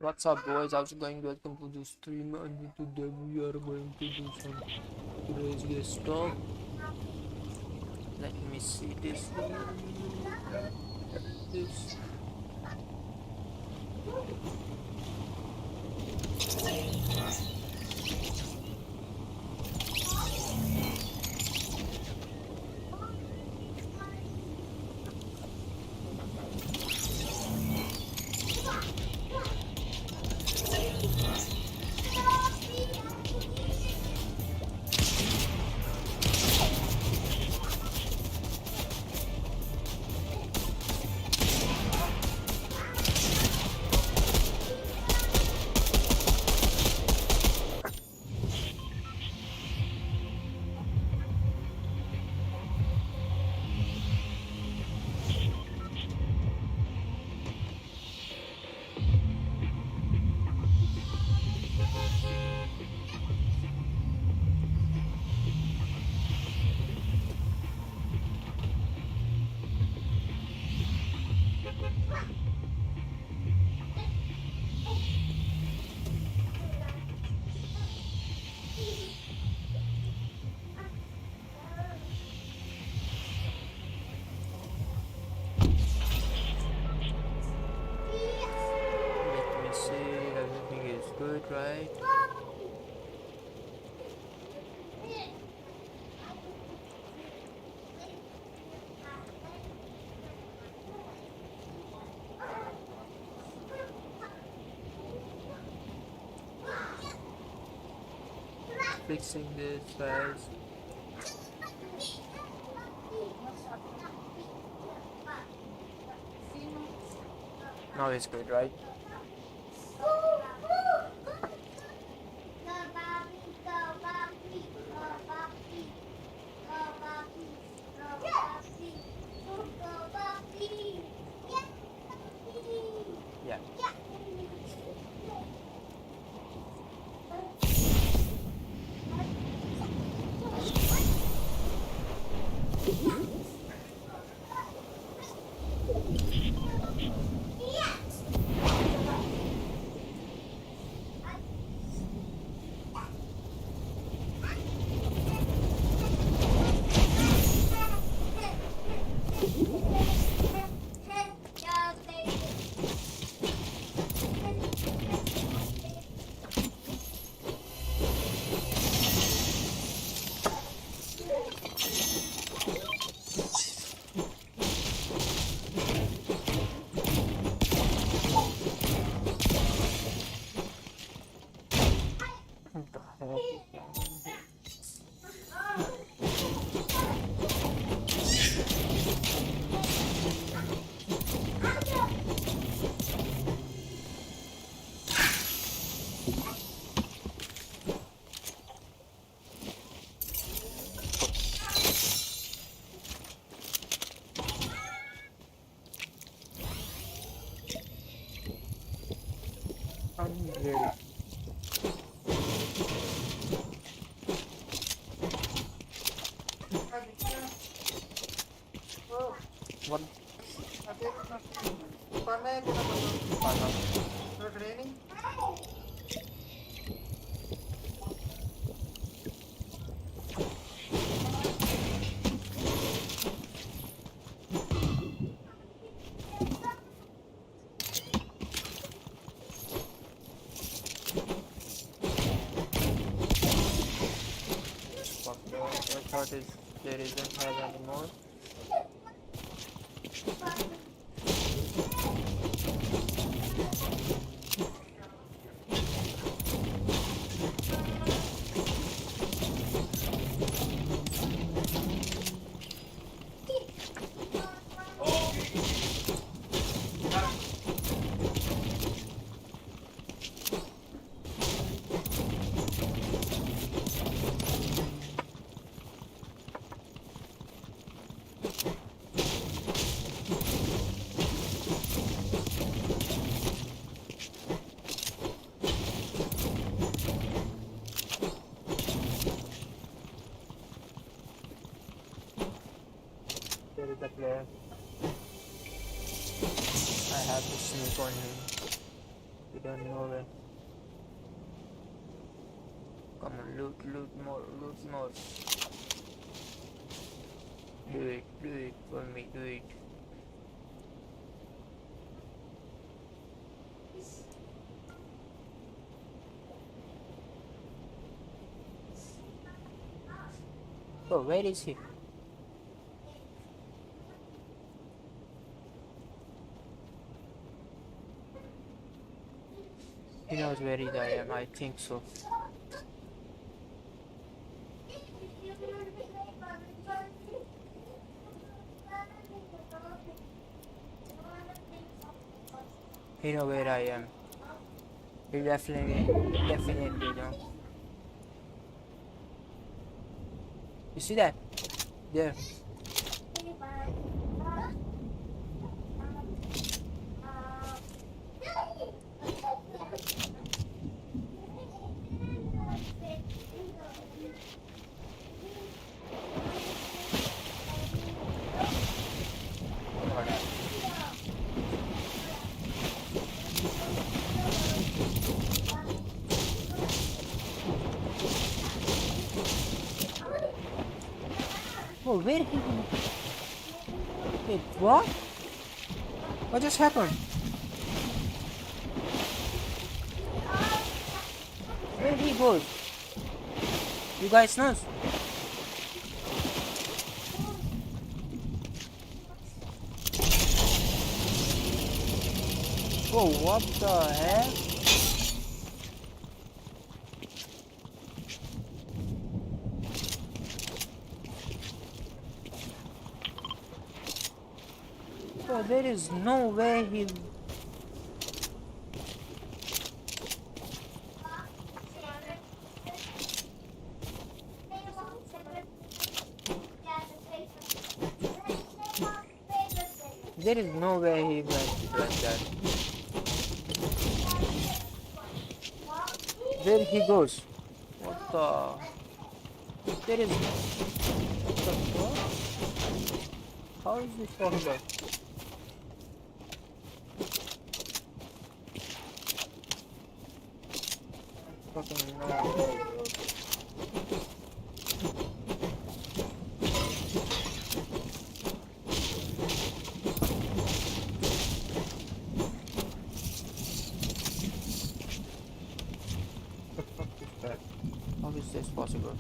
What's up, boys? How's it going? Welcome to the stream, and today we are going to do some crazy stuff. Let me see this. This. Let me see. Everything is good, right? Fixing this, guys. Now it's good, right? Yeah. What the heck is that? I'm ready. What? Fuck no, I thought there isn't have anymore. There is a player. I have to sneak on him. We don't know where. Come on, loot more, loot more. Do it for me, do it. Oh, where is he? He knows where I am, I think so. He knows where I am. He definitely know. You see that? There. Oh, where he? Wait, what? What just happened? Where he goes? You guys know? Oh, what the heck? Oh, there is no way he... There is no way he went like that. There he goes. What the... There is... What the fuck? How is this possible? Fucking no way, bro. How is this possible?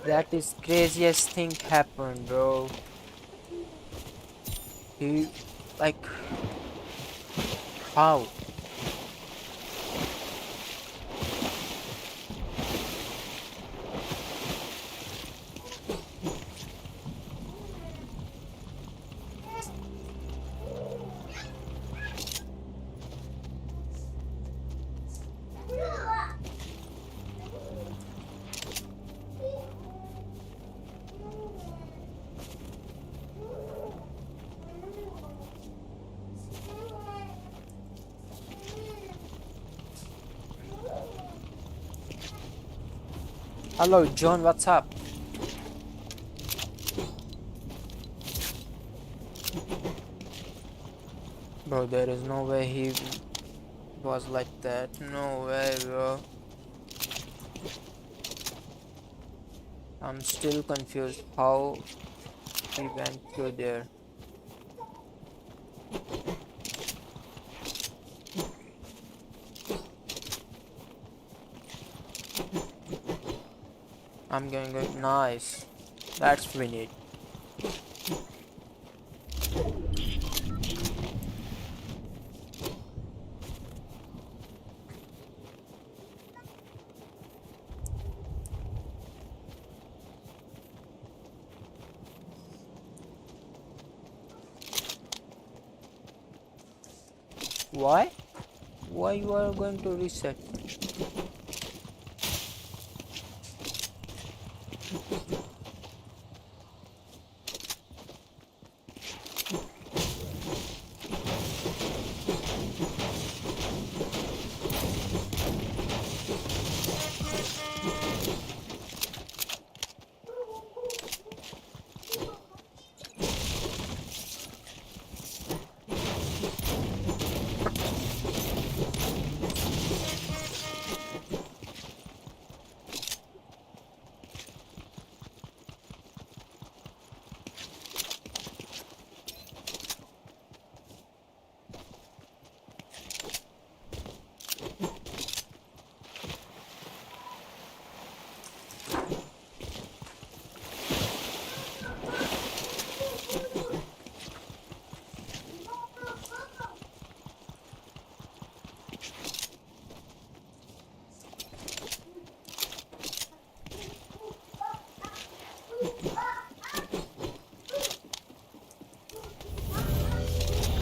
That is craziest thing happened, bro. He, like, how? Hello, John, what's up? Bro, there is no way he was like that. No way, bro. I'm still confused how he went through there. I'm going good. Nice. That's what we need. Why? Why you are going to reset?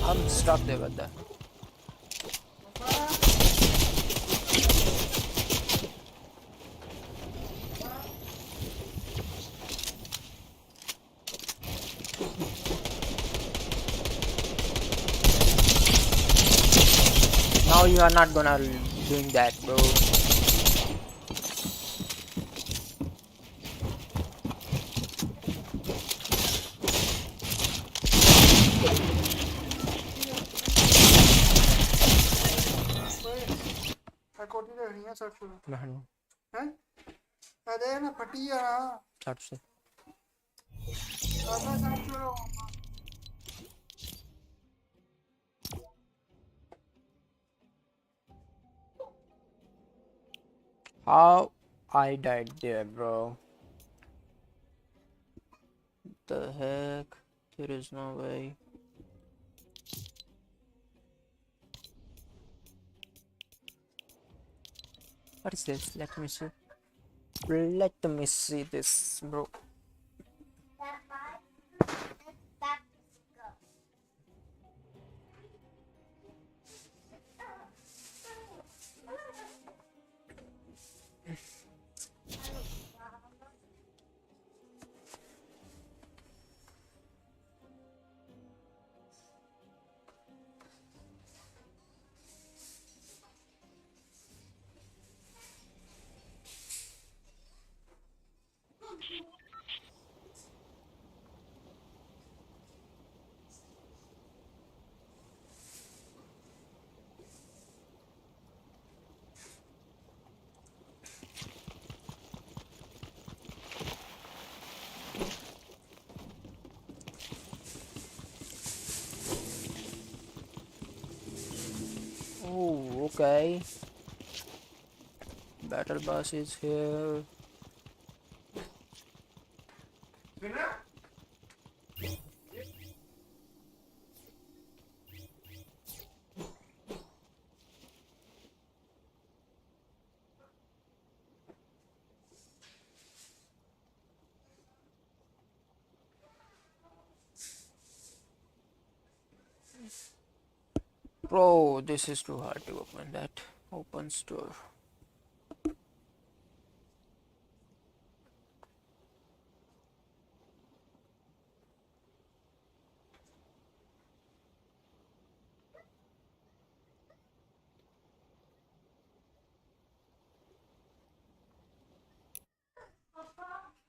I'm stuck there with that. Now you are not gonna doing that, bro. How I died there, bro. The heck? There is no way. What is this? Let me see. Let me see this, bro. Oh, okay. Battle bus is here. Bro, this is too hard to open that. Open store.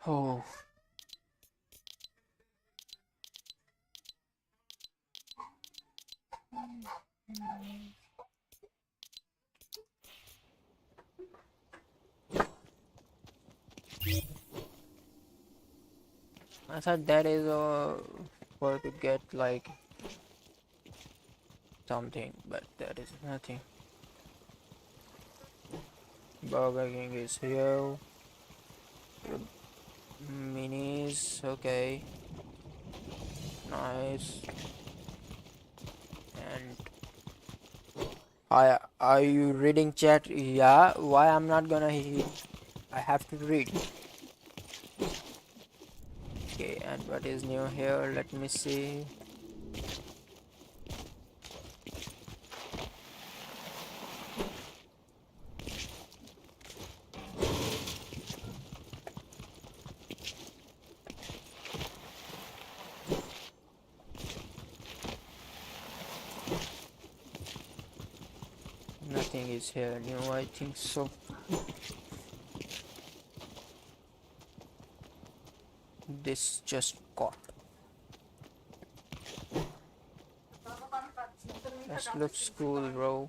Oh. I thought that is for to get like something, but that is nothing. Burger King is here. Minis, okay. Nice. And are you reading chat? Yeah. Why I'm not gonna I have to read. Okay, and what is new here? Let me see. Nothing is here new, I think so. This just got. This looks cool, bro.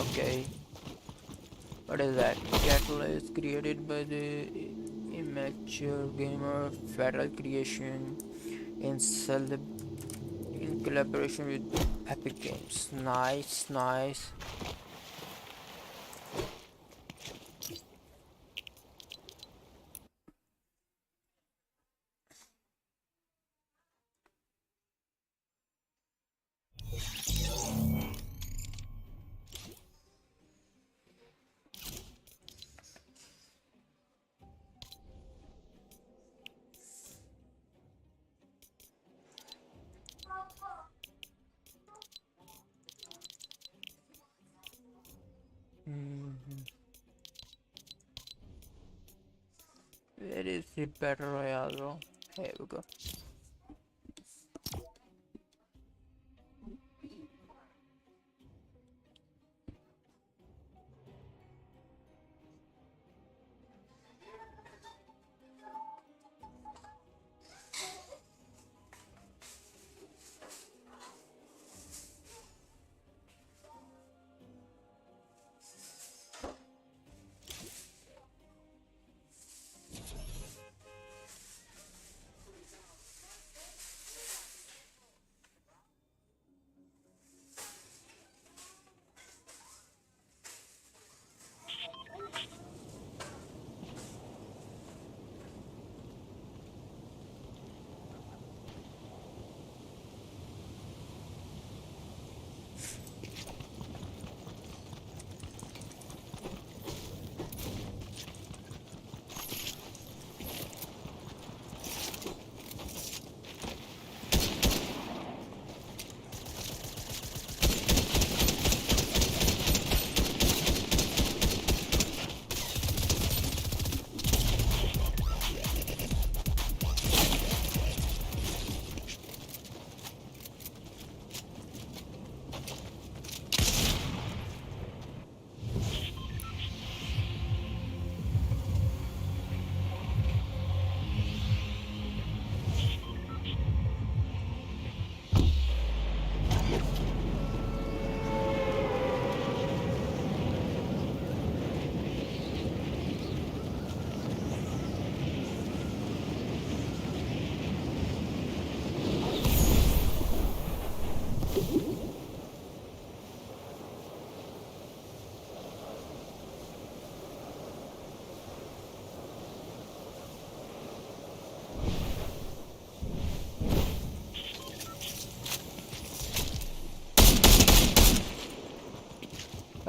Okay. What is that? Cattle is created by the immature gamer Federal Creation in collaboration with Epic Games. Nice, nice. Where is the battle royale, bro? Here we go.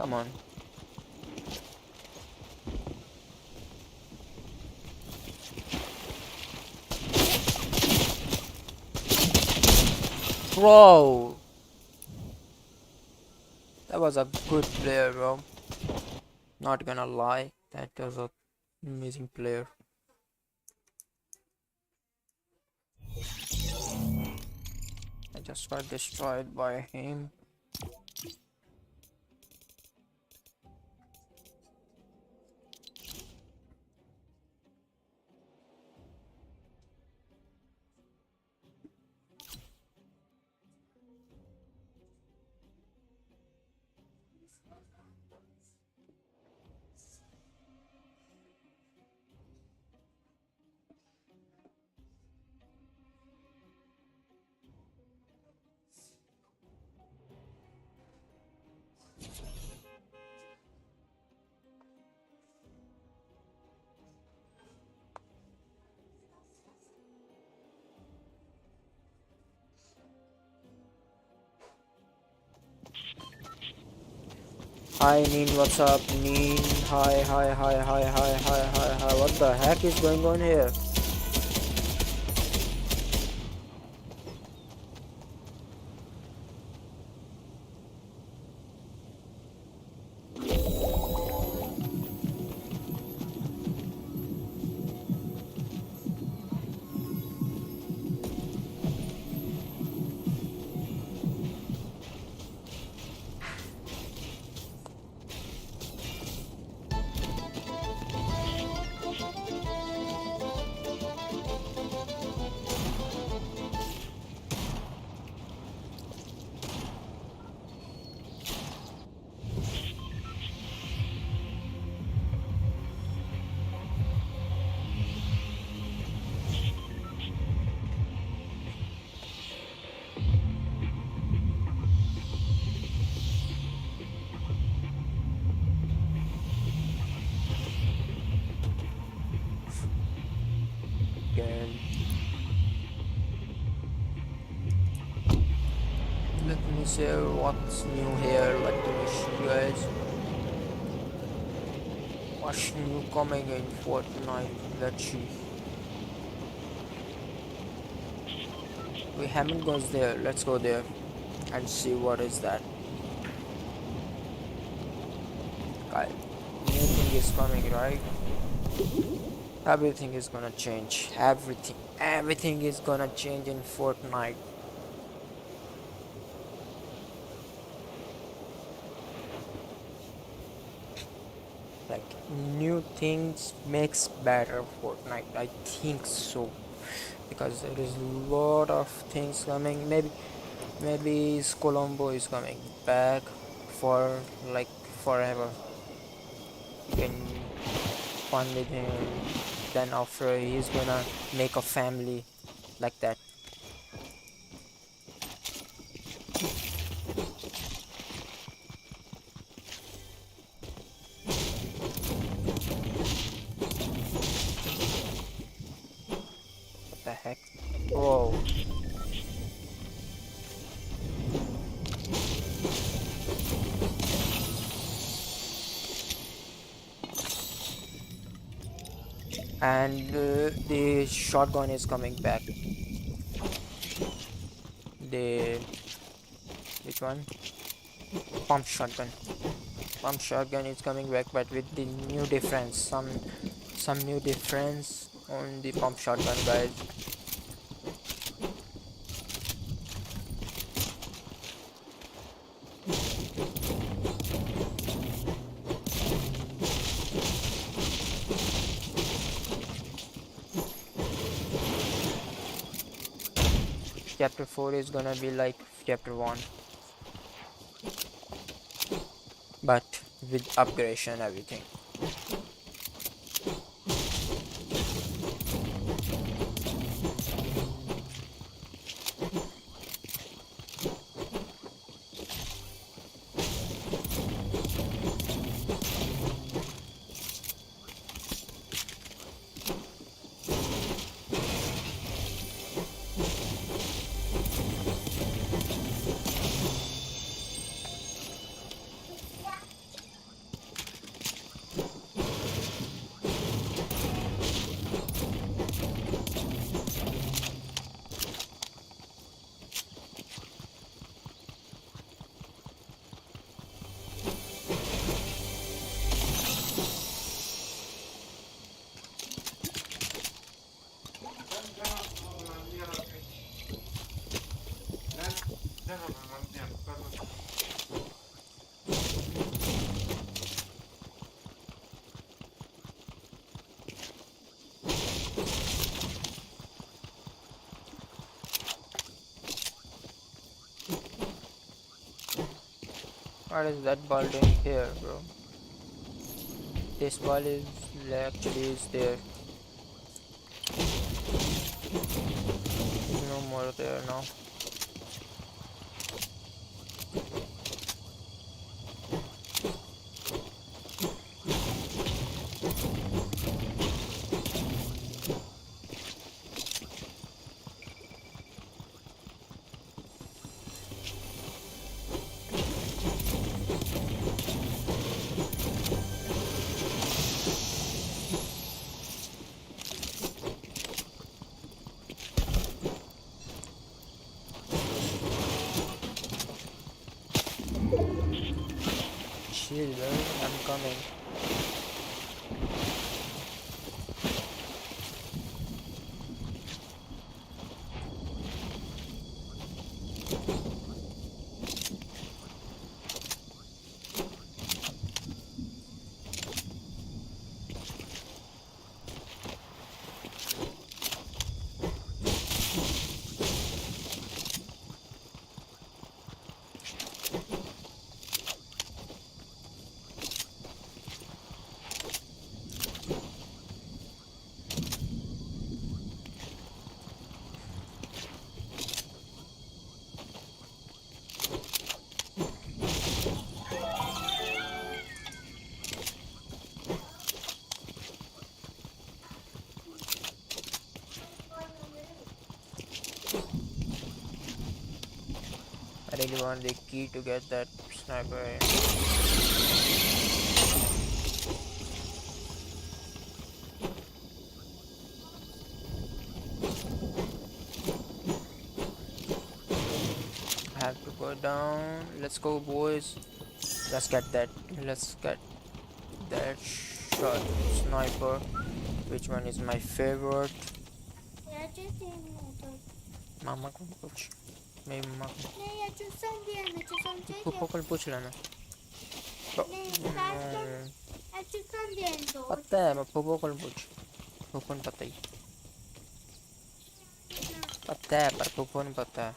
Come on. Bro! That was a good player, bro. Not gonna lie. That was an amazing player. I just got destroyed by him. Hi Neen, what's up? Neen, hi, hi, hi, hi, hi, hi, hi, hi. What the heck is going on here? things here. What's new here? Let me show you guys. What's new coming in Fortnite? Let's see. We haven't gone there. Let's go there and see what is that. Guys, new thing is coming, right? Everything is gonna change. Everything is gonna change in Fortnite. Like new things makes better Fortnite. I think so, because there is a lot of things coming. Maybe Colombo is coming back for like forever. You can fun with him. Then after he's gonna make a family like that. What the heck? Whoa. And the shotgun is coming back. The which one? Pump shotgun. Pump shotgun is coming back, but with the new difference. Some new difference on the pump shotgun, guys. Chapter 4 is gonna be like chapter 1, but with upgradation and everything. What is that ball doing here, bro? This ball is actually is there. No more there now. Chill, bro. I'm coming. really want the key to get that sniper. I have to go down. Let's go, boys. Let's get that. Let's get that shot sniper. Which one is my favorite? मामा को पूछ मेरी मम्मा को पापा को पूछ लेना पता है मैं पापा को पूछ पापा को पता ही पता है पर पापा को पता है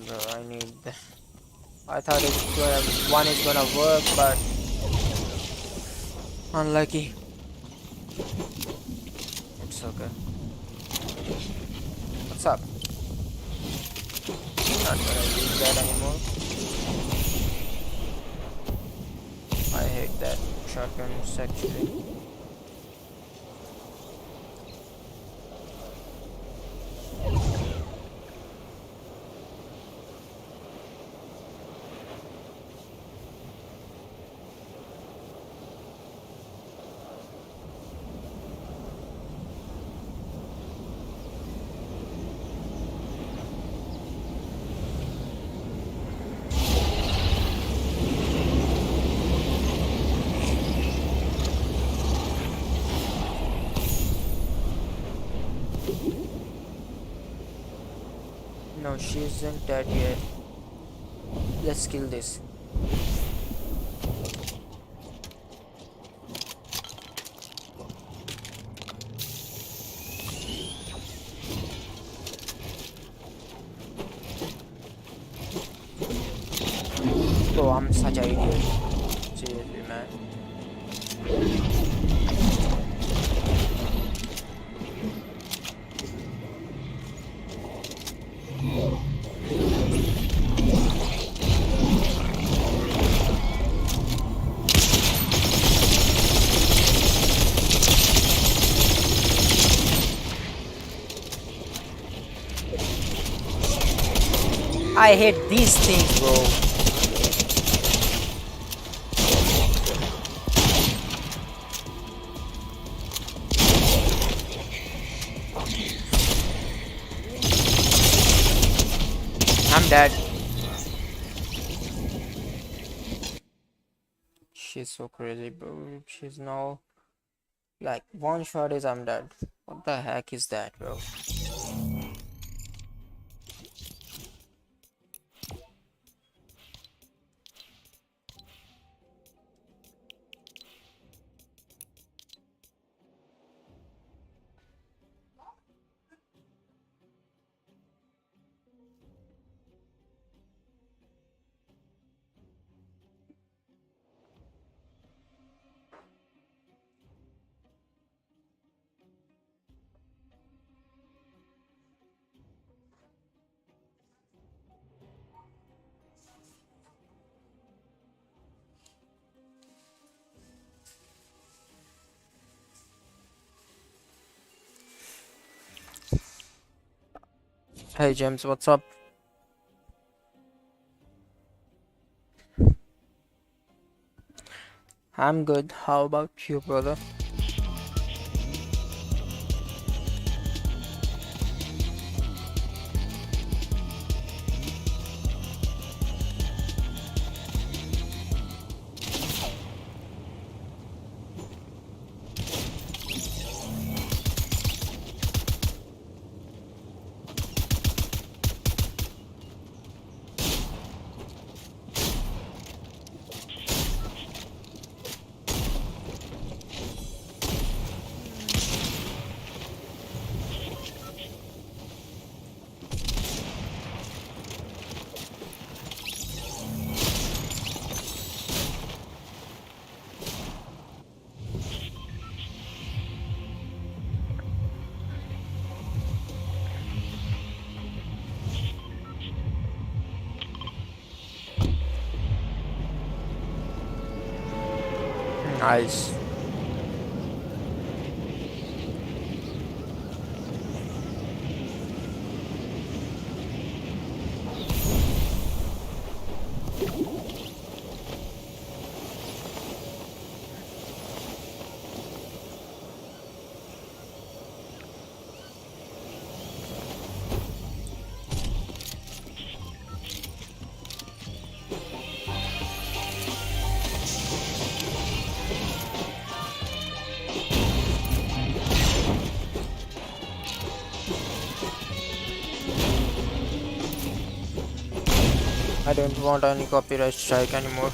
Bro, I need the... I thought one is gonna work, but unlucky. It's okay. What's up? Not gonna use that anymore. I hate that shotguns actually. No, she isn't dead yet. Let's kill this. Oh, I'm such an idiot. Seriously, man. I hate these things, bro. I'm dead. She's so crazy, bro. She's now like one shot is I'm dead. What the heck is that, bro? Hey James, what's up? I'm good. How about you, brother? Nice. don't want any copyright strike anymore.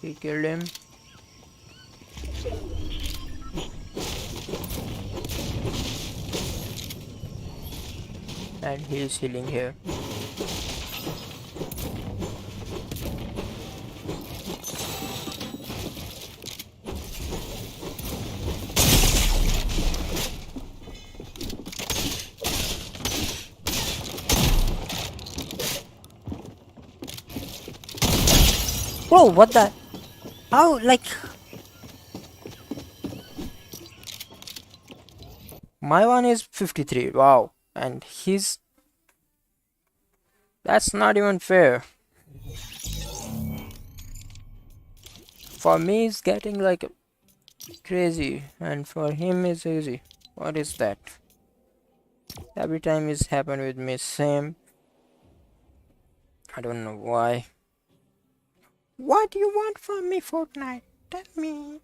He killed him. And he is healing here. Whoa, what the? How, like... My one is 53, wow. And his... That's not even fair. For me, it's getting like crazy. And for him, it's easy. What is that? Every time it's happened with me, same. I don't know why. What do you want from me, Fortnite? Tell me.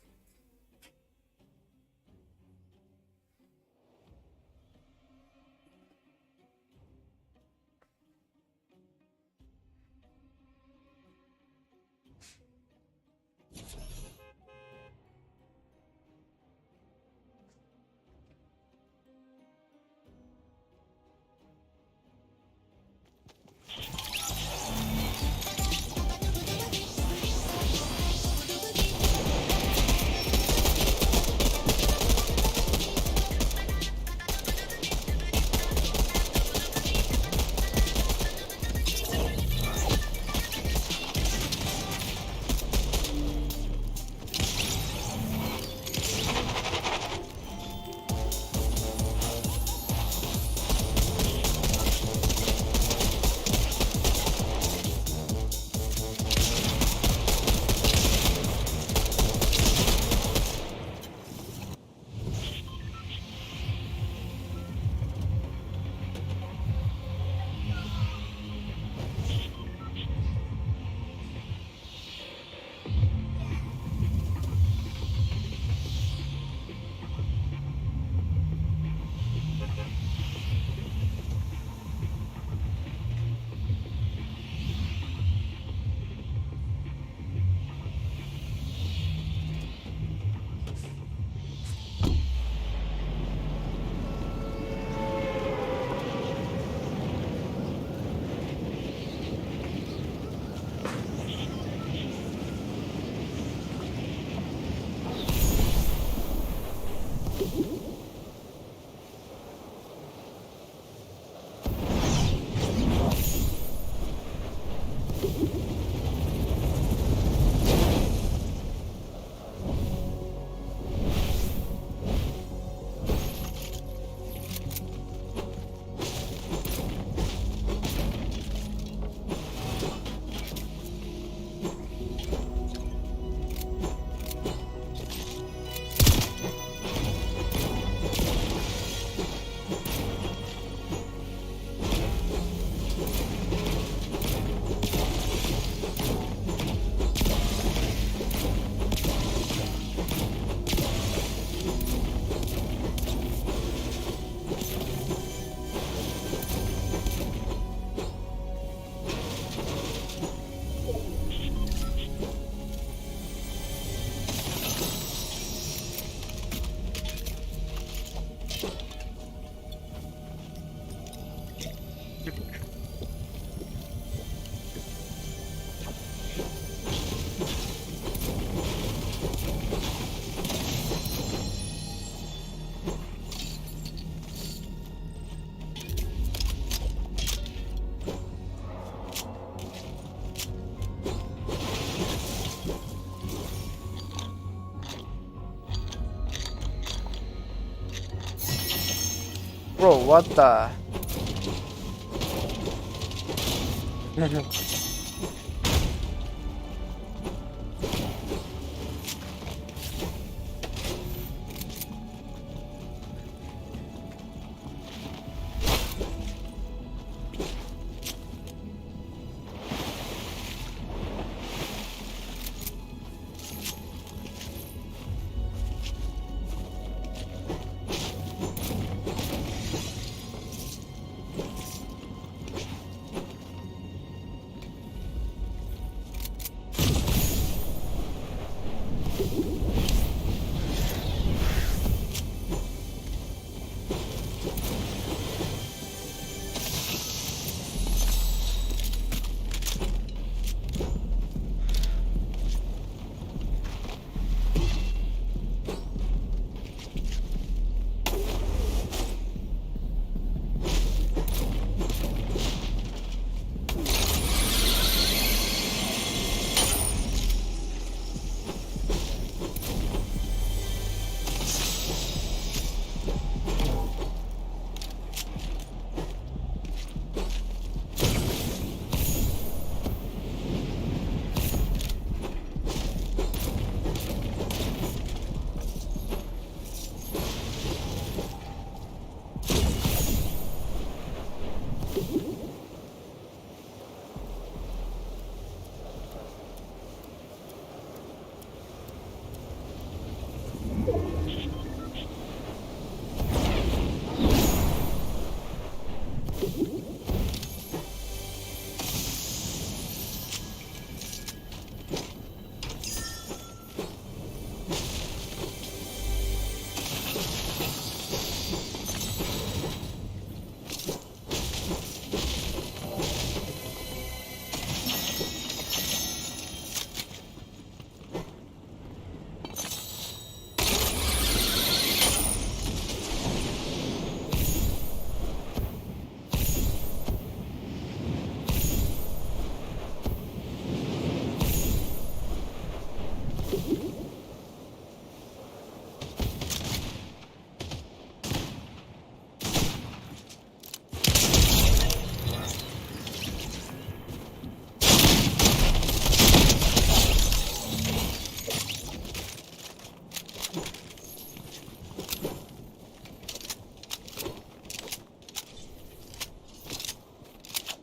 Bro, what the?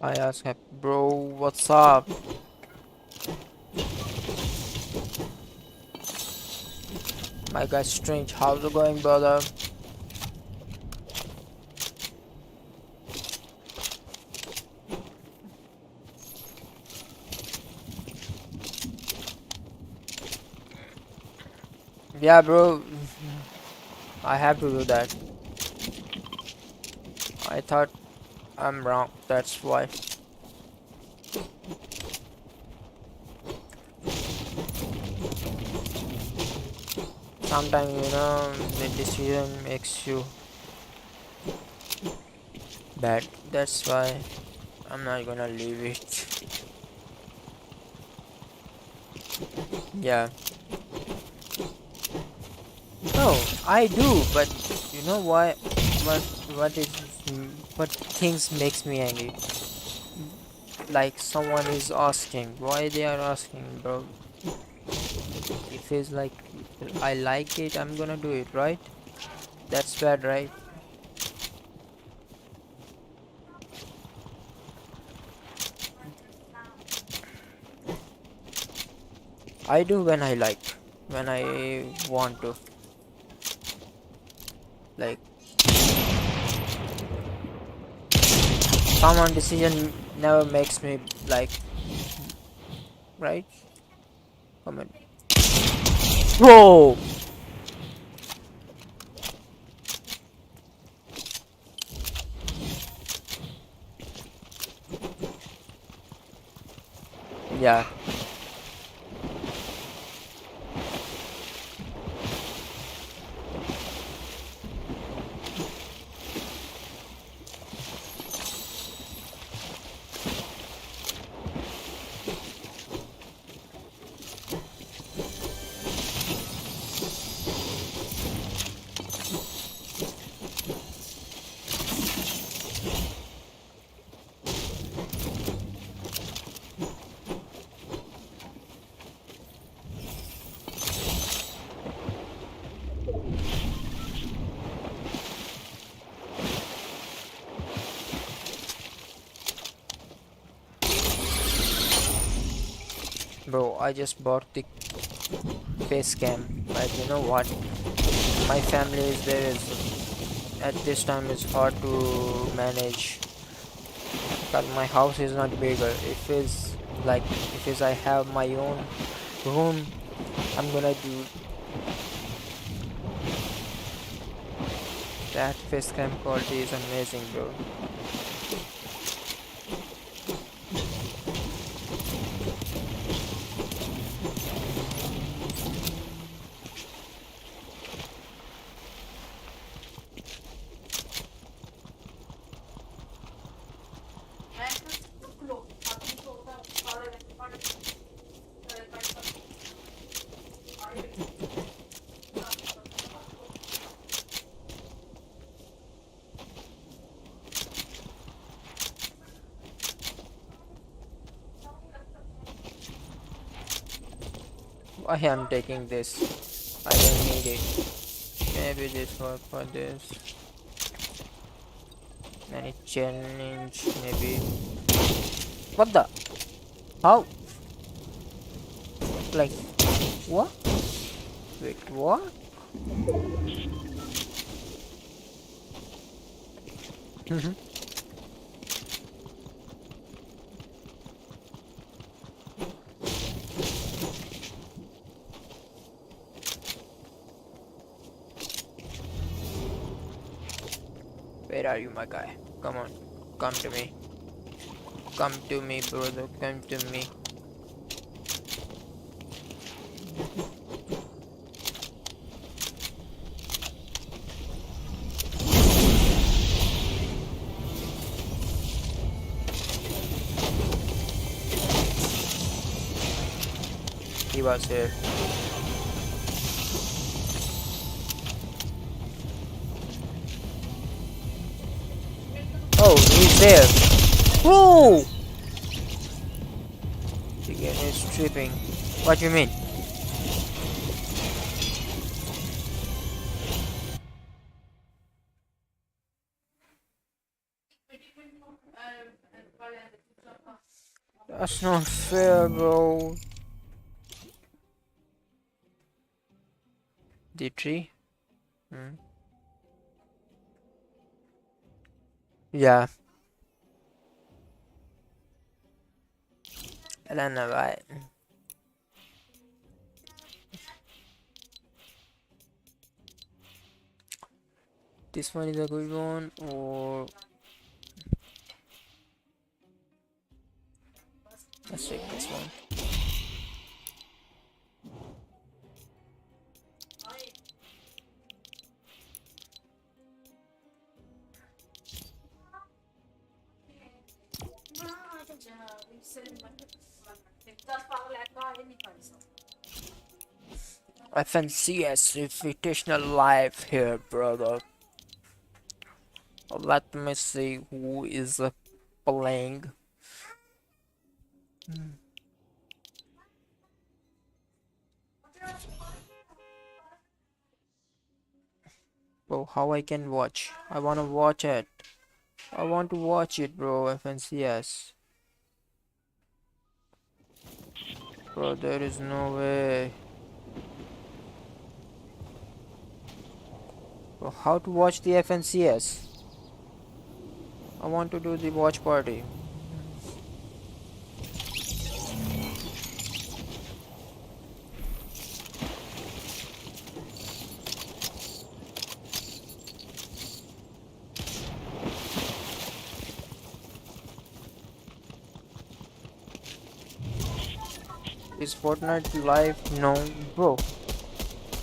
I ask him, bro, what's up? My guy Strange, how's it going, brother? Yeah, bro, I have to do that. I thought I'm wrong, that's why. Sometimes, the decision makes you bad. That's why I'm not gonna leave it. Yeah. No, I do, but you know why? What what is what things makes me angry? Like someone is asking, why they are asking, bro? If it's like I like it, I'm gonna do it, right? That's bad, right? I do when I like, when I want to. Like someone decision never makes me like, right? Come on, bro. Yeah. Bro, I just bought the face cam, but you know what? My family is there. Is at this time it's hard to manage because my house is not bigger. If I have my own room, I'm gonna do that. Face cam quality is amazing, bro. Why I'm taking this? I don't need it. Maybe this work for this. Any challenge? Maybe. What the? How? Like what? Wait, what? Where are you, my guy? Come on, come to me. Come to me, brother. Come to me. He was here. Oh, he's there. Whoa! Again, he's tripping. What do you mean? That's not fair, bro. The tree? Hmm. Yeah. I don't know why. This one is a good one, or let's take this one. FNCS Invitational Live here, brother. Let me see who is playing. Bro, how I can watch? I wanna watch it. I want to watch it, bro. FNCS. Bro, there is no way. Bro, how to watch the FNCS? I want to do the watch party. Is Fortnite live? No, bro.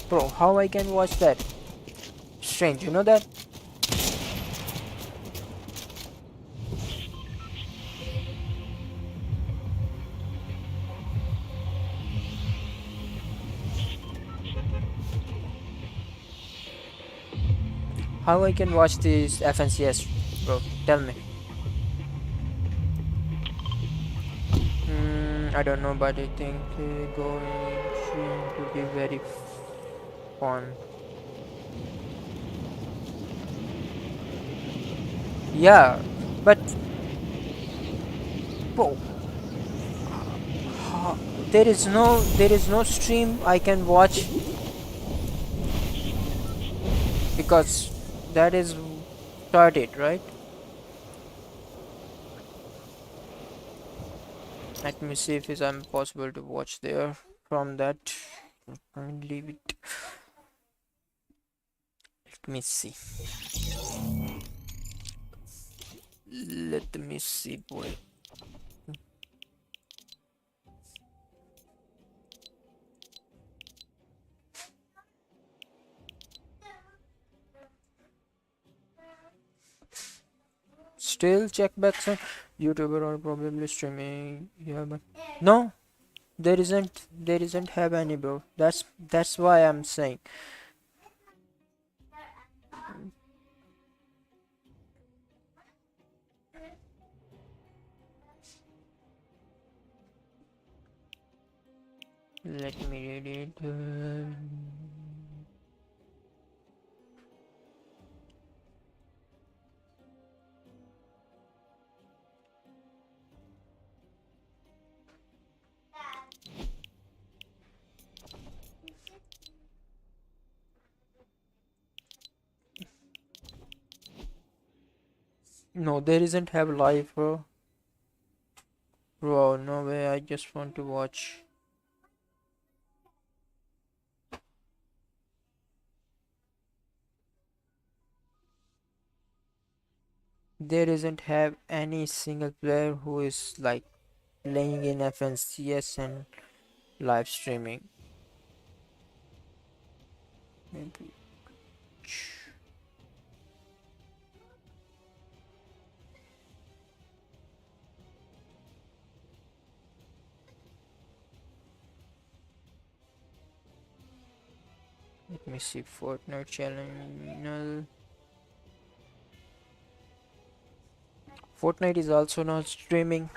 Bro, how I can watch that? Strange, you know that? How I can watch this FNCS, bro? Tell me. I don't know, but I think going to be very fun. Yeah, but bro, there is no stream I can watch because that is started, right? Let me see if it's possible to watch there from that. Leave it. Let me see. Let me see, boy. Still check back some YouTuber or probably streaming. Yeah, but no, there isn't have any, bro. That's why I'm saying. Let me read it. No, there isn't have live, bro. Bro, no way. I just want to watch. There isn't have any single player who is like playing in FNCS and live streaming. Maybe. Let me see. Fortnite channel. Fortnite is also not streaming.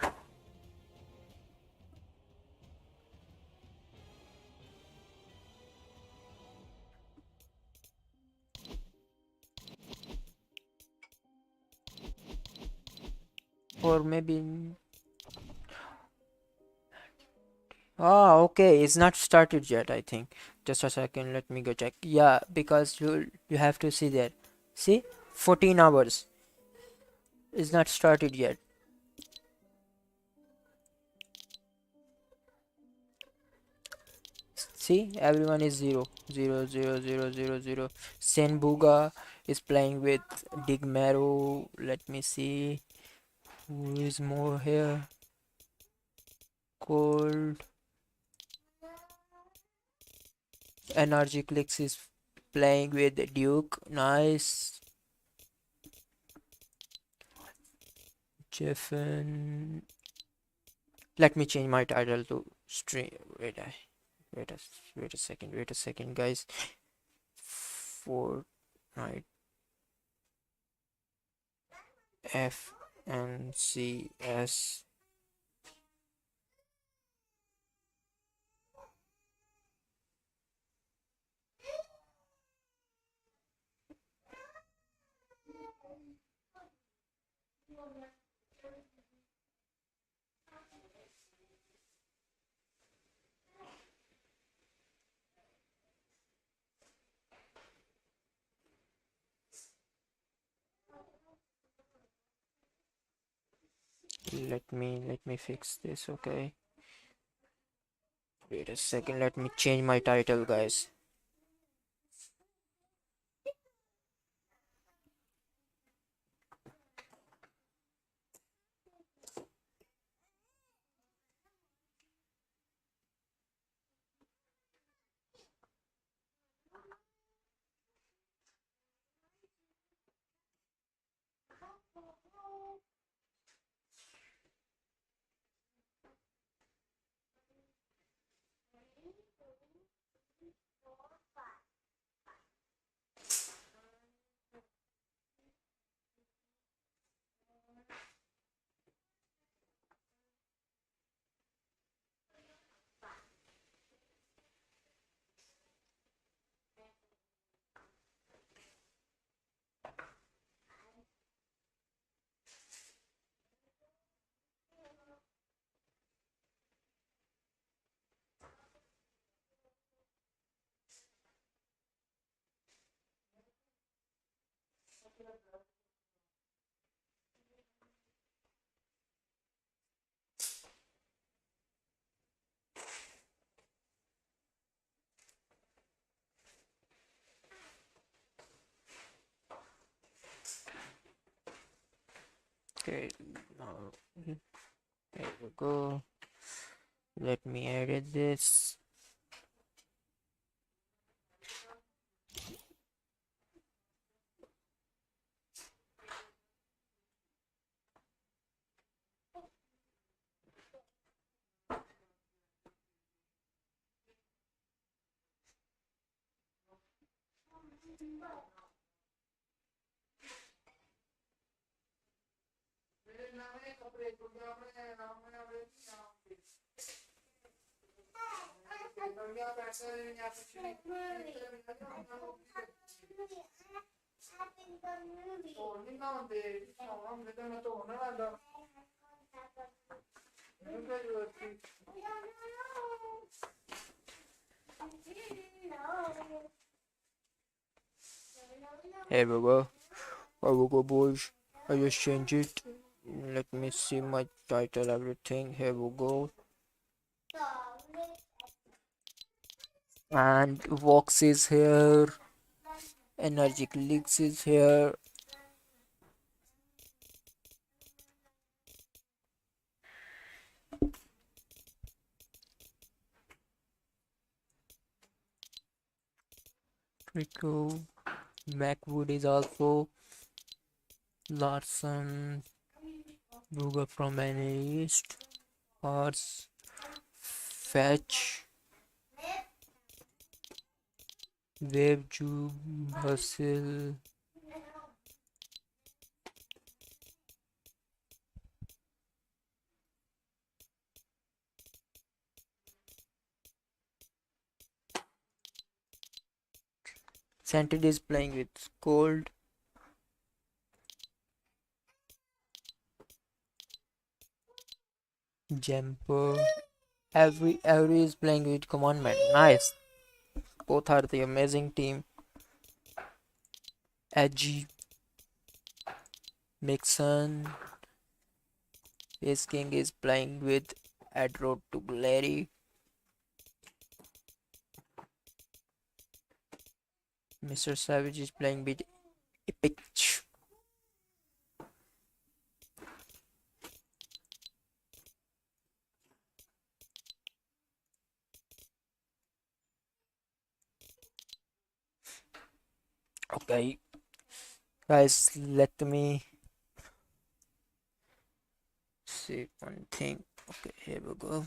Or maybe. Ah, okay. It's not started yet, I think. Just a second. Let me go check. Yeah, because you have to see there. See? 14 hours. It's not started yet. See, everyone is zero, zero, zero, zero, zero, zero. Senbuga is playing with Digmero. Let me see who is more here. Cold. NRG Clicks is playing with Duke. Nice. Jeffen. Let me change my title to stream. Wait a wait a second, guys. Fortnite FNCS. Let me fix this, okay? Wait a second, let me change my title, guys. Okay, now there we go. Let me edit this. Here we go. Here we go, boys. I just changed it. Let me see my title, everything. Here we go. And Vox is here. Energetic Leaks is here. Rico. Macwood is also. Larson. Ruger from East. Horse. Fetch. Wave Jube. Hustle. Scented is playing with Cold. Jumper. Every is playing with Commandment. Nice. Both are the amazing team. Edgy. Mixon. Face King is playing with Adroad to Glary. Mr. Savage is playing with Epic. Okay, guys, let me see one thing. Okay, here we go.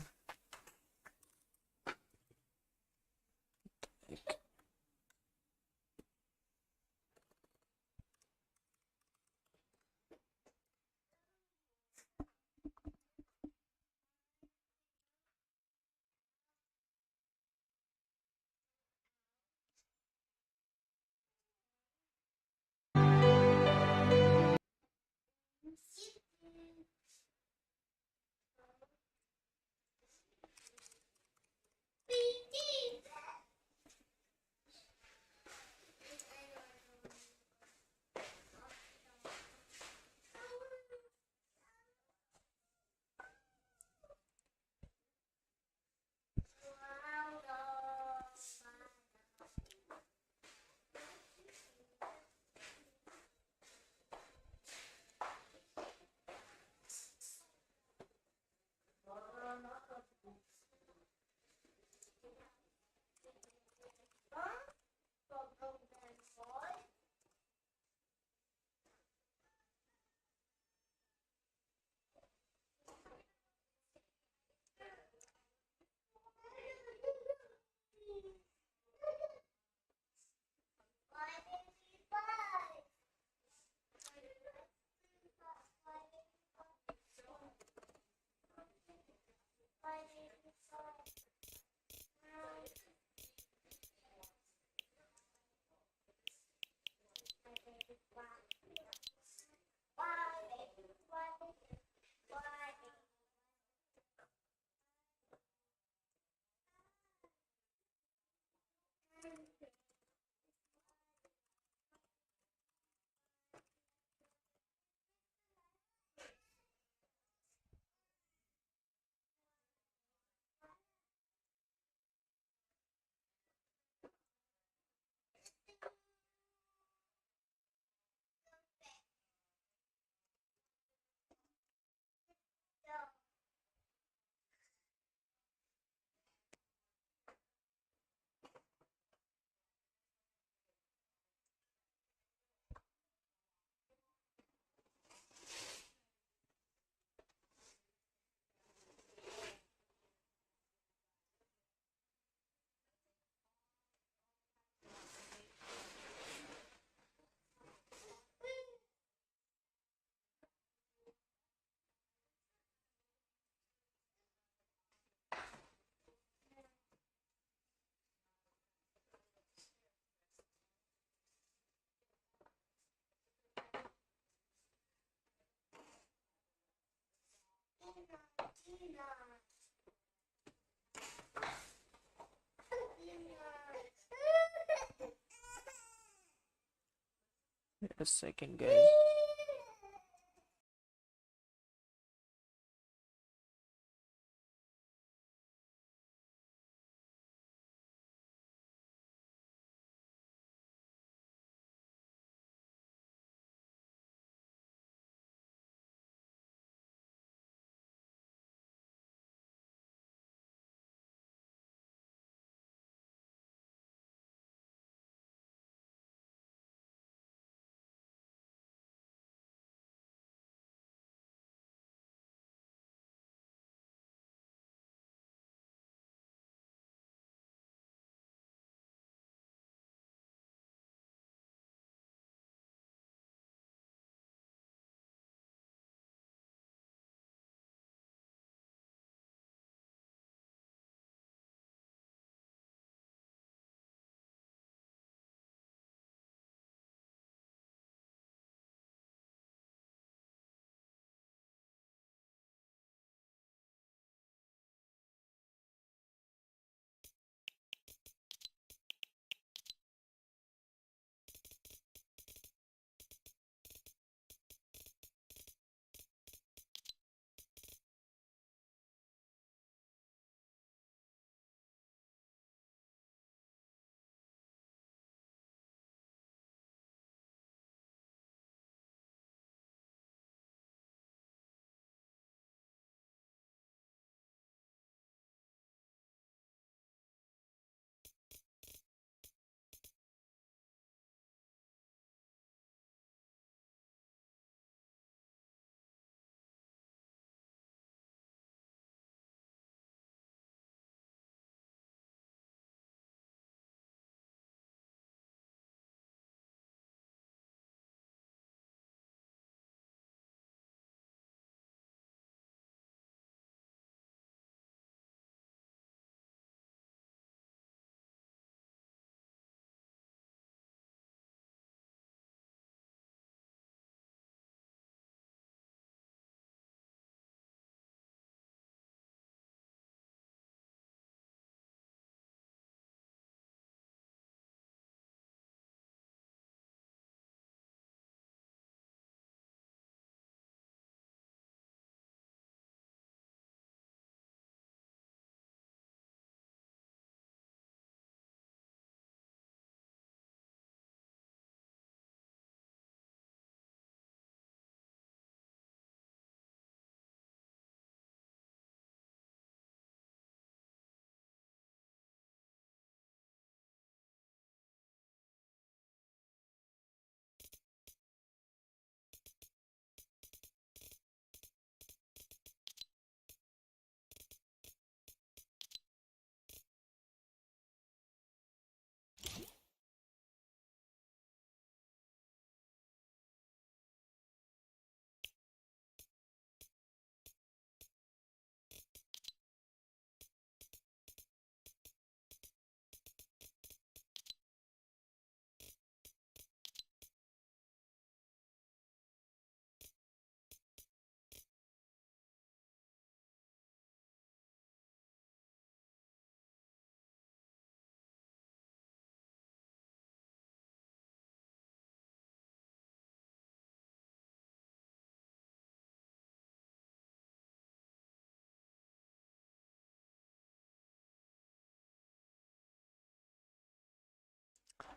A second, guys.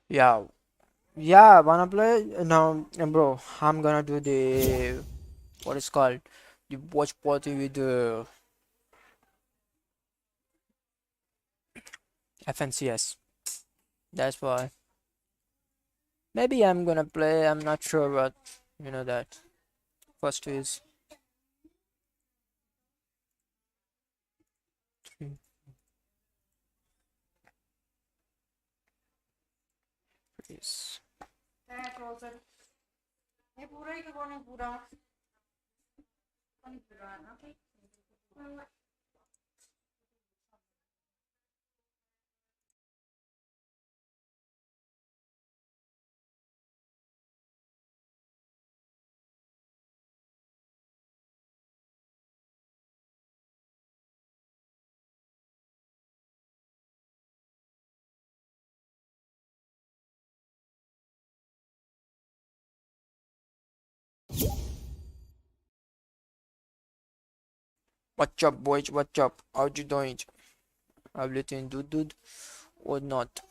Yeah, yeah, wanna play? No, bro, I'm gonna do the what is called the watch party with the FNCS. That's why. Maybe I'm gonna play. I'm not sure, but you know that. First is three, is What's up, boys? What's up? How you doing? Everything good or not?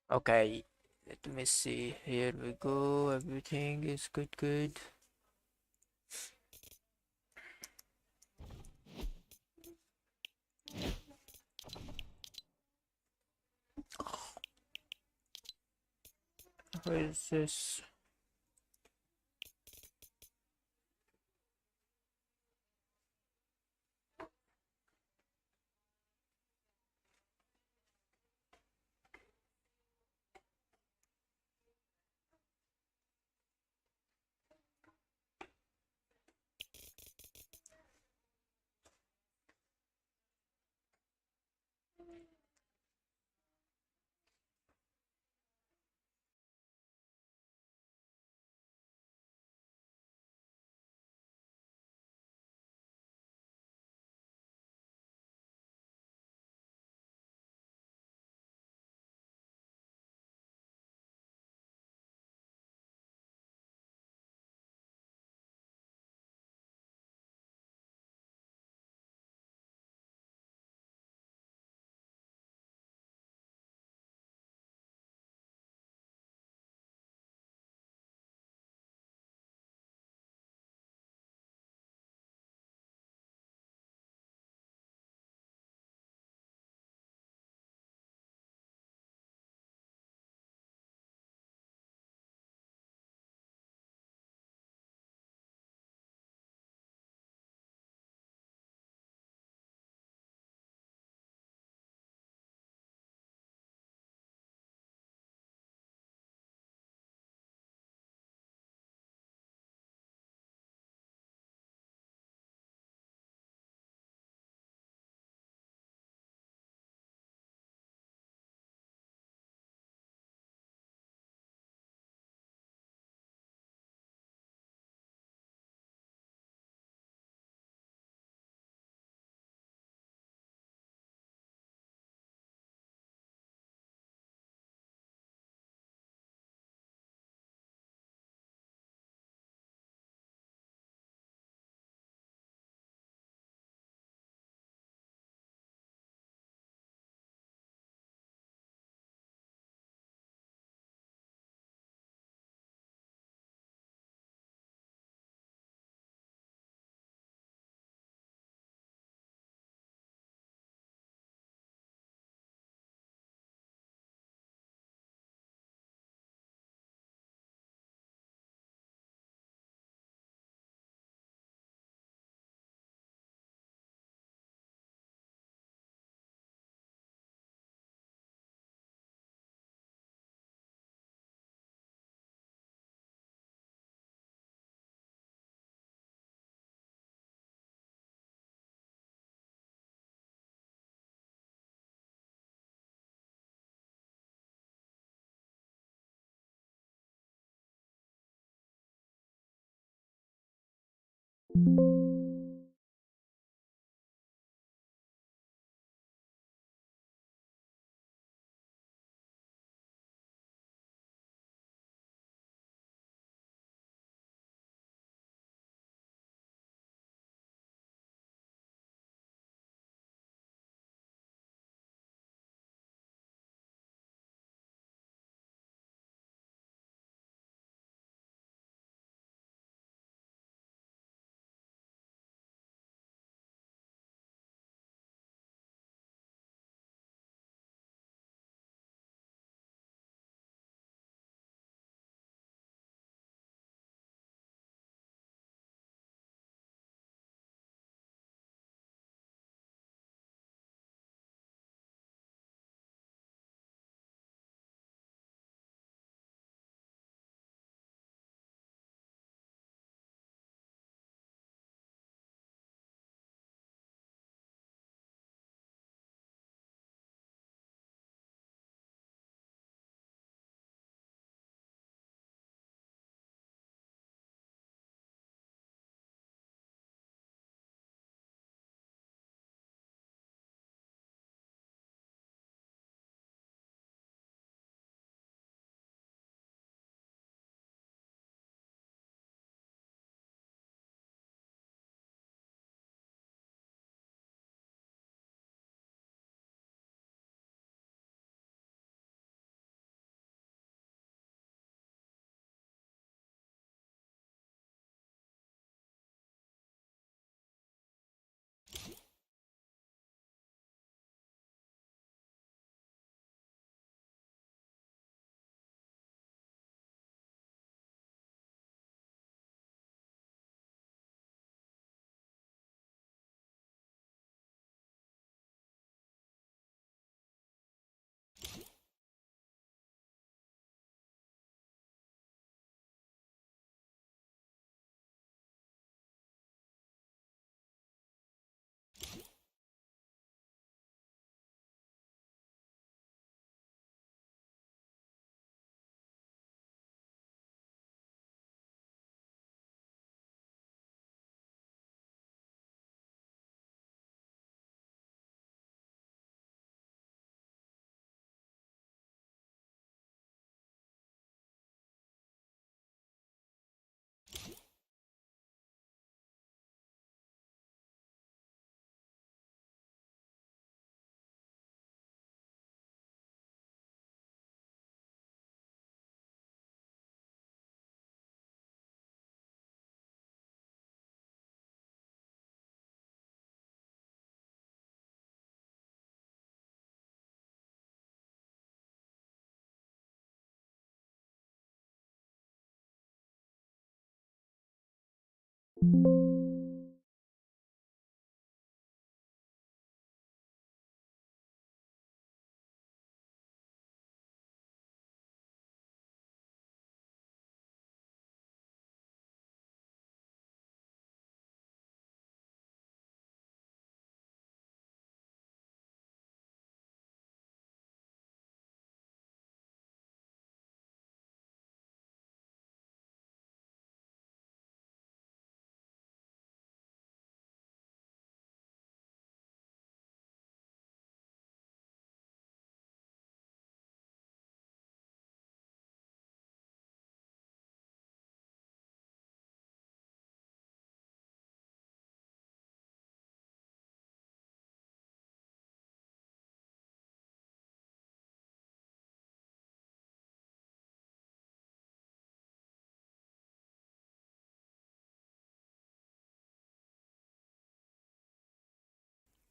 Okay, let me see. Here we go. Everything is good. Where is this?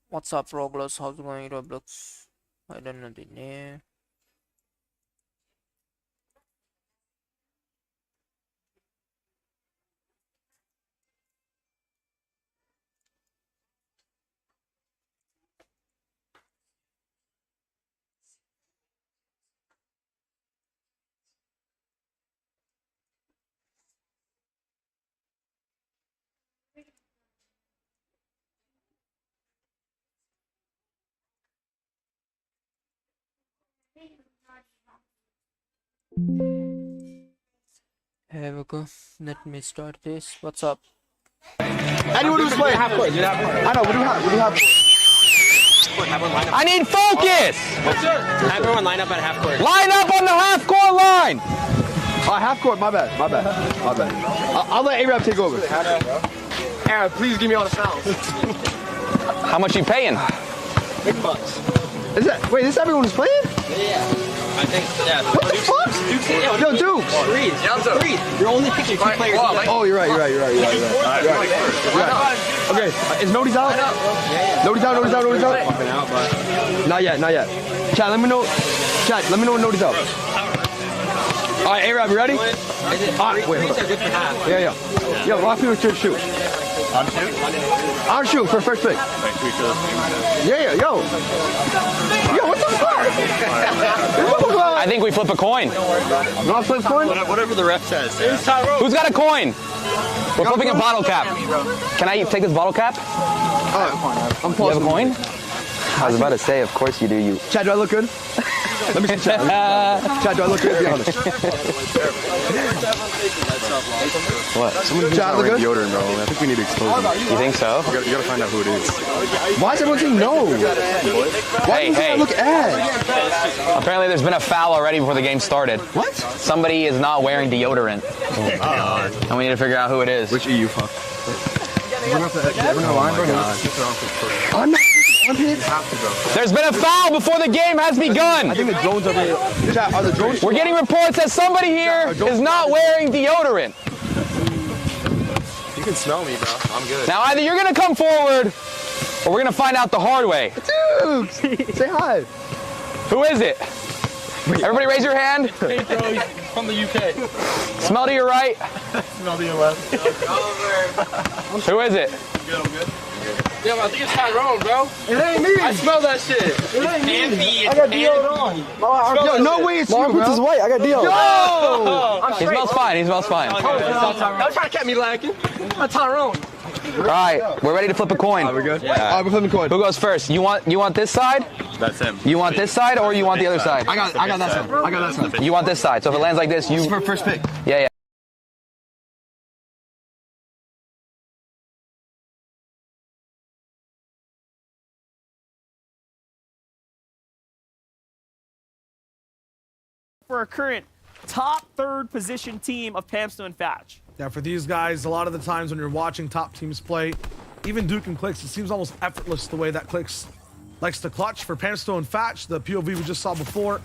What's up, Roblox? How's it going, Roblox? I don't know the name. Here we go. Let me start this. What's up? Anyone who's playing half court. I know. What do you have? I need focus! Have everyone line up at half court. Line up on the half court line! Half court. My bad. I'll let A-Rap take over. Aaron, please give me all the sounds. How much you paying? Big bucks. Wait, this everyone who's playing? Yeah. I think, yeah. What the fuck? Yo, Dukes. Threes. You're only picking 2 players. Oh, you're right. Okay, is Nody's out? Nody's out. Fucking out, but... Not yet. Chat, let me know when Nody's out. All right, A-Rap, you ready? Wait. Threes are good for half. Yeah. Yo, lock people to shoot. On shoot for first pick. Yeah, yo, what the fuck? I think we flip a coin. You want to flip a coin? Whatever the ref says. Who's got a coin? We're flipping a bottle cap. Can I take this bottle cap? I'm You have a coin? I was about to say, of course you do. You. Chad, do I look good? Let me see Chad. Chad, do I look good? Be honest. What? Someone needs Chad, look good? deodorant, bro. I think we need to expose him. You think so? You gotta find out who it is. Why is everyone saying no? Why do I look ass? Apparently there's been a foul already before the game started. What? Somebody is not wearing deodorant. And we need to figure out who it is. Which EU fuck? I'm not armpits. There's been a foul before the game has begun. I think the drones are here. Chat, are the drones? We're getting reports that somebody here is not wearing deodorant. You can smell me, bro. I'm good. Now either you're gonna come forward or we're gonna find out the hard way. Dude, say hi. Who is it? Everybody raise your hand. Hey, bro, from the UK. Smell to your right. Smell to your left. Who is it? I'm good. Yeah, I think it's Tyrone, bro. It ain't me. I smell that shit. It ain't me. I got deodorant on. Yo, no way it's you, bro. My is white. I got deodorant. Yo! He smells fine. He smells fine. Don't try to catch me lacking. I'm Tyrone. All right, we're ready to flip a coin. We're good? Yeah. All right, we're flipping coin. Who goes first? You want this side? That's him. You want this side or you want the other side? I got that side. You want this side. So if it lands like this, you... For first pick. Yeah. For our current top 3rd position team of Pamsto and Fatch. Yeah, for these guys, a lot of the times when you're watching top teams play, even Duke and Clicks, it seems almost effortless the way that Clicks likes to clutch. For Pamsto and Fatch, the POV we just saw before,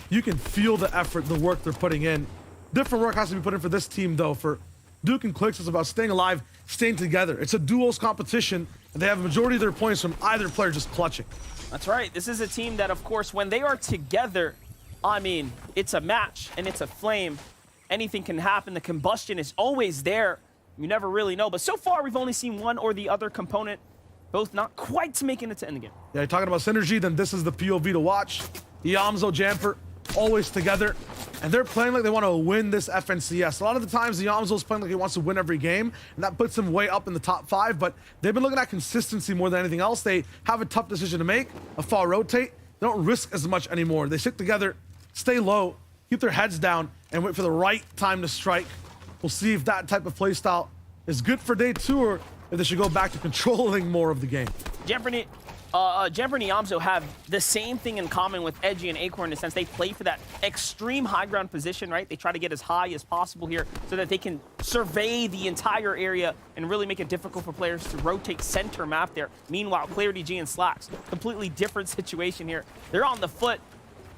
you can feel the effort, the work they're putting in. Different work has to be put in for this team, though. For Duke and Clicks, it's about staying alive, staying together. It's a duos competition, and they have a majority of their points from either player just clutching. That's right. This is a team that, of course, when they are together, I mean, it's a match and it's a flame. Anything can happen. The combustion is always there. You never really know. But so far, we've only seen one or the other component, both not quite making it to end the game. Yeah, you're talking about synergy, then this is the POV to watch. Yamzo, Jamper, always together. And they're playing like they want to win this FNCS. A lot of the times, Yamzo's playing like he wants to win every game, and that puts him way up in the top 5, but they've been looking at consistency more than anything else. They have a tough decision to make, a far rotate. They don't risk as much anymore. They stick together, stay low, keep their heads down, and wait for the right time to strike. We'll see if that type of playstyle is good for day 2, or if they should go back to controlling more of the game. Jamper and Yamzo have the same thing in common with Edgy and Acorn in the sense they play for that extreme high ground position, right? They try to get as high as possible here so that they can survey the entire area and really make it difficult for players to rotate center map there. Meanwhile, Clarity G and Slacks, completely different situation here. They're on the foot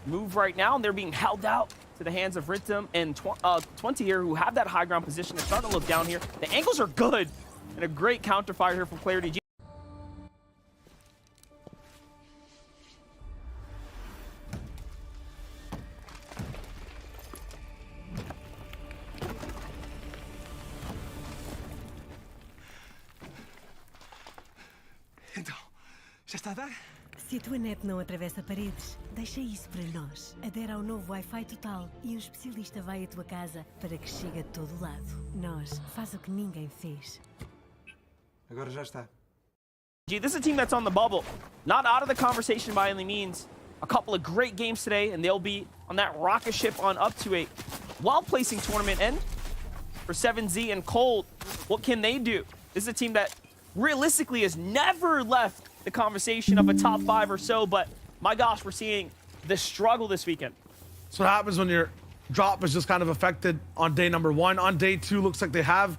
move right now, and they're being held out to the hands of Rhythm and 20 here, who have that high ground position. They're starting to look down here. The angles are good, and a great counter fire here from Clarity G. Então, já está a dar? Se a tua net não atravessa paredes, deixa isso para nós. Adera ao novo Wi-Fi total e um especialista vai à tua casa para que chegue a todo lado. Nós faz o que ninguém fez. Agora já está. This is a team that's on the bubble. Not out of the conversation by any means. A couple of great games today, and they'll be on that rocket ship on up to a well-placing tournament end. For 7Z and Cold, what can they do? This is a team that realistically has never left the conversation of a top 5 or so, but my gosh, we're seeing the struggle this weekend. So what happens when your drop is just kind of affected on day number 1. On day 2, looks like they have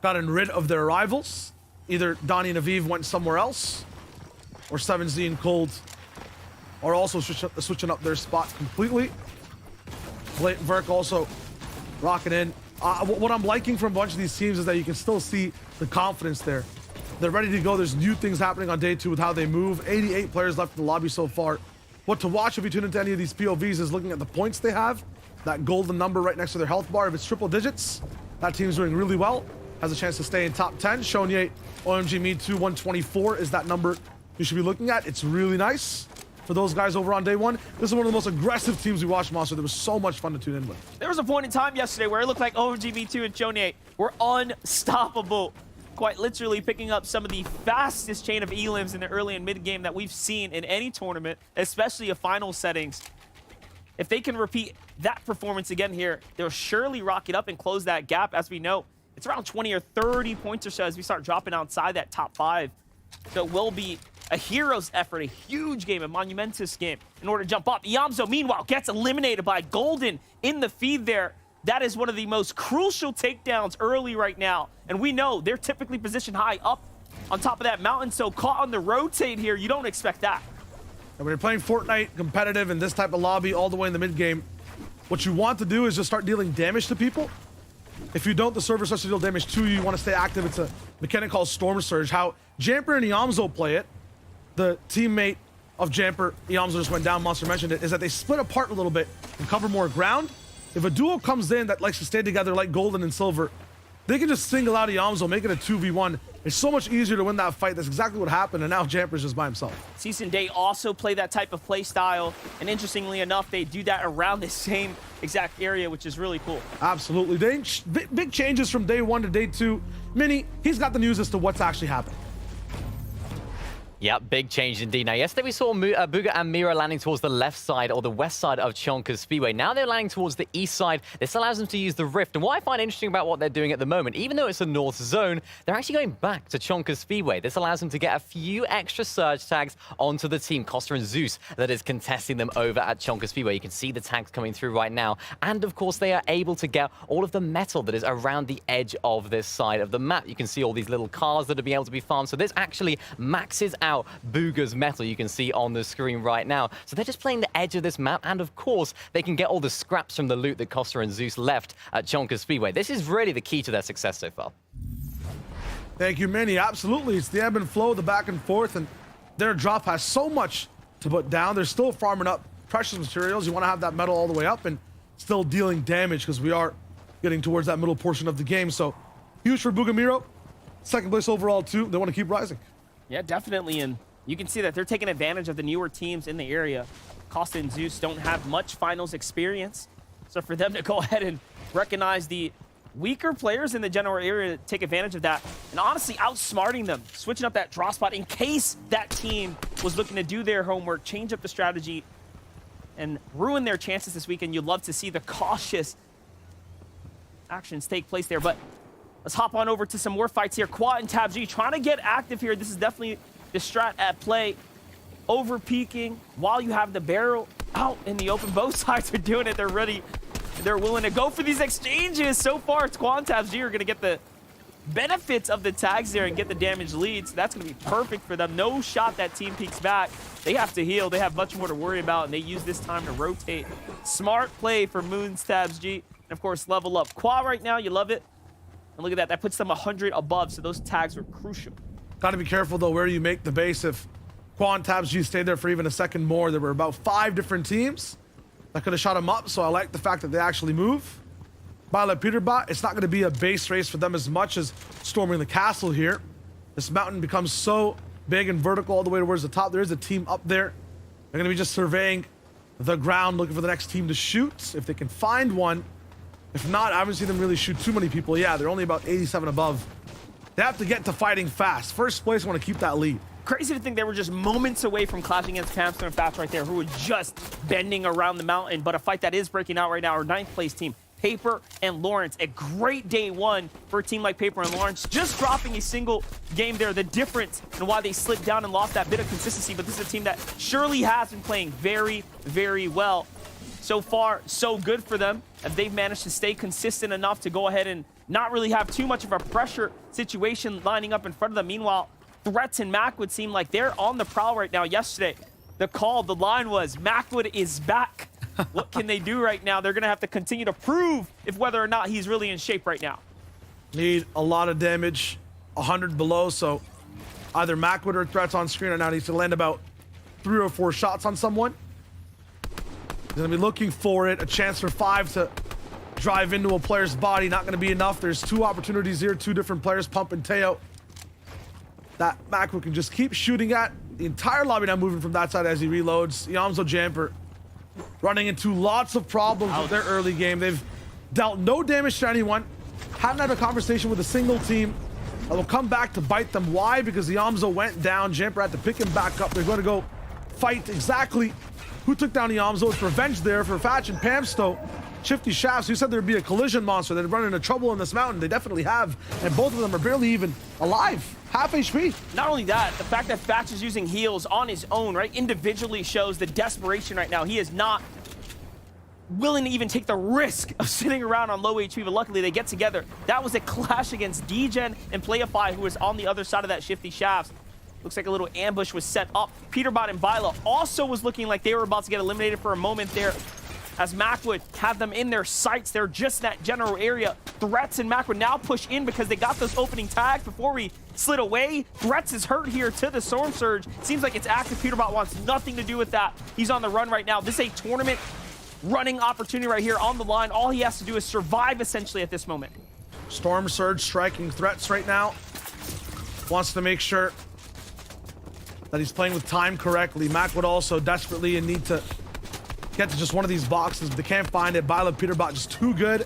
gotten rid of their rivals. Either Donnie and Aviv went somewhere else, or 7Z and Cold are also switching up their spot completely. Blatant Verk also rocking in. What I'm liking from a bunch of these teams is that you can still see the confidence there. They're ready to go. There's new things happening on day 2 with how they move. 88 players left in the lobby so far. What to watch if you tune into any of these POVs is looking at the points they have. That golden number right next to their health bar. If it's triple digits, that team's doing really well. Has a chance to stay in top 10. Shonye, OMG Me Too 124 is that number you should be looking at. It's really nice for those guys over on day 1. This is one of the most aggressive teams we watched, Monster. There was so much fun to tune in with. There was a point in time yesterday where it looked like OMG Me2 and Shonye were unstoppable. Quite literally picking up some of the fastest chain of elims in the early and mid game that we've seen in any tournament, especially a final settings. If they can repeat that performance again here, they'll surely rock it up and close that gap. As we know, it's around 20 or 30 points or so as we start dropping outside that top 5. So it will be a hero's effort, a huge game, a monumentous game in order to jump up. Yamzo, meanwhile, gets eliminated by Golden in the feed there. That is one of the most crucial takedowns early right now. And we know they're typically positioned high up on top of that mountain. So caught on the rotate here, you don't expect that. And when you're playing Fortnite competitive in this type of lobby all the way in the mid game, what you want to do is just start dealing damage to people. If you don't, the server starts to deal damage to you. You want to stay active. It's a mechanic called Storm Surge. How Jamper and Yamzo play it, the teammate of Jamper, Yamzo just went down, Monster mentioned it, is that they split apart a little bit and cover more ground. If a duo comes in that likes to stay together like Golden and Silver, they can just single out Yamzo, make it a 2v1. It's so much easier to win that fight. That's exactly what happened, and now Jamper's just by himself. Season Day also play that type of play style, and interestingly enough, they do that around the same exact area, which is really cool. Absolutely. Big changes from day 1 to day 2. Mini, he's got the news as to what's actually happening. Yeah, big change indeed. Now, yesterday we saw Booga and Mira landing towards the left side or the west side of Chonkers Speedway. Now they're landing towards the east side. This allows them to use the Rift. And what I find interesting about what they're doing at the moment, even though it's a north zone, they're actually going back to Chonkers Speedway. This allows them to get a few extra surge tags onto the team, Costa and Zeus, that is contesting them over at Chonkers Speedway. You can see the tags coming through right now. And of course, they are able to get all of the metal that is around the edge of this side of the map. You can see all these little cars that are being able to be farmed. So this actually maxes out Booga's metal, you can see on the screen right now. So they're just playing the edge of this map, and of course, they can get all the scraps from the loot that Costa and Zeus left at Chonkers Speedway. This is really the key to their success so far. Thank you, Manny. Absolutely. It's the ebb and flow, the back and forth, and their drop has so much to put down. They're still farming up precious materials. You want to have that metal all the way up and still dealing damage because we are getting towards that middle portion of the game. So Huge for Bugamiro. Second place overall, too. They want to keep rising. Yeah, definitely. And you can see that they're taking advantage of the newer teams in the area. Costa and Zeus don't have much finals experience. So for them to go ahead and recognize the weaker players in the general area to take advantage of that, and honestly outsmarting them, switching up that draw spot in case that team was looking to do their homework, change up the strategy, and ruin their chances this weekend. You'd love to see the cautious actions take place there. But let's hop on over to some more fights here. Quad and Tab G trying to get active here. This is definitely the strat at play. Over peeking while you have the barrel out in the open. Both sides are doing it. They're ready. They're willing to go for these exchanges. So far, Squad and Tab G are going to get the benefits of the tags there and get the damage leads. That's going to be perfect for them. No shot that team peeks back. They have to heal. They have much more to worry about, and they use this time to rotate. Smart play for Moons Tabs G. And, of course, level up. Quad right now, you love it. And look at that. That puts them 100 above, so those tags are crucial. Got to be careful, though, where you make the base. If Quan Tabs G stayed there for even a second more, there were about 5 different teams that could have shot him up, so I like the fact that they actually move. Violet Peterbot, it's not going to be a base race for them as much as storming the castle here. This mountain becomes so big and vertical all the way towards the top. There is a team up there. They're going to be just surveying the ground, looking for the next team to shoot, if they can find one. If not, I haven't seen them really shoot too many people. Yeah, they're only about 87 above. They have to get to fighting fast. First place, want to keep that lead. Crazy to think they were just moments away from clashing against Pamster and Fats right there, who were just bending around the mountain. But a fight that is breaking out right now, our 9th place team, Paper and Lawrence. A great day one for a team like Paper and Lawrence, just dropping a single game there. The difference and why they slipped down and lost that bit of consistency. But this is a team that surely has been playing very, very well. So far, so good for them. And they've managed to stay consistent enough to go ahead and not really have too much of a pressure situation lining up in front of them. Meanwhile, Threats and Macwood seem like they're on the prowl right now. Yesterday, the line was, Macwood is back. What can they do right now? They're going to have to continue to prove if whether or not he's really in shape right now. Need a lot of damage, 100 below, so either Macwood or Threats on screen right now needs to land about 3 or 4 shots on someone. He's going to be looking for it. A chance for 5 to drive into a player's body. Not going to be enough. There's 2 opportunities here. 2 different players, Pump and Teo, that Macwood can just keep shooting at. The entire lobby now moving from that side as he reloads. Yamzo Jamper running into lots of problems with their early game. They've dealt no damage to anyone. Haven't had a conversation with a single team that will come back to bite them. Why? Because Yamzo went down. Jamper had to pick him back up. They're going to go fight exactly who took down Yamzo. It's revenge there for Fatch and Pamsto. Shifty Shafts, who said there'd be a collision monster that'd run into trouble in this mountain. They definitely have, and both of them are barely even alive. Half HP. Not only that, the fact that Fatch is using heals on his own, right, individually shows the desperation right now. He is not willing to even take the risk of sitting around on low HP, but luckily they get together. That was a clash against Degen and Playify, who was on the other side of that Shifty Shafts. Looks like a little ambush was set up. Peterbot and Vila also was looking like they were about to get eliminated for a moment there, as Macwood have them in their sights. They're just in that general area. Threats and Macwood now push in because they got those opening tags before we slid away. Threats is hurt here to the Storm Surge. Seems like it's active. Peterbot wants nothing to do with that. He's on the run right now. This is a tournament running opportunity right here on the line. All he has to do is survive essentially at this moment. Storm Surge striking Threats right now. Wants to make sure that he's playing with time correctly. Macwood also desperately in need to get to just one of these boxes, but they can't find it. Violet Peterbot just too good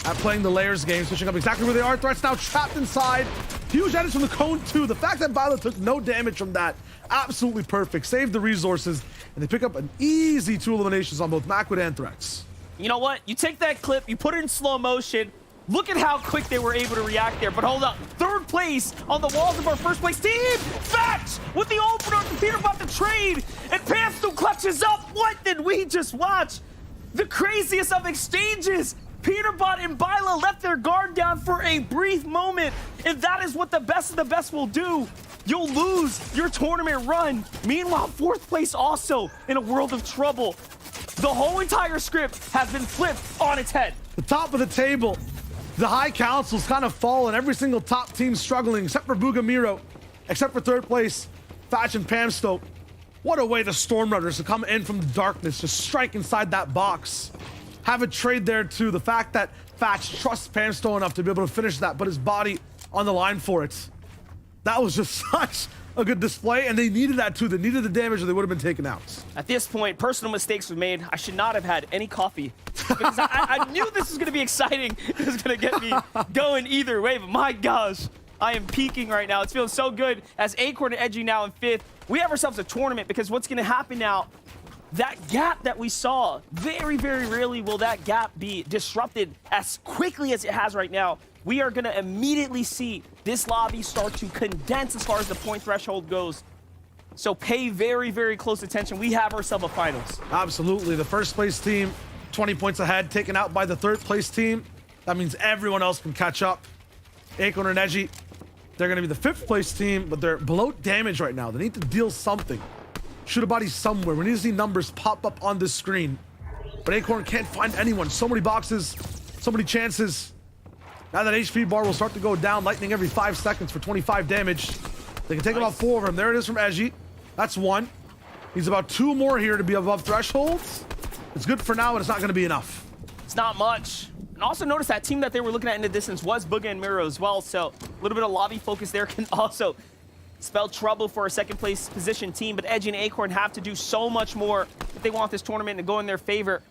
at playing the layers game, switching up exactly where they are. Threats now trapped inside. Huge damage from the cone too. The fact that Violet took no damage from that, absolutely perfect. Saved the resources, and they pick up an easy 2 eliminations on both Macwood and Threats. You know what? You take that clip, you put it in slow motion. Look at how quick they were able to react there. But hold up, 3rd place on the walls of our 1st place team. Facts with the opener for Peterbot to trade, and Pamsto clutches up. What did we just watch? The craziest of exchanges. Peterbot and Bila left their guard down for a brief moment, and that is what the best of the best will do. You'll lose your tournament run. Meanwhile, 4th place also in a world of trouble. The whole entire script has been flipped on its head. The top of the table. The high council's kind of fallen. Every single top team struggling, except for Bugamiro, except for 3rd place, Thatch and Pamsto. What a way the Storm Runners to come in from the darkness, just strike inside that box. have a trade there too. The fact that Fatch trusts Pamsto enough to be able to finish that, put his body on the line for it. That was just such a good display, and they needed that too. They needed the damage or they would have been taken out. At this point, personal mistakes were made. I should not have had any coffee because I knew this was going to be exciting. It was going to get me going either way, but my gosh, I am peaking right now. It's feeling so good as Acorn and Edgy now in 5th. We have ourselves a tournament because what's going to happen now, that gap that we saw, very, very rarely will that gap be disrupted as quickly as it has right now. We are going to immediately see this lobby start to condense as far as the point threshold goes. So pay very, very close attention. We have ourselves a finals. Absolutely. The first place team, 20 points ahead, taken out by the third place team. That means everyone else can catch up. Acorn and Edgy, they're going to be the 5th place team, but they're below damage right now. They need to deal something. Shoot a body somewhere. We need to see numbers pop up on this screen. But Acorn can't find anyone. So many boxes, so many chances. Now that HP bar will start to go down, lightning every 5 seconds for 25 damage. They can take about 4 of them. There it is from Edgy. That's 1. He's about 2 more here to be above thresholds. It's good for now, but it's not going to be enough. It's not much. And also notice that team that they were looking at in the distance was Booga and Miro as well. So a little bit of lobby focus there can also spell trouble for a 2nd place position team. But Edgy and Acorn have to do so much more if they want this tournament to go in their favor,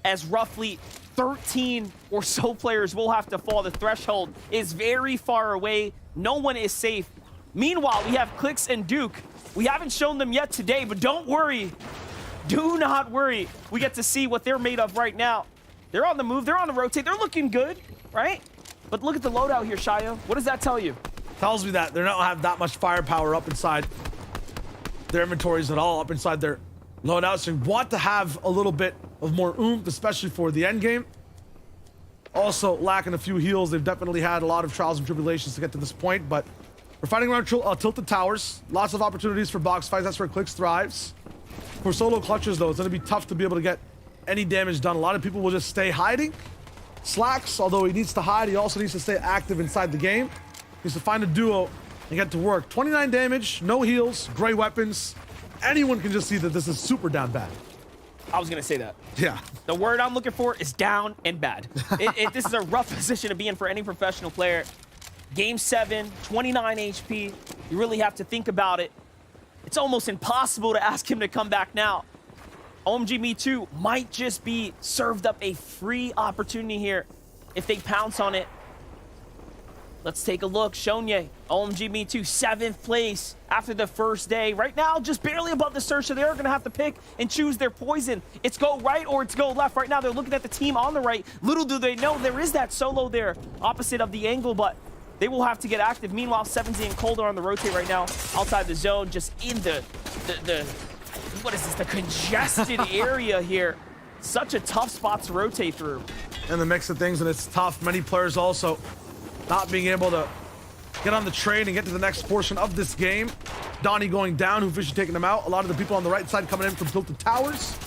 as roughly 13 or so players will have to fall. The threshold is very far away. No one is safe. Meanwhile, we have Clix and Duke. We haven't shown them yet today, but don't worry. Do not worry. We get to see what they're made of right now. They're on the move. They're on the rotate. They're looking good, right? But look at the loadout here, Shia. What does that tell you? Tells me that they don't have that much firepower up inside their inventories at all, up inside their loadouts. So you want to have a little bit of more oomph, especially for the end game. Also lacking a few heals. They've definitely had a lot of trials and tribulations to get to this point, but we're fighting around tilted towers. Lots of opportunities for box fights. That's where Clix thrives. For solo clutches, though, it's going to be tough to be able to get any damage done. A lot of people will just stay hiding. Slacks, although he needs to hide, he also needs to stay active inside the game. He needs to find a duo and get to work. 29 damage, no heals, gray weapons. Anyone can just see that this is super down bad. I was going to say that. Yeah. The word I'm looking for is down and bad. This is a rough position to be in for any professional player. Game 7, 29 HP. You really have to think about it. It's almost impossible to ask him to come back now. OMG Me Too might just be served up a free opportunity here if they pounce on it. Let's take a look. Shonye, OMG Me Too, 7th place after the first day. Right now, just barely above the surge, so they're going to have to pick and choose their poison. It's go right or it's go left. Right now, they're looking at the team on the right. Little do they know there is that solo there, opposite of the angle, but they will have to get active. Meanwhile, 7Z and Cold are on the rotate right now, outside the zone, just in the what is this, the congested area here. Such a tough spot to rotate through. And the mix of things, and it's tough. Many players also not being able to get on the train and get to the next portion of this game. Donnie going down, Hoofishy taking him out. A lot of the people on the right side coming in from Tilted Towers.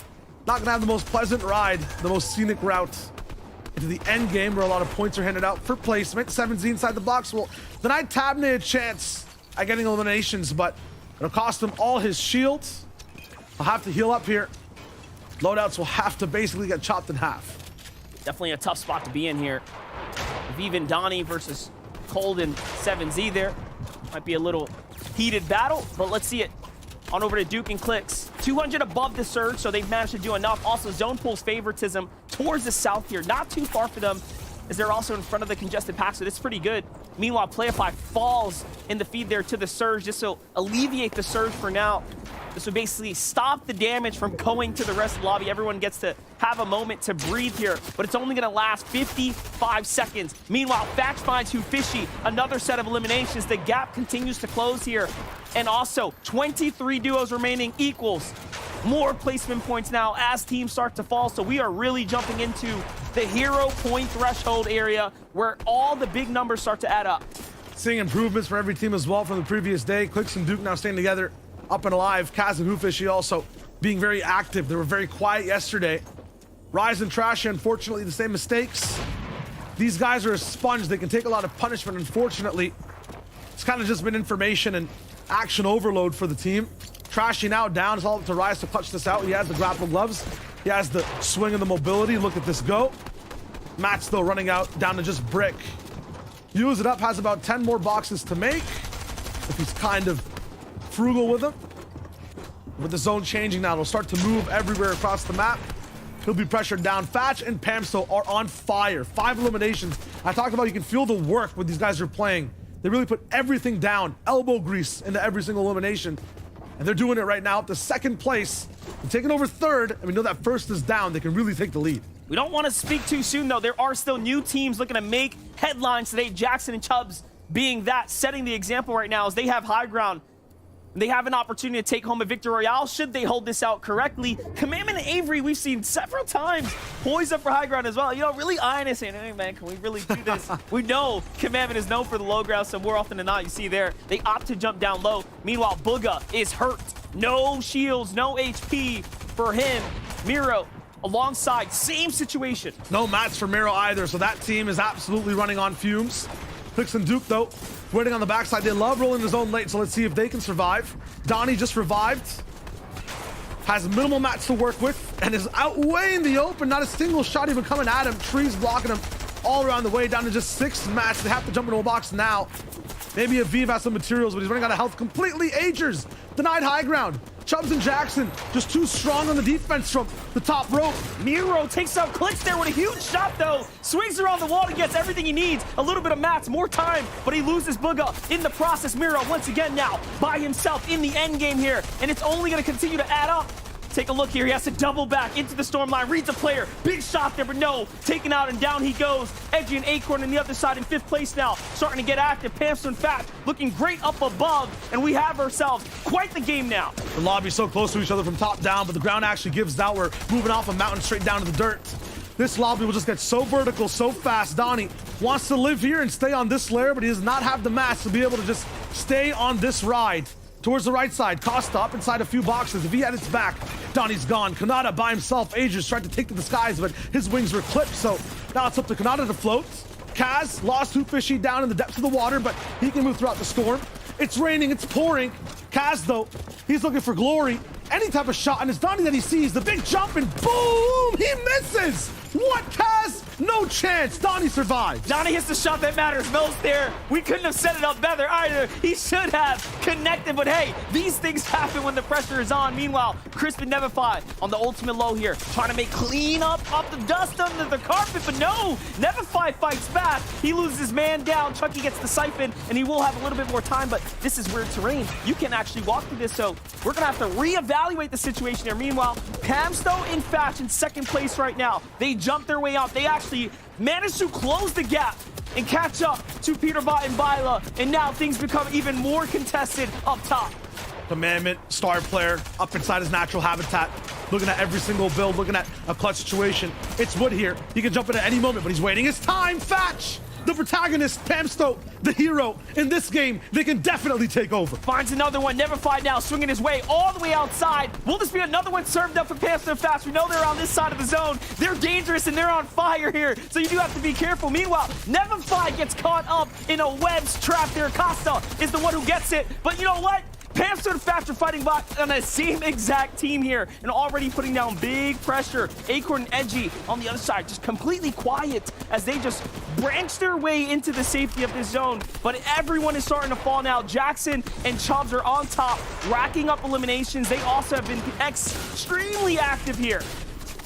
Not gonna have the most pleasant ride, the most scenic route into the end game where a lot of points are handed out for placement. 7Z inside the box will deny Tabney a chance at getting eliminations, but it'll cost him all his shields. He'll have to heal up here. Loadouts will have to basically get chopped in half. Definitely a tough spot to be in here. If even Donnie versus Cold and 7Z there. Might be a little heated battle, but let's see it. On over to Duke and Clix. 200 above the surge, so they've managed to do enough. Also, Zone Pool's favoritism towards the south here. Not too far for them, as they're also in front of the congested pack, so it's pretty good. Meanwhile, Playify falls in the feed there to the surge. This will alleviate the surge for now. This will basically stop the damage from going to the rest of the lobby. Everyone gets to have a moment to breathe here, but it's only going to last 55 seconds. Meanwhile, Thatch finds Hoofishy. Another set of eliminations. The gap continues to close here. And also, 23 duos remaining equals more placement points now as teams start to fall. So we are really jumping into the hero point threshold area where all the big numbers start to add up. Seeing improvements for every team as well from the previous day. Clix and Duke now staying together up and alive. Kaz and Hoofishy also being very active. They were very quiet yesterday. Rise and Trashy, unfortunately, the same mistakes. These guys are a sponge. They can take a lot of punishment, unfortunately. It's kind of just been information and action overload for the team. Trashy now down. It's all up to Rise to clutch this out. He has the grapple gloves. He has the swing and the mobility. Look at this go. Matt's still running out down to just brick. Use it up, has about 10 more boxes to make. If he's kind of frugal with them. With the zone changing now, it'll start to move everywhere across the map. He'll be pressured down. Fatch and Pamsto are on fire. 5 eliminations. I talked about you can feel the work when these guys are playing. They really put everything down, elbow grease into every single elimination. And they're doing it right now up to 2nd place. And taking over 3rd, and we know that 1st is down. They can really take the lead. We don't want to speak too soon, though. There are still new teams looking to make headlines today. Jackson and Chubbs being that, setting the example right now as they have high ground. They have an opportunity to take home a victory royale should they hold this out correctly. Commandment and Avery, we've seen several times poised up for high ground as well. You know, really eyeing us saying, hey, man, can we really do this? We know Commandment is known for the low ground, so more often than not, you see there, they opt to jump down low. Meanwhile, Booga is hurt. No shields, no HP for him. Miro alongside, same situation. No mats for Miro either, so that team is absolutely running on fumes. Clix and Duke, though, waiting on the backside. They love rolling the zone late, so let's see if they can survive. Donnie just revived. Has minimal mats to work with and is out way in the open. Not a single shot even coming at him. Trees blocking him all around the way, down to just 6 mats. They have to jump into a box now. Maybe Aviv has some materials, but he's running out of health completely. Agers denied high ground. Chubbs and Jackson just too strong on the defense from the top rope. Miro takes out Clix there with a huge shot, though. Swings around the wall and gets everything he needs. A little bit of mats, more time, but he loses Booga in the process. Miro once again now by himself in the end game here, and it's only going to continue to add up. Take a look here. He has to double back into the storm line. Reads a player. Big shot there, but no. Taken out and down he goes. Edgy and Acorn on the other side in 5th place now. Starting to get active. Pamster and Fat looking great up above. And we have ourselves quite the game now. The lobby's so close to each other from top down, but the ground actually gives out. We're moving off a mountain straight down to the dirt. This lobby will just get so vertical, so fast. Donnie wants to live here and stay on this layer, but he does not have the mass to be able to just stay on this ride. Towards the right side, Costa up inside a few boxes. If he had its back, Donnie's gone. Kanata by himself. Agers tried to take to the skies, but his wings were clipped, so now it's up to Kanata to float. Kaz lost 2 fishy down in the depths of the water, but he can move throughout the storm. It's raining, it's pouring. Kaz, though, he's looking for glory. Any type of shot, and it's Donnie that he sees. The big jump, and boom! He misses! What, Kaz? No chance. Donnie survives. Donnie hits the shot that matters most there. We couldn't have set it up better either. He should have connected, but hey, these things happen when the pressure is on. Meanwhile, Crisp and Nevify on the ultimate low here, trying to make clean up the dust under the carpet, but no! Nevify fights back. He loses his man down. Chucky gets the siphon, and he will have a little bit more time, but this is weird terrain. You can actually walk through this, so we're gonna have to reevaluate the situation here. Meanwhile, Pamsto in Fatch in 2nd place right now. They jump their way out. They actually managed to close the gap and catch up to Peterbot and Byla, and now things become even more contested up top. Commandment, star player, up inside his natural habitat, looking at every single build, looking at a clutch situation. It's Wood here. He can jump in at any moment, but he's waiting his time. Fatch, the protagonist, Pamsto, the hero. In this game, they can definitely take over. Finds another one. Nevify now swinging his way all the way outside. Will this be another one served up for Pamsto and Fatch? We know they're on this side of the zone. They're dangerous and they're on fire here, so you do have to be careful. Meanwhile, Nevify gets caught up in a web's trap there. Costa is the one who gets it, but you know what? Pamster and Fatch are fighting back on the same exact team here and already putting down big pressure. Acorn and Edgy on the other side, just completely quiet as they just branch their way into the safety of this zone. But everyone is starting to fall now. Jackson and Chubbs are on top, racking up eliminations. They also have been extremely active here.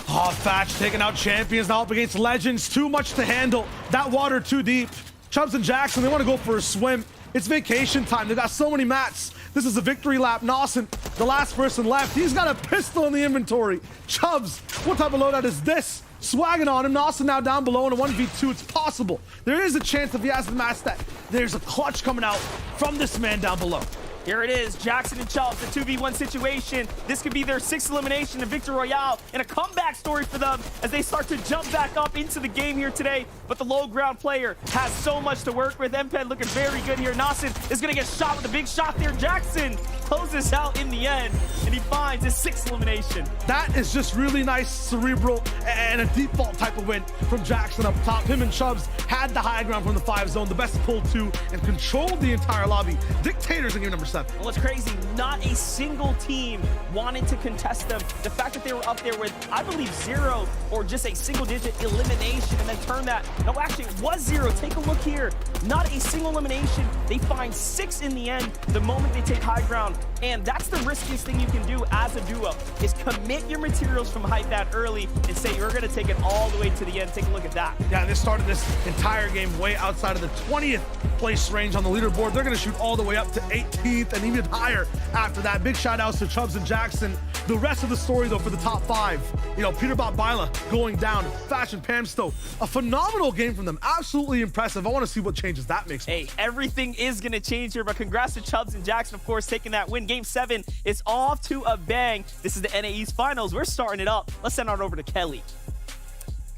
Oh, Fatch taking out champions now up against legends. Too much to handle. That water too deep. Chubbs and Jackson, they want to go for a swim. It's vacation time. They've got so many mats. This is a victory lap. Nawson, the last person left. He's got a pistol in the inventory. Chubbs, what type of loadout is this? Swagging on him. Nawson now down below in a 1v2. It's possible. There is a chance if he has the mats that there's a clutch coming out from this man down below. Here it is, Jackson and Chubbs, a 2v1 situation. This could be their 6th elimination in Victory Royale and a comeback story for them as they start to jump back up into the game here today. But the low ground player has so much to work with. MPen looking very good here. Nawson is going to get shot with a big shot there. Jackson close this out in the end, and he finds his 6th elimination. That is just really nice, cerebral, and a default type of win from Jackson up top. Him and Chubbs had the high ground from the 5 zone, the best pull 2, and controlled the entire lobby. Dictators in game number 7. What's crazy, not a single team wanted to contest them. The fact that they were up there with, I believe, 0 or just a single-digit elimination and then turn that. No, actually, it was 0. Take a look here. Not a single elimination. They find 6 in the end the moment they take high ground. And that's the riskiest thing you can do as a duo, is commit your materials from height that early and say you're going to take it all the way to the end. Take a look at that. Yeah, they started this entire game way outside of the 20th place range on the leaderboard. They're going to shoot all the way up to 18th and even higher after that. Big shout outs to Chubbs and Jackson. The rest of the story, though, for the top 5, you know, Peterbot Byla going down, Fashion Pamsto, a phenomenal game from them. Absolutely impressive. I want to see what changes that makes. Hey, everything is going to change here, but congrats to Chubbs and Jackson, of course, taking that win. Game 7 is off to a bang. This is the NAE's finals. We're starting it up. Let's send it over to Kelly.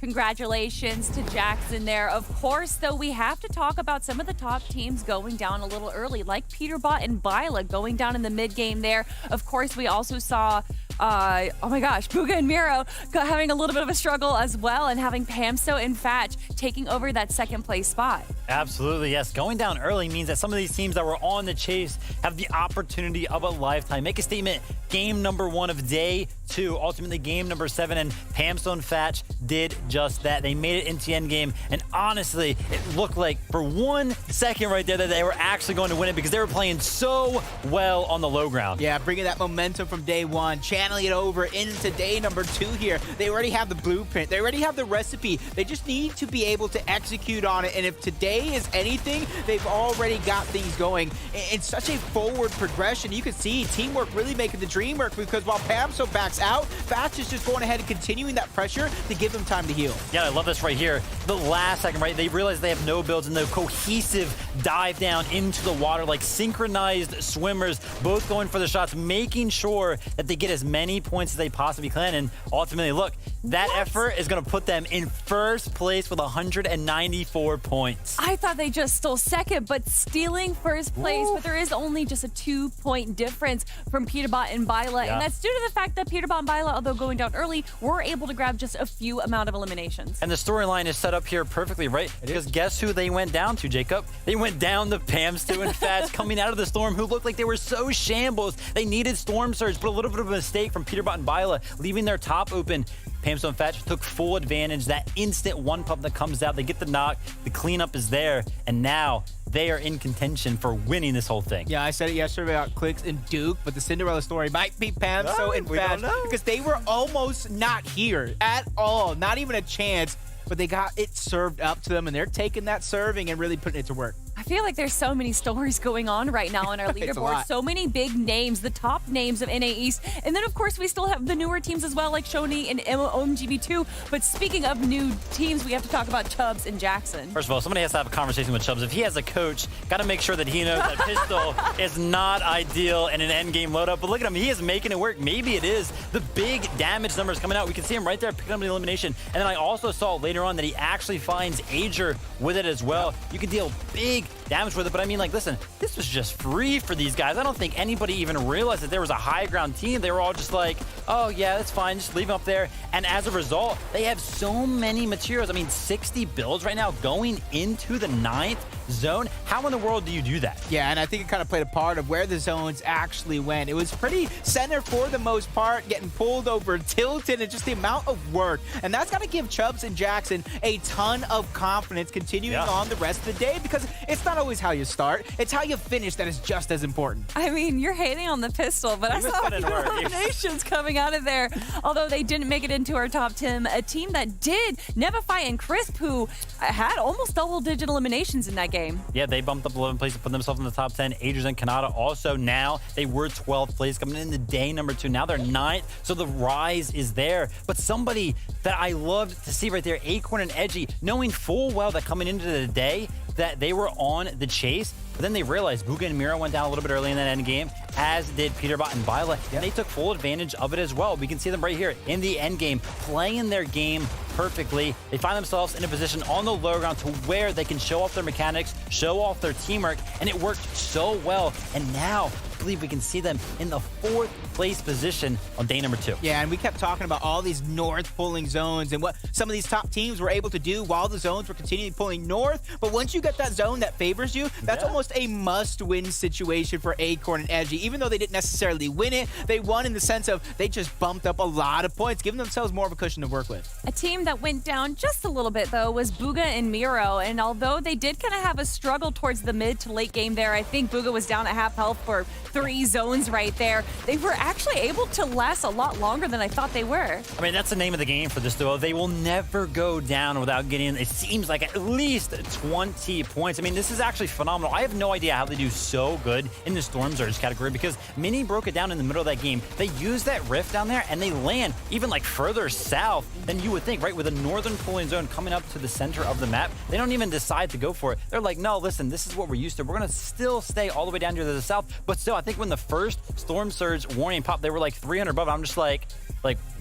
Congratulations to Jackson there. Of course, though, we have to talk about some of the top teams going down a little early, like Peterbot and Byla going down in the mid game there. Of course, we also saw oh my gosh, Bugha and Miro having a little bit of a struggle as well, and having Pamsto and Fatch taking over that 2nd place spot. Absolutely, yes. Going down early means that some of these teams that were on the chase have the opportunity of a lifetime. Make a statement. Game number 1 of day 2, ultimately game number 7, and Pamsto and Fatch did just that. They made it into the end game, and honestly, it looked like for 1 second right there that they were actually going to win it because they were playing so well on the low ground. Yeah, bringing that momentum from day 1, channeling it over into day number 2 here. They already have the blueprint. They already have the recipe. They just need to be able to execute on it, and if today is anything, they've already got things going. It's such a forward progression. You can see teamwork really making the dream work, because while Pamsto backs out, Fatch is just going ahead and continuing that pressure to give him time to heal. Yeah, I love this right here. The last second, right, they realize they have no builds, and the cohesive dive down into the water, like synchronized swimmers, both going for the shots, making sure that they get as many points as they possibly can. And ultimately, look, that effort is going to put them in 1st place with 194 points. I thought they just stole 2nd, but stealing 1st place. But there is only just a 2-point difference from Peterbot and Byla, and that's due to the fact that Peterbot and Byla, although going down early, were able to grab just a few amount of eliminations. And the storyline is set up here perfectly, right? Because guess who they went down to, Jacob? They went down to Pamsto and Fatch coming out of the storm, who looked like they were so shambles. They needed Storm Surge, but a little bit of a mistake from Peterbot and Byla, leaving their top open. Pamsto and Fatch took full advantage. That instant 1 pump that comes out, they get the knock, the cleanup is there, and now they are in contention for winning this whole thing. Yeah, I said it yesterday about Clicks and Duke, but the Cinderella story might be Pamsto and Fatch, because they were almost not here at all, not even a chance, but they got it served up to them, and they're taking that serving and really putting it to work. I feel like there's so many stories going on right now on our leaderboard. So many big names, the top names of NA East. And then, of course, we still have the newer teams as well, like Shoney and OMGB2. But speaking of new teams, we have to talk about Chubbs and Jackson. First of all, somebody has to have a conversation with Chubbs. If he has a coach, got to make sure that he knows that pistol is not ideal in an endgame loadout. But look at him. He is making it work. Maybe it is. The big damage numbers coming out. We can see him right there picking up the elimination. And then I also saw later on that he actually finds Ager with it as well. You can deal big damage with it, but I mean, like, listen, this was just free for these guys. I don't think anybody even realized that there was a high ground team. They were all just like, oh yeah, that's fine, just leave them up there. And as a result, they have so many materials. I mean, 60 builds right now going into the 9th zone. How in the world do you do that? Yeah, and I think it kind of played a part of where the zones actually went. It was pretty center for the most part, getting pulled over, tilted, and just the amount of work. And that's got to give Chubbs and Jackson a ton of confidence continuing on the rest of the day, because it's not always how you start, it's how you finish that is just as important. I mean, you're hating on the pistol, but I saw eliminations coming out of there. Although they didn't make it into our top 10, a team that did, Nevify and Crisp, who had almost double-digit eliminations in that game. Yeah, they bumped up 11 places, put themselves in the top 10. Agers and Kanata also now, they were 12th place coming into day number 2. Now they're 9th, so the rise is there. But somebody that I loved to see right there, Acorn and Edgy, knowing full well that coming into the day that they were on the chase, but then they realized Bugha and Miro went down a little bit early in that end game, as did Peterbot and Byla, and they took full advantage of it as well. We can see them right here in the end game, playing their game perfectly. They find themselves in a position on the low ground to where they can show off their mechanics, show off their teamwork, and it worked so well. And now believe we can see them in the 4th place position on day number 2. Yeah, and we kept talking about all these north pulling zones and what some of these top teams were able to do while the zones were continually pulling north. But once you get that zone that favors you, that's almost a must-win situation for Acorn and Edgy. Even though they didn't necessarily win it, they won in the sense of they just bumped up a lot of points, giving themselves more of a cushion to work with. A team that went down just a little bit, though, was Bugha and Miro. And although they did kind of have a struggle towards the mid to late game there, I think Bugha was down at half health for 3 zones right there. They were actually able to last a lot longer than I thought they were. I mean, that's the name of the game for this duo. They will never go down without getting, it seems like, at least 20 points. I mean, this is actually phenomenal. I have no idea how they do so good in the Storm Surge category because Mini broke it down in the middle of that game. They use that rift down there and they land even like further south than you would think, right? With a northern pulling zone coming up to the center of the map, they don't even decide to go for it. They're like, no, listen, this is what we're used to. We're going to still stay all the way down here to the south. But still, I think when the first Storm Surge warning popped, they were like 300 above. I'm just like,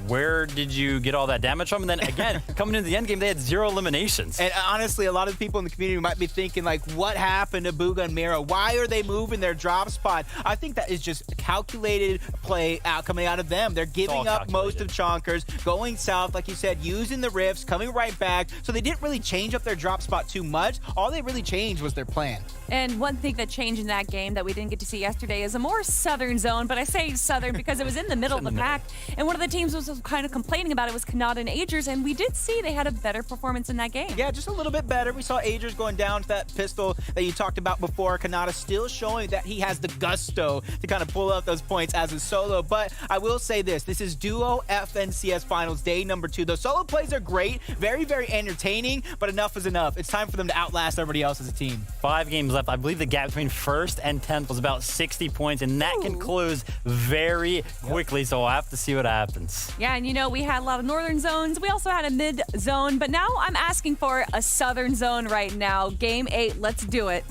where did you get all that damage from? And then again, coming into the end game, they had 0 eliminations. And honestly, a lot of people in the community might be thinking, like, what happened to Bugha and Miro? Why are they moving their drop spot? I think that is just a calculated play coming out of them. They're giving up most of Chonkers, going south, like you said, using the rifts, coming right back. So they didn't really change up their drop spot too much. All they really changed was their plan. And one thing that changed in that game that we didn't get to see yesterday is a more southern zone, but I say southern because it was in the middle of the pack. And one of the teams was kind of complaining about it was Kanata and Agers, and we did see they had a better performance in that game. Yeah, just a little bit better. We saw Agers going down to that pistol that you talked about before. Kanata still showing that he has the gusto to kind of pull up those points as a solo. But I will say this is Duo FNCS Finals day number 2. Those solo plays are great, very, very entertaining, but enough is enough. It's time for them to outlast everybody else as a team. 5 games left. I believe the gap between 1st and 10th was about 60 points, and that can close very quickly, so we'll have to see what happens. Yeah, and you know, we had a lot of northern zones. We also had a mid zone, but now I'm asking for a southern zone right now. Game 8, let's do it.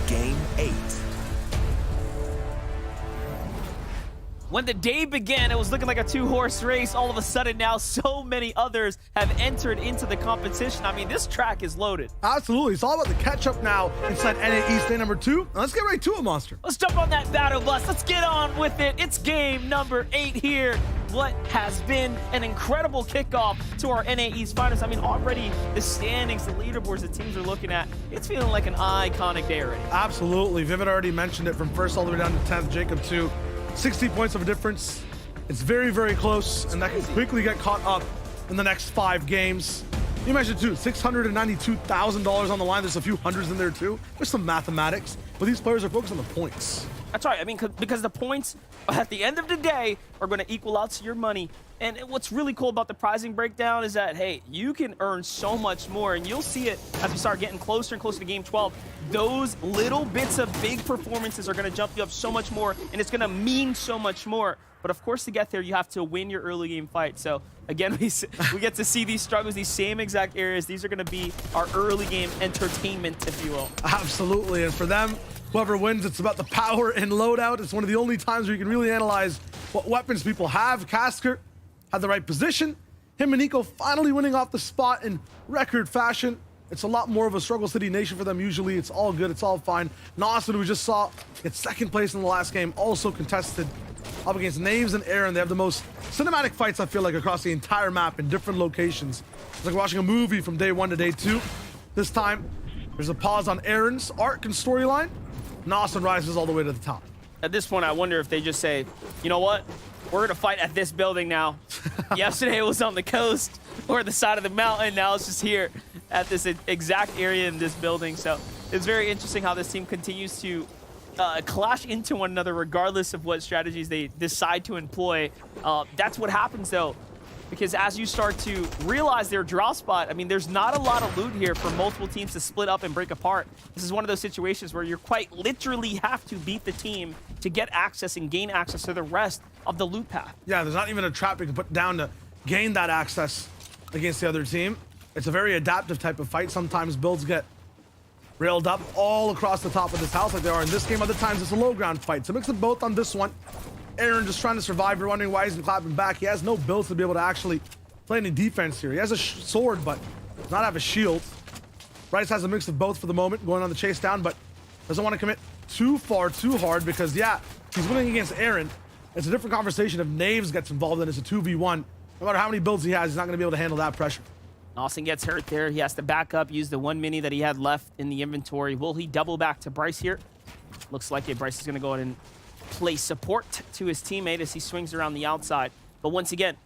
Game 8. When the day began, it was looking like a 2-horse race. All of a sudden now, so many others have entered into the competition. I mean, this track is loaded. Absolutely. It's all about the catch-up now inside NA East day number 2. Now let's get right to it, Monster. Let's jump on that battle bus. Let's get on with it. It's game number 8 here. What has been an incredible kickoff to our NA East Finals. I mean, already the standings, the leaderboards the teams are looking at, it's feeling like an iconic day already. Absolutely. Vivid already mentioned it, from 1st all the way down to 10th. Jacob 2. 60 points of a difference. It's very, very close, and that can quickly get caught up in the next 5 games. You mentioned too, $692,000 on the line. There's a few hundreds in there too. There's some mathematics, but these players are focused on the points. That's right. I mean, because the points at the end of the day are going to equal out to your money. And what's really cool about the pricing breakdown is that, hey, you can earn so much more, and you'll see it as we start getting closer and closer to game 12. Those little bits of big performances are going to jump you up so much more, and it's going to mean so much more. But of course, to get there, you have to win your early game fight. So again, we get to see these struggles, these same exact areas. These are going to be our early game entertainment, if you will. Absolutely. And for them, whoever wins, it's about the power and loadout. It's one of the only times where you can really analyze what weapons people have. Casker had the right position. Him and Nico finally winning off the spot in record fashion. It's a lot more of a struggle city nation for them usually. It's all good. It's all fine. Nawson, we just saw, get 2nd place in the last game, also contested up against Naves and Aaron. They have the most cinematic fights, I feel like, across the entire map in different locations. It's like watching a movie from day 1 to day 2. This time, there's a pause on Aaron's arc and storyline. Nawson rises all the way to the top. At this point, I wonder if they just say, you know what? We're going to fight at this building now. Yesterday it was on the coast or the side of the mountain. Now it's just here at this exact area in this building. So it's very interesting how this team continues to clash into one another regardless of what strategies they decide to employ. That's what happens, though, because as you start to realize their draw spot, I mean, there's not a lot of loot here for multiple teams to split up and break apart. This is one of those situations where you quite literally have to beat the team to get access and gain access to the rest of the loot path. Yeah, there's not even a trap you can put down to gain that access against the other team. It's a very adaptive type of fight. Sometimes builds get railed up all across the top of this house like they are in this game. Other times it's a low ground fight. So mix of both on this one. Aaron just trying to survive. You're wondering why he's clapping back. He has no builds to be able to actually play any defense here. He has a sword, but does not have a shield. Bryce has a mix of both for the moment, going on the chase down, but doesn't want to commit too far, too hard because, yeah, he's winning against Aaron. It's a different conversation if Naves gets involved and it's a 2v1. No matter how many builds he has, he's not going to be able to handle that pressure. Austin gets hurt there. He has to back up, use the 1 mini that he had left in the inventory. Will he double back to Bryce here? Looks like it. Bryce is going to go ahead and play support to his teammate as he swings around the outside. But once again,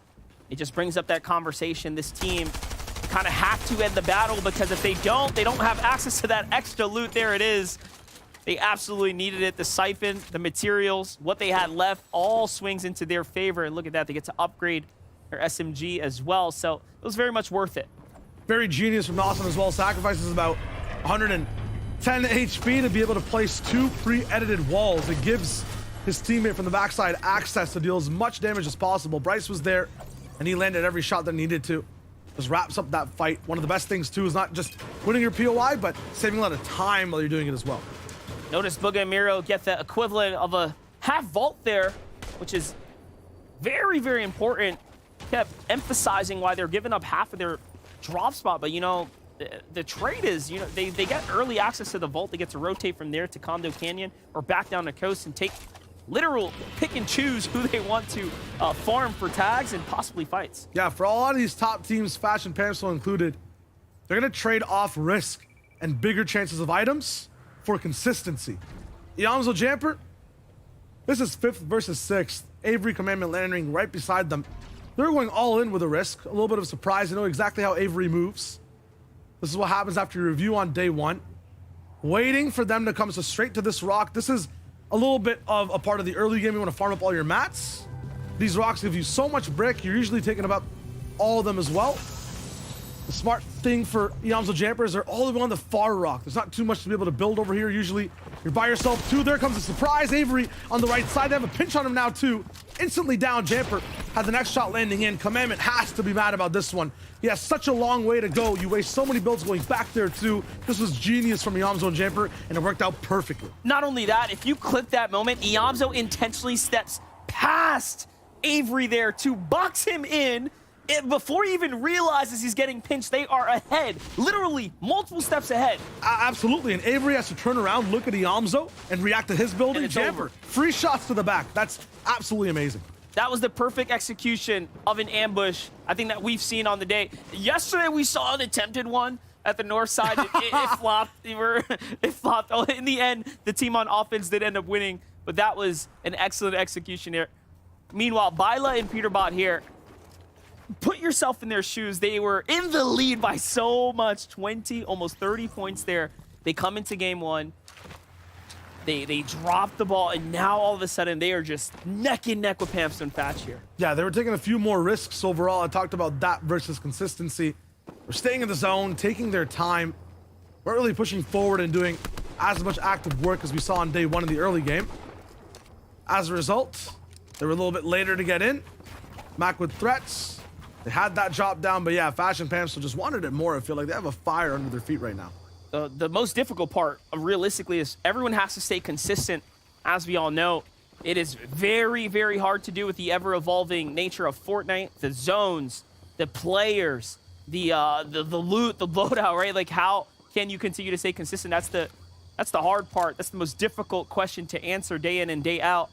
it just brings up that conversation. This team kind of have to end the battle because if they don't have access to that extra loot. There it is. They absolutely needed it. The siphon, the materials, what they had left, all swings into their favor. And look at that. They get to upgrade their SMG as well. So it was very much worth it. Very genius from Austin as well. Sacrifices about 110 HP to be able to place 2 pre-edited walls. It gives his teammate from the backside access to deal as much damage as possible. Bryce was there, and he landed every shot that needed to. Just wraps up that fight. One of the best things, too, is not just winning your POI, but saving a lot of time while you're doing it as well. Notice Booga and Miro get the equivalent of a half vault there, which is very, very important. Kept emphasizing why they're giving up half of their drop spot, but, you know, the trade is, you know, they get early access to the vault. They get to rotate from there to Condo Canyon or back down the coast and take literal pick and choose who they want to farm for tags and possibly fights. Yeah, for a lot of these top teams, Fashion Pamsel included, they're going to trade off risk and bigger chances of items for consistency. Yamzo Jamper, this is 5th versus 6th. Avery Commandment landing right beside them. They're going all in with a risk. A little bit of a surprise. They know exactly how Avery moves. This is what happens after your review on day 1. Waiting for them to come so straight to this rock. This is a little bit of a part of the early game. You want to farm up all your mats. These rocks give you so much brick. You're usually taking up all of them as well. The smart thing for Yamzo Jamper is they're all the way on the far rock. There's not too much to be able to build over here. Usually you're by yourself too. There comes a surprise. Avery on the right side. They have a pinch on him now too. Instantly down. Jamper had the next shot landing in. Commandment has to be mad about this one. He has such a long way to go. You waste so many builds going back there too. This was genius from Yamzo and Jamper, and it worked out perfectly. Not only that, if you click that moment, Yamzo intentionally steps past Avery there to box him in. Before he even realizes he's getting pinched, they are ahead. Literally multiple steps ahead. Absolutely, and Avery has to turn around, look at Yamzo, and react to his building. Jamper, free shots to the back. That's absolutely amazing. That was the perfect execution of an ambush, I think, that we've seen on the day. Yesterday, we saw an attempted one at the north side. It flopped. It flopped. Oh, in the end, the team on offense did end up winning, but that was an excellent execution here. Meanwhile, Byla and Peterbot here, put yourself in their shoes. They were in the lead by so much, 20, almost 30 points there. They come into game 1. They drop the ball, and now all of a sudden they are just neck and neck with Pamsto and Fatch here. Yeah, they were taking a few more risks overall. I talked about that versus consistency. They're staying in the zone, taking their time. Weren't really pushing forward and doing as much active work as we saw on day 1 in the early game. As a result, they were a little bit later to get in. Mac with threats. They had that drop down, but yeah, Fashion Pamsel just wanted it more. I feel like they have a fire under their feet right now. The most difficult part, realistically, is everyone has to stay consistent. As we all know, it is very, very hard to do with the ever-evolving nature of Fortnite. The zones, the players, the loot, the loadout, right? Like, how can you continue to stay consistent? That's the hard part. That's the most difficult question to answer day in and day out.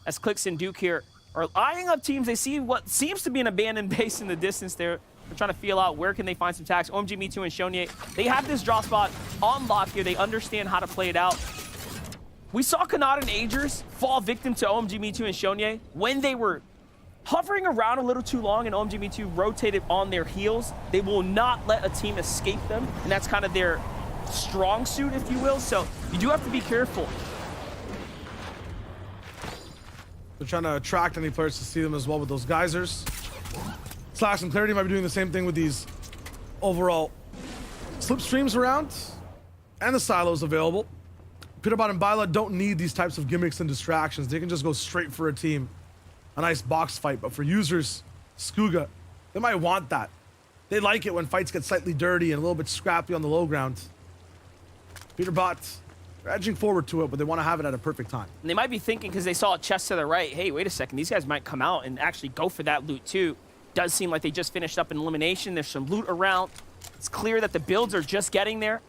As Clix and Duke here are eyeing up teams, they see what seems to be an abandoned base in the distance there. They're trying to feel out where can they find some tags. OMG, Me Too, and Shonier, they have this draw spot on lock here. They understand how to play it out. We saw Kanata and Agers fall victim to OMG, Me Too, and Shonier when they were hovering around a little too long and OMG, Me Too rotated on their heels. They will not let a team escape them, and that's kind of their strong suit, if you will. So you do have to be careful. They're trying to attract any players to see them as well with those geysers. Slash and Clarity might be doing the same thing with these overall slipstreams around and the silos available. Peterbot and Byla don't need these types of gimmicks and distractions. They can just go straight for a team. A nice box fight. But for users, Skuga, they might want that. They like it when fights get slightly dirty and a little bit scrappy on the low ground. Peterbot, they're edging forward to it, but they want to have it at a perfect time. And they might be thinking, because they saw a chest to the right, hey, wait a second, these guys might come out and actually go for that loot too. Does seem like they just finished up an elimination. There's some loot around. It's clear that the builds are just getting there.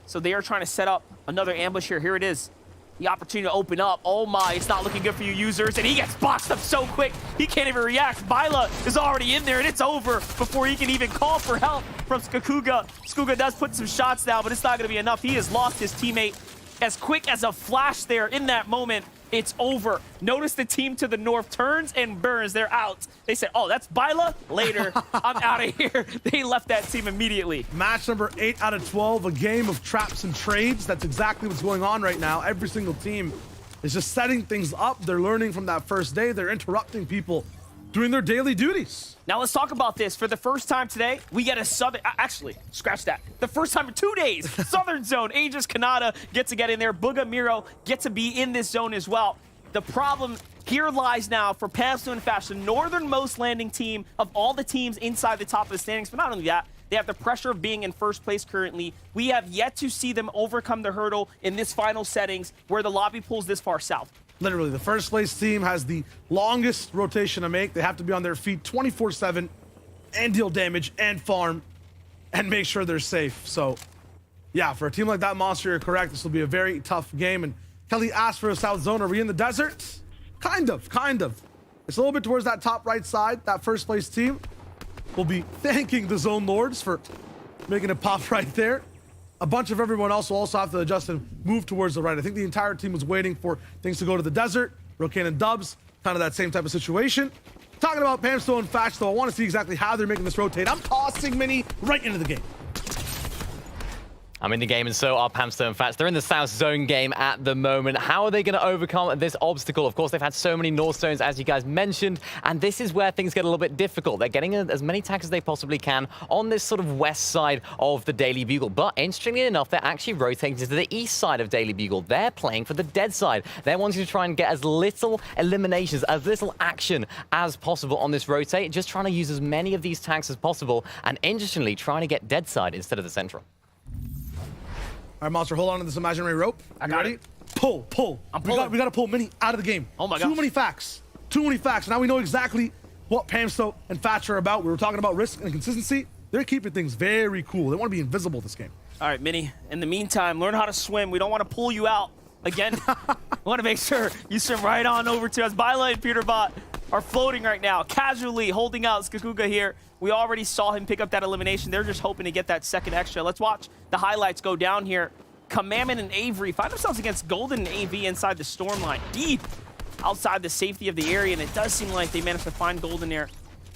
So they are trying to set up another ambush here. Here it is. the opportunity to open up. Oh my, it's not looking good for you users, and he gets boxed up so quick, he can't even react. Byla is already in there, and it's over before he can even call for help from Skakuga. Skakuga does put some shots down, but it's not going to be enough. He has lost his teammate as quick as a flash there in that moment. It's over. Notice the team to the north turns and burns. They're out. They said, oh, that's Byla? Later. I'm out of here. They left that team immediately. Match number 8 out of 12, a game of traps and trades. That's exactly what's going on right now. Every single team is just setting things up. They're learning from that first day. They're interrupting people doing their daily duties. Now let's talk about this. For the first time today, we get a southern, actually, scratch that. The first time in 2 days, southern zone. Aegis Kanata get to get in there. Booga Miro get to be in this zone as well. The problem here lies now for Pamstone and Fash, the northernmost landing team of all the teams inside the top of the standings. But not only that, they have the pressure of being in first place currently. We have yet to see them overcome the hurdle in this final settings where the lobby pulls this far south. Literally, the first place team has the longest rotation to make. They have to be on their feet 24/7 and deal damage and farm and make sure they're safe. So, yeah, for a team like that, Monster, you're correct. This will be a very tough game. And Kelly asked for a south zone. Are we in the desert? Kind of. It's a little bit towards that top right side. That first place team will be thanking the zone lords for making it pop right there. A bunch of everyone else will also have to adjust and move towards the right. I think the entire team was waiting for things to go to the desert. Rokan and Dubs, kind of that same type of situation. Talking about Pamstone and Fash, though, I want to see exactly how they're making this rotate. I'm tossing Mini right into the game. I'm in the game, and so are Pamstone and Fats. They're in the South Zone game at the moment. How are they going to overcome this obstacle? Of course, they've had so many North Zones, as you guys mentioned, and this is where things get a little bit difficult. They're getting as many attacks as they possibly can on this sort of west side of the Daily Bugle. But interestingly enough, they're actually rotating to the east side of Daily Bugle. They're playing for the dead side. They're wanting to try and get as little eliminations, as little action as possible on this rotate, just trying to use as many of these tanks as possible, and interestingly, trying to get dead side instead of the central. All right, Monster, hold on to this imaginary rope. I got ready? it. Pull. I'm pulling. We got to pull Mini out of the game. Oh my gosh. Too many facts. Now we know exactly what Pamstone and Fatch are about. We were talking about risk and consistency. They're keeping things very cool. They want to be invisible this game. All right, Mini, in the meantime, learn how to swim. We don't want to pull you out. Again, we want to make sure you swim right on over to us. Byla and Peterbot are floating right now, casually holding out Skakuga here. We already saw him pick up that elimination. They're just hoping to get that second extra. Let's watch the highlights go down here. Commandment and Avery find themselves against Golden and AV inside the storm line, deep outside the safety of the area, and it does seem like they managed to find Golden there.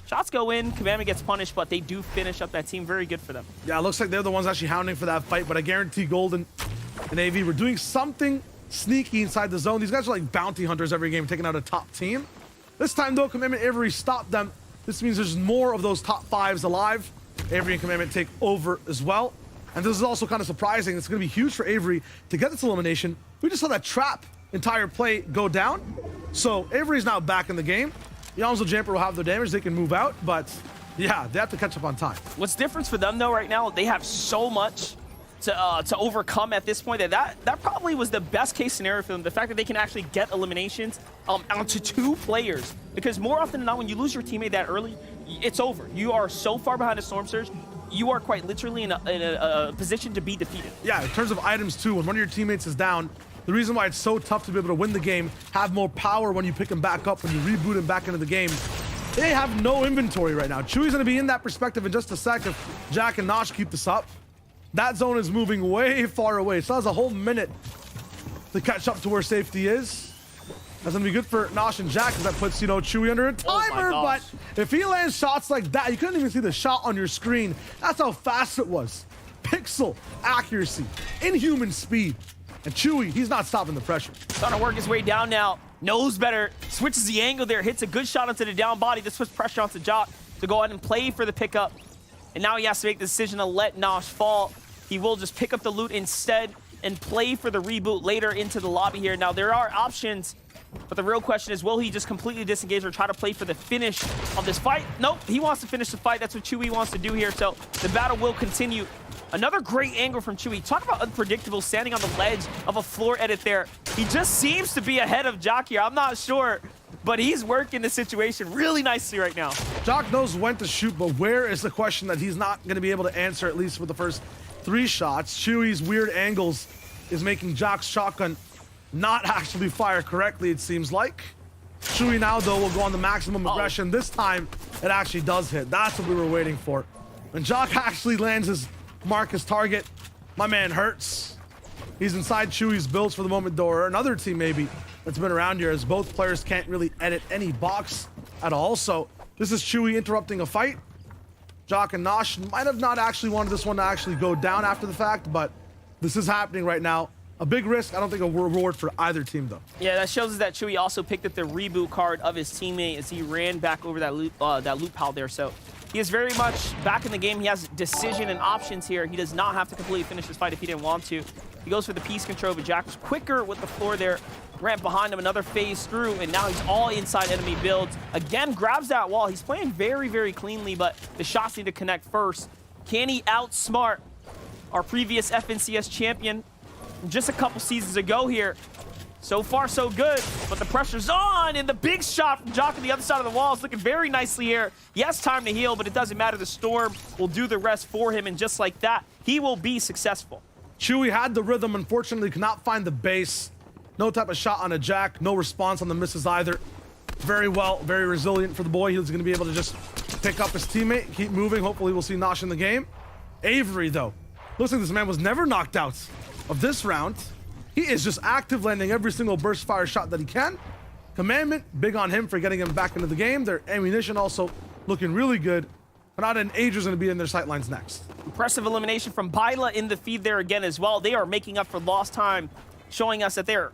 Shots go in, Commandment gets punished, but they do finish up that team. Very good for them. Yeah, it looks like they're the ones actually hounding for that fight, but I guarantee Golden and AV were doing something sneaky inside the zone. These guys are like bounty hunters every game, taking out a top team. This time, though, Commandment Avery stopped them. This means there's more of those top fives alive. Avery and Commandment take over as well. And this is also kind of surprising. It's going to be huge for Avery to get this elimination. We just saw that trap entire play go down. So Avery's now back in the game. Yamzo Jamper will have their damage. They can move out. But yeah, they have to catch up on time. What's different for them, though, right now, they have so much to overcome at this point that probably was the best case scenario for them. The fact that they can actually get eliminations onto 2 players, because more often than not, when you lose your teammate that early, it's over. You are so far behind the Storm Surge, you are quite literally in a position to be defeated. Yeah, in terms of items too, when one of your teammates is down, the reason why it's so tough to be able to win the game, have more power when you pick him back up, when you reboot him back into the game, they have no inventory right now. Chewy's gonna be in that perspective in just a sec if Jack and Nosh keep this up. That zone is moving way far away. So that's a whole minute to catch up to where safety is. That's gonna be good for Nosh and Jack, because that puts, you know, Chewy under a timer. But if he lands shots like that, you couldn't even see the shot on your screen. That's how fast it was. Pixel accuracy, inhuman speed. And Chewy, he's not stopping the pressure. Starting to work his way down now. Knows better. Switches the angle there. Hits a good shot onto the down body. This puts pressure onto Jock to go ahead and play for the pickup. And now he has to make the decision to let Nosh fall. He will just pick up the loot instead and play for the reboot later into the lobby here. Now, there are options, but the real question is, will he just completely disengage or try to play for the finish of this fight? Nope, he wants to finish the fight. That's what Chewy wants to do here, so the battle will continue. Another great angle from Chewy. Talk about unpredictable, standing on the ledge of a floor edit there. He just seems to be ahead of Jock here. I'm not sure, but he's working the situation really nicely right now. Jock knows when to shoot, but where is the question that he's not going to be able to answer, at least with the first 3 shots. Chewy's weird angles is making Jock's shotgun not actually fire correctly, it seems like. Chewy now, though, will go on the maximum aggression. This time, it actually does hit. That's what we were waiting for. When Jock actually lands his mark, his target, my man hurts. He's inside Chewy's builds for the moment, though, or another team maybe that's been around here, as both players can't really edit any box at all. So this is Chewy interrupting a fight. Jock and Nosh might have not actually wanted this one to actually go down after the fact, but this is happening right now. A big risk. I don't think a reward for either team, though. Yeah, that shows us that Chewy also picked up the reboot card of his teammate as he ran back over that loop pile there. So he is very much back in the game. He has decision and options here. He does not have to completely finish this fight if he didn't want to. He goes for the piece control, but Jack was quicker with the floor there. Ramp behind him, another phase through, and now he's all inside enemy builds. Again, grabs that wall. He's playing very, very cleanly, but the shots need to connect first. Can he outsmart our previous FNCS champion just a couple seasons ago here? So far, so good, but the pressure's on, and the big shot from Jock on the other side of the wall is looking very nicely here. He has time to heal, but it doesn't matter. The Storm will do the rest for him, and just like that, he will be successful. Chewy had the rhythm, unfortunately could not find the base. No type of shot on a Jack, no response on the misses either. Very well, very resilient for the boy. He's going to be able to just pick up his teammate, keep moving. Hopefully we'll see Nosh in the game. Avery, though, looks like this man was never knocked out of this round. He is just active, landing every single burst fire shot that he can. Commandment, big on him for getting him back into the game. Their ammunition also looking really good. Kanata and Adrian's going to be in their sightlines next. Impressive elimination from Byla in the feed there again as well. They are making up for lost time, showing us that they're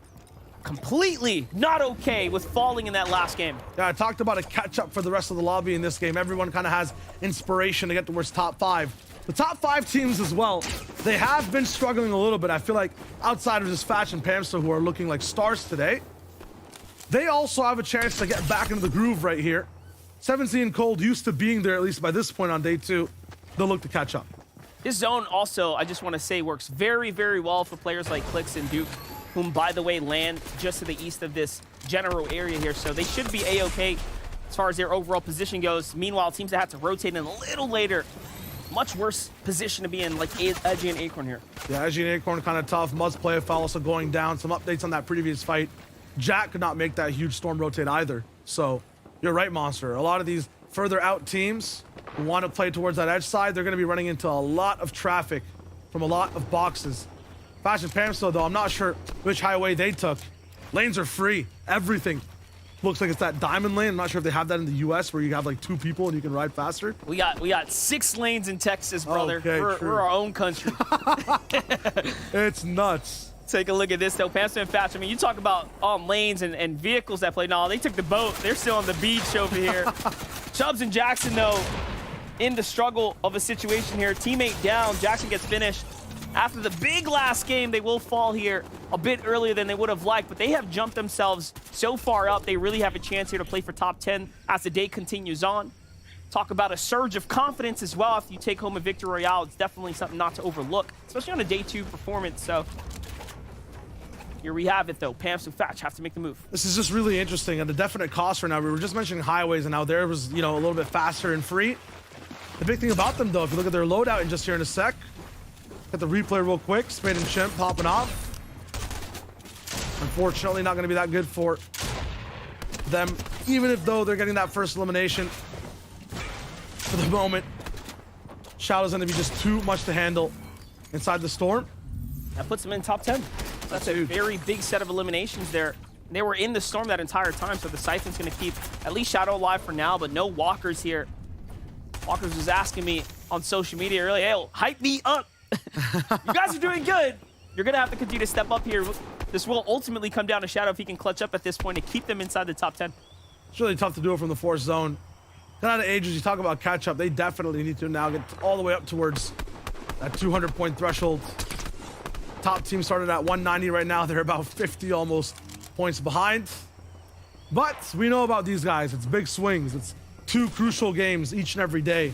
completely not okay with falling in that last game. Yeah, I talked about a catch-up for the rest of the lobby in this game. Everyone kind of has inspiration to get towards top 5. The top 5 teams as well, they have been struggling a little bit. I feel like outside of just Fatch and Pamster, who are looking like stars today, they also have a chance to get back into the groove right here. 17 and Cold used to being there, at least by this point on day 2. They'll look to catch up. His zone also, I just want to say, works very, very well for players like Clix and Duke, whom, by the way, land just to the east of this general area here. So they should be A-okay as far as their overall position goes. Meanwhile, teams that have to rotate in a little later, much worse position to be in, like Edgy and Acorn here. Yeah, Edgy and Acorn kind of tough. Must play a foul also going down. Some updates on that previous fight. Jack could not make that huge storm rotate either. So you're right, Monster. A lot of these further out teams who want to play towards that edge side, they're going to be running into a lot of traffic from a lot of boxes. Fashion Pamsto, though, I'm not sure which highway they took. Lanes are free. Everything looks like it's that diamond lane. I'm not sure if they have that in the US where you have like 2 people and you can ride faster. We got 6 lanes in Texas, brother. Okay, we're our own country. It's nuts. Take a look at this, though. Pamster and Fatch, I mean, you talk about lanes and vehicles that play. No, they took the boat. They're still on the beach over here. Chubbs and Jackson, though, in the struggle of a situation here. Teammate down. Jackson gets finished. After the big last game, they will fall here a bit earlier than they would have liked, but they have jumped themselves so far up. They really have a chance here to play for top 10 as the day continues on. Talk about a surge of confidence as well. If you take home a victory royale, it's definitely something not to overlook, especially on a day 2 performance. So here we have it, though. Pamps and Fatch have to make the move. This is just really interesting and a definite cost right now. We were just mentioning highways and how there was, a little bit faster and free. The big thing about them, though, if you look at their loadout in just here in a sec, get the replay real quick. Spade and Chimp popping off. Unfortunately, not going to be that good for them, even if, though, they're getting that first elimination for the moment. Shadow's going to be just too much to handle inside the storm. That puts them in top 10. That's a very big set of eliminations there. They were in the storm that entire time, so the Siphon's going to keep at least Shadow alive for now, but no Walkers here. Walkers was asking me on social media earlier, hey, hype me up. You guys are doing good. You're going to have to continue to step up here. This will ultimately come down to Shadow if he can clutch up at this point to keep them inside the top 10. It's really tough to do it from the force zone. Kind of ages, you talk about catch up, they definitely need to now get all the way up towards that 200-point threshold. Top team started at 190 right now. They're about 50 almost points behind. But we know about these guys. It's big swings. It's 2 crucial games each and every day.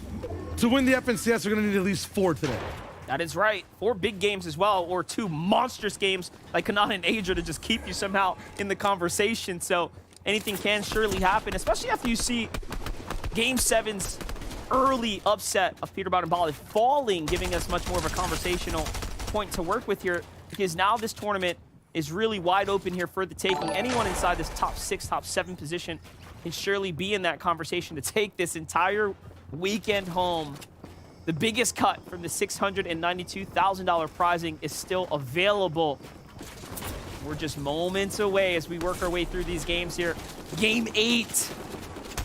To win the FNCS, they're going to need at least 4 today. That is right. 4 big games as well, or 2 monstrous games like Kanata and Adria to just keep you somehow in the conversation. So anything can surely happen, especially after you see Game 7's early upset of Peterbot and Bali falling, giving us much more of a conversational point to work with here, because now this tournament is really wide open here for the taking. Anyone inside this top 6, top 7 position can surely be in that conversation to take this entire weekend home. The biggest cut from the $692,000 prizing is still available. We're just moments away as we work our way through these games here. Game 8.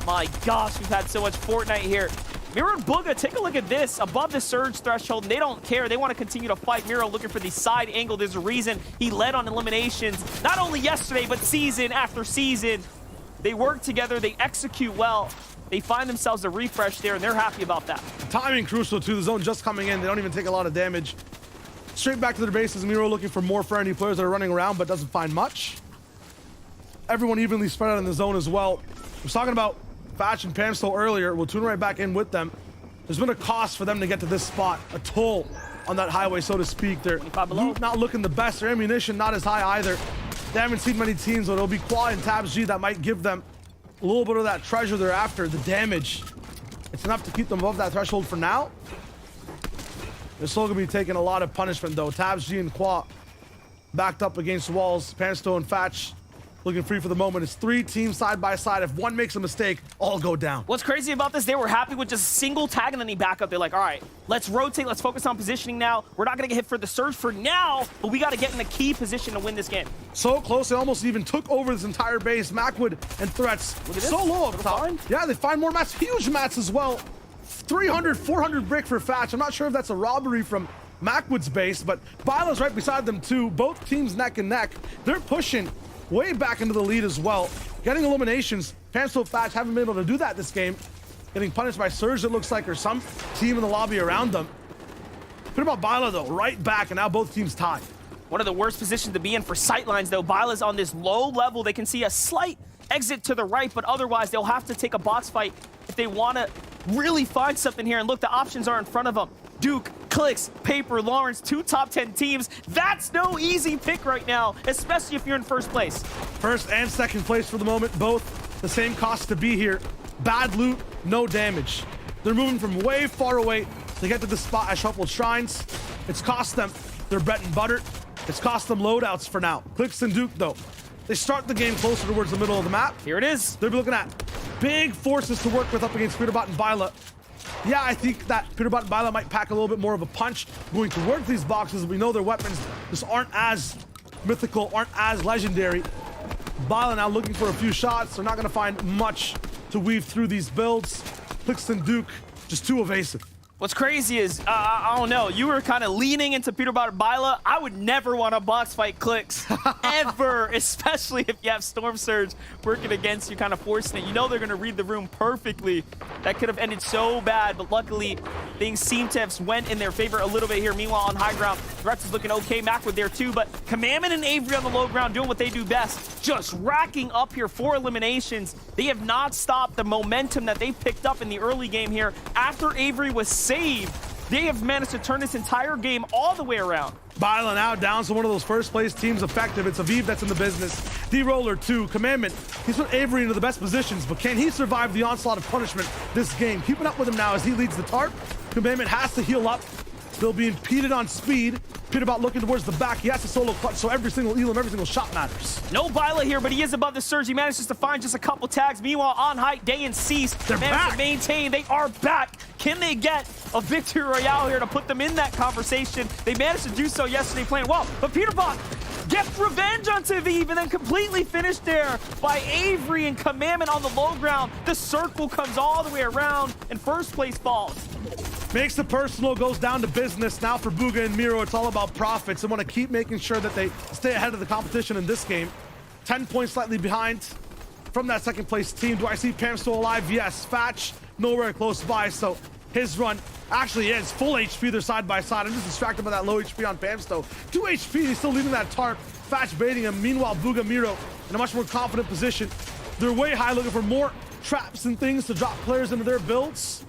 My gosh, we've had so much Fortnite here. Miro and Booga, take a look at this. Above the surge threshold, they don't care. They want to continue to fight. Miro looking for the side angle. There's a reason he led on eliminations, not only yesterday, but season after season. They work together. They execute well. They find themselves a refresh there, and they're happy about that. Timing crucial, too. The zone just coming in. They don't even take a lot of damage. Straight back to their bases. Miro looking for more friendly players that are running around, but doesn't find much. Everyone evenly spread out in the zone as well. I was talking about Fatch and Pamsto earlier. We'll tune right back in with them. There's been a cost for them to get to this spot, a toll on that highway, so to speak. Their loot not looking the best. Their ammunition not as high either. They haven't seen many teams, but it'll be Quad and Tabs G that might give them a little bit of that treasure they're after. The damage, it's enough to keep them above that threshold for now. They're still gonna be taking a lot of punishment though. Tabs G and Quad backed up against the walls. Pamsto and Fatch looking free for the moment. It's 3 teams side by side. If one makes a mistake, all go down. What's crazy about this, they were happy with just a single tag and then he back up. They're like, all right, let's rotate. Let's focus on positioning now. We're not going to get hit for the surge for now, but we got to get in a key position to win this game. So close, they almost even took over this entire base. Macwood and Threats so low up top. Yeah, they find more mats, huge mats as well. 300, 400 brick for Fatch. I'm not sure if that's a robbery from Macwood's base, but Bila's right beside them too. Both teams neck and neck. They're pushing way back into the lead as well. Getting eliminations. Pamsto Fatch haven't been able to do that this game. Getting punished by Surge, it looks like, or some team in the lobby around them. What about Bila, though? Right back, and now both teams tied. One of the worst positions to be in for sightlines, though. Bila's on this low level. They can see a slight exit to the right, but otherwise they'll have to take a box fight if they want to really find something here. And look, the options are in front of them. Duke, Clicks, Paper, Lawrence, 2 top 10 teams. That's no easy pick right now, especially if you're in first place. First and second place for the moment, both the same cost to be here. Bad loot, no damage. They're moving from way far away to get to the spot at Shuffled Shrines. It's cost them their bread and butter. It's cost them loadouts for now. Clicks and Duke, though, they start the game closer towards the middle of the map. Here it is. They'll be looking at big forces to work with up against Peterbot and Bila. Yeah, I think that Peterbot and Bila might pack a little bit more of a punch going to work these boxes. We know their weapons just aren't as mythical, aren't as legendary. Bila now looking for a few shots. They're not going to find much to weave through these builds. Clicks and Duke just too evasive. What's crazy is, I don't know, you were kind of leaning into Peterbot and Bila. I would never want to box fight Clicks, ever, especially if you have Storm Surge working against you, kind of forcing it. You know they're going to read the room perfectly. That could have ended so bad, but luckily things seem to have went in their favor a little bit here. Meanwhile, on high ground, Threats is looking okay. Macwood there too, but Commandment and Avery on the low ground doing what they do best, just racking up here 4 eliminations. They have not stopped the momentum that they picked up in the early game here. After Avery was saved, they have managed to turn this entire game all the way around. Bila now down to one of those first place teams effective. It's Aviv that's in the business. D-Roller 2, Commandment. He's put Avery into the best positions, but can he survive the onslaught of punishment this game? Keeping up with him now as he leads the tarp. Commandment has to heal up. They'll be impeded on speed. Peterbot looking towards the back. He has to solo clutch, so every single elim, every single shot matters. No Bila here, but he is above the surge. He manages to find just a couple tags. Meanwhile, on height, Day and Cease manage to maintain. They are back. Can they get a victory royale here to put them in that conversation? They managed to do so yesterday playing well, but Peterbot gets revenge on Aviv and then completely finished there by Avery and Commandment on the low ground. The circle comes all the way around and first place falls. Makes the personal, goes down to business. Now for Booga and Miro, it's all about profits. They want to keep making sure that they stay ahead of the competition in this game. 10 points slightly behind from that second place team. Do I see Pam still alive? Yes. Fatch nowhere close by, so his run actually is full HP. They're side by side. I'm just distracted by that low HP on Pamsto. 2 HP, he's still leaving that tarp. Fatch baiting him. Meanwhile, Booga Miro in a much more confident position. They're way high looking for more traps and things to drop players into their builds.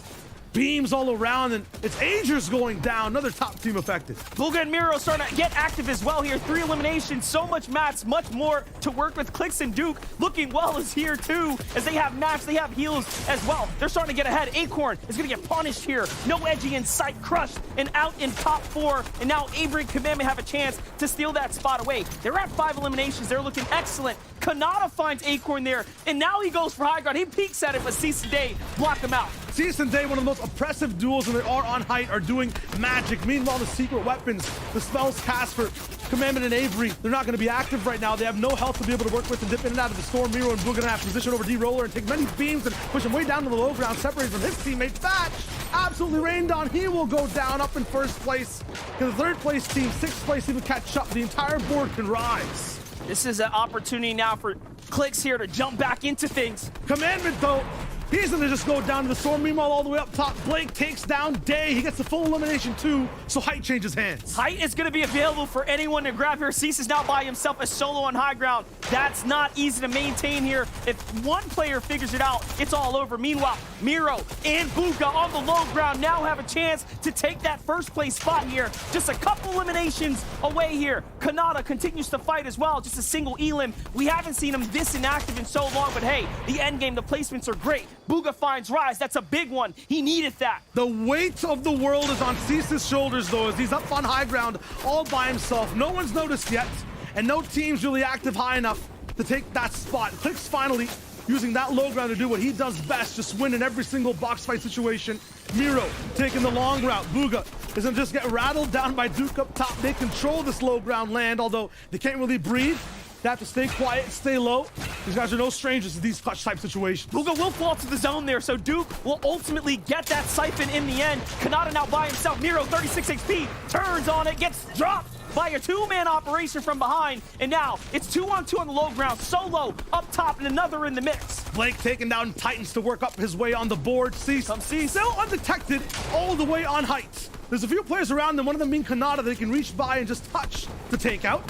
beams all around, and it's Agers going down. Another top team affected. Booga and Miro starting to get active as well here. 3 eliminations, so much mats, much more to work with. Clix and Duke looking well is here too, as they have mats, they have heals as well. They're starting to get ahead. Acorn is going to get punished here. No edgy in sight, crushed and out in top 4. And now Avery and Kamame have a chance to steal that spot away. They're at 5 eliminations. They're looking excellent. Kanata finds Acorn there, and now he goes for high ground. He peeks at it, but Cease and Day block him out. Cease and Day, one of the most oppressive duels when they are on height, are doing magic. Meanwhile, the secret weapons, the spells cast for Commandment and Avery, they're not going to be active right now. They have no health to be able to work with and dip in and out of the storm. Miro and Blue going to have to position over D-Roller and take many beams and push him way down to the low ground, separated from his teammate. Thatch absolutely rained on. He will go down up in first place. To the third place team, 6th place even catch up. The entire board can rise. This is an opportunity now for Clix here to jump back into things. Commandment, though, he's going to just go down to the storm. Meanwhile, all the way up top, Blake takes down Day. He gets the full elimination too, so Height changes hands. Height is going to be available for anyone to grab here. Cease is now by himself, a solo on high ground. That's not easy to maintain here. If one player figures it out, it's all over. Meanwhile, Miro and Booga on the low ground now have a chance to take that first place spot here. Just a couple eliminations away here. Kanata continues to fight as well. Just a single elim. We haven't seen him this inactive in so long, but hey, the end game, the placements are great. Booga finds Rise. That's a big one. He needed that. The weight of the world is on Cease's shoulders, though, as he's up on high ground all by himself. No one's noticed yet, and no team's really active high enough to take that spot. Clix finally using that low ground to do what he does best, just win in every single box fight situation. Miro taking the long route. Booga is gonna just get rattled down by Duke up top. They control this low ground land, although they can't really breathe. They have to stay quiet, stay low. These guys are no strangers to these clutch type situations. Booga will fall to the zone there, so Duke will ultimately get that siphon in the end. Kanata now by himself. Miro, 36 HP, turns on it, gets dropped by a 2-man operation from behind. And now it's 2-on-2 on the low ground. Solo up top and another in the mix. Blake taking down Titans to work up his way on the board. Cease still undetected all the way on height. There's a few players around them, one of them being Kanata, they can reach by and just touch to take out.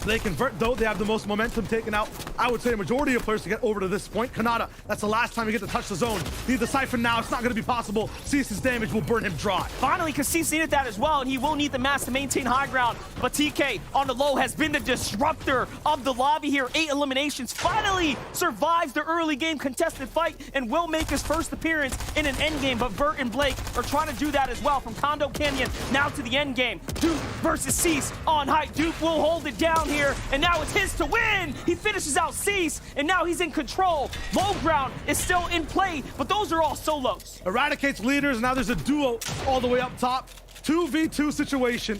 They convert, though. They have the most momentum taken out. I would say a majority of players to get over to this point. Kanata, that's the last time you get to touch the zone. Need the siphon now. It's not going to be possible. Cease's damage will burn him dry. Finally, because Cease needed that as well, and he will need the mass to maintain high ground. But TK on the low has been the disruptor of the lobby here. 8 eliminations. Finally survives the early game contested fight and will make his first appearance in an end game. But Bert and Blake are trying to do that as well. From Condo Canyon now to the end game. Duke versus Cease on height. Duke will hold it down here, and now it's his to win. He finishes out Cease, and now he's in control. Low ground is still in play, but those are all solos. Eradicates leaders, and now there's a duo all the way up top. 2v2 situation.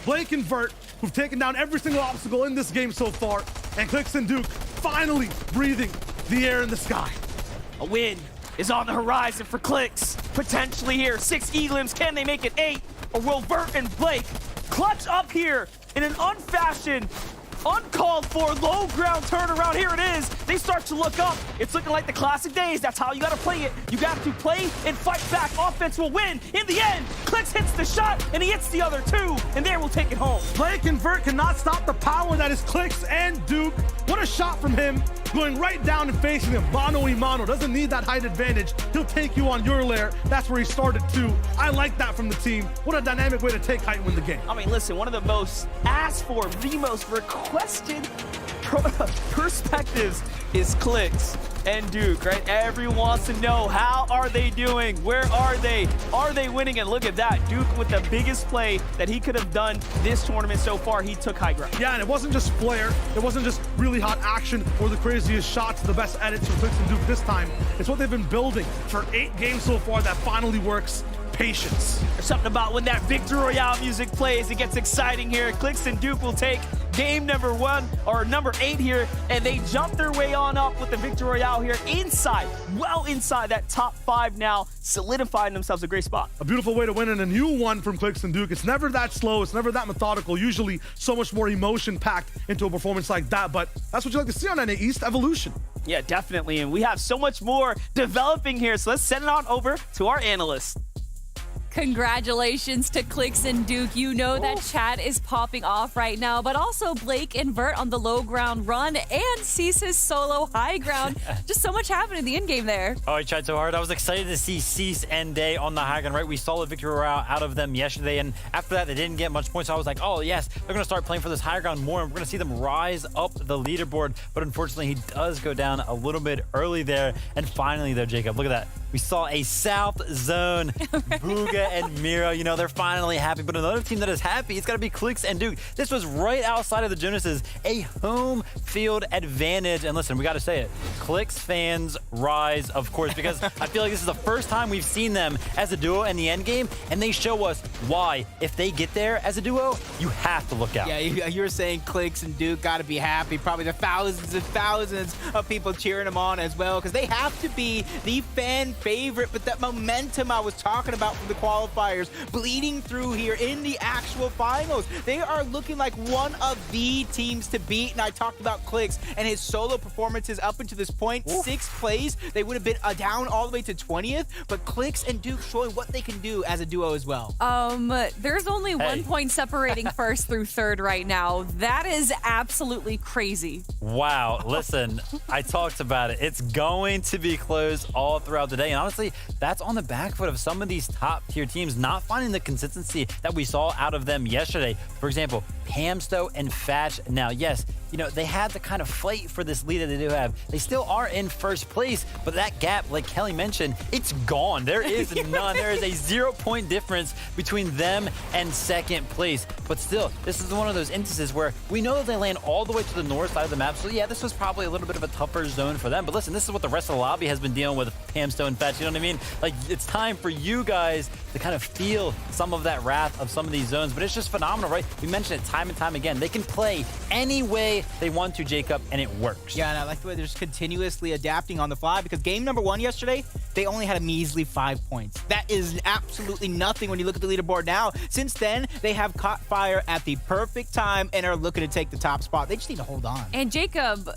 Blake and Vert, who've taken down every single obstacle in this game so far, and Clix and Duke finally breathing the air in the sky. A win is on the horizon for Clix. Potentially here, 6 elims. Can they make it 8? Or will Vert and Blake clutch up here in an unfashioned, uncalled for low ground turnaround? Here it is. They start to look up. It's looking like the classic days. That's how you got to play it. You got to play and fight back. Offense will win. In the end, Clix hits the shot, and he hits the other 2, and there will take it home. Blake and Vert cannot stop the power that is Clix and Duke. What a shot from him. Going right down and facing him. Mano y mano. Doesn't need that height advantage. He'll take you on your lair. That's where he started too. I like that from the team. What a dynamic way to take height and win the game. I mean, listen, one of the most asked for, the most requested perspectives is Clix and Duke, right? Everyone wants to know, how are they doing? Where are they? Are they winning? And look at that. Duke with the biggest play that he could have done this tournament so far. He took high ground. Yeah, and it wasn't just flair. It wasn't just really hot action or the craziest shots, the best edits from Clix and Duke this time. It's what they've been building for 8 games so far that finally works. Patience. There's something about when that Victory Royale music plays, it gets exciting here. Clix and Duke will take game number 1 or number 8 here, and they jump their way on up with the Victory Royale here inside, well inside that top 5 now, solidifying themselves a great spot. A beautiful way to win and a new one from Clix and Duke. It's never that slow, it's never that methodical, usually so much more emotion packed into a performance like that, but that's what you like to see on NA East Evolution. Yeah, definitely, and we have so much more developing here, so let's send it on over to our analyst. Congratulations to Clicks and Duke. You know that chat is popping off right now, but also Blake and Vert on the low ground run and Cease's solo high ground. Just so much happened in the in-game there. Oh, he tried so hard. I was excited to see Cease and Day on the high ground, right? We saw the victory route out of them yesterday, and after that, they didn't get much points. So I was like, oh, yes, they're going to start playing for this high ground more, and we're going to see them rise up the leaderboard. But unfortunately, he does go down a little bit early there. And finally, though, Jacob, look at that. We saw a South Zone, Booga and Miro. You know, they're finally happy. But another team that is happy, it's got to be Clicks and Duke. This was right outside of the Jonases, a home field advantage. And listen, we got to say it. Clicks fans rise, of course, because I feel like this is the first time we've seen them as a duo in the end game, and they show us why. If they get there as a duo, you have to look out. Yeah, you were saying Clicks and Duke got to be happy. Probably the thousands and thousands of people cheering them on as well, because they have to be the fan favorite. But that momentum I was talking about from the qualifiers bleeding through here in the actual finals. They are looking like one of the teams to beat. And I talked about Clicks and his solo performances up until this point. 6 plays, they would have been down all the way to 20th. But Clicks and Duke showing what they can do as a duo as well. There's only 1 point separating first through third right now. That is absolutely crazy. Wow. Listen, I talked about it. It's going to be close all throughout the day. And honestly, that's on the back foot of some of these top tier teams not finding the consistency that we saw out of them yesterday. For example, Pamsto and Fatch. Now, yes, you know, they had the kind of fight for this lead that they do have. They still are in first place, but that gap, like Kelly mentioned, it's gone. There is none. There is a 0-point difference between them and second place. But still, this is one of those instances where we know that they land all the way to the north side of the map. So yeah, this was probably a little bit of a tougher zone for them. But listen, this is what the rest of the lobby has been dealing with, Pamsto and Fatch. You know what I mean? Like, it's time for you guys to kind of feel some of that wrath of some of these zones. But it's just phenomenal, right? We mentioned it time and time again. They can play any way they want to, Jacob, and it works. Yeah, and I like the way they're just continuously adapting on the fly, because game number 1 yesterday, they only had a measly 5 points. That is absolutely nothing when you look at the leaderboard now. Since then, they have caught fire at the perfect time and are looking to take the top spot. They just need to hold on. And Jacob,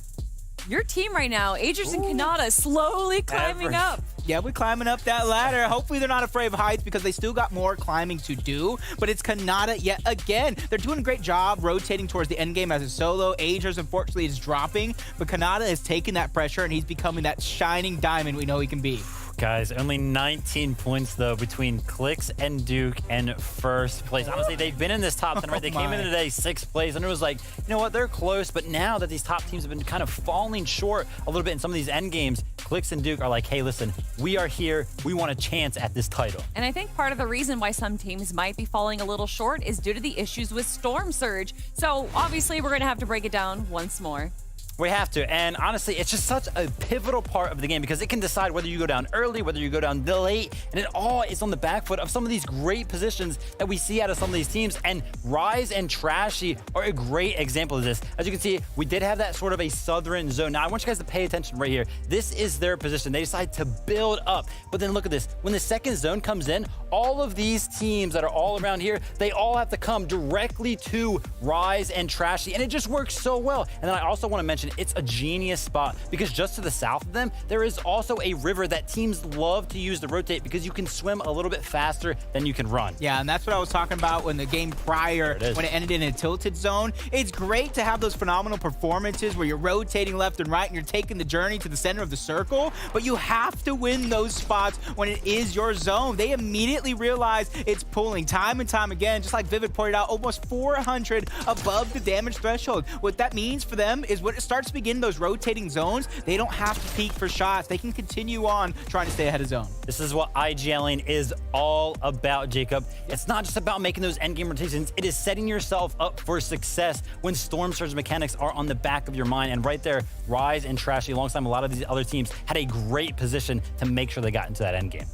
your team right now, Agers and Kanata, slowly climbing up. Yeah, we're climbing up that ladder. Hopefully they're not afraid of heights, because they still got more climbing to do. But it's Kanata yet again. They're doing a great job rotating towards the end game as a solo. Agers, unfortunately, is dropping. But Kanata is taking that pressure, and he's becoming that shining diamond we know he can be. Guys, only 19 points, though, between Clicks and Duke and first place. Honestly, they've been in this top 10, right? They came in today 6th place, and it was like, you know what, they're close. But now that these top teams have been kind of falling short a little bit in some of these end games, Clicks and Duke are like, hey, listen, we are here. We want a chance at this title. And I think part of the reason why some teams might be falling a little short is due to the issues with Storm Surge. So obviously, we're going to have to break it down once more. We have to, and honestly, it's just such a pivotal part of the game, because it can decide whether you go down early, whether you go down late, and it all is on the back foot of some of these great positions that we see out of some of these teams. And Rise and Trashy are a great example of this. As you can see, we did have that sort of a southern zone. Now, I want you guys to pay attention right here. This is their position. They decide to build up, but then look at this. When the second zone comes in, all of these teams that are all around here, they all have to come directly to Rise and Trashy, and it just works so well. And then I also want to mention, it's a genius spot, because just to the south of them, there is also a river that teams love to use to rotate, because you can swim a little bit faster than you can run. Yeah, and that's what I was talking about when the game prior, when it ended in a tilted zone. It's great to have those phenomenal performances where you're rotating left and right and you're taking the journey to the center of the circle, but you have to win those spots when it is your zone. They immediately realize it's pulling time and time again, just like Vivid pointed out, almost 400 above the damage threshold. What that means for them is when it starts to begin those rotating zones, they don't have to peek for shots. They can continue on trying to stay ahead of zone. This is what IGLing is all about, Jacob. It's not just about making those endgame rotations. It is setting yourself up for success when Storm Surge mechanics are on the back of your mind. And right there, Rise and Trashy, alongside a lot of these other teams, had a great position to make sure they got into that endgame.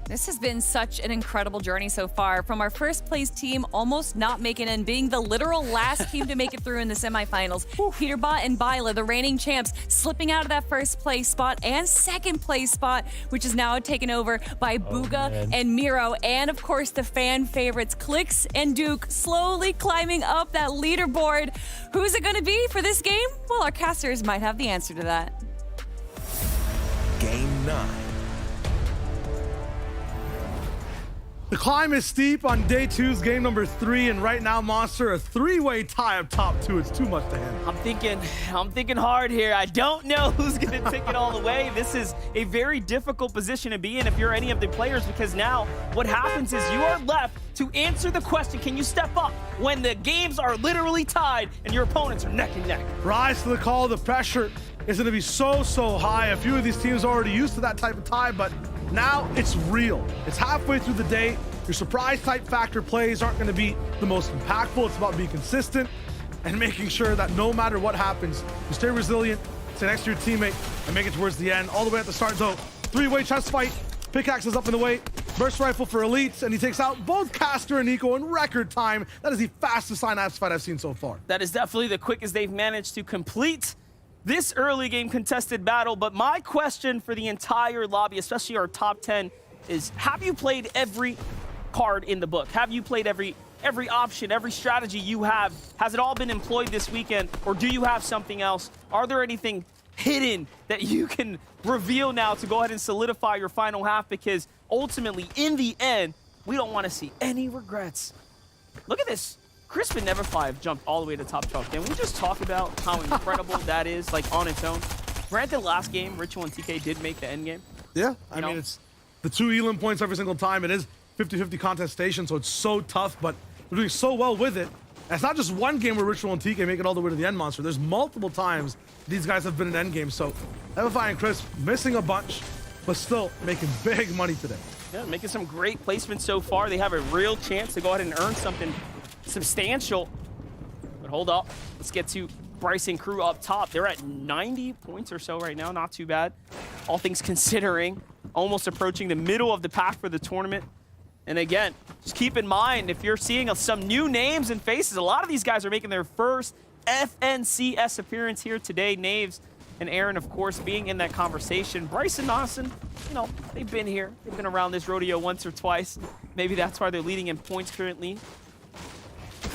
This has been such an incredible journey so far, from our first place team almost not making it and being the literal last team to make it through in the semifinals. Peterbot and Byla, the reigning champs, slipping out of that first place spot and second place spot, which is now taken over by Booga and Miro. And of course, the fan favorites, Clicks and Duke, slowly climbing up that leaderboard. Who's it going to be for this game? Well, our casters might have the answer to that. Game 9. The climb is steep on day 2's game number 3, and right now, Monster, a 3-way tie up top 2. It's too much to handle. I'm thinking hard here. I don't know who's gonna take it all the way. This is a very difficult position to be in if you're any of the players, because now what happens is you are left to answer the question, can you step up when the games are literally tied and your opponents are neck and neck? Rise to the call. The pressure is going to be so high. A few of these teams are already used to that type of tie, but now it's real. It's halfway through the day. Your surprise type factor plays aren't going to be the most impactful. It's about being consistent and making sure that no matter what happens, you stay resilient, stay next to your teammate, and make it towards the end. All the way at the start, though, 3-way chest fight. Pickaxe is up in the way. Burst rifle for elites, and he takes out both Caster and Nico in record time. That is the fastest Synapse fight I've seen so far. That is definitely the quickest they've managed to complete this early game contested battle. But my question for the entire lobby, especially our top 10, is have you played every card in the book? Have you played every option, every strategy you have? Has it all been employed this weekend, or do you have something else? Are there anything hidden that you can reveal now to go ahead and solidify your final half? Because ultimately, in the end, we don't want to see any regrets. Look at this. Crispin Never 5 jumped all the way to top 12. Can we just talk about how incredible that is, like, on its own? Granted, last game, Ritual and TK did make the end game. Yeah, I mean, it's the 2 Elam points every single time. It is 50-50 contestation, so it's so tough, but they're doing so well with it. And it's not just one game where Ritual and TK make it all the way to the end, Monster. There's multiple times these guys have been in end games. So Evify and Chris missing a bunch, but still making big money today. Yeah, making some great placements so far. They have a real chance to go ahead and earn something substantial. But hold up. Let's get to Bryce and crew up top. They're at 90 points or so right now. Not too bad. All things considering, almost approaching the middle of the pack for the tournament. And again, just keep in mind, if you're seeing some new names and faces, a lot of these guys are making their first FNCS appearance here today. Naves and Aaron, of course, being in that conversation. Bryce and Austin, you know, they've been here. They've been around this rodeo once or twice. Maybe that's why they're leading in points currently.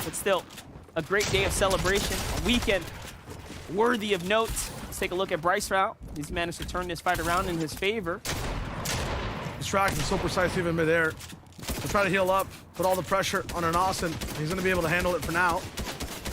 But still, a great day of celebration, a weekend worthy of note. Let's take a look at Bryce now. He's managed to turn this fight around in his favor. Distraction so precise even midair. He'll try to heal up, put all the pressure on an Austin. He's going to be able to handle it for now.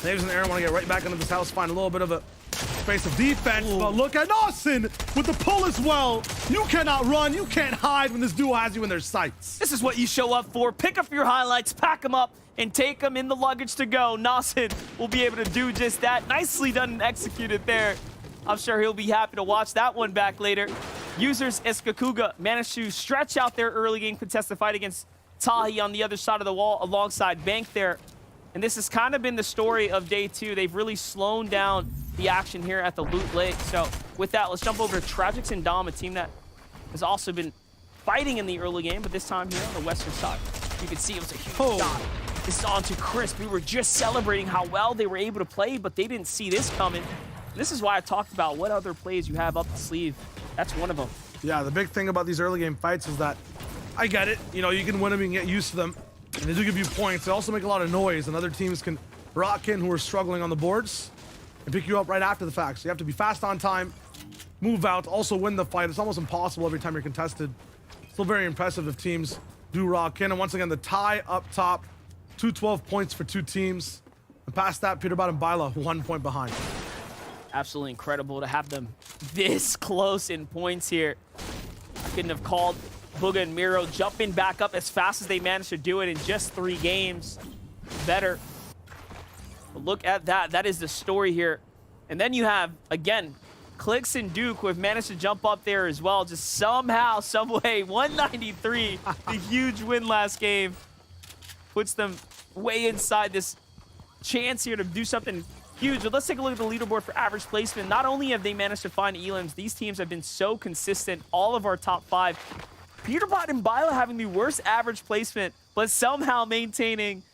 Naves and Aaron want to get right back into this house, find a little bit of a space of defense. Ooh. But look at Austin with the pull as well. You cannot run, you can't hide when this duo has you in their sights. This is what you show up for. Pick up your highlights, pack them up, and take them in the luggage to go. Nasen will be able to do just that. Nicely done and executed there. I'm sure he'll be happy to watch that one back later. Users Eskakuga managed to stretch out their early game contested fight against Tahi on the other side of the wall alongside Bank there. And this has kind of been the story of day 2. They've really slowed down the action here at the Loot Lake. So with that, let's jump over to Tragics and Dom, a team that has also been fighting in the early game, but this time here on the western side. You can see it was a huge shot. This is on to Chris. We were just celebrating how well they were able to play, but they didn't see this coming. This is why I talked about what other plays you have up the sleeve. That's one of them. Yeah, the big thing about these early game fights is that, I get it, you know, you can win them and get used to them, and they do give you points. They also make a lot of noise, and other teams can rock in who are struggling on the boards and pick you up right after the fact. So you have to be fast on time, move out, also win the fight. It's almost impossible every time you're contested. Still very impressive if teams do rock in. And once again, the tie up top, 212 points for 2 teams. And past that, Peterbot and Byla 1 point behind. Absolutely incredible to have them this close in points here. I couldn't have called Booga and Miro jumping back up as fast as they managed to do it in just 3 games. Better. But look at that. That is the story here. And then you have, again, Clix and Duke, who have managed to jump up there as well. Just somehow, some way, 193, the huge win last game, puts them way inside this chance here to do something huge. But let's take a look at the leaderboard for average placement. Not only have they managed to find elims, these teams have been so consistent. All of our top 5. Peterbot and Byla having the worst average placement, but somehow maintaining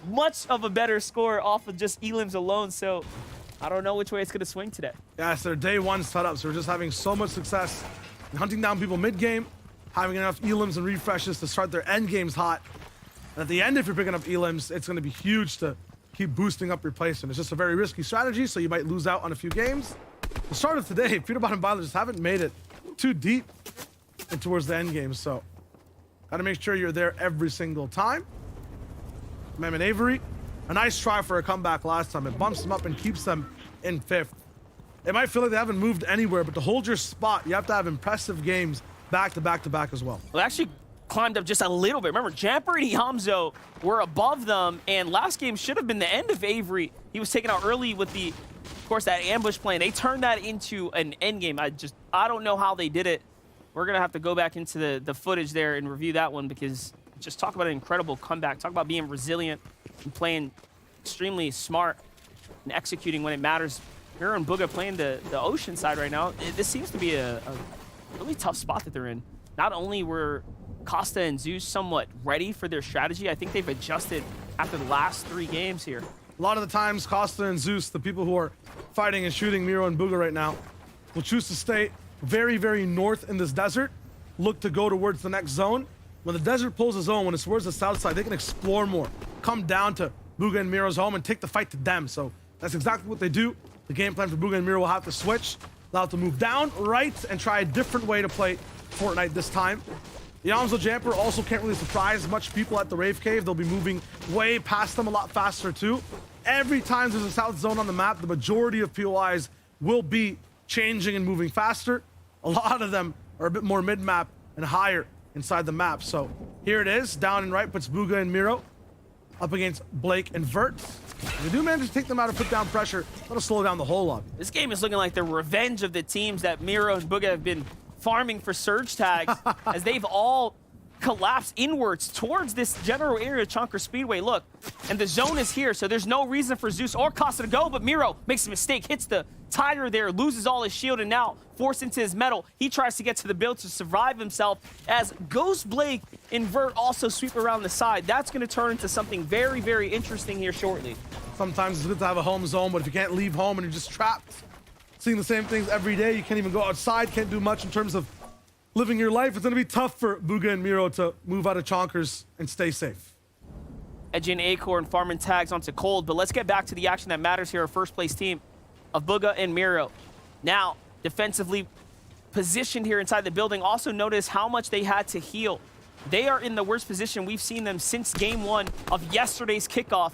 much of a better score off of just elims alone. So I don't know which way it's going to swing today. Yeah, it's their day 1 setup, so we're just having so much success in hunting down people mid-game, having enough elims and refreshes to start their end games hot. And at the end, if you're picking up elims, it's going to be huge to keep boosting up your placement. It's just a very risky strategy, so you might lose out on a few games. The start of today, Peterbot and Byla just haven't made it too deep and towards the end game, so Got to make sure you're there every single time. Mem and Avery, a nice try for a comeback last time. It bumps them up and keeps them in 5th. It might feel like they haven't moved anywhere, but to hold your spot, you have to have impressive games back to back to back as well. Well, actually climbed up just a little bit. Remember, Jamper and Hamzo were above them, and last game should have been the end of Avery. He was taken out early with the, of course, that ambush plan. They turned that into an end game. I don't know how they did it. We're gonna have to go back into the footage there and review that one, because just talk about an incredible comeback. Talk about being resilient and playing extremely smart and executing when it matters. Miro and Bugha playing the ocean side right now. This seems to be a really tough spot that they're in. Not only were Costa and Zeus somewhat ready for their strategy, I think they've adjusted after the last 3 games here. A lot of the times, Costa and Zeus, the people who are fighting and shooting Miro and Bugha right now, will choose to stay very, very north in this desert, look to go towards the next zone. When the desert pulls a zone, when it's towards the south side, they can explore more, come down to Bugha and Miro's home and take the fight to them. So that's exactly what they do. The game plan for Bugha and Miro will have to switch, allow to move down, right, and try a different way to play Fortnite this time. The Yamzo Jamper also can't really surprise much people at the Rave Cave. They'll be moving way past them a lot faster too. Every time there's a south zone on the map, the majority of POIs will be changing and moving faster. A lot of them are a bit more mid-map and higher inside the map. So here it is, down and right puts Bugha and Miro up against Blake and Vert. They do manage to take them out and put down pressure. That'll slow down the whole lobby. This game is looking like the revenge of the teams that Miro and Bugha have been farming for surge tags as they've all collapsed inwards towards this general area of Chonker Speedway. Look, and the zone is here, so there's no reason for Zeus or Costa to go, but Miro makes a mistake, hits the tire there, loses all his shield, and now forced into his metal. He tries to get to the build to survive himself as Ghost Blake and Vert also sweep around the side. That's going to turn into something very, very interesting here shortly. Sometimes it's good to have a home zone, but if you can't leave home and you're just trapped, seeing the same things every day, you can't even go outside, can't do much in terms of living your life, it's going to be tough for Bugha and Miro to move out of Chonkers and stay safe. Edging Acorn farming tags onto Cold, but let's get back to the action that matters here. Our first place team of Bugha and Miro. Now, defensively positioned here inside the building. Also notice how much they had to heal. They are in the worst position we've seen them since game 1 of yesterday's kickoff.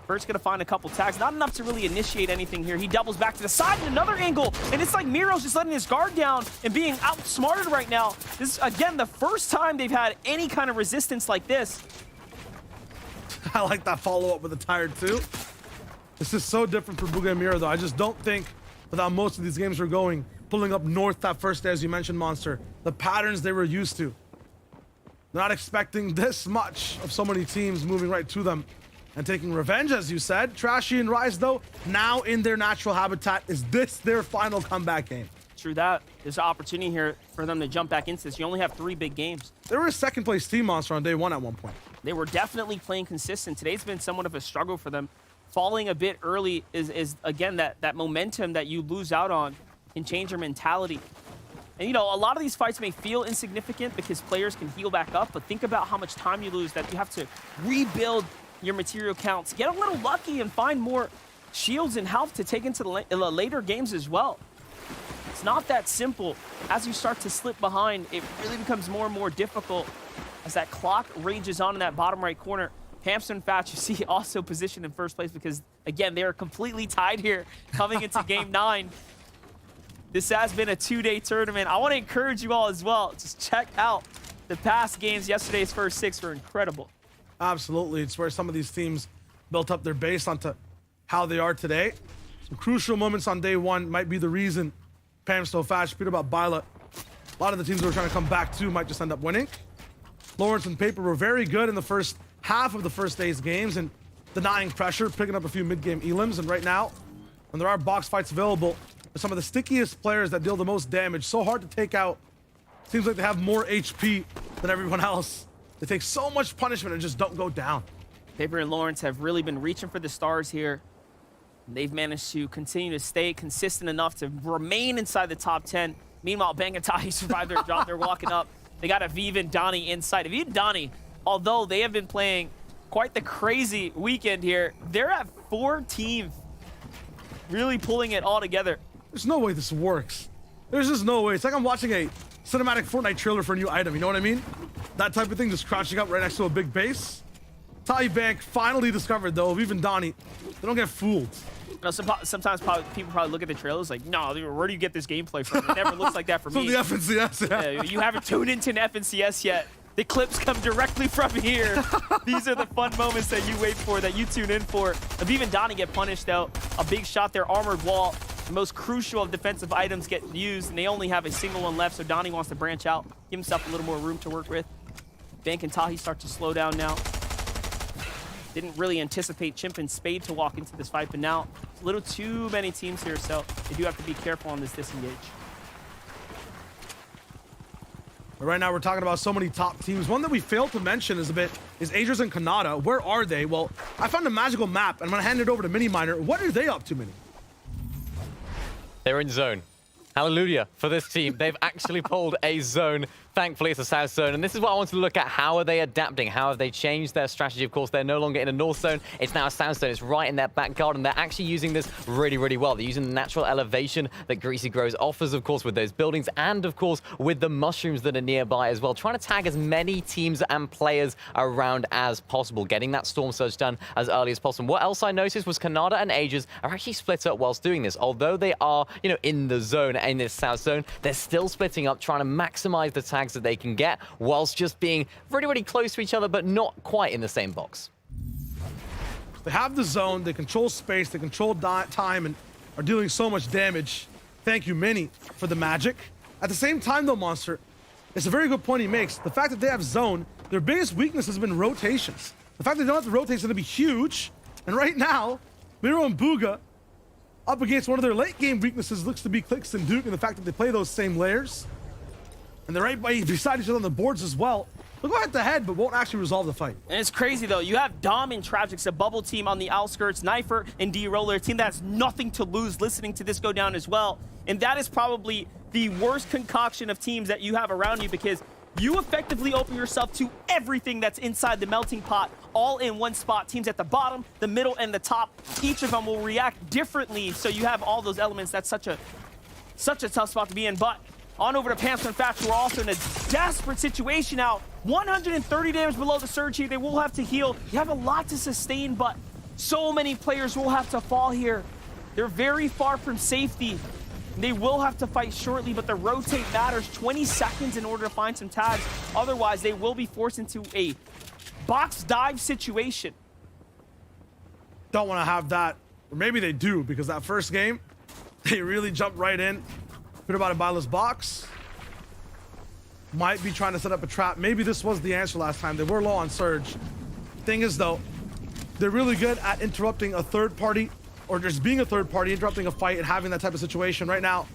Bert's gonna find a couple tags. Not enough to really initiate anything here. He doubles back to the side in another angle, and it's like Miro's just letting his guard down and being outsmarted right now. This is, again, the first time they've had any kind of resistance like this. I like that follow-up with the tire too. This is so different for Bugha and Miro though. I just don't think, with how most of these games are going, pulling up north that first day, as you mentioned, Monster, the patterns they were used to. They're not expecting this much of so many teams moving right to them and taking revenge, as you said. Trashy and Rise, though, now in their natural habitat. Is this their final comeback game? True that. There's an opportunity here for them to jump back into this. You only have 3 big games. They were a second-place team, Monster, on day 1 at one point. They were definitely playing consistent. Today's been somewhat of a struggle for them. Falling a bit early is again, that momentum that you lose out on can change your mentality. And, you know, a lot of these fights may feel insignificant because players can heal back up, but think about how much time you lose, that you have to rebuild your material counts, get a little lucky and find more shields and health to take into the later games as well. It's not that simple. As you start to slip behind, it really becomes more and more difficult as that clock rages on in that bottom right corner. Hamster and Fatch, you see, also positioned in first place because, again, they are completely tied here coming into game 9. This has been a 2-day tournament. I want to encourage you all as well. Just check out the past games. Yesterday's first 6 were incredible. Absolutely. It's where some of these teams built up their base onto how they are today. Some crucial moments on day 1 might be the reason Pamsto, Fatch, Peter about Bila. A lot of the teams that were trying to come back to might just end up winning. Lawrence and Paper were very good in the first half of the first day's games and denying pressure, picking up a few mid-game elims. And right now, when there are box fights available, they're some of the stickiest players that deal the most damage. So hard to take out. Seems like they have more HP than everyone else. They take so much punishment and just don't go down. Paper and Lawrence have really been reaching for the stars here. They've managed to continue to stay consistent enough to remain inside the top 10. Meanwhile, Bang and Tai survived their job. They're walking up. They got Aviv and Donnie inside. Aviv and Donnie, although they have been playing quite the crazy weekend here, they're at 14th, really pulling it all together. There's no way this works. There's just no way. It's like I'm watching a cinematic Fortnite trailer for a new item, you know what I mean? that type of thing, just crouching up right next to a big base. Bank finally discovered, though, of even Donnie. They don't get fooled. You know, sometimes people probably look at the trailers like, no, where do you get this gameplay from? It never looks like that for me. From the FNCS, yeah. You haven't tuned into an FNCS yet. The clips come directly from here. These are the fun moments that you wait for, that you tune in for. If even Donnie get punished, though, a big shot there, armored wall. The most crucial of defensive items get used, and they only have a single one left, so Donnie wants to branch out, give himself a little more room to work with. Bank and Tahi start to slow down now. Didn't really anticipate Chimp and Spade to walk into this fight, but now it's a little too many teams here, so they do have to be careful on this disengage. Right now, we're talking about so many top teams. One that we failed to mention is Aegis and Kanata. Where are they? Well, I found a magical map, and I'm going to hand it over to Mini Miner. What are they up to, Mini? They're in zone. Hallelujah for this team. They've actually pulled a zone. Thankfully, it's a south zone. And this is what I want to look at. How are they adapting? How have they changed their strategy? Of course, they're no longer in a north zone. It's now a south zone. It's right in their back garden. They're actually using this really, really well. They're using the natural elevation that Greasy Grows offers, of course, with those buildings and, of course, with the mushrooms that are nearby as well. Trying to tag as many teams and players around as possible. Getting that Storm Surge done as early as possible. What else I noticed was Kanata and Aegis are actually split up whilst doing this. Although they are, you know, in the zone, in this south zone, they're still splitting up, trying to maximize the tags that they can get, whilst just being really, really close to each other, but not quite in the same box. They have the zone, they control space, they control time, and are dealing so much damage. Thank you, Mini, for the magic. At the same time, though, Monster, it's a very good point he makes. The fact that they have zone, their biggest weakness has been rotations. The fact that they don't have to rotate is going to be huge. And right now, Miro and Bugha up against one of their late game weaknesses looks to be Clix and Duke, and the fact that they play those same layers. And they're right beside each other on the boards as well. They'll go head to head, but won't actually resolve the fight. And it's crazy, though. You have Dom and Tragic's, a bubble team on the outskirts, Knifer and D-Roller, a team that has nothing to lose listening to this go down as well. And that is probably the worst concoction of teams that you have around you, because you effectively open yourself to everything that's inside the melting pot, all in one spot. Teams at the bottom, the middle, and the top, each of them will react differently. So you have all those elements. That's such a tough spot to be in. But on over to Panther and Thatch, who are also in a desperate situation now. 130 damage below the surge here. They will have to heal. You have a lot to sustain, but so many players will have to fall here. They're very far from safety. They will have to fight shortly, but the rotate matters. 20 seconds in order to find some tags. Otherwise, they will be forced into a box dive situation. Don't want to have that. Or maybe they do, because that first game, they really jumped right in. Bit about Baila's box. Might be trying to set up a trap. Maybe this was the answer last time. They were low on surge. Thing is, though, they're really good at interrupting a third party, or just being a third party, interrupting a fight and having that type of situation. Right now,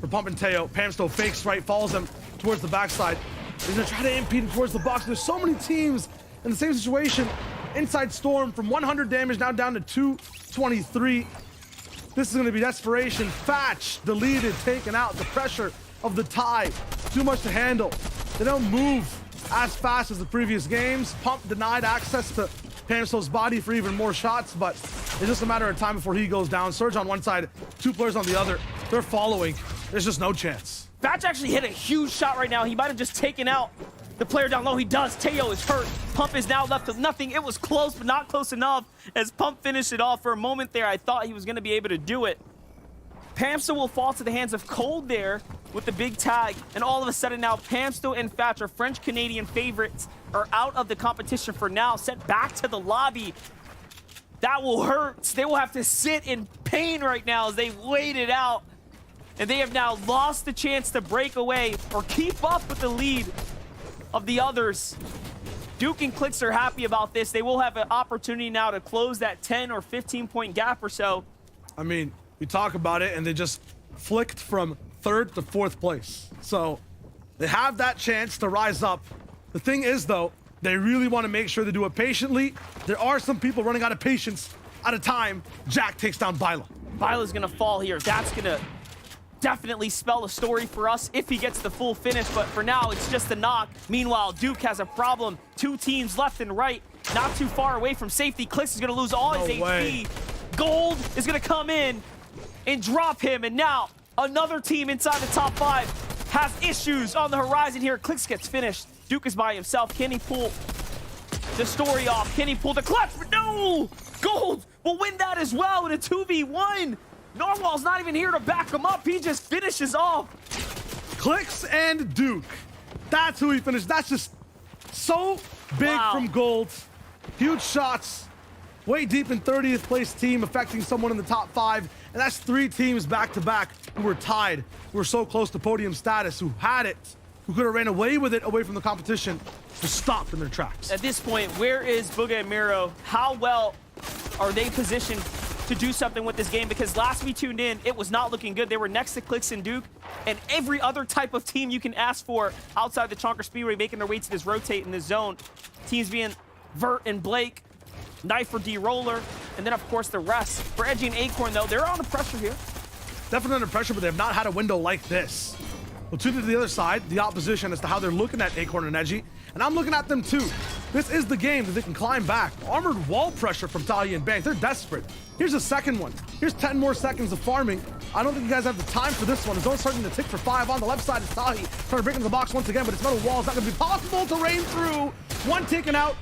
for Pump and Teo, Pamsto fakes right, follows him towards the backside. He's gonna try to impede him towards the box. There's so many teams in the same situation. Inside Storm from 100 damage now down to 223. This is gonna be desperation. Thatch deleted, taken out. The pressure of the tie, too much to handle. They don't move as fast as the previous games. Pump denied access to Pamsto's body for even more shots, but it's just a matter of time before he goes down. Surge on one side, two players on the other. They're following. There's just no chance. Thatch actually hit a huge shot right now. He might have just taken out the player down low. He does. Teo is hurt. Pump is now left with nothing. It was close, but not close enough as Pump finished it off. For a moment there, I thought he was going to be able to do it. Pamsto will fall to the hands of Cold there with the big tag, and all of a sudden now Pamsto and Thatch, our French-Canadian favorites, are out of the competition for now, sent back to the lobby. That will hurt. They will have to sit in pain right now as they wait it out, and they have now lost the chance to break away or keep up with the lead of the others. Duke and Clix are happy about this. They will have an opportunity now to close that 10 or 15 point gap or so. I mean, we talk about it and they just flicked from 3rd to 4th place. So they have that chance to rise up. The thing is, though, they really want to make sure they do it patiently. There are some people running out of patience, out of time. Jack takes down Baila. Baila's gonna fall here. That's gonna definitely spell a story for us if he gets the full finish, but for now, it's just a knock. Meanwhile, Duke has a problem. 2 teams left and right, not too far away from safety. Clix is gonna lose all his HP. Gold is gonna come in and drop him, and now another team inside the top 5 has issues on the horizon here. Clix gets finished. Duke is by himself. Can he pull the story off? Can he pull the clutch? But no! Gold will win that as well in a 2v1. Narwhal's not even here to back him up. He just finishes off. Clicks and Duke. That's who he finished. That's just so big from Gold. Huge shots. Way deep in 30th place team, affecting someone in the top 5. And that's 3 teams back-to-back who were tied, who were so close to podium status, who had it, who could have ran away with it away from the competition, to stop in their tracks. At this point, where is Bugha and Miro? How well are they positioned to do something with this game? Because last we tuned in, it was not looking good. They were next to Clicks and Duke, and every other type of team you can ask for outside the Chonker Speedway making their way to this rotate in this zone. Teams being Vert and Blake, Knife or D-Roller, and then, of course, the rest. For Edgy and Acorn, though, they're under pressure here. Definitely under pressure, but they have not had a window like this. Well, tuned to the other side, the opposition, as to how they're looking at Acorn and Edgy, and I'm looking at them too. This is the game that they can climb back. Armored wall pressure from Tahi and Bank. They're desperate. Here's a second one. Here's 10 more seconds of farming. I don't think you guys have the time for this one. The zone's starting to tick for 5. On the left side is Tahi, trying to break into the box once again, but it's metal wall. It's not going to be possible to rain through. One taken out.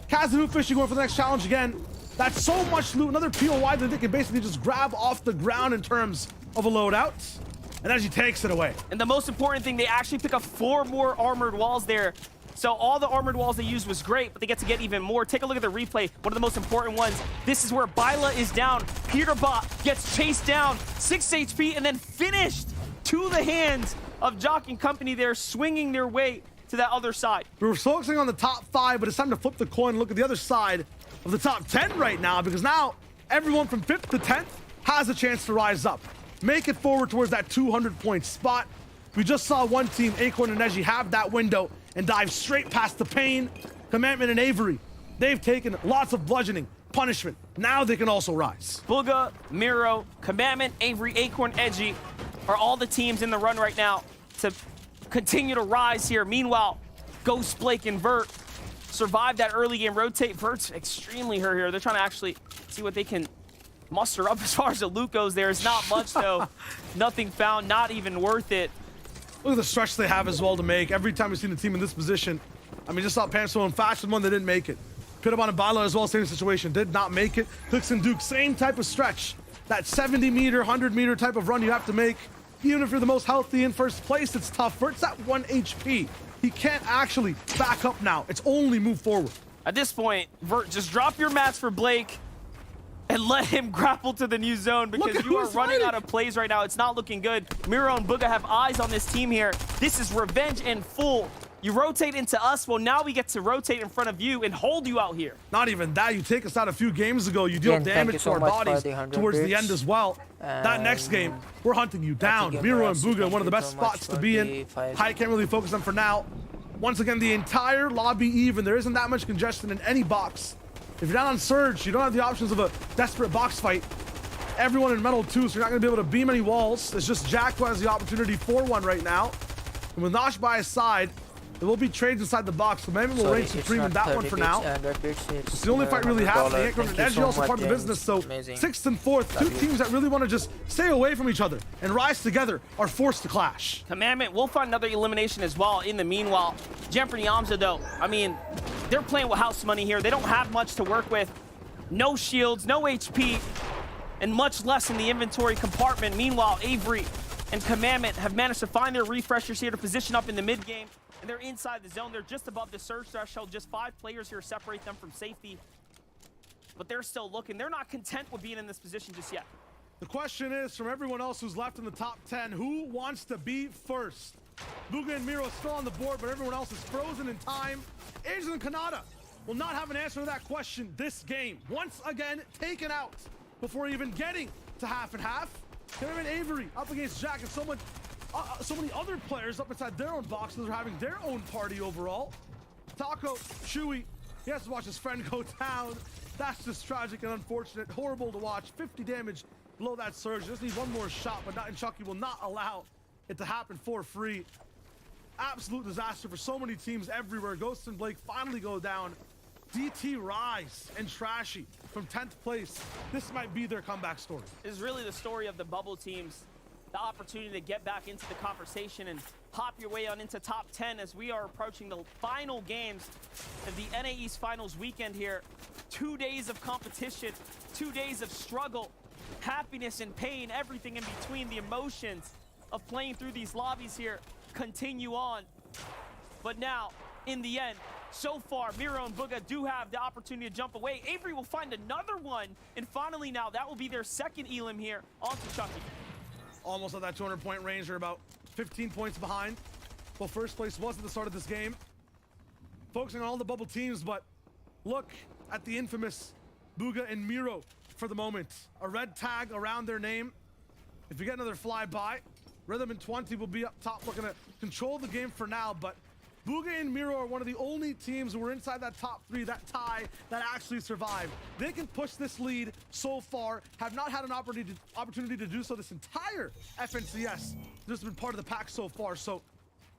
Kazanu Fishing going for the next challenge again. That's so much loot. Another POI that they can basically just grab off the ground in terms of a loadout. And Edgy takes it away. And the most important thing, they actually pick up 4 more armored walls there. So all the armored walls they used was great, but they get to get even more. Take a look at the replay. One of the most important ones. This is where Byla is down. Peterbot gets chased down, 6 HP, and then finished to the hands of Jock and company there, swinging their way to that other side. We were focusing on the top 5, but it's time to flip the coin and look at the other side of the top 10 right now, because now everyone from 5th to 10th has a chance to rise up. Make it forward towards that 200-point spot. We just saw one team, Acorn and Edgy, have that window and dive straight past the pain. Commandment and Avery, they've taken lots of bludgeoning, punishment. Now they can also rise. Bugha, Miro, Commandment, Avery, Acorn, Edgy are all the teams in the run right now to continue to rise here. Meanwhile, Ghost, Blake, and Vert survive that early game rotate. Vert's extremely hurt here. They're trying to actually see what they can muster up as far as the loot goes. There's not much, though. Nothing found, not even worth it. Look at the stretch they have as well to make. Every time we've seen a team in this position, I mean, just saw Panso and Fashion one, they didn't make it. Peterbot and Byla as well, same situation, did not make it. Clicks and Duke, same type of stretch. That 70-meter, 100-meter type of run you have to make. Even if you're the most healthy in first place, it's tough. Vert's at 1 HP. He can't actually back up now. It's only move forward. At this point, Vert, just drop your mats for Blake and let him grapple to the new zone, because you are running out of plays right now. It's not looking good. Miro and Bugha have eyes on this team here. This is revenge in full. You rotate into us, well, now we get to rotate in front of you and hold you out here. Not even that. You take us out a few games ago. You deal damage to our bodies towards the end as well. That next game, we're hunting you down. Miro and Bugha, one of the best spots to be in. High can't really focus on for now. Once again, the entire lobby even. There isn't that much congestion in any box. If you're down on Surge, you don't have the options of a desperate box fight. Everyone in Metal too, so you're not going to be able to beam any walls. It's just Jack who has the opportunity for one right now. And with Nosh by his side, there will be trades inside the box. So maybe we'll reign supreme in that one for now. It's the only fight really happening. Acorn and Edgy also part of the business, so 6th and 4th, 2 teams that really want to just stay away from each other and rise together are forced to clash. Commandment will find another elimination as well in the meanwhile. Jeopardy Yamza, though, I mean, they're playing with house money here. They don't have much to work with. No shields, no HP, and much less in the inventory compartment. Meanwhile, Avery and Commandment have managed to find their refreshers here to position up in the mid game. And they're inside the zone. They're just above the surge threshold. Just 5 players here separate them from safety. But they're still looking. They're not content with being in this position just yet. The question is, from everyone else who's left in the top 10, who wants to be first? Bugha and Miro still on the board, but everyone else is frozen in time. Asian and Kanata will not have an answer to that question this game. Once again, taken out before even getting to half and half. Kevin Avery up against Jack and so many other players up inside their own boxes are having their own party overall. Taco, Chewy, he has to watch his friend go down. That's just tragic and unfortunate. Horrible to watch. 50 damage below that surge. Just need one more shot, but Chucky will not allow it to happen for free. Absolute disaster for so many teams everywhere. Ghost and Blake finally go down. DT Rise and Trashy from 10th place. This might be their comeback story. This is really the story of the bubble teams. the opportunity to get back into the conversation and hop your way on into top 10 as we are approaching the final games of the NA East Finals weekend here. 2 days of competition, 2 days of struggle, happiness and pain, everything in between. The emotions of playing through these lobbies here continue on. But now, in the end, so far, Miro and Bugha do have the opportunity to jump away. Avery will find another one, and finally now, that will be their second elim here onto Chucky. Almost at that 200-point range. They're about 15 points behind. Well, first place was at the start of this game. Focusing on all the bubble teams, but look at the infamous Bugha and Miro for the moment. A red tag around their name. If you get another flyby, Rhythm and 20 will be up top looking to control the game for now, but Bugha and Miro are one of the only teams who are inside that top 3, that tie, that actually survived. They can push this lead so far, have not had an opportunity to do so this entire FNCS. This has been part of the pack so far, so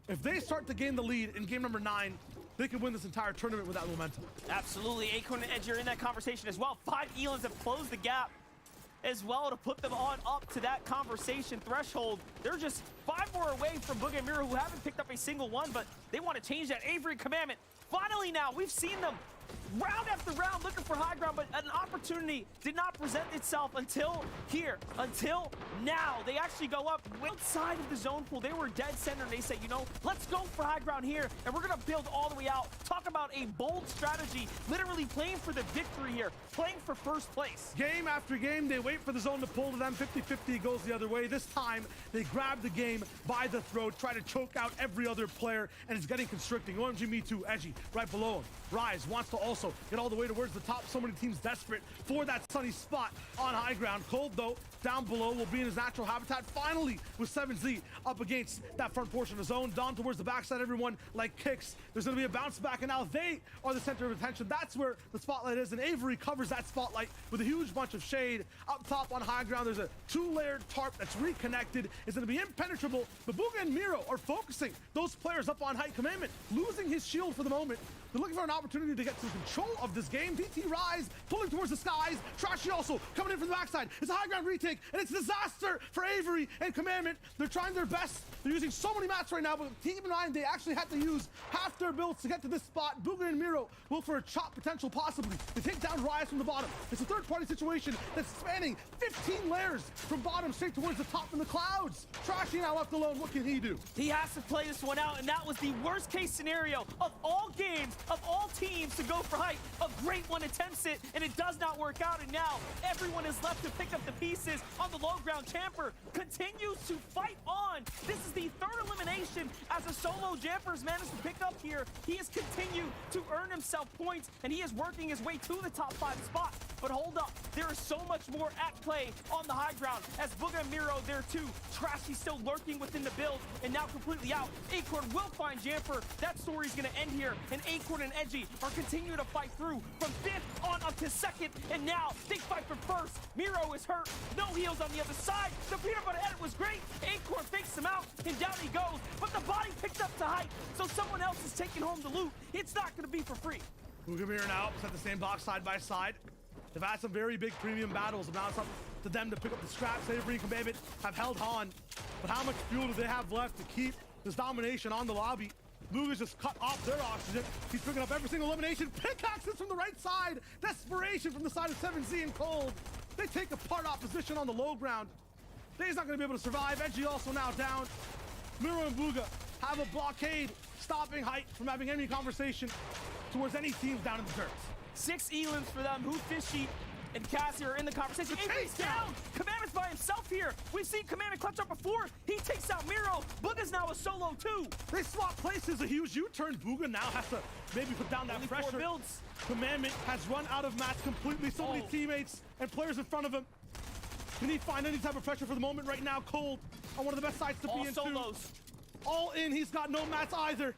if they start to gain the lead in game number 9, they can win this entire tournament with that momentum. Absolutely, Acorn and Edge are in that conversation as well. 5 elims have closed the gap as well to put them on up to that conversation threshold. They're just 5 more away from Bugha and Miro, who haven't picked up a single one, but they want to change that. Avery Commandment, finally now, we've seen them round after round looking for high ground, but an opportunity did not present itself until here, until now. They actually go up outside of the zone pool. They were dead center, and they said, you know, let's go for high ground here, and we're going to build all the way out. Talk about a bold strategy, literally playing for the victory here, playing for first place. Game after game, they wait for the zone to pull to them. 50-50 goes the other way. This time, they grab the game by the throat, try to choke out every other player, and it's getting constricting. OMG Me Too, Edgy, right below him. Rise wants to also get all the way towards the top. So many teams desperate for that sunny spot on high ground. Cold, though, down below will be in his natural habitat. Finally, with 7Z up against that front portion of the zone. Down towards the backside, everyone like kicks. There's going to be a bounce back, and now they are the center of attention. That's where the spotlight is, and Avery covers that spotlight with a huge bunch of shade. Up top on high ground, there's a 2-layered tarp that's reconnected. It's going to be impenetrable, but Bugha and Miro are focusing those players up on height. Commandment losing his shield for the moment. They're looking for an opportunity to get some control of this game. DT Rise pulling towards the skies. Trashy also coming in from the backside. It's a high ground retake, and it's a disaster for Avery and Commandment. They're trying their best. They're using so many mats right now, but keep in mind they actually had to use half their builds to get to this spot. Bugha and Miro will for a chop potential possibly. They take down Rise from the bottom. It's a third-party situation that's spanning 15 layers from bottom straight towards the top in the clouds. Trashy now left alone. What can he do? He has to play this one out, and that was the worst-case scenario of all games, of all teams to go for height. A great one attempts it, and it does not work out, and now everyone is left to pick up the pieces on the low ground. Champer continues to fight on. This is the third elimination as a solo Jamper's managed to pick up here. He has continued to earn himself points, and he is working his way to the top 5 spot. But hold up, there is so much more at play on the high ground as Bugha and Miro there too. Trashy still lurking within the build and now completely out. Acorn will find Jamper. That story's gonna end here, and Acorn and Edgy are continuing to fight through from 5th on up to 2nd, and now they fight for 1st. Miro is hurt, no heals on the other side. The peanut butter edit was great. Acorn fakes him out, and down he goes, but the body picked up to height, so someone else is taking home the loot. It's not gonna be for free. Bugha and Miro now set the same box side by side. They've had some very big premium battles, and now it's up to them to pick up the scraps. Avery and Commandment have held on, but how much fuel do they have left to keep this domination on the lobby? Bugha's just cut off their oxygen. He's picking up every single elimination. Pickaxes from the right side. Desperation from the side of 7Z and Cold. They take apart opposition on the low ground. They's not going to be able to survive. Edgy also now down. Miro and Bugha have a blockade, stopping height from having any conversation towards any teams down in the dirt. 6 elims for them. Who Fishy and Cassie are in the conversation. Avery's down. Commandment's by himself here. We've seen Commandment clutch up before. He takes out Miro. Bugha's now a solo too. They swap places. A huge U-turn. Bugha now has to maybe put down that Only pressure. 4 builds. Commandment has run out of mats completely. So many teammates and players in front of him. Can he find any type of pressure for the moment right now? Cold on one of the best sides to be in. Solos. All in. He's got no mats either.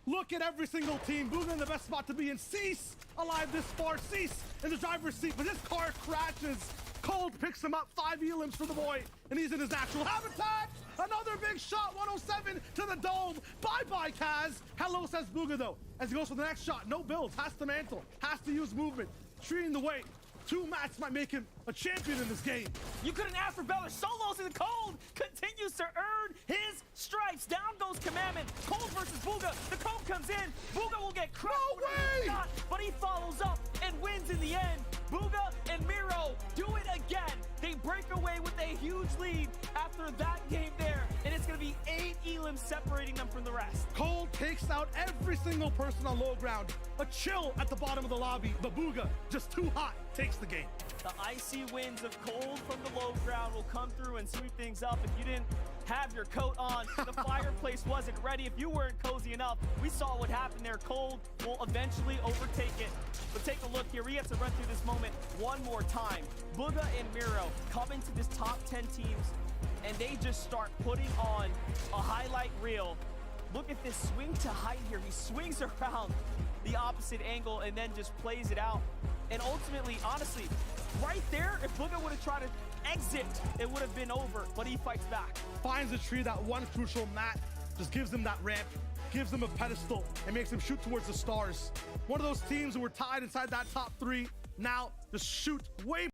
Look at every single team. Bugha in the best spot to be in. Cease alive this far. Cease in the driver's seat, but his car crashes. Cold picks him up. 5 elims for the boy, and he's in his natural habitat. Another big shot. 107 to the dome. Bye-bye, Kaz. Hello, says Bugha, though, as he goes for the next shot. No builds. Has to mantle. Has to use movement. Treating the way 2 mats might make him a champion in this game. You couldn't ask for better. Solos in the cold continues to earn his stripes. Down goes Commandment. Cold versus Booga. The cold comes in. Booga will get crushed. No way! But he follows up and wins in the end. Booga and Miro do it again. They break away with a huge lead after that game there. And it's going to be 8 elims separating them from the rest. Cole takes out every single person on low ground. A chill at the bottom of the lobby. But Booga, just too hot, takes the game. The icy winds of Cold from the low ground will come through and sweep things up. If you didn't have your coat on, the fireplace wasn't ready. If you weren't cozy enough, we saw what happened there. Cold will eventually overtake it. But take a look here. We have to run through this moment one more time. Booga and Miro come into this top 10 teams, and they just start putting on a highlight reel. Look at this swing to height here. He swings around the opposite angle and then just plays it out. And ultimately, honestly, right there, if Booga would have tried to exit, it would have been over, but he fights back. Finds a tree, that one crucial mat, just gives him that ramp, gives him a pedestal, and makes him shoot towards the stars. One of those teams who were tied inside that top 3, now just shoot way.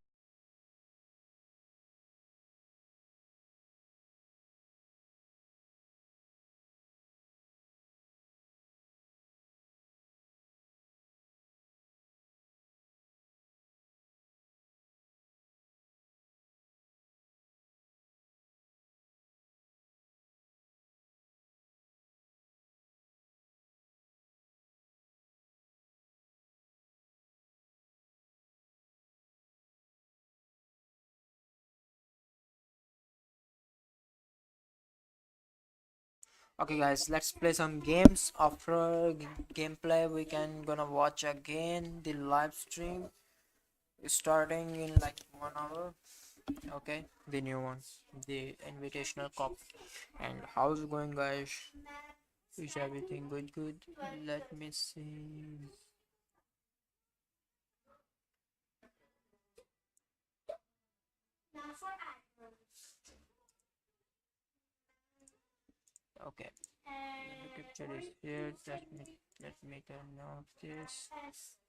Okay guys, let's play some games. After gameplay we can gonna watch again the live stream starting in like 1 hour. Okay, the new one, the invitational cup. And how's it going, guys? Is everything good? Let me see. Okay, the picture is here. Let me turn off this.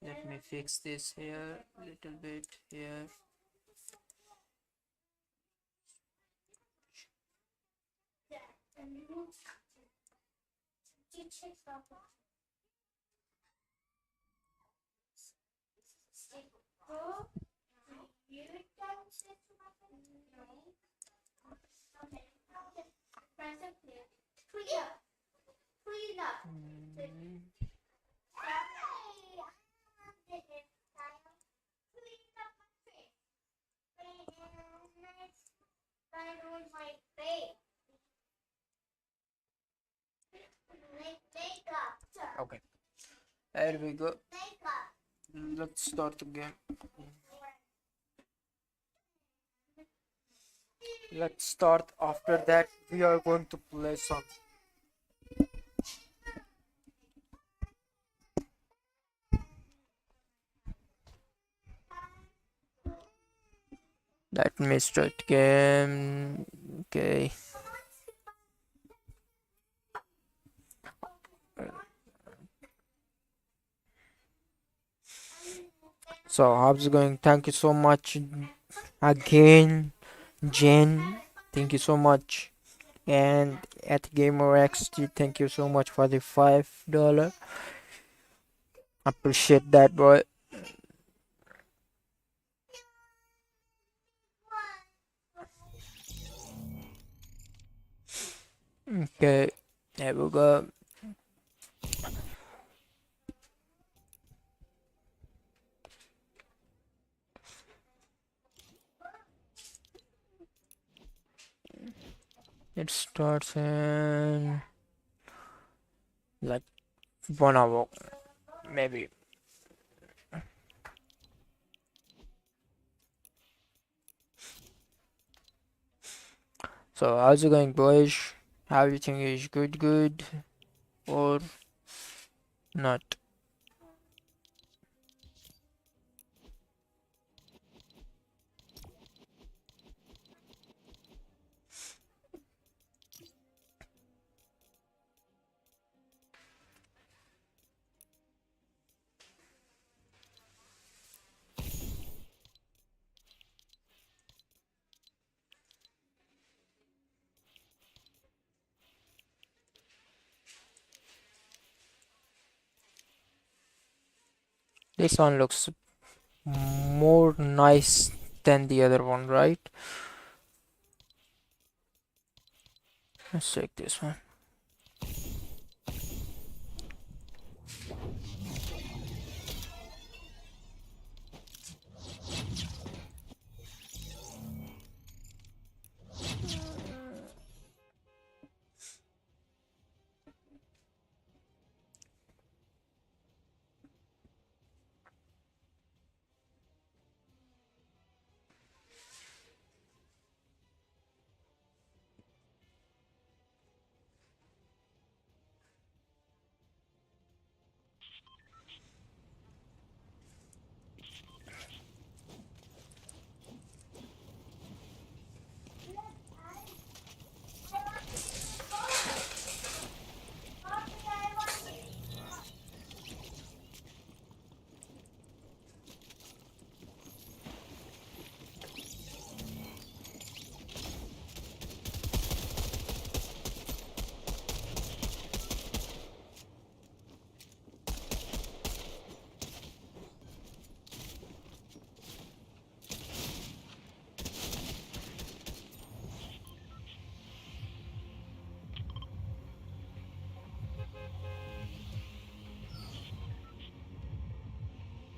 Let me fix this here little bit here. Okay, there we go. Let's start the game. Let's start. After that we are going to play some. Let me start game. Okay. So how's it going? Thank you so much again, Jen. Thank you so much. And at GamerXT, thank you so much for the $5. Appreciate that, boy. Okay, there we go. It starts in like 1 hour, maybe. So how's it going, boys? Everything is good or not? This one looks more nice than the other one, right? Let's check this one.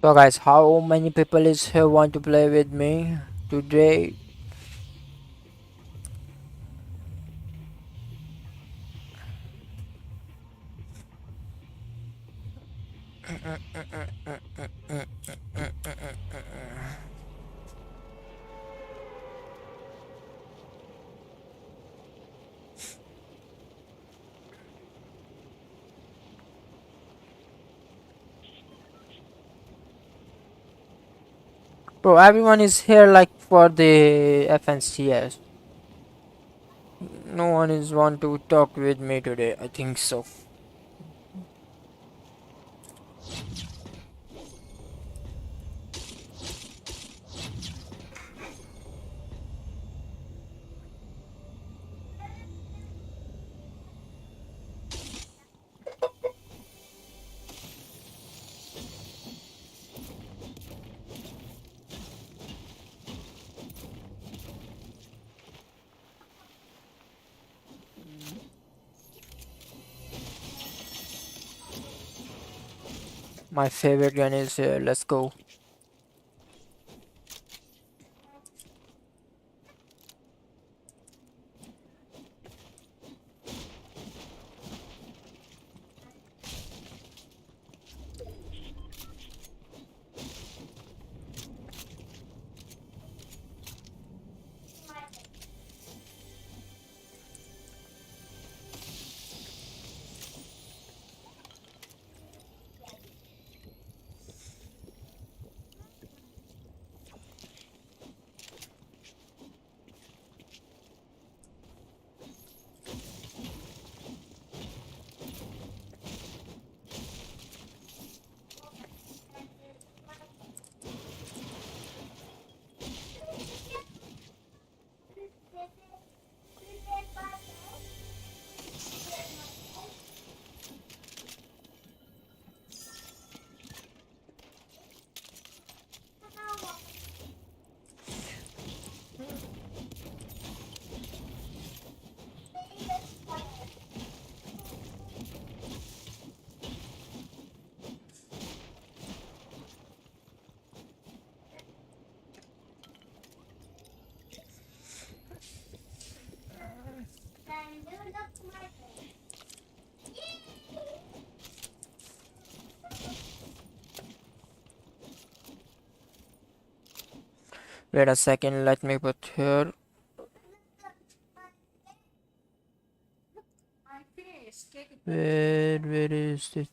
So guys, how many people is here want to play with me today? Bro, everyone is here like for the FNCS. No one is want to talk with me today, I think so. My favorite gun is here, let's go. Wait a second, let me put here. Where is this?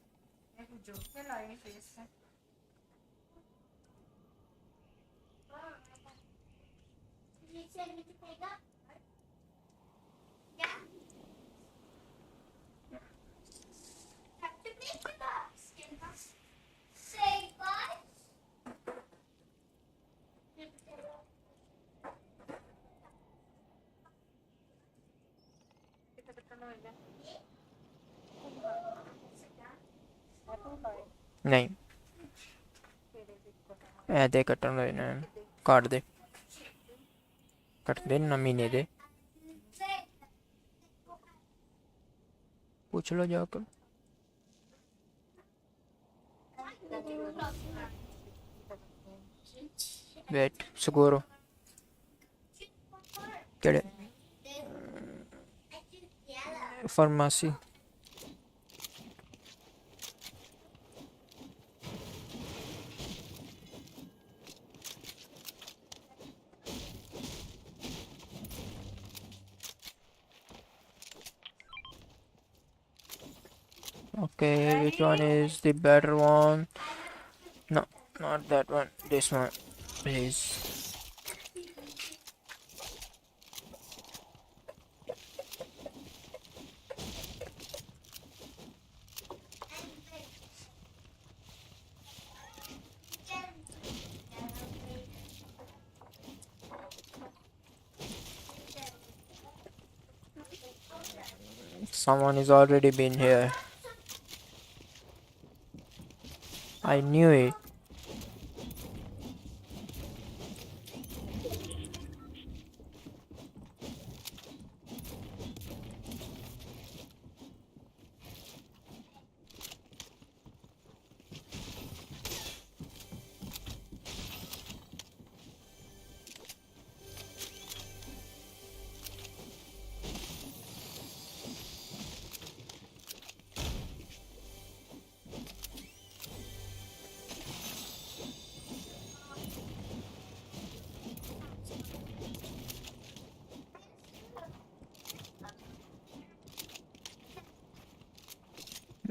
नहीं दे कटन लेना काट दे ना महीने दे पूछ लो जाकर wait स्कोरो केड़े pharmacy Okay, which one is the better one? No, not that one. This one, please. Someone is already been here. I knew it.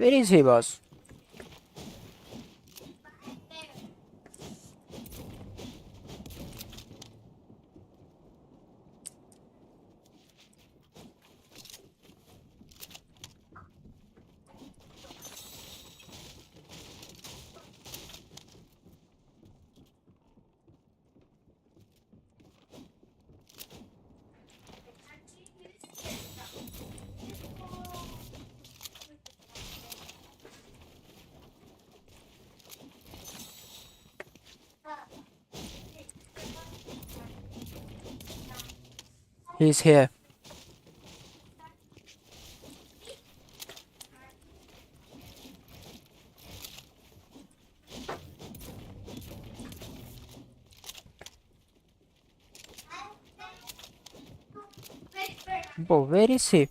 Where is he, boss? He's here. Bro, where is he?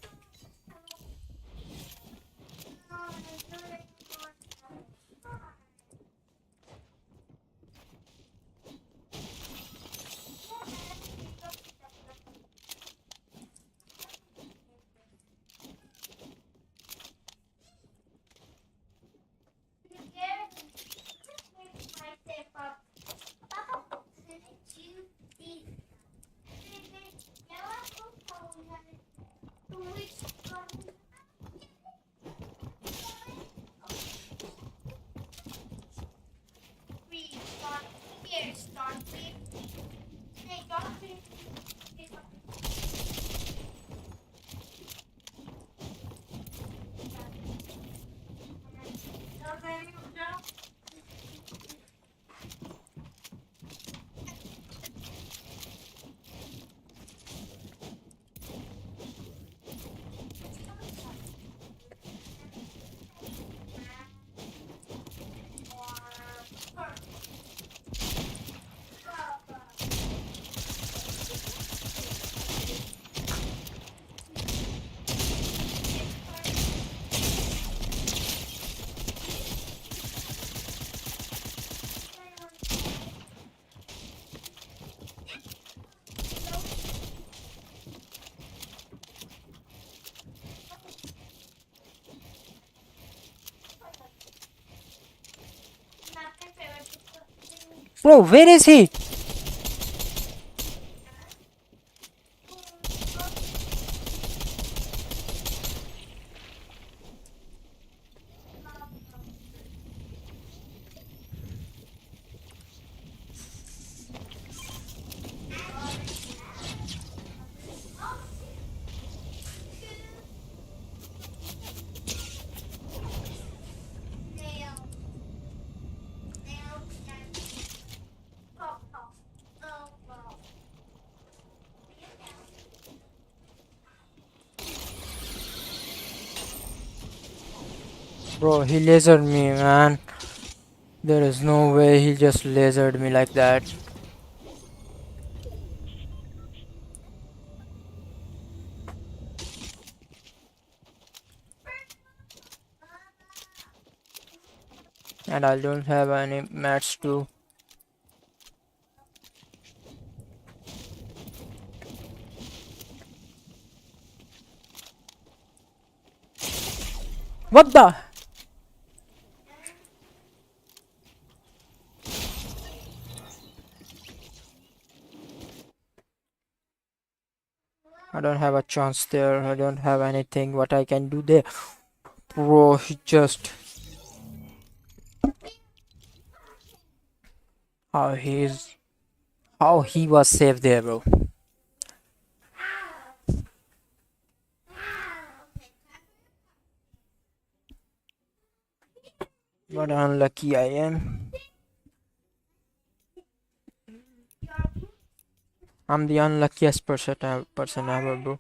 Bro, where is he? Bro, he lasered me, man. There is no way he just lasered me like that. And I don't have any mats too. What the? I don't have a chance there. I don't have anything what I can do there. Bro, he just... How he's... How he was safe there, bro. What unlucky I am. I'm the unluckiest person ever, bro.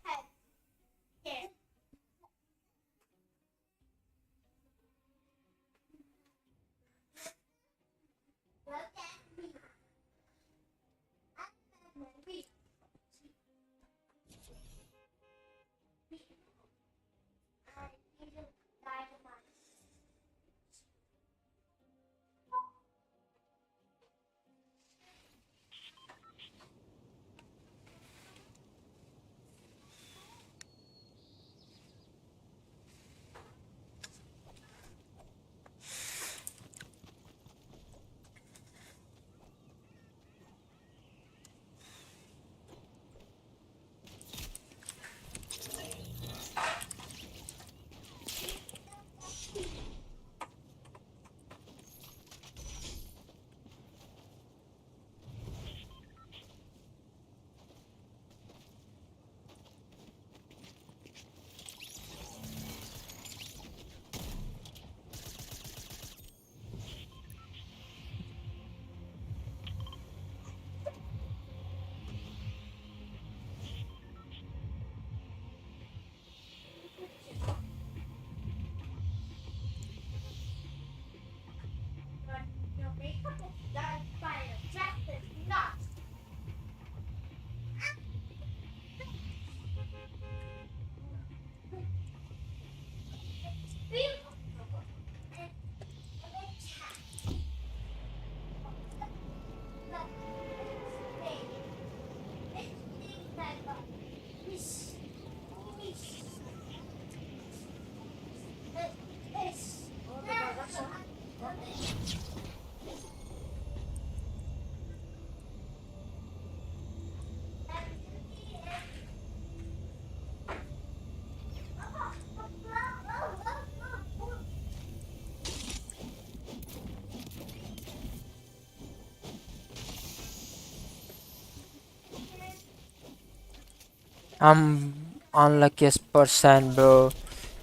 I'm unluckiest person, bro,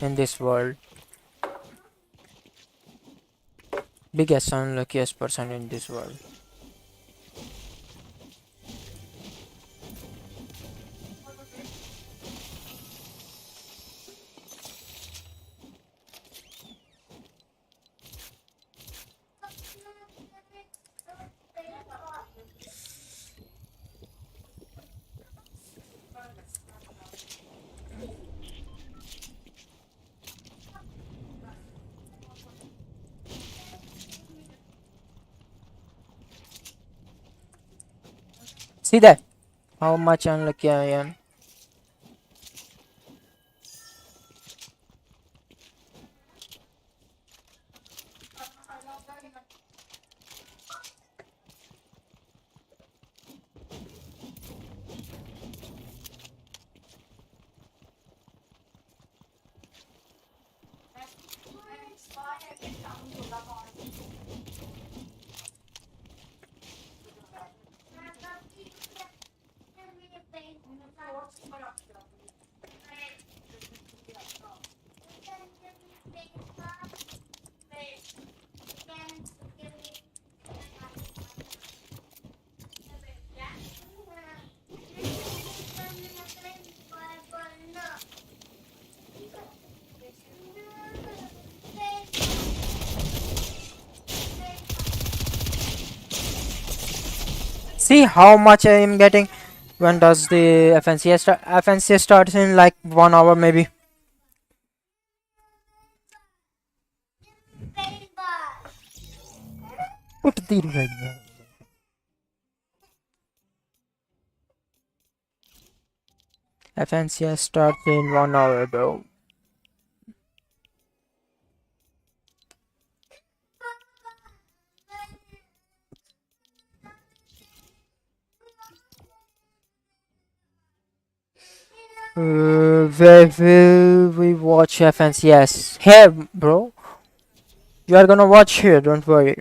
in this world. Biggest unluckiest person in this world. See that? How much unlucky I am. see how much I am getting. When does the FNCS start? FNCS starts in like 1 hour maybe. Put the right there. FNCS starts in 1 hour, bro. Where will we watch FNCS? Here, bro. You are gonna watch here, don't worry.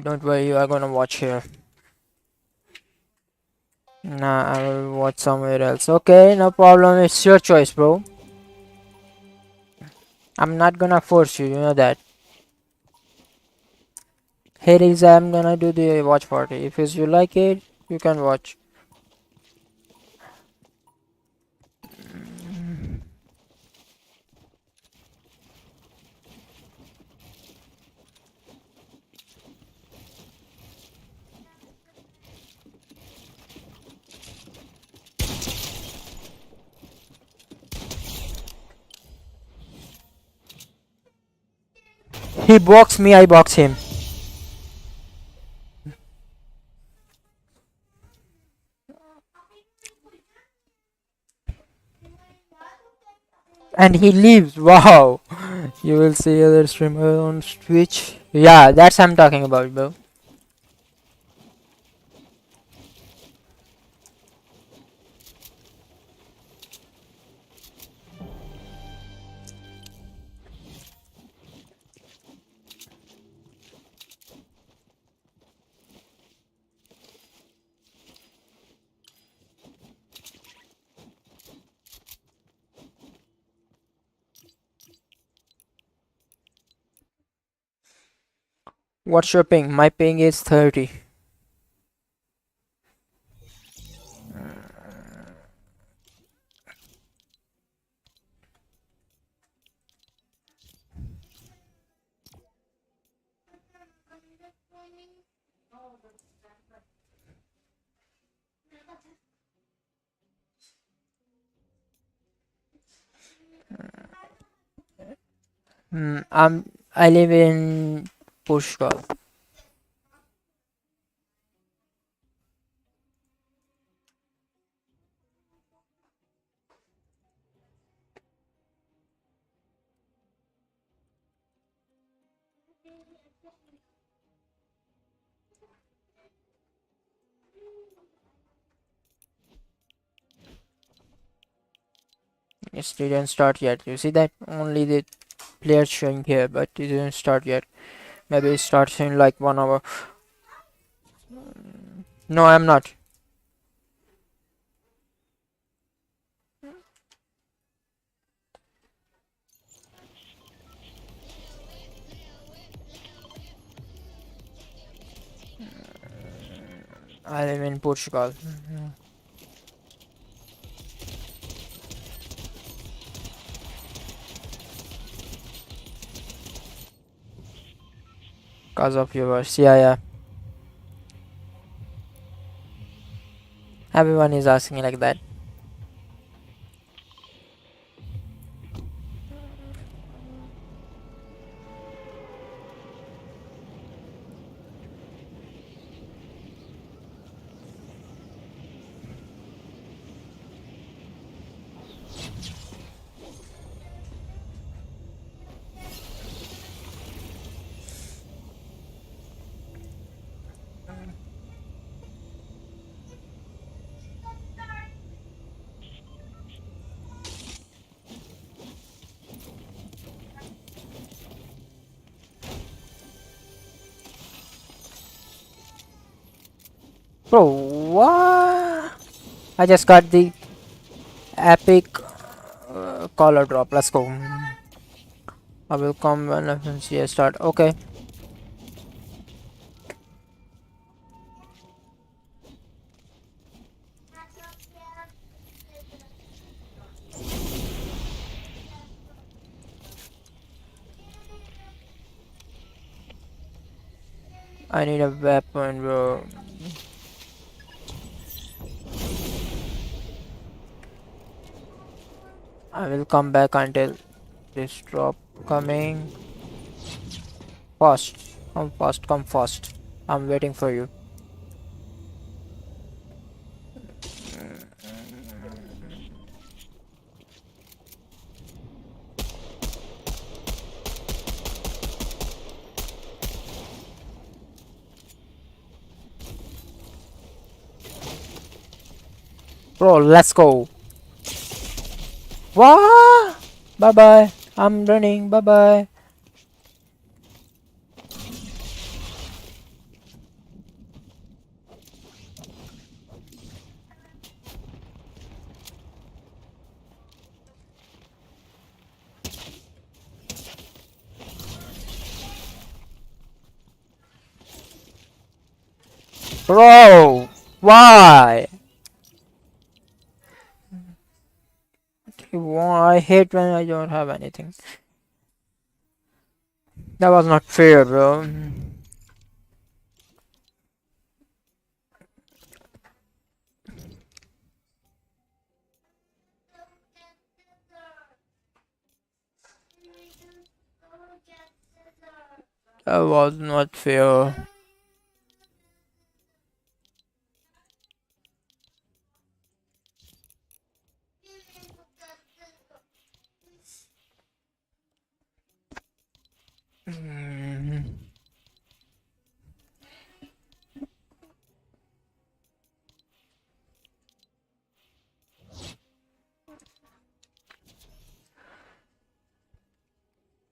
Don't worry, you are gonna watch here. Nah, I will watch somewhere else. Okay, no problem. It's your choice, bro. I'm not gonna force you, you know that. Here is I'm gonna do the watch party. If you like it, you can watch. He boxed me, I box him. And he leaves. Wow. You will see other streamer on Twitch. Yeah, that's I'm talking about, bro. What's your ping? My ping is 30. I live in Portugal. It didn't start yet. You see that? Only the players showing here, but it didn't start yet. Maybe it starts in like 1 hour. No, I'm not. I live in Portugal. Cause of viewers. Yeah. Everyone is asking like that. Bro, what? I just got the epic collar drop. Let's go. I will come when FNCS start. Okay. I need a weapon, bro. I will come back until this drop coming. Fast. Come fast, come fast. I'm waiting for you. Bro, let's go. What? Bye bye. I'm running. Bye bye. Bro, why? I hate when I don't have anything. That was not fair, bro. That was not fair.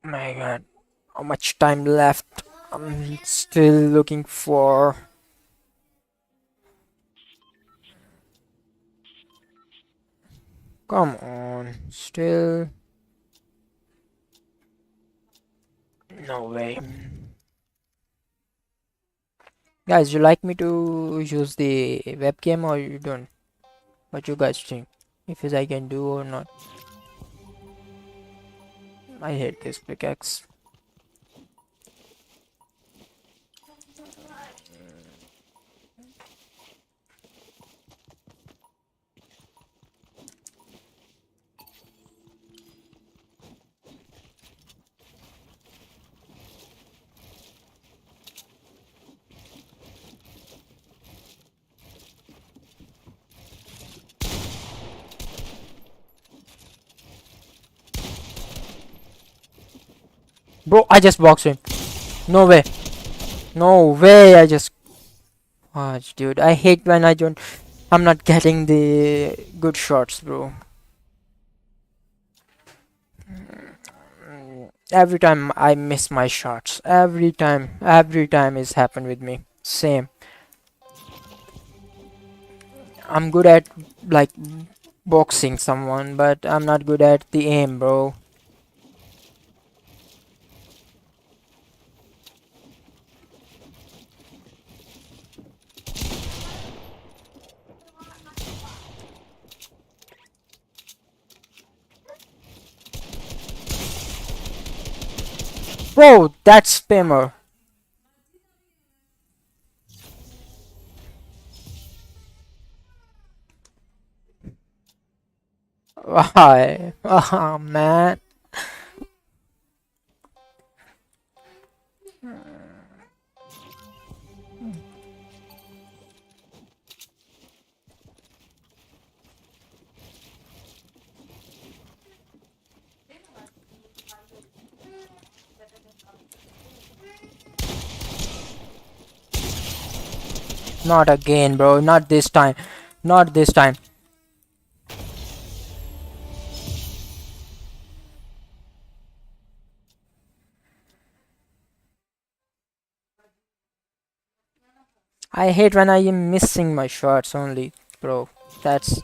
My god, how much time left? I'm still looking for. Come on, still. No way. Guys, you like me to use the webcam or you don't? What you guys think? If I can do or not? I hate this pickaxe. Bro, I just boxed him. No way. No way, I just... Watch, dude. I hate when I don't... I'm not getting the good shots, bro. Every time I miss my shots. Every time it's happened with me. Same. I'm good at, like, boxing someone, but I'm not good at the aim, bro. Bro, that's spammer. Why? Oh, man. Not again, bro. Not this time. Not this time. I hate when I am missing my shots only, bro. That's...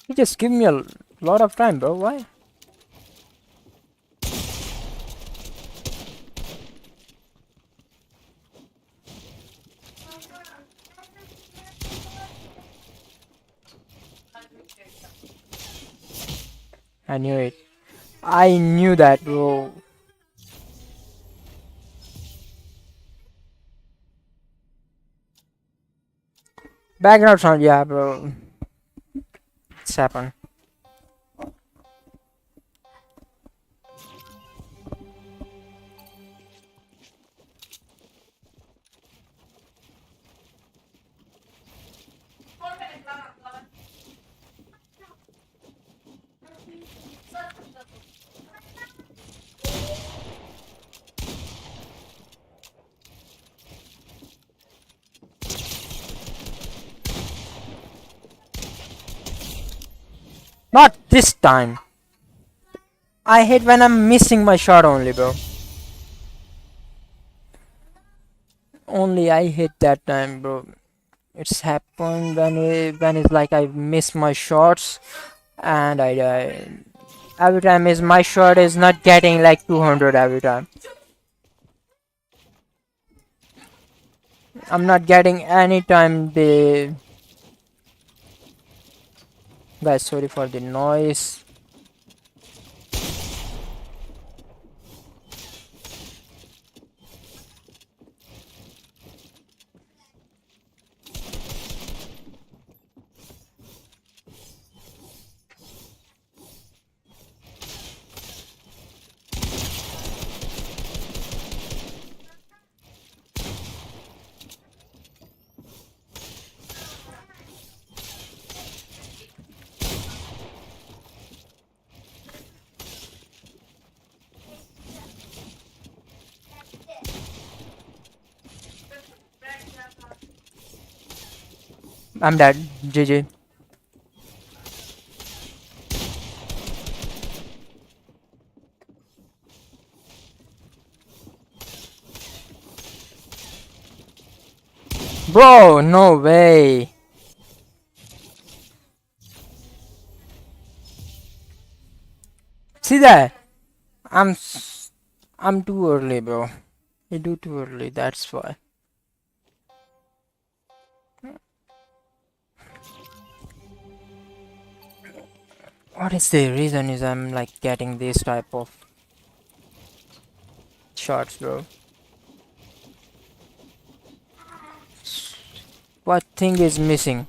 You just give me a lot of time, bro. Why? I knew it. I knew that, bro. Background sound, yeah, bro. It's happened. Not this time. I hate when I'm missing my shot only, bro. Only I hit that time, bro. It's happened when it's like I miss my shots and I die. Every time is my shot is not getting like 200 every time. I'm not getting any time the guys. Sorry for the noise. I'm dead. GG. Bro, no way. See that? I'm too early, bro. I do too early, that's why. What is the reason is I'm like getting this type of shots, bro? What thing is missing?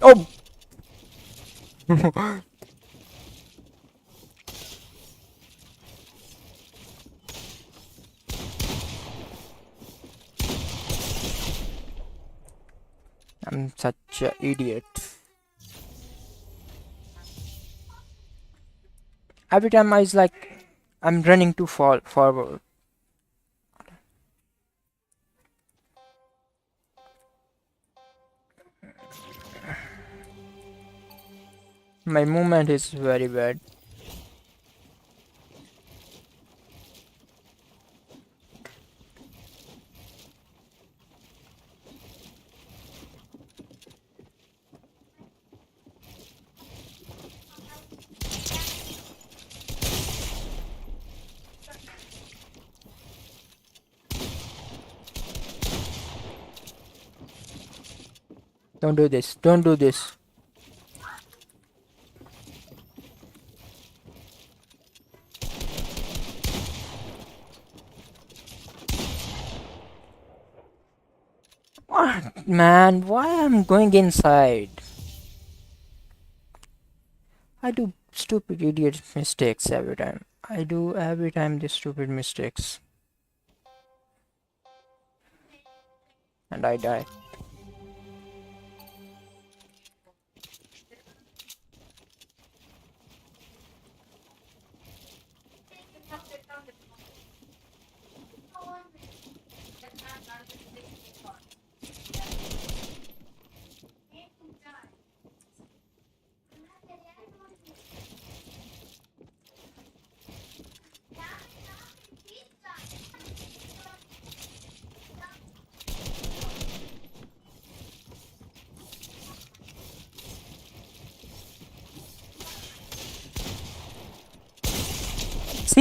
Oh! I'm such an idiot. Every time I was like, I'm running too far forward. My movement is very bad. Don't do this. Don't do this. What, man? Why I'm going inside? I do stupid idiot mistakes every time. I do every time these stupid mistakes. And I die.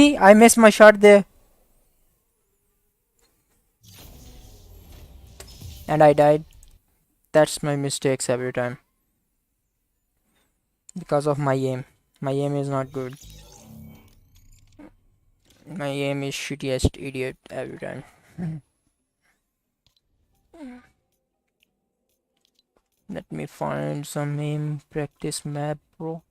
See, I missed my shot there. And I died. That's my mistakes every time. Because of my aim. My aim is not good. My aim is shittiest idiot every time. Let me find some aim practice map, bro.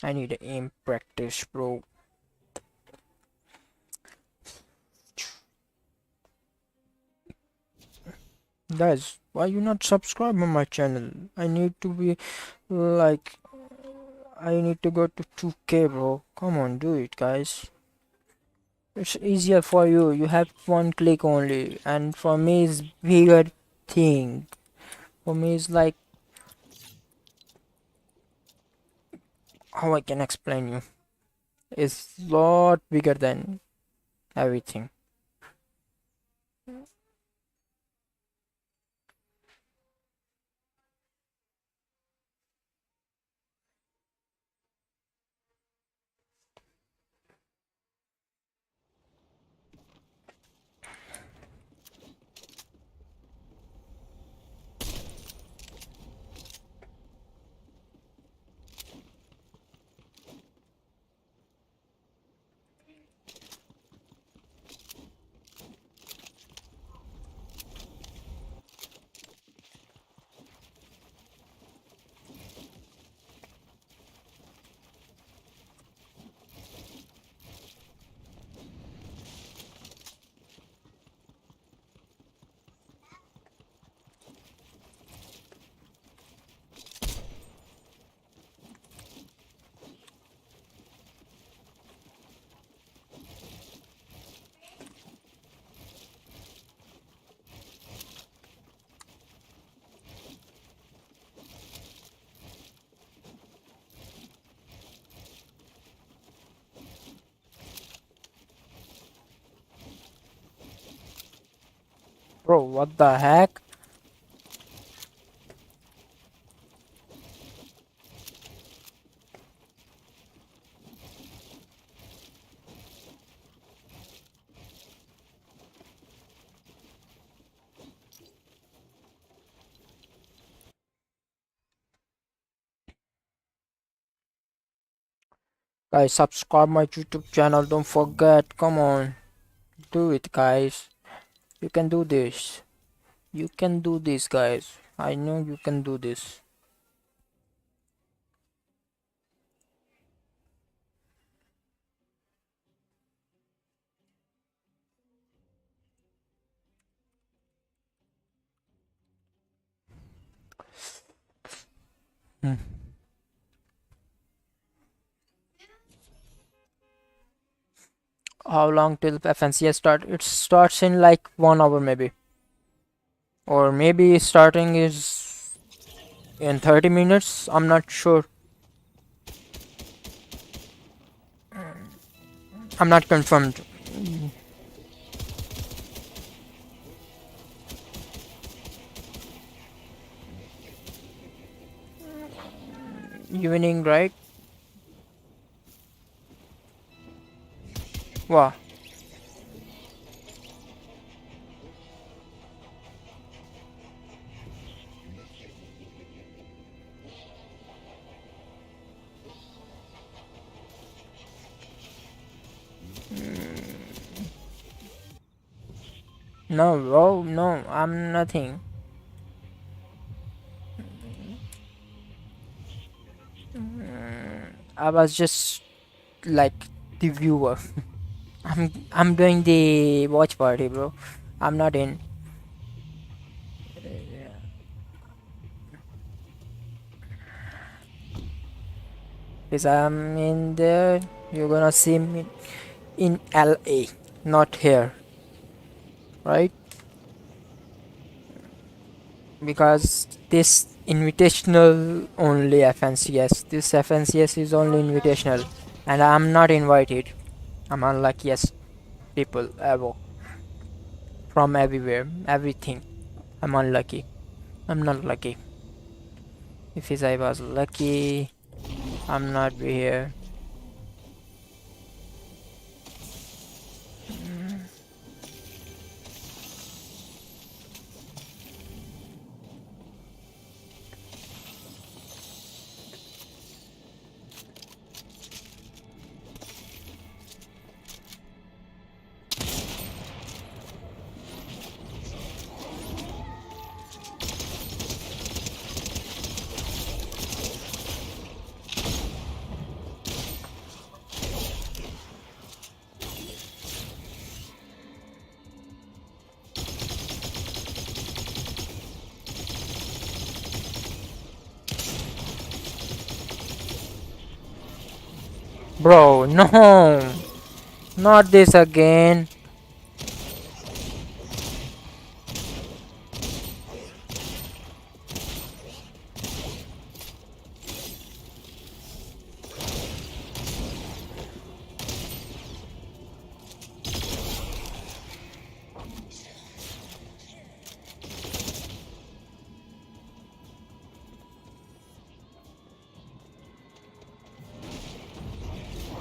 I need aim practice, bro. Guys, why you not subscribe on my channel? I need to be like, I need to go to 2K, bro. Come on, do it, guys. It's easier for you. You have one click only, and for me it's bigger thing. For me it's like, how I can explain you? It's lot bigger than everything. Bro, what the heck? Guys, subscribe my YouTube channel, don't forget. Come on, do it, guys. You can do this. You can do this, guys. I know you can do this. Hmm. How long till FNCS start? It starts in like 1 hour maybe. Or maybe starting is in 30 minutes. I'm not sure. I'm not confirmed. Evening, right? Wow. No, bro, no, I'm nothing. I was just like the viewer. I'm doing the watch party, bro. I'm not in. Because I'm in there, you're gonna see me in LA, not here, right? Because this Invitational only FNCS. This FNCS is only invitational, and I'm not invited. I'm unluckiest people ever from everywhere, everything. I'm unlucky. I'm not lucky. If I was lucky, I'm not be here. Bro, no! Not this again.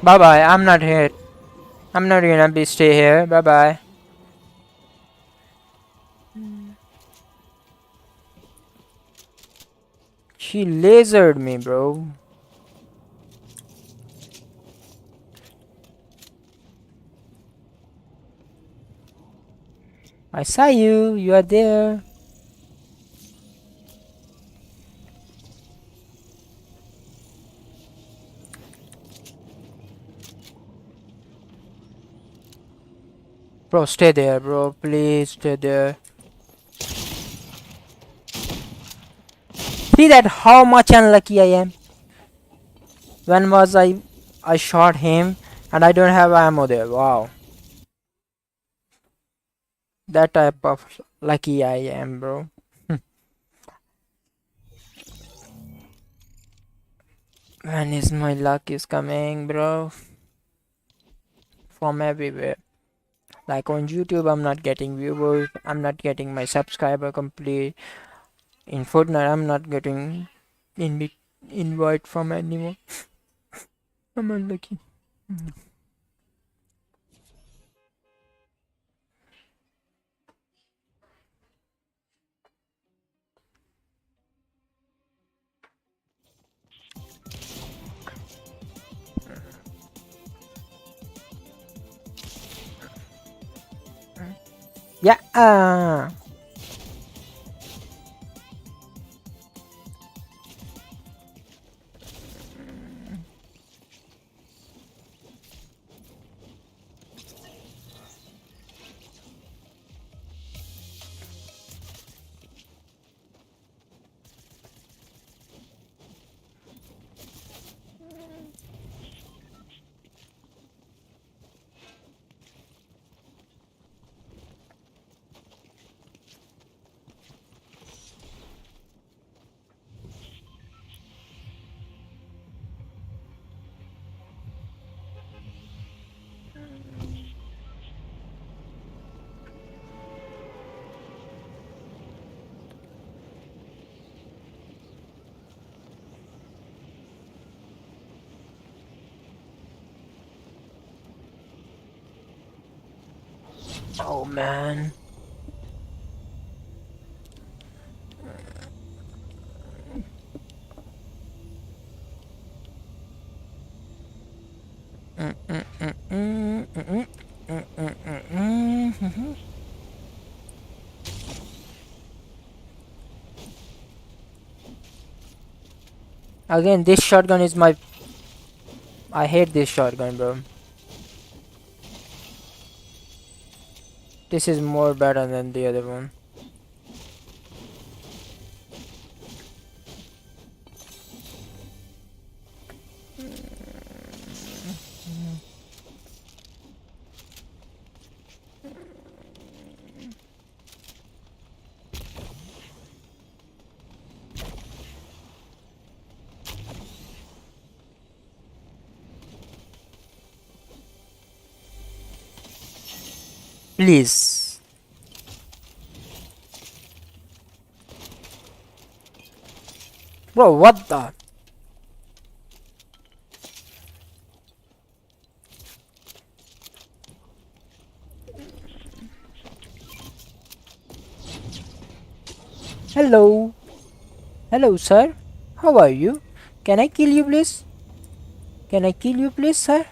Bye bye, I'm not here. I'm not gonna be stay here. Bye bye. She lasered me, bro. I saw you. You are there. Bro, stay there, bro. Please stay there. See that how much unlucky I am. When was I shot him and I don't have ammo there. Wow. That type of lucky I am, bro. When is my luck is coming, bro? From everywhere. Like on YouTube, I'm not getting viewers. I'm not getting my subscriber complete. In Fortnite, I'm not getting invite from anyone. I'm unlucky. Yeah. Oh man. Again, this shotgun is my... I hate this shotgun, bro. This is more better than the other one. Please. Bro, what the? Hello. Hello, sir. How are you? Can I kill you, please? Can I kill you, please, sir?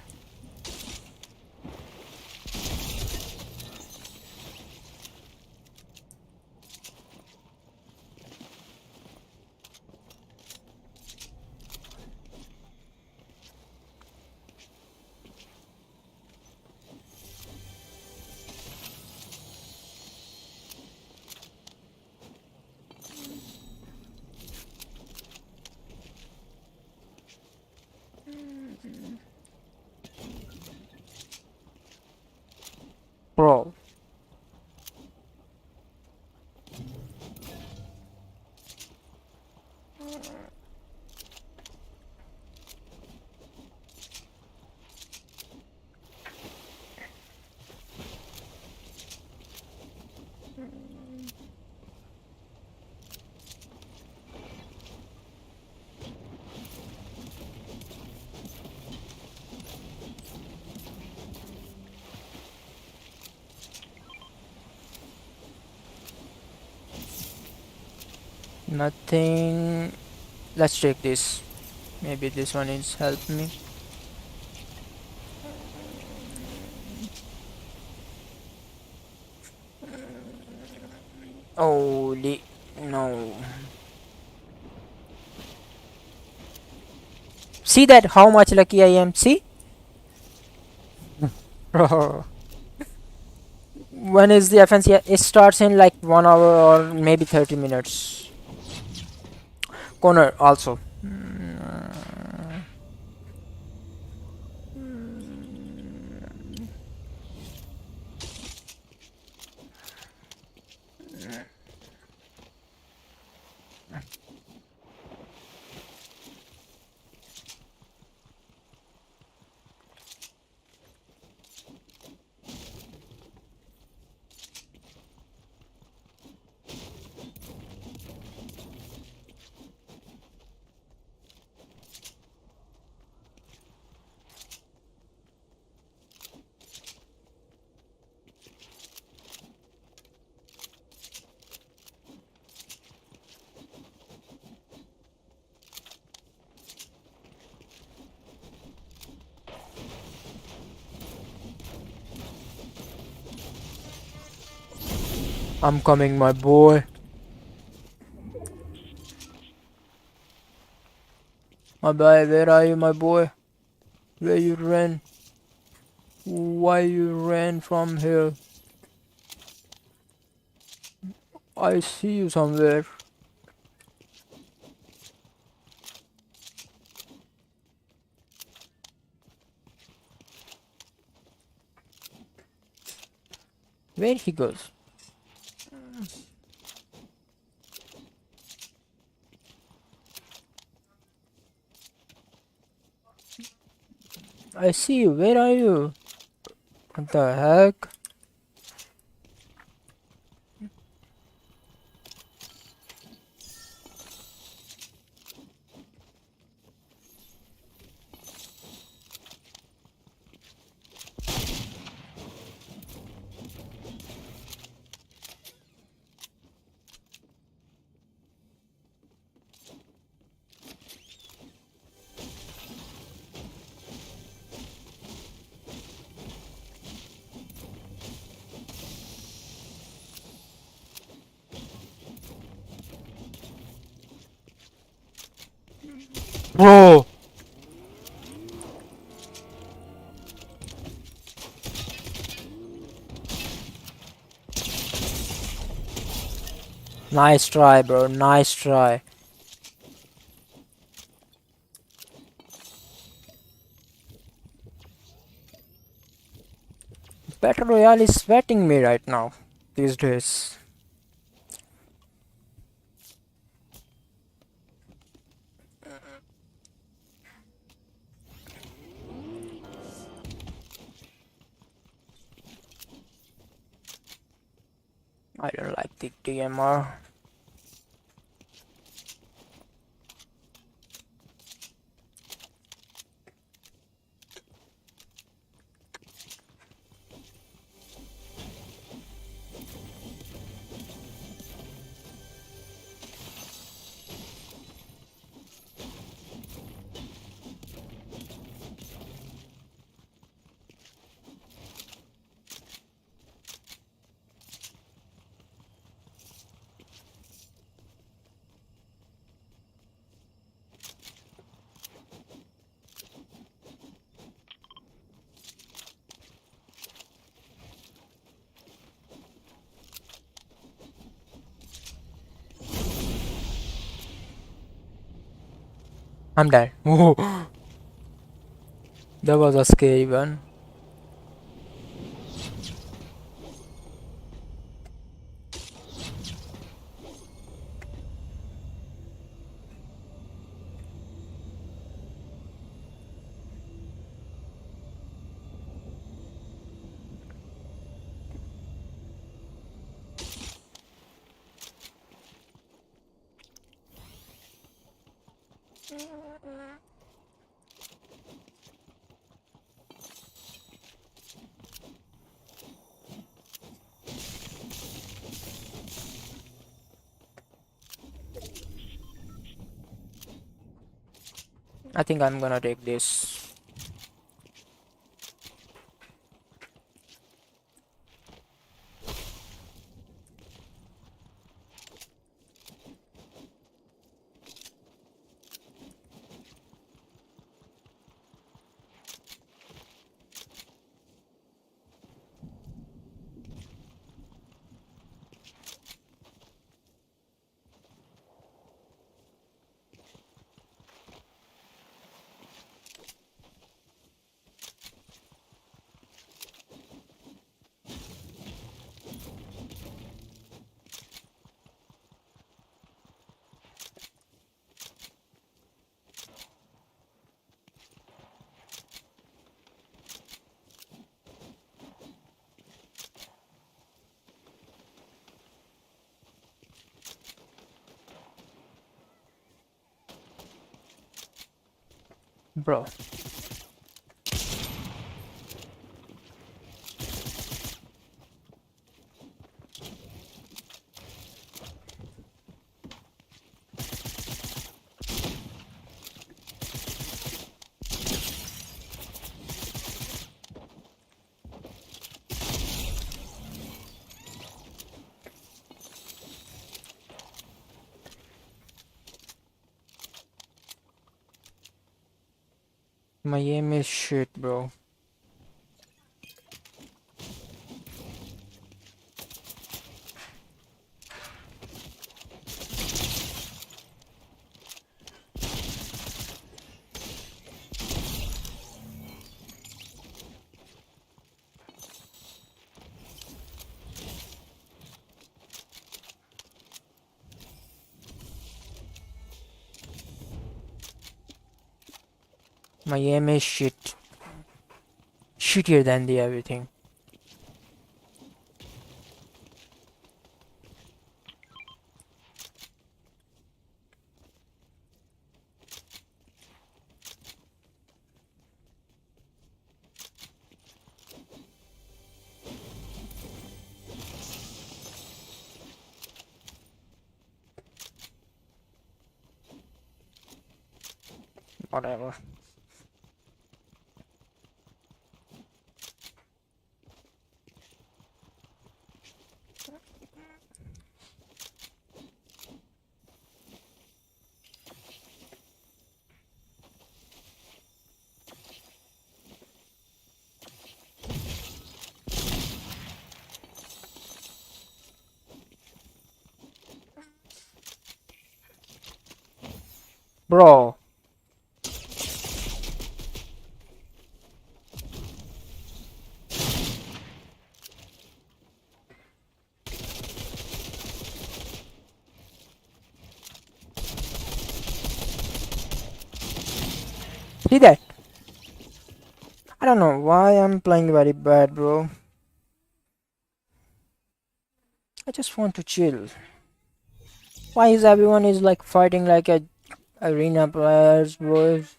Bro. Nothing. Let's check this. Maybe this one is help me. Holy no. See that how much lucky I am. See? Bro. When is the offense? Yeah, it starts in like 1 hour or maybe 30 minutes. Corner also. I'm coming, my boy. My boy, where are you, my boy? Where you ran? Why you ran from here? I see you somewhere. Where he goes? I see you. Where are you? What the heck? Bro! Nice try, bro. Nice try. Battle Royale is sweating me right now. These days. I don't like the DMR. I'm dead. Whoa. That was a scary one. I think I'm gonna take this. Bro. My aim is shit, bro. My aim is shit. Shittier than the everything. Whatever. Bro. See that? I don't know why I'm playing very bad, bro. I just want to chill. Why is everyone is like fighting like a arena players, boys?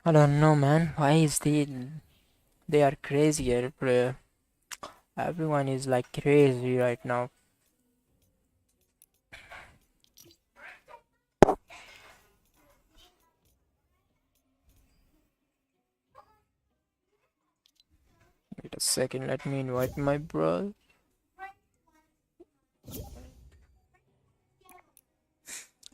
I don't know, man. Why is they are crazier, bro? Everyone is like crazy right now. Wait a second, let me invite my bro.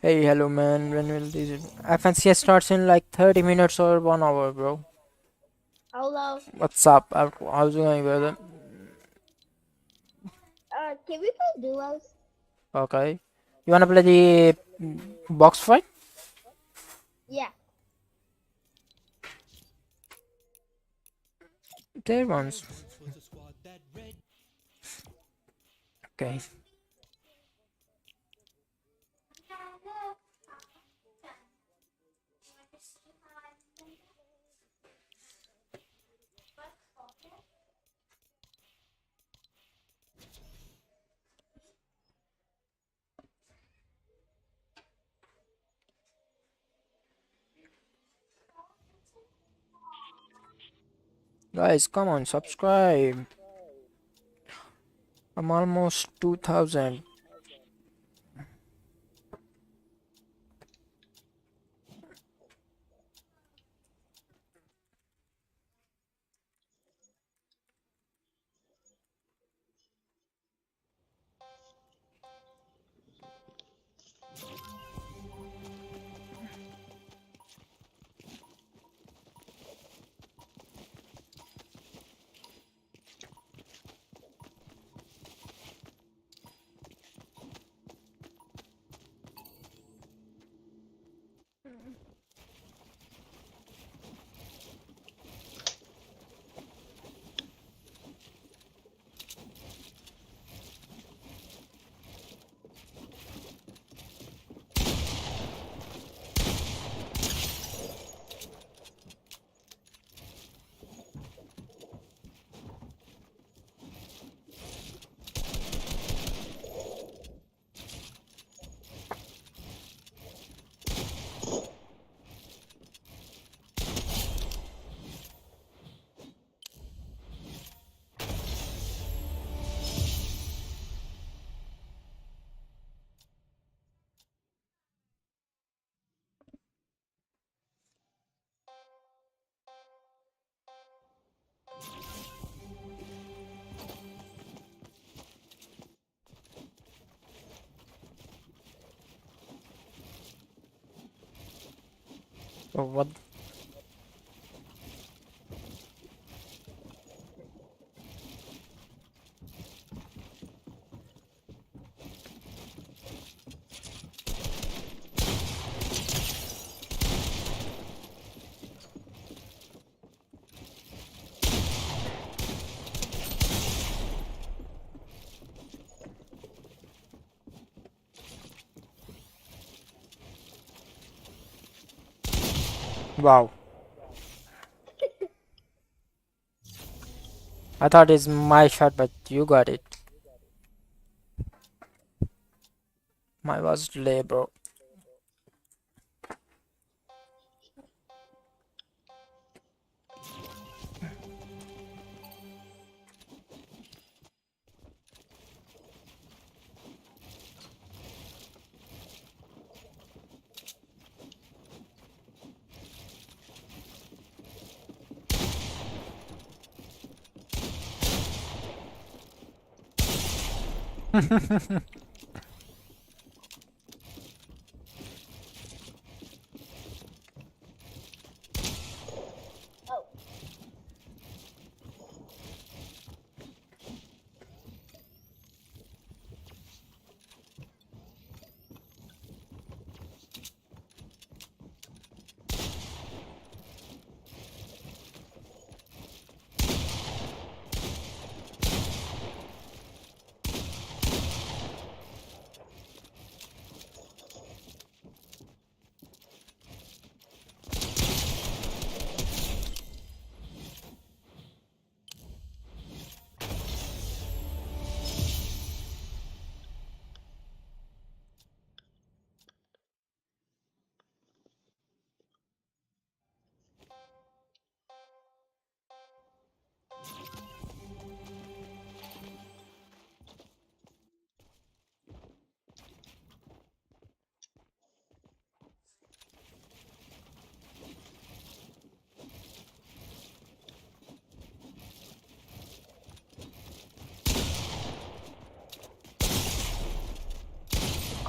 Hey, hello, man. When will this FNCS starts in like 30 minutes or 1 hour, bro? Hello. What's up? How's it going, brother? Can we play duos? Okay. You wanna play the box fight? Yeah. There ones. Okay. Guys, come on, subscribe. I'm almost 2000. Oh, what? Wow. I thought it's my shot, but you got it. My was delay, bro.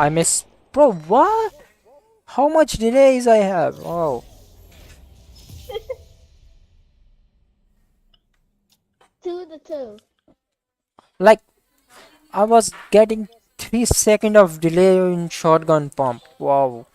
I miss. Bro, what? How much delays I have? Oh. 2-2. Like, I was getting 3 seconds of delay in shotgun pump. Wow.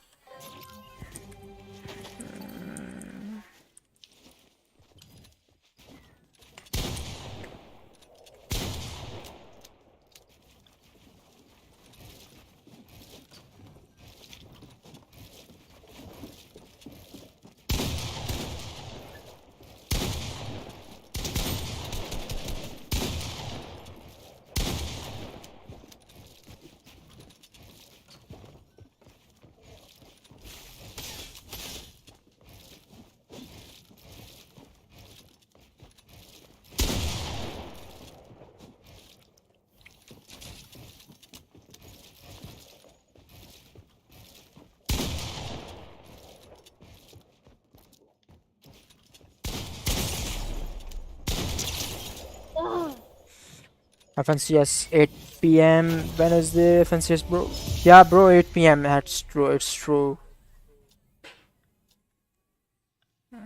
FNCS 8 p.m. Wednesday. FNCS, bro. Yeah, bro, 8 p.m. That's true. It's true.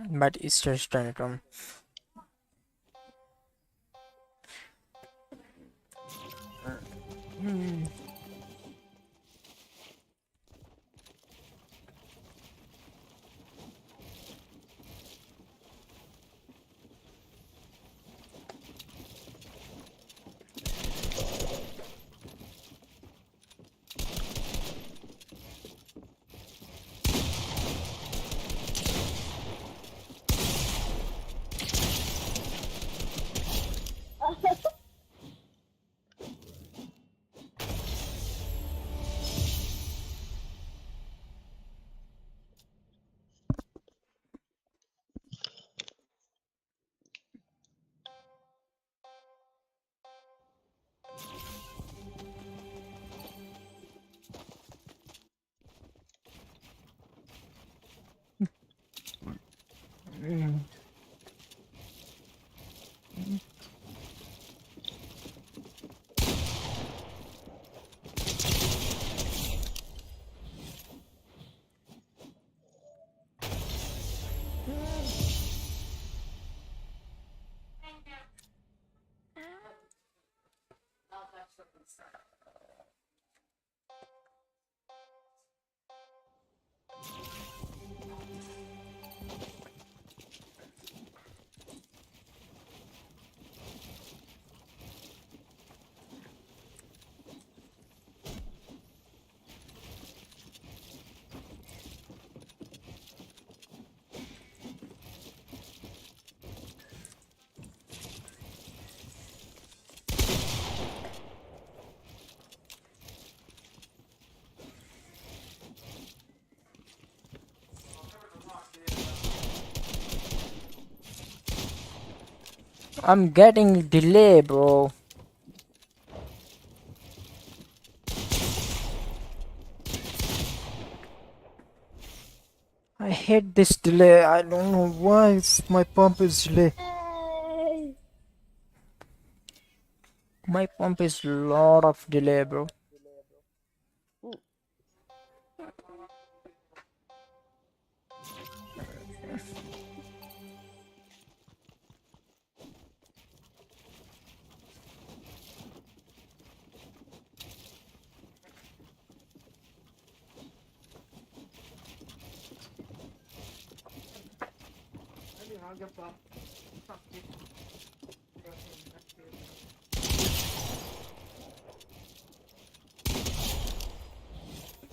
But Eastern Standard Time. I'm getting delay, bro. I hate this delay. I don't know why my pump is delay. My pump is lot of delay, bro.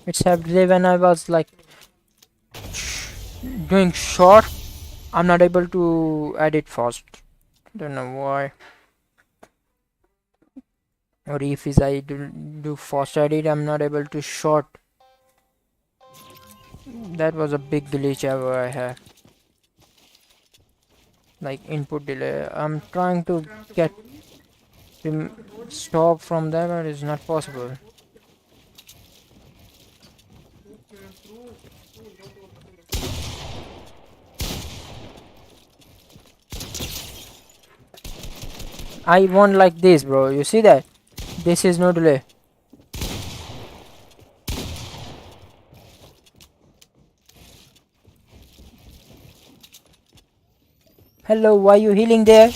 It's have delay when I was like doing short. I'm not able to edit fast. Don't know why. Or if is I do fast edit, I'm not able to short. That was a big glitch ever I had. Like input delay. I'm trying to get stop from that, but it's not possible. I want like this, bro. You see that? This is no delay. Hello, why you healing there?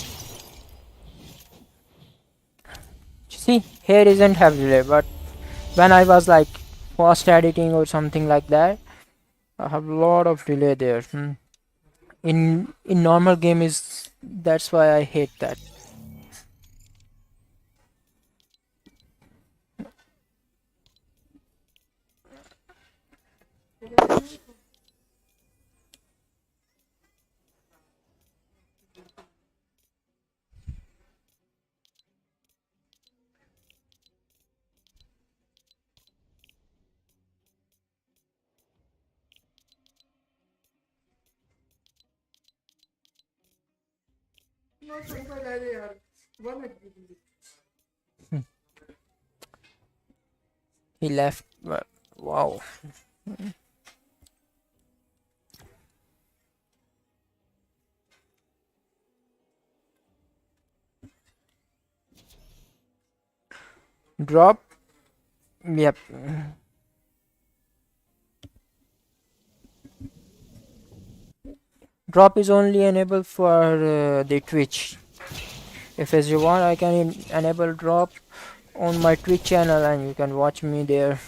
See, here isn't have delay, but when I was like fast editing or something like that, I have a lot of delay there. In normal game is that's why I hate that. He left, but wow. Drop. Yep. Drop is only enabled for the Twitch. If as you want, I can enable drop on my Twitch channel and you can watch me there.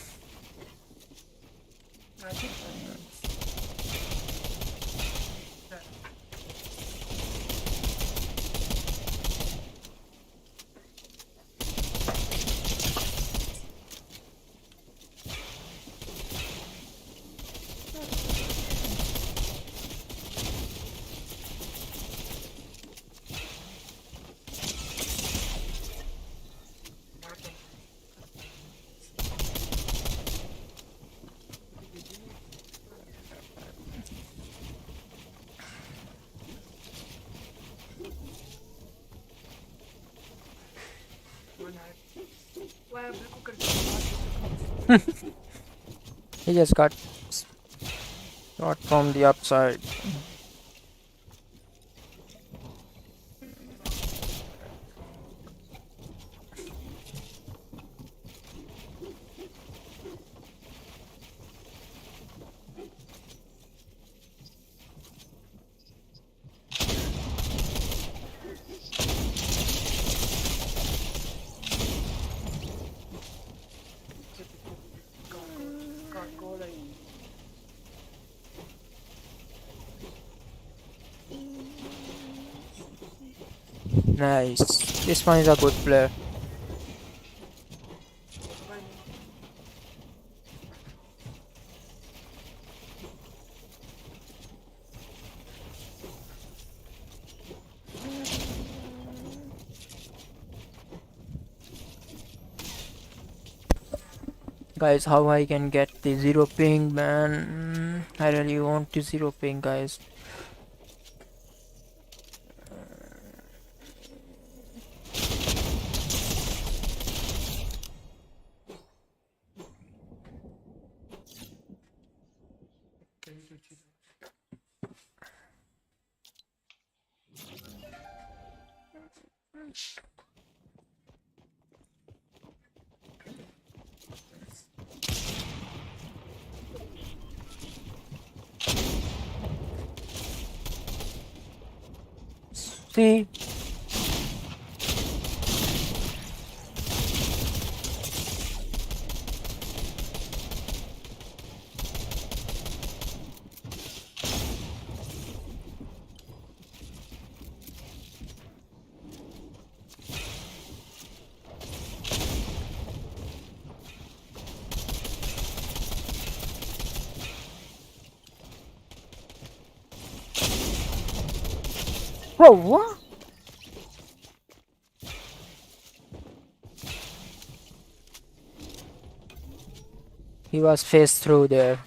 He just got shot from the upside. Nice. This one is a good player. Guys, how I can get the 0 ping, man? I really want the 0 ping, guys. See? Bro, what? He was face through there.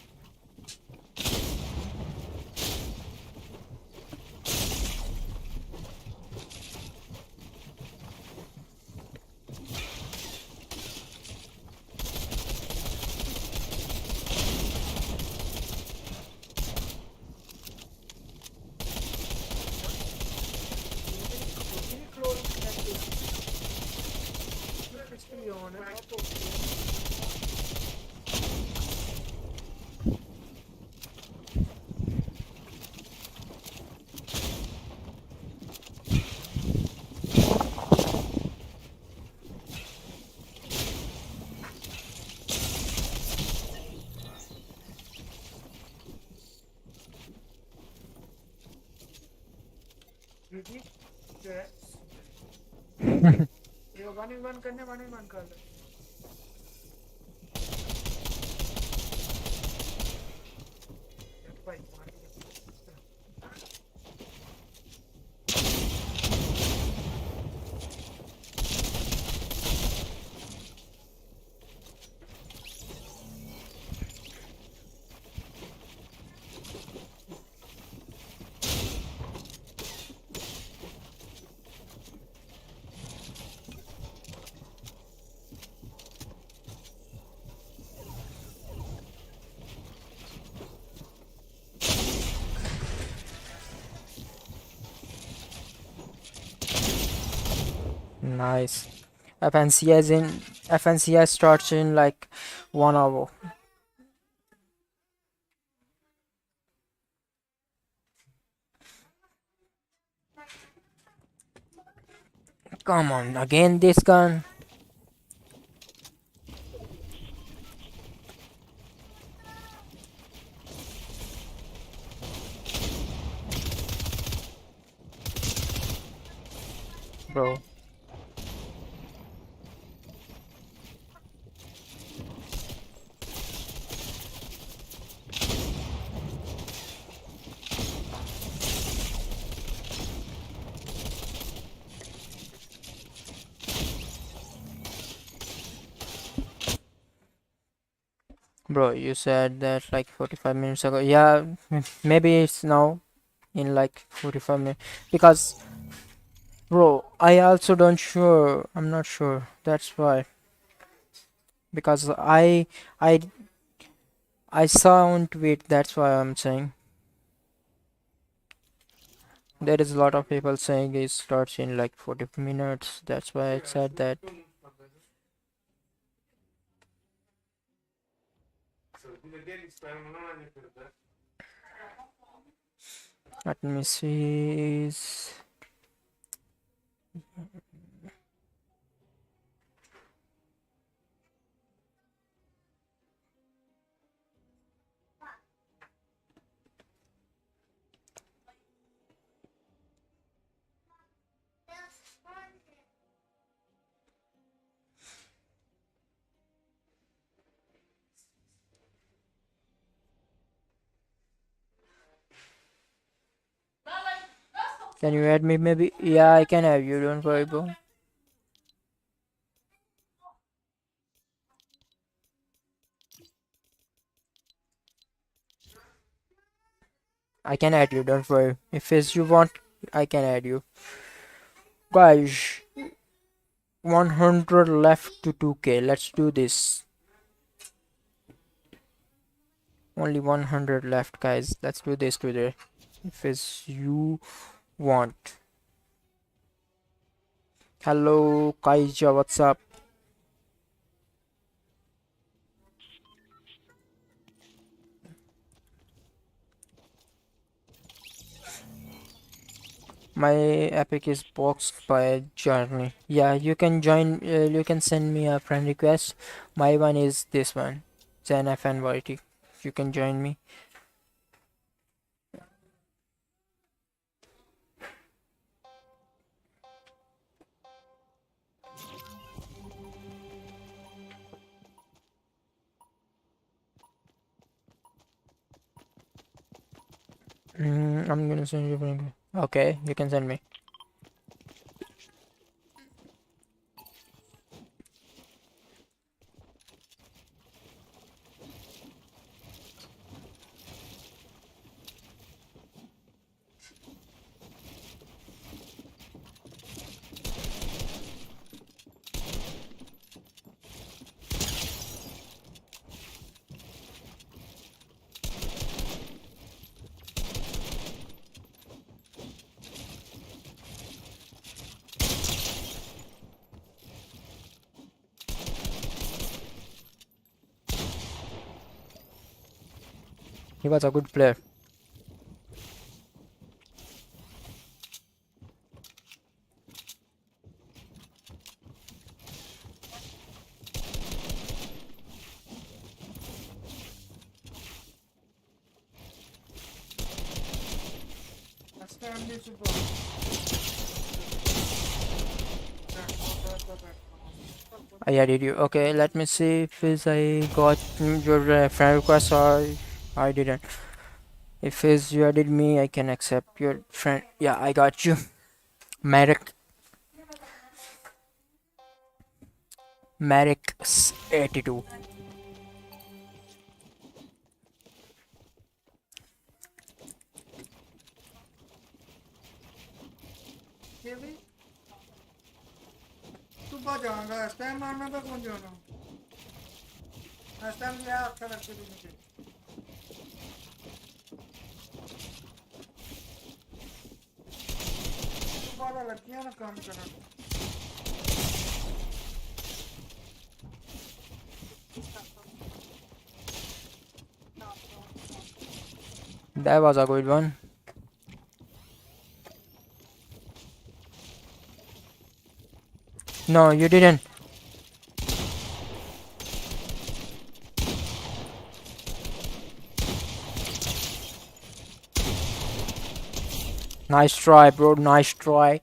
Nice. FNCI starts in like 1 hour. Come on, again this gun. Bro. Bro, you said that like 45 minutes ago. Yeah, maybe it's now in like 45 minutes because bro, I also don't sure. I'm not sure. That's why. Because I I saw on tweet, that's why I'm saying. There is a lot of people saying it starts in like 40 minutes. That's why I said that. Let me see. Can you add me maybe? Yeah, I can have you. Don't worry, bro. I can add you. Don't worry. If it's you want, I can add you. Guys, 100 left to 2k. Let's do this. Only 100 left, guys. Let's do this today. If it's you want. Hello, Kaija. What's up? My epic is boxed by Journey. Yeah, you can join. You can send me a friend request. My one is this one, ZenFNYT. You can join me. I'm gonna send you a friend. Okay, you can send me. He was a good player. I added you. Okay, let me see if I got your friend request or I didn't. If you added me, I can accept your friend. Yeah, I got you. Merrick. Merrick's 82. सुबह जाऊंगा इस time मारना था कौन जाना इस time गया अच्छा लगता है मुझे सुबह लड़कियां ना काम करना That was a good one. No, you didn't. Nice try, bro. Nice try.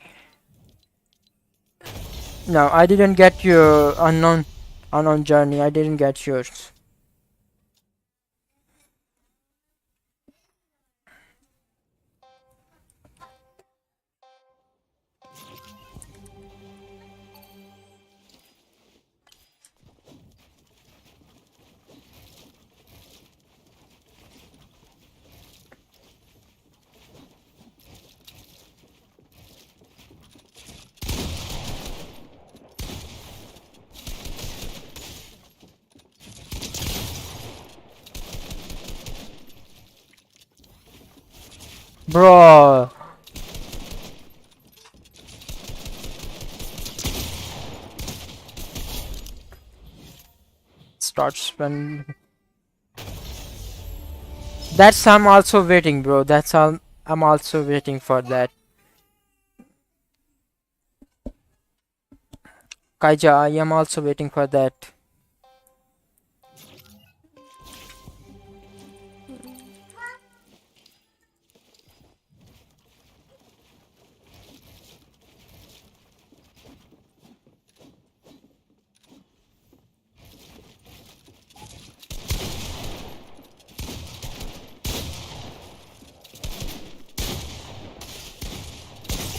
No, I didn't get your unknown journey. I didn't get yours. Bro. Start spend. That's I'm also waiting, bro. That's all. I'm also waiting for that. Kaija, I am also waiting for that.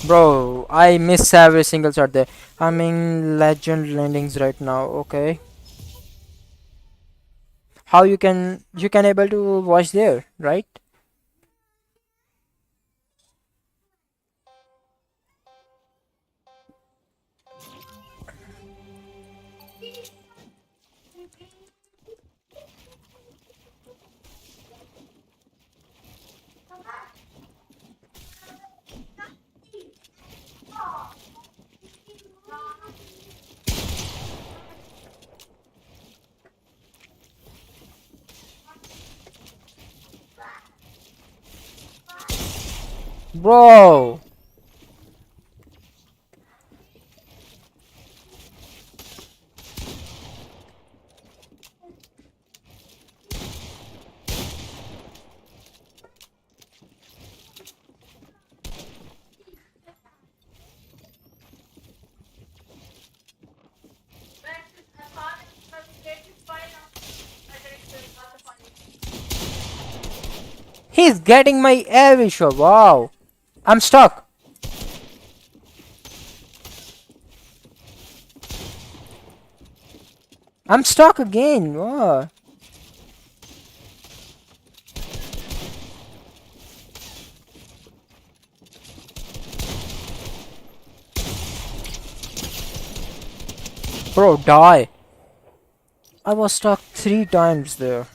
Bro, I miss every single shot there. I'm in legend landings right now. Okay. How you can able to watch there, right? Bro. He's getting my every shot. Wow. I'm stuck. I'm stuck again. Wow. Bro, die. I was stuck 3 times there.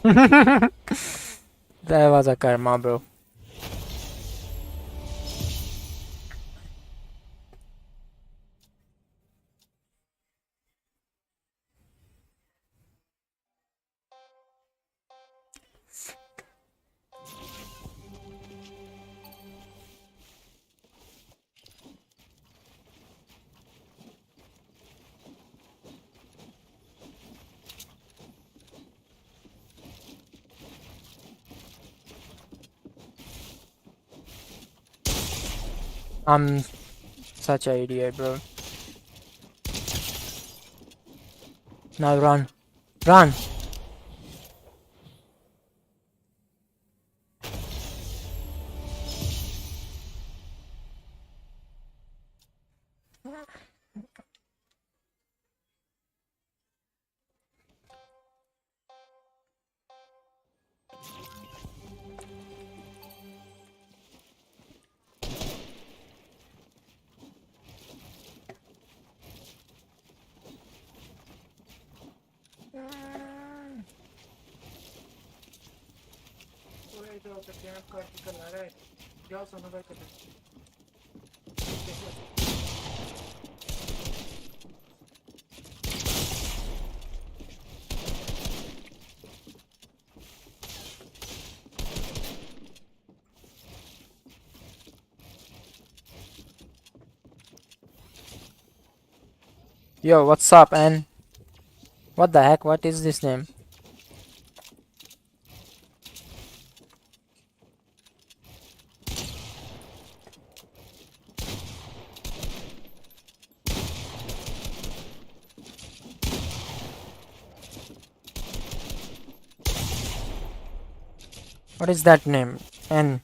That was a karma, bro. I'm such an idiot, bro. Now run. Run! Yo, what's up, N? What the heck? What is this name? What is that name? N.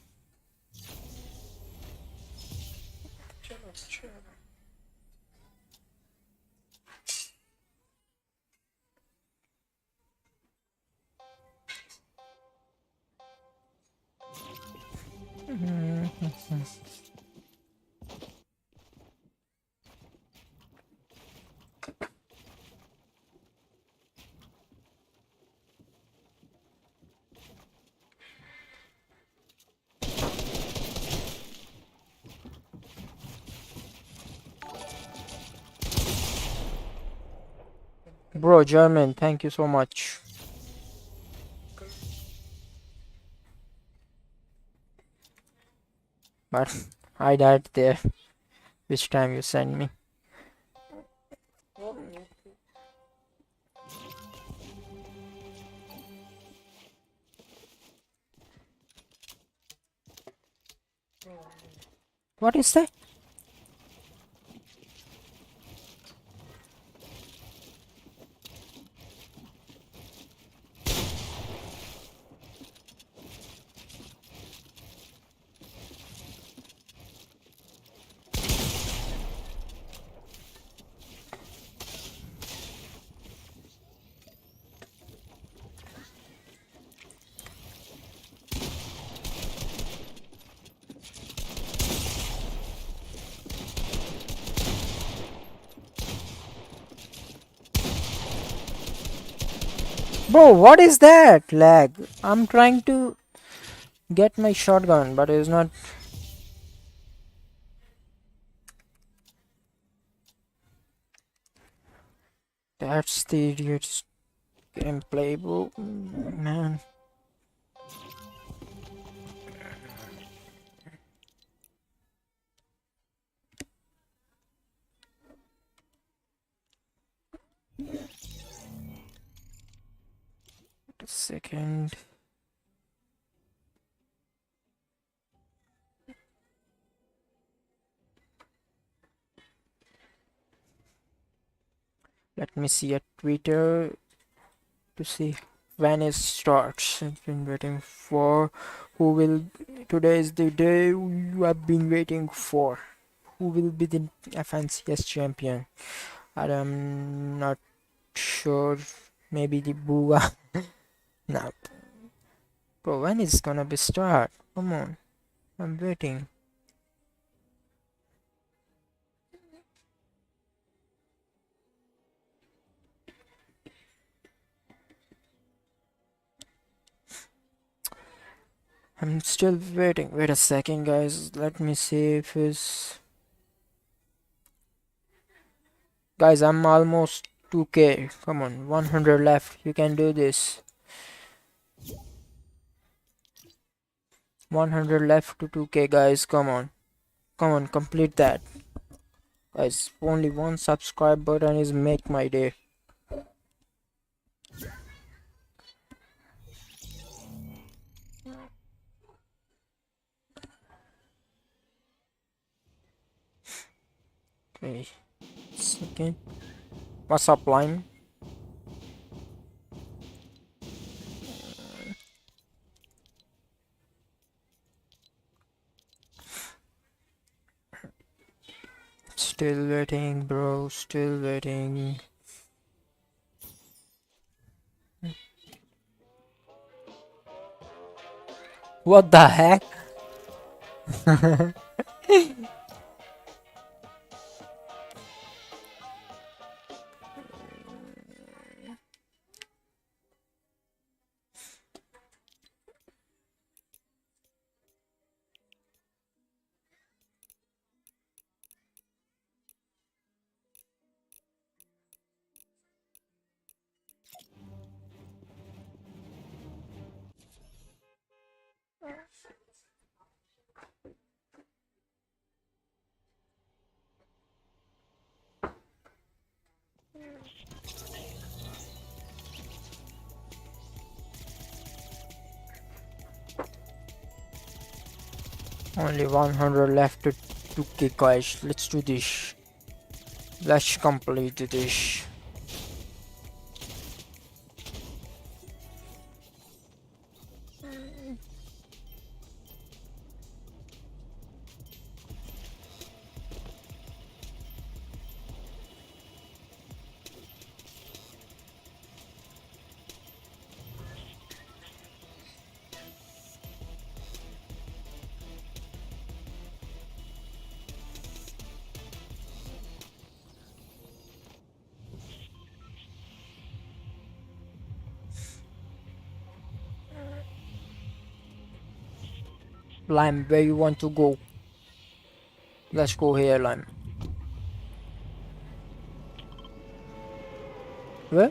Bro, German, thank you so much. But I died there. Which time you send me? What is that? Bro, what is that? Lag. I'm trying to get my shotgun, but it's not. That's the idiot's gameplay, bro. Man. A second. Let me see a Twitter to see when it starts. I've been waiting for. Who will? Today is the day you have been waiting for. Who will be the FNCS champion? I'm not sure. Maybe the Booga. No. Bro, when is gonna be start? Come on. I'm waiting. I'm still waiting. Wait a second, guys. Let me see if it's... Guys, I'm almost 2k. Come on, 100 left. You can do this. 100 left to 2k, guys. Come on. Come on, complete that. Guys, only one subscribe button is make my day. Okay. Second. What's up, Lime? Still waiting, bro. Still waiting. What the heck? Only 100 left to 2k, guys. Let's do this. Let's complete this. Lime, where you want to go? Let's go here, Lime. Where?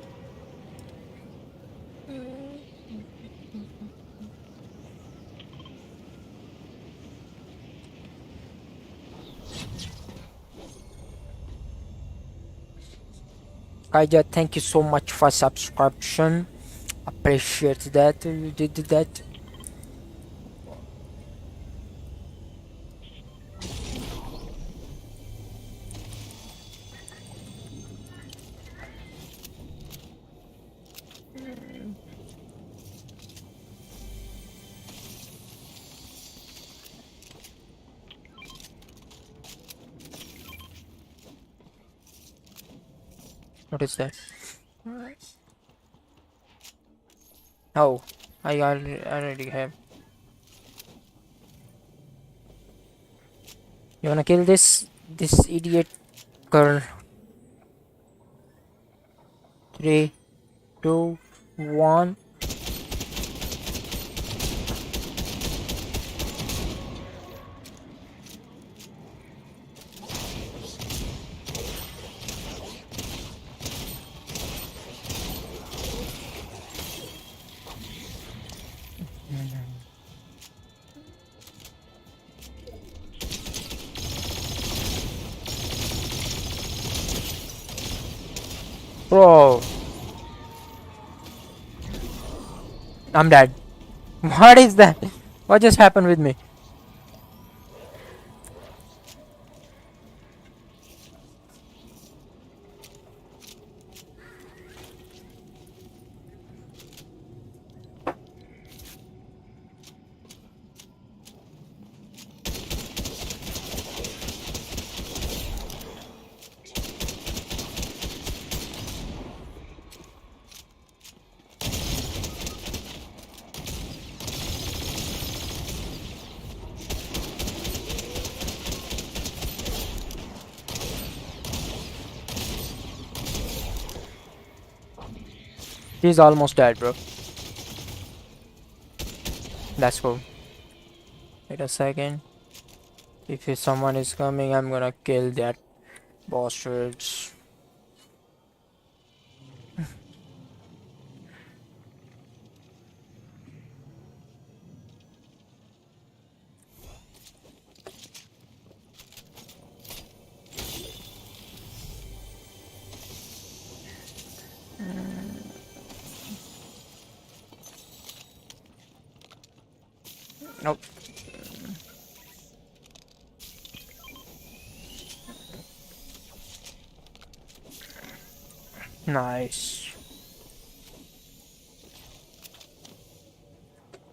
Kaija, thank you so much for subscription. Appreciate that you did that. What is that? Oh, I already have. You wanna kill this idiot girl? 3, 2, 1. Bro, I'm dead. What is that? What just happened with me? He's almost dead, bro. Let's go. Wait a second. If someone is coming, I'm gonna kill that bastards. Nope. Nice.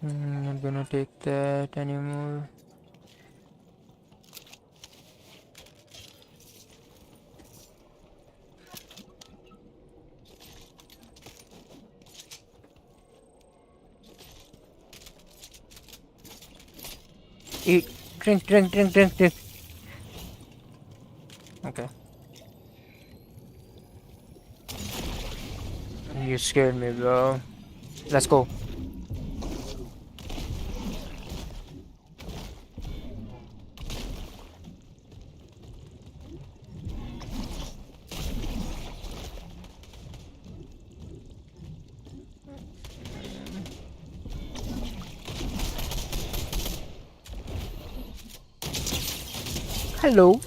Not gonna take that anymore. Eat, drink, drink, drink, drink, drink. Okay. You scared me, bro. Let's go. Hello.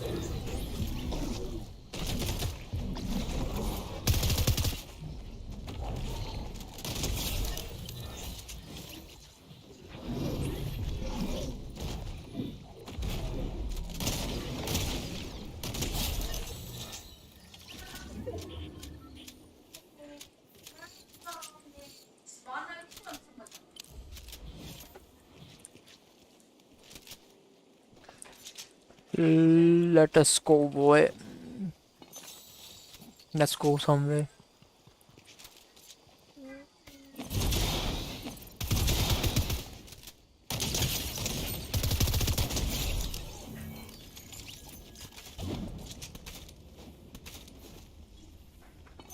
Let us go, boy. Let's go somewhere.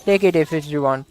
Take it if you want.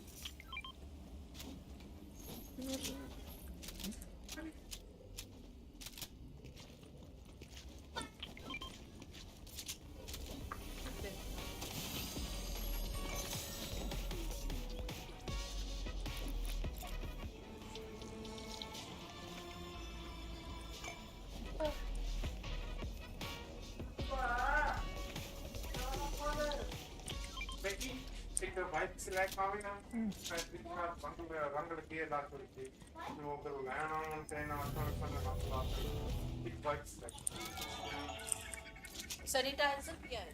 Sanitizer again.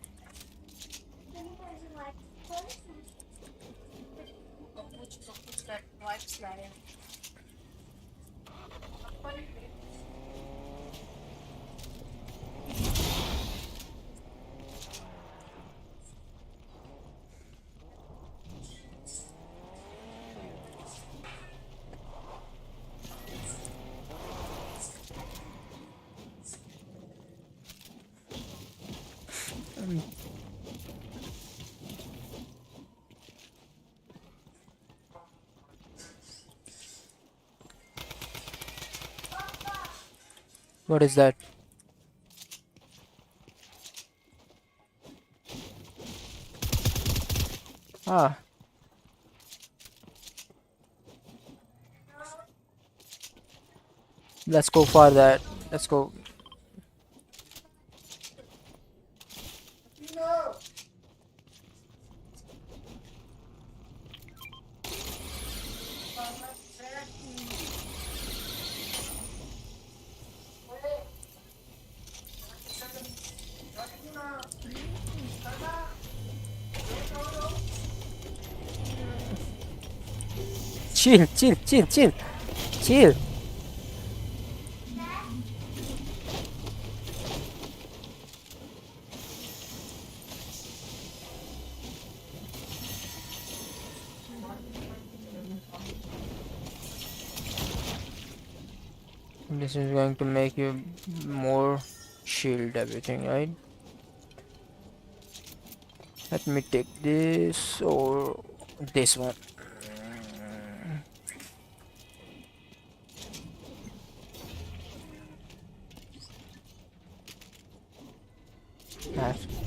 Kaput that wipes layer. What is that? Ah. Let's go for that. Let's go. No. Chill, chill, chill, chill, chill. This is going to make you more shield everything, right? Let me take this or this one.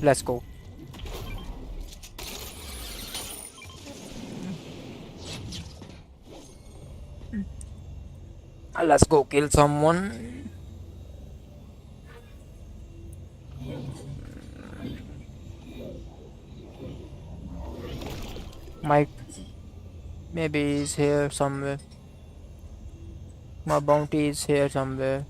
Let's go. Let's go kill someone. Mike, maybe he's here somewhere. My bounty is here somewhere.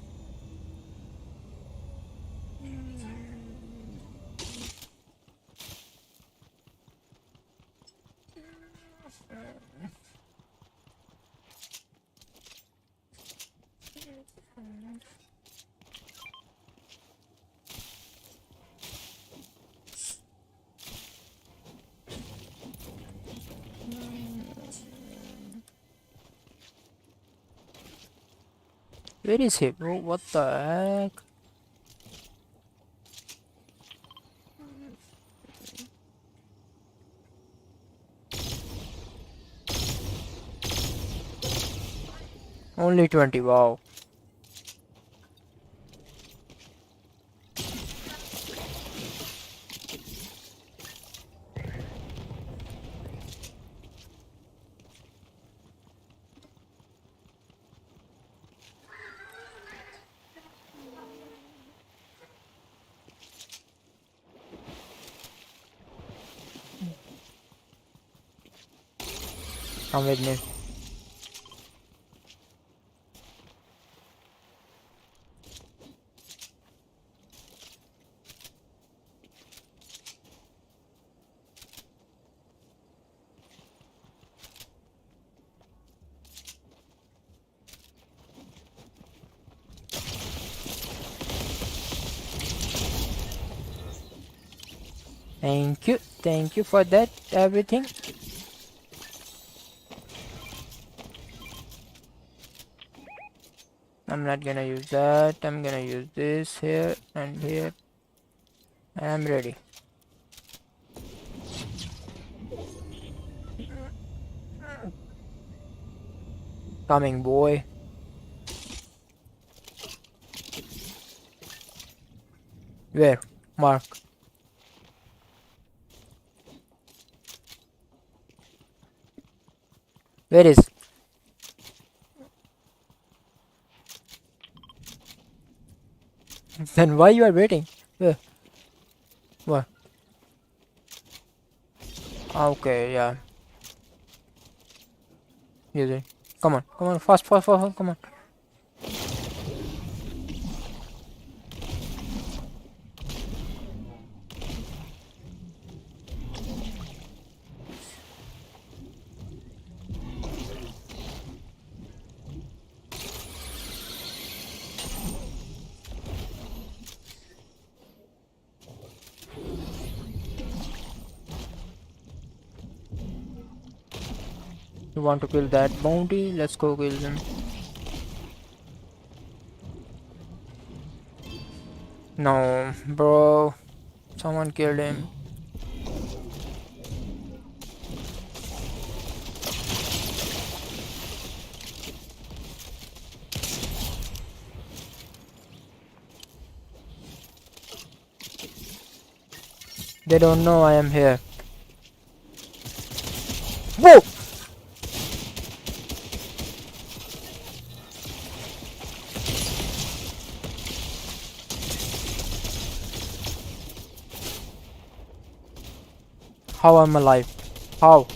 Where is he, bro? What the heck? Only 20, wow. Come with me. Thank you for that, everything. I'm not gonna use that, I'm gonna use this here and here. And I'm ready. Coming, boy. Where? Mark. Where is? Then why you are waiting? Where? What? Okay, yeah. Use it. Come on, fast, come on. You want to kill that bounty? Let's go kill them. No, bro. Someone killed him. They don't know I am here. Whoa! How am I alive? How?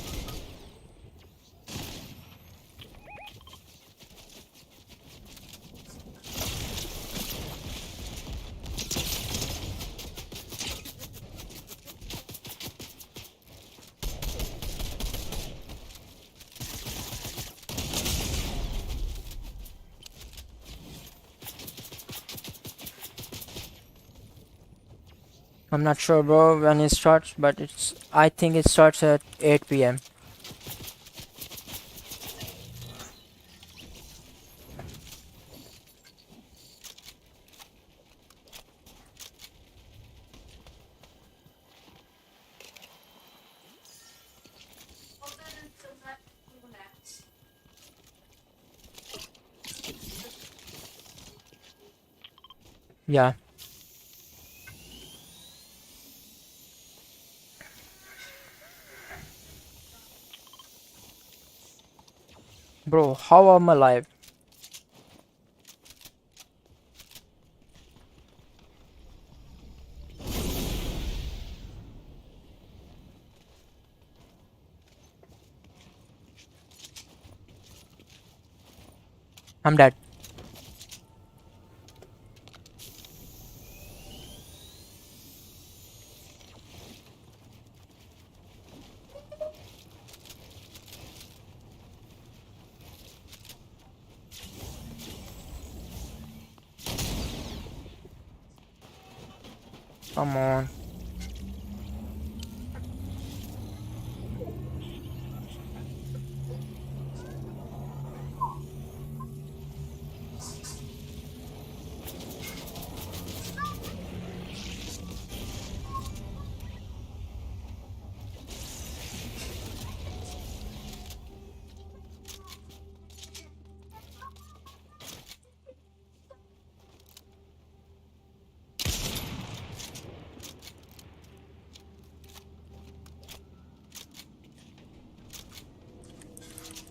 I'm not sure, bro, when it starts, but I think it starts at 8 p.m. Yeah. Bro, how am I alive? I'm dead. Come on.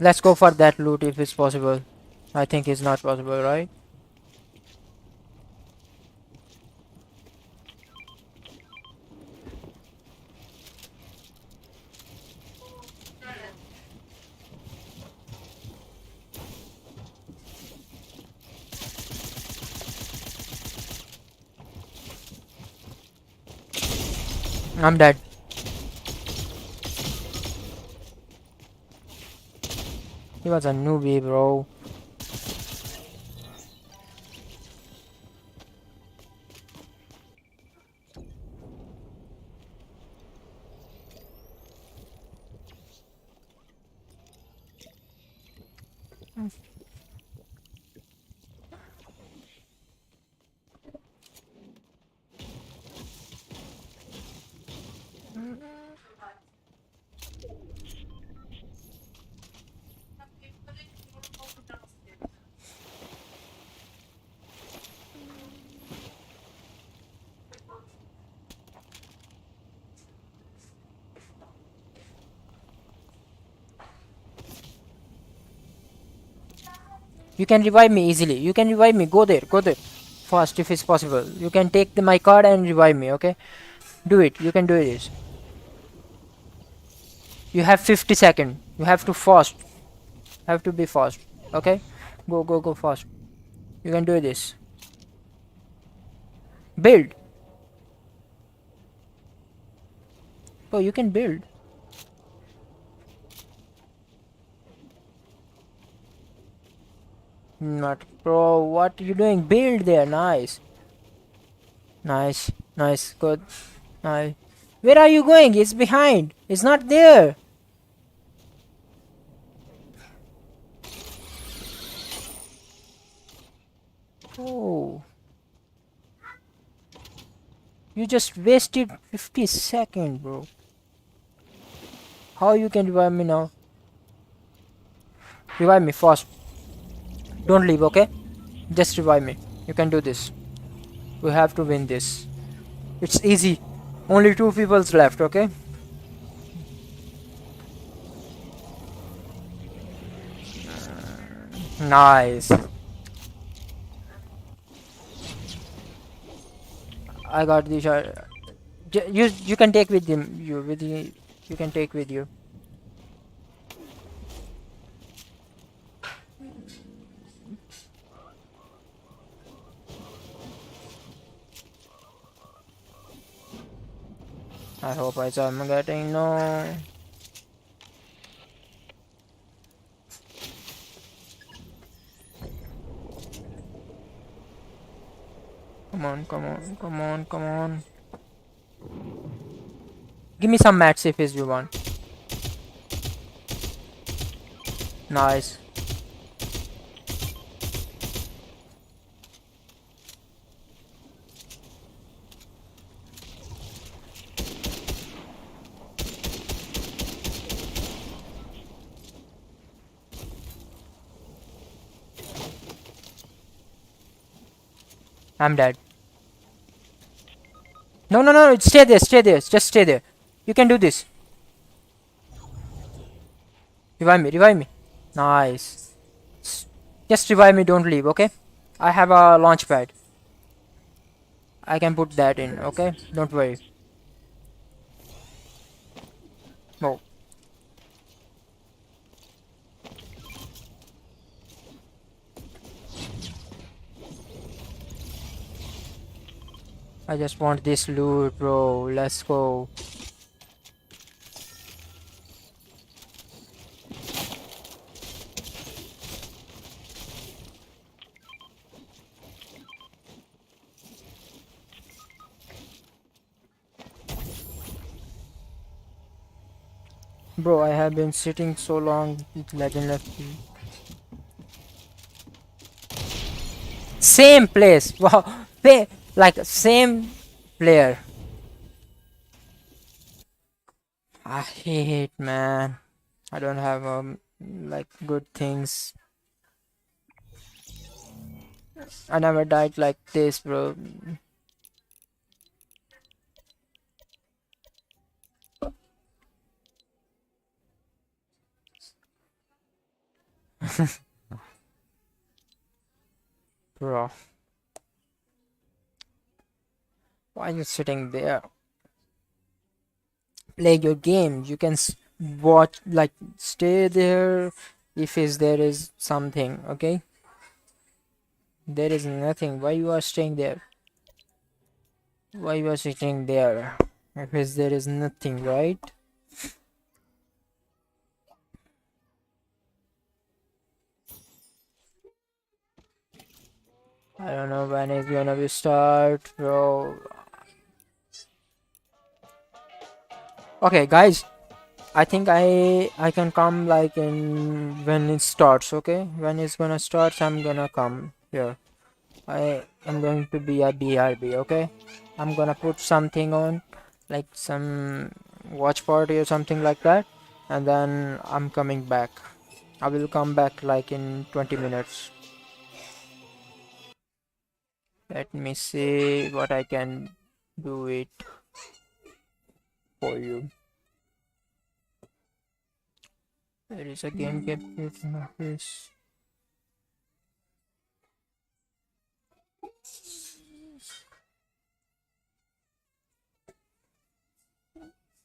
Let's go for that loot if it's possible. I think it's not possible, right? I'm dead. He was a newbie, bro. You can revive me easily. You can revive me. Go there. Go there. Fast if it's possible. You can take my card and revive me, okay? Do it. You can do this. You have 50 seconds. You have to fast. Have to be fast. Okay? Go, go, go fast. You can do this. Build. Oh, you can build. Not, bro. What are you doing? Build there. Nice. Nice. Nice. Good. Nice. Where are you going? It's behind. It's not there. Oh. You just wasted 50 seconds, bro. How you can revive me now? Revive me fast. Don't leave, okay? Just revive me. You can do this. We have to win this. It's easy. Only 2 people's left, okay? Nice. I got the shot. You can take with him. You can take with you. I hope I'm getting no. Come on, come on, come on, come on. Give me some mats if you want. Nice. I'm dead. No, no, no, stay there, stay there, just stay there. You can do this. Revive me, revive me. Nice. Just revive me, don't leave, okay? I have a launch pad. I can put that in, okay? Don't worry. No. I just want this loot, bro. Let's go. Bro, I have been sitting so long with Legend FP. Same place. Wow. Like same player. I hate, man. I don't have like good things. I never died like this, bro. Bro, why are you sitting there? Play your game. You can watch, like, stay there if there is something, okay? There is nothing. Why you are staying there? Why you are sitting there? If there is nothing, right? I don't know when it's gonna be start, bro. Okay, guys. I think I can come like in when it starts, okay? When it's gonna start, I'm gonna come here. I am going to be a BRB, okay? I'm gonna put something on, like some watch party or something like that, and then I'm coming back. I will come back like in 20 minutes. Let me see what I can do it for you. There is a game this.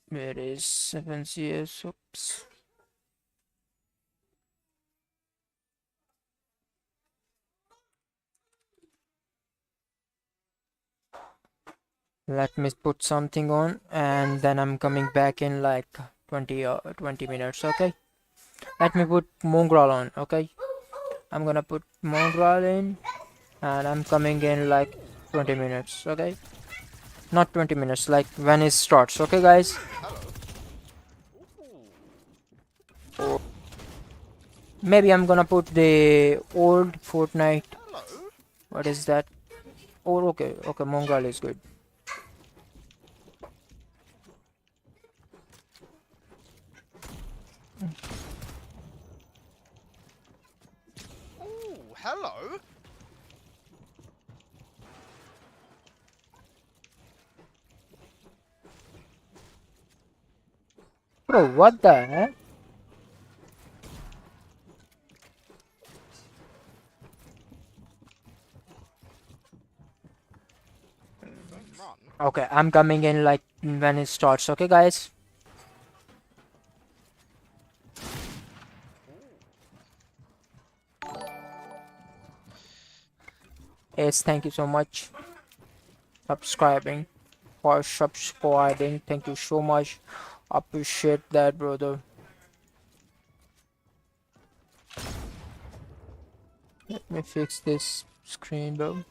Where is 7CS? Oops. Let me put something on and then I'm coming back in like 20 minutes, okay? Let me put mongrel on, okay? I'm gonna put mongrel in and I'm coming in like 20 minutes, okay? Not 20 minutes, like when it starts, okay guys? Or maybe I'm gonna put the old Fortnite. What is that? Oh, okay, mongrel is good. Hello. Bro, what the heck? Okay, I'm coming in like when it starts, okay guys? Yes, thank you so much. Subscribing. Thank you so much. Appreciate that, brother. Let me fix this screen, bro.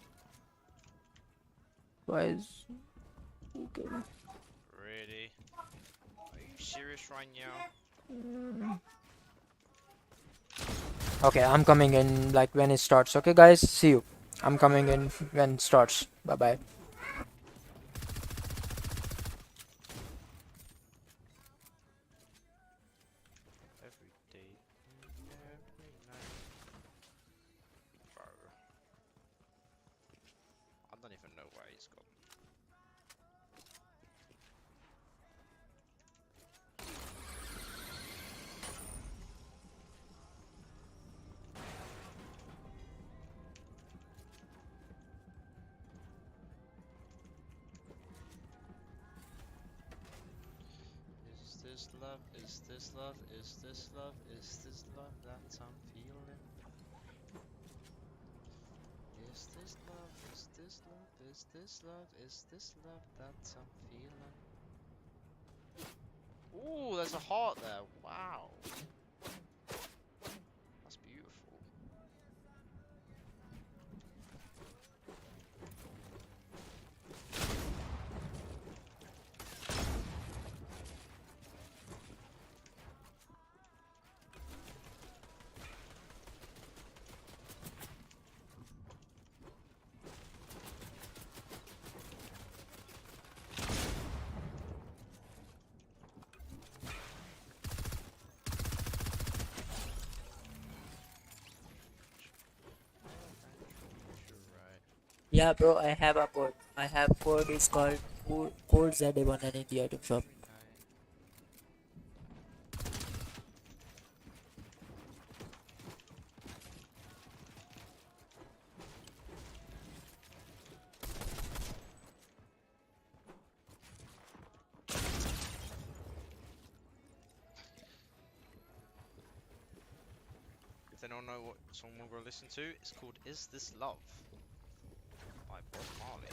Why is okay? Really? Are you serious right now? Okay, I'm coming in like when it starts. Okay, guys, see you. I'm coming in when it starts. Bye bye. I don't even know where he's gone. this love? Is this love? Is this love? Is this love that I'm feeling? Is this love? Is this love? Is this love? Is this love that I'm feeling? Ooh, there's a heart there. Wow. That's beautiful. Yeah, bro, I have a code. I have code. It's called code Z1 in the item shop. If they don't know what song we're going to listen to, it's called Is This Love by Bob Marley.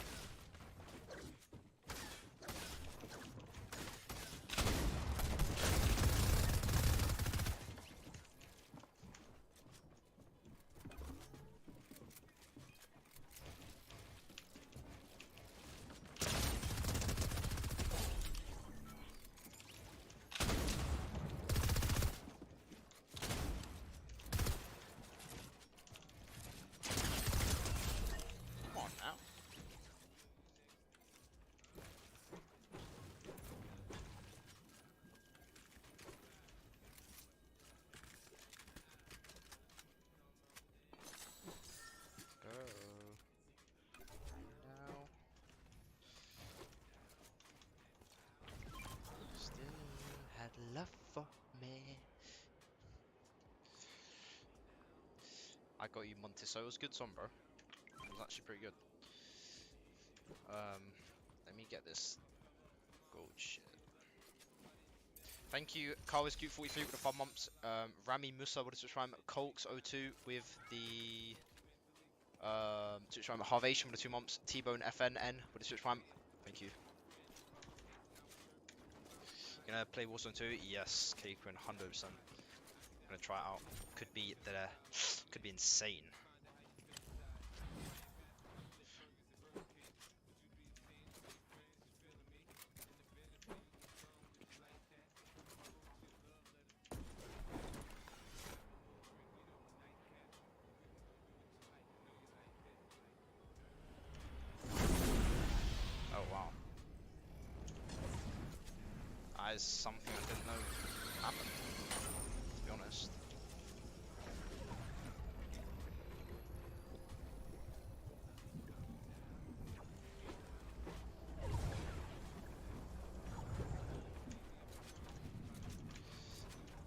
Come on now. Go. Now. Still had love for me. I got you Montiso. It was a good song, bro. It was actually pretty good. Let me get this gold shit. Thank you, Carlos Scoop 43 with the 5 months. Rami Musa with the Twitch Prime. Colks02 with the Twitch Prime. Harvation with the 2 months. T-Bone FNN with the Twitch Prime. Thank you. Gonna play Warzone 2? Yes, K-Quinn, 100%. Gonna try it out. Could be insane. Oh wow. That is something I didn't know happened, to be honest.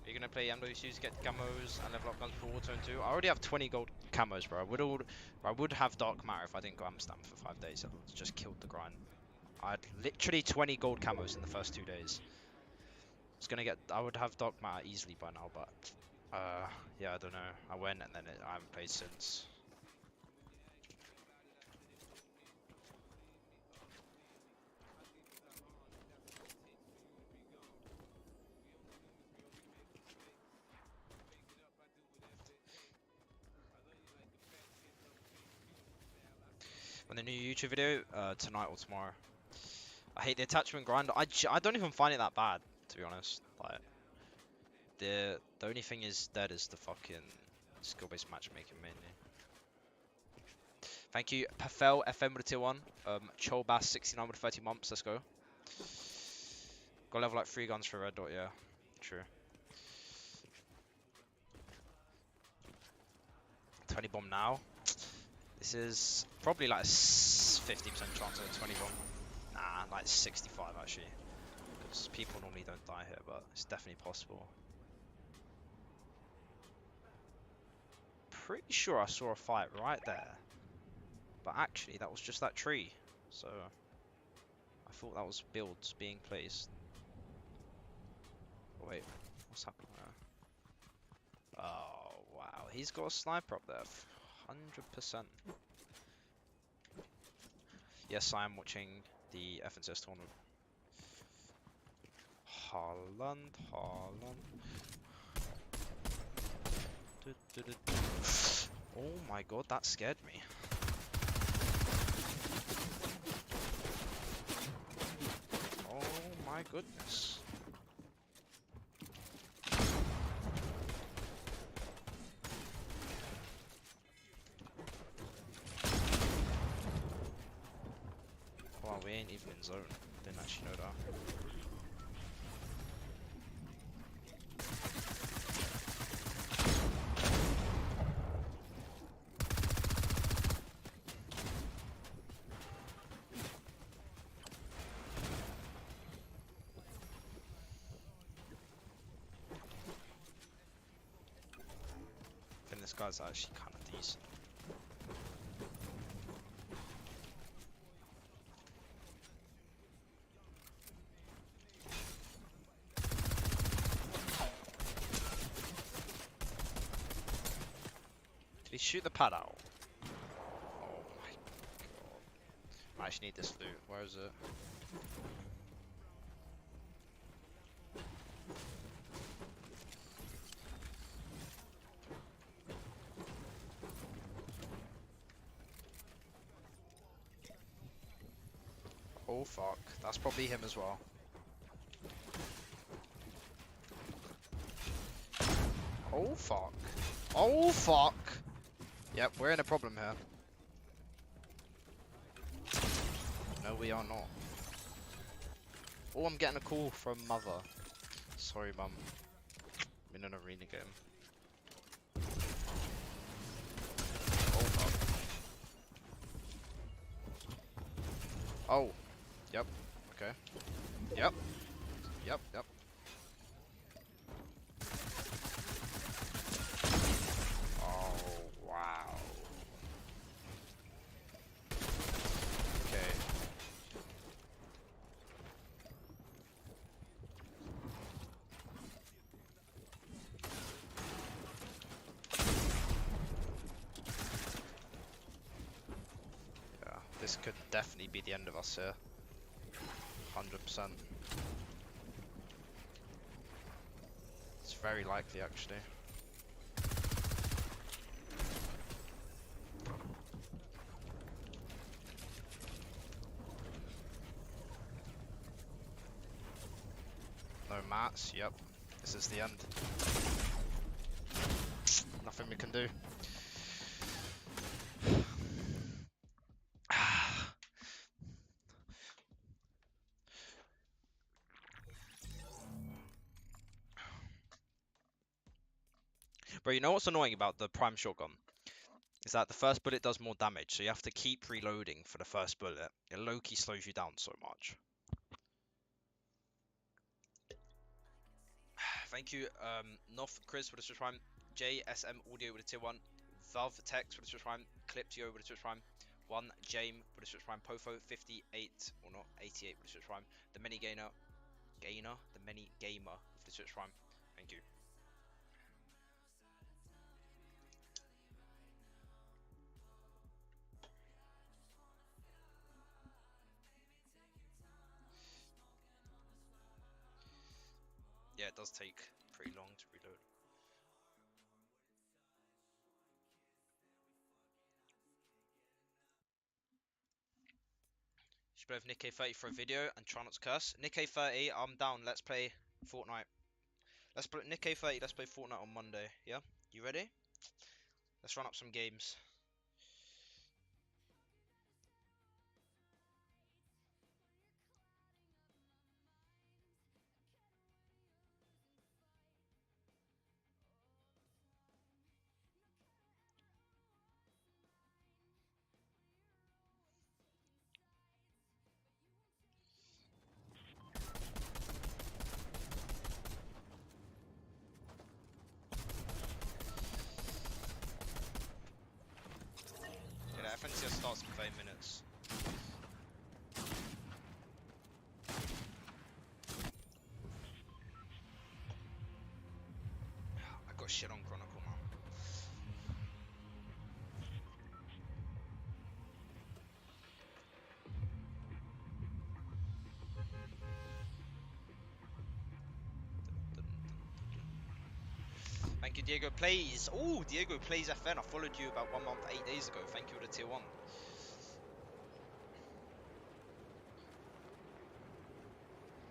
Are you gonna play MWCs to get camos and level up guns for Warzone 2? I already have 20 gold camos, bro. I would have Dark Matter if I didn't go Amsterdam for 5 days. It just killed the grind. I had literally 20 gold camos in the first 2 days. I would have Dark Matter easily by now, but yeah, I don't know. I went and then I haven't played since. On the new YouTube video, tonight or tomorrow. I hate the attachment grind. I don't even find it that bad, to be honest. Like the only thing is dead is the fucking skill-based matchmaking mainly. Thank you, Pafel FM with a tier 1. Cholbass 69 with 30 months. Let's go. Got level like 3 guns for red dot. Yeah, true. 20 bomb now. This is probably like a 50% chance of a 20 bomb. Nah, like 65 actually. Because people normally don't die here, but it's definitely possible. Pretty sure I saw a fight right there. But actually, that was just that tree. So, I thought that was builds being placed. Oh, wait, what's happening there? Oh, wow. He's got a sniper up there. 100%. Yes, I am watching the FNCS tournament. Haaland. Oh my god, that scared me. Oh my goodness. Wow, we ain't even in zone. Didn't actually know that. I think this guy's actually kind of decent. Did he shoot the pad out? Oh my god. I actually need this loot. Where is it? Oh fuck, that's probably him as well. Oh fuck. Oh fuck! Yep, we're in a problem here. No, we are not. Oh, I'm getting a call from mother. Sorry, mum. I'm in an arena game. Oh fuck. Oh. Yep. Okay. Yep. Yep. Oh, wow. Okay. Yeah, this could definitely be the end of us here. 100%. It's very likely, actually. No mats, yep. This is the end. Nothing we can do. Bro, you know what's annoying about the prime shotgun? Is that the first bullet does more damage, so you have to keep reloading for the first bullet. It low-key slows you down so much. Thank you, Noth Chris for the Twitch Prime, JSM Audio with a tier 1, Valve Tex for the Twitch Prime, Cliptio with the Twitch Prime, 1 Jame with the Twitch Prime, Pofo 58, or not, 88 with the Twitch Prime, the Many Gamer with the Twitch Prime. Thank you. Yeah, it does take pretty long to reload. Should play with Nick A30 for a video and try not to curse. Nick A30, I'm down. Let's play Fortnite. Let's play Nick A30. Let's play Fortnite on Monday. Yeah, you ready? Let's run up some games. Yeah, the FNCS starts in 5 minutes. got shit on Chronicle, man. Thank you, Diego Plays. Oh, Diego Plays FN. I followed you about 1 month, 8 days ago. Thank you for the tier 1.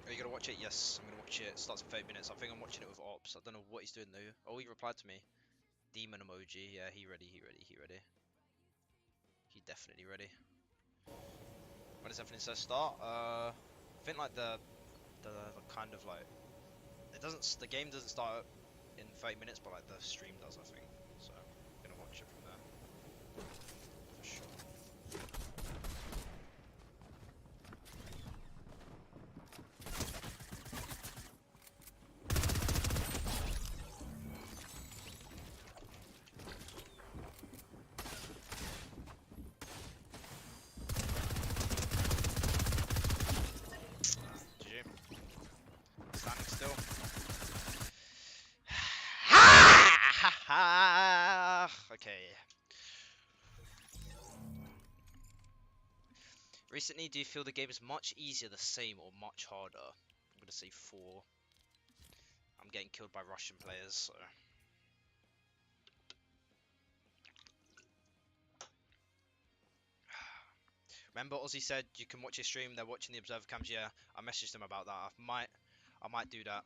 Are you gonna watch it? Yes, I'm gonna watch it. It starts in 30 minutes. I think I'm watching it with Ops. I don't know what he's doing though. Oh, he replied to me. Demon emoji. Yeah, he ready. He definitely ready. When does everything start? I think like the kind of like the game doesn't start in 30 minutes, but like the stream does, I think. So I'm gonna watch it from there for sure. Standing still. Okay. Recently, do you feel the game is much easier, the same, or much harder? I'm gonna say 4. I'm getting killed by Russian players, so. Remember Ozzy said you can watch his stream, they're watching the observer cams. Yeah, I messaged them about that. I might do that.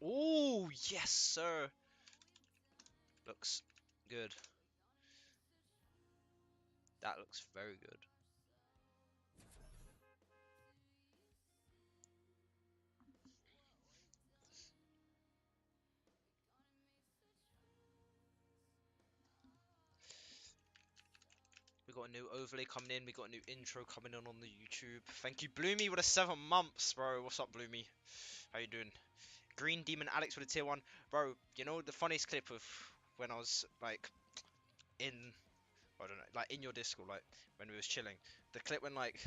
Oh, yes, sir. Looks good. That looks very good. We got a new overlay coming in. We got a new intro coming in on the YouTube. Thank you, Bloomy, with a 7 months, bro. What's up, Bloomy? How you doing? Green Demon Alex with a tier 1. Bro, you know the funniest clip of when I was like in, I don't know, like in your Discord, like when we was chilling. The clip when like,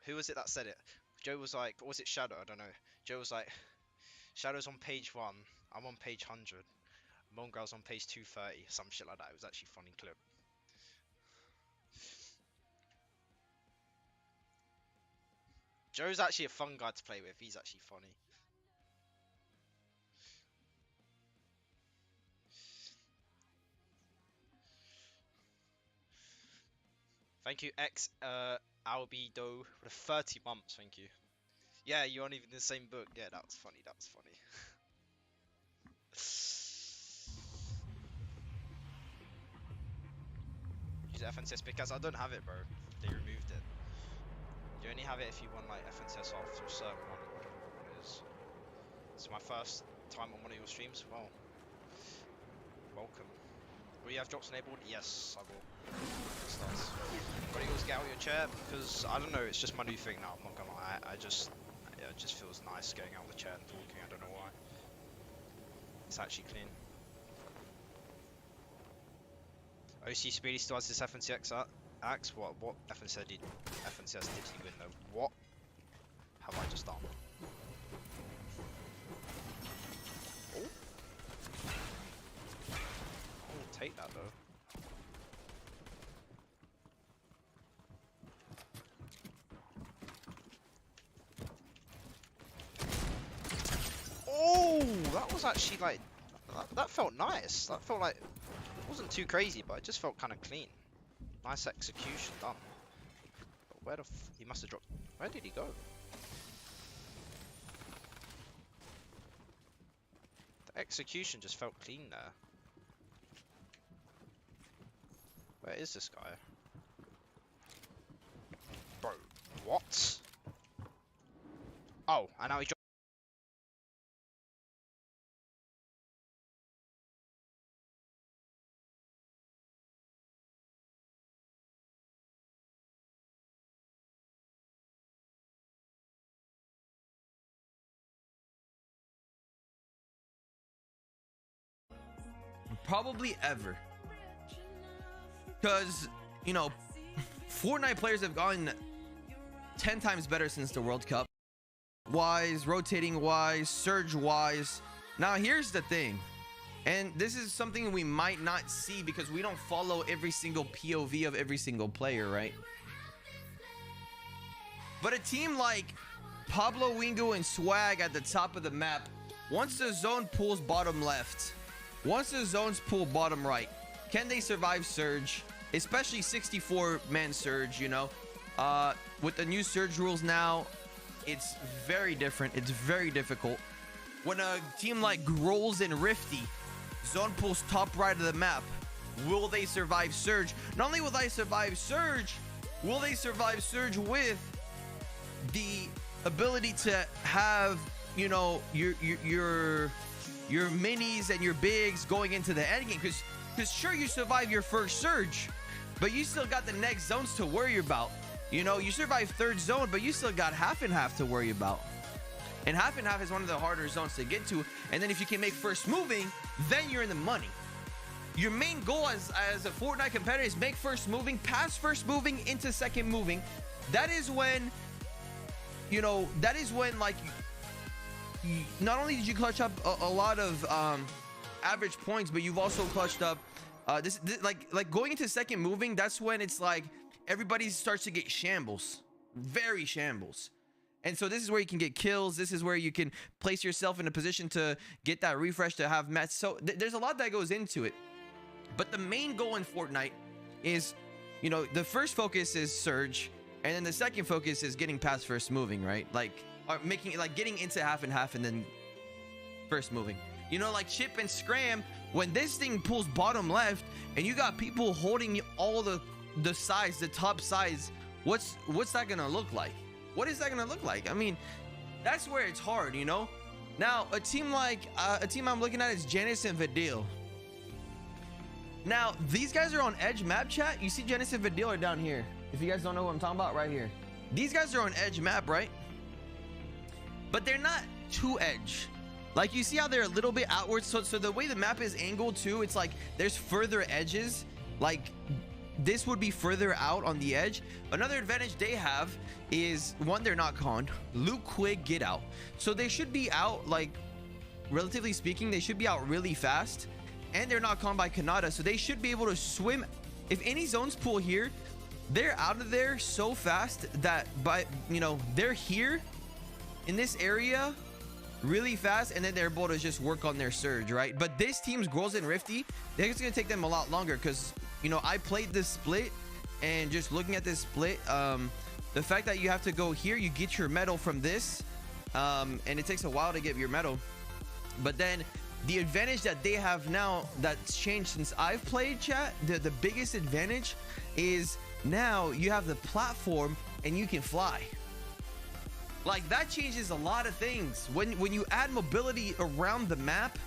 who was it that said it? Joe was like, or was it Shadow? I don't know. Joe was like, Shadow's on page 1. I'm on page 100. Mongrel's on page 230. Some shit like that. It was actually a funny clip. Joe's actually a fun guy to play with. He's actually funny. Thank you, X Albedo, for the 30 months. Thank you. Yeah, you aren't even in the same book. Yeah, that was funny. That was funny. Use FNCS because I don't have it, bro. They removed it. You only have it if you want like FNCS after a certain one. I don't know what it is. It's my first time on one of your streams. Well, welcome. Will you have drops enabled? Yes, I will. But you always get out of your chair because I don't know. It's just my new thing now. I'm not gonna lie. It just feels nice getting out of the chair and talking. I don't know why. It's actually clean. OC Speedy still has this FNCX axe. What FNCS did he win though? What have I just done? Oh, I'll take that though. Oh, that was actually like that felt nice. That felt like it wasn't too crazy, but it just felt kind of clean. Nice execution done. But where he must have dropped. Where did he go? The execution just felt clean there. Where is this guy? Bro, what? Oh, and now he dropped. Probably ever, because you know Fortnite players have gotten 10 times better since the World Cup. wise, rotating wise, surge wise. Now here's the thing, and this is something we might not see because we don't follow every single POV of every single player, right? But a team like Pablo, Wingo, and Swag at the top of the map, once the zone pulls bottom left, once the zones pull bottom right, can they survive surge? Especially 64-man surge, you know? With the new surge rules now, it's very different. It's very difficult. When a team like Grolls and Rifty zone pulls top right of the map, will they survive surge? Not only will they survive surge, will they survive surge with the ability to have, you know, your minis and your bigs going into the end game? Because sure, you survive your first surge, but you still got the next zones to worry about. You know, you survive third zone, but you still got half and half to worry about. And half and half is one of the harder zones to get to. And then if you can make first moving, then you're in the money. Your main goal as a Fortnite competitor is make first moving, pass first moving into second moving. That is when, you know, that is when, like, not only did you clutch up a lot of average points, but you've also clutched up this like going into second moving. That's when it's like everybody starts to get shambles, very shambles. And so this is where you can get kills. This is where you can place yourself in a position to get that refresh, to have match. So there's a lot that goes into it. But the main goal in Fortnite is, you know, the first focus is surge, and then the second focus is getting past first moving, right? Like making it, like getting into half and half and then first moving. You know, like Chip and Scram, when this thing pulls bottom left and you got people holding all the sides, the top sides, what's that gonna look like? What is that gonna look like? I mean, that's where it's hard, you know? Now, a team I'm looking at is Janice and Vidil. Now, these guys are on Edge map, chat. You see Janice and Vidil are down here. If you guys don't know what I'm talking about, right here. These guys are on Edge map, right? But they're not too Edge. Like, you see how they're a little bit outwards? So the way the map is angled too, it's like there's further edges. Like, this would be further out on the edge. Another advantage they have is, one, they're not conned. Luke, Quig, get out. So they should be out, like, relatively speaking, they should be out really fast. And they're not conned by Kanata, so they should be able to swim. If any zones pull here, they're out of there so fast that, by, you know, they're here in this area really fast, and then they're able to just work on their surge, right? But this team's Grolls and Rifty, it's gonna take them a lot longer, because, you know, I played this split, and just looking at this split, the fact that you have to go here, you get your medal from this, and it takes a while to get your medal. But then the advantage that they have now that's changed since I've played, chat, the biggest advantage is now you have the platform and you can fly. Like, that changes a lot of things. When you add mobility around the map,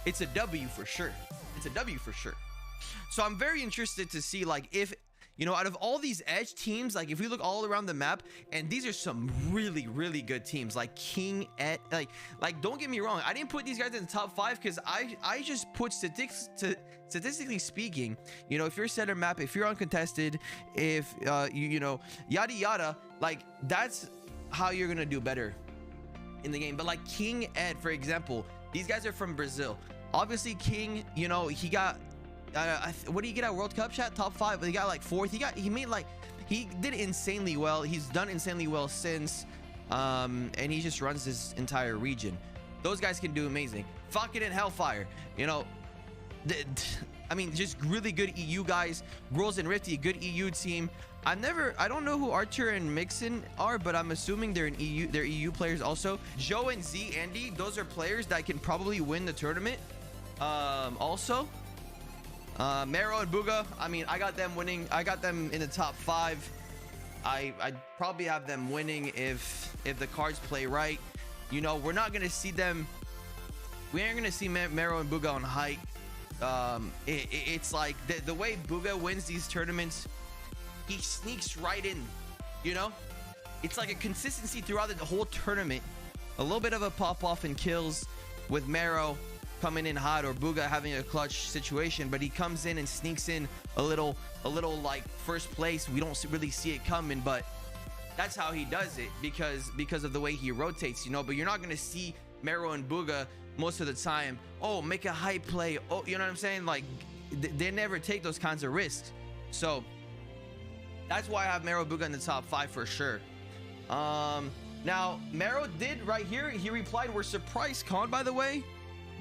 it's a W for sure. It's a W for sure. So I'm very interested to see, like, if, you know, out of all these Edge teams, like, if we look all around the map, and these are some really, really good teams, like King, Ed, like don't get me wrong, I didn't put these guys in the top 5 because I just put statistically speaking, you know, if you're center map, if you're uncontested, if you know, yada yada, like, that's how you're gonna do better in the game. But like King, Ed, for example, these guys are from Brazil. Obviously King, you know, he got what did he get at World Cup, chat? Top 5. He got like 4th. He did insanely well. He's done insanely well since, and he just runs this entire region. Those guys can do amazing. Falcon and Hellfire, you know, I mean, just really good EU guys. Grolls and Rifty, a good EU team. I don't know who Archer and Mixon are, but I'm assuming they're in EU. They're EU players also. Joe and Z, Andy, those are players that can probably win the tournament. Also, Mero and Booga, I mean, I got them winning. I got them in the top 5. I'd probably have them winning if the cards play right. You know, we're not gonna see them. We aren't gonna see Mero and Booga on height. It's like the way Booga wins these tournaments, he sneaks right in, you know? It's like a consistency throughout the whole tournament. A little bit of a pop-off and kills with Mero coming in hot, or Booga having a clutch situation, but he comes in and sneaks in a little like first place. We don't really see it coming, but that's how he does it because of the way he rotates, you know. But you're not gonna see Mero and Bugha most of the time. Oh, make a high play. Oh, you know what I'm saying? Like they never take those kinds of risks. So that's why I have Mero Bugha in the top 5 for sure. Now Mero did right here. He replied, "We're surprised con, by the way,"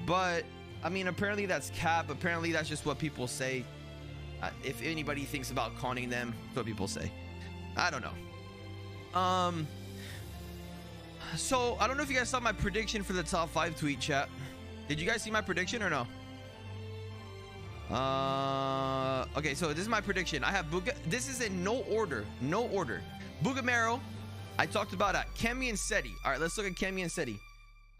but I mean, apparently that's cap. Apparently that's just what people say. If anybody thinks about conning them, that's what people say. I don't know. So I don't know if you guys saw my prediction for the top 5 tweet chat. Did you guys see my prediction or no? Okay, so this is my prediction. I have Bugha. This is in no order. Bugha, Mero. I talked about Kemi and Seti. All right, let's look at Kemi and Seti.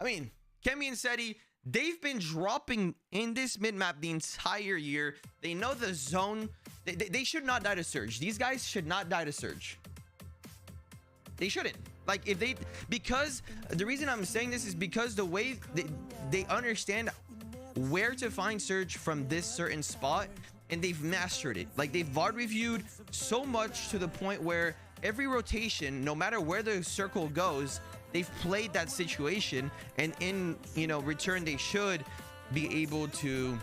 I mean, Kemi and Seti, they've been dropping in this mid-map the entire year. They know the zone. They should not die to Surge. These guys should not die to Surge. They shouldn't. Like, if they, because the reason I'm saying this is because the way they understand where to find Surge from this certain spot, and they've mastered it. Like, they've VOD reviewed so much to the point where every rotation, no matter where the circle goes, they've played that situation, and in, you know, return they should be able to,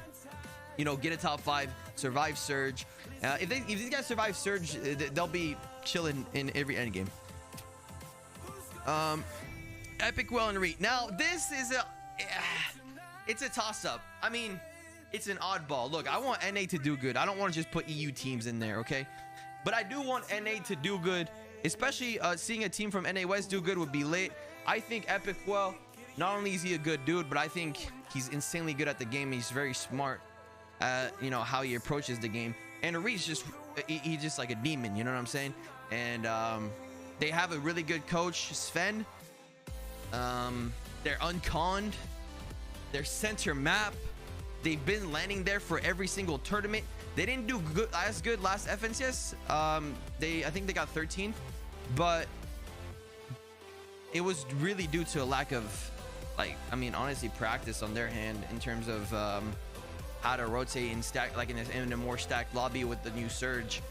you know, get a top 5, survive Surge. If these guys survive Surge, they'll be chilling in every endgame. Epic, Well, and Reed. Now this is it's a toss-up. I mean, it's an oddball. Look, I want NA to do good. I don't want to just put EU teams in there, okay? But I do want NA to do good, especially seeing a team from NA West do good would be lit. I think Epic, well, not only is he a good dude, but I think he's insanely good at the game. He's very smart, you know, how he approaches the game. And Reed's just, he's just like a demon, you know what I'm saying? And they have a really good coach, Sven. They're unconned. They're center map. They've been landing there for every single tournament. They didn't do as good last FNCS. I think they got 13th, but it was really due to a lack of, like, I mean, honestly, practice on their hand in terms of how to rotate and stack, like in a more stacked lobby with the new Surge.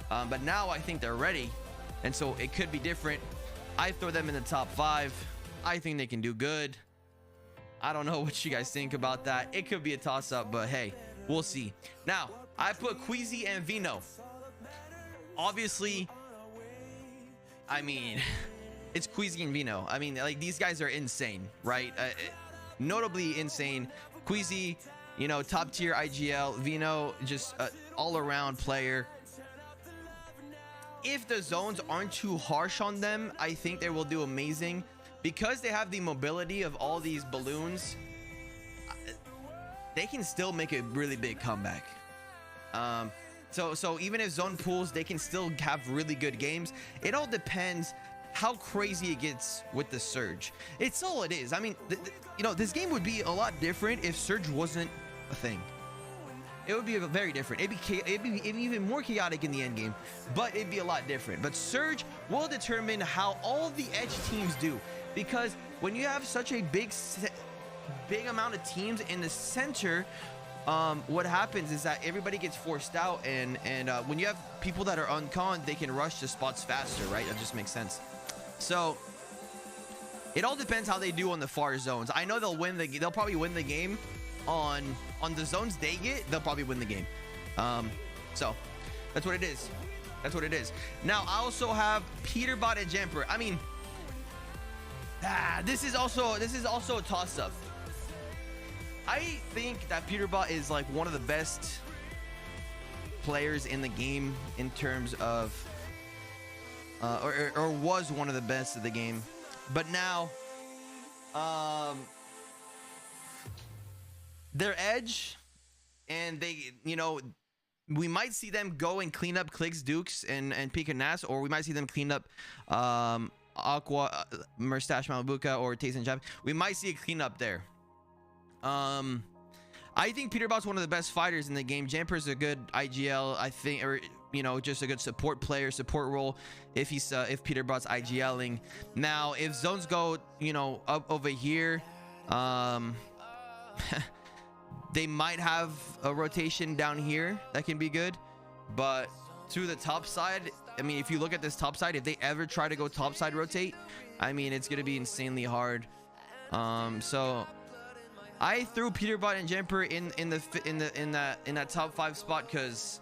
But now I think they're ready, and so it could be different. I throw them in the top 5. I think they can do good. I don't know what you guys think about that. It could be a toss-up, but hey, we'll see. Now, I put Queasy and Vino. Obviously, I mean, it's Queasy and Vino. I mean, like, these guys are insane, right? Notably insane. Queasy, you know, top tier IGL. Vino, just all-around player. If the zones aren't too harsh on them, I think they will do amazing. Because they have the mobility of all these balloons, they can still make a really big comeback. So even if zone pools, they can still have really good games. It all depends how crazy it gets with the Surge. It's all it is. I mean, you know, this game would be a lot different if Surge wasn't a thing. It would be very different. It'd be even more chaotic in the end game, but it'd be a lot different. But Surge will determine how all the edge teams do, because when you have such a big amount of teams in the center, what happens is that everybody gets forced out, and when you have people that are unconned, they can rush to spots faster, right? That just makes sense. So it all depends how they do on the far zones. I know they'll probably win the game on the zones they get. They'll probably win the game. So that's what it is. That's what it is. Now I also have Peterbot and Jumper. I mean, this is also a toss-up. I think that Peterbot is like one of the best players in the game in terms of or was one of the best of the game, but now their edge, and they, you know, we might see them go and clean up Clicks, Dukes, and Pika Nas, or we might see them clean up Aqua, Mustache Malibuka, or Taste and Jab. We might see a cleanup there. I think Peterbot's one of the best fighters in the game. Jumper's a good IGL, I think, or, you know, just a good support player, support role if Peterbot's IGLing. Now, if zones go, you know, up over here, they might have a rotation down here that can be good, but to the top side, I mean, if you look at this top side, if they ever try to go top side rotate, I mean, it's gonna be insanely hard. So I threw Peterbot and Jumper in that top 5 spot because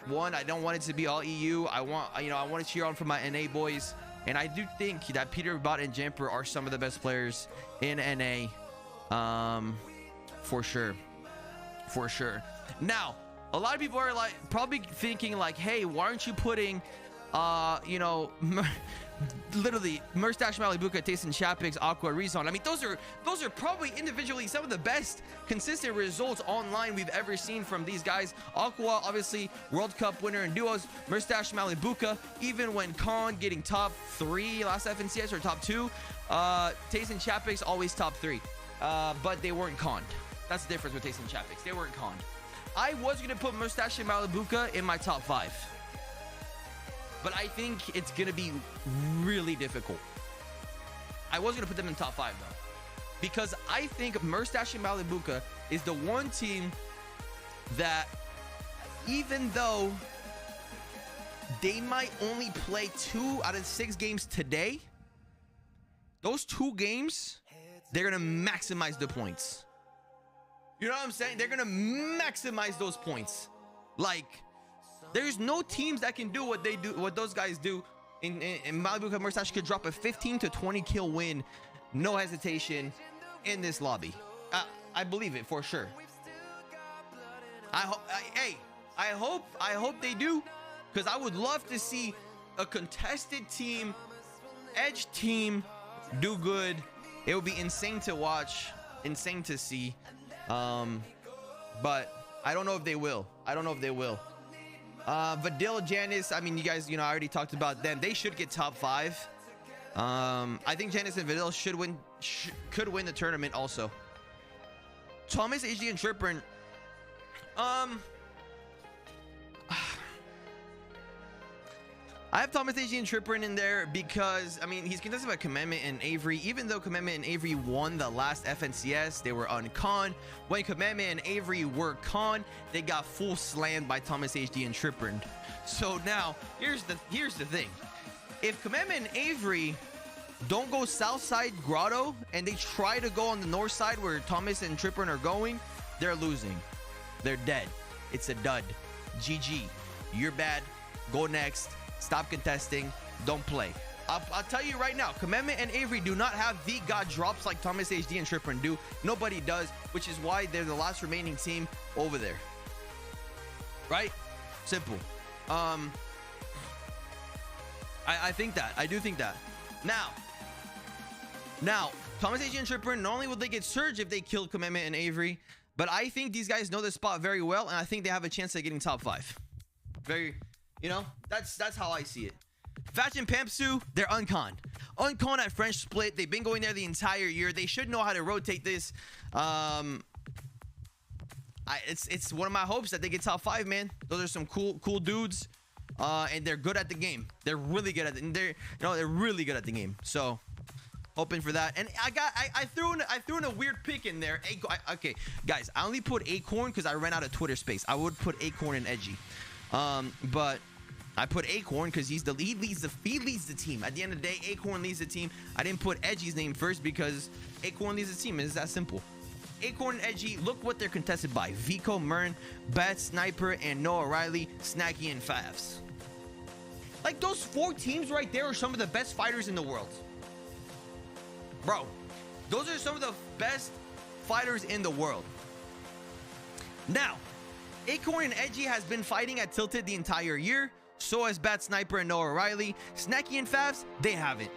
one, I don't want it to be all EU. I want to cheer on for my NA boys, and I do think that Peterbot and Jumper are some of the best players in NA, for sure. Now, a lot of people are like probably thinking like, hey, why aren't you putting literally Mustache, Malibuka, Tayson, Chapix, Aqua, Rezon? I mean, those are probably individually some of the best consistent results online we've ever seen from these guys. Aqua, obviously World Cup winner in duos. Mustache, Malibuka, even when Khan getting top 3 last FNCS or top 2. Tayson, Chapix always top 3, but they weren't conned. That's the difference with Tayson, Chapix. They weren't conned. I was gonna put Mustache and Malibuka in my top 5. But I think it's going to be really difficult. I was going to put them in top 5 though, because I think Mustache and Malibuka is the one team that, even though they might only play 2 out of 6 games today, those 2 games, they're going to maximize the points. You know what I'm saying? They're going to maximize those points. Like, there's no teams that can do what they do, what those guys do. In Malibuka, Mustache could drop a 15 to 20 kill win, no hesitation, in this lobby. I believe it for sure. I hope they do, because I would love to see a contested team, edge team, do good. It would be insane to watch, insane to see. But I don't know if they will. Vadil, Janice, I mean, you guys, I already talked about them. They should get top 5. I think Janice and Vadil could win the tournament also. Thomas, HG, and Tripper. I have Thomas, HG, and Tripper in there because, I mean, he's contested by Commandment and Avery. Even though Commandment and Avery won the last FNCS, they were unconned. When Commandment and Avery were conned, they got full slammed by Thomas, HG, and Tripper. So now, here's the thing. If Commandment and Avery don't go south side Grotto and they try to go on the north side where Thomas and Tripper are going, they're losing. They're dead. It's a dud. GG. You're bad. Go next. Stop contesting. Don't play. I'll tell you right now, Commandment and Avery do not have the god drops like Thomas, HD, and Tripper do. Nobody does, which is why they're the last remaining team over there. Right? Simple. I think that. I do think that. Now, Thomas, HD, and Tripper, not only will they get Surge if they kill Commandment and Avery, but I think these guys know this spot very well, and I think they have a chance at getting top 5. Very... that's how I see it. Fatch and Pampsu, they're unconned. Unconned at French Split. They've been going there the entire year. They should know how to rotate this. It's one of my hopes that they get top 5, man. Those are some cool dudes, and they're good at the game. They're really good at it. They're really good at the game. So, hoping for that. And I threw in a weird pick in there. Okay, guys, I only put Acorn because I ran out of Twitter space. I would put Acorn and Edgy. But I put Acorn because he leads the team. At the end of the day, Acorn leads the team. I didn't put Edgy's name first because Acorn leads the team. It's that simple. Acorn and Edgy, look what they're contested by. Vico, Mern, Bat, Sniper, and Noah Riley, Snacky, and Favs. Like, those 4 teams right there are some of the best fighters in the world. Bro, those are some of the best fighters in the world. Now, Acorn and Edgy has been fighting at Tilted the entire year. So has Bat, Sniper, and Noah Riley. Snacky and Favs, they haven't.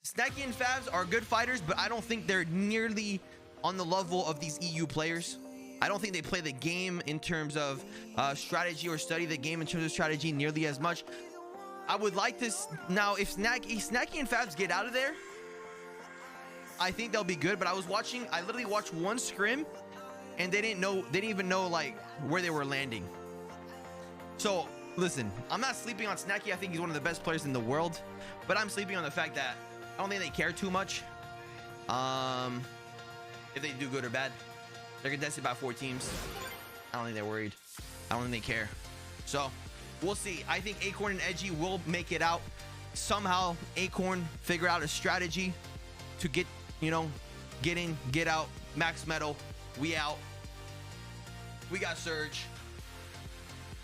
Snacky and Favs are good fighters, but I don't think they're nearly on the level of these EU players. I don't think they play the game in terms of strategy or study the game in terms of strategy nearly as much. I would like this. Now, if Snacky and Favs get out of there, I think they'll be good. But I literally watched one scrim, and they didn't even know like where they were landing. So listen, I'm not sleeping on Snacky. I think he's one of the best players in the world, but I'm sleeping on the fact that I don't think they care too much. If they do good or bad, they're contested by 4 teams. I don't think they're worried. I don't think they care. So We'll see. I think Acorn and Edgy will make it out. Somehow, Acorn figure out a strategy to get, you know, get in, get out. Max Metal, we out. We got Surge.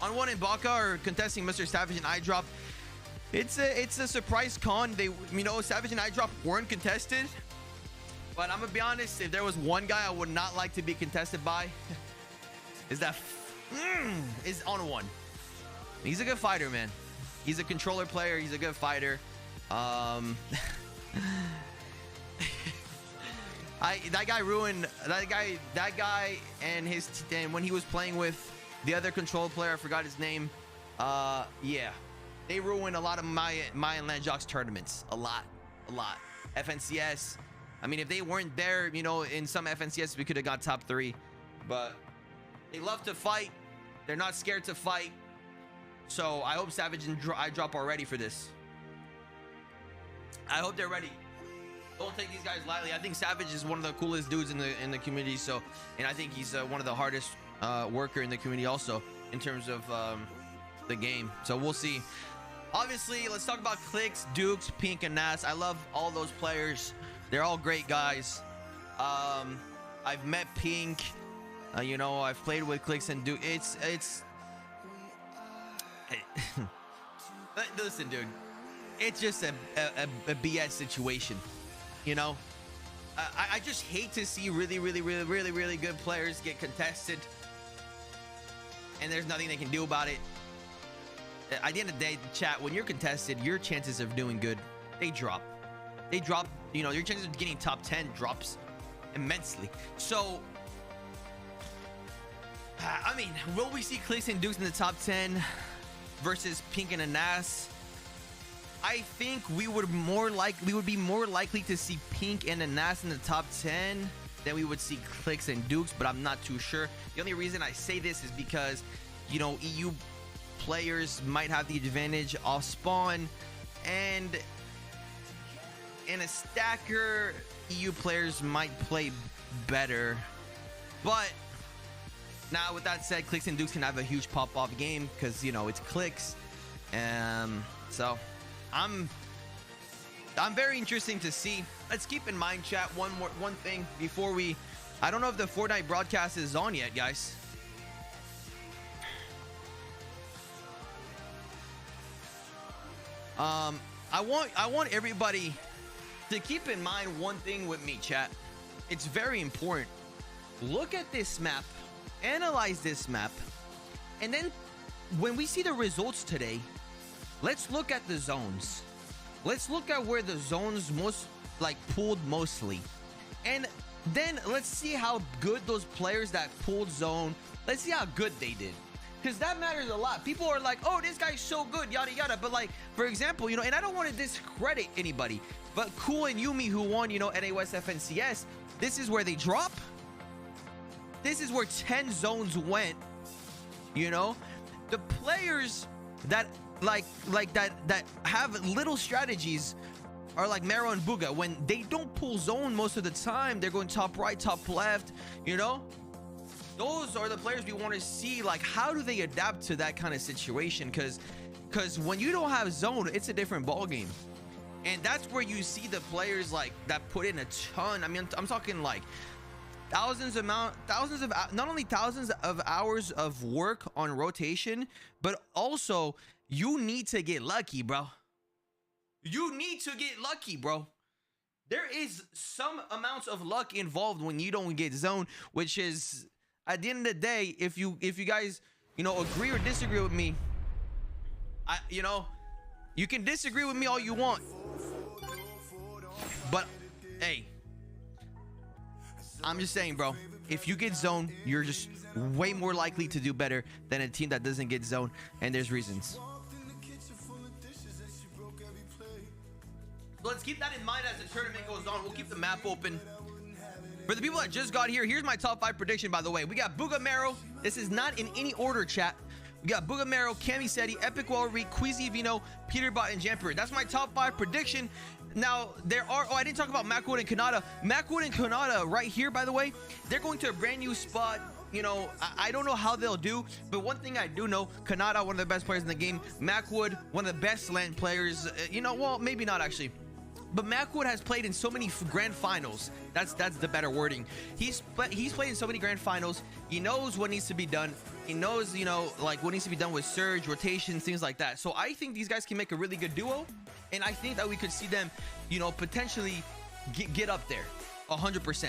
On one, Ibaka are contesting Mr. Savage and iDrop. It's a surprise con. They, you know, Savage and iDrop weren't contested. But I'm gonna be honest, if there was one guy I would not like to be contested by, is on one. He's a good fighter, man. He's a controller player. He's a good fighter. That guy ruined that guy and when he was playing with the other control player, I forgot his name. Yeah, they ruined a lot of my and Landjock's tournaments. A lot. FNCS. I mean, if they weren't there, you know, in some FNCS, we could have got top 3. But they love to fight. They're not scared to fight. So I hope Savage and iDrop are ready for this. I hope they're ready. Don't take these guys lightly. I think Savage is one of the coolest dudes in the community. So, and I think he's one of the hardest worker in the community also in terms of the game. So we'll see. Obviously, let's talk about Clicks, Dukes, Pink, and Nas. I love all those players. They're all great guys. I've met Pink. You know, I've played with Clicks and Duke. Listen, dude. It's just a BS situation. You know, I just hate to see really good players get contested, and there's nothing they can do about it. At the end of the day, chat, when you're contested, your chances of doing good, they drop. You know, your chances of getting top 10 drops immensely. So, I mean, will we see Clicks and Dukes in the top 10 versus Pink and Anas? I think we would be more likely to see Pink and Anas in the top 10 than we would see Clicks and Dukes, but I'm not too sure. The only reason I say this is because, you know, EU players might have the advantage off spawn, and in a stacker, EU players might play better. But now, with that said, Clicks and Dukes can have a huge pop-off game because, you know, it's Clicks. So I'm very interesting to see. Let's keep in mind, chat, one thing before we... I don't know if the Fortnite broadcast is on yet, guys. I want everybody to keep in mind one thing with me, chat. It's very important. Look at this map, analyze this map, and then when we see the results today, let's look at the zones. Let's look at where the zones pulled mostly, and then let's see how good those players that pulled zone, let's see how good they did, because that matters a lot. People are like, oh, this guy's so good, yada yada, but like, for example, you know, and I don't want to discredit anybody, but Cool and Yumi, who won, you know, NA West FNCS, this is where they drop. This is where 10 zones went. You know, the players that that have little strategies are like Mero and Booga. When they don't pull zone most of the time, they're going top right, top left, you know. Those are the players we want to see, like, how do they adapt to that kind of situation, because when you don't have zone, it's a different ball game. And that's where you see the players like that put in a ton. I mean, I'm talking like thousands of not only thousands of hours of work on rotation, but also you need to get lucky, bro. You need to get lucky, bro. There is some amounts of luck involved when you don't get zone, which is, at the end of the day, if you guys, you know, agree or disagree with me, you know, you can disagree with me all you want, but hey, I'm just saying, bro, if you get zone, you're just way more likely to do better than a team that doesn't get zone, and there's reasons. So let's keep that in mind as the tournament goes on. We'll keep the map open. For the people that just got here, here's my top 5 prediction, by the way. We got Booga Mero. This is not in any order, chat. We got Booga Mero, Cami Seti, Epic Walry, Queasy Vino, Peterbot, and Jumper. That's my top 5 prediction. Now, there are... Oh, I didn't talk about Macwood and Kanata. Macwood and Kanata right here, by the way, they're going to a brand new spot you know, I don't know how they'll do, but one thing I do know, Kanata, one of the best players in the game, Macwood, one of the best LAN players, you know, well, maybe not actually, but Macwood has played in so many grand finals. That's the better wording. He's played in so many grand finals. He knows what needs to be done. He knows, you know, like what needs to be done with surge, rotations, things like that. So I think these guys can make a really good duo, and I think that we could see them, you know, potentially get up there 100%.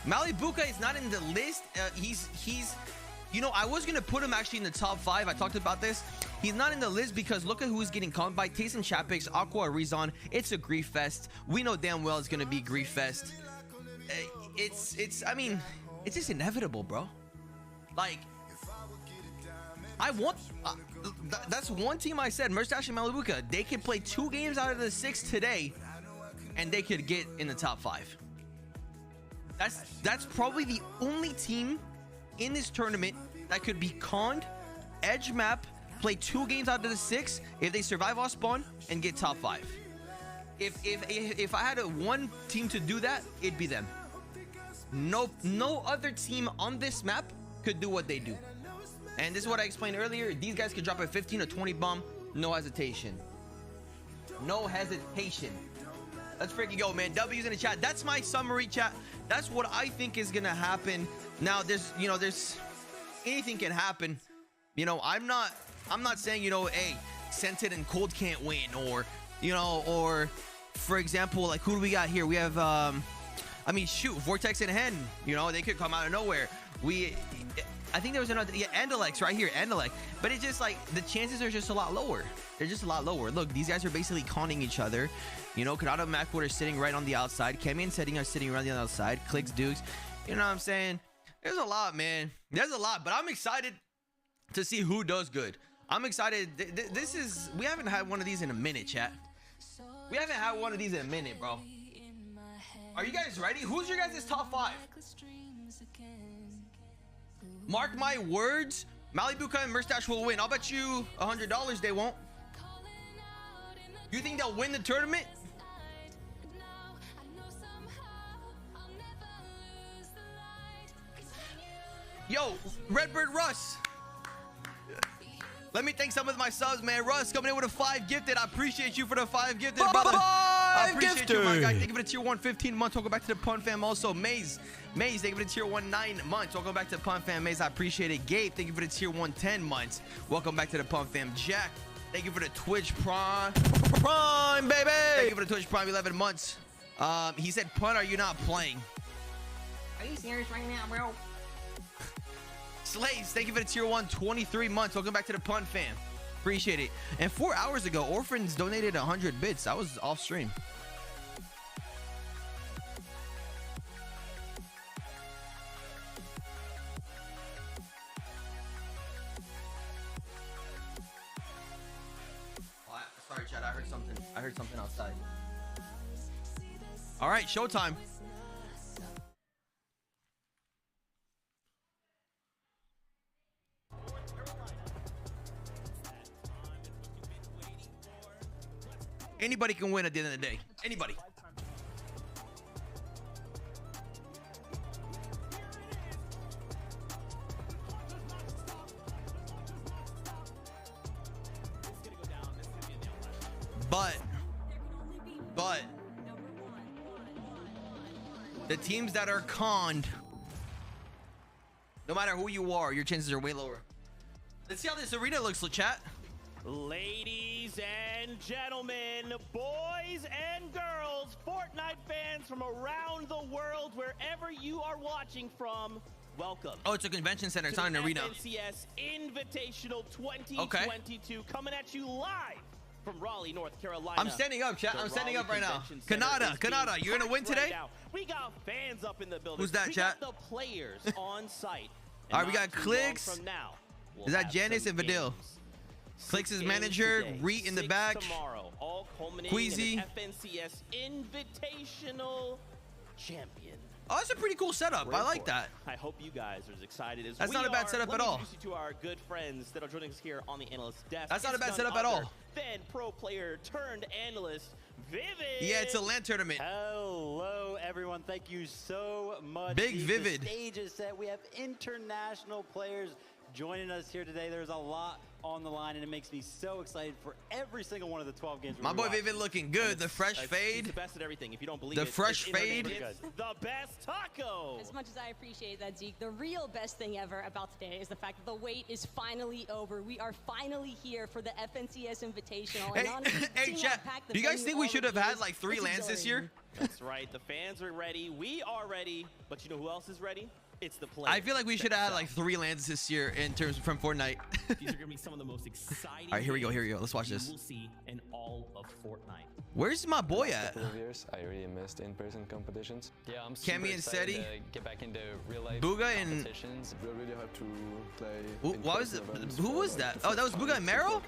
Malibuka is not in the list. He's you know, I was gonna put him actually in the top 5. I talked about this. He's not in the list because look at who's getting caught by Tayson Chapix, Aqua, Rezon. It's a grief fest. We know damn well it's gonna be grief fest. I mean, it's just inevitable, bro. Like, I want that's one team I said, Mustache and Malibuka, they could play 2 games out of the 6 today and they could get in the top 5. That's probably the only team in this tournament that could be conned, edge map, play 2 games out of the 6 if they survive off spawn and get top 5. If I had one team to do that, it'd be them. No other team on this map could do what they do. And this is what I explained earlier. These guys could drop a 15 or 20 bomb, no hesitation. No hesitation. Let's freaking go, man. W's in the chat. That's my summary, chat. That's what I think is gonna happen. Now, there's anything can happen. You know, I'm not saying, you know, hey, Scented and Cold can't win, or, you know, or for example, like who do we got here? We have I mean, shoot, Vortex and Hen, you know, they could come out of nowhere. I think there was another, yeah, Andalex right here, Andalex. But it's just like the chances are just a lot lower. They're just a lot lower. Look, these guys are basically conning each other. You know, Kanata and Macwood are sitting right on the outside. Kemi and Setting are sitting right on the outside. Clicks, Dukes. You know what I'm saying? There's a lot, man. There's a lot, but I'm excited to see who does good. I'm excited. We haven't had one of these in a minute, chat. We haven't had one of these in a minute, bro. Are you guys ready? Who's your guys' top 5? Mark my words, Malibuka and Mustache will win. I'll bet you $100 they won't. You think they'll win the tournament? Yo, Redbird Russ. Let me thank some of my subs, man. Russ coming in with a 5 gifted. I appreciate you for the 5 gifted, brother. I appreciate you, my guy. Thank you for the tier 1 15 months. Welcome back to the Pun Fam. Also, Maze, thank you for the tier 1 9 months. Welcome back to the Pun Fam. Maze, I appreciate it. Gabe, thank you for the tier 1 10 months. Welcome back to the Pun Fam. Jack, thank you for the Twitch Prime, baby. Thank you for the Twitch Prime 11 months. He said, Pun, are you not playing? Are you serious right now, bro? Slaves, thank you for the tier 1 23 months. Welcome back to the Pun Fam. Appreciate it. And 4 hours ago, Orphans donated 100 bits. That was off stream. Oh, sorry, Chad. I heard something outside. All right, showtime. Anybody can win at the end of the day. Anybody. But the teams that are conned, no matter who you are, your chances are way lower. Let's see how this arena looks, chat. Ladies and gentlemen, boys and girls, Fortnite fans from around the world, wherever you are watching from, welcome. Oh, it's a convention center. It's not an arena. FNCS Invitational 2022 coming at you live from Raleigh, North Carolina. I'm standing up, chat. I'm standing up right now. Kanata, you're gonna win today? We got fans up in the building. Who's that, chat? We got the players on site. All right, we got Clicks. Is that Janice and Vidil? Clicks' manager, Reet in the back. Tomorrow, all culminating Queasy. in an FNCS Invitational Champion. Oh, that's a pretty cool setup. I like that. I hope you guys are as excited as That's we not a bad are. setup Let at me all. Introduce you to our good friends that are joining us here on the analyst desk. That's not a It's bad none setup at other all. Than pro player turned analyst, Vivid. Yeah, it's a LAN tournament. Hello, everyone. Thank you so much. Big Vivid. The stage is set. We have international players joining us here today. There's a lot on the line, and it makes me so excited for every single one of the 12 games. My boy Vivid looking good. The fresh fade. He's the best at everything. If you don't believe the it, fresh fade. it's the best taco. As much as I appreciate that, Zeke, the real best thing ever about today is the fact that the wait is finally over. We are finally here for the FNCS Invitational. Hey, hey, chat. Do you guys think we should have had like 3 LANs this year? That's right. The fans are ready. We are ready. But you know who else is ready? It's the players. I feel like we should have had like 3 LANs this year in terms from Fortnite. These are gonna be some of the most exciting. All right, here we go. Here we go. Let's watch this. You will see in all of Fortnite. Where's my boy at? Couple of years, I really missed in-person competitions. Yeah, I'm super Cammy and excited to get back into real life Booga and competitions. We really have to play. Why was it? Who was that? Oh, that was Booga and Meryl?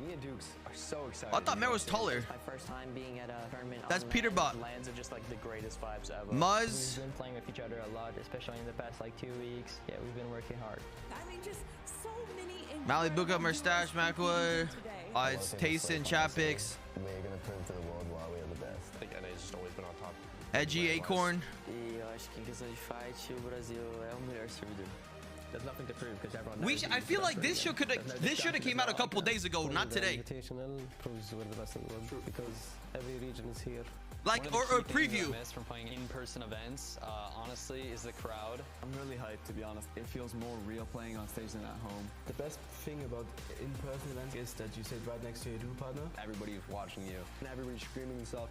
Me and Dukes are so excited. I thought Meryl was taller. My first time being at a tournament. That's Peter Bot. Lands are just like the greatest vibes ever. Muzz. We've been playing with each other a lot, especially in the past like 2 weeks. Yeah, we've been working hard. I mean, just so many. Mally, Booga, Mustache, Macwood. It's Tayson, Chat Picks. We're gonna prove to the world why we are the best. I think NA's just always been on top. Edgy, Acorn. E eu acho que em questão de fight, o Brasil é o melhor servidor. There's nothing to prove because everyone knows. I feel like this should have came out a couple days ago, not today. Invitational proves we're the best in the world because every region is here. Like or a preview. From playing in-person events, honestly, is the crowd. I'm really hyped, to be honest. It feels more real playing on stage than at home. The best thing about in-person events is that you sit right next to your duo partner. Everybody's watching you, and everybody's screaming and stuff.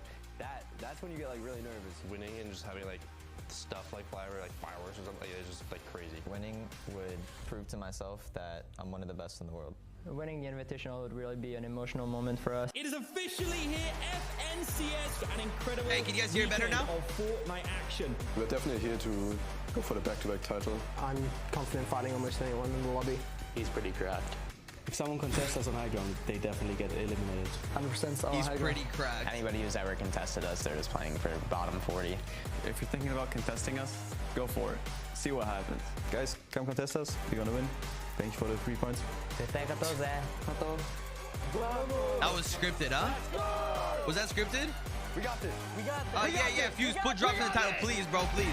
That's when you get like really nervous. Winning and just having like stuff like fireworks or something, it's just like crazy. Winning would prove to myself that I'm one of the best in the world. Winning the Invitational would really be an emotional moment for us. It is officially here, FNCS, an incredible. Hey, can you guys hear better now? Of Fortnite action. We're definitely here to go for the back-to-back title. I'm confident fighting almost anyone in the lobby. He's pretty cracked. If someone contests us on high ground, they definitely get eliminated. 100% He's pretty cracked. Anybody who's ever contested us, they're just playing for bottom 40. If you're thinking about contesting us, go for it. See what happens. Guys, come contest us. You're gonna win. Thank you for the 3 points. That was scripted, huh? Was that scripted? We got this. We got this. Oh, yeah. Fuse, put drops in the title, please, bro, please.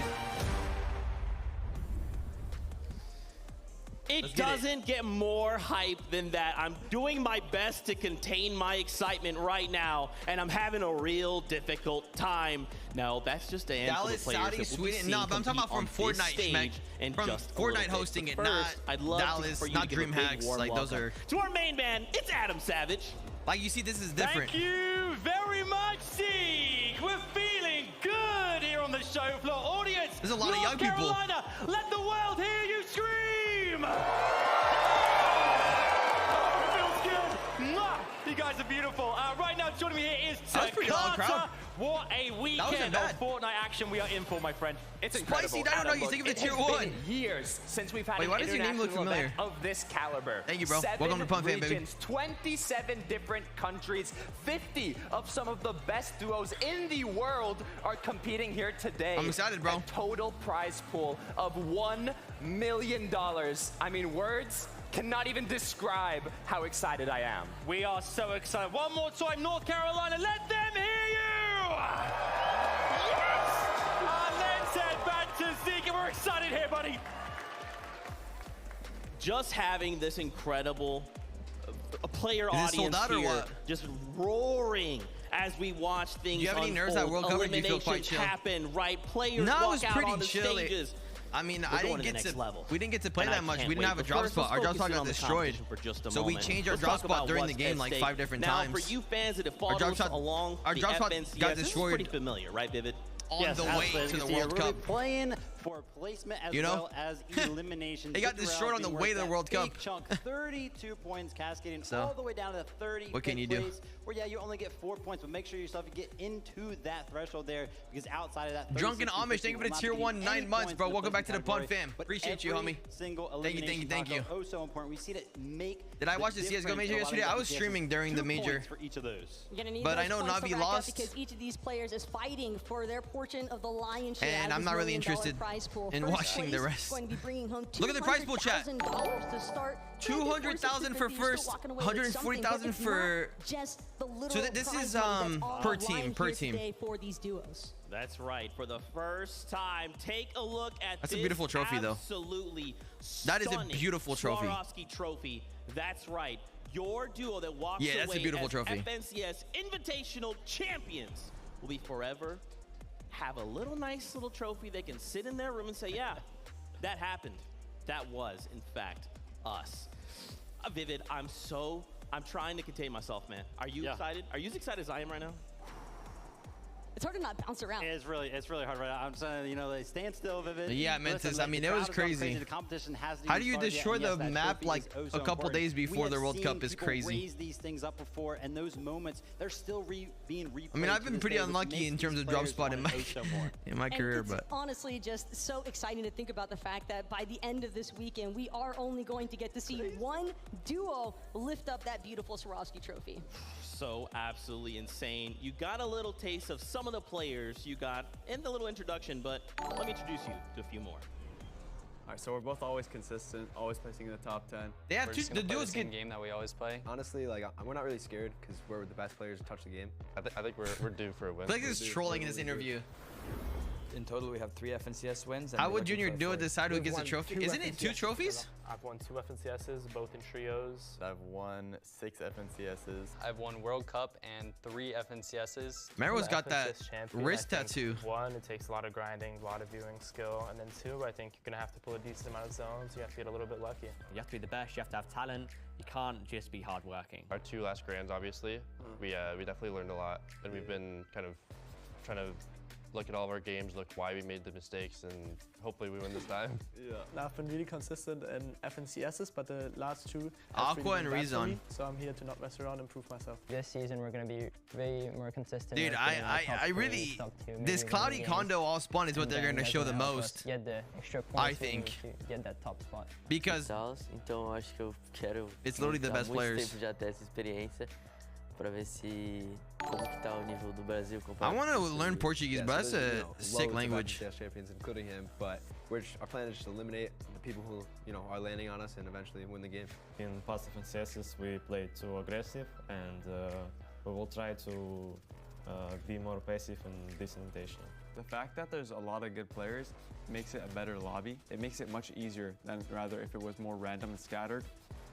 It doesn't get more hype than that. I'm doing my best to contain my excitement right now, and I'm having a real difficult time. No, that's just a handful of Dallas, players Saudi, that we'll Sweden. be No, but I'm talking about from Fortnite, and from just Fortnite hosting it, not I'd love Dallas, for you not to give a big DreamHacks. warm Like those welcome are. to our main man. It's Adam Savage. Like you see, this is different. Thank you very much, Zeke. We're feeling good here on the show floor. Audience, there's a lot of young people. people. Carolina, let the world hear you scream. You guys are beautiful. Right now, joining me here is Takata. What a weekend of Fortnite action we are in for, my friend. It's incredible. Spicy, I don't know. You think of the tier 1. It's been years since we've had Wait, an why does your name look international familiar? event of this caliber. Thank you, bro. 7 Welcome to Pun Fan, baby. regions, 27 different countries, 50 of some of the best duos in the world are competing here today. I'm excited, bro. A total prize pool of $1 million. I mean, words cannot even describe how excited I am. We are so excited. One more time, North Carolina, let them hear you! Yes! And let's head back to Zeke, and we're excited here, buddy. Just having this incredible player audience here, just roaring as we watch things. Do you have any nerves at World Cup, or do you feel quite chill? Happen, right? Players no, it walk was out pretty on the chill. stages. I mean, I didn't get to. We didn't get to play that much. We didn't have a drop spot. Our drop spot got destroyed. So we changed our drop spot during the game like 5 different times. Now, for you fans that have followed us along our drop spot got destroyed. This is pretty familiar, right, Vivid? On the way to the World Cup. Playing for placement as well as elimination. It got destroyed on the way to the World Cup. Chunk, 32 points, cascading all the way down to the 30. What can you do? Where you only get 4 points, but make sure yourself you get into that threshold there, because outside of that, Drunken Amish, thank you for the tier 1 9 months, bro. Welcome back to the Pun Fam. Appreciate you, homie. Thank you. Oh, so important. We see it make. Did I watch the CS:GO major yesterday? I was streaming during the major. For each of those. But I know Navi lost. Because each of these players is fighting for their portion of the lion's share. And I'm not really interested. prize pool. and First watching the place rest. Going to be bringing home Look at the prize pool, chat. $200,000 to start. 200,000 for first, 140,000 for. Just the little So this is per team, for these duos. That's right. For the first time, take a look at That's a this beautiful trophy, though. Absolutely That is a stunning beautiful trophy. Swarovski trophy. That's right. Your duo that walks Yeah, that's a away beautiful as trophy. FNCS Invitational champions will be forever have a little nice little trophy they can sit in their room and say, yeah, that happened. That was, in fact, us. Vivid, I'm trying to contain myself, man. Are you excited? Are you as excited as I am right now? It's hard to not bounce around. It's really hard right now. I'm saying, you know, they stand still, Vivid. Yeah, Mentis, Listen, I mean, the it was crowd is going crazy. The competition hasn't How even do you started destroy yet, and the yes, that map trophy like is oh so a couple important. days before the World Cup is people crazy? raise these things up before, and those moments, they're still being replayed. I mean, I've been to this pretty day, which unlucky makes in terms these of drop players spot in wanna my oh so more. in my career, It's but honestly just so exciting to think about the fact that by the end of this weekend, we are only going to get to see one duo lift up that beautiful Swarovski trophy. So absolutely insane. You got a little taste of some of the players you got in the little introduction, but let me introduce you to a few more. All right, so we're both always consistent, always placing in the top 10. they have We're two. just The gonna play duos same get. game that we always play. Honestly, like we're not really scared because we're the best players to touch the game. I think we're due for a win. I think this is trolling in this interview. In total, we have 3 FNCS wins. How would Junior Duo decide who gets the trophy? Isn't it 2 trophies? I've won 2 FNCSs, both in trios. I've won 6 FNCSs. I've won World Cup and 3 FNCSs. Mero's got that wrist tattoo. 1, it takes a lot of grinding, a lot of viewing skill. And then 2, I think you're going to have to pull a decent amount of zones. You have to get a little bit lucky. You have to be the best, you have to have talent. You can't just be hardworking. Our 2 last grands, obviously, we definitely learned a lot. And we've been kind of trying to look at all of our games, look why we made the mistakes, and hopefully we win this time. Yeah. I've been really consistent in FNCSs, but the last 2 Aqua and Rezon. So I'm here to not mess around and prove myself. This season we're gonna be way more consistent. Dude, I really this cloudy condo all spawn is what they're gonna show the most. Get the extra points I think. Get that top spot. Because então eu acho que eu quero it's literally the best players. tempo já ter essa experiência para ver se como que tá o nível do Brasil I want to learn Portuguese, but that's a sick language. Champions, including him, but our plan is just to eliminate the people who are landing on us and eventually win the game. In past FNCSs, we played too aggressive, and we will try to be more passive in this invitation. The fact that there's a lot of good players makes it a better lobby. It makes it much easier than rather if it was more random and scattered.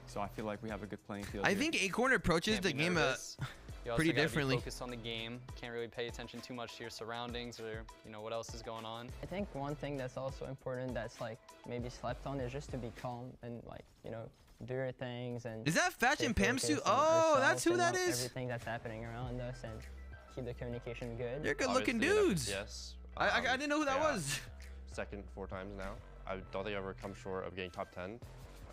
So I feel like we have a good playing field. I think Acorn approaches the game pretty differently. Focus on the game. Can't really pay attention too much to your surroundings or what else is going on. I think one thing that's also important that's like maybe slept on is just to be calm and like, do your things and Is that Fatch and Pamsu? focus on Oh, ourselves that's who and that not is. everything that's happening around us and keep the communication good. They're good looking dudes. Yes. I didn't know who that was. Second 4 times now. I don't think I've ever come short of getting top 10.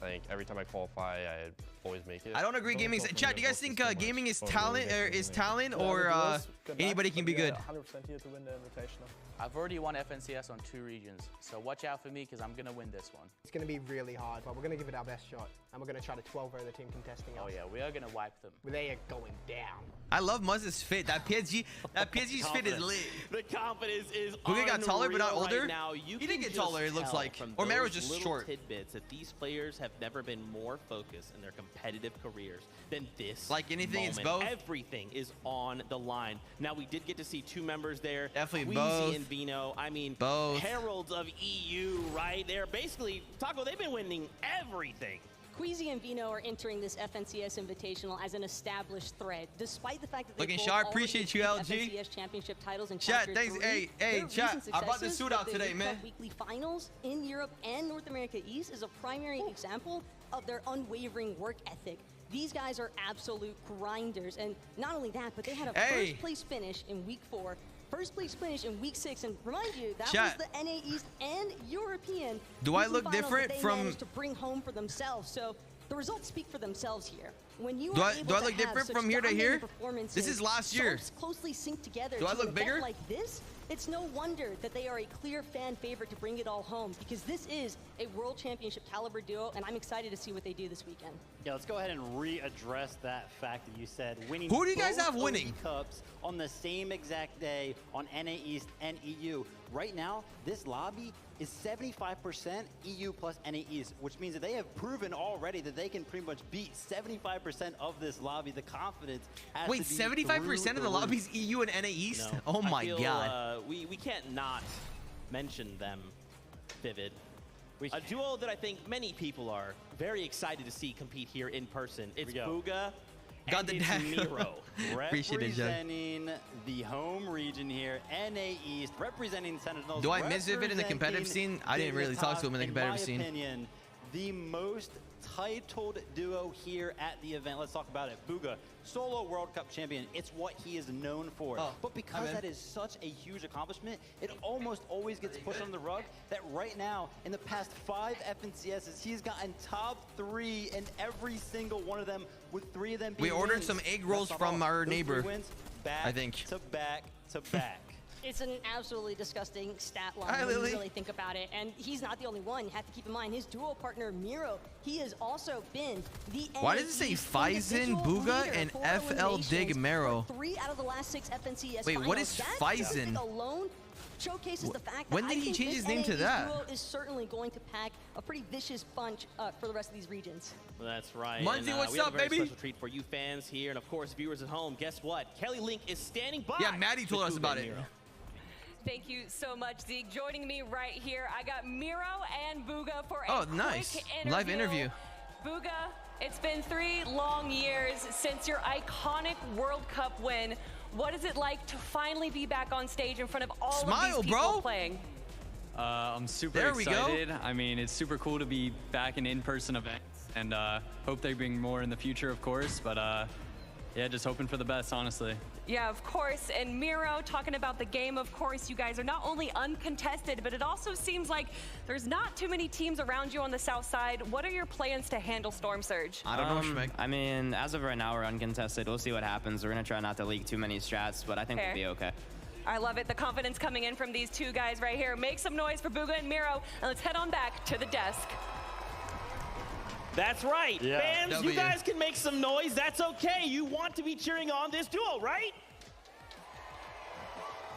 I think every time I qualify, I always make it. I don't agree gaming. Chat, do you guys think gaming is talent or anybody can be good? 100% here to win the invitational. I've already won FNCS on 2 regions, so watch out for me because I'm going to win this one. It's going to be really hard, but we're going to give it our best shot, and we're going to try to 12-0 the team contesting us. Oh yeah, we are going to wipe them. They are going down. I love Muzz's fit. That PSG's fit is lit. The confidence is Hugo got taller but not unreal older? right now. You He didn't can get taller, just it looks tell like. from Or Mero's those just little short. tidbits that these players have never been more focused in their competitive careers than this. Like anything, it's moment. both? Everything is on the line. Now, we did get to see 2 members there. Definitely Queasy both. and Vino. I mean, both. heralds of EU, right? They're basically, Taco, they've been winning everything. Queasy and Vino are entering this FNCS Invitational as an established thread, despite the fact that Looking they've sharp. both Appreciate you, already LG. FNCS championship titles in Chat, Chapter thanks. 3. Hey, Their chat. recent I brought the successes suit with out the today, League man. Cup Weekly finals in Europe and North America East is a primary example of their unwavering work ethic. These guys are absolute grinders, and not only that, but they had a first place finish in week 4. First place finish in week 6, and remind you, that Chat. was the NA East and European Do I weekly look finals different that they from- managed to bring home for themselves. So the results speak for themselves here. When you Do are I able to look have different such from here to dominating here? performances This is last year. so closely synced together Do I to look an event bigger? like this, it's no wonder that they are a clear fan favorite to bring it all home, because this is a world championship caliber duo, and I'm excited to see what they do this weekend. Yeah, let's go ahead and readdress that fact that you said. Winning Who do you guys both have winning? OE Cups on the same exact day on NA East and EU. right now, this lobby is 75% EU plus NAEs, which means that they have proven already that they can pretty much beat 75% of this lobby. The confidence has Wait, to be 75% of the lobby's EU and NAEs? No, Oh my I feel, god. We can't not mention them, Vivid. A duo that I think many people are very excited to see compete here in person. It's Booga and it's Miro. Appreciate it, Jeff. Representing the home region here, NA East, representing Sentinels. Do I miss Vivid in the competitive scene? I didn't really talk to him in the competitive scene. In my opinion, the most titled duo here at the event. Let's talk about it. Booga, solo World Cup champion. It's what he is known for. But because that is such a huge accomplishment, it almost always gets pushed on the rug that right now, in the past 5 FNCSs, he's gotten top 3 in every single one of them, with 3 of them being We ordered wins. some egg rolls That's not from all. our Those 3 neighbor, wins, back I think. to back to back. It's an absolutely disgusting stat line Hi, when Lily. you really think about it. And he's not the only one. You have to keep in mind his duo partner, Miro. He has also been the Why does it say Phison, Booga, and FL Dig Mero? 3 out of the last 6 FNCS Wait, what is finals. That Phison? statistic alone showcases the fact that When did I he think change this his name to NAE that? duo is certainly going to pack a pretty vicious punch for the rest of these regions. That's right. Muncie, And, what's we have up, a very baby? special treat for you fans here, and of course viewers at home. Guess what? Kelly Link is standing by. Yeah, Maddie told with us Booga about and it. Miro. Thank you so much, Zeke. Joining me right here, I got Miro and Booga for a nice. quick Live interview. Booga, it's been 3 long years since your iconic World Cup win. What is it like to finally be back on stage in front of all of these people bro. playing? I'm super There we go. excited. I mean, it's super cool to be back in-person events, and hope they bring more in the future, of course. But yeah, just hoping for the best, honestly. Yeah, of course. And Miro, talking about the game, of course, you guys are not only uncontested, but it also seems like there's not too many teams around you on the south side. What are your plans to handle Storm Surge? I don't know, Schmeck. I mean, as of right now, we're uncontested. We'll see what happens. We're going to try not to leak too many strats, but I think Fair. we'll be okay. I love it. The confidence coming in from these two guys right here. Make some noise for Booga and Miro, and let's head on back to the desk. That's right. Yeah. Fans, W. you guys can make some noise. That's okay. You want to be cheering on this duo, right?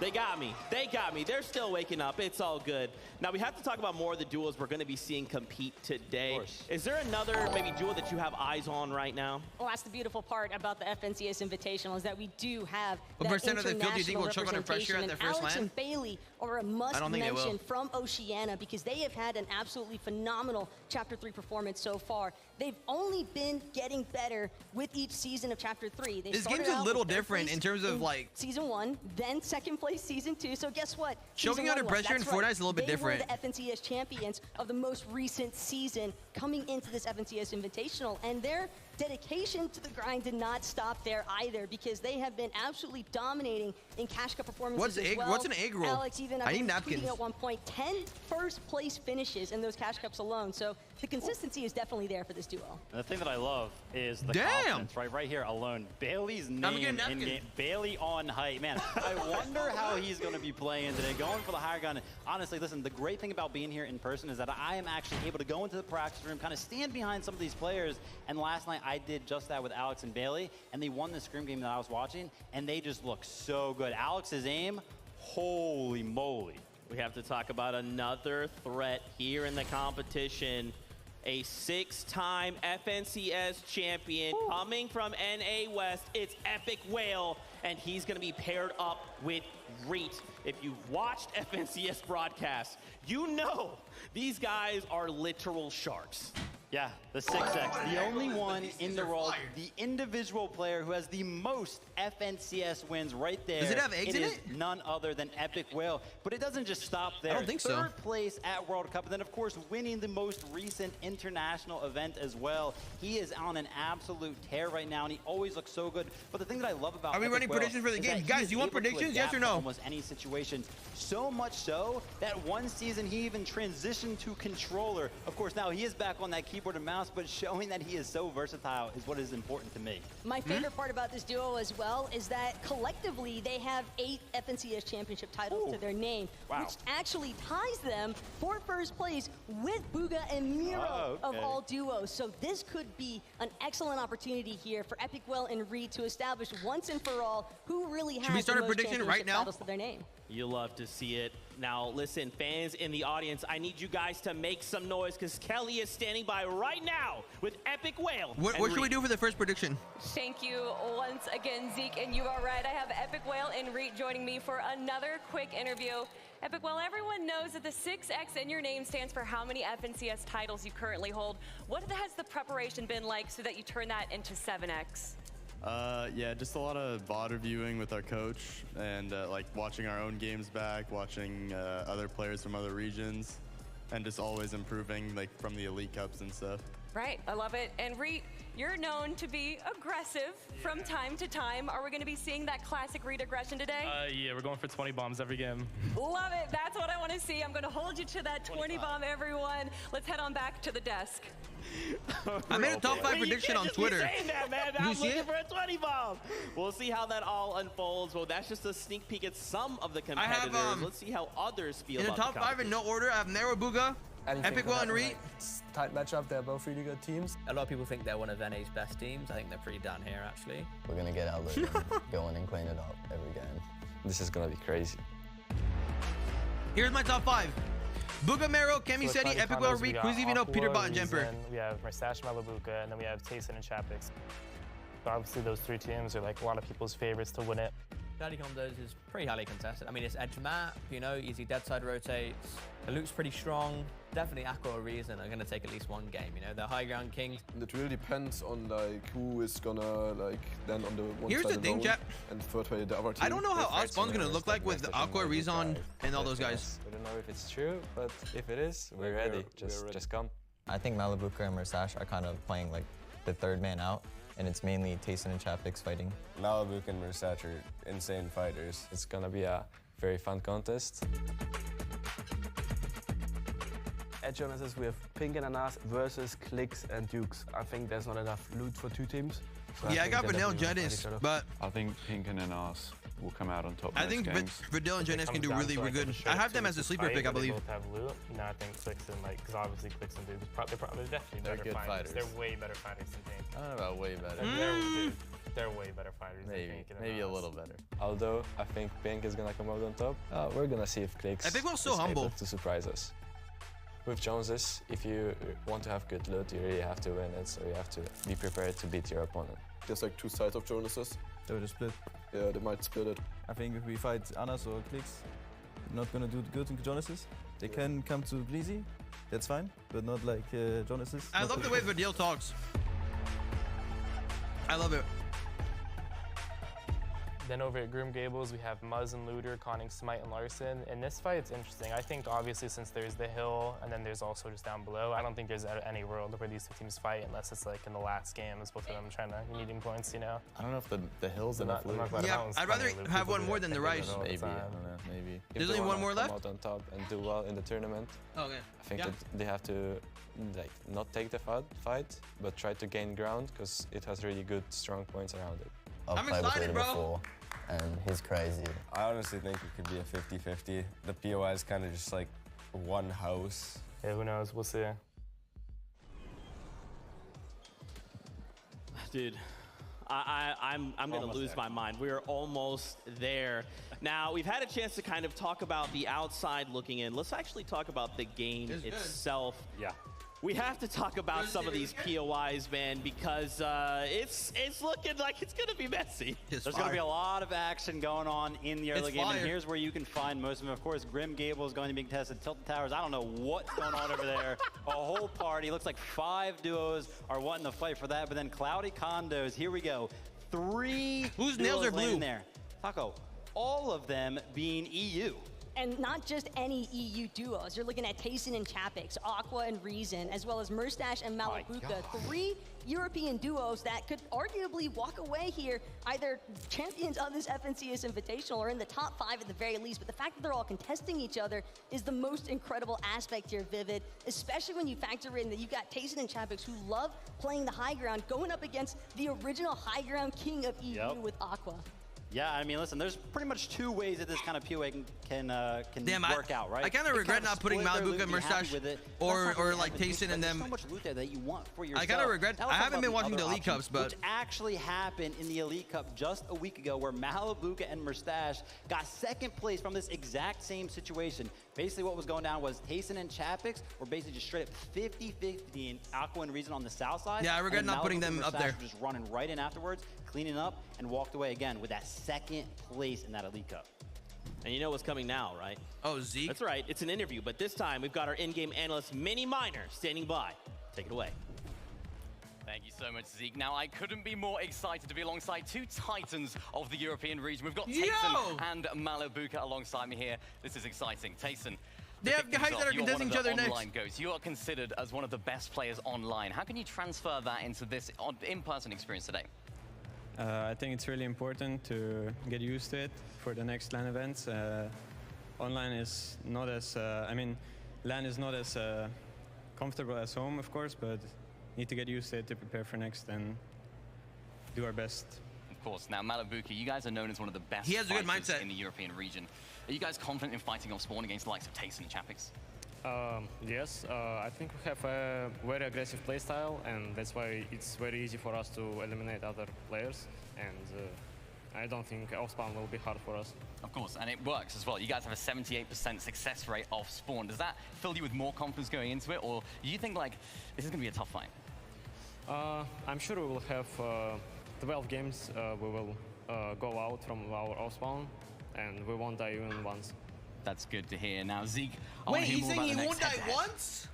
They got me. They got me. They're still waking up. It's all good. Now, we have to talk about more of the duos we're going to be seeing compete today. Is there another maybe duo that you have eyes on right now? Well, that's the beautiful part about the FNCS Invitational is that we do have What that percent of the field do you think will choke under pressure at representation, their and first Alex land? and Bailey are a must I don't think they will. mention from Oceania because they have had an absolutely phenomenal Chapter 3 performance so far. They've only been getting better with each season of Chapter 3. They This started game's a out little with third different place in terms of, in like- Season 1, then second place Season 2. So guess what? Choking Season under 1 was. pressure in That's Fortnite right. is a little bit They different. were the FNCS champions of the most recent season coming into this FNCS Invitational, and their dedication to the grind did not stop there either because they have been absolutely dominating in Cash Cup performances as well. What's an egg roll? Alex even, I I need believe, napkins. tweeting at one point, 10 first place finishes in those Cash Cups alone. So the consistency is definitely there for this duo. The thing that I love is the Damn! confidence, right here alone. Bailey's name getting in napkins. game. Bailey on height. Man, I wonder how he's going to be playing today, going for the higher gun. Honestly, listen, the great thing about being here in person is that I am actually able to go into the practice room, kind of stand behind some of these players, and last night I did just that with Alex and Bailey, and they won the scrim game that I was watching, and they just look so good. Alex's aim, holy moly. We have to talk about another threat here in the competition. A 6-time FNCS champion coming from NA West. It's Epic Whale, and he's going to be paired up with Reet. If you've watched FNCS broadcasts, you know these guys are literal sharks. Yeah, the 6X, the only one in the world, the individual player who has the most FNCS wins right there. Does it have eggs in is it? none other than Epic Whale. But it doesn't just stop there. I don't think so. Third place at World Cup, and then of course winning the most recent international event as well. He is on an absolute tear right now, and he always looks so good. But the thing that I love about Are we Epic running Whale predictions for the is game? that he Guys, is do you want able to predictions? Yes or adapt no? to almost any situation. So much so that one season he even transitioned to controller. Of course, now he is back on that keyboard and mouse, but showing that he is so versatile is what is important to me. My favorite part about this duo as well is that collectively they have 8 FNCS championship titles to their name, which actually ties them for first place with Booga and Miro of all duos. So this could be an excellent opportunity here for Epic Whale and Reed to establish once and for all who really has we start the a most prediction championship right now? titles to their name. You love to see it. Now, listen, fans in the audience, I need you guys to make some noise because Kelly is standing by right now with Epic Whale. What should we do for the first prediction? Thank you once again, Zeke, and you are right. I have Epic Whale and Reet joining me for another quick interview. Epic Whale, everyone knows that the 6X in your name stands for how many FNCS titles you currently hold. What has the preparation been like so that you turn that into 7X? Yeah, just a lot of VOD reviewing with our coach and like watching our own games back, watching other players from other regions, and just always improving like from the Elite Cups and stuff. Right, I love it. And Reet, you're known to be aggressive from time to time. Are we going to be seeing that classic Reet aggression today? Yeah, we're going for 20 bombs every game. Love it. That's what I want to see. I'm going to hold you to that 20 bomb, everyone. Let's head on back to the desk. I made a top 5 prediction on Twitter. Saying that, man. You I'm see looking it? for a 20 bomb. We'll see how that all unfolds. Well, that's just a sneak peek at some of the competitors. Let's see how others feel In the about top 5 in no order, I have Nero Booga, Epic Whale, and Reet. Tight matchup. They're both really good teams. A lot of people think they're one of NA's best teams. I think they're pretty down here, actually. We're going to get out there and go on and clean it up every game. This is going to be crazy. Here's my top 5. Booga, Mero, Kemi Seti, Epic Whale, Reet, Quizzy Vino, Peter Bot, and Jemper. We have Mustache, Malabuka, and then we have Tayson and Chapix. So obviously those 3 teams are like a lot of people's favorites to win it. Daddy Condos is pretty highly contested. I mean, it's edge map, you know, easy dead side rotates. The loot's pretty strong. Definitely Aqua or Reason are going to take at least one game, you know. They're high ground kings. It really depends on like who is gonna like land on the one Here's side the thing, alone, Jap. and third way the other team. I don't know how Ospawn's going to look like with Aqua, Reason, and all those guys. We don't know if it's true, but if it is, we're ready. Just come. I think Malabuka and Mursash are kind of playing like the third man out, and it's mainly Tayson and Chapix fighting. Malabuka and Mursach are insane fighters. It's gonna be a very fun contest. At Genesis, we have Pink and Anas versus Clicks and Dukes. I think there's not enough loot for 2 teams. So Yeah, I got Vidal and Genis, but I think Pink and Anas will come out on top. I think Vidal and Genis can do really good. I have them as a sleeper pick, I believe. They both have loot. No, I think Clicks and because obviously Clicks and Dukes, they're definitely better good fighters. fighters. They're way better fighters than Pink. I don't know about way better. They're way better fighters than Pink. Maybe a little better. Although I think Pink is gonna come out on top, we're gonna see if Clicks I think we're so is humble able to surprise us. With Joneses, if you want to have good loot, you really have to win it, so you have to be prepared to beat your opponent. There's like 2 sides of Joneses. They will split. Yeah, they might split it. I think if we fight Anas or Clicks, we're not gonna do good in Genesis. They can come to Greasy, that's fine, but not like Genesis. I love the way Vidal talks. I love it. Then over at Groom Gables, we have Muzz and Looter conning Smite and Larson. And this fight's interesting. I think obviously since there's the hill and then there's also just down below, I don't think there's any world where these 2 teams fight unless it's like in the last game as both of them trying to needing points, you know? I don't know if the hill's enough loot. Yeah, I'd rather have one more than the rice. Maybe, I don't know, maybe. There's only one more left? Come out on top and do well in the tournament. Okay. I think that they have to like not take the fight, but try to gain ground because it has really good, strong points around it. I've played with Looter before, and he's crazy. I honestly think it could be a 50-50. The POI is kind of just like one house. Yeah, who knows? We'll see. Dude, I'm gonna lose my mind. We're almost there. Now, we've had a chance to kind of talk about the outside looking in. Let's actually talk about the game itself. Yeah. We have to talk about some of these POIs, man, because it's looking like it's gonna be messy. There's gonna be a lot of action going on in the early game, and here's where you can find most of them. Of course, Grim Gable is going to be contested. Tilted Towers, I don't know what's going on over there. A whole party. Looks like 5 duos are wanting to fight for that, but then Cloudy Condos, here we go. 3 Whose nails are blue? there. Taco, all of them being EU. And not just any EU duos. You're looking at Tayson and Chapix, Aqua and Reason, as well as Murstache and Malabuka. 3 European duos that could arguably walk away here, either champions of this FNCS Invitational or in the top 5 at the very least. But the fact that they're all contesting each other is the most incredible aspect here, Vivid, especially when you factor in that you've got Tayson and Chapix who love playing the high ground, going up against the original high ground king of EU with Aqua. Yeah, I mean, listen, there's pretty much two ways that this kind of POA can work out, right? I kind of regret not putting Malibuka and Mustache or like Tayson and them. So much loot there that you want for yourself. I kind of regret. I haven't been watching the Elite Cups, but which actually happened in the Elite Cup just a week ago, where Malibuka and Mustache got second place from this exact same situation. Basically, what was going down was Tayson and Chapix were basically just straight up 50-50 in Aqua and Reason on the south side. Yeah, I regret not putting them up there. Just running right in afterwards, cleaning up, and walked away again with that second place in that Elite Cup. And you know what's coming now, right? Oh, Zeke. That's right. It's an interview, but this time we've got our in-game analyst, Mini Miner, standing by. Take it away. Thank you so much, Zeke. Now, I couldn't be more excited to be alongside two titans of the European region. We've got Tayson and Malibuka alongside me here. This is exciting. Tayson, they have guys that are contesting each other next. Goes. You are considered as one of the best players online. How can you transfer that into this in-person experience today? I think it's really important to get used to it for the next LAN events. Online is not as, LAN is not as comfortable as home, of course, but need to get used to it to prepare for next and do our best. Of course. Now, Malibuka, you guys are known as one of the best fighters in the European region. Are you guys confident in fighting off spawn against the likes of Tayson and Chapix? Yes, I think we have a very aggressive playstyle, and that's why it's very easy for us to eliminate other players, and I don't think off-spawn will be hard for us. Of course, and it works as well. You guys have a 78% success rate off spawn. Does that fill you with more confidence going into it, or do you think, like, this is going to be a tough fight? I'm sure we will have 12 games. We will go out from our off-spawn, and we won't die even once. That's good to hear. Now, Zeke, wait, he's saying he won't die once?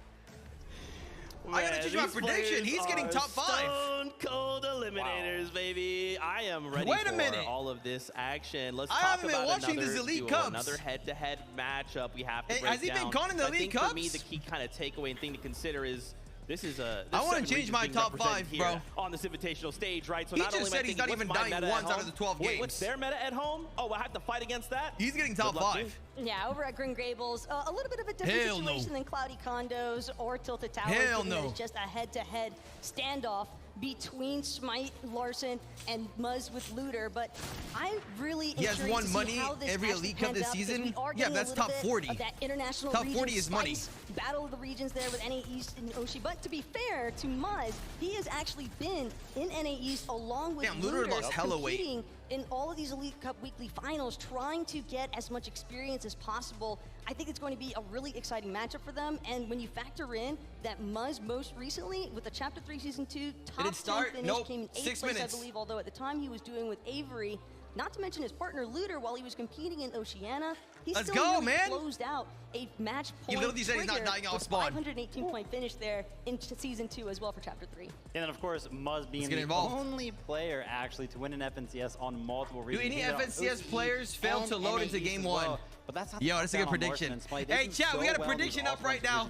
I gotta change my prediction. He's getting top 5. Stone cold eliminators, baby. I am ready for all of this action. Let's talk about another head-to-head matchup we have to break down. Has he been gone in the Elite Cups? For me, the key kind of takeaway and thing to consider is this is a. I want to change my top 5, bro. On this invitational stage, right? So he just said he's not even dying once out of the 12 games. Wait, what's their meta at home? Oh, I have to fight against that? He's getting top 5. Yeah, over at Green Gables, a little bit of a different situation than Cloudy Condos or Tilted Towers. It's just a head-to-head standoff between Smite, Larson, and Muzz with Looter, but I'm really interested to see how this every Elite Cup this season. Yeah, that's top 40. Of that international top 40 is money. Battle of the regions there with NA East and Oshi. But to be fair to Muzz, he has actually been in NA East along with Looter lost hella weight in all of these Elite Cup weekly finals, trying to get as much experience as possible. I think it's going to be a really exciting matchup for them. And when you factor in that Muzz most recently with the Chapter 3 Season 2 top 10 finish came in 8th place, I believe, although at the time he was doing with Avery, not to mention his partner Looter while he was competing in Oceania. He still closed out a match point. He literally said he's not dying off spawn. 518-point finish there in Season 2 as well for Chapter 3. And then, of course, Muzz being the only player actually to win an FNCS on multiple regions. Do any FNCS players fail to load into Game 1? But that's yo, that's a good prediction. Hey, chat, we got a prediction up right now.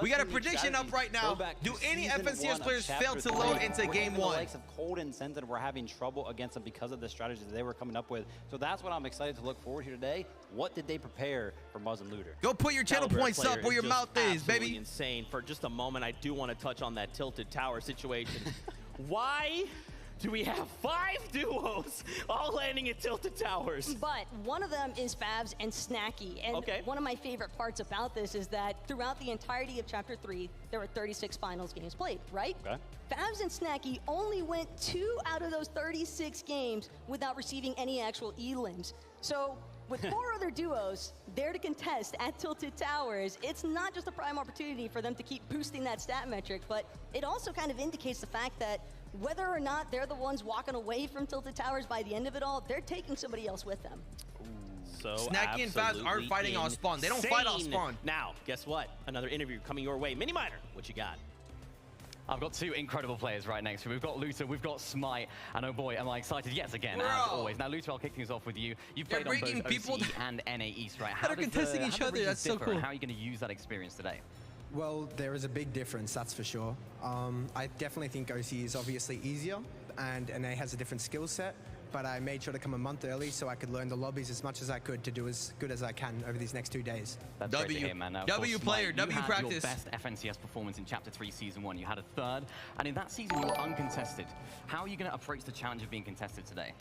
We got a prediction up right now. Do any FNCS players fail to load into Game 1? The likes of Cold and Scented were having trouble against them because of the strategies that they were coming up with. So that's what I'm excited to look forward to today. What did they prepare for Muzz and Looter? Go put your channel points up where your mouth is, baby. Insane. For just a moment, I do want to touch on that Tilted Tower situation. Why do we have 5 duos all landing at Tilted Towers? But one of them is Favs and Snacky. And one of my favorite parts about this is that throughout the entirety of Chapter 3, there were 36 finals games played, right? Okay. Favs and Snacky only went 2 out of those 36 games without receiving any actual elims. So with 4 other duos there to contest at Tilted Towers, it's not just a prime opportunity for them to keep boosting that stat metric, but it also kind of indicates the fact that whether or not they're the ones walking away from Tilted Towers by the end of it all, they're taking somebody else with them. So Snacky and Favs aren't fighting on spawn. They don't fight on spawn. Now, guess what? Another interview coming your way. Mini Miner, what you got? I've got 2 incredible players right next to me. We've got Looter, we've got Smite, and oh boy, am I excited yet again, as always. Now, Looter, I'll kick things off with you. You've played on both OC and NA East, right? How are contesting each other, that's so cool. How are you going to use that experience today? Well, there is a big difference, that's for sure. I definitely think OC is obviously easier, and NA has a different skill set, but I made sure to come a month early so I could learn the lobbies as much as I could to do as good as I can over these next 2 days. That's great to hear, man. Now, W player, W practice. You had your best FNCS performance in Chapter 3 Season 1. You had a 3rd, and in that season you were uncontested. How are you going to approach the challenge of being contested today?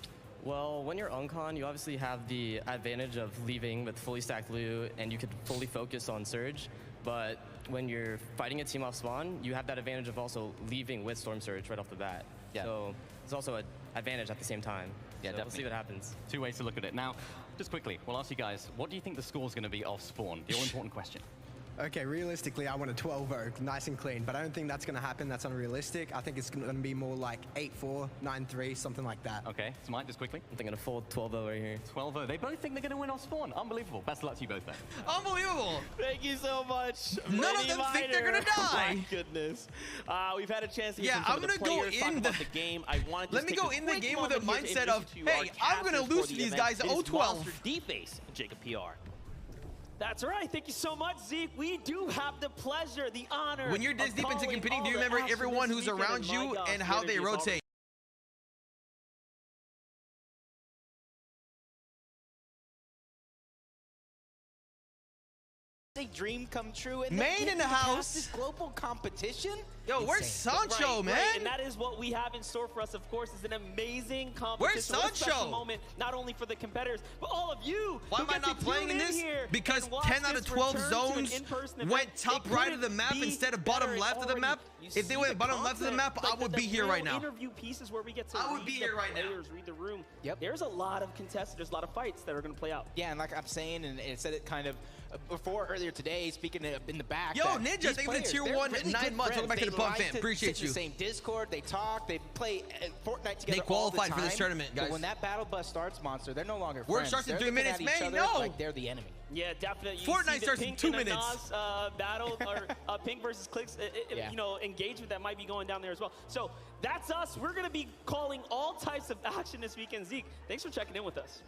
Well, when you're uncon, you obviously have the advantage of leaving with fully stacked loot, and you could fully focus on Surge. But when you're fighting a team off spawn, you have that advantage of also leaving with Storm Surge right off the bat. Yeah. So it's also an advantage at the same time. Yeah, so definitely. We'll see what happens. Two ways to look at it. Now, just quickly, we'll ask you guys, what do you think the score's going to be off spawn? The all-important question. Okay, realistically, I want a 12-0, nice and clean, but I don't think that's going to happen. That's unrealistic. I think it's going to be more like 8-4, 9-3, something like that. Okay, Smite, just quickly. I'm thinking a full 12-0 right here. 12-0. They both think they're going to win off spawn. Unbelievable. Best of luck to you both then. Unbelievable. Thank you so much. None of them think they're going to die. My goodness. We've had a chance to hear Yeah, from I'm some of the going to players go in about the game. I wanted to Let me take go a in the quick game with a moment here to mindset of, introduce you to hey, our I'm going to captain lose for to the these event. guys It is 0-12. Monster D-Face, Jacob PR. That's right. Thank you so much, Zeke. We do have the pleasure, the honor. When you're this deep into competing, do you remember everyone who's around you and how they rotate? A dream come true. And Main in the house. This global competition. Yo, where's Insane. Sancho, man? And that is what we have in store for us, of course, is an amazing competition. Where's What a special Sancho? moment, not only for the competitors, but all of you. Why am I not playing in this? Because 10 out of 12 zones went top right of the map instead of bottom left of the map. If they went bottom left of the map, I would be here right now. Interview pieces where we get to I would be here right now. read the room. Yep. There's a lot of contested, there's a lot of fights that are going to play out. Yeah, and like I'm saying, and it said it kind of before earlier today, speaking in the back. Yo, that Ninja, these thank you for the players, tier they're 1 really 9 good months. Welcome back to friends. the They Pump like Fam. to Appreciate sit in you. the same Discord, they talk, they play Fortnite together. They qualified for this tournament, guys. But when that battle bus starts, Monster, they're no longer Work friends. starts in They're 3 looking minutes, at each man. other No. like they're the enemy. Yeah, definitely. You Fortnite see the starts in Pink 2 and the minutes. Nas, battle or Pink versus Clicks, Yeah. you know, engagement that might be going down there as well. So that's us. We're going to be calling all types of action this weekend. Zeke, thanks for checking in with us.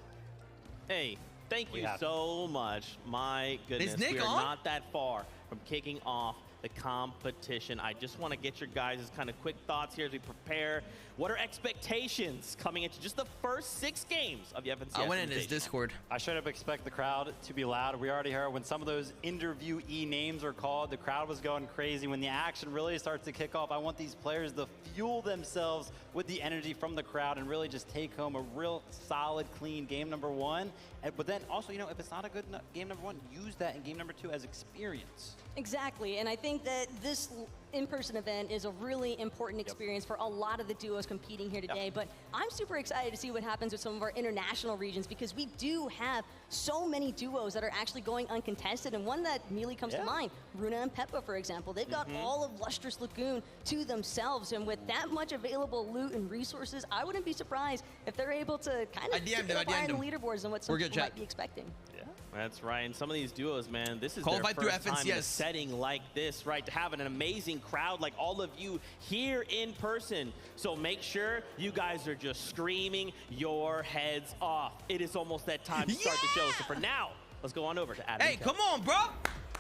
Hey, thank you so much. My goodness, Nick we are on? not that far from kicking off the competition. I just want to get your guys' kind of quick thoughts here as we prepare. What are expectations coming into just the first 6 games of the FNCS? I went in his Discord. I straight up expect the crowd to be loud. We already heard when some of those interviewee names are called, the crowd was going crazy. When the action really starts to kick off, I want these players to fuel themselves with the energy from the crowd and really just take home a real solid, clean game number 1. But then also, you know, if it's not a good game number 1, use that in game number 2 as experience. Exactly, and I think that this in-person event is a really important experience for a lot of the duos competing here today, but I'm super excited to see what happens with some of our international regions because we do have so many duos that are actually going uncontested, and one that immediately comes to mind, Runa and Peppa, for example. They've got all of Lustrous Lagoon to themselves, and with that much available loot and resources, I wouldn't be surprised if they're able to kind of get up high on the leaderboards and what some people might be expecting. That's right, and some of these duos, man, this is Qualified their through first time in a FNCS. setting like this, right? To have an amazing crowd like all of you here in person. So make sure you guys are just screaming your heads off. It is almost that time to start the show. So for now, let's go on over to Adam. Hey, come on, bro.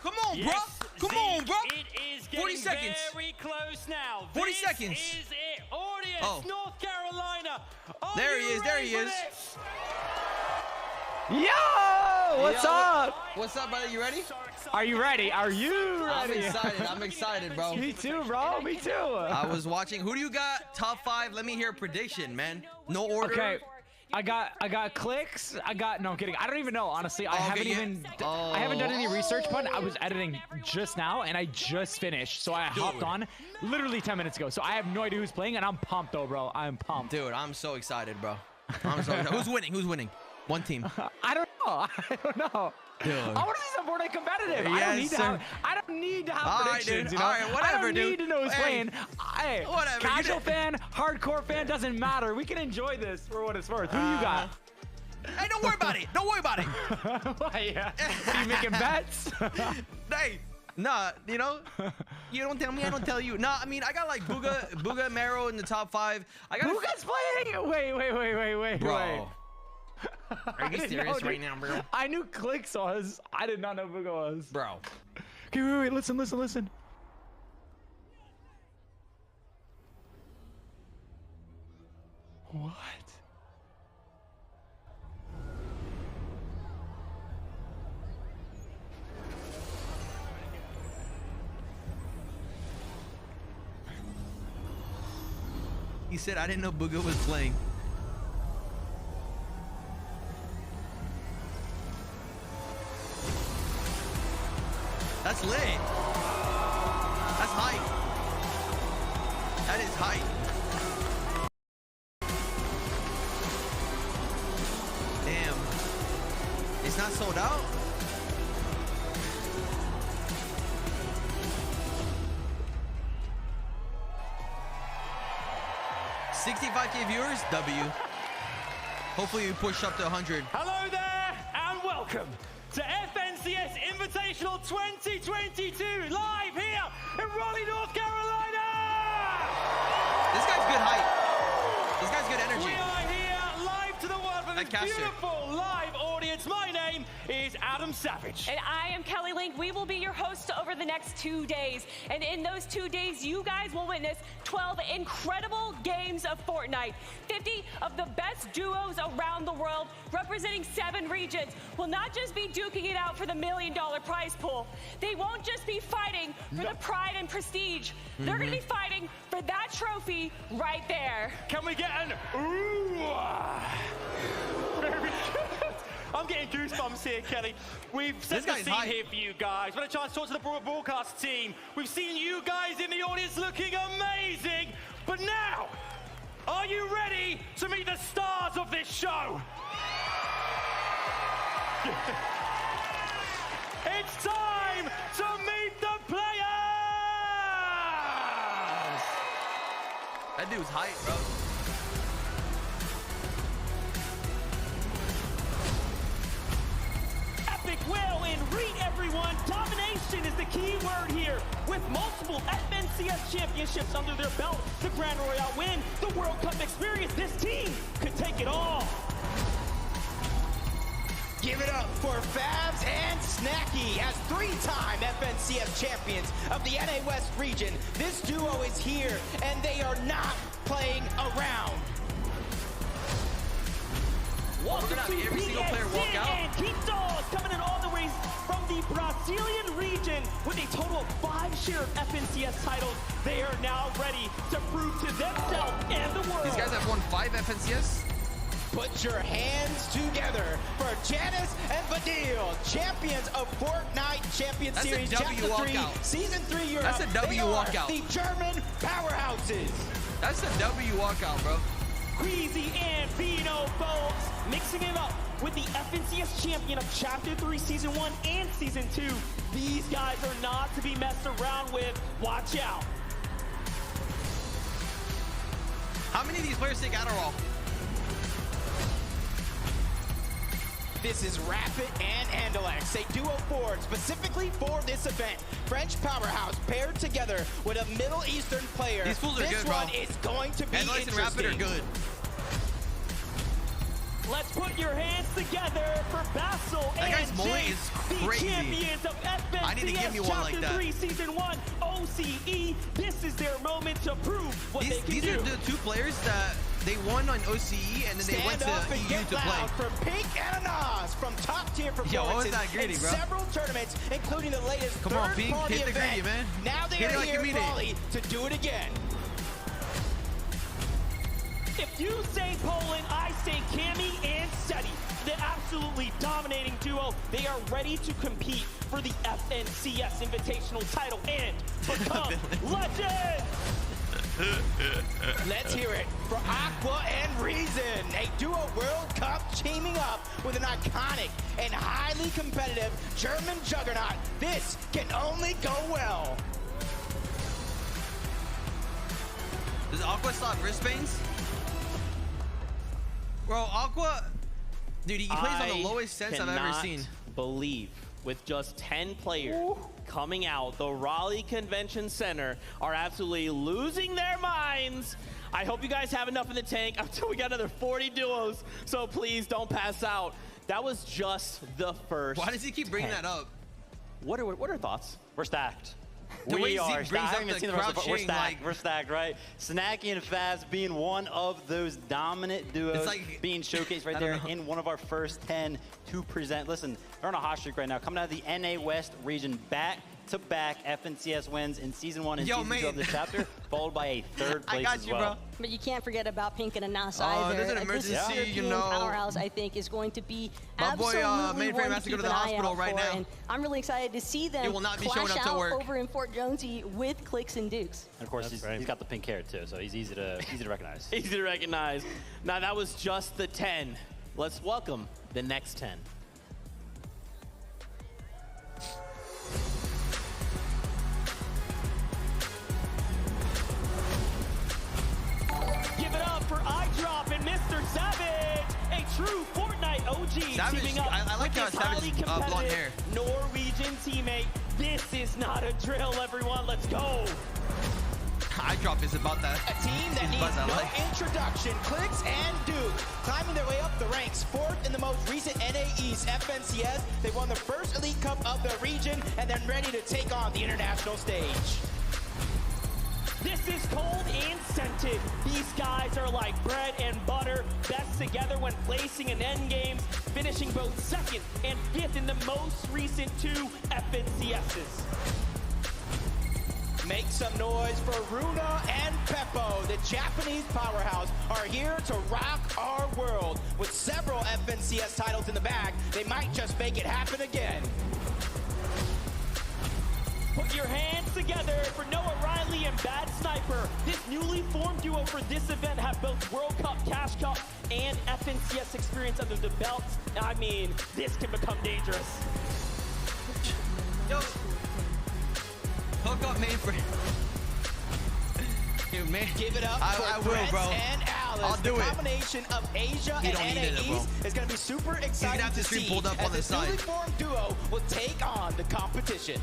Come on, bro. Come on, bro. It is 40 getting seconds. very close now. 40 This seconds. is it. Audience, Oh. North Carolina. Are There he you is, there ready he for is. this? Yo, what's up? What's up, brother? You ready? Are you ready? Are you I'm ready? excited. I'm excited, bro. Me too, bro. Me too. I was watching. Who do you got? Top 5. Let me hear a prediction, man. No order. Okay. I got clicks. No, I'm kidding. I don't even know, honestly. I haven't done any research, but I was editing just now and I just finished. So I hopped on literally 10 minutes ago. So I have no idea who's playing and I'm pumped though, bro. I'm pumped. Dude, I'm so excited, bro. I'm so excited. Who's winning? Who's winning? One team. I don't know. I don't know. Dude. I want to see some Fortnite competitive. Yes, I don't need to have All right, predictions, dude. you know? All right, whatever, I don't dude. need to know who's Hey. playing. Hey, Whatever, you casual did- fan, hardcore fan, doesn't matter. We can enjoy this for what it's worth. Who you got? Hey, don't worry about it. Don't worry about it. Why, yeah. Are you making bets? Hey. Nah, you know, you don't tell me, I don't tell you. Nah, I mean, I got like Booga and Mero in the top 5. I got Booga's playing? Wait. Bro. Are you I didn't serious know, right dude. now, bro? I knew Clicks was. I did not know Booga was. Bro. Okay, wait. Listen. What? He said, I didn't know Booga was playing. That's lit. That's hype. That is hype. Damn. It's not sold out? $65K viewers, W. Hopefully we push up to 100. Hello there, and welcome to FNCS Invitational 2022, live here in Raleigh, North Carolina! This guy's good hype. This guy's good energy. We are here live to the world for this beautiful live audience. My name is Adam Savage. And I am Kelly Link. We will be your hosts over the next 2 days. And in those 2 days, you guys will witness 12 incredible games of Fortnite. 50 of the best duos around the world, representing 7 regions, will not just be duking it out for the $1 million prize pool. They won't just be fighting for the pride and prestige. They're going to be fighting for that trophy right there. Can we get an ooh? Very good. I'm getting goosebumps here, Kelly. We've set the scene here for you guys. We've had a chance to talk to the broadcast team. We've seen you guys in the audience looking amazing. But now, are you ready to meet the stars of this show? It's time to meet the players! That dude's hype, bro. Epic will and read everyone. Domination is the key word here. With multiple FNCS championships under their belt, the Grand Royale win, the World Cup experience, this team could take it all. Give it up for Fabs and Snacky as 3-time FNCS champions of the NA West region. This duo is here, and they are not playing around. Welcome to every single player walk out. And Quito is coming in all the way from the Brazilian region with a total of 5 shared FNCS titles. They are now ready to prove to themselves and the world. These guys have won 5 FNCS. Put your hands together for Janice and Vadil, champions of Fortnite Champion Series Chapter 3, Season 3 Europe. That's a W walkout. The German powerhouses. That's a W walkout, bro. Queasy and Vino folks, mixing it up with the FNCS champion of Chapter 3, Season 1 and Season 2. These guys are not to be messed around with. Watch out. How many of these players take Adderall? This is Rapid and Andalex, a duo forward specifically for this event. French powerhouse paired together with a Middle Eastern player. These fools are this good, bro. one is going to be Andalex and Rapid are good. Let's put your hands together for Basil and Jace, the champions of FNCS Chapter 3 Season 1 OCE. This is their moment to prove what they can do. These are the 2 players that they won on OCE and then they went to EU to play. For Pink and Anas from top tier performances in several tournaments, including the latest third-party event. Man. Now they are here in Raleigh to do it again. If you say Poland, I say Cammy and Seti. The absolutely dominating duo. They are ready to compete for the FNCS Invitational title and become legends. Let's hear it for Aqua and Reason, a duo World Cup teaming up with an iconic and highly competitive German juggernaut. This can only go well. Does Aqua still have wristbands? Bro, Aqua, dude, he plays on the lowest sense I've ever seen. Believe with just 10 players coming out, the Raleigh Convention Center are absolutely losing their minds. I hope you guys have enough in the tank until we got another 40 duos, so please don't pass out. That was just the first. Why does he keep bringing that up? What are thoughts? We're stacked. We are stacked. We're stacked. We're stacked, right? Snacky and Faz being one of those dominant duos being showcased right there in one of our first 10 to present. Listen, they're on a hot streak right now, coming out of the NA West region back back-to-back FNCS wins in Season 1 and Season 2 of the chapter, followed by a third place as well. Bro. But you can't forget about Pink and Anas either. There's an emergency, this you know. powerhouse, I think, is going to be My boy, absolutely Mainframe has to go to the hospital right now. And I'm really excited to see them He will not be showing clash up to out work. over in Fort Jonesy with Clicks and Dukes. And of course, he's got the pink hair too, so he's easy to recognize. Easy to recognize. Now that was just the 10. Let's welcome the next 10. Give it up for iDrop and Mr. Savage, a true Fortnite OG. Savage, teaming up I like with his highly Savage blonde competitive hair. Norwegian teammate. This is not a drill, everyone. Let's go. iDrop is about that. A team that needs no introduction. Clicks and Duke climbing their way up the ranks. Fourth in the most recent NA East FNCS. They won the first Elite Cup of the region and then ready to take on the international stage. This is cold incentive. These guys are like bread and butter, best together when placing in end games, finishing both second and fifth in the most recent 2 FNCSs. Make some noise for Runa and Peppo. The Japanese powerhouse are here to rock our world. With several FNCS titles in the bag, they might just make it happen again. Put your hands together for Noah Riley and Bad Sniper. This newly formed duo for this event have both World Cup, Cash Cup, and FNCS experience under the belts. I mean, this can become dangerous. Yo. Hook up Mainframe. Dude, man. Give it up for I will, Brett bro. and Alice. I'll do the it. combination of Asia He and don't need NA it, bro. East is going to be super exciting have to the stream see pulled up as on the this side. newly formed duo will take on the competition.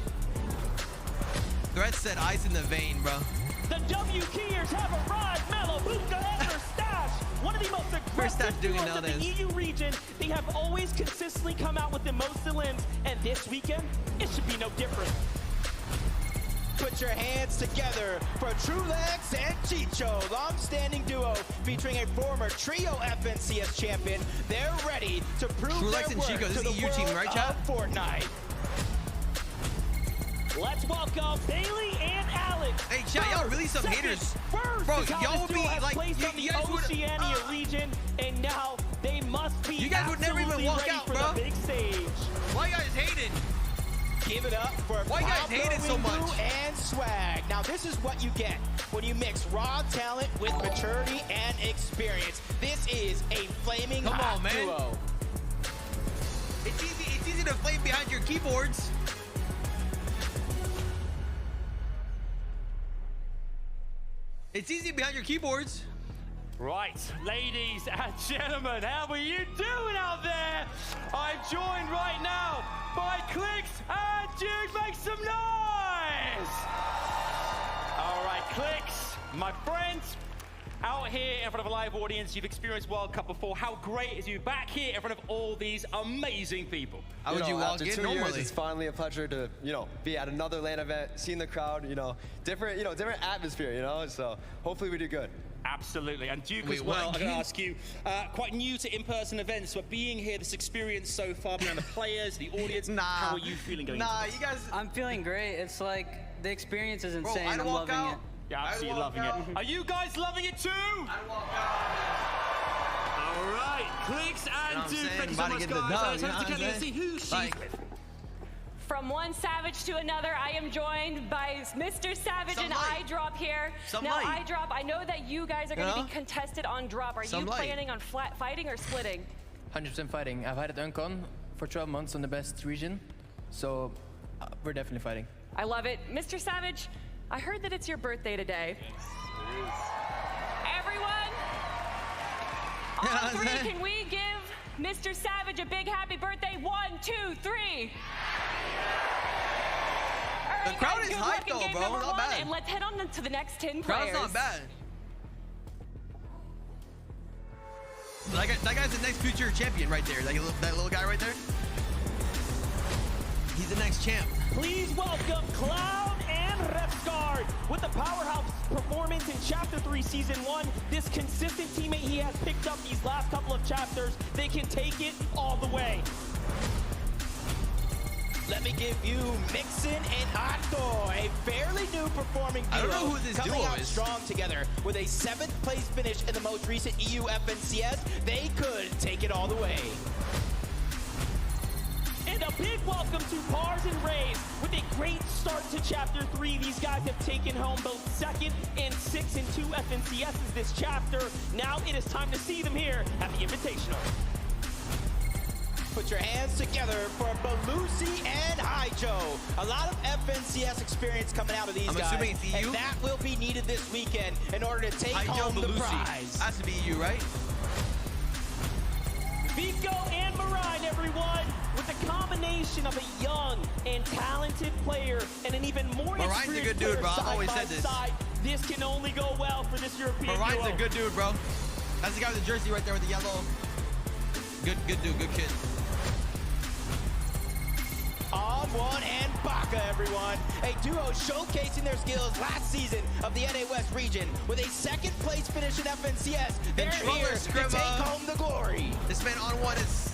Threat said ice in the vein, bro. The W-Keyers have arrived. Malabuka and Verstash, one of the most aggressive duos of the EU region. They have always consistently come out with the most limbs, and this weekend, it should be no different. Put your hands together for Trulex and Chicho, long-standing duo featuring a former trio FNCS champion. They're ready to prove Trulex their and worth Chico, this to is the EU team, world right, chat? of Fortnite. Let's welcome Bailey and Alex. Hey, chat, y'all really some haters. Bro, y'all would be like, you guys would Oceania region, and now they must be. You guys would never even absolutely walk ready out, for bro. the big stage. Why you guys hating? Give it up for Why you guys Pablo hate it so Ringu much? and swag. Now this is what you get when you mix raw talent with maturity and experience. This is a flaming Come hot on, man. duo. It's easy to flame behind your keyboards. It's easy behind your keyboards. Right, ladies and gentlemen, how are you doing out there? I'm joined right now by Clicks and Duke. Make some noise! All right, Clicks, my friends, out here in front of a live audience. You've experienced World Cup before. How great is you back here in front of all these amazing people? How would you walk after in 2 normally? years, it's finally a pleasure to, be at another LAN event, seeing the crowd, different atmosphere, so hopefully we do good. Absolutely, and Duke Wait, as well, what? I'm going to ask you, quite new to in-person events, but being here, this experience so far, being around the players, the audience, how are you feeling going into this? you guys... I'm feeling great. It's like, the experience is insane. I'd I'm walk loving out. it. Yeah, absolutely loving it. Are you guys loving it too? I'd walk out. All right, Clicks and Duke, thank you so About to much, get the guys. dub, Let's you know head what to I'm Kelly and see saying? who she's Like- with. From one Savage to another, I am joined by Mr. Savage and iDrop here. Now, iDrop, I know that you guys are going to be contested on drop. Are you planning on fighting or splitting? 100% fighting. I've had it uncon for 12 months on the best region, so we're definitely fighting. I love it. Mr. Savage, I heard that it's your birthday today. Everyone, on three, can we give Mr. Savage a big happy birthday? 1, 2, 3. The crowd is hyped though, bro. Not bad. And let's head on to the next 10 Crowd's players. not bad. That guy's the next future champion right there. That little guy right there. He's the next champ. Please welcome Cloud and Repsguard. With the powerhouse performance in Chapter 3, Season 1, this consistent teammate he has picked up these last couple of chapters, they can take it all the way. Let me give you Mixin and Otto, a fairly new performing duo. I don't know who this coming duo out is. strong together with a 7th place finish in the most recent EU FNCS. They could take it all the way. And a big welcome to Bars and Rays. With a great start to Chapter 3, these guys have taken home both 2nd and 6th and 2 FNCSs this chapter. Now it is time to see them here at the Invitational. Put your hands together for Belusi and Haijo. A lot of FNCS experience coming out of these guys. I'm assuming it's EU? And that will be needed this weekend in order to take home the prize. Has to be EU, right? Vico and Marine, everyone, with a combination of a young and talented player and an even more Marine's experienced a good dude, bro. I've player always side said by this. side. This can only go well for this European Marine's duo. a good dude, bro. That's the guy with the jersey right there with the yellow. Good dude, good kid. On one and Baka, everyone. A duo showcasing their skills last season of the NA West region with a 2nd place finish in FNCS. They're here to take home the glory. This man on one is...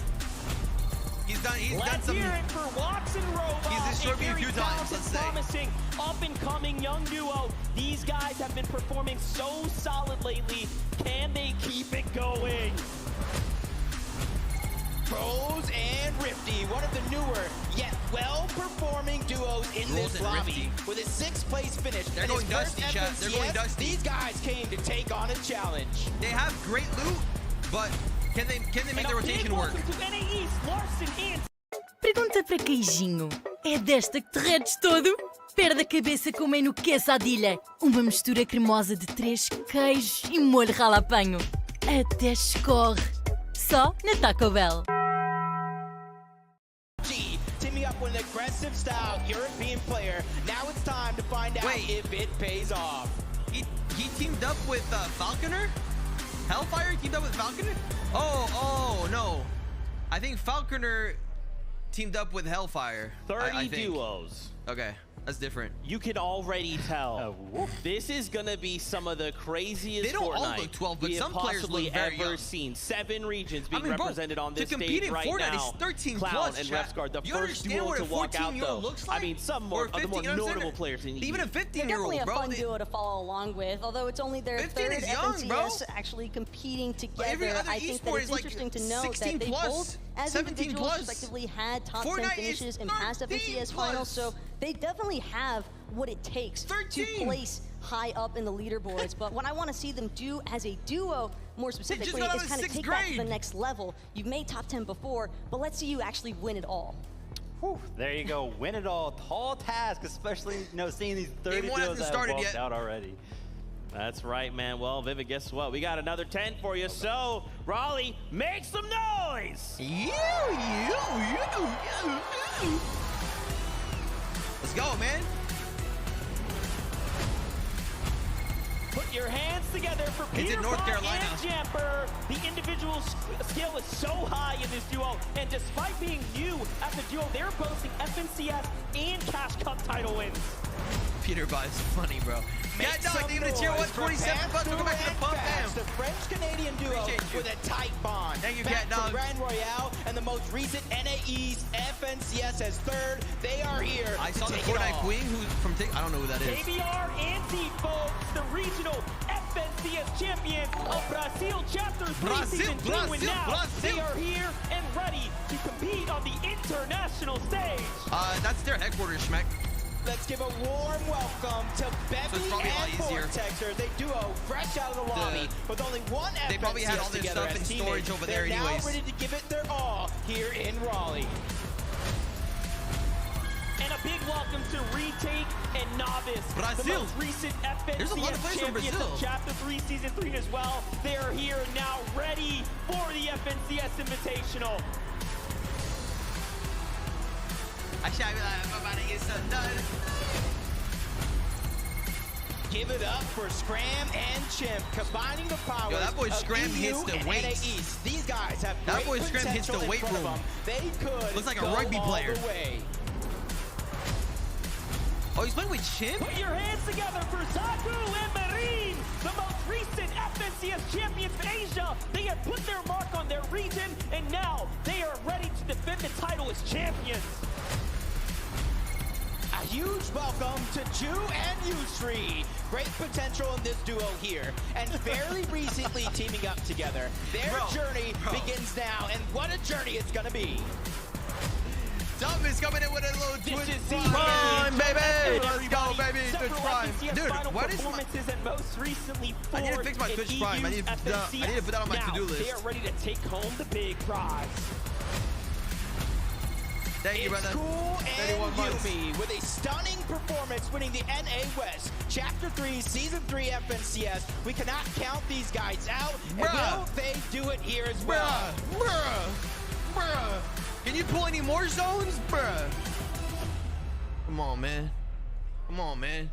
He's done some... Hear it for Watson Robot. He's destroyed me a few times, let's say. Promising up-and-coming young duo. These guys have been performing so solid lately. Can they keep it going? Rose and Rifty, one of the newer yet well-performing duos in Rose this and lobby. Rifty. With his 6th place finish. They're and going his first dusty, chat. They're going FNCS, dusty. These guys came to take on a challenge. They have great loot, but can they make the rotation work? Pergunta para Queijinho. É desta que derretes todo? Perde a cabeça com uma quesadilha. Uma mistura cremosa de 3 queijos e molho ralapanho. Até escorre. Só na Taco Bell. Teaming up with an aggressive style European player. Now it's time to find out if it pays off. He teamed up with Falconer? Hellfire teamed up with Falconer? Oh, no. I think Falconer teamed up with Hellfire. 30 duos. Okay, that's different. You can already tell. This is gonna be some of the craziest They don't all Fortnite look 12, but we some have players possibly look very ever young. seen. 7 regions being bro, represented on this to compete stage in right Fortnite now. is 13 Cloud plus, and chat. Refsguard, the You first understand duo what to a walk out 14-year-old though. looks like? I mean, some Or more a of the more 15, notable players in even a They're 15-year-old, definitely bro. a fun duo to follow along with, although it's only their 15 3rd is young, FNCS bro. actually competing together. Every other I think esport that is it's like interesting to note 16 that they plus, both, as 17 individuals, plus. respectively had top Fortnite 10 finishes in past FNCS finals, so they definitely have what it takes to place high up in the leaderboards. But what I want to see them do as a duo, more specifically, is kind of take that to the next level. You've made top 10 before, but let's see you actually win it all. Whew, there you go, win it all. Tall task, especially seeing these 30 duos that have walked out already. That's right, man. Well, Vivid, guess what? We got another 10 for you. So, Raleigh, make some noise! Let's go, man. Put your hands together for It's Peter in North Pan Carolina. and Jamper. The individual skill is so high in this duo, and despite being new as a duo, they're boasting FNCS and Cash Cup title wins. Peter Bot is funny, bro. Yeah, dog, give it a cheer. 127 bucks. We'll go back to the pump, fam. The French-Canadian duo with a tight bond. Thank you, Back Cat Dog. from Grand Royale and the most recent NA East FNCS as 3rd. They are here I to saw the take it Fortnite all. Queen who's from I don't know who that is. KBR and folks, the regional FNCS champions of Brazil Chapter 3 Season 2, and now they are here and ready to compete on the international stage. That's their headquarters, Schmeck. Let's give a warm welcome to Bevy and Vortexer. They duo fresh out of the lobby with only one FNCS They probably had all their together stuff as in storage teammates. over there They're anyways. now ready to give it their all here in Raleigh. And a big welcome to Retake and Novice, the Brazil. most recent There's a lot of FNCS players from champions Brazil. of Chapter 3 Season 3 as well. They are here now ready for the FNCS Invitational. Give it up for Scram and Chimp, combining the powers. Yo, that boy of Scram EU hits the and weights. NA East. These guys have That great boy Scram hits the potential in weight front of room. them. They could Looks like a go rugby all player. the way. Oh, he's playing with Chimp? Put your hands together for Zaku and Marine, the most recent FNCS champions of Asia. They have put their mark on their region, and now they are ready to defend the title as champions. huge welcome to Ju and Yusri. Great potential in this duo here, and fairly recently teaming up together. Their journey begins now, and what a journey it's gonna be. Dub is coming in with a little Twitch Prime, baby! Let's go, baby! Twitch Prime. Dude, what is my... I need to fix my Twitch Prime. I need to put that on my to-do list. They are ready to take home the big prize. Thank you, brother. Cool and Yumi with a stunning performance winning the NA West Chapter 3, Season 3 FNCS. We cannot count these guys out. And will they do it here as well? Bruh. Can you pull any more zones, bruh? Come on, man. Come on, man.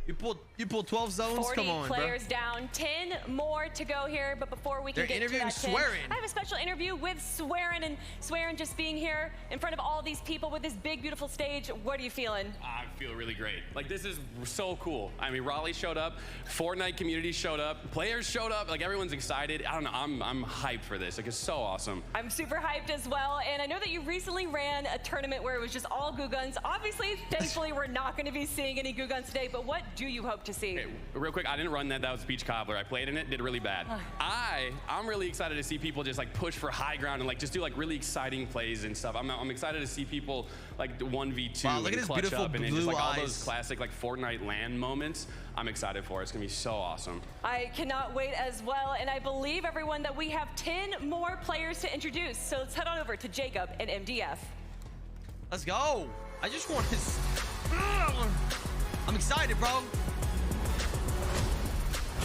You pull 12 zones. Come on, bro. 40 players down, 10 more to go here. But before we can get to that 10, I have a special interview with Swearin, and Swearin just being here in front of all these people with this big, beautiful stage. What are you feeling? I feel really great. Like, this is so cool. I mean, Raleigh showed up, Fortnite community showed up, players showed up. Like, everyone's excited. I don't know. I'm hyped for this. Like, it's so awesome. I'm super hyped as well, and I know that you recently ran a tournament where it was just all goo guns. Obviously, thankfully, we're not going to be seeing any goo guns today. But what do you hope to see? Okay, real quick, I didn't run that. That was Beach Cobbler. I played in it, did really bad. I'm really excited to see people just like push for high ground and like just do like really exciting plays and stuff. I'm excited to see people like 1v2 and clutch up and just like all those classic like Fortnite LAN moments. I'm excited for it. It's gonna be so awesome. I cannot wait as well, and I believe everyone that we have 10 more players to introduce. So let's head on over to Jacob and MDF. Let's go. I just want to. I'm excited, bro.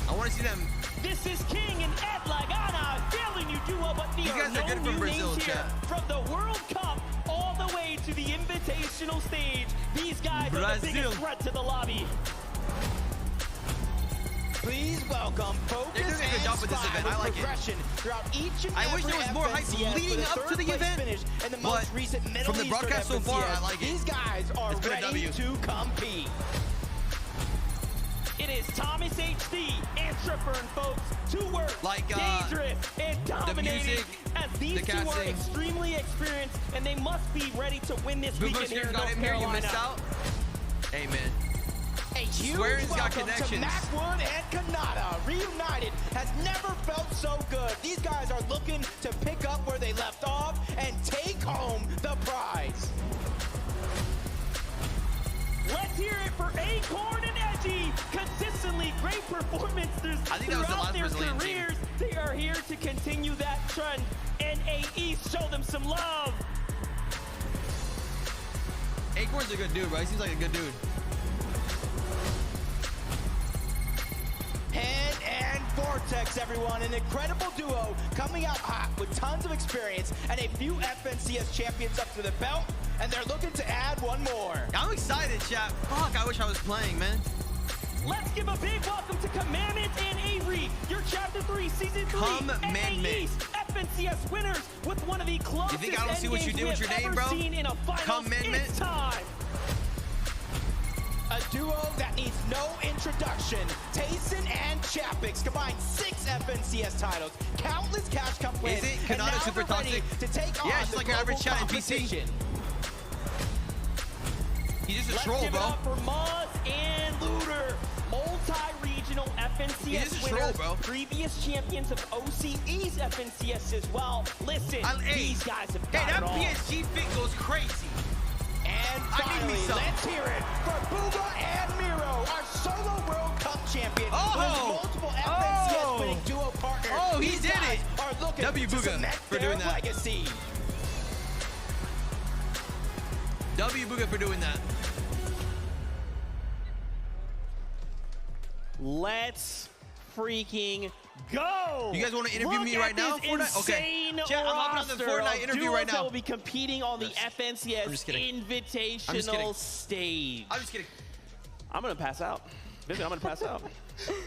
I want to see them. This is King and Ed Lagana feeling you duo, but these guys are good from Brazil, chat. From the World Cup all the way to the invitational stage, these guys are the biggest threat to the lobby. Please welcome Focus and Spy with progression throughout each and I wish there was more hype leading up to the event, and the most recent Middle from the broadcast so far, I like it. These guys are ready to compete. It is Thomas HD and Tripper and folks. Two words, like dangerous and dominating. The music, as these two are extremely experienced, and they must be ready to win this weekend here in North Carolina. You missed out. Hey, man. A huge welcome to Macwood and Kanata. Reunited has never felt so good. These guys are looking to pick up where they left off and take home the prize. Let's hear it for Acorn and Edgy. Consistently great performances throughout their careers. They are here to continue that trend. NA East, show them some love. Acorn's a good dude, bro. He seems like a good dude. Head and Vortex, everyone. An incredible duo coming out hot with tons of experience and a few FNCS champions up to the belt, and they're looking to add one more. I'm excited, chat. Fuck, I wish I was playing, man. Let's give a big welcome to Commandment and Avery, your Chapter 3, Season 3, NA East FNCS winners with one of the closest you think I don't see what you did with your name, bro? Seen in a finals. It's time. A duo that needs no introduction. Tayson and Chapix combined 6 FNCS titles, countless cash cup wins, Is it and now Kanata super they're ready toxic? to take on it's the like your average chat in competition. He's just a Let's troll, give bro. It up for Muzz and Looter, multi-regional FNCS winners, previous champions of OCE's FNCS as well. Listen, these guys have got it all. That PSG fit goes crazy. And finally, let's hear it for Booba and Miro, our solo World Cup champion. Multiple FNCS winning duo partners. He did it. Are looking W to Booga cement for their doing that. legacy. W Booga for doing that. Let's freaking go! You guys want to interview me right now? Fortnite? Okay. Chat, I'm hopping on the Fortnite interview right now. That will be competing on the FNCS Invitational stage. I'm just kidding. I'm gonna pass out. Vincent, I'm gonna pass out.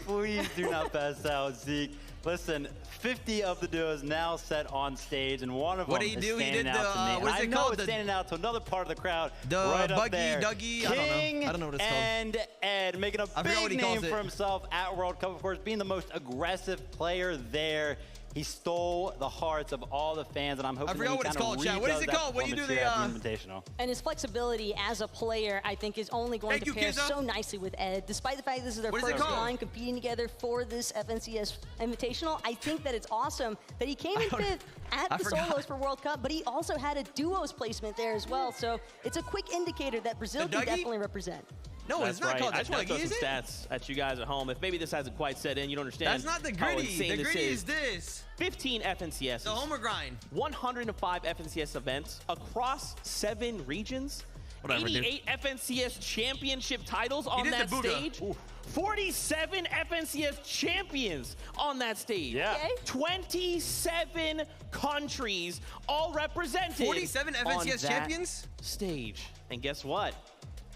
Please do not pass out, Zeke. Listen, 50 of the duos now set on stage, and one of them is standing out to me. What is it called? It's standing out to another part of the crowd. The right up Buggy, there. Dougie, King I don't know what it's called. and Ed making a big name for himself at World Cup, of course, being the most aggressive player there. He stole the hearts of all the fans, and I'm hoping I forgot what it's called, chat. What is it called when you do the Invitational? And his flexibility as a player, I think, is only going to pair so nicely with Ed. Despite the fact this is their first time competing together for this FNCS Invitational, I think that it's awesome that he came in 5th at the solos for World Cup, but he also had a duos placement there as well. So it's a quick indicator that Brazil can definitely represent. No, That's it's not right. called I just want to Dougie, throw some stats at you guys at home. If maybe this hasn't quite set in, you don't understand. That's not the how gritty. insane The this gritty is this. 15 FNCS. The homer grind. 105 FNCS events across 7 regions. Whatever, 88 FNCS championship titles on that stage. 47 FNCS champions on that stage. Yeah. Okay. 27 countries all represented. 47 FNCS champions? Stage. And guess what?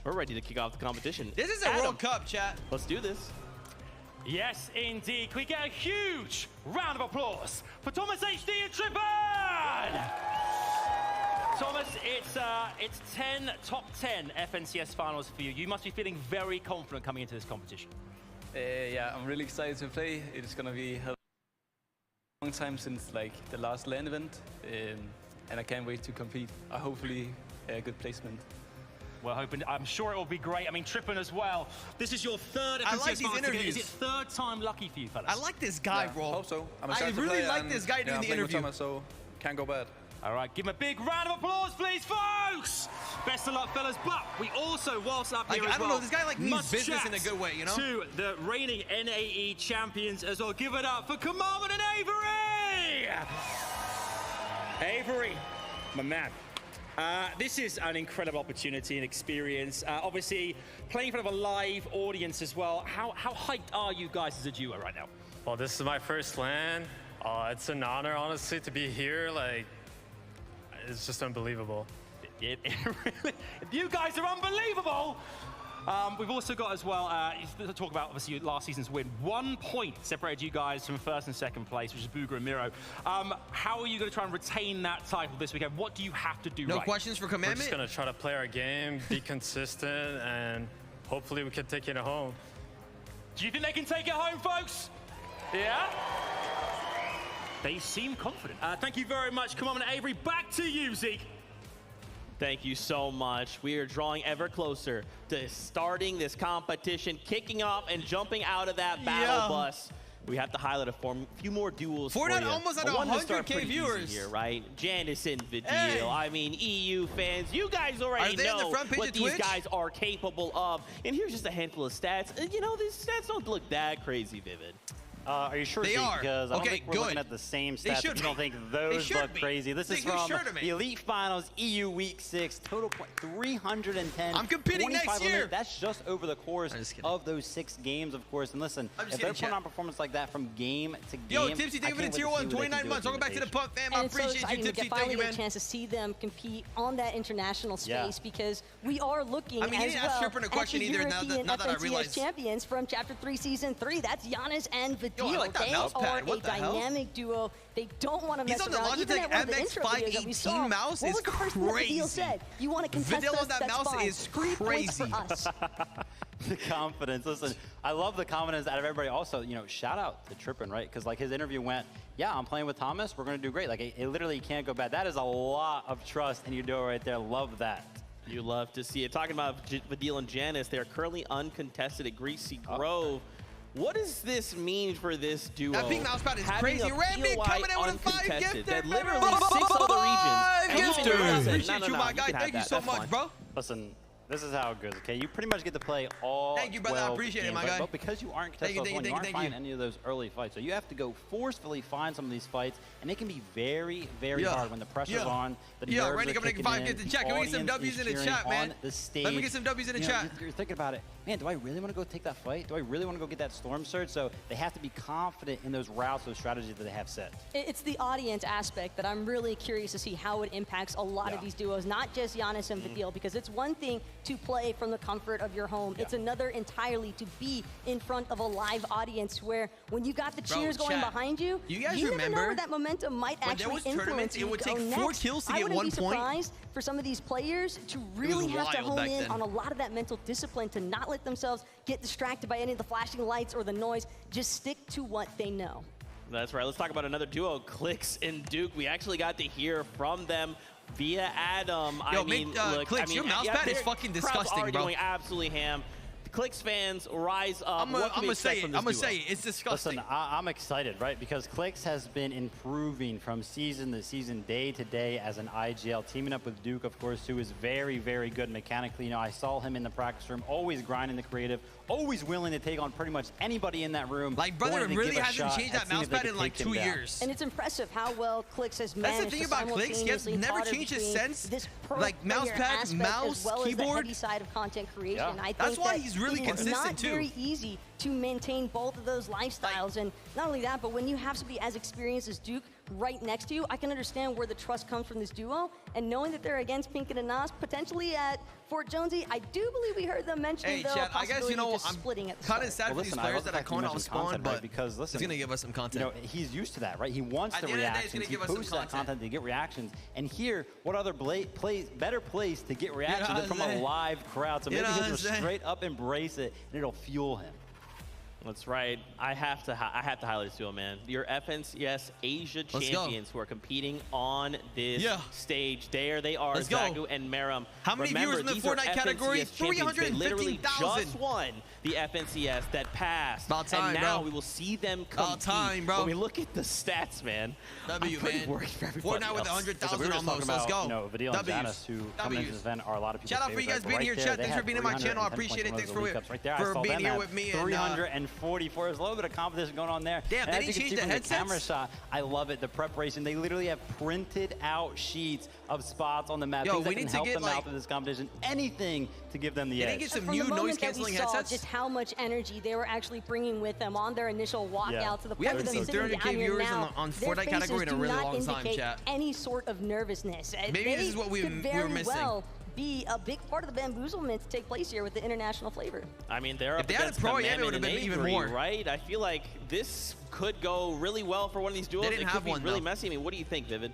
We're ready to kick off the competition. This is a World Cup, chat. Let's do this. Yes, indeed. Can we get a huge round of applause for Thomas HD and Trippin? Thomas, it's 10 top 10 FNCS finals for you. You must be feeling very confident coming into this competition. Yeah, I'm really excited to play. It's gonna be a long time since like the last LAN event, and I can't wait to compete. Hopefully, a good placement. Well, I'm sure it will be great. I mean, Trippin as well. This is your third FNCS I like these interviews. Is it third time lucky for you, fellas? I like this guy, bro. I hope so. I really like this guy doing the interview. Thomas, so can't go bad. All right, give him a big round of applause, please, folks! Best of luck, fellas. But we also, whilst up here as well, I don't know, this guy like means must business in a chat good way, you know? to the reigning NAE champions as well. Give it up for Kamarman and Avery! Avery, my man. This is an incredible opportunity and experience. Obviously, playing in front of a live audience as well. How hyped are you guys as a duo right now? Well, this is my first LAN. It's an honor, honestly, to be here. Like, it's just unbelievable. You guys are unbelievable! We've also got as well, to talk about obviously last season's win. 1 point separated you guys from first and second place, which is Booga and Miro. How are you going to try and retain that title this weekend? What do you have to do right? No questions for Commandment? We're just going to try to play our game, be consistent, and hopefully we can take it home. Do you think they can take it home, folks? Yeah? They seem confident. Thank you very much. Come on, Avery. Back to you, Zeke. Thank you so much. We are drawing ever closer to starting this competition, kicking off and jumping out of that battle bus. We have to highlight a few more duels for you. Fortnite almost at 100K viewers here, right? Janice and Vidil. I mean, EU fans, you guys already know what these guys are capable of. And here's just a handful of stats. You know, these stats don't look that crazy vivid. Are you sure? They are. Because I don't think we're looking at the same stats. You don't think those look crazy. This is from the Elite Finals EU Week 6. Total point 310. I'm competing next year. That's just over the course of those 6 games, of course. And listen, if they're putting on performance like that from game to game. Yo, Tipsy, thank you for the tier 1, 29 months. Welcome back to the Pump, fam. I appreciate you, Tipsy. Thank you, man. A chance to see them compete on that international space because we are looking as well ask Trippin a question either. Now that I realize champions from Chapter 3, Season 3. That's Giannis and Vidil. Yo, I like that mouse pad. What the dynamic duo. They don't want to mess around. He's on the Logitech MX518 mouse. Is crazy. Said, you want to contest Vidil us, on that mouse is crazy. The confidence. Listen, I love the confidence out of everybody. Also, you know, shout out to Trippin, right? Because like his interview went, yeah, I'm playing with Thomas. We're going to do great. Like it literally can't go bad. That is a lot of trust in your duo right there. Love that. You love to see it. Talking about Vidil and Janice, they are currently uncontested at Greasy Grove. What does this mean for this duo? That big mouse pad is crazy. Randy coming in with a 5 gifted. That literally 6 other regions. Appreciate you, my guy. Thank you so much, bro. Listen, this is how it goes, okay? You pretty much get to play all Thank you, brother. I appreciate it, my guy. But because you aren't contested you aren't finding any of those early fights. So you have to go forcefully find some of these fights, and it can be very, very hard when the pressure's on. The nerves Randy are kicking 5 gifted chat. Can we get some W's in the chat, man? Let me get some W's in the chat. You're thinking about it. Man, do I really want to go take that fight? Do I really want to go get that Storm Surge? So they have to be confident in those routes, those strategies that they have set. It's the audience aspect that I'm really curious to see how it impacts a lot of these duos, not just Giannis and Vidil, because it's one thing to play from the comfort of your home. It's another entirely to be in front of a live audience where when you got the cheers going behind you, you guys never remember know where that momentum might actually influence you. It would take 4 kills to get 1 point. I wouldn't be surprised for some of these players to really have to hone in on a lot of that mental discipline to not let themselves get distracted by any of the flashing lights or the noise. Just stick to what they know. That's right. Let's talk about another duo, Clicks and Duke. We actually got to hear from them via Adam. Yo, I mean, look, Clicks, your mouse pad is fucking disgusting, already bro. Going absolutely ham. Clicks fans, rise up. I'm gonna say it. It's disgusting. Listen, I'm excited, right? Because Clicks has been improving from season to season, day to day as an IGL, teaming up with Duke, of course, who is very, very good mechanically. You know, I saw him in the practice room, always grinding the creative, always willing to take on pretty much anybody in that room. Like, brother, it really hasn't changed that mouse pad in like 2 years. And it's impressive how well Clicks has managed. That's the thing about Clicks. He has never changed his sense. Like mouse pad, mouse, as well keyboard. As the heavy side of content creation. Yeah. I think that's why he's really consistent not too. Very easy to maintain both of those lifestyles, and not only that, but when you have somebody as experienced as Duke right next to you, I can understand where the trust comes from this duo. And knowing that they're against Pink and Anas, potentially at Fort Jonesy, I do believe we heard them mention hey, the Chad, I guess, you know, I'm splitting at the kind of sad well, for these players that I call out spawn, but because listen, he's gonna give us some content. You know, he's used to that, right? He wants the At the end of the day, reactions. he's gonna He give us posts some that content to get reactions. And here, what other better place to get reactions than from a live crowd? So maybe he'll just straight up embrace it, and it'll fuel him. That's right. I have to highlight this duo, man. Your FNCS Asia champions who are competing on this stage. There they are, Zagu and Meram. How many viewers in the Fortnite category? 315,000. They literally just won the FNCS that passed. About time, and now bro. we will see them compete. About time, bro. When we look at the stats, man, W, I'm pretty man. worried for everybody Fortnite with else. 100,000 almost. Let's go. You know, Vidil and Janus, who come into this event, are a lot of people. Shout out for you guys being here, chat. Thanks for being in my channel. I appreciate it. Thanks for being here with me. 344. There's a little bit of competition going on there. Damn, they didn't change the headsets? Camera shot. I love it. The preparation. They literally have printed out sheets of spots on the map. Yo, we need to get out of this competition. Anything to give them the edge. They get some new noise-canceling headsets. Just how much energy they were actually bringing with them on their initial walkout to the point we haven't seen 300K viewers on Fortnite category in a really long time, chat. Any sort of nervousness. Maybe this is what we were missing. Well be a big part of the bamboozlement to take place here with the international flavor. I mean, they're up if they had a pro, it would have been even more, right? I feel like this could go really well for one of these duos. They didn't have one, really messy. I mean, what do you think, Vivid?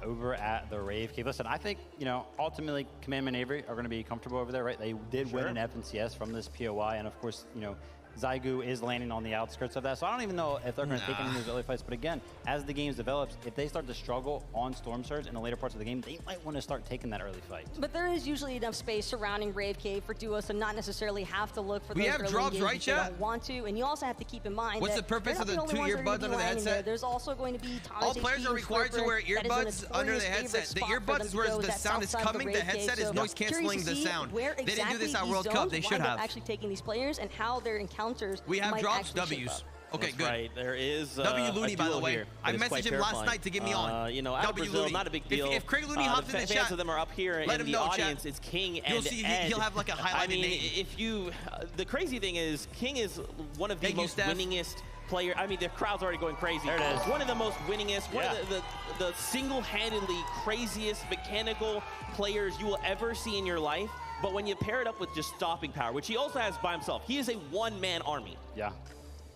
Over at the Rave Cave. Listen, I think, you know, ultimately Commandment Avery are going to be comfortable over there, right? They did win an FNCS from this POI, and of course, you know, Zygu is landing on the outskirts of that. So I don't even know if they're going to take any of those early fights. But again, as the game develops, if they start to struggle on Storm Surge in the later parts of the game, they might want to start taking that early fight. But there is usually enough space surrounding Rave Cave for duos to not necessarily have to look for those have early drops, right, chat? They don't want to. And you also have to keep in mind what's that the purpose of the 2 earbuds under the headset? There's also going to be all players are required to wear earbuds under the headset. The earbuds is where the sound is coming. The headset is noise canceling the sound. They didn't do this at World Cup. They should have. Actually taking these players and how their encounters we have drops, W's. Okay, That's good. Right. There is W Looney, by the way. I messaged him last night to get me on. You know, out of Brazil, not a big deal. If Craig Looney hops in the chat, fans of them are up here in the audience. It's King and You'll see Ed. he'll have like a highlighted name. If you, the crazy thing is, King is one of the most winningest player. I mean, the crowd's already going crazy. There it is. One of the most winningest, one of the single-handedly craziest mechanical players you will ever see in your life. But when you pair it up with just stopping power, which he also has by himself, he is a one-man army. Yeah.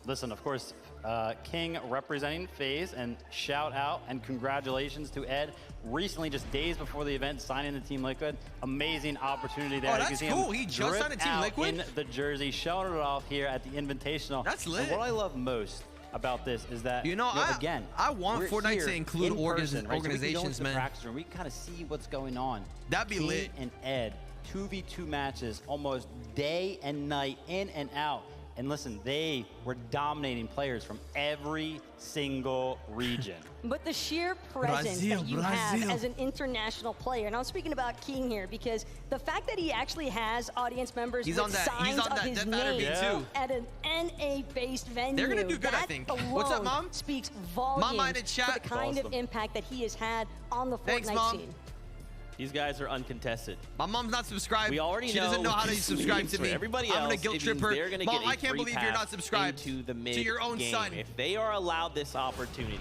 Listen, of course, King representing FaZe, and shout out and congratulations to Ed. Recently, just days before the event, signing the Team Liquid. Amazing opportunity there. Oh, that's cool. He just signed a Team Liquid? In the jersey, showing it off here at the Invitational. That's lit. And what I love most about this is that, again, I want Fortnite to include organizations, so we can go into man. the practice room. We can kind of see what's going on. That'd be King lit. And Ed, 2v2 matches, almost day and night, in and out. And listen, they were dominating players from every single region. But the sheer presence that you have as an international player, and I'm speaking about King here, because the fact that he actually has audience members with signs of his name at an NA-based venue, they're gonna do good, I think. What's up, Mom? Speaks volumes Mom in chat. to the kind of impact that he has had on the Fortnite scene. These guys are uncontested. My mom's not subscribed. We already know. She doesn't know how to subscribe to me. Everybody else, I'm gonna guilt trip her. They're gonna Mom, get I can't believe you're not subscribed to the mid to your own game. son. If they are allowed this opportunity,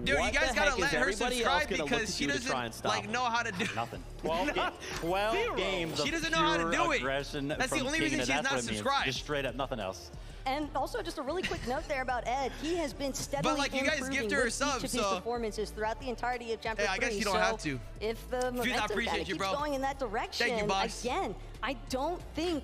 dude, what you guys the gotta heck let is her everybody subscribe else gonna because she look to try and doesn't stop like know how to do nothing. 12 games of she doesn't know how to do it. Aggression. That's the only reason she's not subscribed. Just straight up, nothing else. And also, just a really quick note there about Ed. He has been steadily you guys gift her a sub, each of his performances throughout the entirety of Chapter 3. I guess you don't have to. If the momentum kind of keeps going in that direction, again, I don't think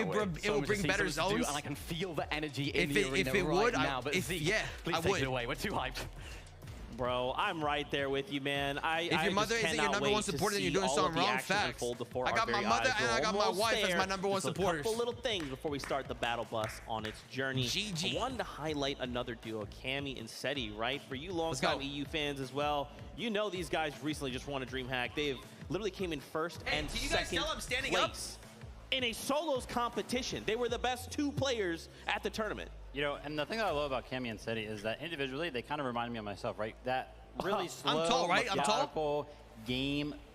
it would bring better zones. And I can feel the energy in the arena if it right would, now. But Zeke, please take it away. We're too hyped. Bro, I'm right there with you, man. If your mother isn't your number one supporter, then you're doing something wrong. Facts. I got my mother and I got my wife as my number one supporters. A couple little things before we start the battle bus on its journey. GG. I wanted to highlight another duo, Cammy and Seti, right? For you longtime EU fans as well, you know these guys recently just won a DreamHack. They've literally came in first and second place in a solos competition. They were the best 2 players at the tournament. You know, and the thing that I love about Cammy and Seti is that individually, they kind of remind me of myself, right? That really slow, I'm tall, right? I'm tall. game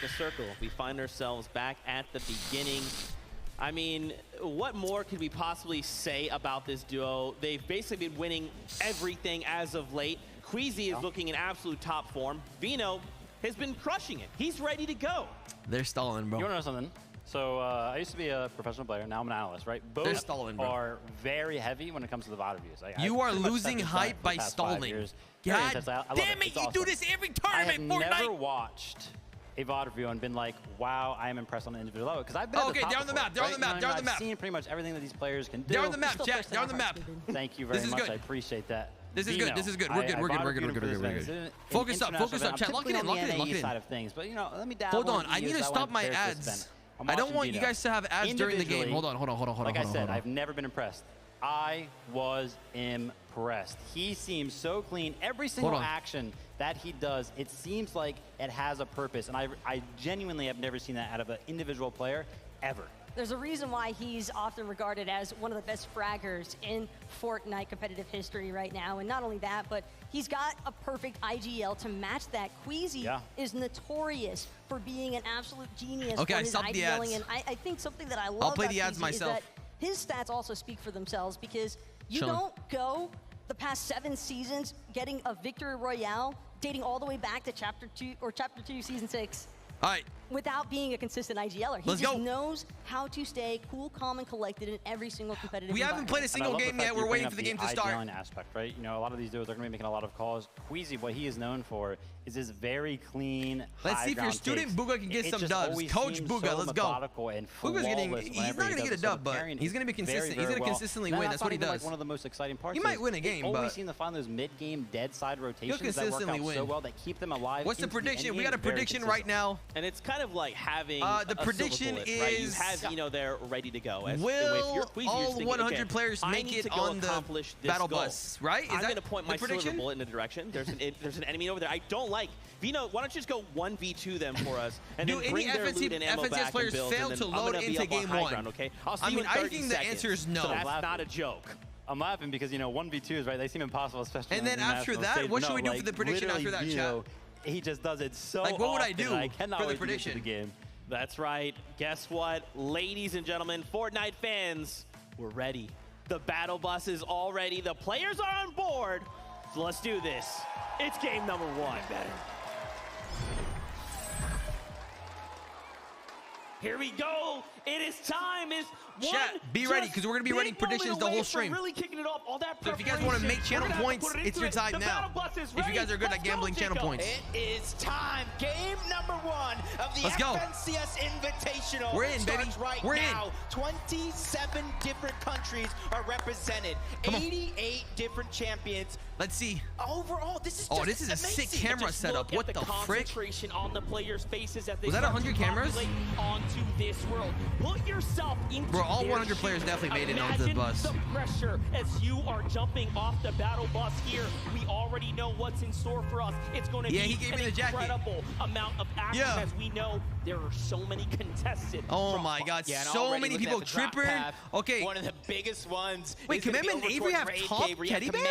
like a circle. We find ourselves back at the beginning. I mean, what more could we possibly say about this duo? They've basically been winning everything as of late. Queasy is looking in absolute top form. Vino has been crushing it. He's ready to go. They're stalling, bro. You want to know something? So I used to be a professional player. Now I'm an analyst, right? Both stalling, bro. are very heavy when it comes to the VOD reviews. You are losing hype by stalling. God damn it, you do this every tournament, Fortnite. I have never watched a VOD review and been like, wow, I am impressed on the individual level. Because I've been okay, they're on the map. They're on the map. They're on the map. I've seen pretty much everything that these players can do. They're on the map, chat. They're on the map. Thank you very much. I appreciate that. This is good. This is good. We're good. We're good. We're good. We're good. Focus up. Focus up. Chat. Lock it in. Lock it in. Lock it in. Side of things, but you know, let me hold on. I need to stop my ads. I don't want you guys to have ads during the game. Hold on. Hold on. Hold on. Hold on. Like I said, I've never been impressed. I was impressed. He seems so clean. Every single action that he does, it seems like it has a purpose. And I genuinely have never seen that out of an individual player ever. There's a reason why he's often regarded as one of the best fraggers in Fortnite competitive history right now. And not only that, but he's got a perfect IGL to match that. Queasy is notorious for being an absolute genius for his IGLing. And I think something that I love I'll play about the ads Queasy myself. is that his stats also speak for themselves, because you don't go the past 7 seasons getting a victory royale dating all the way back to Chapter 2, Season 6. All right. Without being a consistent IGLer. He just knows how to stay cool, calm, and collected in every single competitive We haven't played a single game yet. We're waiting for the game to start. Aspect, right? You know, a lot of these dudes are going to be making a lot of calls. Queasy, what he is known for is this very clean, let's see if your student Booga can get some dubs. Coach Booga, let's go. Booga's getting, he's not going to get a dub, but he's going to be consistent. He's going to consistently win. That's what he does. Like one of the most exciting parts. He might win a game, but always seem to find those mid-game dead side rotations that work out so well, that keep them alive. What's the prediction? We got a prediction right now. And it's kind of like having the prediction bullet, is right? You have, you know, they're ready to go. Will all 100 players make it on the battle bus, right? I'm going to point my silver bullet in a direction. There's an enemy over there I don't like. Vino, why don't you just go 1v2 them for us and then bring their loot and ammo back players and build, fail to load into game 1? Ground, okay? I'll see you in 30 I think the answer is no. So that's not a joke. I'm laughing because, you know, 1v2s, right? They seem impossible, especially. And then after that, what should we do for the prediction after that, chat? He just does it so like, what would I do I cannot for the wait prediction? To get to the game. That's right. Guess what? Ladies and gentlemen, Fortnite fans, we're ready. The battle bus is all ready. The players are on board. So let's do this. It's game number 1. Here we go. It is time. Chat, be ready, because we're going to be running predictions the whole stream. Really kicking it off. All that so if you guys want to make channel points, it's your time now. If you guys are good at gambling channel points. It is time. Game number 1 of the FNCS Invitational. We're in, baby. We're in. 27 different countries are represented. 88 different champions. Let's see. Overall, this is just this is a sick camera setup. What the frick? On the players' faces as they was that 100 cameras? Onto this world. Put yourself into Bro, all 100 players definitely made it onto the bus. The pressure as you are jumping off the battle bus here. We already know what's in store for us. It's going to be an incredible amount of action as we know there are so many contested. Oh my God, so many people. Tripper. Okay. One of the biggest ones. Wait, Commandment and Avery have top teddy bear?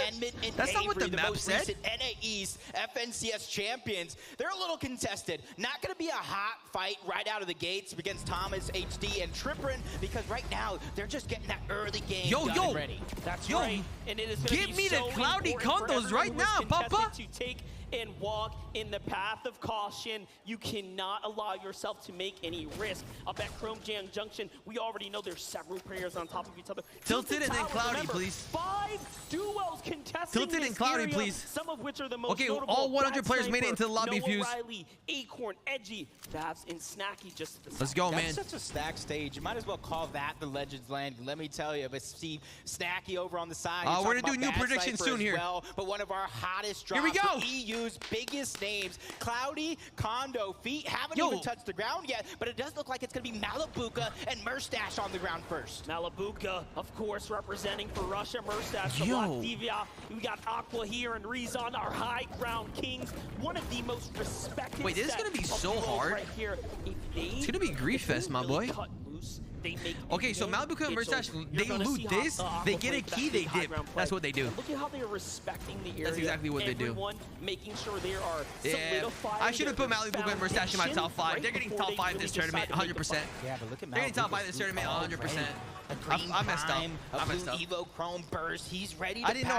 That's not what the map said. NA East FNCS champions. They're a little contested. Not going to be a hot fight right out of the gates against Thomas, HD, and Tripperin, because right now they're just getting that early game done ready. That's right. And it is give me the cloudy condos right now, Papa. To take and walk in the path of caution. You cannot allow yourself to make any risk. Up at Chrome Jam Junction, we already know there's several players on top of each other. Tilted and then cloudy, please. 5 duos contesting Tilted and cloudy, area, please. Some of which are the most okay, notable. all 100 players made it into the lobby, Noah Fuse. Riley, Acorn, Edgy, Babs, and Snacky just at the Let's go, man. That's such a stacked stage. You might as well call that the Legends Landing. Let me tell you, but see Snacky over on the side. We're going to do new predictions soon here. But one of our hottest drops. Here we go. EU's biggest names. Cloudy, Kondo, Feet haven't even touched the ground yet, but it does look like it's going to be Malibuka and Murstache on the ground first. Malibuka, of course, representing for Russia. Murstache from Latvia. We got Aqua here and Rezon, our high ground kings. One of the most respected. Wait, this is going to be so hard. Right here. It's going to be Grief Fest, my boy. Okay, so Malibuka and Murstache, they loot this, they get a key, they dip. That's what they do. Look at how they are respecting the area. That's exactly what they do. Making sure they are solidifying. I should have put Malibuka and Murstache in my top 5. They're getting top 5 this tournament, 100%. Yeah, but look at Malibuka. They're getting top 5 this tournament, 100%. a green I messed up. prime, a blue Evo Chrome burst. He's ready to I didn't know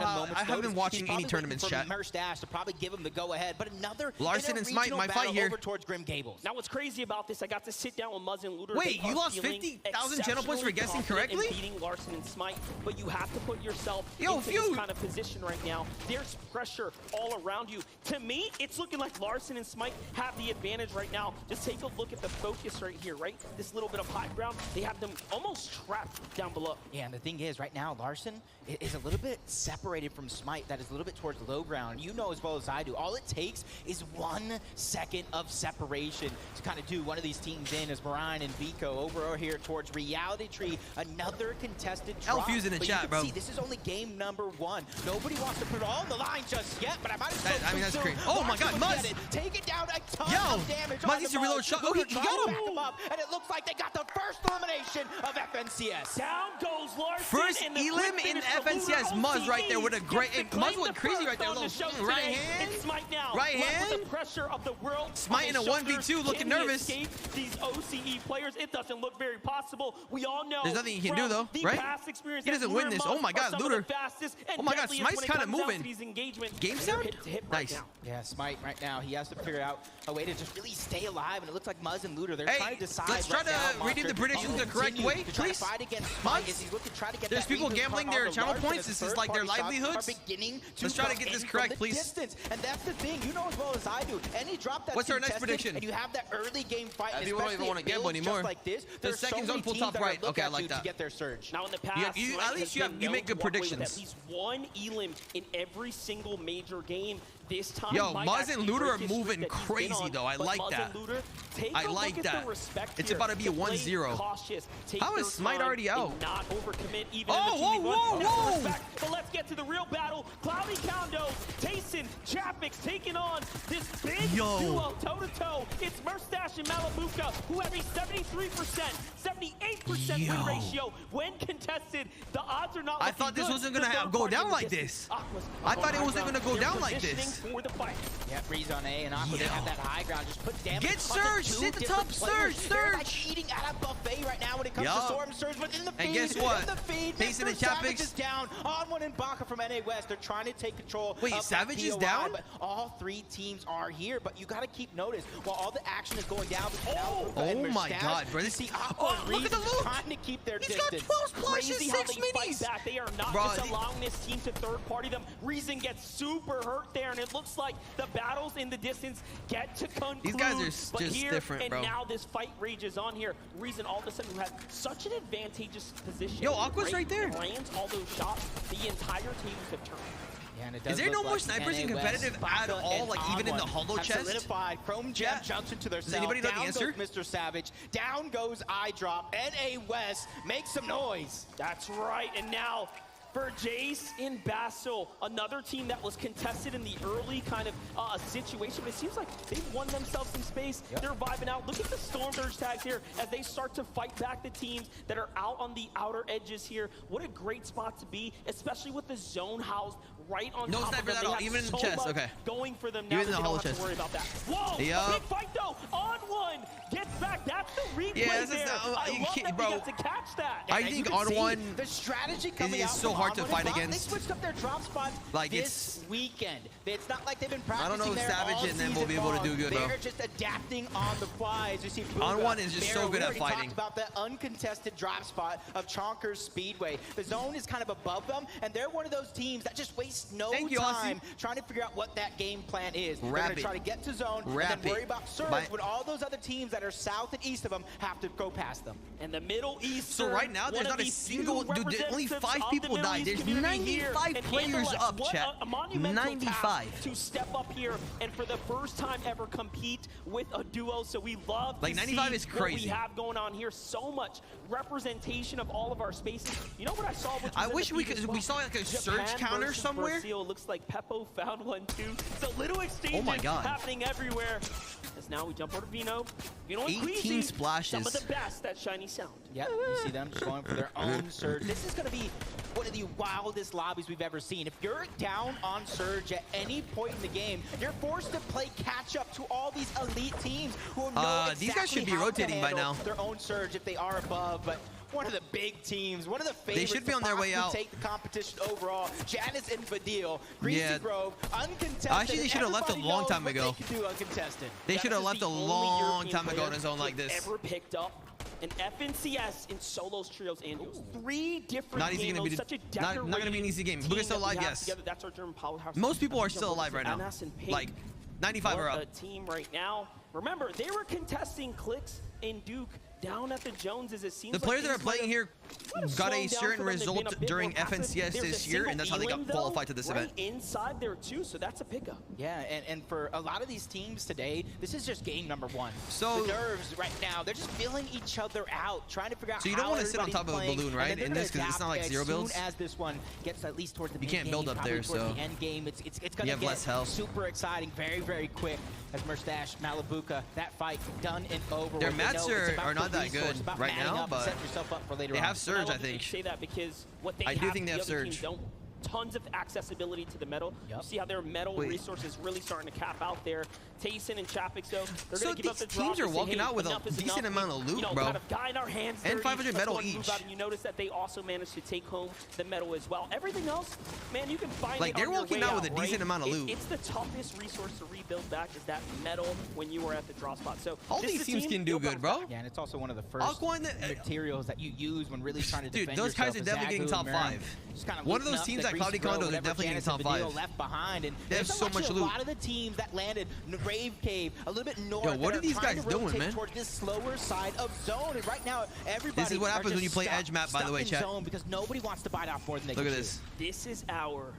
how. I haven't been watching any tournaments, chat. Merstash to probably give him the go-ahead, but another Larson and Smite might fight here. over towards Grim Gables. Now, what's crazy about this? I got to sit down with Muzz and Looter. Wait, you lost 50,000 channel points for guessing correctly? Beating Larson and Smite, but you have to put yourself into this kind of position right now. There's pressure all around you. To me, it's looking like Larson and Smite have the advantage right now. Just take a look at the focus right here, right? This little bit of high ground, they have them almost trapped down below. Yeah, and the thing is, right now, Larson is a little bit separated from Smite. That is a little bit towards low ground. You know as well as I do, all it takes is 1 second of separation to kind of do one of these teams in, as Brian and Vico over here towards Reality Tree. Another contested drop. L-Fuse in the chat, bro. See, this is only game number 1. Nobody wants to put it all on the line just yet, but I might as well. I mean, that's crazy. Oh my God, Muzz! Take it down a ton of damage. Muzz needs to reload shot. Oh, he got him! Up, and it looks like they got the first elimination of FNCS. Down goes Larson. First elim in FNCS. Muzz right there with a great. Muzz went crazy right there. Right hand. Right hand. The pressure of the world. Smite in a 1v2, looking nervous. These OCE players, it doesn't look very possible. We all know. There's nothing he can do though, right? He doesn't win this. Oh my God, Looter. Oh my God, Smite's kind of moving. Game sound? Nice. Yeah, Smite right now, he has to figure out a way to just really stay alive, and it looks like Muzz and Looter, they're trying to decide. Let's try to redeem the predictions the correct way, please. There's people gambling their channel points. This is like their livelihoods. Let's try to get this correct, please. And that's the thing, you know as well as I do. Any drop that's what's our next prediction? And you have that early game fight, people don't even want to gamble anymore. Like this, the second zone pull top right. Okay, I like that. To get their surge. Now in the past, at least you make good predictions. At least 1 elim in every single major game. This time, yo, Muzz and Looter are moving crazy though. I like that. I like that. It's about to be a 1-0. How is Smite already out? Not overcommit even whoa, whoa! But let's get to the real battle. Cloudy Condo, Tayson, Chapix taking on this big duo toe-to-toe. It's Merstash and Malabuka, who have a 73%, 78% win ratio when contested. The odds are not looking I thought this wasn't going to go down like this. I thought it wasn't going to go down like this. For the fight. Yeah, Breeze on A, and Aqua, they have that high ground. Just put damage. Get Surge! Sit the top, Surge! They're like eating at a buffet right now when it comes to Storm Surge, but in the feed. And guess what? In the feed, Tayson and Savage is down. On1 and Baka from NA West. They're trying to take control. Wait, Savage is down? But all 3 teams are here, but you got to keep notice while all the action is going down. Oh my God, bro! See Aqua and Reese trying to keep their distance. He's got 12 splashes, 6 minis. They are not just allowing this team to third party them. Reason gets super hurt there, and it looks like the battles in the distance get to conclude. These guys are just different, bro. And now this fight rages on here. Reason all of a sudden who had such an advantageous position. Yo, Aqua's right there. Lands all those shots. The entire teams have turned. Yeah, and is there no more snipers in competitive at all, like even in the hollow chest? Solidified. Chrome Gem jumps into their cell. Does anybody know the answer? Down goes Mr. Savage. Down goes iDrop. NA West makes some noise. That's right. And now for Jace in Basil, another team that was contested in the early kind of situation, but it seems like they've won themselves some space. They're vibing out. Look at the Storm Surge tags here as they start to fight back the teams that are out on the outer edges here. What a great spot to be, especially with the zone housed right on top of them. At all, even in the chest. Okay. Going for them now. Even in the hollow chest. Don't have to worry about that. Whoa! Big fight though. On1 gets back. That's the replay there. I love that bro, we got to catch that. I think On1 the strategy coming is out so hard to fight They against. switched up their drop spot like this weekend. It's not like they've been practicing. I don't know if Savage and them will be able to do good, bro. They're just adapting on the fly. As you see, On1 is just so good at fighting. Talked about that uncontested drop spot of Chonkers Speedway. The zone is kind of above them, and they're one of those teams that just wastes no time trying to figure out what that game plan is. They're going to try to get to zone and then worry about surge when all those other teams that are south and east of them have to go past them. And the Middle East. So right now, there's not a single. Dude, only 5 people died. There's 95 players up, chat. 95 to step up here and for the first time ever compete with a duo. So we love like 95 is crazy. What we have going on here. So much representation of all of our spaces. You know what I saw? I wish we saw like a surge counter somewhere. It looks like Peppo found one too. So little exchanges happening everywhere. As now we jump over to Vino. Vino and 18 splashes. Some of the best at Shiny Sound. Yep, you see them just going for their own surge. This is going to be one of the wildest lobbies we've ever seen. If you're down on Surge at any point in the game, you're forced to play catch up to all these elite teams who know exactly these guys should be how rotating to by handle now. their own Surge if they are above, but one of the big teams, one of the favorites They should be on their way to out. take the competition overall. Janice and Fadil, Greasy Grove, uncontested. Actually, they should have left a long time ago. They can do uncontested. They should have left a long time ago in a zone like this. Ever picked up an FNCS in solos, trios, and duos. 3 different Not easy games. gonna be Such a not gonna be an easy game. We're still alive, yes. Together. That's our German powerhouse. Most people are still alive right now. Like 95 are up. The team right now. Remember, they were contesting Clicks and Duke down at the Joneses. It seems The players like that are playing here got a certain result during FNCS this year, and that's how they got qualified to this event. Inside there too, so that's a pickup. Yeah, and for a lot of these teams today, this is just game number 1. So the nerves right now, they're just feeling each other out, trying to figure out. So you don't want to sit on top of a balloon, right? In this, because it's not like zero builds. As soon as this one gets at least towards the you can't build up there, so the end game, it's gonna you have get less health. super exciting, very quick. As Mustache, Malibuca, that fight done and over. Their mats are not that good right now, but they have Surge, I think. Say that because what they I do think they have Surge. Tons of accessibility to the metal. You see how their metal resources really starting to cap out there. Tayson and Chapix, though, they're going to give up the teams are walking out with a decent amount of loot, bro. Kind of guy in our hands, and 500 metal each. And you notice that they also managed to take home the metal as well. Everything else, man, you can find like they're walking out with a decent amount of loot. It's the toughest resource to rebuild back is that metal when you were at the draw spot. So all these teams can do good, bro. Yeah, and it's also one of the first materials that you use when really trying to defend Dude, those guys are definitely getting top 5. One of those teams like Cloudy Condos are definitely getting top 5. Left behind, and they have so much loot. A lot of the teams that landed Rave Cave, a little bit north. Yo, what are these guys doing, man? Towards this slower side of zone, and right now everybody. This is what happens when you play Edge Map, by the way, chat. Zone because nobody wants to bite off more than they Look can at this. This is our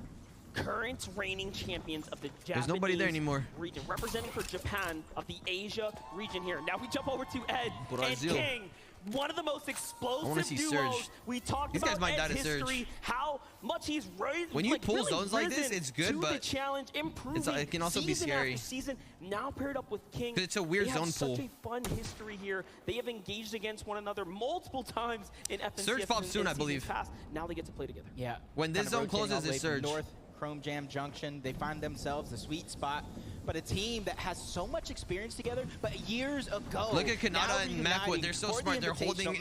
current reigning champions of the Japanese There's nobody there anymore. region, representing for Japan of the Asia region here. Now we jump over to Ed Brazil. and King. One of the most explosive duos. Surge. We talked These about guys might die Ed's to Surge. history, how much he's raised. When you pull zones like this, it's good, but the challenge, improving it can also be scary. After season, now paired up with King. It's a weird zone pull. Such a fun history here. They have engaged against one another multiple times in FNCS. Surge pops soon, I believe. Past. Now they get to play together. Yeah. When this zone closes, it's Surge. North Chrome Jam Junction, they find themselves the sweet spot. But a team that has so much experience together, but years ago. Look at Kanata and Macwood. They're so smart. They're holding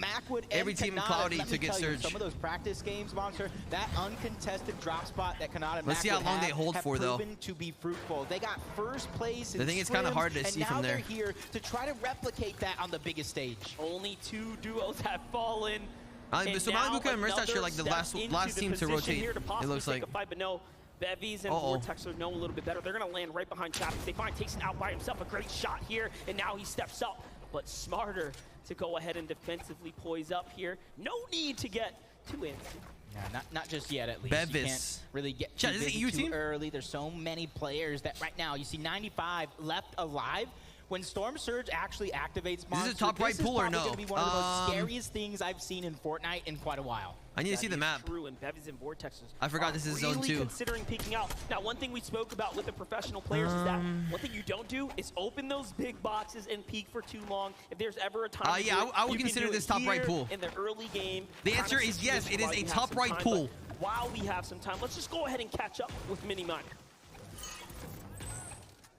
every team in Cloudy to get Surge. Some of those practice games, Monster, that uncontested drop spot that Kanata and Let's see how long they hold for, though. Proven to be fruitful. They got first place in I think it's kind of hard to see from there. And now they're here to try to replicate that on the biggest stage. Only 2 duos have fallen. So Malibuca and Mustache are like the last team to rotate, it looks like. But no, Bevies and Vortex are know a little bit better. They're going to land right behind Chapix. They find Tayson out by himself. A great shot here, and now he steps up. But smarter to go ahead and defensively poise up here. No need to get too antsy. Yeah, not just yet, at least. Bevis. You can't really get too busy too early. There's so many players that right now, you see 95 left alive. When Storm Surge actually activates Monster, this is a top right pool or no? This is probably going to be one of the most scariest things I've seen in Fortnite in quite a while. I need to see the map. True, and Bevies and Vortexes I forgot this is zone 2. Considering peeking out. Now, one thing we spoke about with the professional players is that one thing you don't do is open those big boxes and peek for too long. If there's ever a time, yeah, I would consider this top right pool. In the early game, the answer is yes. It is a top right pool. While we have some time, let's just go ahead and catch up with Mini Mike.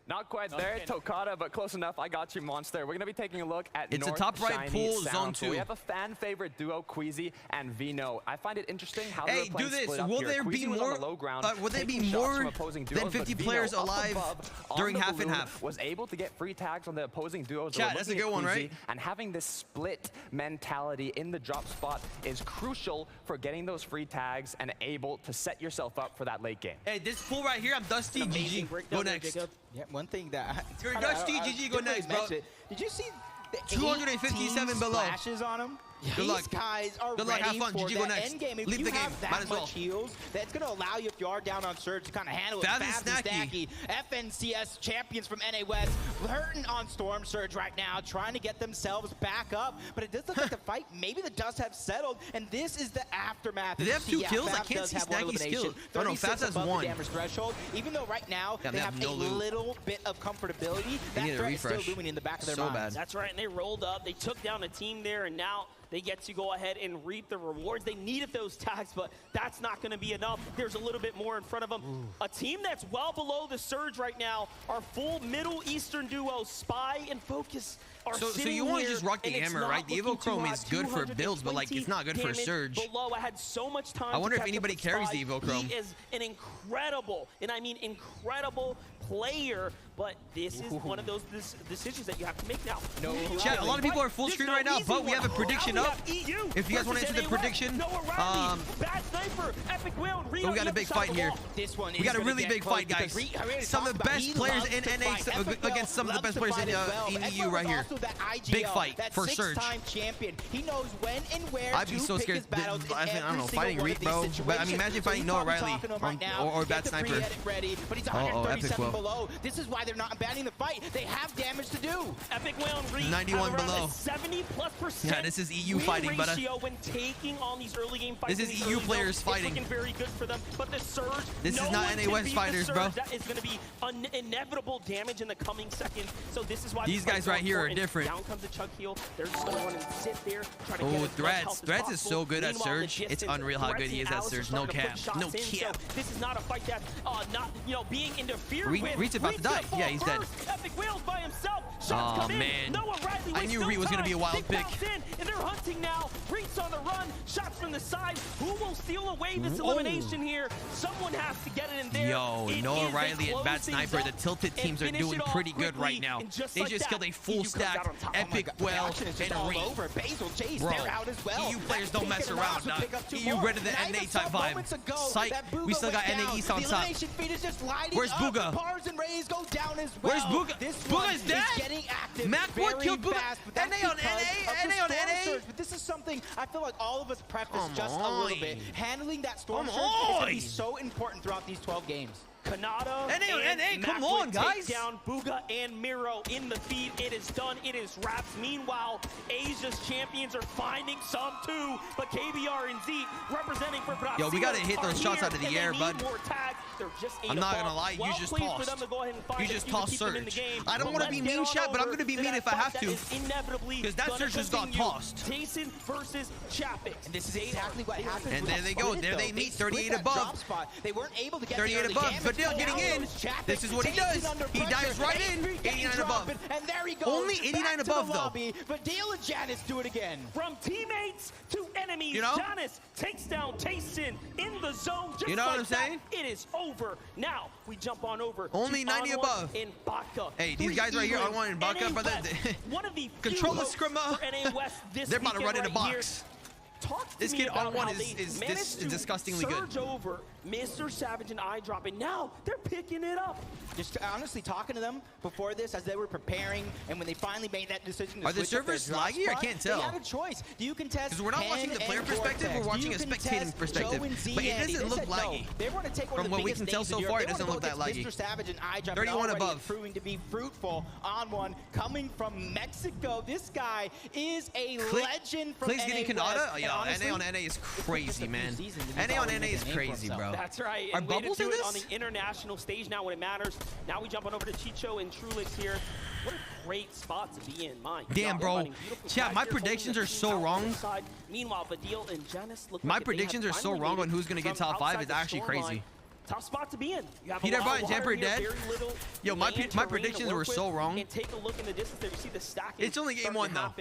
Not quite there, Tokata, but close enough. I got you, Monster. We're going to be taking a look at It's North a top right Shiny pool, Sound. zone 2. We have a fan favorite duo, Queasy and Vino. I find it interesting how they're playing do this. split up Will here. there be Queasy was more? on the low ground, Will there be taking shots more from opposing duos, than 50 but players Vino, alive above, during half and balloon, half? Was able to get free tags on the opposing duos. Chat, that's a good one, right? And having this split mentality in the drop spot is crucial for getting those free tags and able to set yourself up for that late game. Hey, this pool right here, I'm Dusty. GG. Go next. Yeah, one thing that You're Dusty. GG. Go next, bro. Did you see the 257 below splashes on him? Good luck. These guys are Good luck. ready Have fun. for GG. Go that next. end game. If Leave you the game. have that Might as well. much heals, that's going to allow you, if you are down on Surge, to kind of handle it. Fab and Fab and Snacky. FNCS champions from NA West, hurting on Storm Surge right now, trying to get themselves back up. But it does look like the fight, maybe the dust have settled, and this is the aftermath. Do they have 2 kills? I Fab can't does see have one Snacky's elimination. kill. Oh no, 36 Fab has above 1. the damage threshold. Even though right now Yeah, they have no a loot. little bit of comfortability, They that need a threat is still refresh. looming in the back of their So minds. bad. That's right, and they rolled up. They took down a team there, and now they get to go ahead and reap the rewards. They needed those tags, but that's not going to be enough. There's a little bit more in front of them. A team that's well below the surge right now, our full Middle Eastern duo, Spy and Focus, so you want to just rock the hammer, right? The Evo Chrome is good for builds, but like it's not good for Surge. Below. I had so much time. I wonder if anybody carries the Evo Chrome. He is an incredible, and I mean incredible player, but this is one of those decisions that you have to make now. Chat, a lot of people are full screen right now, but we have a prediction up. If you guys want to answer the prediction, bad sniper, epic wheel, we got a big fight here. We got a really big fight, guys. Some of the best players in NA against some of the best players in EU right here. Big fight for Surge. Champion. He knows when and where I'd be so scared. I don't know, fighting Reek, bro. But I mean, imagine fighting Noah Riley or Bad Sniper. Oh, Epic Will. Below. This is why they're not abandoning the fight. They have damage to do. Epic Will and Reek 91 below. 70+%. Yeah, this is EU fighting, but when taking on these early game fights. This is EU players fighting. It's looking very good for them, but the Surge. This is not NA West fighters, bro. That is going to be inevitable damage in the coming seconds. So this is why these guys right here are different. Down comes the Chug heal. They're just going to want to sit there, try to get as much health as Threads possible. is so good at Surge. It's unreal how good he is at Alice Surge. No cap. No cap. So this is not a fight that's not, being interfered with. Reed's about to die. Yeah, he's dead. Epic Wheels by himself. Oh, man. I knew Reed was going to be a wild pick. And they're hunting now. Reed's on the run. Shots from the side. Who will steal away this elimination here? Someone has to get it in there. Yo, Noah Riley and Bad Sniper, the tilted teams are doing pretty good right now. They just killed a full stack. Epic Well and Reed. Bro, EU players don't mess around. EU ready to the NA type vibe. Psych, we still got NA East on top. Where's Booga? Where's Booga? Booga is dead? Mac Wood killed Booga. NA on NA? NA on NA? But this is something I feel like all of us preface just a little bit. Handling that storm surge is going to be so important throughout these 12 games. Kanata NA, come on, guys. Down Booga and Miro in the feed. It is done. It is wrapped. Meanwhile, Asia's champions are finding some too. But KBR and Z representing for Brazil. Yo, we gotta hit those shots out of the air, bud. I'm not gonna lie, you just tossed. You just tossed Surge. I don't want to be mean, chat, but I'm gonna be mean if I have to. Because that Surge just got tossed. Jason versus Chapix. And this is exactly what happened. And there they go. There they meet 38 above. They weren't able to get 38 above. Fadil getting in. This is what he does. He dives right in. 89 above. And there he goes. Only 89 above, though. Fadil and Janice do it again. From teammates to enemies, you know? Janice takes down Tayson in the zone. Just you know like what I'm saying? It is over. Now we jump on over. Only 90 above. In Baka. Hey, these guys right here, I want in Baka, brother. One of the control the scrimma. They're about to run in a box. This kid on one is disgustingly good. Surge over Mr. Savage and Eyedrop, and now they're picking it up. Just honestly talking to them before this as they were preparing, and when they finally made that decision to Are the servers laggy? I can't tell. They had a choice. Do you contest? Because we're not watching the player perspective, we're watching a spectating perspective. But it doesn't look laggy. They want to take one From of the what we can tell so far, it doesn't look that laggy. Mr. Savage and Eyedrop 31 above. Proving to be fruitful on one, coming from Mexico. This guy is a legend from NA Clay's getting Kanata? Oh, yeah, NA on NA is crazy, man. NA on NA is crazy, bro. That's right. Are bubbles in this? On the international stage now when it matters. Now we jump on over to Chicho and Trulix here. What a great spot to be in. Damn, bro. Chat, my predictions are so wrong. Meanwhile, Fadil and Janice look my predictions are so wrong on who's going to get top 5. It's actually crazy. Tough spot to be in. Peter Bot and Jumper dead. Yo, my predictions were so wrong. And take a look in the distance there. You see the stacking. It's only game 1, though.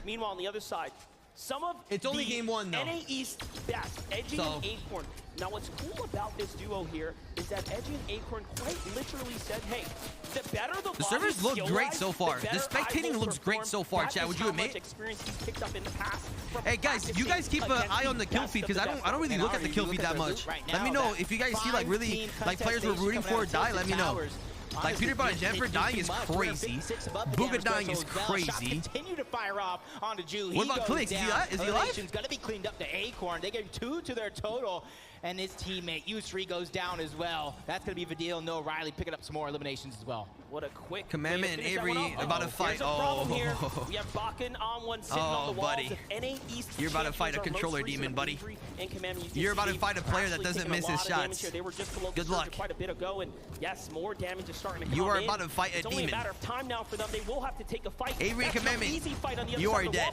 Meanwhile, on the other side, some of it's only game 1 though. NA East best, Edgy and Acorn. Now what's cool about this duo here is that Edgy and Acorn quite literally said, hey, the better the servers look great so far. The spectating looks great so far, chat. Would you admit? Hey guys, you guys keep an eye on the kill feed because I don't really look at the kill feed that much. Let me know if you guys see like really like players we're rooting for die. Let me know. Like Peter Bot and Jennifer dying is crazy. Booga dying is crazy. Continue to fire off onto Jew. What about Clicks? Is he alive? Going to be cleaned up to Acorn. They gave 2 to their total. And his teammate, U3, goes down as well. That's going to be Fadil. No, Riley picking up some more eliminations as well. What a quick Commandment and Avery about to fight. We have Bakken on one sitting on the walls. Buddy. You're about to fight a controller demon, buddy. You're about to fight a player that doesn't miss his shots. Good luck. Quite a bit ago, and yes, more damage is starting to come You are about to fight a demon. It's only a matter of time now for them. They will have to take a fight. Avery and Commandment, you are dead.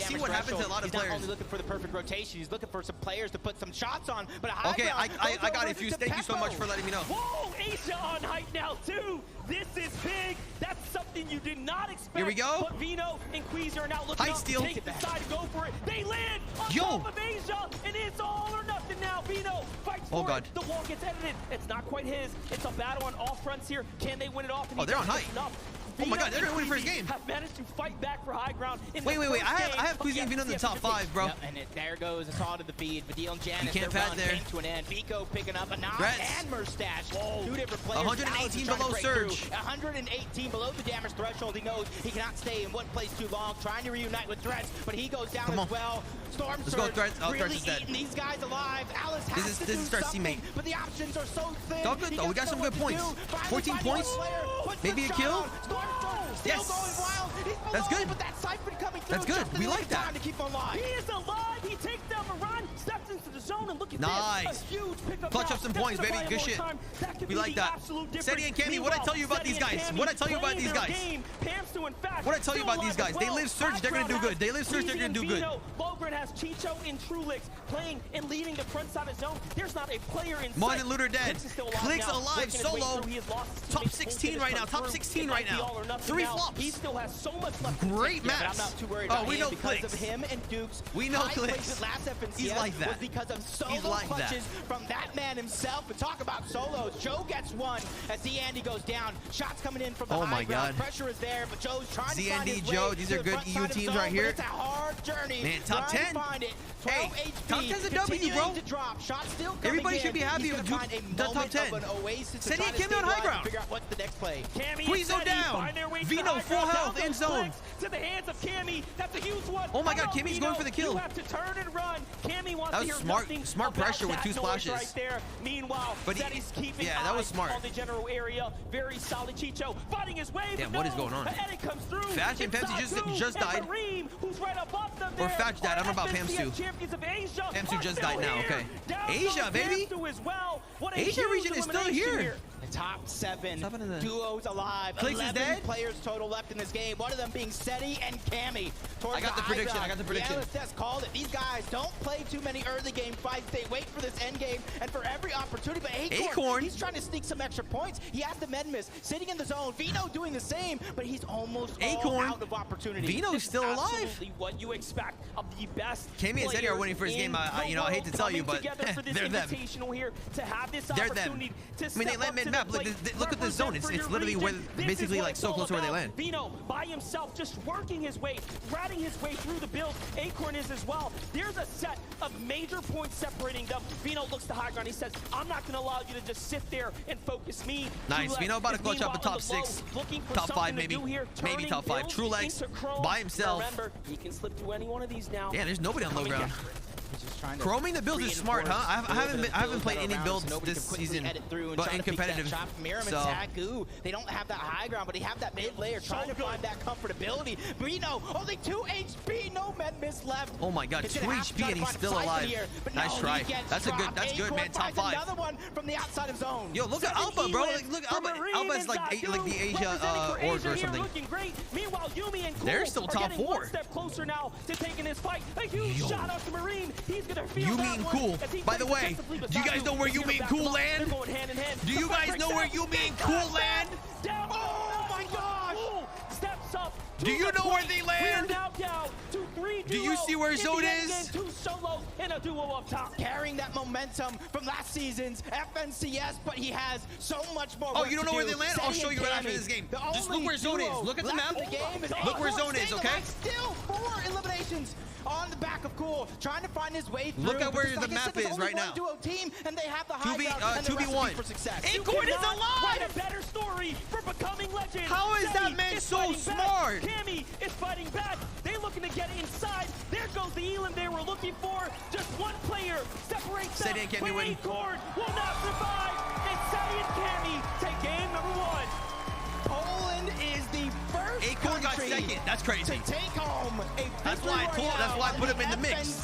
see what happens to a lot of he's players. Not only looking for the perfect rotation, he's looking for some players to put some shots on. But okay, I got it, Fuse. Thank you so much for letting me know. Whoa, Asia on height now too. This is big. That's something something you did not expect. Here we go. But Vino and Queezer are now looking Height up, steal. take the side to go for it. They land on top of Asia, and it's all or nothing now. Vino fights for it. The wall gets edited. It's not quite his. It's a battle on all fronts here. Can they win it off? Oh, they're on height. Oh my God, they're gonna win first game. Have managed to fight back for high ground. Wait. I have Queezy and Vino in the top 5, bro. Yep, and there goes a saw to the feed. Vidil and Janice, you can't pad there. Came to an end. Vico picking up a knock and Mustache. 2 different players. 118 below Surge. 118 below the damage threshold. He knows he cannot stay in one place too long. Trying to reunite with Threats, but he goes down as well. Storm Let's Surge go, Threats. Oh, really Threats is dead. eating these guys alive. Alice has to do Threats' something, teammate. but the options are so thin. All good though. We got some good points. 14 points. Maybe a kill. Yes. That's good. That's good. We like that. He is alive. He takes down the run, steps into the zone, and look at this. A huge pickup. Clutch up some points, baby. Good shit. We like that. Seti and Cammy, what'd I tell you about these guys? What'd I tell you about these guys? What'd I tell you about these guys? They live Surge, they're gonna do good. They live Surge, they're gonna do good. Logren has Chicho and Trulix playing and leading the front side of zone. There's not a player in Mon sight. and Looter dead. Clicks alive solo. Top 16 right now. Top 16 right now. 3 flops. He still has so much left. Great match. I'm not too worried Oh, about we him know because Clicks. of him and Duke's. We know Clicks. Last FNCS He's like that. was because of solo He's like clutches that. from that man himself. But talk about solos. Joe gets one as Zandy goes down. Shots coming in from the high ground. Pressure is there, but Joe's trying to find his way Joe, these are good EU teams right here. It's a hard journey. Man, top 10. Hey, top 10's a W, bro. Everybody should be happy with the top 10. Seti and Cammy on high ground. Figure out what's the next play. Queezo down. Vino full health in zone. To the hands of Cammy. That's a huge one. Oh my God, Cammy's going for the kill. You have to turn and run. Cammy wants that was to hear smart pressure with 2 splashes. Right there. Meanwhile, Seti's keeping that was smart. On the general area. Very solid. Chicho fighting his way. Damn, what is going on? Comes through. Fatch and Pamsu just died. Marine, who's right above them or Fatch died. I don't know about Pamsu. Pamsu just died now. Okay. Asia, baby. Asia region is still here. The top 7 duos alive. Clicks 11 is dead. Players total left in this game. One of them being Seti and Cammy. I got the prediction. The analyst called it. These guys don't play too many early game fights. They wait for this end game and for every opportunity. But Acorn, he's trying to sneak some extra points. He has the med miss, sitting in the zone. Vino doing the same, but he's almost all out of opportunity. Vino's still alive. Absolutely what you expect of the best. Cammy and Seti are winning first game. I hate to tell you, but they're them. Here to have this they're them. I mean, they land mid-map. Look at this zone. It's literally where basically like so close to where they land. Vino by himself, just working his way, ratting his way through the build. Acorn is as well. There's a set of major points separating them. Vino looks to high ground. He says, "I'm not going to allow you to just sit there and focus me." Nice. Vino about to clutch up a top 6, top 5 maybe, maybe top 5. Trulex by himself. Remember, he can slip through any one of these now. Yeah, there's nobody on low ground. Chroming the build is smart, huh? I haven't played any builds this season, but in competitive. So they don't have that high ground, but they have that mid layer trying to find that comfortability. Vino only 2 HP, no med miss left. Oh my God, 2 HP and he's still alive. Nice try. That's good, man. Top 5. Another one from the outside of zone. Yo, look at Alpha, bro. Look, Alpha is like the Asia org or something. Meanwhile, Yumi and they're still top 4. One step closer now to taking this fight. A huge shout out to Marine. He's gonna feel Yumi and Cool. By the way, do you guys know where Yumi and Cool land? Do you guys know where Yumi and Cool land? Oh my gosh! Steps up. Do you know where they land? We are now down to 3 Do you see where Zone is? 2 solos and a duo up top. Carrying that momentum from last season's FNCS, but he has so much more. Oh, you don't know where they land? I'll show you right after this game. Just look where Zone is. Look at the map. Look where Zone is, okay? Still 4 eliminations on the back of Cool, trying to find his way through. Look at where the map is right now. Duo team, and they have the high ground 2v1 for success. Acorn is alive! Write a better story for becoming legend. How is that man so smart? Cammy is fighting back. They're looking to get inside. There goes the Elam they were looking for. Just one player separates them. Seti and Cammy win. Acorn will not survive. And Seti and Cammy take game number 1. Poland is the first Acorn got second. That's crazy. To take home a that's why I put him in the mix.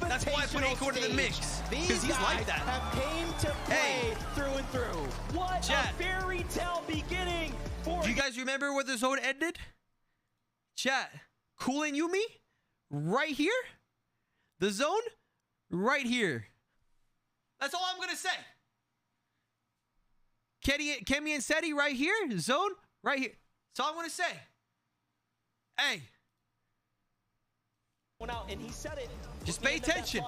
That's why I put Acorn in the mix. Because he's like that. Have came to play through and through. What a fairy tale beginning for. Do you guys remember where the zone ended? Chat. Cool and Yumi? Right here? The zone? Right here. That's all I'm going to say. Cammy and Seti right here. Zone right here. So I want to say, hey. Out and he said it. Just pay attention.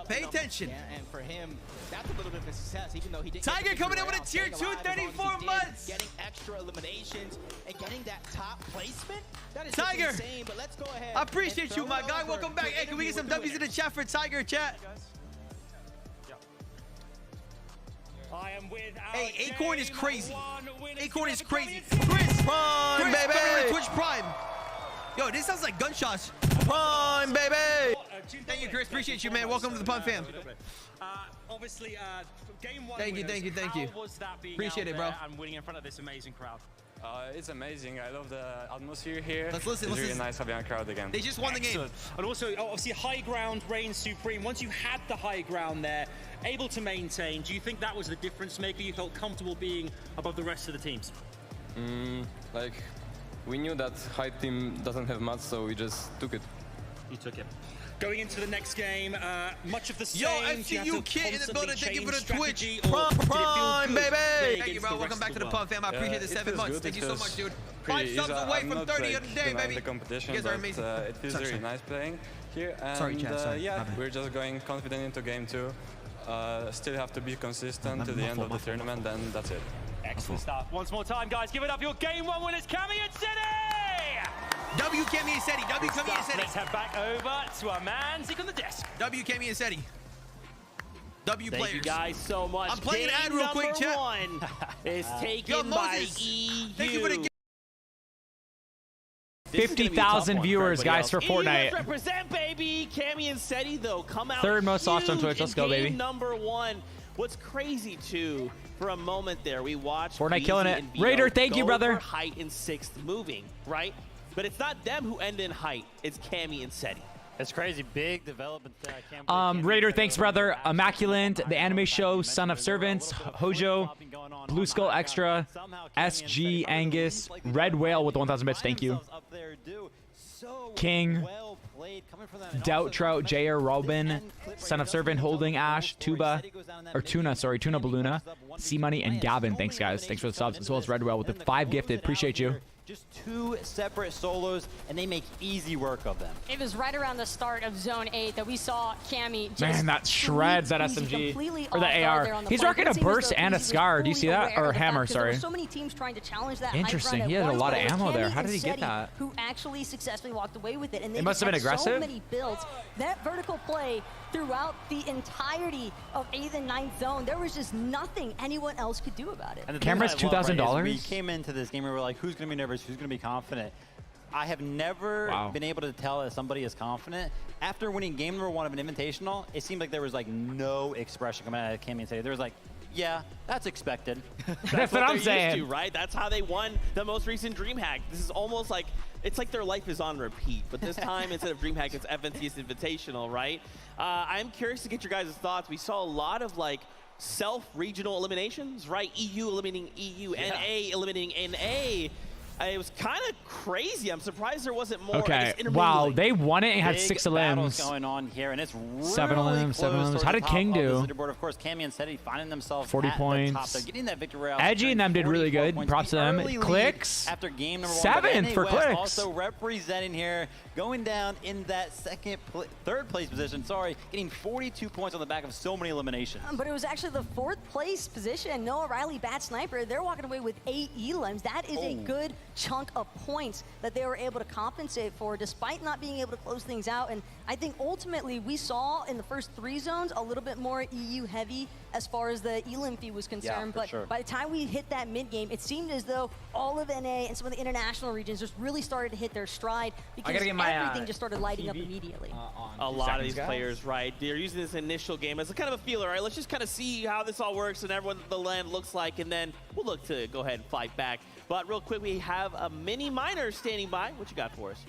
Pay attention. Yeah, and for him, that's a little bit of a success, even though he didn't. Tiger coming in with a tier 2, 34 months. Getting extra eliminations and getting that top placement. That is Tiger. insane, but let's go ahead. I appreciate you, my guy. Welcome back. Hey, can we get some W's in the chat for Tiger, chat? I am with hey, Acorn is crazy. Acorn is crazy. Chris Prime, baby. Twitch Prime. Yo, this sounds like gunshots. Prime, baby. Thank you, Chris. Appreciate you, man. Welcome to the Pun fam. Obviously, game 1 Thank you. How was that being Appreciate it, bro. And winning in front of this amazing crowd? It's amazing. I love the atmosphere here. Let's listen. It's really nice having a crowd again. They just won the game. And also, obviously, high ground reigns supreme. Once you had the high ground there, able to maintain, do you think that was the difference maker? You felt comfortable being above the rest of the teams? Like, we knew that high team doesn't have much, so we just took it. You took it. Going into the next game, much of the same. Yo, FCU kid in the building. Thank you for the Twitch. Prime, baby. Thank you, bro. Welcome back to the Pun fam. I appreciate the 7 months. Thank you so much, dude. 5 subs away from 30 of the day, baby. The competition, you guys are amazing. It feels really nice playing here. And, sorry, chat. Sorry. Yeah, we're just going confident into game 2. Still have to be consistent to the end of the tournament, then that's it. Excellent stuff. Once more time, guys, give it up. Your game 1 winners, Cami and City! W Cami and Seti. W Cami and Seti. Let's head back over to our man Zeke on the desk. W Cami and Seti. W players. Thank you guys so much. I'm playing an ad real quick, chat. Game #1 is taken by EU. Thank you for the 50,000 viewers, guys, for Fortnite. Represent, baby. Cami and Seti, though, come out. Third most watched on Twitch. Let's go, baby. Game #1. What's crazy, too, for a moment there, we watched Fortnite killing it. Raider, thank you, brother. Height in 6th moving, right? But it's not them who end in height. It's Cami and Seti. It's crazy. Big development there. Raider, thanks, brother. Immaculate, The Anime Show, Son of Servants, Hojo, Blue Skull Extra, SG Angus, Red Whale with 1,000 bits. Thank you. King, Doubt Trout, JR Robin, Son of Servant, Holding Ash, Tuna Balloona, C Money, and Gavin. Thanks, guys. Thanks for the subs, as well as Red Whale with the 5 gifted. Appreciate you. Just 2 separate solos, and they make easy work of them. It was right around the start of Zone 8 that we saw Cami just Man, that shreds that SMG. Or the AR. He's rocking a burst and a scar. Do you see that? Or a hammer, sorry. There were so many teams trying to challenge that. Interesting. He had a lot of ammo there. How did he get that? Who actually successfully walked away with it. And they must have been aggressive. So many builds. That vertical play throughout the entirety of 8th and 9th zone, there was just nothing anyone else could do about it. And the camera's $2,000. We came into this game and we were like, who's going to be nervous? Who's going to be confident? I have never been able to tell that somebody is confident. After winning game #1 of an invitational, it seemed like there was like no expression coming out of Cami and Seti. There was like, yeah, that's expected. That's what I'm saying. Used to, right? That's how they won the most recent DreamHack. This is almost like, it's like their life is on repeat. But this time, instead of DreamHack, it's FNCS Invitational, right? I'm curious to get your guys' thoughts. We saw a lot of like self-regional eliminations, right? EU eliminating EU, NA eliminating NA. It was kind of crazy. I'm surprised there wasn't more. Okay. Wow, they won it and had 6 elims. Going on here, and it's really 7 elims, 7 elims. How did King do? Of course, Cami and Seti finding themselves 40 at points. the top. They're getting that victory route. Edgy and them did really good. Props to them. Clicks. After game #1. 7th for Clicks. Also representing here, going down in that third place position. Sorry, getting 42 points on the back of so many eliminations. But it was actually the 4th place position. Noah Riley, Bat Sniper, they're walking away with 8 elims. That is a good chunk of points that they were able to compensate for despite not being able to close things out. And I think ultimately we saw in the first 3 zones a little bit more EU heavy as far as the elim fee was concerned. But by the time we hit that mid game, it seemed as though all of NA and some of the international regions just really started to hit their stride because everything just started lighting up immediately. A lot of these players, right? They're using this initial game as a kind of a feeler, right? Let's just kind of see how this all works and everyone the land looks like, and then we'll look to go ahead and fight back. But real quick, we have a mini miner standing by. What you got for us?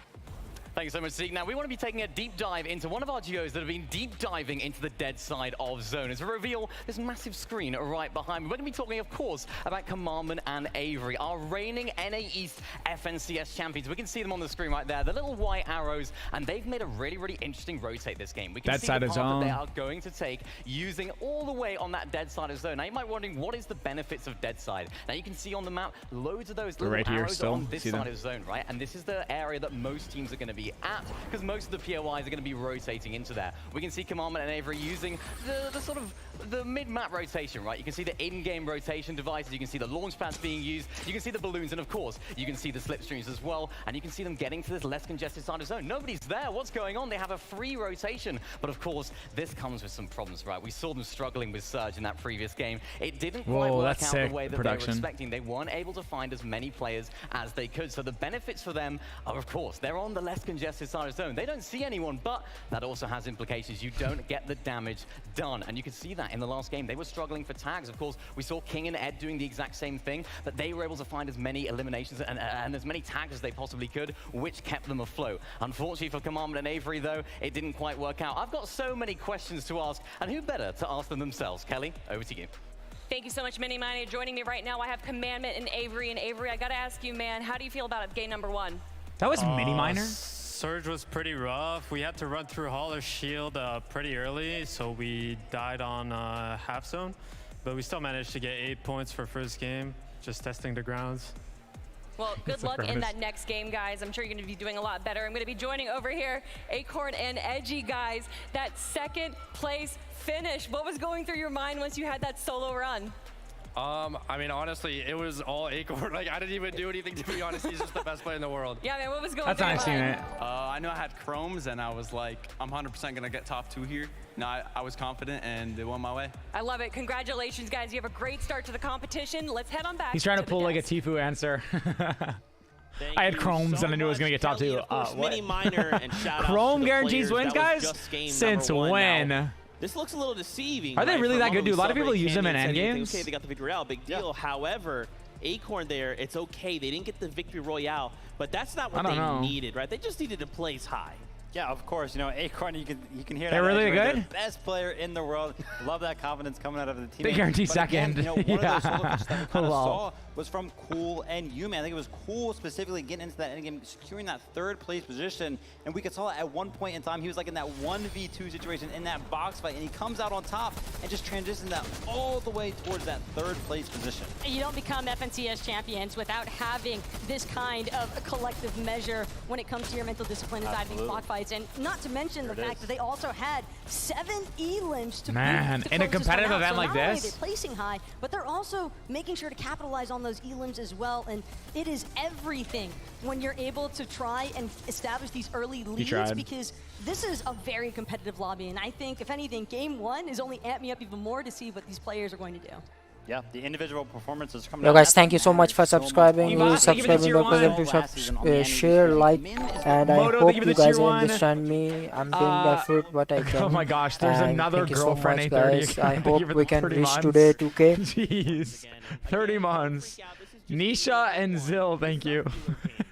Thank you so much, Zeke. Now, we want to be taking a deep dive into one of our duos that have been deep diving into the dead side of Zone. As we reveal this massive screen right behind me, we're going to be talking, of course, about Commandment and Avery, our reigning NA East FNCS champions. We can see them on the screen right there, the little white arrows, and they've made a really, really interesting rotate this game. We can see the path that they are going to take, using all the way on that dead side of Zone. Now, you might be wondering, what is the benefits of dead side? Now, you can see on the map, loads of those little arrows on this side of Zone, right? And this is the area that most teams are going to be at, because most of the POIs are going to be rotating into there. We can see Commandment and Avery using the sort of the mid-map rotation, right? You can see the in-game rotation devices, you can see the launch pads being used, you can see the balloons, and of course, you can see the slipstreams as well, and you can see them getting to this less congested side of Zone. Nobody's there. What's going on? They have a free rotation, but of course, this comes with some problems, right? We saw them struggling with Surge in that previous game. It didn't quite work out the way that they were expecting. They weren't able to find as many players as they could, so the benefits for them are, of course, they're on the less congested side of Zone. They don't see anyone, but that also has implications. You don't get the damage done, and you can see that in the last game. They were struggling for tags. Of course, we saw King and Ed doing the exact same thing, but they were able to find as many eliminations and as many tags as they possibly could, which kept them afloat. Unfortunately for Commandment and Avery, though, it didn't quite work out. I've got so many questions to ask, and who better to ask them themselves? Kelly, over to you. Thank you so much, Mini Mani. Joining me right now, I have Commandment and Avery. And Avery, I got to ask you, man, how do you feel about game number 1? That was Mini Miner. Surge was pretty rough. We had to run through Hauler's shield pretty early, so we died on half zone. But we still managed to get 8 points for first game, just testing the grounds. Well, good luck in that next game, guys. I'm sure you're going to be doing a lot better. I'm going to be joining over here Acorn and Edgy, guys. That second place finish, what was going through your mind once you had that solo run? I mean, honestly, it was all Acorn. Like, I didn't even do anything, to be honest. He's just the best player in the world. Yeah, man, what was going through your mind? I know I had chromes, and I was like, I'm 100% going to get top 2 here. No, I was confident, and it went my way. I love it. Congratulations, guys. You have a great start to the competition. Let's head on back. He's trying to pull like a Tfue answer. I had chromes and I knew I was going to get top 2. Mini Miner and shout Chrome guarantees wins, guys? Since when? Now, this looks a little deceiving. Are they really that good, dude? A lot of people use them in endgames. Okay, they got the victory royale, big deal. However, Acorn there, it's okay. They didn't get the victory royale, but that's not what they needed, right? They just needed to place high. Yeah, of course. You know, Acorn, you can hear they're that. Really good? They're the best player in the world. Love that confidence coming out of the team. They guarantee second. Again, you know, one of those solo pitches that we kind of saw was from Cool and Yuman. I think it was Cool specifically getting into that endgame, securing that 3rd place position. And we could saw at one point in time, he was like in that 1v2 situation in that box fight, and he comes out on top and just transitions that all the way towards that 3rd place position. You don't become FNCS champions without having this kind of a collective measure when it comes to your mental discipline inside these block fights. And not to mention the fact that they also had 7 elims to in a competitive event like this. Not only they're placing high, but they're also making sure to capitalize on those elims as well. And it is everything when you're able to try and establish these early leads, because this is a very competitive lobby. And I think, if anything, game 1 is only amped me up even more to see what these players are going to do. Yeah, the individual performances coming Yo guys, thank you so much for subscribing. Please subscribe, don't forget to share, like, and I hope you guys understand me. I'm doing the effort what I can. Oh my gosh, there's another girlfriend so guys. I hope we can reach months. Today 2K. Jeez, 30 months. Nisha and Zill, thank you.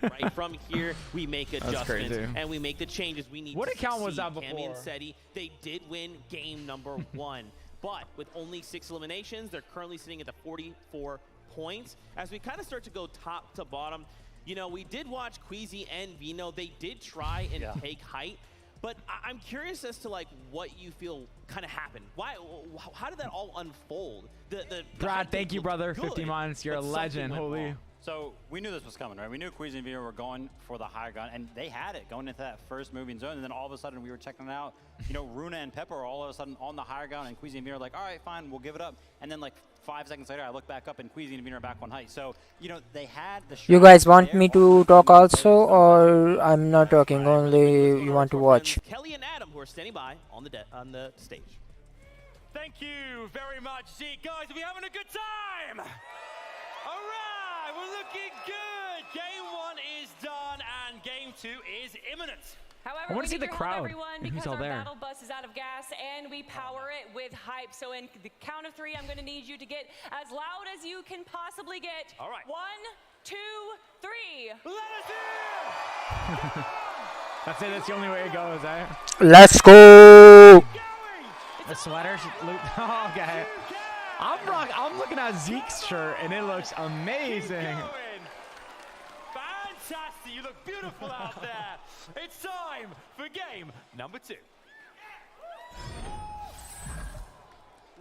Right from here, we make adjustments and we make the changes we need. What account was that before? Cammy and Seti, they did win game number 1. But with only 6 eliminations, they're currently sitting at the 44 points. As we kind of start to go top to bottom, you know, we did watch Queasy and Vino. They did try and take height. But I'm curious as to, like, what you feel kind of happened. How did that all unfold? Brad, thank you, brother. 50 months. You're a legend. Holy. So we knew this was coming, right? We knew Queasy and Vino were going for the higher gun, and they had it going into that first moving zone. And then all of a sudden, we were checking it out. You know, Runa and Pepper are all of a sudden on the higher ground, and Queasy and Vino are like, all right, fine, we'll give it up. And then, like, 5 seconds later, I look back up, and Queasy and Vino are back on height. So, you know, they had the shot. You guys want me to talk also, or I'm not talking, only you want to watch? Kelly and Adam, who are standing by on the stage. Thank you very much, Zeke. Guys, are we having a good time? All right, we're looking good. Game 1 is done, and game 2 is imminent. However, I want to see the crowd. Everyone, because our battle bus is out of gas, and we power it with hype. So in the count of 3, I'm going to need you to get as loud as you can possibly get. All right. 1, 2, 3. Let us in! That's it. That's the only way it goes, eh? Let's go. The sweater. Oh, okay. I'm looking at Zeke's shirt, and it looks amazing. Fantastic. You look beautiful out there. It's time for game number 2.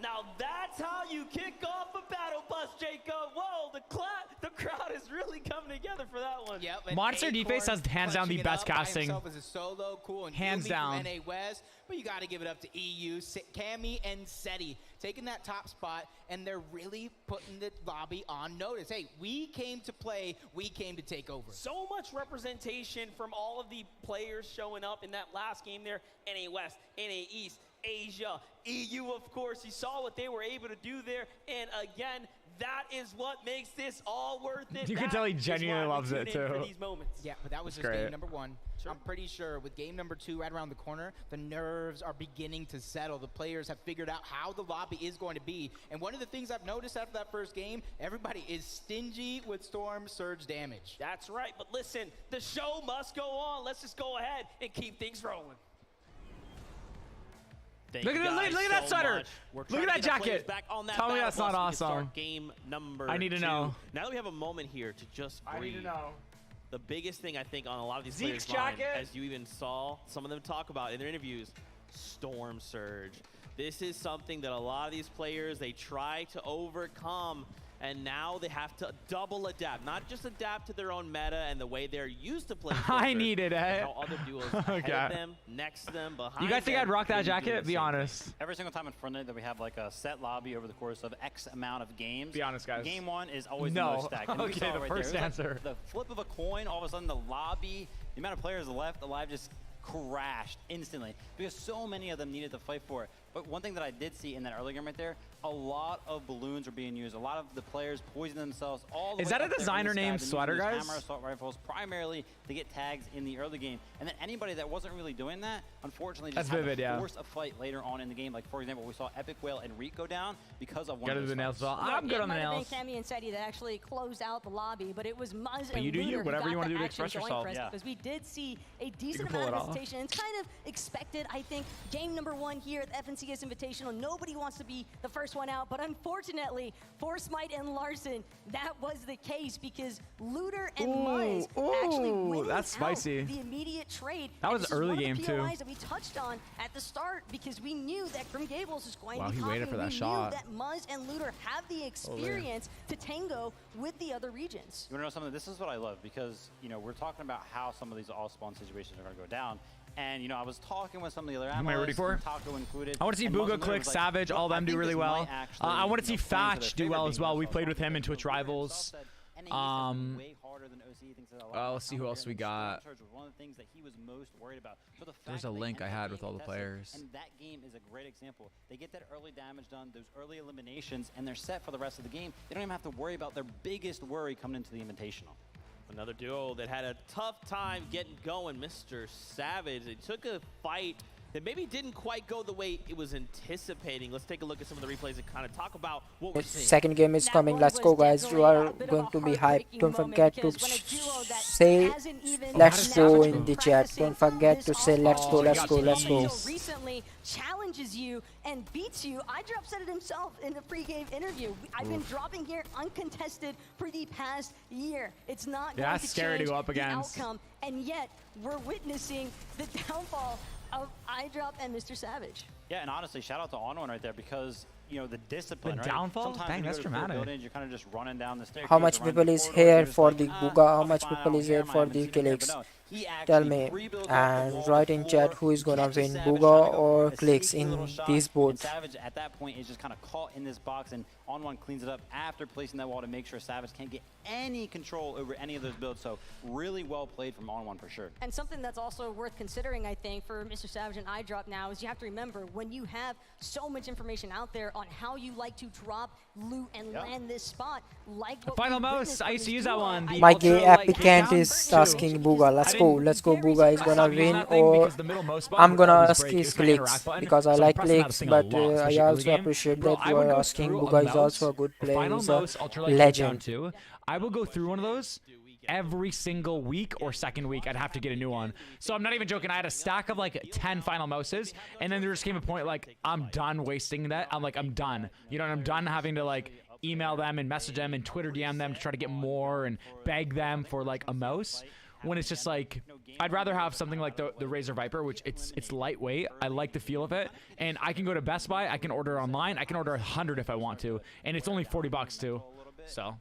Now that's how you kick off a battle bus, Jacob. Whoa, the crowd is really coming together for that one. Yep, Monster D-Face has hands down the best casting. As a solo, cool and hands down. From NA West, but you got to give it up to EU, Cammy and Seti taking that top spot, and they're really putting the lobby on notice. Hey, we came to play, we came to take over. So much representation from all of the players showing up in that last game there. NA West, NA East, Asia, EU, of course. You saw what they were able to do there, and again, that is what makes this all worth it. You can tell he genuinely loves it too. Yeah, but that was just game number 1. Sure. I'm pretty sure with game number 2 right around the corner, the nerves are beginning to settle. The players have figured out how the lobby is going to be. And one of the things I've noticed after that first game, everybody is stingy with Storm Surge damage. That's right, but listen, the show must go on. Let's just go ahead and keep things rolling. Look at that sweater. Look at that jacket. Tell me that's not awesome. Game number I need to 2. know. Now that we have a moment here to just breathe. I need to know. The biggest thing I think on a lot of these Zeke's players' mind, jacket. as you even saw some of them talk about in their interviews, Storm Surge. This is something that a lot of these players, they try to overcome, and now they have to double adapt. Not just adapt to their own meta and the way they're used to playing. I need it, eh? How other duos ahead of them, next to them, behind You guys think them, I'd rock that really doing jacket? the Be same honest. Every single time in Fortnite that we have like a set lobby over the course of X amount of games. Be honest, guys. Game 1 is always No. the most stacked. And we Okay, saw the right first there. It was answer. like the flip of a coin, all of a sudden the lobby, the amount of players left alive just crashed instantly because so many of them needed to fight for it. But one thing that I did see in that early game right there, a lot of balloons are being used. A lot of the players poison themselves all the way Is that a up there in the designer sky. named They're Sweater, using those guys? Hammer assault rifles primarily to get tags in the early game. And then anybody that wasn't really doing that, unfortunately, just That's had vivid, to yeah. force a fight later on in the game. Like, for example, we saw Epic Whale and Reek go down because of one Gotta of do those the nails fights. well. I'm good on the It might nails. have been Cammy and Seti that actually closed out the lobby, but it was Muzz But and you do you, Lunar whatever who you got wanna the do to action express going yourself. for us, Yeah. because we did see a decent pull amount it of off. hesitation. It's kind of expected, I think. Game number 1 here at the FNCS Invitational. Nobody wants to be the first one out, but unfortunately, for Smite and Larson, that was the case because Looter and Muzz actually winning that's spicy. out the immediate trade. That And was this is early one of game, the too. POIs that we touched on at the start because we knew that Grim Gables was going Wow, to be he waited copying. for that We shot. knew that Muzz and Looter have the experience to tango with the other regions. You want to know something? This is what I love because, you know, we're talking about how some of these all-spawn situations are going to go down. And, you know, I was talking with some of the other Who am I rooting analysts, for? Taco included. I want to see and Booga, Muslim Click, was like, Savage, "Look, all I them do think really this well. might actually, I want to see you know, play into their Fatch do favor well being as well. We best." played with him in So Twitch Looter himself Rivals. said NA East has been way harder than OC. He thinks that a lot of let's see who else we got. Storm Surge was one of the things that he was most worried about. So the fact There's a that they link I ended had the with game all the contested, players. And that game is a great example. They get that early damage done, those early eliminations, and they're set for the rest of the game. They don't even have to worry about their biggest worry coming into the Invitational. Another duo that had a tough time getting going, Mr. Savage. It took a fight that maybe didn't quite go the way it was anticipating. Let's take a look at some of the replays and kind of talk about what we're seeing. Second game is coming. Let's go, guys. You are going to be hyped. Don't forget to say let's go in the chat. Don't forget to say let's go, let's go, let's go. Recently challenges you and beats you. iDrop said it himself in the pre-game interview. I've been dropping here uncontested for the past year. It's not going that's to scary to change go up the against. outcome, and yet we're witnessing the downfall of iDrop and Mr. Savage. Yeah, and honestly, shout out to On1 right there because, you know, the discipline, The right? downfall? Sometimes Dang, when you that's go to dramatic. buildings, you're kind of just running down the staircase. How much around people the is corridor, here you're just for like, the "Ah, Booga? How I'll much find people out is here, here am I for gonna the see them there?" clicks? But no, he Tell actually me rebuilt the and wall write to in the chat floor, who is gonna catches win, Savage trying Booga to go or for a clicks sneaky in little shot, these and both. Savage at that point is just kind of caught in this box, and On1 cleans it up after placing that wall to make sure Savage can't get any control over any of those builds. So really well played from On1 for sure. And something that's also worth considering, I think, for Mr. Savage and iDrop now is you have to remember when you have so much information out there on how you like to drop, loot, and land this spot, like what Final we mouse. witnessed I from used to this use that duo, one. The My ultra, gay like, applicant down is two. asking Booga. Let's go, let's go. Booga is gonna Stop using win, that thing or because the middle mouse button I'm would gonna always ask break. his It's my interact clicks button, because I so I'm like pressing that clicks, thing a but lot, I especially also early game. appreciate Bro, that I you would are go asking. through Booga is mouse, also a good the player. final He's mouse, a ultra light down legend. two. I will go through one of those every single week or second week I'd have to get a new one. So I'm not even joking. I had a stack of like 10 final mouses, and then there just came a point like I'm done wasting that. I'm like, I'm done. You know, and I'm done having to like email them and message them and Twitter DM them to try to get more and beg them for like a mouse. When it's just like, I'd rather have something like the Razer Viper, which it's lightweight. I like the feel of it, and I can go to Best Buy. I can order online. I can order 100 if I want to, and it's only $40 too. So,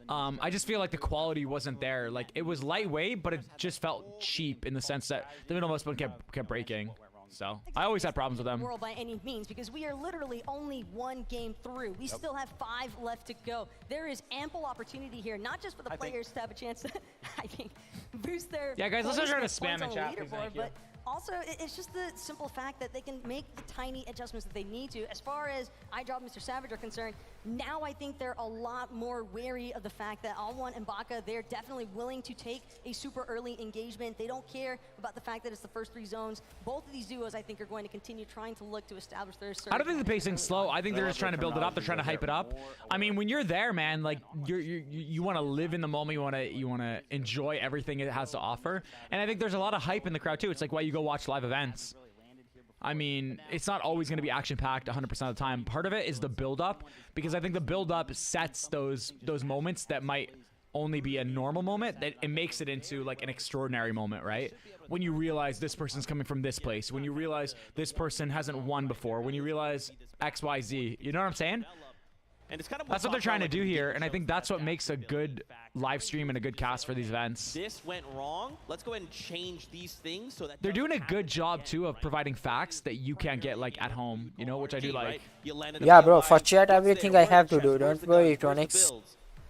I just feel like the quality wasn't there. Like it was lightweight, but it just felt cheap in the sense that the middlemost one kept breaking. So I always had problems with them. World by any means, because we are literally only one game through. We still have 5 left to go. There is ample opportunity here, not just for the players to have a chance to, I think, boost their. Yeah, guys, let's not try to spam in chat, please, thank you. But also, it's just the simple fact that they can make the tiny adjustments that they need to. As far as iDrop and Mr. Savage are concerned, now I think they're a lot more wary of the fact that All1 and Baka, they're definitely willing to take a super early engagement. They don't care about the fact that it's the first 3 zones. Both of these duos, I think, are going to continue trying to look to establish their surge. I don't think the pacing's slow. I think they're just trying to build it up. They're trying to hype it up. I mean, when you're there, man, like you want to live in the moment. You want to enjoy everything it has to offer. And I think there's a lot of hype in the crowd too. It's like why you go watch live events. I mean, it's not always going to be action-packed 100% of the time. Part of it is the build-up, because I think the build-up sets those moments that might only be a normal moment, that it makes it into like an extraordinary moment, right? When you realize this person's coming from this place, when you realize this person hasn't won before, when you realize X, Y, Z, you know what I'm saying? And it's kind of that's what they're trying to do here, and I think that's what makes a good live stream and a good cast for these events. This went wrong. Let's go ahead and change these things so that they're doing a good job too of providing facts that you can't get like at home, you know, which I do like. Yeah, bro, for chat everything I have to do. Don't worry, Tronix.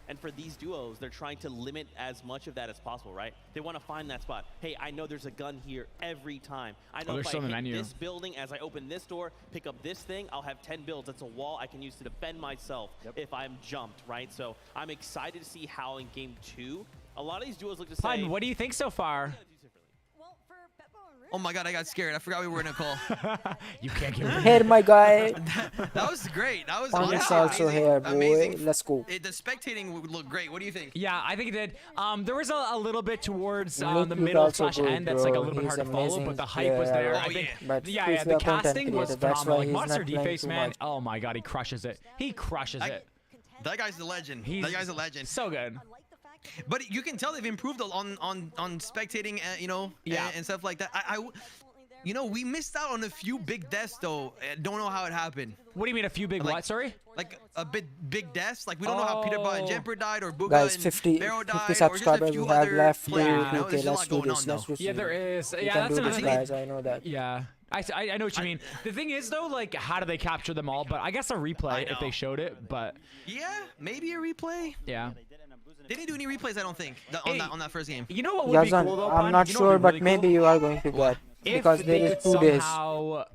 And for these duos, they're trying to limit as much of that as possible, right? They want to find that spot. Hey, I know there's a gun here every time. I know if I hit this building, as I open this door, pick up this thing, I'll have 10 builds. That's a wall I can use to defend myself if I'm jumped, right? So I'm excited to see how in game 2, a lot of these duos look to say... What do you think so far? Oh my god, I got scared. I forgot we were in a call. You can't get rid Here, my guy. That was great. That was also here, boy. Amazing. Let's go. The spectating would look great. What do you think? Yeah, I think it did. There was a little bit towards the middle/end that's like a little bit hard to follow, but the hype was there. I think, yeah, the casting was phenomenal. Like Monster Deface, man. Oh my god, he crushes it. He crushes it. That guy's a legend. That guy's a legend. So good. But you can tell they've improved on spectating, you know, and stuff like that. You know, we missed out on a few big deaths though. Don't know how it happened. What do you mean a few big what? Sorry? Like a big deaths. Like we don't know how Peterbot and Jemper died, or Booga Guys, and 50 Barrow died, subscribers we have left. Okay, let's do this. Let's do yeah, there is. We Yeah, can that's do another this, thing. guys. I know that. Yeah. I know what you mean. The thing is though, like, how do they capture them all? But I guess a replay if they showed it. But yeah, maybe a replay. Yeah. They didn't do any replays, I don't think, on that first game. You know what would be cool though, I'm not sure, but maybe you are going to get, because there is 2 days. All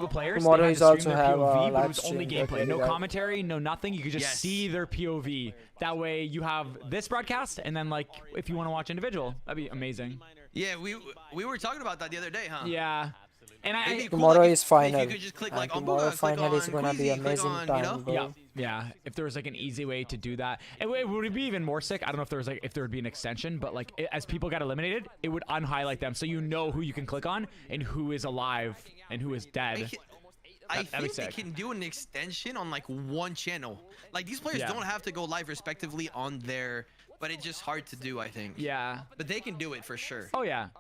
the players tomorrow they is had to stream also their have POV, but it live was only stream. gameplay, no commentary, no nothing. You could just see their POV. That way you have this broadcast, and then like if you want to watch individual, that'd be amazing. Yeah, we were talking about that the other day, huh? Yeah. And tomorrow is final. If you could just click like tomorrow final is gonna be amazing time, bro. Yeah, if there was like an easy way to do that, it would be even more sick. I don't know if there was like if there would be an extension, but like as people got eliminated, it would unhighlight them so you know who you can click on and who is alive and who is dead. I think they can do an extension on like one channel. Like these players don't have to go live respectively on their, but it's just hard to do, I think. Yeah. But they can do it for sure. Oh yeah.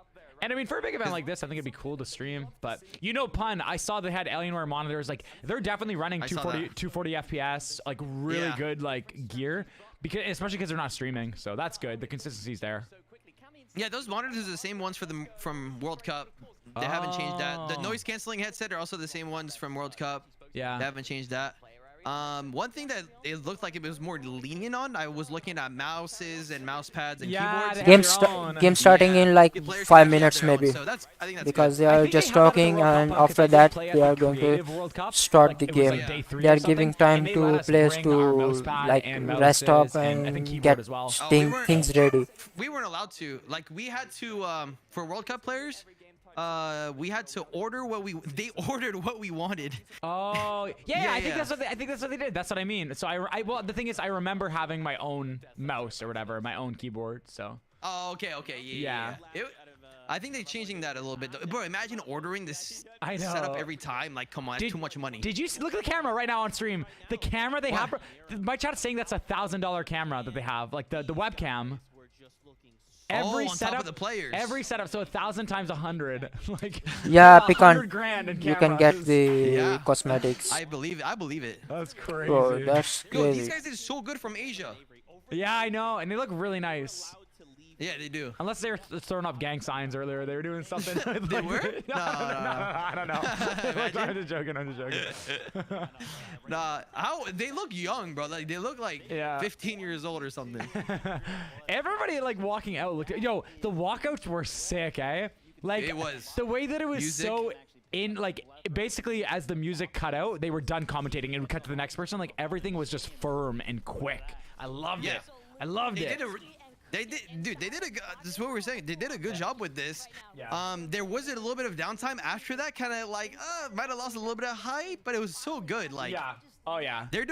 And I mean, for a big event like this, I think it'd be cool to stream. But you know, Pun, I saw they had Alienware monitors. Like they're definitely running 240 FPS, like really good like gear, especially because they're not streaming. So that's good. The consistency's there. Yeah, those monitors are the same ones from World Cup. They haven't changed that. The noise canceling headset are also the same ones from World Cup. Yeah. They haven't changed that. One thing that it looked like it was more lenient on, I was looking at mouses and mouse pads and keyboards. Game starting in like 5 minutes maybe, so I think that's because they are just talking, and after that they are going to start the game. They are giving time to players to like rest up and get things ready. We weren't allowed to, like we had to for World Cup players. we had to order what they ordered what we wanted. Oh yeah, I think that's what they did. That's what I mean. So well, the thing is, I remember having my own mouse or whatever, my own keyboard. So. Oh, okay, yeah. I think they're changing that a little bit. Bro, imagine ordering this setup every time. Like, come on, that's too much money. Did you look at the camera right now on stream? The camera they have. My chat's saying that's $1,000 camera that they have, like the webcam. Every on setup, top of the players. Every setup, so 1,000 times 100. Like Yeah, $100 grand in you can get cameras. the cosmetics. I believe it. That's crazy. Bro, that's Yo, crazy. these guys are so good from Asia. Yeah, I know, and they look really nice. Yeah, they do. Unless they were throwing up gang signs earlier, they were doing something. They were? No, I don't know. I'm just joking. Nah, they look young, bro. Like they look like 15 years old or something. Everybody like walking out looked. Yo, the walkouts were sick, eh? Like it was the way that it was so in like basically as the music cut out, they were done commentating and we cut to the next person. Like everything was just firm and quick. I loved it. I loved it. They did, dude. They did this is what we're saying. They did a good job with this. There was a little bit of downtime after that, kind of like might have lost a little bit of hype, but it was so good. Like oh yeah. Dude.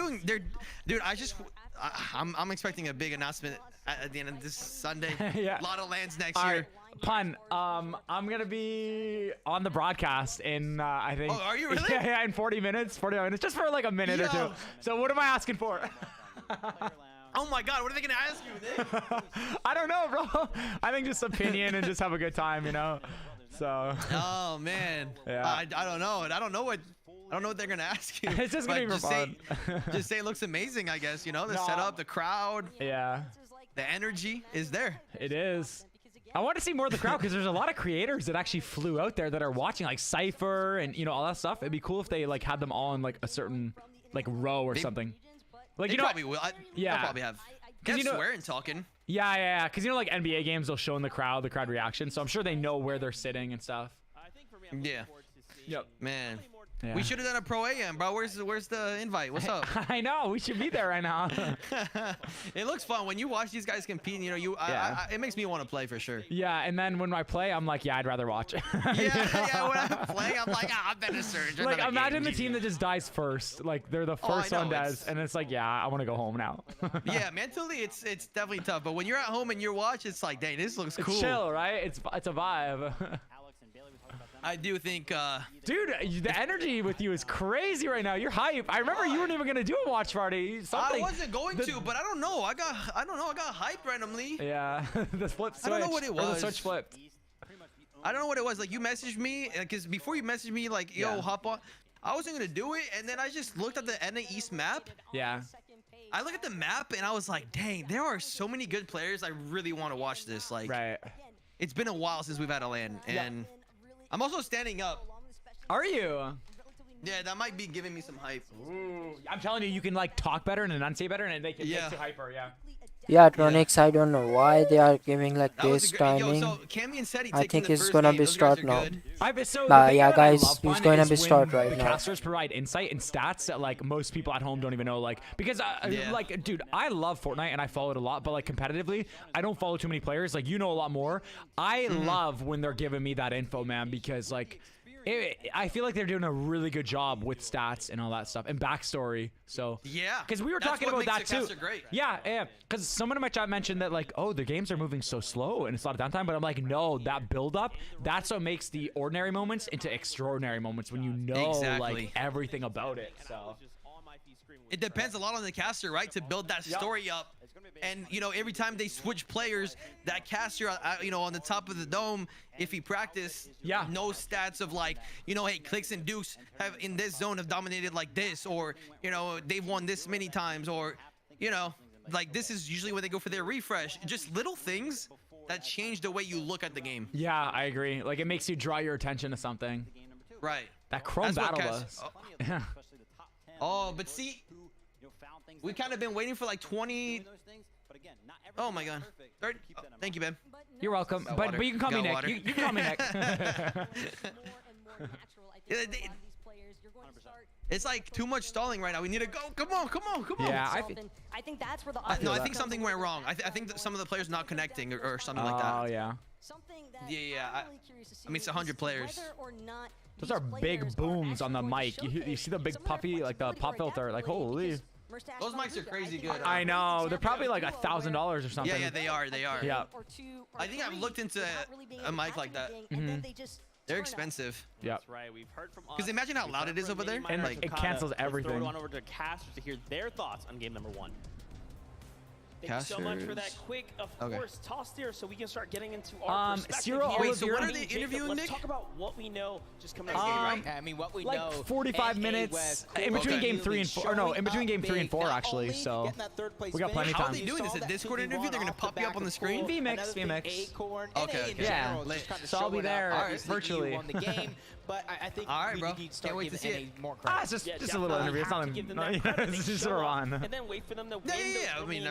I'm expecting a big announcement at the end of this Sunday. A lot of lands next year. Pun. I'm gonna be on the broadcast in I think. Oh, are you really? Yeah, in 40 minutes, just for like a minute or two. So what am I asking for? Oh my God, what are they gonna ask you, Nick? I don't know, bro. I think just opinion and just have a good time, you know. So. Oh man. Yeah. I don't know. I don't know what they're gonna ask you. It's just gonna be fun. Just say it looks amazing, I guess. You know, the setup, the crowd. Yeah. The energy is there. It is. I want to see more of the crowd because there's a lot of creators that actually flew out there that are watching, like Cypher and all that stuff. It'd be cool if they like had them all in like a certain like row or something. Like they probably will. They'll probably have. Because swearing talking. Yeah. Because like NBA games, they'll show in the crowd reaction. So I'm sure they know where they're sitting and stuff. Yeah. Yep. Man. Yeah. We should have done a Pro AM, bro. Where's the invite? What's up? I know. We should be there right now. It looks fun when you watch these guys compete. You know, it makes me want to play for sure. Yeah, and then when I play, I'm like, I'd rather watch. yeah. When I'm playing, I'm like, I'm better surge. Like, imagine the team that just dies first. Like, they're the first one dies, and it's like, I want to go home now. Yeah, mentally, it's definitely tough. But when you're at home and you watch, it's like, dang, this looks cool. It's chill, right? It's a vibe. I do think, dude, the energy with you is crazy right now. You're hype. I remember you weren't even gonna do a watch party. I wasn't going to, but I don't know. I got hyped randomly. Yeah, the flip switch. I don't know what it was. Or the switch flipped. I don't know what it was. Like you messaged me, because before you messaged me, like, yo, hop on. I wasn't gonna do it, and then I just looked at the NA East map. Yeah. I looked at the map, and I was like, dang, there are so many good players. I really want to watch this. Like, it's been a while since we've had a LAN, and. I'm also standing up. Are you? Yeah, that might be giving me some hype. Ooh, I'm telling you can like talk better and enunciate better, and they can get you hyper. Yeah, Tronix, I don't know why they are giving like this timing. I think it's gonna be start now. Yeah, guys, it's gonna be start right now. The casters provide insight and stats that like most people at home don't even know. Like because like, dude, I love Fortnite and I follow it a lot, but like competitively, I don't follow too many players. Like you know a lot more. I love when they're giving me that info, man, because like. I feel like they're doing a really good job with stats and all that stuff and backstory. So because we were talking about that too. Yeah, because someone in my chat mentioned that like, oh, the games are moving so slow and it's a lot of downtime. But I'm like, no, that build up, that's what makes the ordinary moments into extraordinary moments when you know like everything about it. So it depends a lot on the caster, right, to build that story up. And you know, every time they switch players, that caster, you know, on the top of the dome, if he practice, no stats of like, you know, hey, Clicks and Dukes have in this zone have dominated like this, or you know, they've won this many times, or you know, like this is usually when they go for their refresh. Just little things that change the way you look at the game. Yeah, I agree. Like it makes you draw your attention to something. Right. That Chrome battle bus. Oh, but see. We've kind of been waiting for like 20. Oh my God. Thank you, Ben. You're welcome. But you can call me Nick. You can call me Nick. It's like too much stalling right now. We need to go. Come on. Yeah, I think that's where the no, I think something went wrong. I think that some of the players not connecting or something like that. Oh yeah. Yeah. I mean, it's 100 players. Those are big booms on the mic. You see the big puffy, like the pop filter, like holy. Those mics are crazy good. I know. They're probably like $1,000 or something. Yeah, they are. Yeah. I think I've looked into a mic like that. They're expensive. Yeah. That's right. We've heard from us. Because imagine how loud it is over there. And like it cancels everything. Throw it on over to casters to hear their thoughts on game number 1. Thank you so much for that quick, of course, toss there so we can start getting into our perspective here. Wait, so what are they interviewing, Nick? Let's talk about what we know just coming out of game, right? I mean, what we like know. 45 minutes in between game 3 and 4. Or no, in between game 3 and 4 actually. So we got plenty of time. How are they doing this? A Discord interview? They're gonna pop you up on the screen? VMix. Okay. Yeah. So I'll be there virtually. But I think all right, bro. Need to start Can't wait to see it. More credit. It's just a little interview. It's not it's just sort of on. And then wait for them to win. I mean,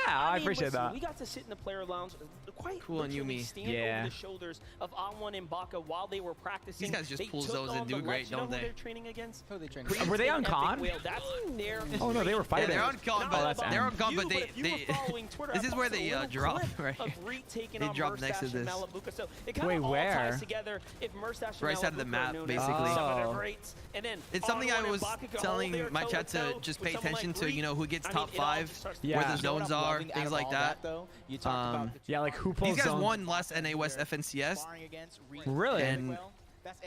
I appreciate that. We got to sit in the player lounge, quite cool on Yumi. Stand over the shoulders of On1 and Baka while they were practicing. These guys just pull those and do great, don't they? They're training against. Who are they training? Were they on con? Oh no, they were fighting. They're on con, but they're on con, but they this is where they drop right. They drop next to this. Wait, where? Right side of the map, basically. It's something I was telling my chat to just pay attention to, you know, who gets top 5, where the zones are, things like that. Yeah, like who pulls these guys zone? won last NA West FNCS. Really? And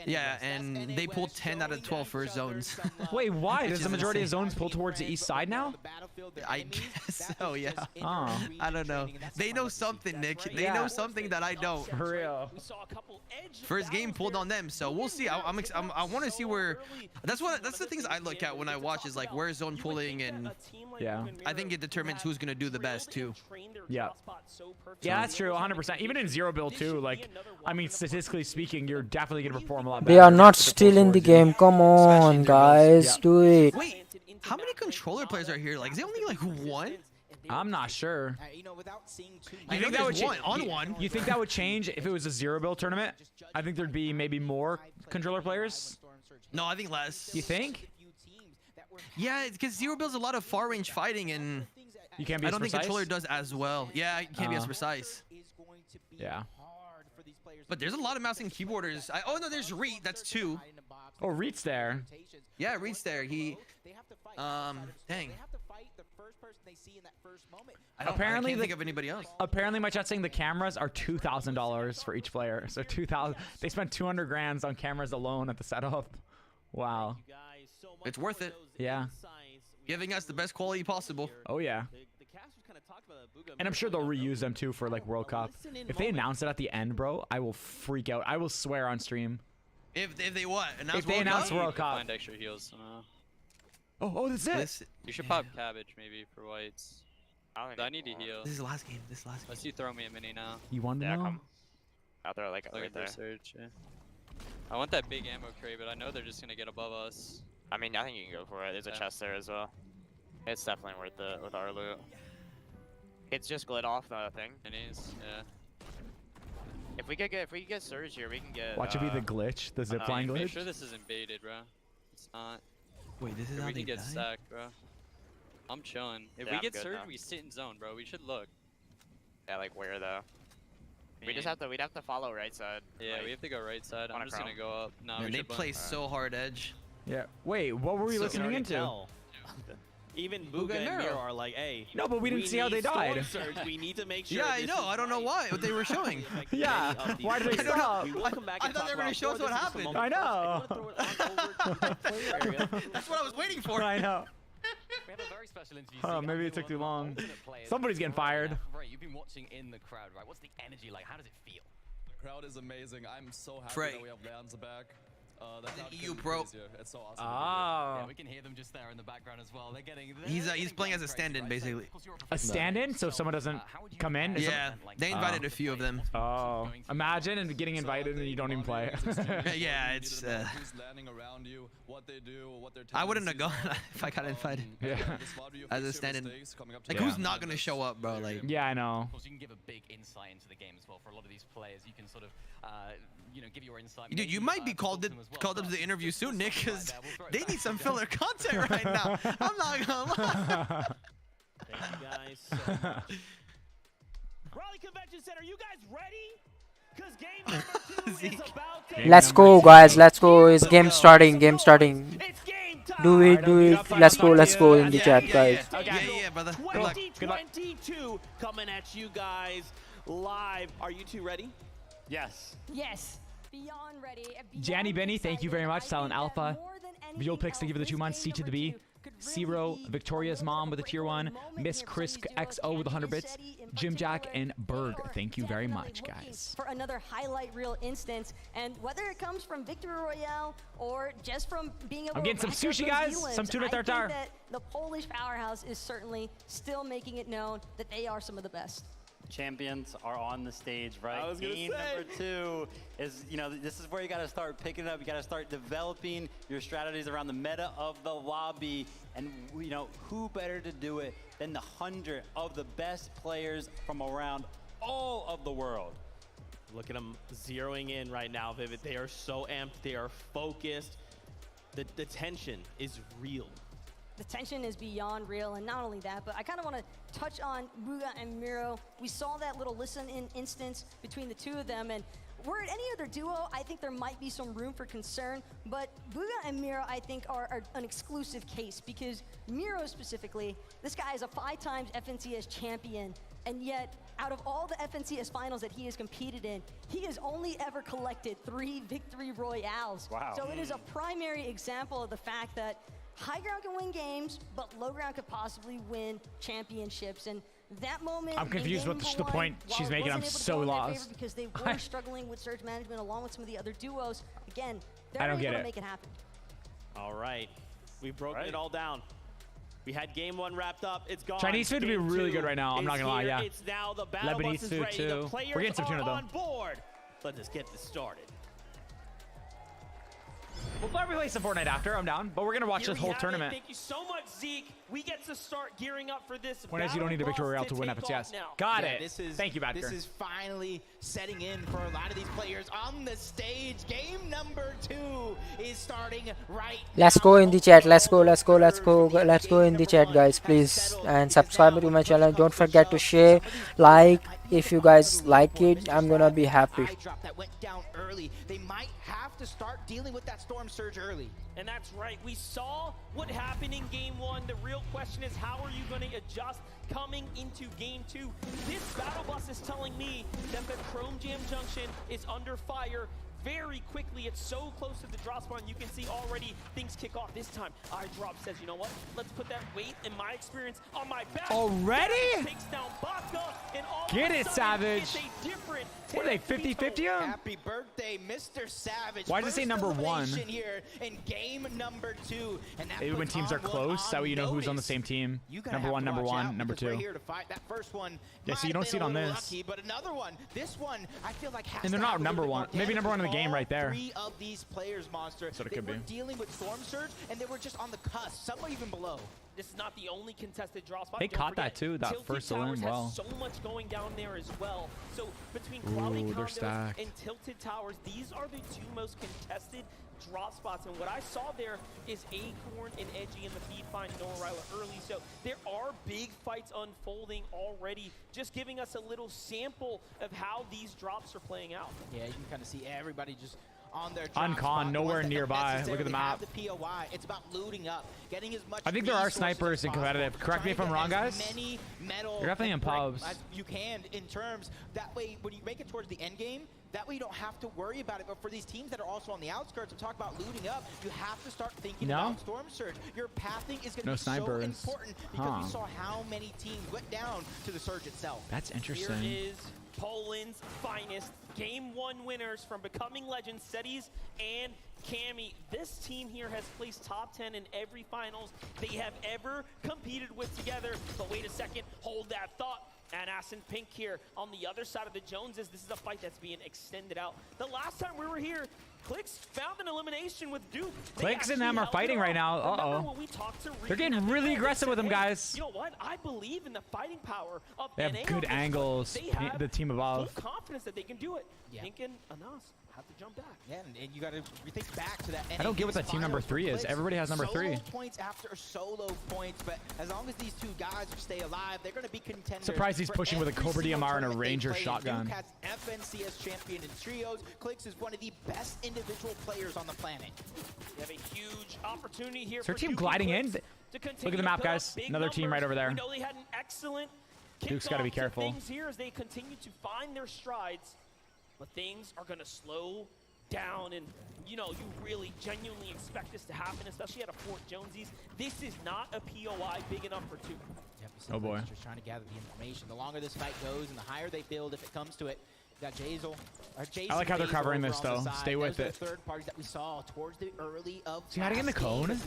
yeah, and they pulled 10 out of 12 first zones. Wait, why? Does the majority of zones pull towards the east side now? I guess so, yeah. Oh. I don't know. They know something, Nick. They know something that I don't. For real. First game pulled on them, so we'll see. I want to see where. That's the things I look at when I watch is like where's zone pulling, and yeah, I think it determines who's gonna do the best too. Yeah. Yeah, that's true. 100%. Even in zero build too. Like, I mean, statistically speaking, you're definitely gonna perform a lot better. They are not still in the game. Come on, guys, do it. Wait, how many controller players are here? Like, is it only like one? I'm not sure. I think that would change. You think that would change if it was a zero build tournament? I think there'd be maybe more controller players. No, I think less. You think? Yeah, because zero build's a lot of far range fighting, and you can't be. I don't think controller does as well. Yeah, it can't be as precise. Yeah. But there's a lot of mouse and keyboarders. Oh no, there's Reet. That's 2. Oh, Reet's there. Yeah, Reet's there. He, dang. Apparently, I can't think of anybody else. Apparently, my chat's saying the cameras are $2,000 for each player. So 2,000. They spent 200 grand on cameras alone at the setup. Wow. It's worth it. Yeah. Giving us the best quality possible. Oh yeah. And I'm sure they'll reuse them too for like World Cup. If they announce it at the end, bro, I will freak out. I will swear on stream. If they what? If they announce World Cup. Find extra heals. Oh, that's it. You should pop cabbage maybe for whites. I need to heal. This is the last game. Unless you throw me a mini now. You want to know? I'll throw like right there. Search, yeah. I want that big ammo crate, but I know they're just gonna get above us. I mean, I think you can go for it. There's a chest there as well. It's definitely worth it with our loot. It's just glid off the thing. It is, yeah. If we get Surge here, we can get. Watch it be the glitch, the zipline glitch. Make sure this isn't baited, bro. It's not. Wait, this is how we they can get die? sacked, bro. I'm chilling. If we get Surge, we sit in zone, bro. We should look. Yeah, like where though? We'd have to follow right side. Yeah, like, we have to go right side. I'm just gonna go up. No, Man, they play so hard edge. Yeah. Wait, what were we listening into? Even Booga and Miro are like, hey. No, but we didn't see how they died. Surge. We need to make sure. Yeah, I know. I don't know why. What they were showing. Yeah. Why did they stop? I thought they were gonna show us what happened. I know. That's what I was waiting for. I know. We have a very special interview. Oh, maybe it took too long. Somebody's getting fired. Right, you've been watching in the crowd, right? What's the energy like? How does it feel? The crowd is amazing. I'm so happy Frey. that we have Lanza back. EU pro. It's so awesome. Yeah, we can hear them just there in the background as well. They're getting. He's playing as a stand-in basically. A stand-in, so if someone doesn't come in. Yeah, they invited a few of them. Oh, imagine and getting invited and you don't even play. Yeah, it's. I wouldn't have gone if I got invited. Yeah. As a stand-in. Like, who's not gonna show up, bro? Like. Yeah, I know. Of course, you can give a big insight into the game as well. For a lot of these players, you can sort of, you know, give your insight. Dude, you might be called call them to the interview soon, Nick, because they need some filler content right now. I'm not gonna lie. Thank you guys so much. Raleigh Convention Center, you guys ready? Because game number 2 is about to Let's go, guys. Let's go. It's game starting. Game starting. Do it. Do it. Let's go. Let's go in the chat, guys. Yeah, brother. Good luck. 2022 coming at you guys live. Are you two ready? Yes. Yes. Beyond ready. Janny Benny, thank you very much. Silent Alpha. Visual Picks, thank you for the 2 months. C to the B. Zero, Victoria's mom with a tier 1. Miss Chris XO with 100 bits. Jim Jack and Berg, thank you very much, guys. For another highlight reel instance, and whether it comes from Victory Royale or just from being able I'm getting some sushi, guys. Some tuna tartare. I think that the Polish powerhouse is certainly still making it known that they are some of the best. Champions are on the stage, right? I was gonna Game say. number 2 is, you know, this is where you got to start picking it up. You got to start developing your strategies around the meta of the lobby. And, you know, who better to do it than the 100 of the best players from around all of the world? Look at them zeroing in right now, Vivid. They are so amped. They are focused. The tension is real. The tension is beyond real, and not only that, but I kind of want to touch on Buga and Miro. We saw that little listen-in instance between the two of them, and were it any other duo, I think there might be some room for concern, but Buga and Miro, I think, are an exclusive case, because Miro specifically, this guy is a 5-time FNCS champion, and yet, out of all the FNCS finals that he has competed in, he has only ever collected 3 victory royales. Wow. So it is a primary example of the fact that high ground can win games, but low ground could possibly win championships. And that moment, I'm confused with the point she's making. I'm so lost. Because they were struggling with surge management along with some of the other duos. Again, they're I don't able get to it. make it happen. All right. We've broken it all down. We had game 1 wrapped up. It's gone. Chinese food would be Game really 2 good right now. I'm not is gonna lie, here. yeah. It's now the battle Lebanese bus is food ready. too. The players We're getting some tuna are though. on board. Let's just get this started. We'll probably play some Fortnite after. I'm down, but we're gonna watch Here this we whole have it. tournament. Thank you so much, Zeke. We get to start gearing up for this. When you don't need a victory royale to win FNCS. Got it. Thank you, Badker. This is finally setting in for a lot of these players on the stage. Game number 2 is starting right Let's go in the chat. Let's go. Let's go. Let's go. Let's go in the chat, guys, please. And subscribe to my channel. Don't forget to share, like. If you guys like it, I'm gonna be happy. That went down early. They might have to start dealing with that storm surge early. And that's right. We saw what happened in game 1. The real question is, how are you going to adjust coming into game 2? This battle bus is telling me that the Chrome Jam Junction is under fire very quickly. It's so close to the drop spawn. You can see already things kick off. This time, iDrop says, you know what? Let's put that weight, in my experience, on my back. Already? Takes down Baka, and all Get of a it, sudden, Savage. it's a different What are they, 50-50 on? Happy birthday, Mr. Savage. Why does it say number 1? Here in game number 2, and that Maybe when teams are close, that way you know who's on the same team. Number 1, number 1, number 2. We're here to fight. That first one Yeah, so you don't see it on this. lucky, but another one, this one, I feel like has And they're to not have a number little 1. bit more Maybe number 1 in the game right there. 3 of these players, Monster, That's what it they could were be. dealing with storm surge, and they were just on the cusp. Some were even below. This is not the only contested drop spot. They Don't caught that forget, too, that Tilted first Towers alarm, has wow. so much going down there as well. So between Ooh, Cloudy they're Condos stacked. and Tilted Towers, these are the 2 most contested drop spots. And what I saw there is Acorn and Edgy in the feed find Noah Ryler early. So there are big fights unfolding already, just giving us a little sample of how these drops are playing out. Yeah, you can kind of see everybody just on their On drop con, spot, the nowhere ones that don't nearby. Look at the necessarily map. have the POI. It's about looting up, getting as much I think there are resources snipers as in possible, competitive. Correct me if I'm trying wrong, to get as guys. many metal You're definitely in and brick pubs. as you can in terms that way when you make it towards the end game, that way you don't have to worry about it. But for these teams that are also on the outskirts and talk about looting up, you have to start thinking No? about storm surge. Your pathing is going to No be snipers. so important because we Huh. saw how many teams went down to the surge itself. That's interesting. Here is Poland's finest game 1 winners from Becoming Legends, Setis and Cammy. This team here has placed top 10 in every finals they have ever competed with together. But wait a second, hold that thought. And Ascent Pink here on the other side of the Joneses. This is a fight that's being extended out. The last time we were here, Clicks found an elimination with Duke. Clicks and them are fighting right now. Uh-oh. They're getting really aggressive with them, guys. You know what? I believe in the fighting power of They have good angles, the team above. Full confidence that they can do it. Pink and Anas have to jump back. Yeah, and you got to rethink back to that. I don't get what that team number 3 is. Everybody has number 3. Solo points after solo points, but as long as these two guys stay alive, they're going to be contenders. Surprised he's pushing with a Cobra DMR and a Ranger shotgun. Duke has FNCS champion in trios. Clicks is one of the best individual players on the planet. We have a huge opportunity here. Is their for team Duke gliding in? to Look at the map, guys. Another team right over there. We know they had an excellent Duke's got to be careful. things here as they continue to find their strides, but things are going to slow down, and you know, you really genuinely expect this to happen, especially at a Fort Jonesies. This is not a POI big enough for two. Yep, oh boy. Just trying to gather the information. The longer this fight goes and the higher they build, if it comes to it. Got Jazel. I like how they're covering this though. Stay with it. The third parties that we saw towards the early of. See how to get in the cone?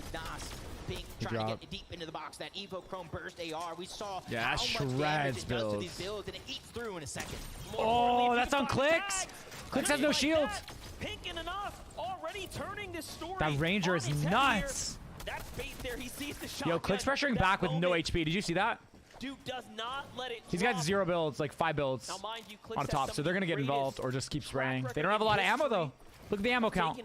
Pink trying to get deep into the box. That Evo Chrome Burst AR. We saw yeah, that shreds builds. These builds, and it eats through in a second. Oh, that's on Clicks. Clicks has no shield. Pink and enough already turning this story. That Ranger is nuts. That's bait there. He sees the shot. Yo, Clicks pressuring back with no HP. Did you see that? Duke does not let it He's got 0 builds, like 5 builds on top, so they're going to get involved or just keep spraying. They don't have a lot of ammo, though. Look at the ammo count.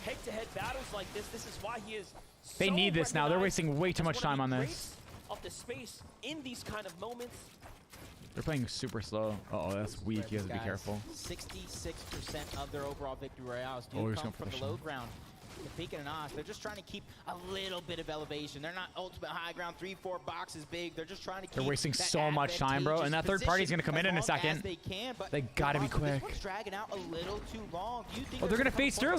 Head-to-head battles like this is why he is they need this now. They're wasting way too much time on this. Of the space in these kind of moments. They're playing super slow. Uh-oh, that's weak. You have to be careful. 66% of their overall victory royales do come from the low ground. The Pink and Anas, they're just trying to keep a little bit of elevation. They're not ultimate high ground, 3-4 boxes big. They're just trying to keep. They're wasting so much time, bro. And that third party's gonna come in a second. They gotta be quick. This one's dragging out a little too long. Do you think they're gonna phase through.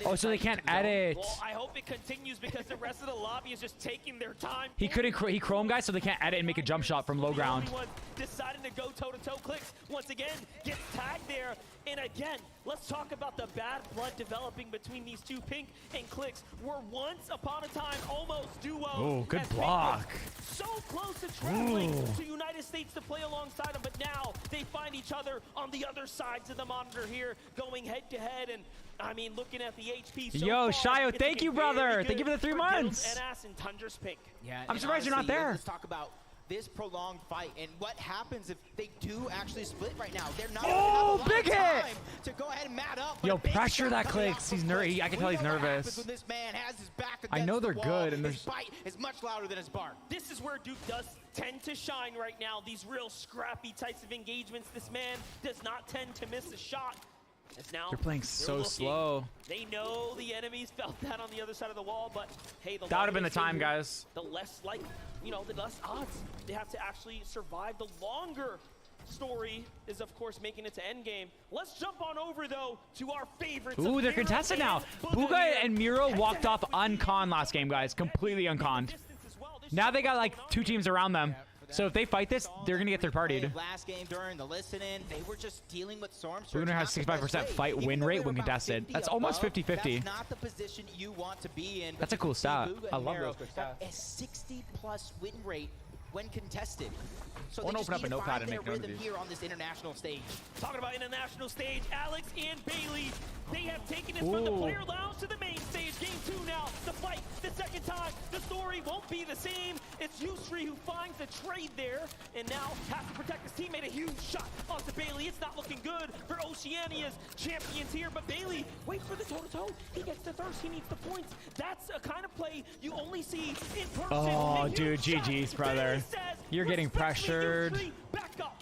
Oh, so they can't edit. Well, I hope it continues because the rest of the lobby is just taking their time. He couldn't. He chrome guys, so they can't edit and make a jump shot from low ground. Deciding to go toe-to-toe. Clicks once again gets tagged there. And again, let's talk about the bad blood developing between these two. Pink and Clicks were once upon a time almost duo. Oh, good block. So close to traveling to United States to play alongside them, but now they find each other on the other sides of the monitor here, going head-to-head. And I mean, looking at the HP so yo, far, Shio, thank you, brother. Thank you for the 3 months. And Ass and Tundra's Pink. Yeah, I'm surprised you're not there. Let's talk about this prolonged fight and what happens if they do actually split right now. They're not big hit to go ahead and mat up. Yo, pressure that Clicks. He's nervous. I can tell he's nervous. This man has his back I know they're good, and his bite is much louder than his bark. This is where Duke does tend to shine right now. These real scrappy types of engagements. This man does not tend to miss a shot. As now they're playing so slow. They know the enemies felt that on the other side of the wall, but hey, that would have been the time, guys. The less the less odds they have to actually survive. The longer story is, of course, making it to endgame. Let's jump on over, though, to our favorites. Ooh, they're contested now. Booga and Miro walked off uncon last game, guys. Completely unconned. Now they got like 2 teams around them. So if they fight this, they're going to get third partied. Last game during the listening, they were just dealing with Storm Surge. We're going to have 65% fight win rate when contested. That's almost 50-50. That's not the position you want to be in. That's a cool stat. I love those quick stats. A 60+ win rate when contested. So I want to open up a notepad and make note of these. Here on this international stage. Talking about international stage, Alex and Bailey, they have taken it from the player lounge to the main stage. Game 2 now, the fight, the second time. The story won't be the same. It's Yusri who finds the trade there, and now has to protect his teammate. A huge shot onto Bailey. It's not looking good for Oceania's champions here, but Bailey waits for the toe-to-toe. He gets the thirst, he needs the points. That's a kind of play you only see in person. Oh, dude, GG's, brother. You're getting pressured.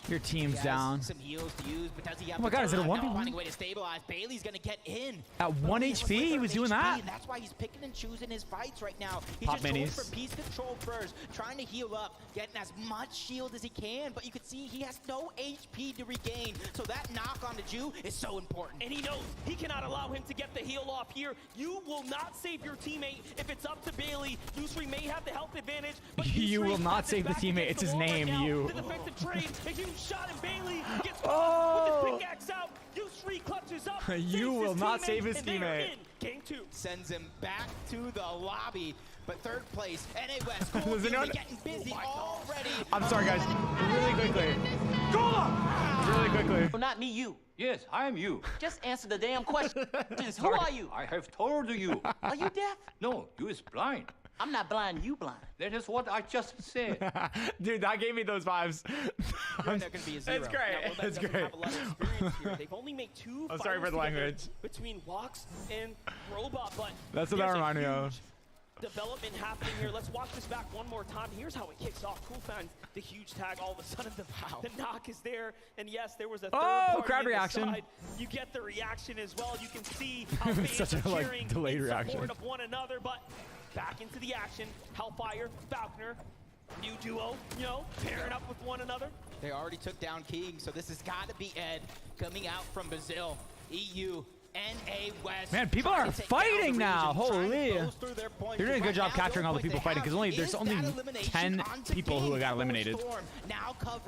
Your team's down. Some heals to use, but does he have oh my god, is it a 1v1? Finding a way to stabilize. Bailey's gonna get in. At 1 HP, he was doing that? That's why he's picking and choosing his fights right now. He's Pop just going minis. for piece control first, trying to heal up, getting as much shield as he can, but you can see he has no HP to regain. So that knock on the Jew is so important. And he knows he cannot allow him to get the heal off here. You will not save your teammate if it's up to Bailey. Yusri may have the health advantage, but you will not save the teammate. It's his name, you. The defensive trade, a huge shot, and Bailey gets caught with the pickaxe out. Yusri clutches up. You will not save his teammate. Game 2 sends him back to the lobby. But third place, NA West, getting busy already. I'm sorry, guys. Really quickly. Really quickly. Well, not me, you. Yes, I am you. Just answer the damn questions. Who are you? I have told you. Are you deaf? No, you is blind. I'm not blind, you blind. That is what I just said. Dude, that gave me those vibes. They're gonna be a zero. It's great. Now, It's great. Have a lot of experience here. They've only made 2 I'm sorry for the finals together language. between Walks and Robot, but That's what that reminded me of. development happening here. Let's watch this back one more time. Here's how it kicks off. Cool finds the huge tag. All of a sudden, the knock is there. And yes, there was a third party crowd in the reaction. side. You get the reaction as well. You can see how fans Such a are cheering delayed in reaction. support of one another. But back into the action. Hellfire, Falconer, new duo, you know, pairing up with one another. They already took down King, so this has got to be Ed coming out from Brazil, EU. NA West. Man, people are fighting now. Holy. They're doing a good job capturing all the people fighting because there's only 10 people who got eliminated.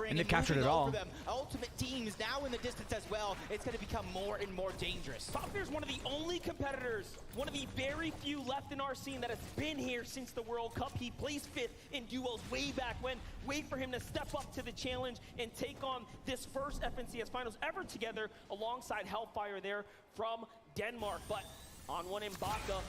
And they captured it all. Ultimate teams now in the distance as well. It's going to become more and more dangerous. Falconer's one of the only competitors, one of the very few left in our scene that has been here since the World Cup. He placed 5th in duos way back when. Wait for him to step up to the challenge and take on this first FNCS Finals ever together alongside Hellfire there from Denmark. But on one Mbaka,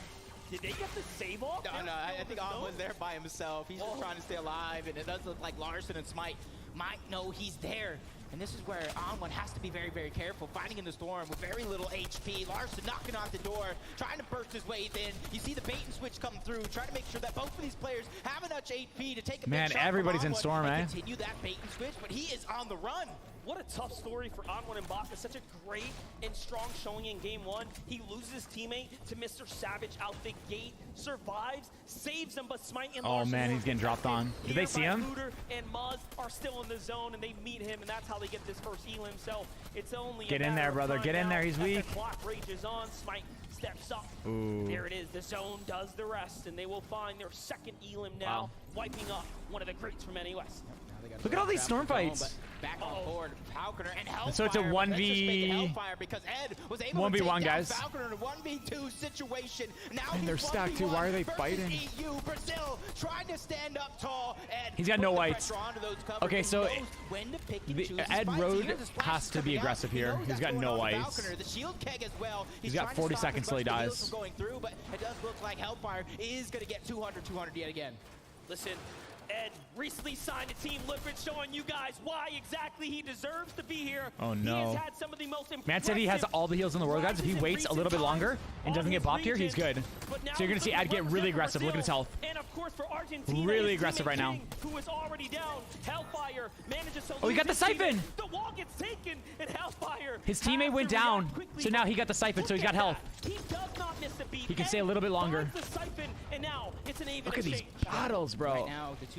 did they get the save off? No, I think On was there by himself. He's just trying to stay alive, and it does look like Larson and Smite might know he's there. And this is where On1 has to be very, very careful. Fighting in the storm with very little HP. Larson knocking on the door, trying to burst his way in. You see the bait and switch come through, trying to make sure that both of these players have enough HP to take a Man, big shot everybody's from in On1 storm, and eh? continue that bait and switch, but he is on the run. What a tough story for On1 and Mbaka. Such a great and strong showing in game 1. He loses his teammate to Mr. Savage out the gate, survives, saves him, but Smite and Larson man, he's getting dropped on. Did they see him? Hooter and Muzz are still in the zone, and they meet him, and that's how they get this first elim. So it's only Get in there, brother. Get in there. He's weak. The clock rages on. Smite steps up. Ooh. There it is. The zone does the rest, and they will find their second elim now, wiping up one of the greats from NAS. Look at all these storm fights. Back on board, Falconer and Hellfire. And so it's a 1v1, guys. Falconer in a 1v2 situation. Now And they're stacked too. Why are they fighting? EU, Brazil trying to stand up tall. Ed He's got no whites. Okay, so Ed Road Road has to be aggressive here. He's got no whites. The shield keg as well. He's got 40 seconds till he dies. Going through, but it does look like Hellfire is going to get 200 yet again. Listen, Ed recently signed a team Liquid, showing you guys why exactly he deserves to be here. Oh, no. He has had some of the most Man said he has all the heals in the world, guys. If he waits a little bit longer and doesn't get bopped here, he's good. So you're going to see Ed get really aggressive. Look at his health. And of course for Argentina, really aggressive right now. Who is already down. Hellfire manages to Oh, he got the siphon. The wall gets taken, and Hellfire. His teammate went down, so now he got the siphon, so he's got health. He does not miss the beat. He can stay a little bit longer. The siphon, and now it's an even Look at these exchange. battles, bro.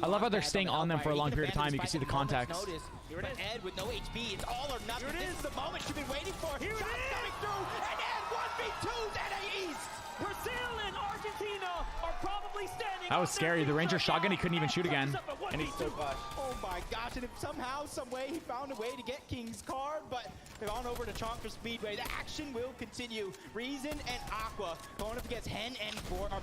I love how they're staying on them for a long period of time. You can see the context. Here it is. Ed with no HP. It's all or nothing. This is the moment you've been waiting for. Here Shots coming through. And Ed 1v2s NA East. Brazil and Argentina are probably standing. That was scary. The Ranger shotgun, he couldn't even shoot again. And he's so gosh. Oh my gosh. And if somehow, some way, he found a way to get King's card, but they've gone over to Chonker Speedway. The action will continue. Reason and Aqua going up against Hen and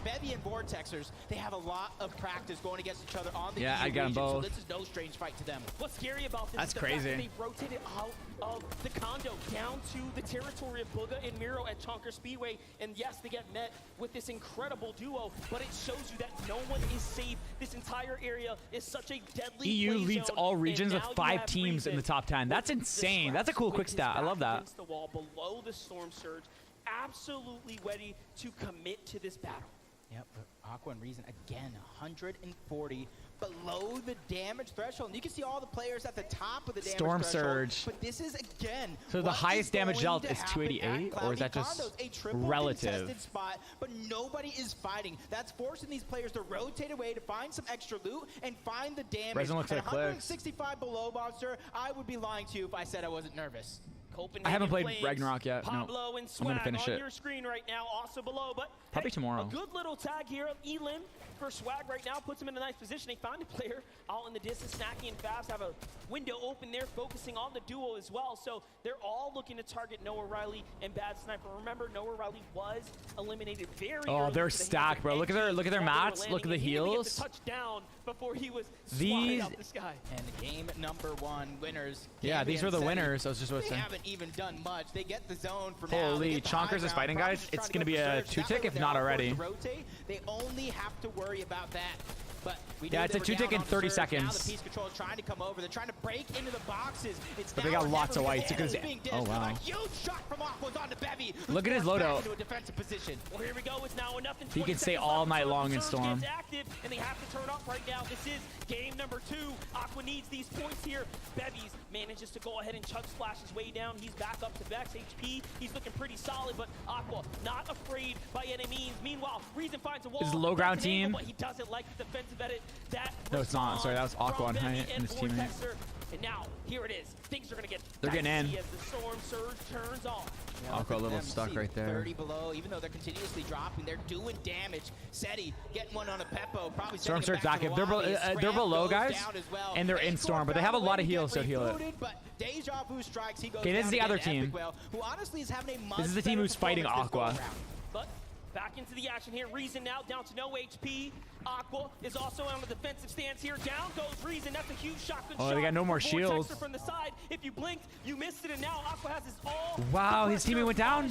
Bevy and Vortexers. They have a lot of practice going against each other on the Yeah, I got them both. So this is no strange fight to them. What's scary about this That's is the fact crazy. that they rotated out of the condo down to the territory of Booga and Miro at Chonker Speedway. And yes, they get met with this incredible duo, but it shows you that no one is safe. This entire area is such a deadly EU play leads zone, all regions and with now you 5 have teams in the top 10. That's insane. That's a cool quick stat. I love that. Against the wall below the storm surge, absolutely ready to commit to this battle. Yep, Aqua and Reason again, 140 below the damage threshold. And you can see all the players at the top of the damage Storm threshold. Surge. But this is again. So the highest damage dealt is 288, or is that just relative? Spot, but nobody is fighting. That's forcing these players to rotate away to find some extra loot and find the damage. Resin looks At like clicks. 165 below, Monster, I would be lying to you if I said I wasn't nervous. I haven't played Ragnarok yet. No. Pablo and I'm gonna Swag finish on it. your screen right now, also below, but Probably tomorrow. a good little tag here of Elim for Swag right now, puts him in a nice position. They find a player out in the distance, Snacky and Fast have a window open there, focusing on the duo as well. So they're all looking to target Noah Riley and Bad Sniper. Remember, Noah Riley was eliminated very early. They're stacked, bro. Look at their mats. Look at the heals. Touchdown before he was These out the sky. And game number 1 winners. Yeah, these were the winners. I was just about to They say. haven't even done much. They get the zone for now. Holy, Chonkers is fighting, guys. It's gonna be a 2-tick if not already. They only have to worry about that. But we Yeah, it's a 2-tick in 30 Now seconds. the Peace Control is trying to come over. They're trying to break into the boxes. It's But they now got or lots never of whites. because Because being oh dissed. wow. A huge shot from Aqua's on the Bevy. Look at his Back loadout. into a defensive position. Well, here we go. It's now enough. He can stay all night long in Storm. Active, and they have to turn up right now. This is game number 2. Aqua needs these points here. Bevies manages to go ahead and chug splash his way down. He's back up to Vex HP. He's looking pretty solid, but Aqua not afraid by any means. Meanwhile, Reason finds a wall. This is a low ground That's an angle, team. but he doesn't like the defensive edit. That No, it's not. Sorry, that was Aqua on from height Bevy and his and teammate. Vortexer. And now, here it is. Things are going to get They're getting dicey in. as the Storm Surge turns on. Aqua a little stuck right there. 30 below, even though they're continuously dropping, they're doing damage. Seti getting one on a Peppo, probably Storm sending Surge him back to active. the lobby. They're Scram below, goes guys, down as well. and they're in Storm, but they have a lot of heals, so heal it. Rebooted, but Deja Vu strikes, he goes Okay, this is down the other again. team. Epicwell, who honestly is having a much This is the team better who's fighting performance this Aqua. go-around. But back into the action here. Reason now down to no HP. Aqua is also on the defensive stance here. Down goes Reason. That's a huge shotgun shot. Oh, they got no more Vortexer shields. from the side. If you blinked, you missed it, and now Aqua has his all. Wow, his teammate went down.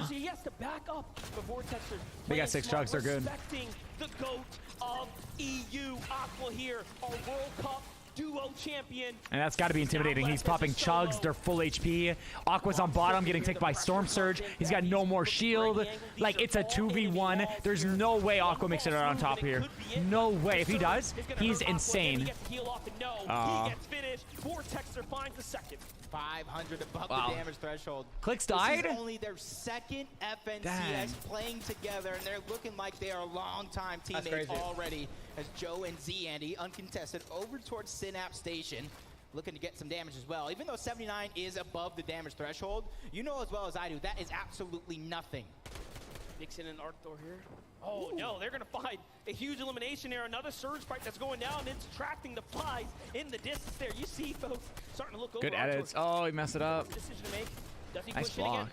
He has to back up. But Vortexer They got 6 chugs. They're good. respecting the GOAT of EU. Aqua here, our World Cup duo champion. And that's got to be intimidating. He's popping chugs. They're full HP. Aqua's on bottom, getting ticked by Storm Surge. He's got no more shield. Like, it's a 2v1. There's no way Aqua makes it out on top here. No way. If he does, he's insane. He gets heal off and no, he gets finished. Vortexer finds the second. 500 above Wow. the damage threshold. Clicks This died? is only their second FNCS Dang. playing together, and they're looking like they are longtime teammates crazy. already. As Joe and Z Andy uncontested over towards Synapse Station, looking to get some damage as well. Even though 79 is above the damage threshold, you know as well as I do, that is absolutely nothing. Nixon and Arthur here. Oh no, they're gonna find a huge elimination here. Another surge fight that's going down. It's attracting the flies in the distance there. You see folks starting to look Good over. edits. Oh, he messed it up. Decision to make. Does he Nice push it again? block.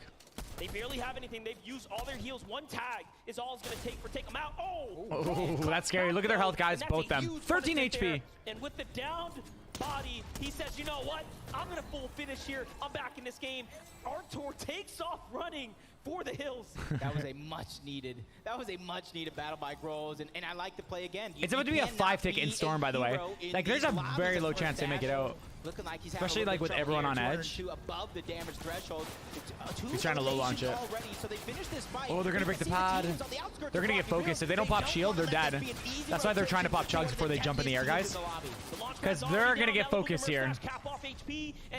They barely have anything. They've used all their heals. One tag is all it's gonna take for take them out. Oh, that's scary. Look at their health, guys. Both them. 13 HP. And with the downed body, he says, you know what? I'm gonna full finish here. I'm back in this game. Artur takes off running for the hills. That was a much needed battle by Groves, and I like to play again. It's about to be a 5-tick in Storm, by the way. Like, there's a very low chance they make it out. Looking like he's Especially like with everyone on edge. Above the damage threshold. He's trying to low launch it. Already, so they finished this fight. Oh, they're gonna break the pad. They're gonna get focused. If they don't pop shield, they're dead. That's why they're trying to pop chugs before they jump in the air, guys. Because they're gonna get focused here.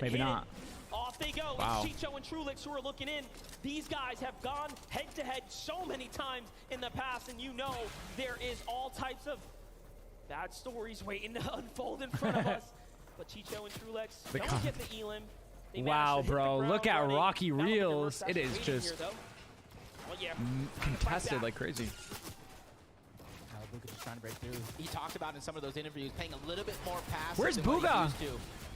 Maybe not. Off they go. Wow. It's Chicho and Trulix who are looking in. These guys have gone head-to-head so many times in the past, and you know there is all types of bad stories waiting to unfold in front of us. But Chicho and Trulix don't get the Elim. They Wow, manage to hit the bro. ground Look at running. Rocky That'll be the Reels. reverse It is waiting just here, though. Well, yeah. contested like crazy. Booga just trying to break through. He talked about in some of those interviews paying a little bit more pass. Where's Booga?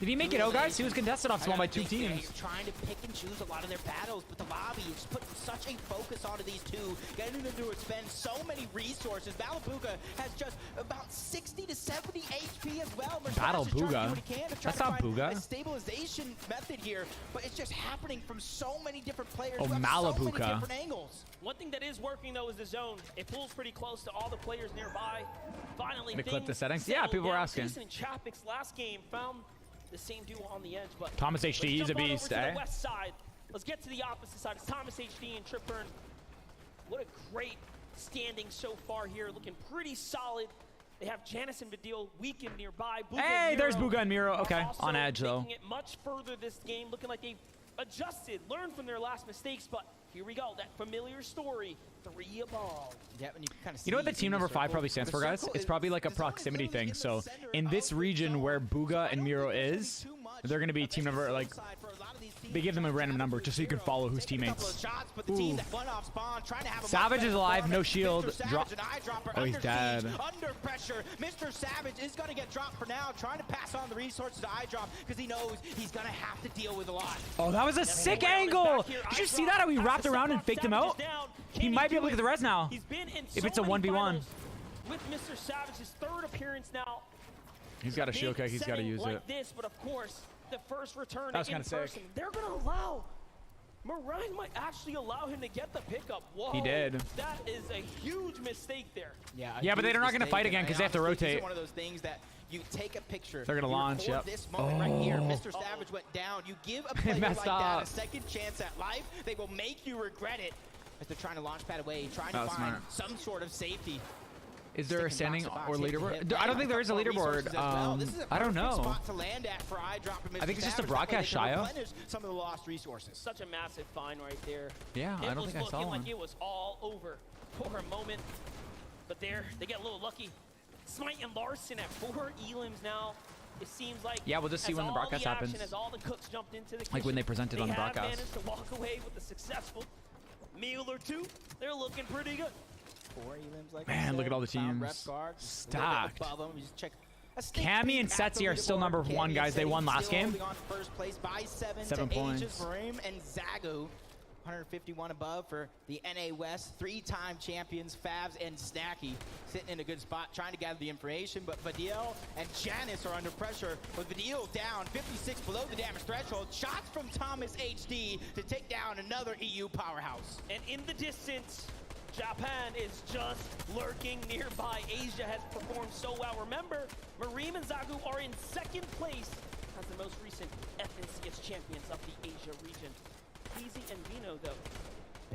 Did he make it out, guys? He was contested off small by 2 teams. He's trying to pick and choose a lot of their battles, but the lobby is putting such a focus onto these two, getting them to expend so many resources. Battle Booga has just about 60 to 70 HP as well. Battle Mercedes is trying to do Booga? what he can to try That's to not find Booga. a stabilization method here, but it's just happening from so many different players. Oh, who have so many Malabuka. different angles. One thing that is working, though, is the zone. It pulls pretty close to all the players nearby. Finally, They clip the things settings? Yeah, settled people were down. asking. Jason and Chapik's last game found the same duo on the edge, but Thomas let's HD, he's jump a on over beast, to eh? the west side. Let's get to the opposite side. It's Thomas HD and Tripburn. What a great standing so far here, looking pretty solid. They have Janice and Vidil weakened nearby. Booga Hey, and there's Miro Booga and Miro. are Okay, also on edge, though. taking it much further this game, looking like they've adjusted, learned from their last mistakes, but here we go, that familiar story, 3 above. Yeah, and you kind of You know what the team number 5 probably stands for, guys? It's probably like a proximity thing. So in this region where Booga and Miro is, they're going to be team number, like, they give them a random number just so you can follow whose teammates. Shots, but the team that went off spawn, trying to have a Savage is alive, no shield. Drop. Oh, he's dead. Under pressure, Mr. Savage is going to get dropped for now, trying to pass on the resources to iDrop because he knows he's going to have to deal with a lot. Oh, that was a sick angle. Did you see that? How he wrapped around and faked him out? He might be able to get the res now. If it's a 1v1. With Mr. Savage's third appearance now. He's got a shield kick. He's got to use it. This, but of course, the first return that was in person, sick. they're going to allow. Marine might actually allow him to get the pickup. Whoa, he did. That is a huge mistake there. Yeah, but they're not going to fight again because they have to rotate. This is one of those things that you take a picture. They're going to launch, yep. This moment right here, Mr. Savage went down. You give a player like that a second chance at life, they will make you regret it. As they're trying to launch pad away, trying to find some sort of safety. Is there a standing or leaderboard? I don't think there is a leaderboard. I don't know. I think it's just a broadcast Shio. Some of the lost resources. Such a massive find right there. Yeah, I don't think I saw one. It was looking like it was all over for a moment, but there they get a little lucky. Smite and Larson at 4 elims now. It seems like we'll just see when the broadcast happens. As all the cooks jumped into the kitchen, like when they present it on the broadcast. They have managed to walk away with a successful meal or two. They're looking pretty good. 4 elims, like man, look at all the teams stacked. Cammy and Setzi are still number 1, guys. They won last game. First place by 7 points. Marim and Zagu, 151 above for the NA West. 3-time champions, Favs and Snacky, sitting in a good spot, trying to gather the information. But Vadil and Janice are under pressure. With Vadil down, 56 below the damage threshold. Shots from Thomas HD to take down another EU powerhouse. And in the distance, Japan is just lurking nearby. Asia has performed so well. Remember, Marim and Zagu are in 2nd place as the most recent FNCS champions of the Asia region. Easy and Vino, though.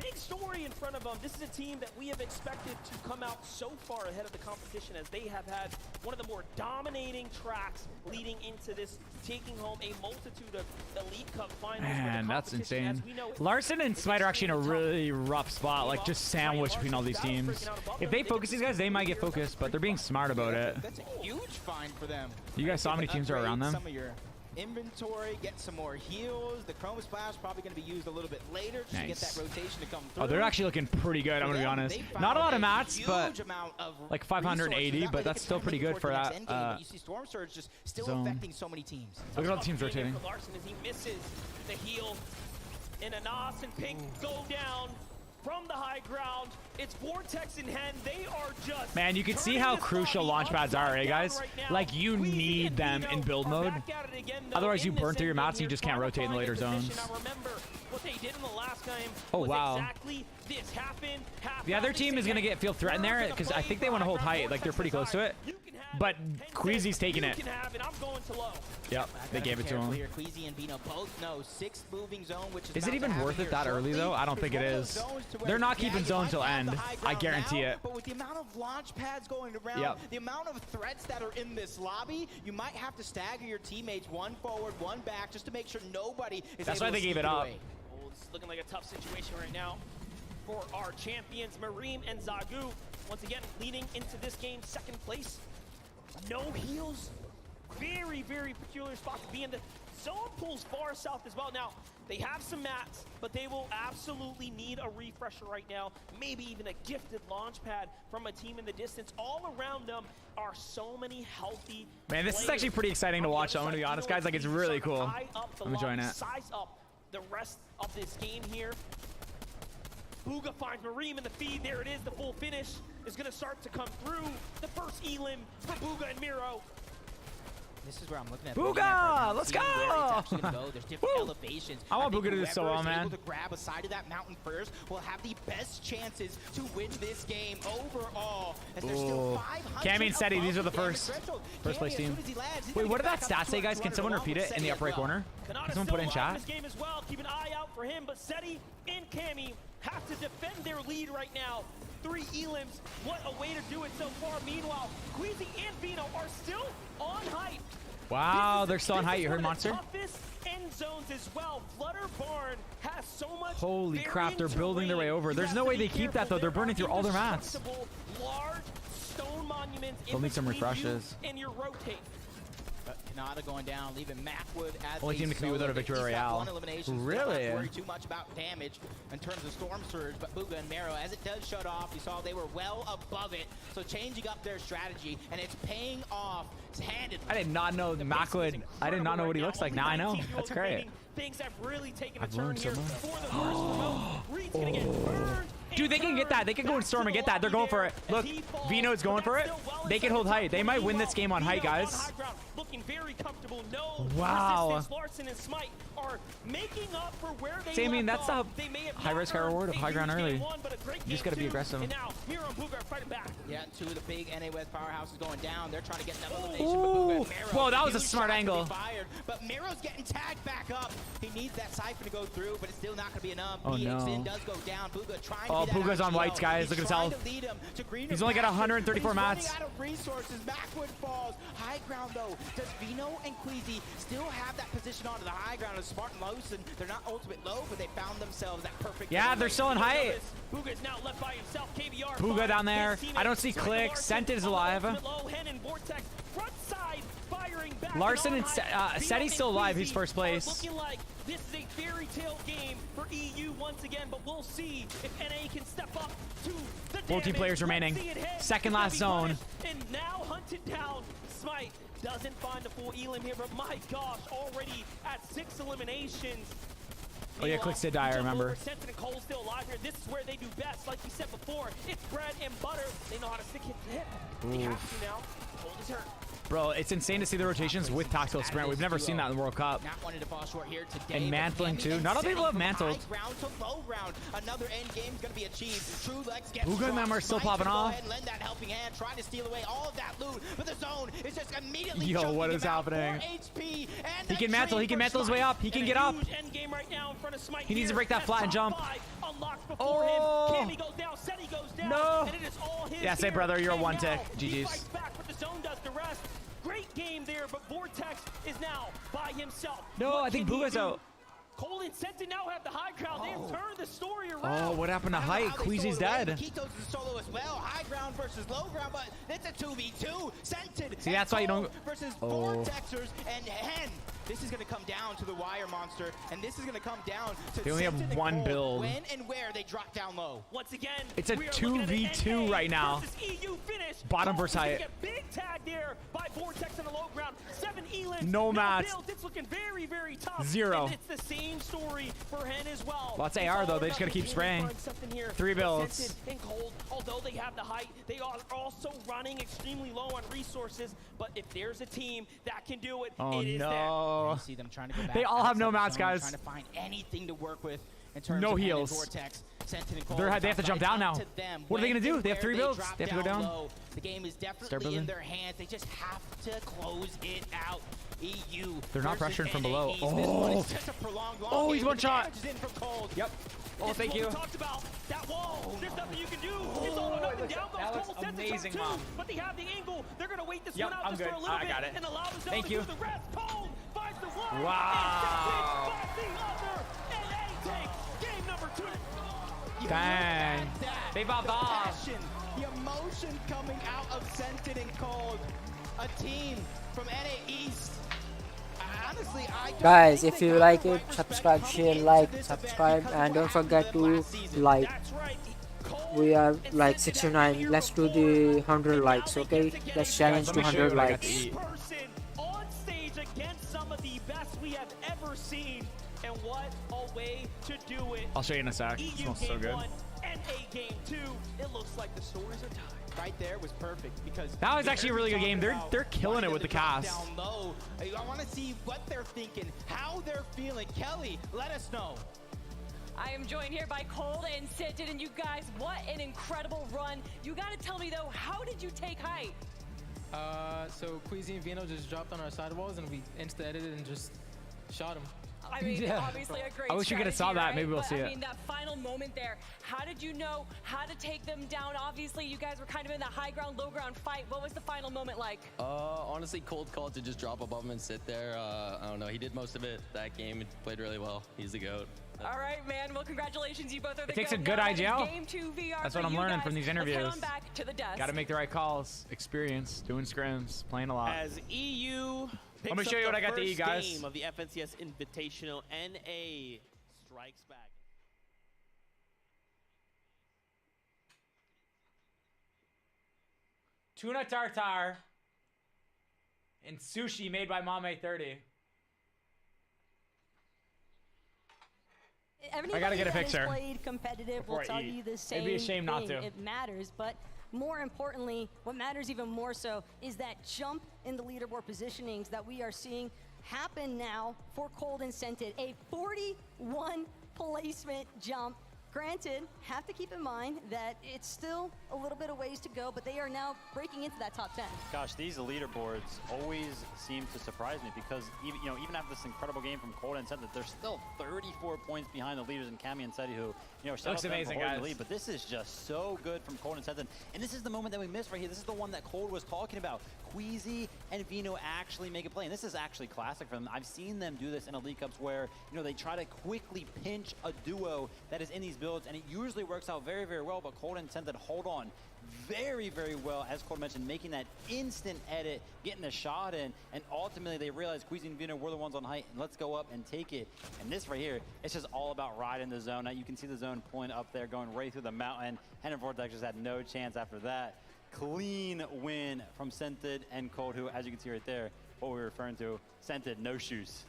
Big story in front of them. This is a team that we have expected to come out so far ahead of the competition, as they have had one of the more dominating tracks leading into this, taking home a multitude of Elite Cup finals. Man, that's insane. Larson and Smite are actually in a really rough spot, like just sandwiched between all these teams. If they focus these guys, they might get focused, but they're being smart about it. That's a huge find for them. You guys saw how many teams are around them? Some of your inventory, get some more heals. The Chrome Splash probably going to be used a little bit later just to get that rotation to come through. Oh, they're actually looking pretty good, I'm going to be honest. Not a lot of mats, but like 580, but that's still pretty good for that you see Storm Surge just still affecting so many teams. Look at all the teams rotating. Larson as he misses the heal, and Anas and Pink go down from the high ground. It's Vortex in hand. They are just... Man, you can see how crucial launch pads are, eh, guys? Like, you need them in build mode. Otherwise, you burn through your mats and you just can't rotate in the later zones. Oh, wow. The other team is going to get feel threatened there because I think they want to hold height. Like, they're pretty close to it. But Queasy's taking it. Yep, they gave it to him. Is it even worth it that early, though? I don't think it is. They're not keeping zone till end. I guarantee it. But with the amount of launch pads going around, the amount of threats that are in this lobby, you might have to stagger your teammates 1 forward, 1 back, just to make sure nobody is That's why they gave it up. Oh, this is looking like a tough situation right now for our champions, Marim and Zagu. Once again, leading into this game, 2nd place. No heals. Very, very peculiar spot to be in. The zone pulls far south as well. Now, they have some mats, but they will absolutely need a refresher right now. Maybe even a gifted launch pad from a team in the distance. All around them are so many healthy Man, this is actually pretty exciting to watch. I'm going to be honest, guys. Like, it's really cool. I'm enjoying it. Size up the rest of this game here. Booga finds Marim in the feed. There it is. The full finish is going to start to come through. The first elim for Booga and Miro. This is where I'm looking at. Booga! Let's go! There's different elevations. I want Booga to do this so well, man. Able to grab a side of that mountain first will have the best chances to win this game overall. As there's still 500 Cammy and Seti, these are the first place team. Wait, what did that stat say, guys? Can someone repeat it in the upper right corner? Can someone put it in chat? This game as well. Keep an eye out for him, but Seti and Cammy have to defend their lead right now. 3 elims. What a way to do it so far. Meanwhile, Queasy and Vino are still on height. Wow, they're still on height. You heard Monster? Toughest end zones as well. Flutter Barn has so much. Holy crap, they're building their way over. There's no way they keep that, though. They're burning through all their mats. Large stone monuments. They'll need some refreshes. And you rotate. Canada going down, leaving Macwood as Only team to compete without a victory royale. Really? Don't worry too much about damage in terms of Storm Surge, but Bugha and Mero, as it does shut off, you saw they were well above it. So changing up their strategy, and it's paying off handedly. I did not know Macwood. I did not know what he looks like. Now I know. That's great. Things have really taken a I've turn learned so here much. for the first remote. Reed's gonna get burned. Dude, they can get that. They can go and storm and get that. They're going for it. Look, Vino's going for it. They can hold height. They might win this game on height, guys. Looking very comfortable. No wow. resistance. Larson and Smite are making up for where they See, I mean, that's the They may have high risk, high reward of high ground early. You just got to be aggressive. And now, Miro and Bugha are fighting back. Yeah, two of the big NA West powerhouses going down. They're trying to get that elimination. Ooh. Whoa, that was a smart angle. Fired, but Miro's getting tagged back up. He needs that Cypher to go through, but it's still not going to be enough. Oh, no. does go down. Bugha trying Oh, to be Bugha's on whites, guys. Look at his health. He's only got 134 mats. Out of resources. Macwood falls. High ground, though. Does Vino and Queasy still have that position onto the high ground of Spartan Lawson? They're not ultimate low, but they found themselves that perfect. Yeah, they're still in height. Bugha's now left by himself. KVR. Bugha down there. I don't see clicks. Scented is alive. Larson and Seti's still alive. He's first place. Looking like this is a fairy tale game for EU once again, but we'll see if NA can step up to the 14 players remaining. Second last zone. And now hunted down. Smite doesn't find the full elim here, but my gosh, already at 6 eliminations. Oh yeah, clicks did die, I remember. Sentin and Cole still alive here. This is where they do best. Like we said before, it's bread and butter. They know how to stick hit to hip. They have to now. Cole is hurt. Bro, it's insane to see the rotations with tactical sprint. We've never seen that in the World Cup. Not wanting to fall short here today, and mantling too. Not all people have mantled. Ground to low ground. Another end game is going to be achieved. True Lex gets Bugha and them are still popping off. And lend that helping hand, trying to steal away all of that loot, but the zone is just immediately. Yo, what is happening? HP and he can mantle. He can mantle his way up. He can get up. Right now in front of Smite. He needs to break that flat and jump. Oh! Him. Goes down, Seti goes down, no! And it is all his yeah, say brother, you're a one tick. GG's. Back, but the zone does the rest. Great game there, but Vortex is now by himself. No, I think Bugha's out. Cole and Sentin now have the high ground. They've turned the story around. Oh, what happened to height? Queasy's dead. Keto's is solo as well. High ground versus low ground, but it's a 2v2. Sentin. See, that's why you don't. Versus Vortexers and Hen. This is going to come down to the wire monster, and this is going to come down to they only have one build. When and where they drop down low. Once again, it's a 2v2 right now. EU finish. Bottom versus height. Big tag there by Vortex on the low ground. 7 elims. No mats. It's looking very, very tough. 0. And it's the same story for Hen as well. Lots of AR though. They just got to keep spraying. 3 builds. And Cold, although they have the height, they are also running extremely low on resources. But if there's a team that can do it, it is no. You see them trying to go back. They all have no mats, zone, guys. Trying to find anything to work with in terms no of heals. Vortex. They have to jump down now. What are they going to do? They have 3 builds. They have to go down. Low. The game is definitely in their hands. They just have to close it out. EU. They're not pressuring from below. Oh, he's one shot. Yep. Oh, thank you. Talked about that wall. There's nothing you can do. It's all or nothing. Down goes Cole. Amazing, Mom. But they have the angle. They're going to wait this one out I'm just good. for a little I got bit it. and allow the zone Thank to you. do the rest. Cole finds the one. Wow. Game number 2. Dang. They popped off. The emotion coming out of Sentin and Cold. A team from NA East. Honestly, guys, if you like it, subscribe, share, like, subscribe, and don't forget to like. We are like 69. Let's do the 100 likes, okay? Let's challenge to 100 likes. On stage against some of the best we have ever seen, and what a way to do it. I'll show you in a sec. It smells so good. NA game 2. It looks like the stories are tied. Right there was perfect because that was actually a really good game. They're killing it with the cast. Down low. I want to see what they're thinking, how they're feeling. Kelly, let us know. I am joined here by Cold and Sentin, and you guys, what an incredible run. You got to tell me though, how did you take height? So Queasy and Vino just dropped on our sidewalls and we insta-edited and just shot them. I mean, obviously a great I wish you could have saw that. Right? Maybe we'll but, see it. I mean, that final moment there, how did you know how to take them down? Obviously, you guys were kind of in that high ground, low ground fight. What was the final moment like? Honestly, Cold called to just drop above him and sit there. I don't know. He did most of it that game. He played really well. He's the GOAT. All right, man. Well, congratulations. You both are the It takes a GOAT. good Now IGL. Game 2 VR That's what I'm learning from these interviews. Let's head on back to the desk. Got to make the right calls. Experience, doing scrims, playing a lot. As EU Let me show you what I got to eat, guys. Game of the FNCS Invitational. NA strikes back. Tuna tartare and sushi made by Mame 30. Everybody I gotta get a that has picture played competitive will tell you the same It'd be a shame not thing. to. It matters, but more importantly, what matters even more so is that jump in the leaderboard positionings that we are seeing happen now for Cold and Scented. A 41 placement jump. Granted, have to keep in mind that it's still a little bit of ways to go, but they are now breaking into that top 10. Gosh, these leaderboards always seem to surprise me because even after this incredible game from Cold and Scented, they're still 34 points behind the leaders in Cami and Seti, who shout looks out to them for amazing, holding the guys. lead. But this is just so good from Cold and Scented, and this is the moment that we missed right here. This is the one that Cold was talking about. Queasy and Vino actually make a play, and this is actually classic for them. I've seen them do this in Elite Cups where they try to quickly pinch a duo that is in these builds, and it usually works out very, very well. But Cold and Scented hold on very, very well, as Cold mentioned, making that instant edit, getting the shot in, and ultimately they realize Queasy and Vino were the ones on height, and let's go up and take it. And this right here, it's just all about riding the zone. Now you can see the zone point up there going right through the mountain. Henry Vortex just had no chance after that. Clean win from Scented and Cold, who, as you can see right there, what we were referring to, Scented, no shoes.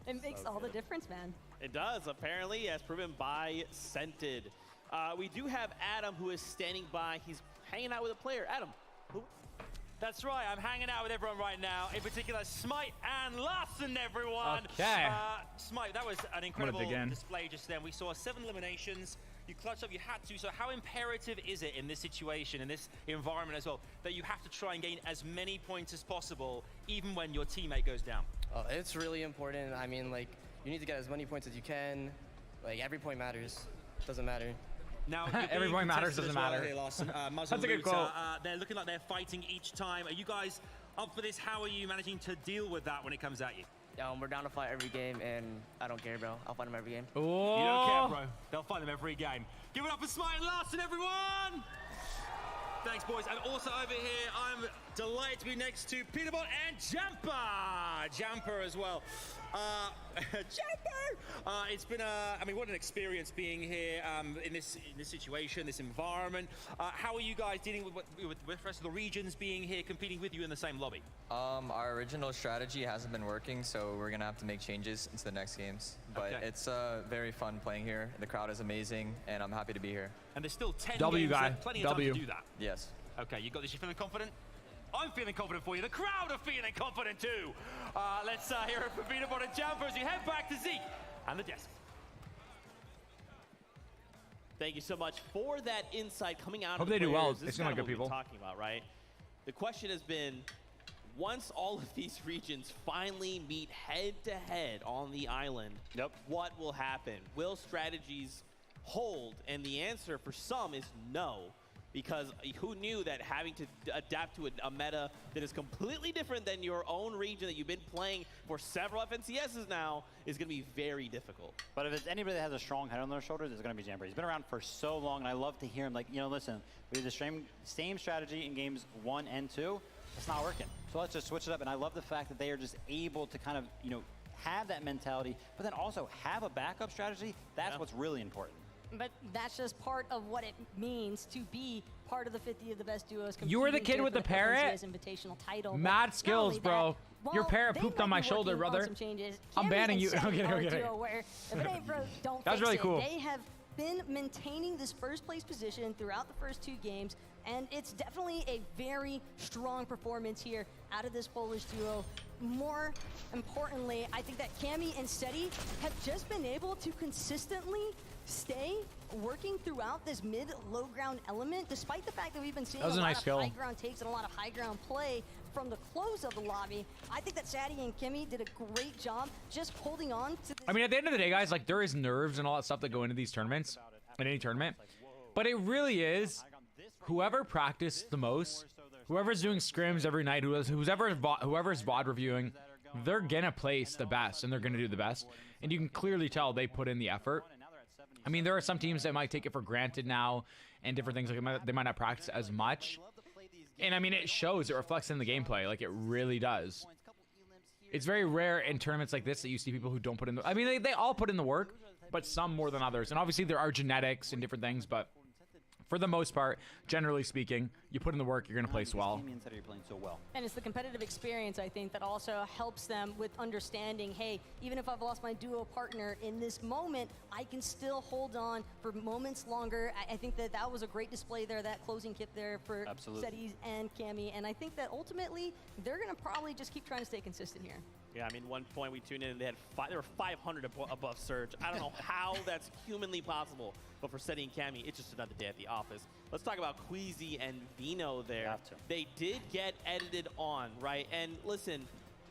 It makes all the difference, man. It does, apparently, as proven by Scented. We do have Adam, who is standing by. He's hanging out with a player. Adam, who? That's right, I'm hanging out with everyone right now, in particular Smite and Larson, everyone. Okay. Smite, that was an incredible display just then. We saw 7 eliminations. You clutched up, you had to. So how imperative is it in this situation, in this environment as well, that you have to try and gain as many points as possible, even when your teammate goes down? It's really important. I mean, like, you need to get as many points as you can. Like, every point matters. Doesn't matter. Now, every point matters, doesn't matter. Here, Larson. That's a good quote. They're looking like they're fighting each time. Are you guys up for this? How are you managing to deal with that when it comes at you? We're down to fight every game, and I don't care, bro. I'll fight them every game. You don't care, bro. They'll fight them every game. Give it up for Smite and Larson, everyone! Thanks, boys. And also over here, I'm delighted to be next to Peterbot and Jamper. Jamper as well. Jamper! It's been I mean, what an experience being here in this situation, this environment. How are you guys dealing with the rest of the regions being here, competing with you in the same lobby? Our original strategy hasn't been working, so we're gonna have to make changes into the next games. But it's very fun playing here. The crowd is amazing, and I'm happy to be here. And there's still 10 games left, plenty of time to do that. Yes. Okay, you got this. You feeling confident? I'm feeling confident for you. The crowd are feeling confident too. Let's hear it from Peterbot and Jamper as we head back to Zeke and the desk. Thank you so much for that insight coming out Hope of the they do players. well. This They is seem kind like of good what we've people. been talking about, right? The question has been, once all of these regions finally meet head-to-head on the island, what will happen? Will strategies hold? And the answer for some is no. Because who knew that having to adapt to a meta that is completely different than your own region that you've been playing for several FNCSs now is going to be very difficult. But if it's anybody that has a strong head on their shoulders, it's going to be Jamper. He's been around for so long, and I love to hear him like, listen, we did the same strategy in games 1 and 2. It's not working. So let's just switch it up. And I love the fact that they are just able to kind of, have that mentality, but then also have a backup strategy. That's what's really important. But that's just part of what it means to be part of the 50 of the best duos. You were the kid with the parrot? Invitational title. Mad skills, bro. Your parrot pooped on my shoulder, brother. I'm banning you. Okay. If it ain't broke, don't That was fix really it. cool. They have been maintaining this first place position throughout the first 2 games, and it's definitely a very strong performance here out of this Polish duo. More importantly, I think that Cami and Seti have just been able to consistently stay working throughout this mid-low ground element, despite the fact that we've been seeing a lot of high ground takes and a lot of high ground play from the close of the lobby. I think that Seti and Kimmy did a great job just holding on to this. I mean, at the end of the day, guys, like, there is nerves and all that stuff that go into these tournaments, in any tournament. But it really is whoever practiced the most, whoever's doing scrims every night, whoever's VOD reviewing, they're gonna place the best and they're gonna do the best. And you can clearly tell they put in the effort. I mean, there are some teams that might take it for granted now and different things, like they might not practice as much. And I mean, it shows, it reflects in the gameplay, like it really does. It's very rare in tournaments like this that you see people who don't put in the... I mean, they all put in the work, but some more than others. And obviously there are genetics and different things, but for the most part, generally speaking, you put in the work, you're going to place well. And it's the competitive experience, I think, that also helps them with understanding, hey, even if I've lost my duo partner in this moment, I can still hold on for moments longer. I think that that was a great display there, that closing kit there for Seti and Cammy. And I think that ultimately, they're going to probably just keep trying to stay consistent here. Yeah, I mean, one point we tuned in and they were 500 above Surge. I don't know how that's humanly possible, but for Seti and Cammy, it's just another day at the office. Let's talk about Queasy and Vino there. They did get edited on, right? And listen,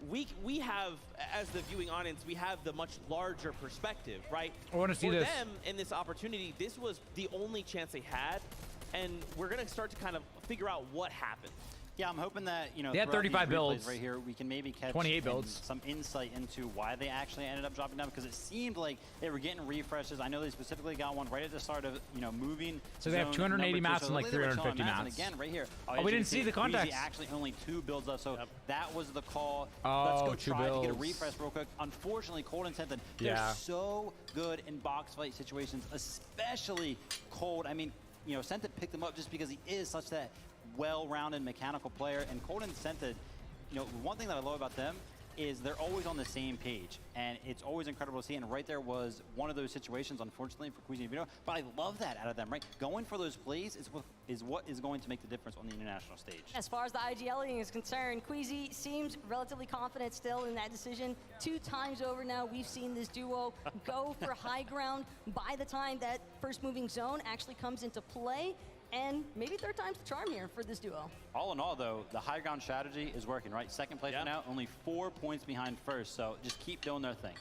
we have, as the viewing audience, we have the much larger perspective, right? I want to see this. For them, in this opportunity, this was the only chance they had, and we're going to start to kind of figure out what happened. Yeah, I'm hoping that, you know, they had 35 builds right here, we can maybe catch 28 builds. Some insight into why they actually ended up dropping down, because it seemed like they were getting refreshes. I know they specifically got one right at the start of, you know, moving. So they have 280 mats and like 350 mats. And again, right here. Oh, we didn't see the context. Actually, only 2 builds left, so that was the call. Oh, let's go 2 try builds. to get a refresh real quick. Unfortunately, Cold and Scented, they're so good in box fight situations, especially Cold. I mean, you know, Scented picked them up just because he is such that well-rounded mechanical player. And Cold and Scented, you know, one thing that I love about them is they're always on the same page, and it's always incredible to see. And right there was one of those situations, unfortunately, for Queasy and Vino. But I love that out of them, right? Going for those plays is what is going to make the difference on the international stage. As far as the IGLing is concerned, Queasy seems relatively confident still in that decision. 2 times over now, we've seen this duo go for high ground by the time that first moving zone actually comes into play. And maybe 3rd time's the charm here for this duo. All in all, though, the high ground strategy is working, right? 2nd place right now, only 4 points behind 1st, so just keep doing their thing.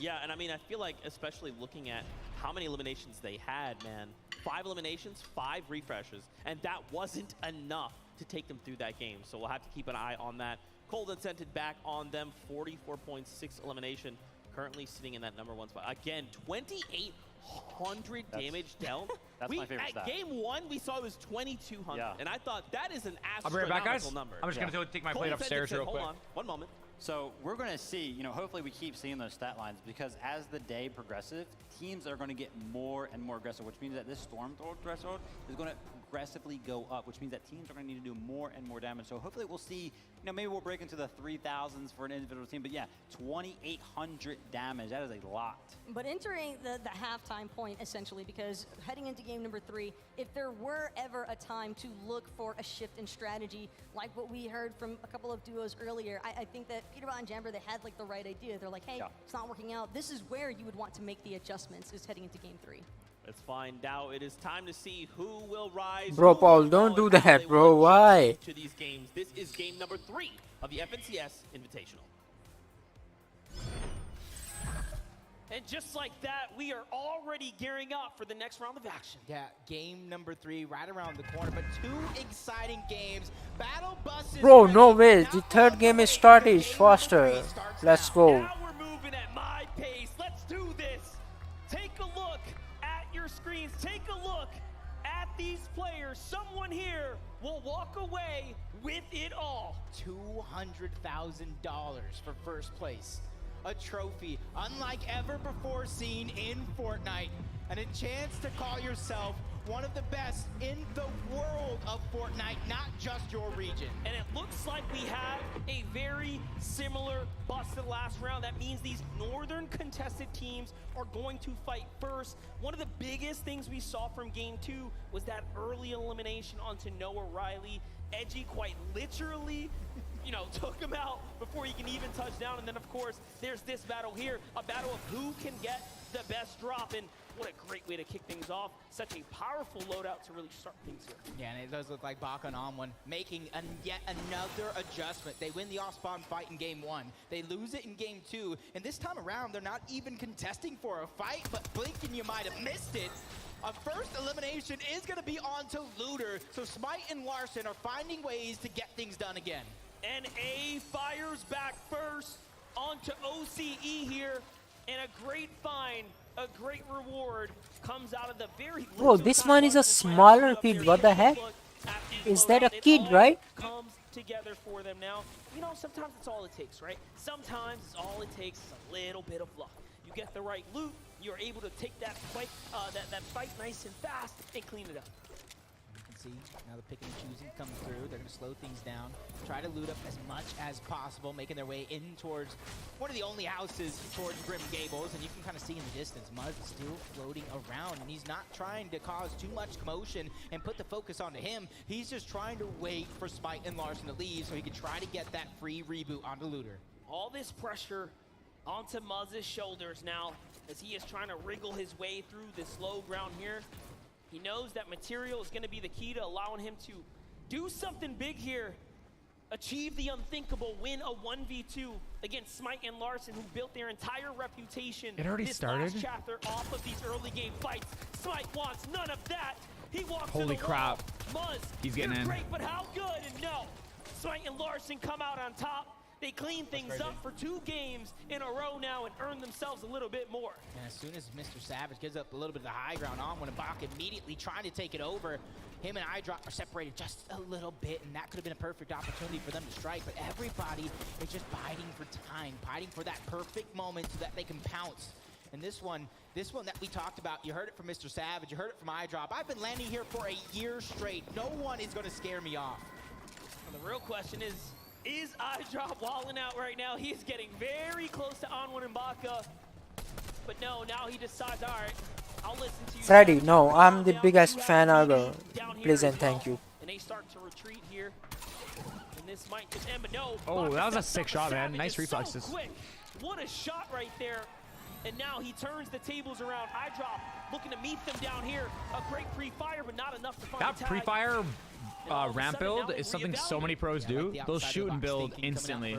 Yeah, and I mean, I feel like, especially looking at how many eliminations they had, man. 5 eliminations, 5 refreshes, and that wasn't enough to take them through that game. So we'll have to keep an eye on that. Cold and Scented back on them, 44.6 elimination, currently sitting in that #1 spot. Again, 2,800 damage dealt. That's my favorite stat. At game 1, we saw it was 2,200, and I thought that is an I'll be right back, guys. number. I'm just going to take my plate upstairs real quick. Hold on, 1 moment. So we're going to see, you know, hopefully we keep seeing those stat lines, because as the day progresses, teams are going to get more and more aggressive, which means that this storm threshold is going to progressively go up, which means that teams are going to need to do more and more damage. So hopefully we'll see, you know, maybe we'll break into the 3,000s for an individual team, but yeah, 2,800 damage, that is a lot. But entering the halftime point, essentially, because heading into game number 3, if there were ever a time to look for a shift in strategy, like what we heard from a couple of duos earlier, I think that Peterbot and Jamber, they had like the right idea. They're like, hey, it's not working out. This is where you would want to make the adjustments, is heading into game 3. Let's find out. It is time to see who will rise. Bro, Paul, don't do that, bro. Why? To these games. This is game number 3 of the FNCS Invitational. And just like that, we are already gearing up for the next round of action. Yeah, game number 3 right around the corner, but 2 exciting games. Battle buses. Bro, no way. The 3rd game is started faster. Let's go. Now we're moving at my pace. Let's do this. Take a look at your screens. Take a look at these players. Someone here will walk away with it all. $200,000 for first place. A trophy unlike ever before seen in Fortnite, and a chance to call yourself one of the best in the world of Fortnite, not just your region. And it looks like we have a very similar bus to the last round. That means these northern contested teams are going to fight first. One of the biggest things we saw from game 2 was that early elimination onto Noah Riley. Edgy quite literally, you know, took him out before he can even touch down. And then, of course, there's this battle here, a battle of who can get the best drop. And what a great way to kick things off. Such a powerful loadout to really start things here. Yeah, and it does look like Baka and Onwin making yet another adjustment. They win the off-spawn fight in game 1. They lose it in game 2. And this time around, they're not even contesting for a fight, but blink and you might have missed it. A first elimination is going to be on to Looter. So Smite and Larson are finding ways to get things done again. And A fires back first onto OCE here. And a great find, a great reward comes out of the very... Bro, this one is a smaller feed. What the heck? Is that a kid, right? Comes together for them now. You know, sometimes it's all it takes, right? Sometimes it's all it takes is a little bit of luck. You get the right loot, you're able to take that fight, that fight nice and fast and clean it up. You can see now the picking and choosing comes through. They're going to slow things down, try to loot up as much as possible, making their way in towards one of the only houses towards Grim Gables, and you can kind of see in the distance, Muzz is still floating around, and he's not trying to cause too much commotion and put the focus onto him. He's just trying to wait for Smite and Larson to leave so he can try to get that free reboot onto Looter. All this pressure onto Muzz's shoulders now as he is trying to wriggle his way through this low ground here. He knows that material is going to be the key to allowing him to do something big here. Achieve the unthinkable, win a 1v2 against Smite and Larson, who built their entire reputation. It already started? Last chapter off of these early game fights. Smite wants none of that. He walks Holy crap. Muzz, He's getting you're in. great, but how good? And no, Smite and Larson come out on top. They clean things up for 2 games in a row now and earn themselves a little bit more. And as soon as Mr. Savage gives up a little bit of the high ground on Winnebach, immediately trying to take it over, him and iDrop are separated just a little bit, and that could have been a perfect opportunity for them to strike, but everybody is just biding for time, biding for that perfect moment so that they can pounce. And this one that we talked about, you heard it from Mr. Savage, you heard it from iDrop. I've been landing here for a year straight. No one is going to scare me off. Well, the real question is iDrop walling out right now? He is getting very close to Onward and Baka. But no, now he decides, all right, I'll listen to you. Freddy, no, I'm the biggest fan ever. Please and thank you. And they start to retreat here. And this might just end, but no. Oh, that was a sick shot, man. Nice reflexes. So quick. What a shot right there. And now he turns the tables around. iDrop looking to meet them down here. A great pre-fire, but not enough to find That the tag. pre-fire ramp build is something so many pros do. They'll shoot and build instantly.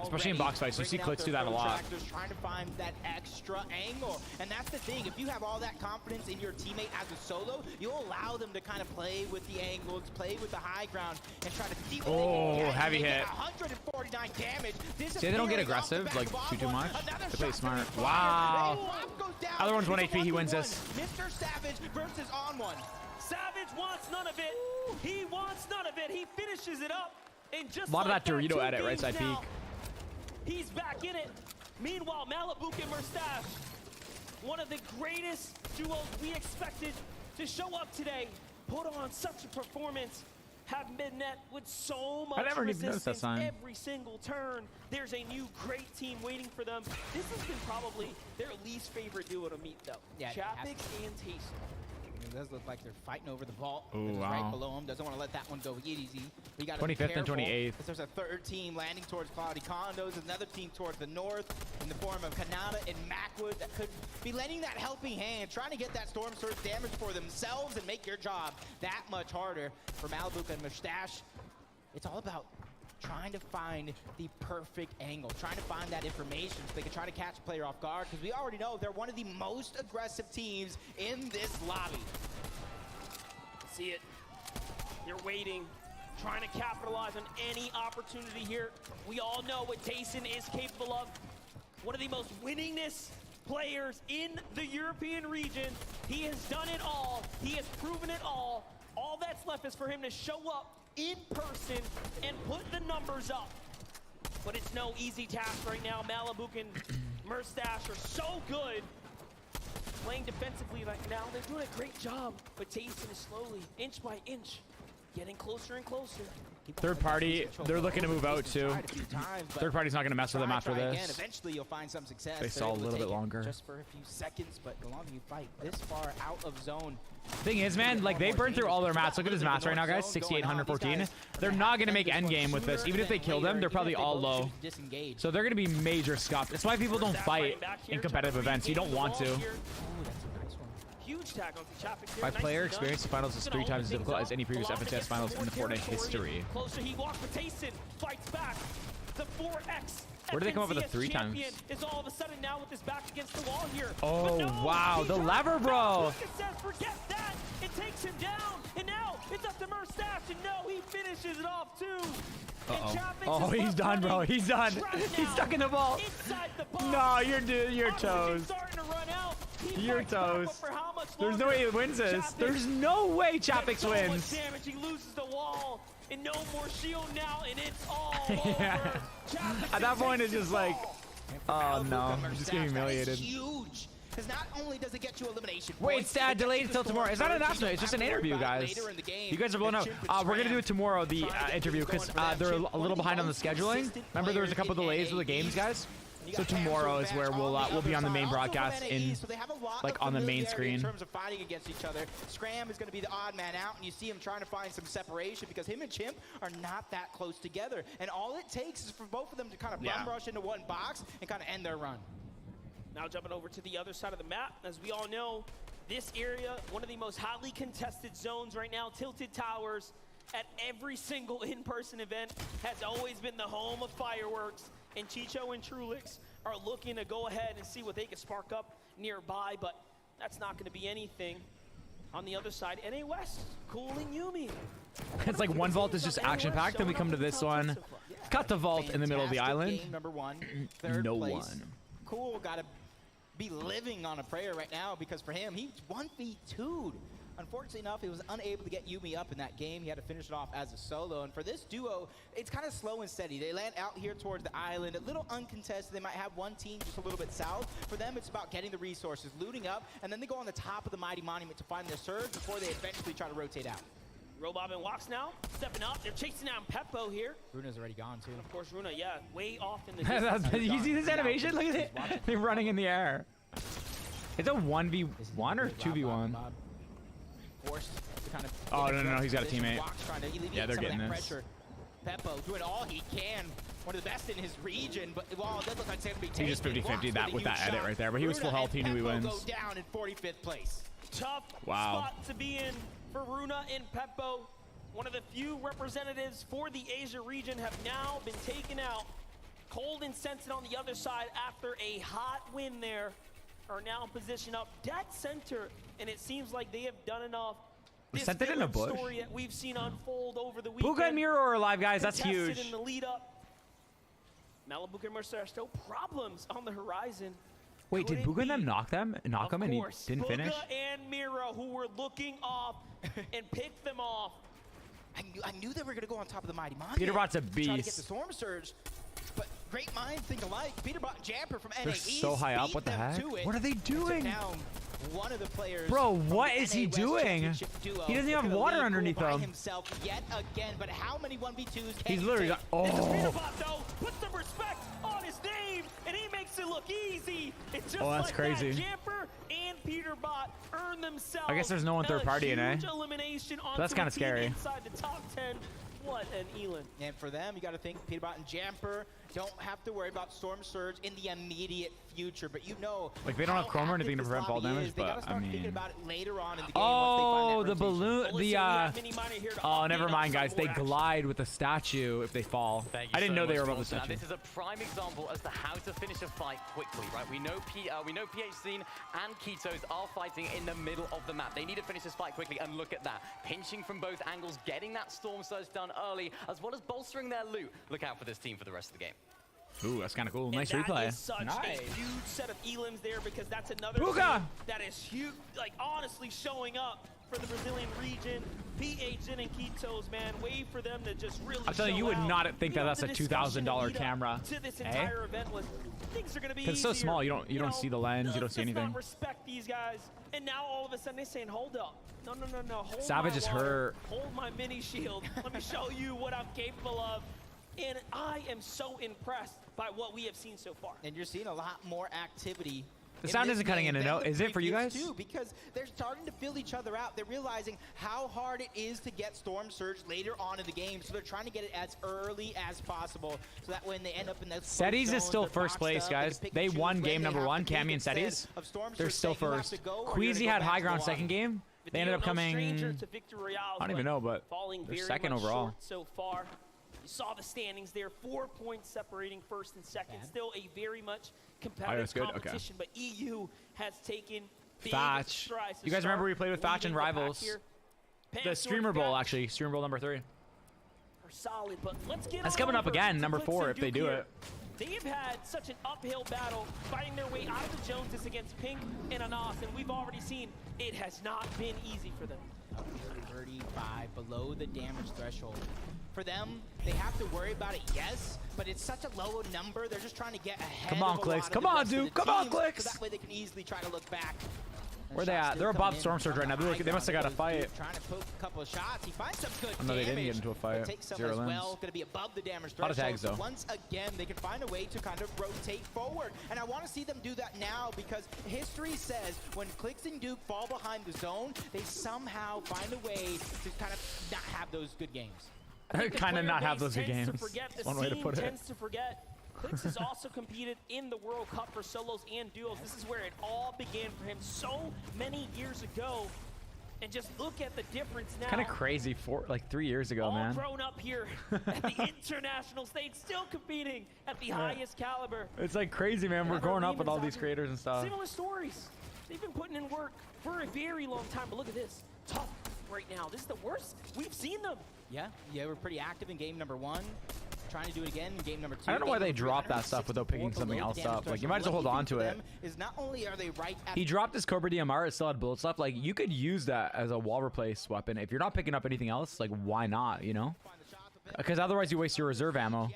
Especially in box fights, you see Clix do that a lot. Trying to find that extra angle, and that's the thing. If you have all that confidence in your teammate as a solo, you'll allow them to kind of play with the angles, play with the high ground, and try to see what they can get. Heavy hit. 149 damage. See, they don't get aggressive, like too much. They play smart. Wow. Other one's 1 HP. He wins this. Mr. Savage versus On1. Savage wants none of it. He wants none of it. He finishes it up. And just a lot of that Dorito 2 edit, right games side peek. now, he's back in it. Meanwhile, Malabuk and Mustache, one of the greatest duos we expected to show up today, put on such a performance, have been met with so much resistance every single turn. There's a new great team waiting for them. This has been probably their least favorite duo to meet, though. Yeah, Chapik and Tayson. It does look like they're fighting over the vault. Ooh, wow. Right below him. Doesn't want to let that one go easy. We got 25th and 28th. There's a third team landing towards Cloudy Condos. Another team towards the north in the form of Kanata and Macwood that could be lending that helping hand, trying to get that Storm Surge damage for themselves and make your job that much harder. For Malabuk and Mustache, it's all about trying to find the perfect angle, trying to find that information so they can try to catch a player off guard, because we already know they're one of the most aggressive teams in this lobby. See it. You're waiting, trying to capitalize on any opportunity here. We all know what Tayson is capable of. One of the most winningest players in the European region. He has done it all. He has proven it all. All that's left is for him to show up in person and put the numbers up. But it's no easy task right now. Malabuk and Mustache are so good playing defensively right now. They're doing a great job, but Tayson is slowly, inch by inch, getting closer and closer. Third party, they're looking to move out too. Third party's not going to mess with them after this. Eventually you'll find some success. They saw a little bit longer. Just for a few seconds, but the longer you fight this far out of zone. Thing is, man, like they burned through all their mats. Look at his mats right now, guys. 6,814. They're not going to make endgame with this. Even if they kill them, they're probably all low. So they're going to be major scuffed. That's why people don't fight in competitive events. You don't want to. My player experience in finals is 3 times as difficult as any previous FNCS finals in the Fortnite history. Closer he walks with Tayson, fights back. The 4X. Where do they come up with the 3 times? Is all of a sudden now with his back against the wall here. Oh, wow. The lever, bro. Forget that. It takes him down. And now it's up to Mustache. And no, he finishes it off too. Oh, he's done, bro. He's done. He's stuck in the vault. No, you're toast. You're toast. much There's longer. no way he wins this. There's no way Chapix So wins. much damage. He loses the wall. And no more shield now, and it's all Yeah. over. Chapix At that point, it's takes just the like, ball. oh no, I'm just getting humiliated. Huge. Because not only does it get you elimination Wait, points, it's delayed until tomorrow. It's not an announcement. It's just an interview, guys. You guys are blown out. We're gonna do it tomorrow, the interview, because they're a little behind on the scheduling. Remember, there was a couple delays with the games, guys. So tomorrow is where we'll be on the main broadcast in like on the main screen. In terms of fighting against each other, Scram is going to be the odd man out, and you see him trying to find some separation because him and Chimp are not that close together. And all it takes is for both of them to kind of bum rush into one box and kind of end their run. Now jumping over to the other side of the map, as we all know, this area, one of the most hotly contested zones right now, Tilted Towers, at every single in-person event, has always been the home of fireworks, and Chicho and Trulix are looking to go ahead and see what they can spark up nearby, but that's not going to be anything. On the other side, NA West, cooling Yumi. It's like one vault is just action-packed, then we come to this one. Cut the vault in the middle of the island. Game number one, third No place. one. Cool, gotta be living on a prayer right now because for him, he 1v2'd. Unfortunately enough, he was unable to get Yumi up in that game. He had to finish it off as a solo. And for this duo, it's kind of slow and steady. They land out here towards the island, a little uncontested. They might have one team just a little bit south. For them, it's about getting the resources, looting up, and then they go on the top of the Mighty Monument to find their surge before they eventually try to rotate out. Robobin walks now, stepping up. They're chasing down Peppo here. Runa's already gone too. Of course, Runa, yeah, way off in the distance. You see this animation? Look at it. They're running in the air. It's a 1v1 or 2v1? Forced to kind of Oh, no, he's got a teammate. Yeah, they're getting this. Pressure. Peppo doing all he can. One of the best in his region, but while it does look like it's going to be He just 50-50 that with that edit right there, but he was full health. He knew he wins. Go down in 45th place. Tough spot to be in for Runa and Peppo. One of the few representatives for the Asia region have now been taken out. Cold and Sensed on the other side after a hot win there are now positioned up dead center, and it seems like they have done enough. This Sent it in a bush. story that we've seen unfold over the weekend. Buka and Miro are alive, guys. That's contested huge. in the lead up. Malibu and Mercer are still problems on the horizon. Wait, did Buka and them knock him and he didn't finish? Buka and Miro, who were looking off and picked them off. I knew they were going to go on top of the Mighty Monument. Peterbot's a Try to get the beast. Storm Surge, but great minds think alike. Peterbot and Jamper from NA They're so high up. What the heck? What are they doing? Down one of the players. Bro, what is he doing? He doesn't even have water underneath by him. himself yet again, but how many 1v2s can He's he literally take? got, This is oh. Peterbot, though. Put some respect on his name, and he makes it look easy. It's just That's like crazy. that. Jamper and Peterbot earn themselves I guess there's no one third party in, eh? huge elimination That's onto kinda a team scary. inside the top 10. What an Elin. And for them, you got to think Peterbot and Jamper don't have to worry about Storm Surge in the immediate future, but you know, Like, they don't have chrome or anything to prevent fall damage, They gotta but I start thinking mean. about it later on in the game. Oh, the balloon, oh, never mind, guys. They glide with the statue if they fall. I didn't know they were above the statue. This is a prime example as to how to finish a fight quickly, right? We know PHC and Ketos are fighting in the middle of the map. They need to finish this fight quickly, and look at that. Pinching from both angles, getting that Storm Surge done early, as well as bolstering their loot. Look out for this team for the rest of the game. Ooh, that's kind of cool. And Nice that replay. is such a huge set of elims there, because that's another Buka! team that is huge, like honestly showing up for the Brazilian region. PHN and Ketos, man, wait for them to just really I'm telling you, you would not think that that's a $2,000 camera. To this Eh? entire event was things are going to be Because it's so easier. small, you don't see the lens, you don't see Let's anything. not respect these guys, and now all of a sudden they're saying, hold up. No, hold Savage my is water. hurt. Hold my mini shield. Let me show you what I'm capable of. And I am so impressed by what we have seen so far. And you're seeing a lot more activity. The sound isn't cutting in and out. Is it for you guys? Too, because they're starting to fill each other out. They're realizing how hard it is to get Storm Surge later on in the game. So they're trying to get it as early as possible. So that when they end up in those Settings is still first place, guys. They won game number one, Cami and Settings. They're still first. Queasy had high ground second game. They ended up coming, I don't even know, but they're second overall. So far. You saw the standings there, 4 points separating first and second. Still a very much competitive competition, but EU has taken big Fatch. strides. You guys remember we played with Fatch and Rivals? The Streamer Bowl, actually. Streamer Bowl number 3. Are solid, but let's get That's on coming up over again, to number Clix 4 and if they Duke do here. it. They've had such an uphill battle fighting their way out of the Joneses against Pink and Anas, and we've already seen it has not been easy for them. 35 below the damage threshold. For them, they have to worry about it, yes, but it's such a low number. They're just trying to get ahead. Come on, of a Clicks. lot of Come the on, rest of dude. the Come on, teams, Clicks. So that way they can easily try to look back. Where they at? They're above Storm Surge right now. They must have got a fight. Trying to poke a couple of shots. He finds some good Oh, no, they didn't get damage, into a fight. but takes some 0 as limbs. well. Going to be above the damage Lot of threshold. tags, So though. once again, they can find a way to kind of rotate forward. And I want to see them do that now because history says when Clicks and Duke fall behind the zone, they somehow find a way to kind of not have those good games. Kind of not have those good games. The One way to put it. tends to forget. Clicks has also competed in the World Cup for solos and duos. This is where it all began for him so many years ago. And just look at the difference now. Kind of crazy. 3 years ago, all man. grown up here at the international stage, still competing at the highest caliber. It's like crazy, man. We're growing up with all these creators and stuff. Similar stories. They've been putting in work for a very long time. But look at this. Tough right now. This is the worst we've seen them. Yeah, we're pretty active in game number 1. Trying to do it again in game number 2. I don't know why they dropped that stuff without picking something else up. Like, you might as well hold on to it. Is not only are they right at He dropped his Cobra DMR. It still had bullets left. Like, you could use that as a wall replace weapon. If you're not picking up anything else, like, why not, you know? Because otherwise you waste your reserve ammo.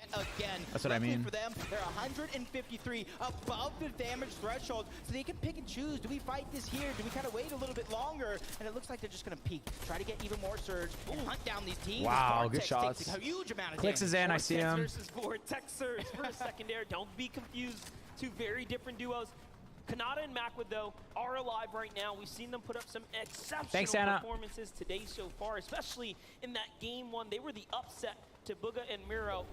That's what I mean. For them, they're 153 above the damage threshold, so they can pick and choose. Do we fight this here? Do we kind of wait a little bit longer? And it looks like they're just going to peek, try to get even more surge, and hunt down these teams. Wow, Vortex good shots. takes a huge amount of Clicks damage. is in. I see him. Versus Vortex Surge for a secondary. Don't be confused. Two very different duos. Kanata and Macwood, though, are alive right now. We've seen them put up some exceptional performances today so far, especially in that game 1. They were the upset to Booga and Miro.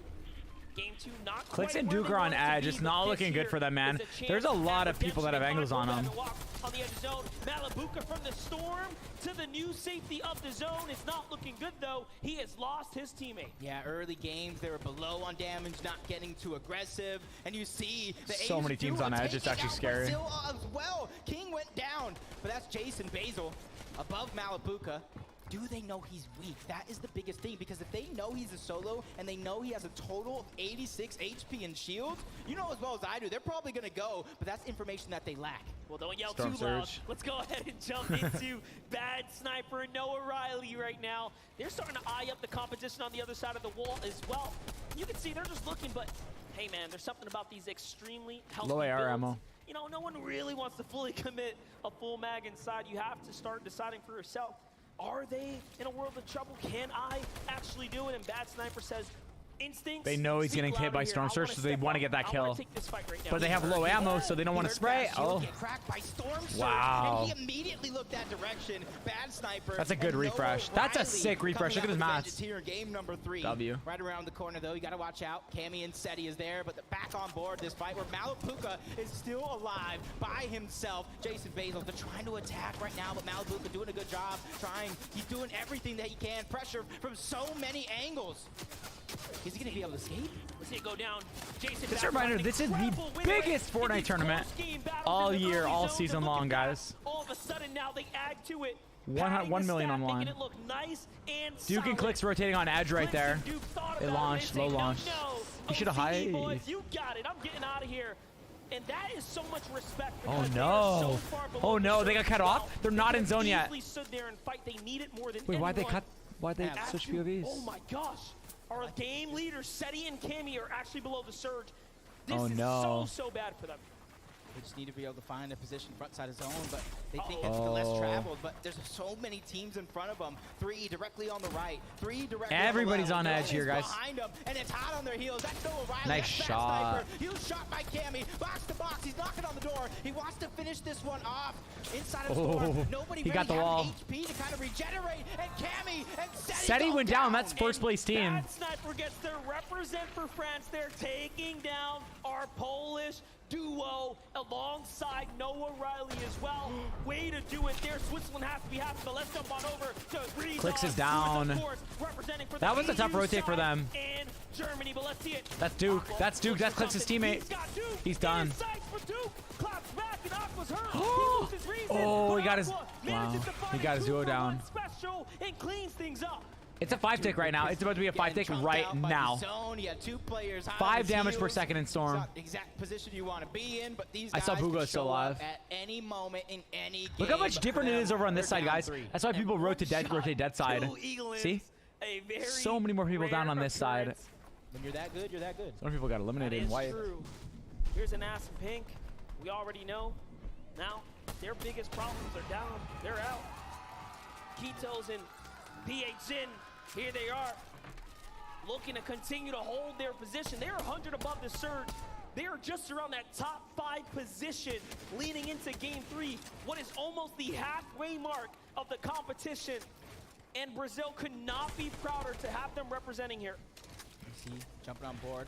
Game 2, not Clicks quite and where Duke they are on wanted to edge. be, It's but not this looking good here for them, man. is a There's a chance lot at of people that have redemption. angles on them. On the edge of zone, Malabuka from the storm to the new safety of the zone. It's not looking good, though. He has lost his teammate. Yeah, early games, they were below on damage, not getting too aggressive. And you see the So many teams on edge, it's actually scary. Brazil as well. King went down, but that's Jason Basil above Malabuka. Do they know he's weak? That is the biggest thing, because if they know he's a solo and they know he has a total of 86 HP and shield, you know as well as I do, they're probably going to go, but that's information that they lack. Well, don't yell Storm too loud. Surge. Let's go ahead and jump into Bad Sniper Noah Riley right now. They're starting to eye up the competition on the other side of the wall as well. You can see they're just looking, but hey, man, there's something about these extremely healthy Low AR builds. ammo. You know, no one really wants to fully commit a full mag inside. You have to start deciding for yourself. Are they in a world of trouble? Can I actually do it? And Bad Sniper says, instincts. They know he's getting hit by Storm Surge, so they want to get that kill. But they have low ammo, so they don't want to spray. Oh. Cracked by Storm Surge, Wow. and he immediately looked that direction. Bad Sniper. That's a good and refresh. Noah That's a Riley sick refresh. Look at coming his out mats. with vengeance here in game number 3. W. Right around the corner, though. You got to watch out. Cammy and Seti is there, but back on board this fight where Malabuka is still alive by himself. Jason Basil, they're trying to attack right now, but Malabuka doing a good job. He's doing everything that he can. Pressure from so many angles. Is he going to be able to escape? Let's see it go down. Jason, Just a reminder, this is the biggest Fortnite tournament all year, all season long, guys. All of a sudden now they add to it. 1 million on Making line. it look nice and Duke and solid. Clicks rotating on edge right there. They launched, low launch. He should have high. Boys, you got it. I'm getting out of here. And that is so much respect. Oh because they are so no. far below Oh no, the they got cut surface off. now. They're not They in zone yet. easily stood there and fight. They need it more than Wait, why'd they anyone. cut? Why'd they And switch actually, POVs? Oh my gosh. Our game leaders, Seti and Cammy, are actually below the surge. This Oh, is no. so bad for them. They just need to be able to find a position front side of zone, but they think it's the less traveled. But there's so many teams in front of them. 3 directly on the right, 3 directly Everybody's on the on left. edge here, guys. Behind them, and it's hot on their heels. That's Noah Riley. Nice That's Bad shot. Sniper. He was shot by Cammy. Box to box. He's knocking on the door. He wants to finish this one off. Inside of Storm. Nobody he really got the has wall. HP to kind of regenerate. And Cammy and Seti went down. That's first place team. Bad Sniper gets their represent for France. They're taking down our Polish duo alongside Noah Riley as well. Way to do it there. Switzerland has to be happy, but let's jump on over to Reed. Clicks is down. That was a tough rotate for them. And Germany, but let's see it. That's Duke. That's Duke. That's Clicks' teammate. He's done. Oh, he got his. Wow. He got his duo down. Special and cleans things up. It's a 5-tick right now. It's about to be a 5-tick right now. 5 damage per second in Storm. Exact position you want to be in, but these I saw guys Bugha can still show up alive. at any moment in any game. Look how much different it is over on this side, guys. That's why people rotate dead side. See? So many more people down on this side. When you're that good, you're that good. Some people got eliminated in white. True. Here's an ass in pink. We already know. Now, their biggest problems are down. They're out. Keto's and PH in. Here they are. Looking to continue to hold their position. They're 100 above the surge. They are just around that top 5 position leading into game 3. What is almost the halfway mark of the competition. And Brazil could not be prouder to have them representing here. Jumping on board.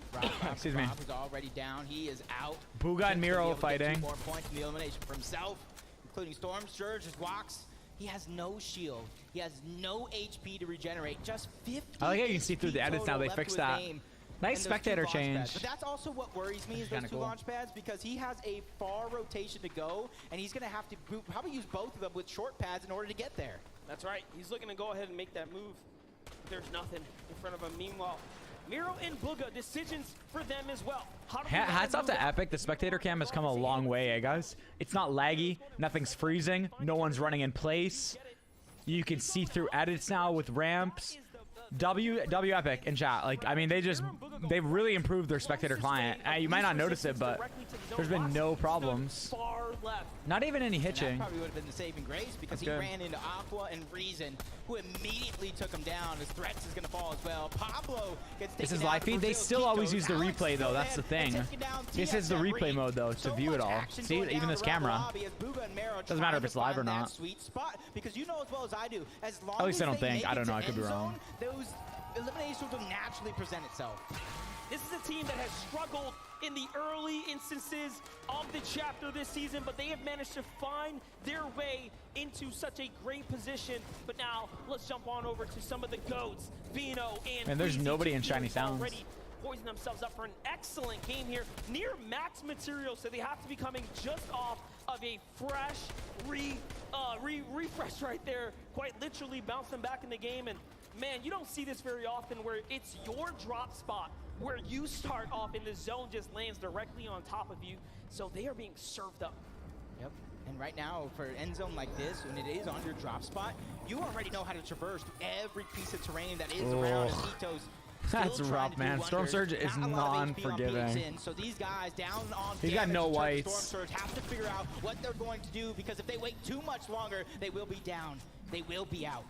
Excuse me. Rob is already down. He is out. Bugha and Miro fighting. 2 more points in the elimination for himself, including Storm Surge, just walks. He has no shield. He has no HP to regenerate. Just 50. I like how you can see through the edits now. They fixed that. Nice spectator change. But that's also what worries me is those 2 launch pads, because he has a far rotation to go, and he's going to have to probably use both of them with short pads in order to get there. That's right. He's looking to go ahead and make that move. There's nothing in front of him. Meanwhile, Miro and Bugha, decisions for them as well. Hats off to Epic. The spectator cam has come a long way, eh, guys? It's not laggy. Nothing's freezing. No one's running in place. You can see through edits now with ramps. W Epic in chat. Like, I mean, they've really improved their spectator client. You might not notice it, but there's been no problems. Not even any hitching. That probably would have been the saving grace, because he ran into Aqua and Reason, who immediately took him down. His threats is going to fall as well. Pablo gets taken. This is down. live feed. They still always use the replay, though. That's the thing. This is the replay mode, though, to view it all. See, even this camera. Doesn't matter if it's live or not. Sweet spot, because you know as well as I do, as long At least I don't as they think. make I don't it know. to I could be end wrong. zone, those eliminations will naturally present itself. This is a team that has struggled in the early instances of the chapter this season, but they have managed to find their way into such a great position. But now, let's jump on over to some of the GOATs, Vino and Man, there's Weezy. nobody in 2 Shiny teams Sounds. already poising themselves up for an excellent game here. Near max material, so they have to be coming just off of a fresh refresh right there. Quite literally bounce them back in the game. And man, you don't see this very often, where it's your drop spot, where you start off and the zone just lands directly on top of you. So they are being served up. Yep. And right now, for an end zone like this, when it is on your drop spot, you already know how to traverse every piece of terrain that is around Ito's. That's rough, man. Storm Surge is non-forgiving. So these guys down on He's got no whites. Storm Surge have to figure out what they're going to do, because if they wait too much longer, they will be down. They will be out.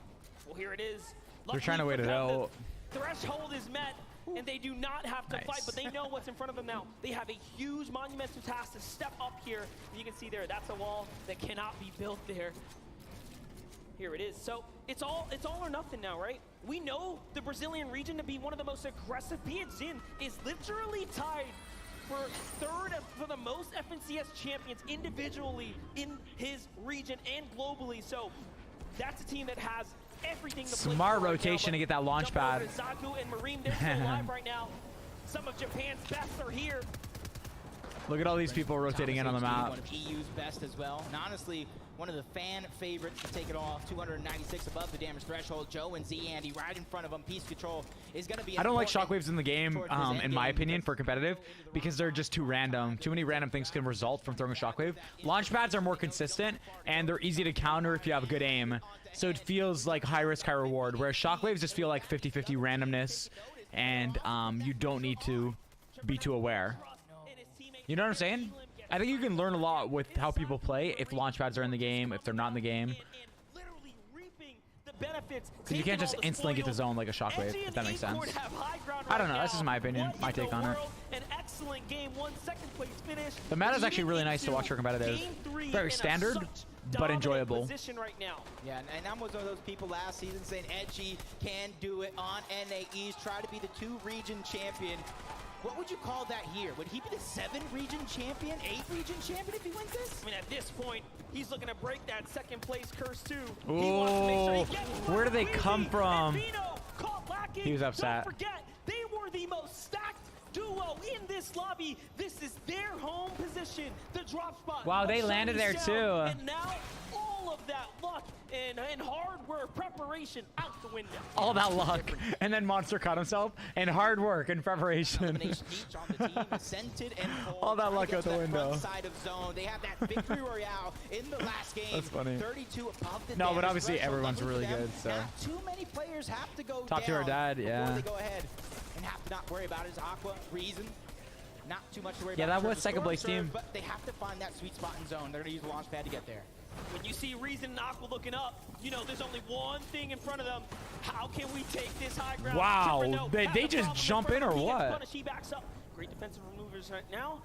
Well, here it is. They're trying to wait it out. The threshold is met, and they do not have to fight, but they know what's in front of them now. They have a huge monumental task to step up here. You can see there, that's a wall that cannot be built there. Here it is. So it's all or nothing now, right? We know the Brazilian region to be one of the most aggressive. PHZin is literally tied for 3rd for the most FNCS champions individually in his region and globally. So that's a team that has everything to play Smart for rotation to get that launch pad. Zaku and Mareem, they're still alive right now. Some of Japan's best are here. Look at all these people rotating in on the map. One of EU's best as well. And honestly, one of the fan favorites to take it off. 296 above the damage threshold. Joe and Z Andy right in front of him. Piece control is going to be. I don't like shockwaves in the game, in my opinion, for competitive, because they're just too random. Too many random things can result from throwing a shockwave. Launch pads are more consistent, and they're easy to counter if you have good aim. So it feels like high risk, high reward, whereas shockwaves just feel like 50-50 randomness, and you don't need to be too aware. You know what I'm saying? I think you can learn a lot with how people play if launch pads are in the game, if they're not in the game. Because you can't just instantly get the zone like a shockwave, if that makes sense. I don't know. That's just my opinion, my take on it. An excellent game, 1 second place finish. The meta is actually really nice to watch for competitive. Very standard, but enjoyable. Right now. Yeah, and I'm one of those people last season saying Edgy can do it on NAEs, try to be the 2 region champion. What would you call that here? Would he be the 7 region champion, 8 region champion if he wins this? I mean, at this point, he's looking to break that 2nd place curse too. Oh, where do they come from? He was upset. Don't forget, they were the most stacked duo in this lobby. This is their home position, the drop spot. Wow, they landed there too. And now all of that luck and hard work, preparation out the window. All that luck, and then Monster caught himself, and hard work and preparation. All that luck out the window. Side of zone. They have that victory royale in the last game. That's funny. 32 above the No, but damage obviously threshold. everyone's really good, so. Not too many players have to go Top tier down dad, yeah. before they go ahead and have to not worry about it. Is Aqua reason? Not too much to worry Yeah, about. that was second place team. But they have to find that sweet spot in zone. They're going to use the launch pad to get there. When you see Reason and Aqua looking up, you know there's only one thing in front of them. How can we take this high ground? Wow, Chipper, no. they Has a just problem jump in in front or of him. He gets what? punished. He backs up. Great defensive maneuvers right now.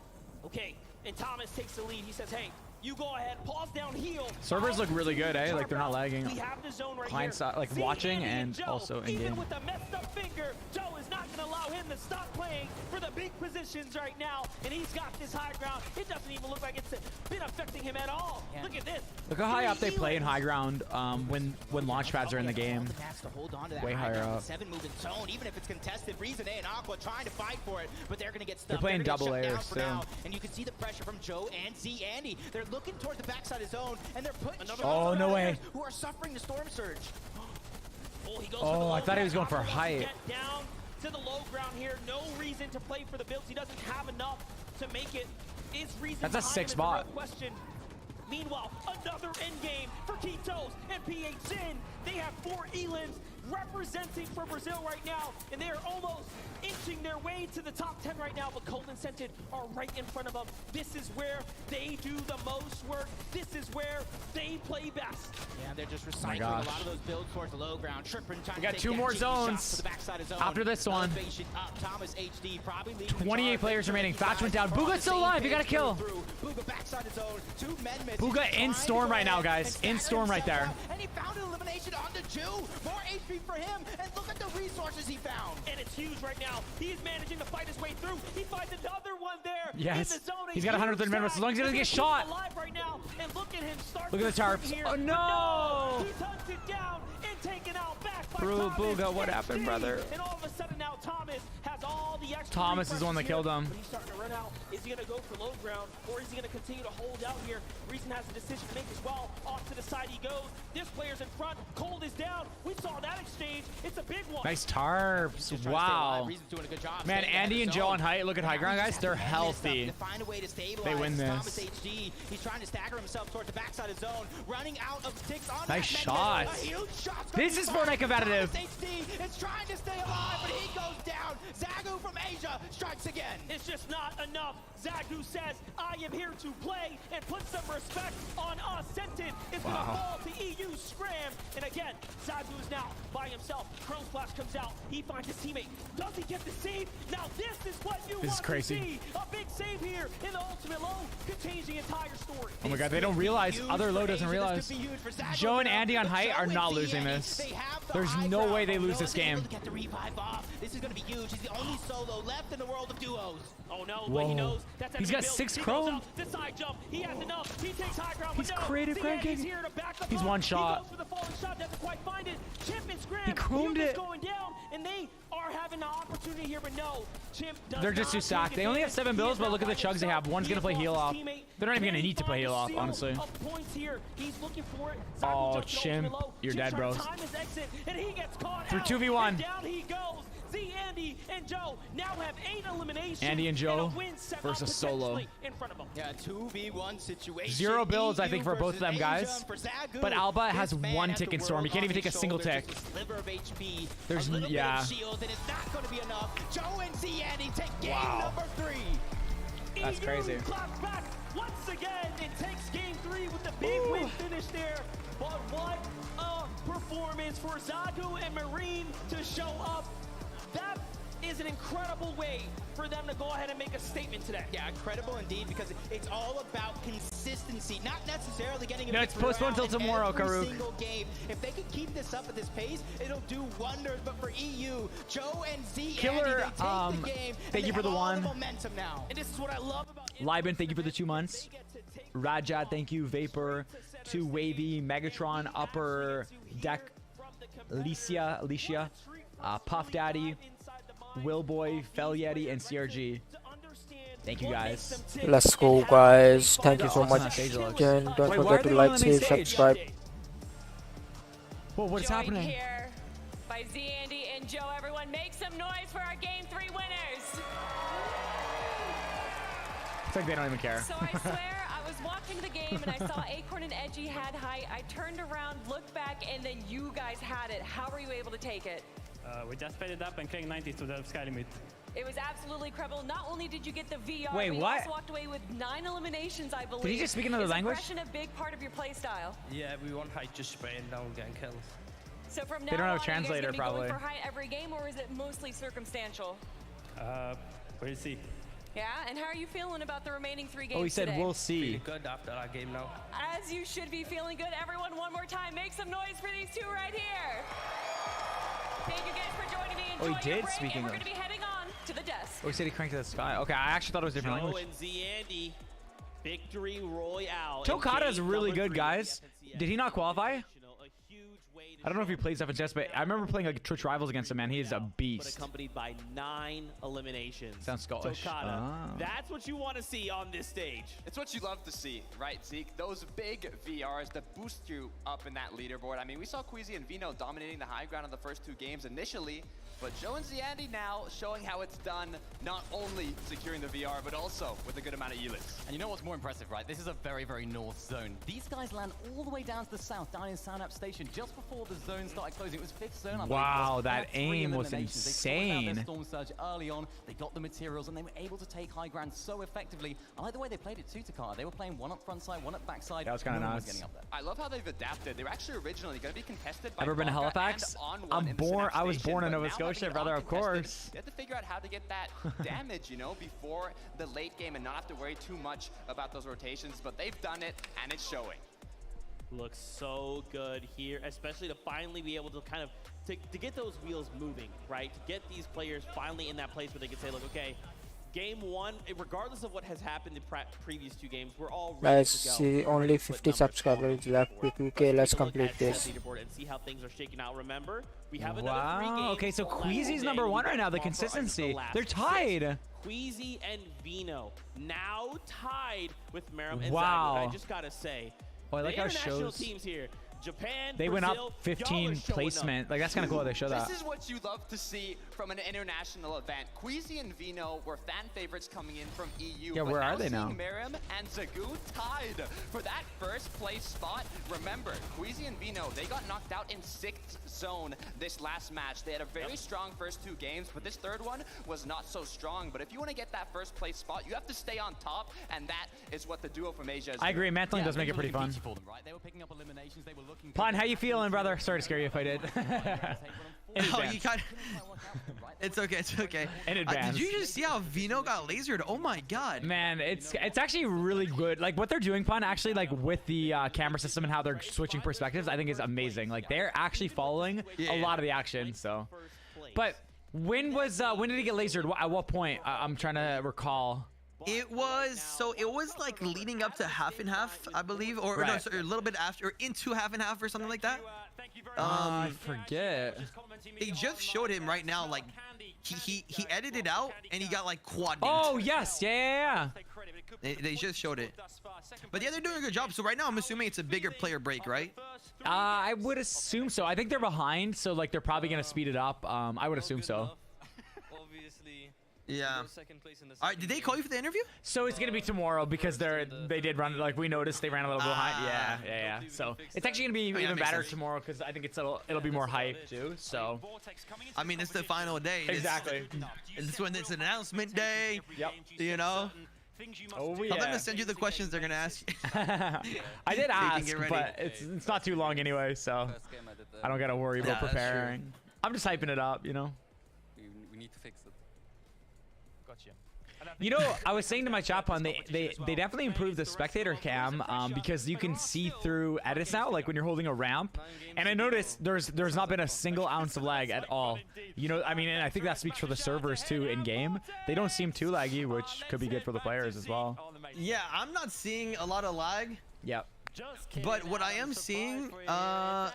Okay, and Thomas takes the lead. He says, hey, you go ahead, pause down, heal. Servers look really good, eh? Like they're not lagging. We have the zone right Client here. side, like See watching Andy and Joe, also in even game. with a messed up finger, Joe is not going to allow him to stop playing for the big positions right now, and he's got this high ground. It doesn't even look like it's been affecting him at all. Yeah. Look at this. Look how high up they play in high ground when launch pads are in the game. To hold on to that Way high higher ground, up. 7 moving zone, even if it's contested. Reason and Aqua trying to fight for it, but they're going to get stuck. They're playing gonna get double shut down layers, for too. now, and you can see the pressure from Joe and Z Andy. They're looking towards the backside of zone, and they're putting Oh, no way. who are suffering the storm surge. He goes Oh, for the I low thought he was ground. going for Aqua height. wants to get down to the low ground here. No reason to play for the builds. He doesn't have enough to make it. Is Reason That's a time sick is the spot. real question. Meanwhile, another end game for Kitos and PHN. They have 4 Elans representing for Brazil right now, and they are almost inching their way to the top 10 right now, but Cold and Scented are right in front of them. This is where they do the most work. This is where they play best. Yeah, they're just my recycling a gosh. lot of those builds towards the low ground. Tripping, trying We to got take 2 down more cheeky shots zones to the backside of zone. after this one. Elevation up. Thomas HD probably leading the 28 charge. players remaining. Thatch went down. We're on Booga's the still same alive. You page gotta kill. through. Booga backside of zone. 2 men missing. Booga in Trying to storm go right now, ahead guys. and In scatter storm right himself there. out. And he found an elimination on the Jew. More HP for him. And look at the resources he found. And it's huge right now. He's managing to fight his way through. He finds another one there. Yes. In the zone. He's got 130 minutes. As long as he doesn't get shot. Alive right now. And look at him start Look at to the tarps. swing here. Oh, But no. He's hunted down and taken out back by Bro, Thomas. Booga, what happened, HD. brother? And all of a sudden now Thomas has all the extra Thomas is the one that refreshes killed here, him. But he's starting to run out. Is he going to go for low ground, or is he going to continue to hold out here? Reason has a decision to make as well. Off to the side he goes. This player's in front. Cold is down. We saw that exchange. It's a big one. Nice tarps. Wow. Man, Andy and Joe on height. Look at high ground, guys. They're healthy. Find a way to stabilize They win Thomas this. HD. He's trying to stagger himself towards the backside of zone, running out of ticks on Nice that shot. A huge shot. This is Fortnite competitive. Thomas HD is trying to stay alive, but he goes down. Zagu from Asia strikes again. It's just not enough. Zagu says, I am here to play, and put some respect on us. Scented is going to fall to EU Scram. And again, Zagu is now by himself. Chrome Splash comes out. He finds his teammate. Does he get the save? Now this is what you This is want crazy. to see. A big save here in the ultimate low could change the entire story. Oh my god, they don't realize. Other low doesn't realize. Joe and Andy on height are not losing this. There's no way they lose this game. Get the revive off. This is going to be huge. He's the only solo left in the world of duos. Oh no, Whoa. but he knows that's He's got 6 He chrome. goes up, the side jump. He has enough. He takes high ground. He's but no, creative Z cranking. Andy's here to back up He's up. one He shot. goes for the falling shot, doesn't quite find it. Chimp and Scram. He chromed Huge is it. going down, and they are having an opportunity here, but no. Chimp does They're just not too stacked. take They only have advantage. 7 He builds, is but now look at the by chugs they have. himself. One's He gonna play has heal lost off. his teammate. They're not even Can gonna he need to play find heal the off, seal honestly. of points here? He's looking for it. Oh, Zagu jumps Chim, ultimate low. you're Chimp dead, trying to bros. time his exit, and he gets caught For out. 2v1. And down he goes. Z, Andy, and Joe now have 8 eliminations. Andy and Joe a win set versus up solo. potentially in front of them. Yeah, 2v1 situation. 0 builds, I think, for both of them, versus guys. Asia for Zagu. But Alba has This man 1 has tick the in storm. He world can't even on take a his single shoulders. tick. Just a sliver of HP. There's a little yeah. bit of shield, and it's not going to be enough. Joe and Z Andy take game Wow. number 3. That's EU crazy. claps back once again and takes game 3 with the big win finish there. But what a performance for Zagu and Marine to show up. That is an incredible way for them to go ahead and make a statement today. Yeah, incredible indeed, because it's all about consistency, not necessarily getting a No, it's victory postponed till round in tomorrow, every Karuk. single game. If they could keep this up at this pace, it'll do wonders. But for EU, Joe and Z, Killer, Andy, they take the game, thank and you they for the have all one. momentum now. And this is what I love about Liben, thank you for the 2 months. Rajat, thank you. Vapor, 2 Wavy, Megatron, Upper Deck, Alicia, Puff Daddy, Willboy, Fell Yeti, and CRG. Thank you guys. Let's go, guys. Thank you so Awesome much stage looks. again. Don't Wait, why forget are to they like, on the main share, stage? subscribe. Whoa, what's joined happening? here by Z, Andy, and Joe. Everyone make some noise for our Game 3 winners. It's like they don't even care. So I swear, I was watching the game and I saw Acorn and Edgy had height. I turned around, looked back, and then you guys had it. How were you able to take it? We just sped it up and clicked 90 to the sky limit. It was absolutely incredible. Not only did you get the VR, Wait, we what? also walked away with 9 eliminations, I believe. Did he just speak another language? Is aggression a big part of your play style? Yeah, we want height just spraying down getting kills. So from now They don't have on, a translator, are you guys gonna be probably. going for height every game, or is it mostly circumstantial? We'll see. Yeah, and how are you feeling about the remaining 3 games Oh, he said today? we'll see. Really good after our game now. As you should be feeling good. Everyone, one more time, make some noise for these two right here. Thank you guys for joining me. Oh, Enjoy he your did, break, speaking and we're of. going to be heading on to the desk. Oh, he said he cranked to the sky. Okay, I actually thought it was a different Joe language. and Z Andy, victory royale. Tokata's in game really number good, 3 guys. of the Did he not qualify? FNCS. A huge way to I don't know if he plays FNCS, but I remember playing like Twitch Rivals against him, man. He is a but beast. accompanied by 9 eliminations. Sounds Scottish. Tokata, Ah. that's what you want to see on this stage. It's what you love to see, right, Zeke? Those big VRs that boost you up in that leaderboard. I mean, we saw Queasy and Vino dominating the high ground in the first 2 games initially, but Joe and Ziandy now showing how it's done, not only securing the VR, but also with a good amount of elites. And you know what's more impressive, right? This is a very, very north zone. These guys land all the way down to the south, down in Sanap Station, just before the zone started closing. It was 5th zone, I believe. Wow, that They had 3 aim was eliminations. They sorted out insane. their Storm Surge early on. They got the materials, and they were able to take high ground so effectively. I like the way they played it too, Takata. They were playing one up front side, one up back side. That was kinda No one was nice. getting up there. I love how they've adapted. They were actually originally going to be contested by Ever been to Vodka Halifax? and On1 in the Synapse I was Station, born in but Nova now Scotia, having it brother, of uncontested, course. They have to figure out how to get that damage, you know, before the late game and not have to worry too much about those rotations, but they've done it, and it's showing. Looks so good here, especially to finally be able to kind of, to get those wheels moving, right? To get these players finally in that place where they can say, look, okay, game 1, regardless of what has happened in previous 2 games, we're all ready Guys, to go. see only 50 subscribers left with 2K. Let's complete this. Leaderboard and see how things are shaking out. Remember, we have another 3 games. Wow. Okay, so left Queasy's today. number We 1 got right now. The Bomber under consistency. last They're 6. tied. Queasy and Vino now tied with Meram and Wow. Zagreb. I just gotta say, Oh, I like the how it international shows. teams here, Japan, They went Brazil, up 15 y'all are showing placement. up. Like, that's kind of cool that they show that. This is what you love to see from an international event. Queasy and Vino were fan favorites coming in from EU. Yeah, but where are they now? seeing Meram and Zagu tied for that first place spot. Remember, Queasy and Vino, they got knocked out in 6th zone this last match. They had a very strong first 2 games, but this third one was not so strong. But if you want to get that first place spot, you have to stay on top, and that is what the duo from Asia is I agree. doing. Mantling does make it pretty fun. For them, right? They were picking up eliminations. They were looking. Pon, how you feeling, brother? Sorry to scare you if I did. In Oh, advance. you got. It's okay. It's okay. In advance. Did you just see how Vino got lasered? Oh my god. Man, it's actually really good. Like what they're doing, Pun, actually, like with the camera system and how they're switching perspectives, I think is amazing. Like they're actually following a lot of the action. So, but when did he get lasered? At what point? I'm trying to recall. It was like leading up to half and half, I believe, or no, Right. sorry, a little bit after, or into half and half, or something like that. I forget. They just showed him right now, like he edited out and he got like quad. Oh yes, yeah. They just showed it. But yeah, they're doing a good job. So right now, I'm assuming it's a bigger player break, right? I would assume so. I think they're behind, so like they're probably gonna speed it up. I would assume so. Obviously. Yeah. All right, did they call you for the interview? So it's gonna be tomorrow because they did run, like we noticed they ran a little behind. Yeah. So it's actually gonna be even makes better sense. tomorrow because I think it'll be more hype too. So I mean, it's the final day. Exactly. It's when it's an announcement day. Yep. You know. Oh Tell them to send you the questions they're gonna ask you. I did So you can ask, get ready. but it's not too long anyway, so I don't gotta worry about Yeah, that's true. preparing. I'm just hyping it up, you know. We need to fix it. Gotcha. You know, I was saying to my chat pun, they definitely improved the spectator cam because you can see through edits now, like when you're holding a ramp. And I noticed there's not been a single ounce of lag at all. You know, I mean, and I think that speaks for the servers too in game. They don't seem too laggy, which could be good for the players as well. Yeah, I'm not seeing a lot of lag. Yep. But what I am seeing,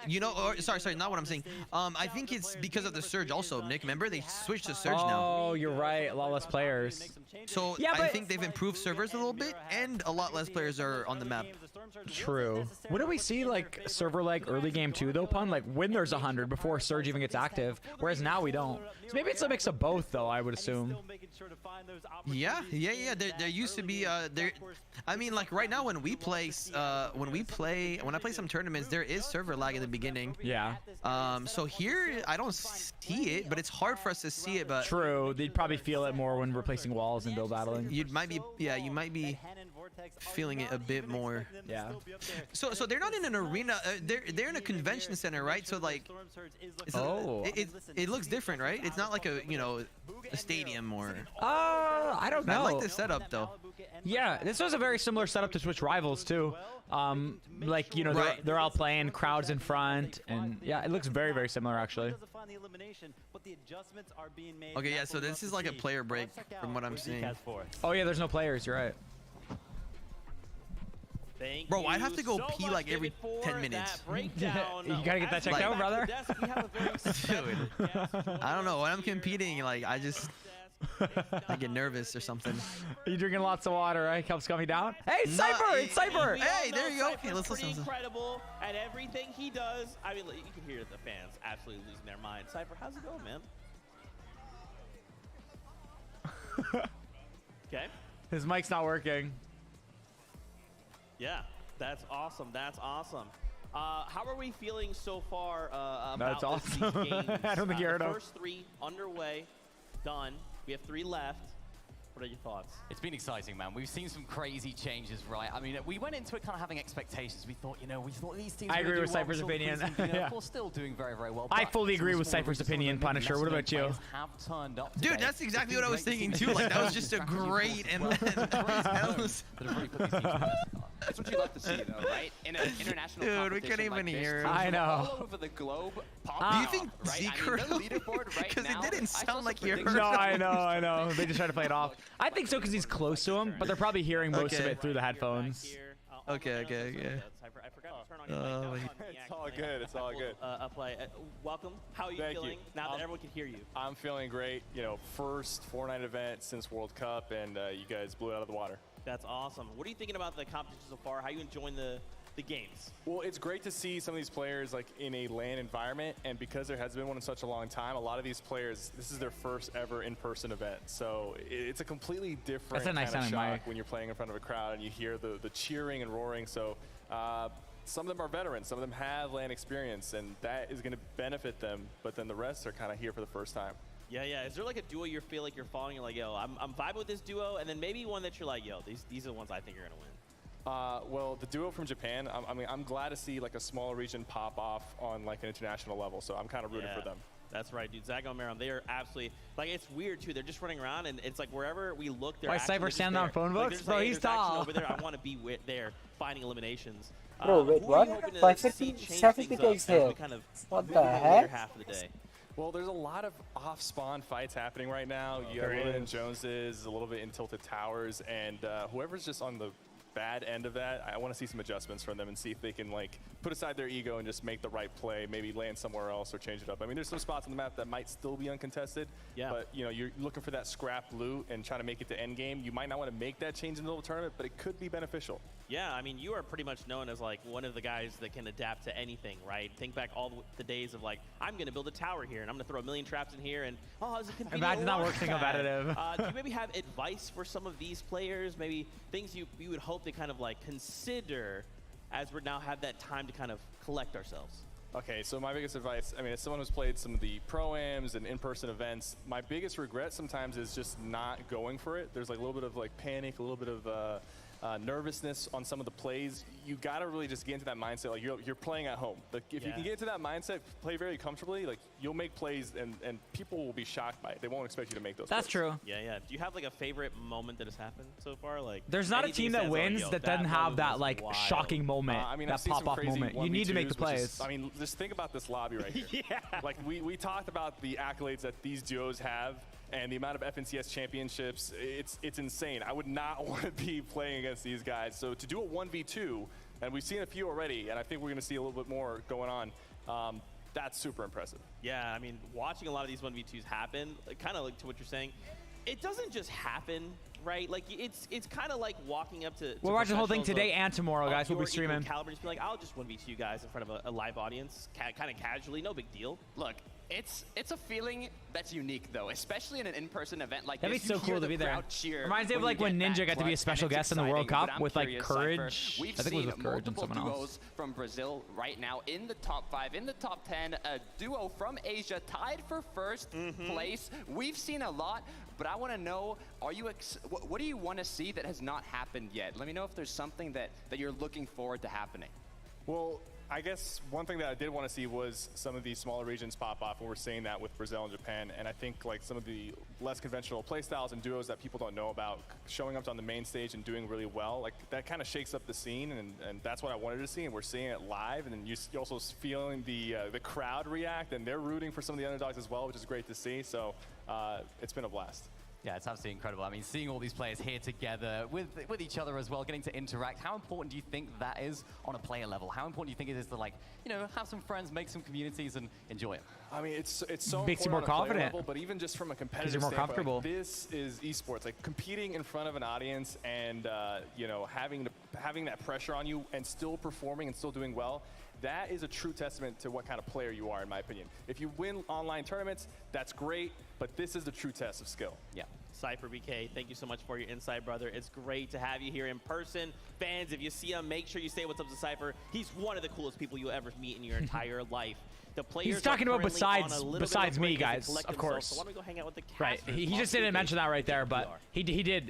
you know, or, sorry, not what I'm saying. I think it's because of the surge also, Nick. Remember, they switched to surge now. Oh, you're right. A lot less players. So yeah, I think they've improved servers a little bit, and a lot less players are on the map. True. When do we see like server like early game 2 though, Pun? Like when there's 100 before surge even gets active, whereas now we don't. So maybe it's a mix of both though, I would assume. Yeah. There used to be there. I mean, like right now when we play, when I play some tournaments, there is server lag in the beginning. Yeah. So here I don't see it, but it's hard for us to see it. But true, they'd probably feel it more when replacing walls and build battling. You might be feeling it a bit more. Yeah. So they're not in an arena. They're in a convention center, right? So like, it looks different, right? It's not like a a stadium or. I don't know. I like the setup though. Yeah, this was a very similar setup to Twitch Rivals too. Like they're all playing, crowds in front, and yeah, it looks very, very similar actually. Okay, yeah. So this is like a player break from what I'm seeing. Oh yeah, there's no players. You're right. Bro, I'd have to go pee like every 10 minutes. You gotta get that checked out, brother. Dude, I don't know. When I'm competing, like I get nervous or something. You drinking lots of water, right? Helps calm me down. Hey, Cypher! It's Cypher! Hey, there you go. Okay, let's listen. Incredible at everything he does. I mean, you can hear the fans absolutely losing their mind. Cypher, how's it going, man? Okay. His mic's not working. Yeah, that's awesome. That's awesome. How are we feeling so far about That's awesome. these games? I don't think you heard him. First 3 underway, done. We have 3 left. What are your thoughts? It's been exciting, man. We've seen some crazy changes, right? I mean, we went into it kind of having expectations. We thought these teams. I agree with Cypher's opinion. Of course, still doing very, very well. I fully agree with Cypher's opinion, Punisher. What about you? Dude, that's exactly what I was thinking too. Like that was just a great and That's what you love to see, though, right? In an international Dude, we couldn't even hear him. I know. All over the globe. Do you think Zeke? Because it didn't sound like you heard. No, I know. They just try to play it off. I think so because he's close to him, but they're probably hearing most of it through the headphones. Okay. I forgot to turn on your mic. It's all good. It's all good. Welcome. How are you feeling now that everyone can hear you? I'm feeling great. First Fortnite event since World Cup, and you guys blew it out of the water. That's awesome. What are you thinking about the competition so far? How are you enjoying the games? Well, it's great to see some of these players like in a LAN environment, and because there has been one in such a long time, a lot of these players, this is their first ever in-person event. So it's a completely different kind of shock mic. when you're playing in front of a crowd and you hear the cheering and roaring. So some of them are veterans, some of them have LAN experience, and that is going to benefit them, but then the rest are kind of here for the first time. Yeah. Is there like a duo you feel like you're following? You're like, yo, I'm vibing with this duo, and then maybe one that you're like, yo, these are the ones I think are gonna win. Well, the duo from Japan, I'm glad to see like a small region pop off on like an international level. So I'm kind of rooting for them. That's right, dude. Zago and Maron, they are absolutely like it's weird too. They're just running around, and it's like wherever we look, they're. Why Cypher standing on phone books? Like, bro, he's tall. Over there, I want to be there finding eliminations. Bro, wait, what? 550 certificates here. What the heck? Half of the day. Well, there's a lot of off-spawn fights happening right now. You have William Joneses, a little bit in Tilted Towers, and whoever's just on the bad end of that, I want to see some adjustments from them and see if they can like put aside their ego and just make the right play, maybe land somewhere else or change it up. I mean, there's some spots on the map that might still be uncontested, but you're looking for that scrap loot and trying to make it to end game. You might not want to make that change in the middle of the tournament, but it could be beneficial. Yeah, I mean, you are pretty much known as like one of the guys that can adapt to anything, right? Think back all the days of like, I'm going to build a tower here and I'm going to throw a million traps in here and is it convenient? Imagine that working competitive. Do you maybe have advice for some of these players? Maybe things you would hope they kind of like consider as we now have that time to kind of collect ourselves? Okay, so my biggest advice, I mean, as someone who's played some of the pro-ams and in-person events, my biggest regret sometimes is just not going for it. There's like a little bit of like panic, a little bit of nervousness on some of the plays. You gotta really just get into that mindset. Like you're playing at home. Like if you can get into that mindset, play very comfortably, like you'll make plays and people will be shocked by it. They won't expect you to make those That's plays. true. Yeah. Do you have like a favorite moment that has happened so far? Like there's not a team that wins that doesn't have that like shocking moment, I mean, that pop-off moment. You need to make the plays. I mean, just think about this lobby right here. Like we talked about the accolades that these duos have and the amount of FNCS championships. It's insane. I would not want to be playing against these guys. So to do a 1v2 And we've seen a few already, and I think we're going to see a little bit more going on. That's super impressive. Yeah, I mean, watching a lot of these 1v2s happen, kind of like to what you're saying, it doesn't just happen, right? Like, it's kind of like walking up to We'll watch the whole thing today and tomorrow, guys. We'll be streaming. Caliber, just be like, I'll just 1v2 you guys in front of a live audience, kind of casually, no big deal. Look, it's a feeling that's unique, though, especially in an in-person event like That'd this. be so cool to be there. Reminds me of like when Ninja got to be a special guest in the World Cup with like Courage. I think it was with Courage and someone else. From Brazil right now in the top 5, in the top 10, a duo from Asia tied for first place. We've seen a lot, but I want to know, what do you want to see that has not happened yet? Let me know if there's something that you're looking forward to happening. Well, I guess one thing that I did want to see was some of these smaller regions pop off, and we're seeing that with Brazil and Japan. And I think like some of the less conventional playstyles and duos that people don't know about showing up on the main stage and doing really well, like that kind of shakes up the scene, and that's what I wanted to see. And we're seeing it live, and then you're also feeling the crowd react, and they're rooting for some of the underdogs as well, which is great to see. So it's been a blast. Yeah, it's absolutely incredible. I mean, seeing all these players here together with each other as well, getting to interact. How important do you think that is on a player level? How important do you think it is to, like, you know, have some friends, make some communities, and enjoy it? I mean, it's so makes you important more on a player confident. level, but even just from a competitive you're more standpoint, comfortable. like, this is esports. Like competing in front of an audience and you know, having that pressure on you and still performing and still doing well. That is a true testament to what kind of player you are, in my opinion. If you win online tournaments, that's great, but this is the true test of skill. Yeah. Cypher BK, thank you so much for your insight, brother. It's great to have you here in person. Fans, if you see him, make sure you say what's up to Cypher. He's one of the coolest people you'll ever meet in your entire life. The players He's talking about besides me, guys, of course. So why don't we go hang out with the Right. casters He on just didn't 2K. mention that right there, but he did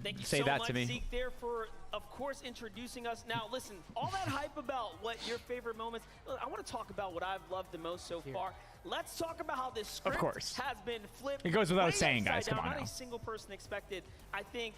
Thank you say so that much, to me. Zeke, there for, of course, introducing us. Now, listen, all that hype about what your favorite moments, I want to talk about what I've loved the most so far. Let's talk about how this script has been flipped. It goes without way saying, upside guys. Come down. on Not now. a single person expected. I think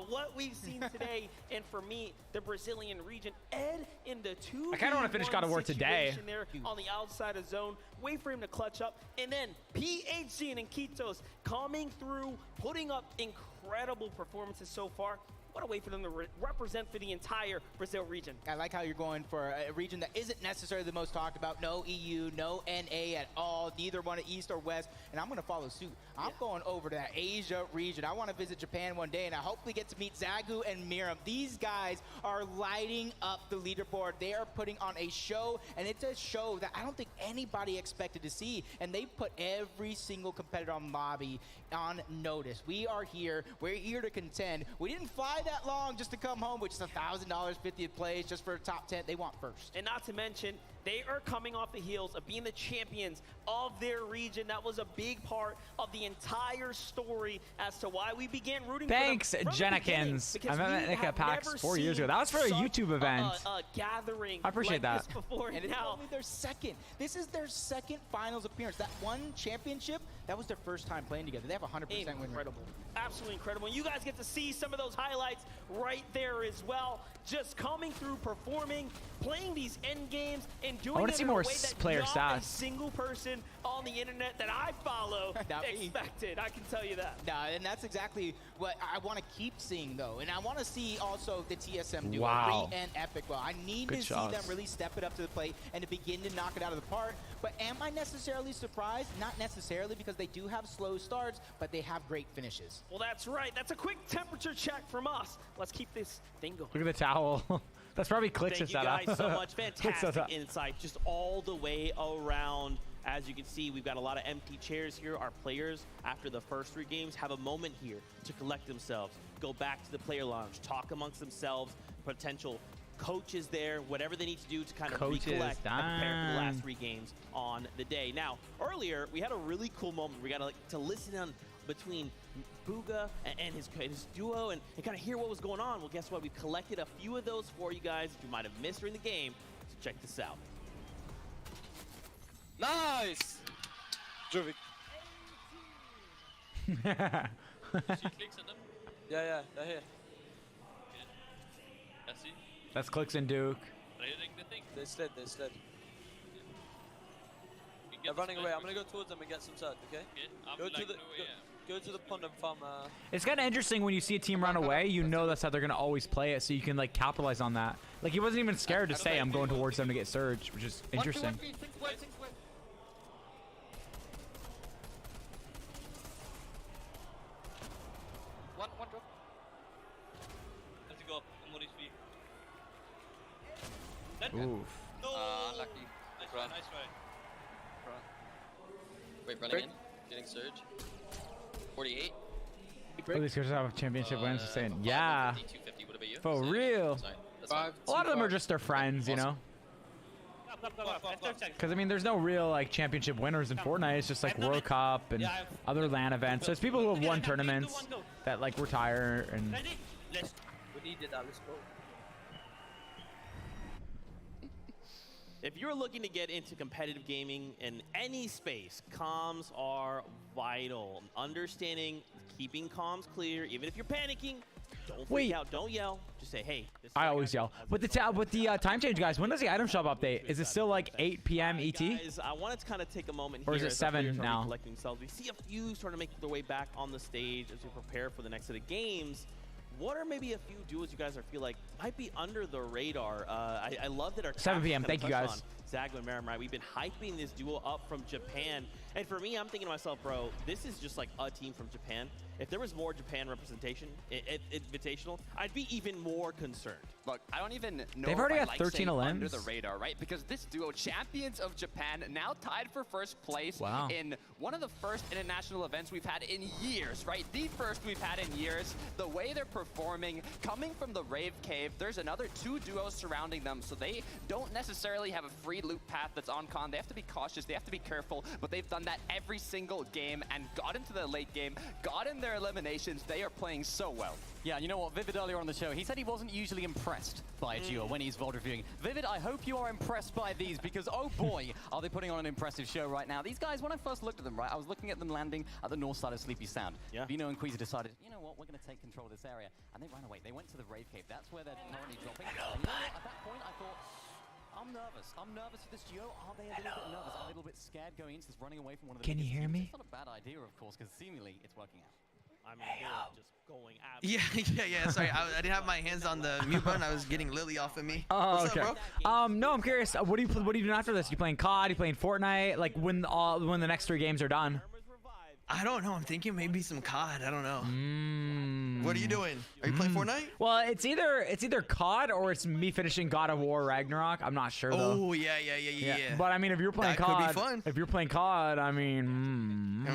what we've seen today, and for me, the Brazilian region, Ed in the 2v1 I kinda wanna finish God of War today. situation there on the outside of zone. Wait for him to clutch up. And then PHC and Iquitos coming through, putting up incredible performances so far. What a way for them to represent for the entire Brazil region. I like how you're going for a region that isn't necessarily the most talked about. No EU, no NA at all, neither one of East or West, and I'm going to follow suit. I'm going over to that Asia region. I want to visit Japan one day, and I hopefully get to meet Zagu and Miram. These guys are lighting up the leaderboard. They are putting on a show, and it's a show that I don't think anybody expected to see, and they put every single competitor on lobby on notice. We are here. We're here to contend. We didn't fly that long just to come home, which is $1,000, 50th place, just for a top 10. They want first. And not to mention, they are coming off the heels of being the champions of their region. That was a big part of the entire story as to why we began rooting Thanks, for them from the Jennakins. beginning, I met Nick at PAX 4 years ago. That was for a YouTube event. Gathering I appreciate like that. this before. And it's Now, only their second. This is their second finals appearance. That one championship, that was their first time playing together. They have a 100% win rate. incredible. Absolutely incredible. And you guys get to see some of those highlights right there as well. Just coming through, performing, playing these end games, and doing it see in more a way that player not a stats. single person on the internet that I follow expected. I can tell you that. Nah, and that's exactly what I want to keep seeing, though. And I want to see also the TSM duo, Wow. Ree and Epic. Well, I need Good to shots. see them really step it up to the plate and to begin to knock it out of the park. But am I necessarily surprised? Not necessarily, because they do have slow starts, but they have great finishes. Well, that's right. That's a quick temperature check from us. Let's keep this thing going. Look at the towel. That's probably Clicks' Thank you setup. guys so much. Clicks' Fantastic setup. insight just all the way around. As you can see, we've got a lot of empty chairs here. Our players, after the first 3 games, have a moment here to collect themselves, go back to the player lounge, talk amongst themselves, potential coaches there, whatever they need to do to kind of recollect and prepare for the last 3 games on the day. Now, earlier, we had a really cool moment. We got to listen in between Booga and his duo and kind of hear what was going on. Well, guess what? We've collected a few of those for you guys that you might have missed during the game. So check this out. Nice! Juvik. Yeah, yeah, they're here. That's Clicks and Duke. They slid. They're running away. I'm gonna go towards them and get some search, okay? Go Go to the pond and farm. It's kind of interesting when you see a team run away, you know that's how they're going to always play it, so you can like capitalize on that. Like he wasn't even scared to say I'm going towards them to get surge, which is interesting. One drop. Let's go up. I'm on his feet. Oof. No! Unlucky. Nice try. Wait, running in. Getting surge. 48. Oh, these guys have championship wins. Saying, yeah. 250. What about you? For real. Sorry. That's fine. A lot of them are just their friends, you know. Because I mean, there's no real like championship winners in Fortnite. It's just like World Cup and other LAN events. So it's people who have won tournaments that like retire and. We needed that. Let's go. If you're looking to get into competitive gaming in any space, comms are vital. Understanding, keeping comms clear, even if you're panicking, don't freak out, don't yell. Just say, hey. I always yell. With the time change, guys, when does the item shop update? Is it still like 8 p.m. ET? Guys, I wanted to kind of take a moment or here. Or is it 7 now? We see a few starting to make their way back on the stage as we prepare for the next set of games. What are maybe a few duos you guys feel like might be under the radar? I love that our 7 p.m. Thank you guys. Zago and Maram, right? We've been hyping this duo up from Japan. And for me, I'm thinking to myself, bro, this is just like a team from Japan. If there was more Japan representation at Invitational, I'd be even more concerned. Look, I don't even know They've already if I got like 13 saying under LMs. the radar, right? Because this duo, champions of Japan, now tied for first place in one of the first international events we've had in years, right? The first we've had in years. The way they're performing, coming from the Rave Cave, there's another 2 duos surrounding them, so they don't necessarily have a free loop path that's on con. They have to be cautious, they have to be careful, but they've done that every single game and got into the late game, got in their eliminations. They are playing so well. Yeah, you know what, Vivid earlier on the show, he said he wasn't usually impressed by a duo when he's VOD reviewing. Vivid, I hope you are impressed by these because, oh boy, are they putting on an impressive show right now. These guys, when I first looked at them, right, I was looking at them landing at the north side of Sleepy Sound. Yeah. Vino and Queasy decided, you know what, we're going to take control of this area. And they ran away. They went to the Rave Cave. That's where they're currently dropping. And you know what, at that point, I thought, I'm nervous. I'm nervous for this duo. Are they a little bit nervous? Are they a little bit scared going into this, running away from one of the Can you hear me? It's not a bad idea, of course, because seemingly it's working out. I mean, just going Yeah. Sorry, I didn't have my hands on the mute button. I was getting Lily off of me. Oh, What's okay. up, bro? No, I'm curious. What are you doing after this? You playing COD? You playing Fortnite? Like when the next 3 games are done? I don't know. I'm thinking maybe some COD. I don't know. What are you doing? Are you playing Fortnite? Well, it's either COD or it's me finishing God of War Ragnarok. I'm not sure though. Oh yeah. But I mean, if you're playing that COD, could be fun. If you're playing COD, I mean,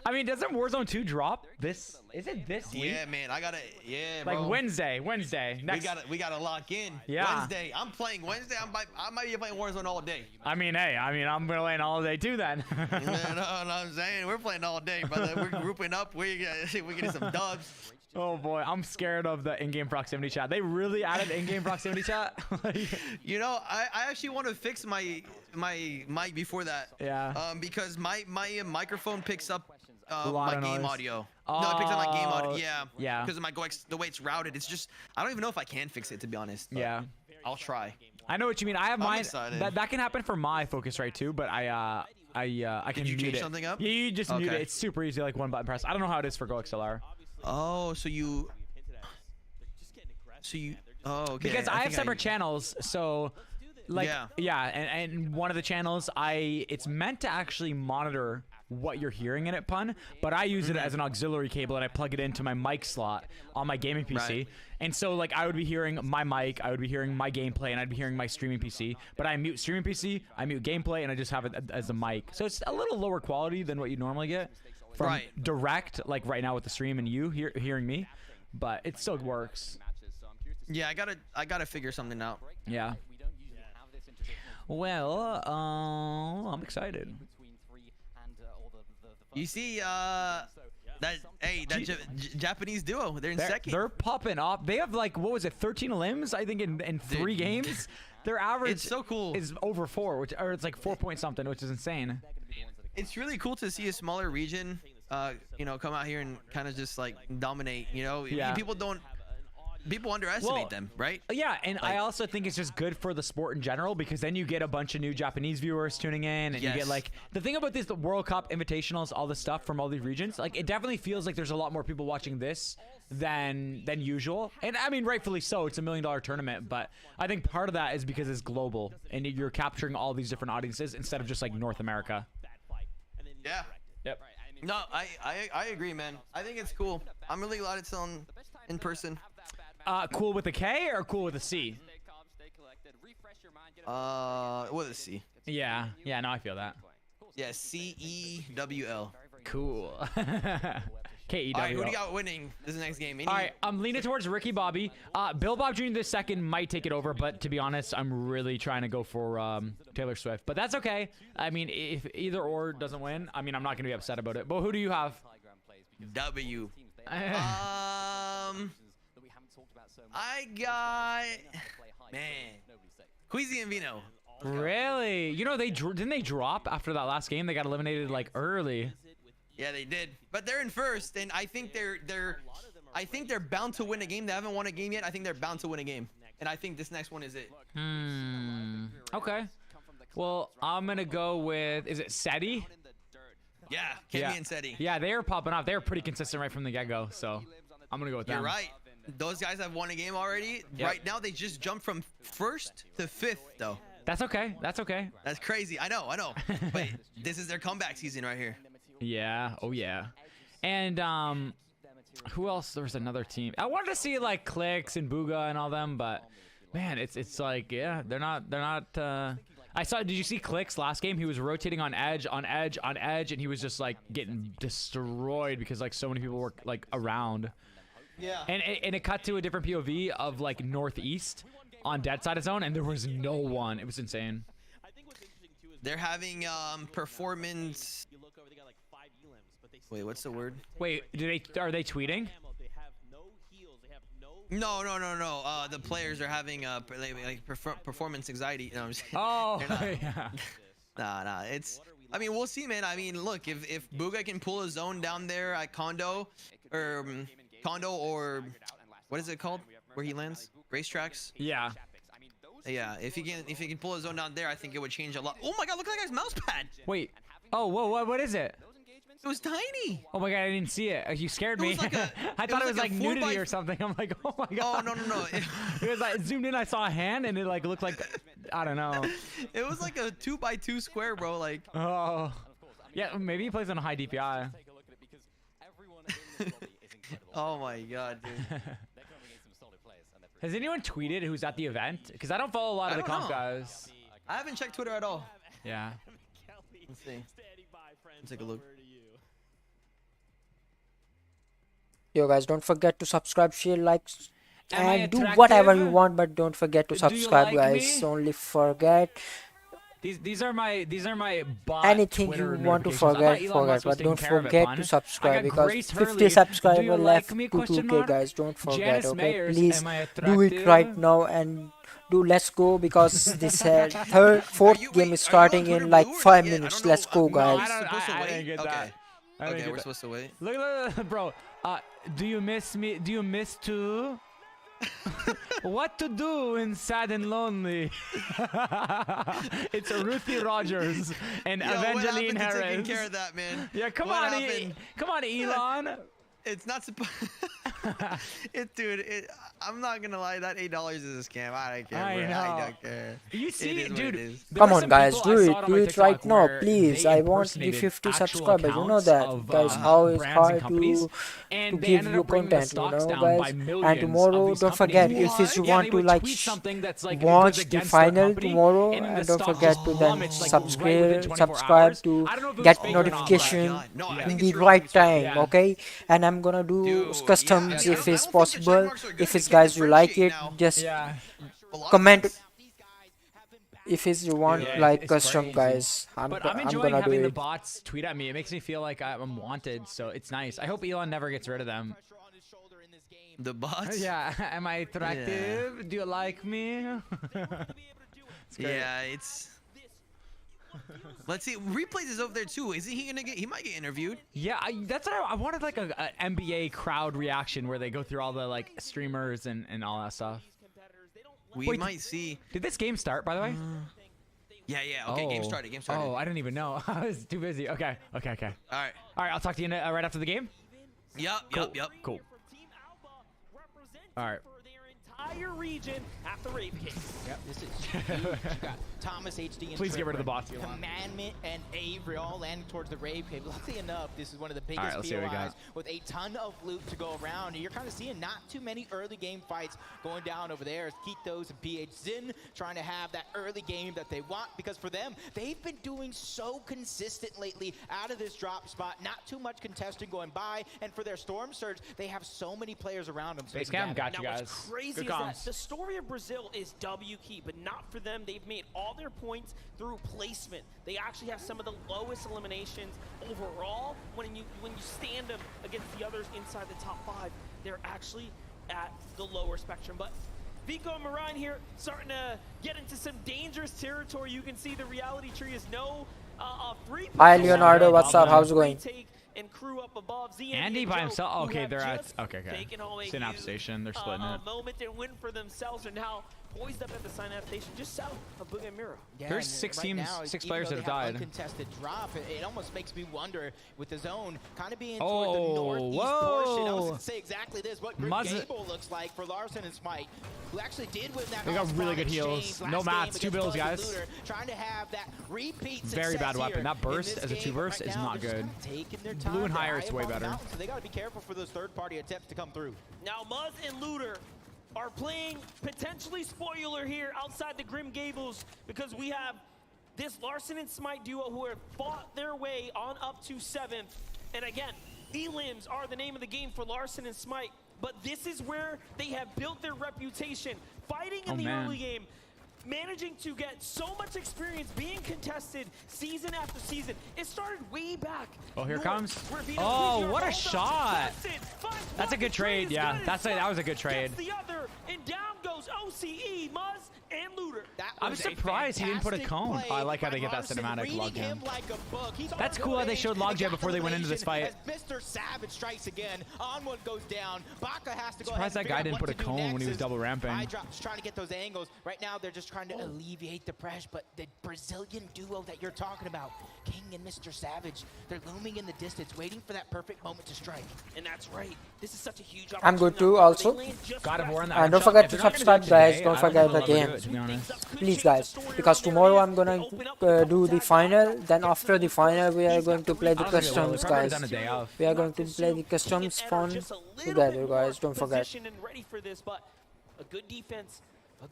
I mean, doesn't Warzone 2 drop this? Is it this week? Yeah, man. I gotta. Yeah, like bro. Wednesday. Next. We gotta lock in. Yeah. Wednesday. I'm playing Wednesday. I might be playing Warzone all day. I mean, hey. I'm gonna play all day too then. You know what I'm saying? We're playing all day, brother. We're grouping up. We're getting some dubs. Oh boy, I'm scared of the in-game proximity chat. They really added in-game proximity chat. You know, I actually want to fix my mic before that. Yeah. Because my microphone picks up A lot my of game noise. audio. No, it picks up my game audio. Yeah. Yeah. Because of my the way it's routed. It's just I don't even know if I can fix it, to be honest. Yeah. I'll try. I know what you mean. I have I'm mine. excited. That can happen for my Focusrite too, but I can Did you mute change it. something up? Yeah, you just mute Okay. it. It's super easy, like one button press. I don't know how it is for GoXLR. Oh, so you. Oh, okay. Because I have separate channels, so like and one of the channels it's meant to actually monitor what you're hearing in it, pun, but I use it as an auxiliary cable and I plug it into my mic slot on my gaming PC. Right. And so like I would be hearing my mic, I would be hearing my gameplay, and I'd be hearing my streaming PC, but I mute streaming PC, I mute gameplay, and I just have it as a mic. So it's a little lower quality than what you normally get from direct, like right now with the stream and you hearing me, but it still works. Yeah, I gotta figure something out. Yeah. Well, I'm excited. You see, Japanese duo, they're in second. They're popping off. They have like, what was it, 13 limbs? I think in 3 games. Their average It's so cool. is over 4, or it's like 4 point something, which is insane. It's really cool to see a smaller region, you know, come out here and kind of just like dominate. You know, Yeah. people don't. people underestimate them, right? Yeah, and I also think it's just good for the sport in general because then you get a bunch of new Japanese viewers tuning in, and you get like the thing about this, the World Cup invitationals, all this stuff from all these regions. Like it definitely feels like there's a lot more people watching this than usual, and I mean rightfully so. It's $1 million tournament, but I think part of that is because it's global and you're capturing all these different audiences instead of just like North America. Yeah. Yep. No, I agree, man. I think it's cool. I'm really glad it's on in person. Cool with a K or cool with a C? With a C. Yeah. Yeah. No, I feel that. Yeah. CEWL. Cool. KEW. All right, who do you got winning this next game? All right, I'm leaning towards Ricky Bobby. Bill Bob Jr. this second might take it over, but to be honest, I'm really trying to go for Taylor Swift. But that's okay. I mean, if either or doesn't win, I mean, I'm not going to be upset about it. But who do you have? W. I got, man, Queasy and Vino. Really? You know, didn't they drop after that last game? They got eliminated like early. Yeah, they did. But they're in first, and I think they're bound to win a game. They haven't won a game yet. I think they're bound to win a game, and I think this next one is it. Okay. Well, I'm gonna go with, is it Seti? Yeah, Kemi and Seti. Yeah, they are popping off. They were pretty consistent right from the get-go, so I'm gonna go with them. You're right. Those guys have won a game already. Yep. Right now, they just jumped from first to fifth, though. That's okay. That's okay. That's crazy. I know. But this is their comeback season right here. Yeah. Oh yeah. And who else? There was another team. I wanted to see like Clicks and Booga and all them, but man, it's like, yeah, they're not. I saw. Did you see Clicks last game? He was rotating on edge, and he was just like getting destroyed because like so many people were like around. Yeah. And it cut to a different POV of like northeast on dead side of zone, and there was no one. It was insane. They're having performance. Wait, what's the word? Wait, are they tweeting? No. The players are having like performance anxiety. No, I'm just kidding. Oh, yeah. Nah. It's. I mean, we'll see, man. I mean, look, if Booga can pull a zone down there at Condo, or what is it called? Where he lands? Racetracks. Yeah. Yeah. If he can pull a zone down there, I think it would change a lot. Oh my God! Look at that guy's mouse pad. Wait. Oh, whoa! What is it? It was tiny. Oh my God, I didn't see it. You scared me. Like I thought it was like nudity or something. I'm like, oh my God. Oh, no. It was like zoomed in, I saw a hand, and it like looked like, I don't know. It was like a 2x2 square, bro. Like. Oh. Yeah, maybe he plays on a high DPI. Oh my God, dude. Has anyone tweeted who's at the event? Because I don't follow a lot of the comp guys. I haven't checked Twitter at all. Yeah. Let's see. Let's take a look. Yo guys, don't forget to subscribe, share, like, and do whatever you want, but don't forget to subscribe, guys. Only forget. These are my bot anything Twitter you want to forget, but don't forget to subscribe because 50 subscribers left to 2K, guys. Don't forget, okay? Please do it right now and let's go because this fourth game is starting in like 5 minutes. Let's go, guys. I didn't get that. Okay, we're supposed to wait. Look, bro. Do you miss me? Do you miss too? What to do when sad and lonely? It's Ruthie Rogers and Evangeline Harris. Taking care of that, man. Yeah, come on, Elon. It's not supposed. Dude, I'm not gonna lie. That $8 is a scam. I don't care. I don't care. You see, dude. Come on, guys, do it right now, please. I want the 50 subscribers. You know that, guys. How it's hard to give you content, you know, guys. And tomorrow, don't forget if you want to like watch the final tomorrow, and don't forget to then subscribe to get notification in the right time, okay? And I'm gonna do customs if it's possible. If it's guys you like it, just comment if it's you want like custom, guys. I'm enjoying gonna do having the it. bots tweet at me. It makes me feel like I'm wanted, so it's nice. I hope Elon never gets rid of them. The bots? Yeah. Am I attractive? Do you like me? Yeah, it's. Let's see. Replays is over there too. Isn't he gonna get? He might get interviewed. Yeah, that's what I wanted, like a NBA crowd reaction where they go through all the like streamers and all that stuff. We might see. Did this game start, by the way? Yeah. Okay, game started. Game started. Oh, I didn't even know. I was too busy. Okay. All right. I'll talk to you right after the game. Yep. Cool. All right. Entire region at the rape case. Yep, this is huge. You got Thomas HD and Please get rid of the bots. Commandment and Avery all landing towards the rape cave. Luckily enough, this is one of the biggest POIs with a ton of loot to go around. And you're kind of seeing not too many early game fights going down over there as Kitos and PHZin trying to have that early game that they want, because for them, they've been doing so consistent lately out of this drop spot. Not too much contesting going by. And for their Storm Surge, they have so many players around them. Base cam, got you guys. What's crazy is that the story of Brazil is W key, but not for them. They've made all their points through placement. They actually have some of the lowest eliminations overall. When you stand them against the others inside the top 5, they're actually at the lower spectrum. But Vico and Marine here starting to get into some dangerous territory. You can see the reality tree is no free. Hi Leonardo, what's up? How's it going? And crew up above. Andy by himself. Okay, they're at. Okay. Synapse Station. They're splitting it. Moment and win for themselves are now poised up at the Synapse Station just south of Booga and Miro. Yeah, there's 6 teams, now, 6 players that have died. Uncontested drop. It almost makes me wonder with the zone kind of being toward the northeast portion. I was going to say exactly this. What Gable looks like for Larson and Smite, who actually did win that. They got really good heals. No mats, 2 bills, guys. Looter, trying to have that repeat very bad weapon. That burst as a 2 burst is not good. Blue and higher, it's way better. So they got to be careful for those third-party attempts to come through. Now Muzz and Looter are playing potentially spoiler here outside the Grim Gables, because we have this Larson and Smite duo who have fought their way on up to 7th. And again, elims are the name of the game for Larson and Smite, but this is where they have built their reputation, fighting in the early game, managing to get so much experience being contested season after season. It started way back. Oh, here comes. Oh, what a shot. That's a good trade. Yeah, that was a good trade. The other, and down goes OCE, Muzz, and Looter. I'm surprised he didn't put a cone. Oh, I like how they get that cinematic logjam. That's cool how they showed logjam before they went into this fight. Mr. Savage strikes again. On one goes down. Baka has to go. Surprised that guy didn't put a cone when he was double ramping. Hydrop's trying to get those angles. Right now, they're just trying to alleviate the pressure, but the Brazilian duo that you're talking about, King and Mr. Savage, they're looming in the distance, waiting for that perfect moment to strike. And that's right. This is such a huge I'm good too also. And don't forget to subscribe, guys. Don't forget the game. Please, guys, because tomorrow I'm gonna do the final. Then after the final, we are going to play the customs, guys. We are going to play the customs fun together, guys. Don't forget. Ready for this, but a good defense, a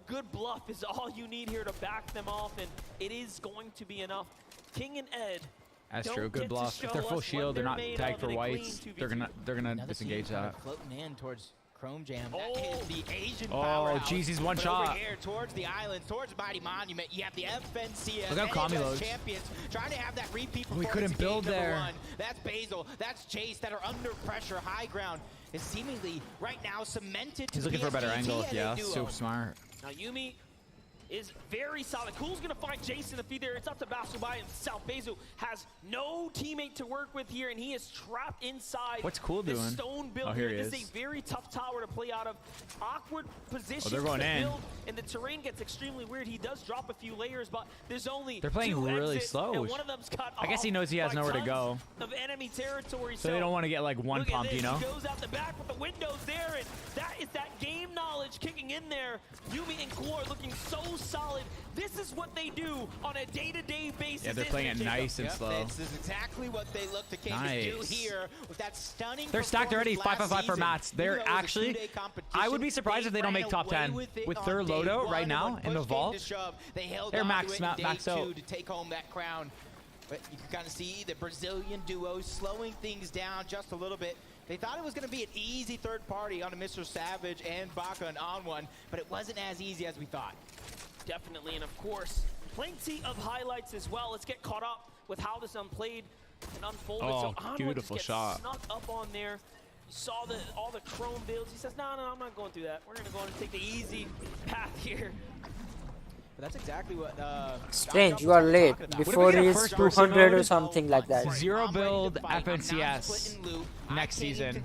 good bluff is all you need here to back them off, and it is going to be enough. King and Ed. That's true. Good bluff. If they're full shield, they're not tagged for whites. They're gonna disengage that. Floating in towards Chrome Jam. That is the Asian power. Oh, Jeezy's one shot. Here, towards the island, towards Mighty Monument, you have the FNCS. Look how Kami loads. Champions trying to have that repeat. We couldn't build there. That's Basil. That's Chase that are under pressure. High ground is seemingly right now cemented. He's looking for a better angle. Yeah, super smart. Now Yumi is very solid. Cool's gonna find Jason the feed there. It's up to Basubai and South. Basil has no teammate to work with here, and he is trapped inside. What's Cool doing? Stone build here here. he This is a very tough tower to play out of. Awkward position. They're going in. Build, and the terrain gets extremely weird. He does drop a few layers, but there's only they're playing 2 really exits, slow. and one of them's cut I guess he knows he has nowhere to go. Of enemy territory, so they don't want to get like one pump, you know. He goes out the back with the windows there, and that is that game knowledge kicking in there. Yumi and Core looking so solid. This is what they do on a day-to-day basis. Yeah, they're playing it nice and slow. This is exactly what they look to do here with that stunning. They're stacked already, 5-5 for mats. They're actually. I would be surprised if they don't make top 10 with their Lodo right now in the vault. They're maxed out. To take home that crown. But you can kind of see the Brazilian duo slowing things down just a little bit. They thought it was going to be an easy third party on a Mr. Savage and Baka and on one, but it wasn't as easy as we thought. Definitely, and of course, plenty of highlights as well. Let's get caught up with how this unplayed and unfolded. Oh, so beautiful shot. Snuck up on there. You saw all the chrome builds. He says, no, I'm not going through that. We're going to go and take the easy path here. But that's exactly what. Strange, you are late. Before is 200 or something like that. Zero build FNCS next season.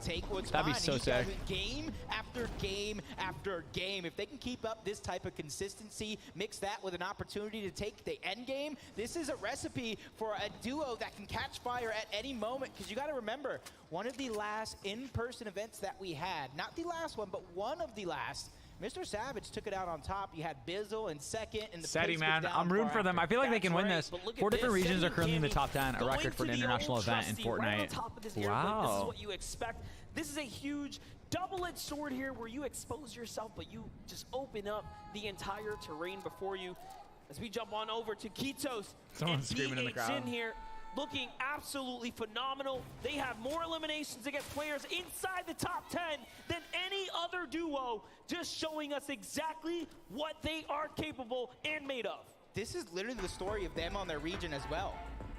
That'd be so sick. Game after game after game. If they can keep up this type of consistency, mix that with an opportunity to take the end game, this is a recipe for a duo that can catch fire at any moment. Because you got to remember, one of the last in-person events that we had, not the last one, but one of the last, Mr. Savage took it out on top. You had Bizzle in second, and the SETI, man, I'm rooting for them. I feel like they can win this. 4 different regions are currently in the top 10, a record for an international event in Fortnite. Right on top of this Wow. This is what you expect. This is a huge double-edged sword here where you expose yourself, but you just open up the entire terrain before you. As we jump on over to Kitos. Someone's screaming in the crowd. In here, looking absolutely phenomenal. They have more eliminations against players inside the top 10 than any other duo, just showing us exactly what they are capable and made of. This is literally the story of them on their region as well.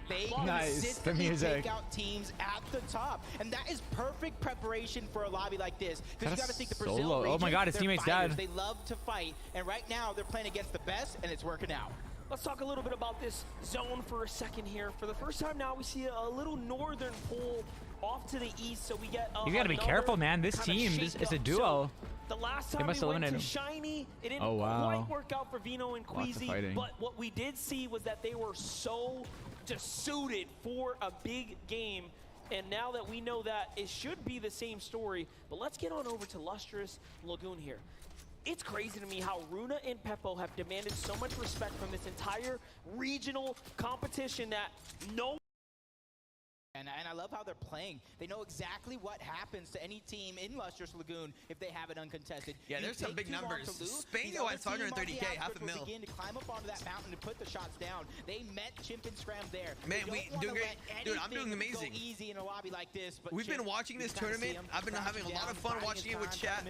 They consistently take out teams at the top, and that is perfect preparation for a lobby like this. Because you got to think the Brazil region, oh my God, his teammate's dead. They love to fight, and right now they're playing against the best, and it's working out. Let's talk a little bit about this zone for a second here. For the first time now, we see a little northern pull off to the east, so we get You gotta be careful, man. This team, it's a duo. The last They time must we went eliminate to him. Shiny, it didn't Oh, wow. quite work out for Vino and Lots of Queasy, fighting. but what we did see was that they were so just suited for a big game. And now that we know that, it should be the same story. But let's get on over to Lustrous Lagoon here. It's crazy to me how Runa and Peppo have demanded so much respect from this entire regional competition that no. And I love how they're playing. They know exactly what happens to any team in Lustrous Lagoon if they have it uncontested. Yeah, there's some big numbers. Spain has 130K, half a mil. Begin to climb up onto that mountain to put the shots down. They met Chimp and Scram there. Man, we doing great. Dude, I'm doing amazing. Easy in a lobby like this, but we've been watching this tournament. I've been having a lot of fun watching it with chat.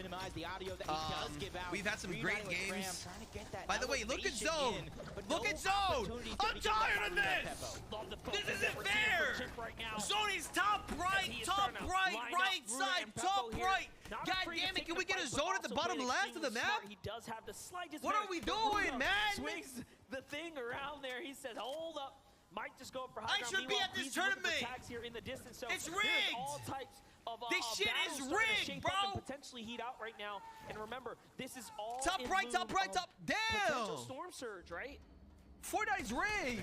We've had some great games. By the way, look at Zone. Look at Zone. I'm tired of this. This isn't fair. Zone is top right side, top right. God damn it, can we get a zone at the bottom left of the map? He does have the slightest. What are we doing, man? Swings the thing around there. He says, hold up. Might just go up for high ground. I should be at this tournament. Here in the distance. So it's rigged. All types of this shit is rigged, bro. Potentially heat out right now. And remember, this is all top right, top. Damn. Potential storm surge, right? Fortnite's rigged.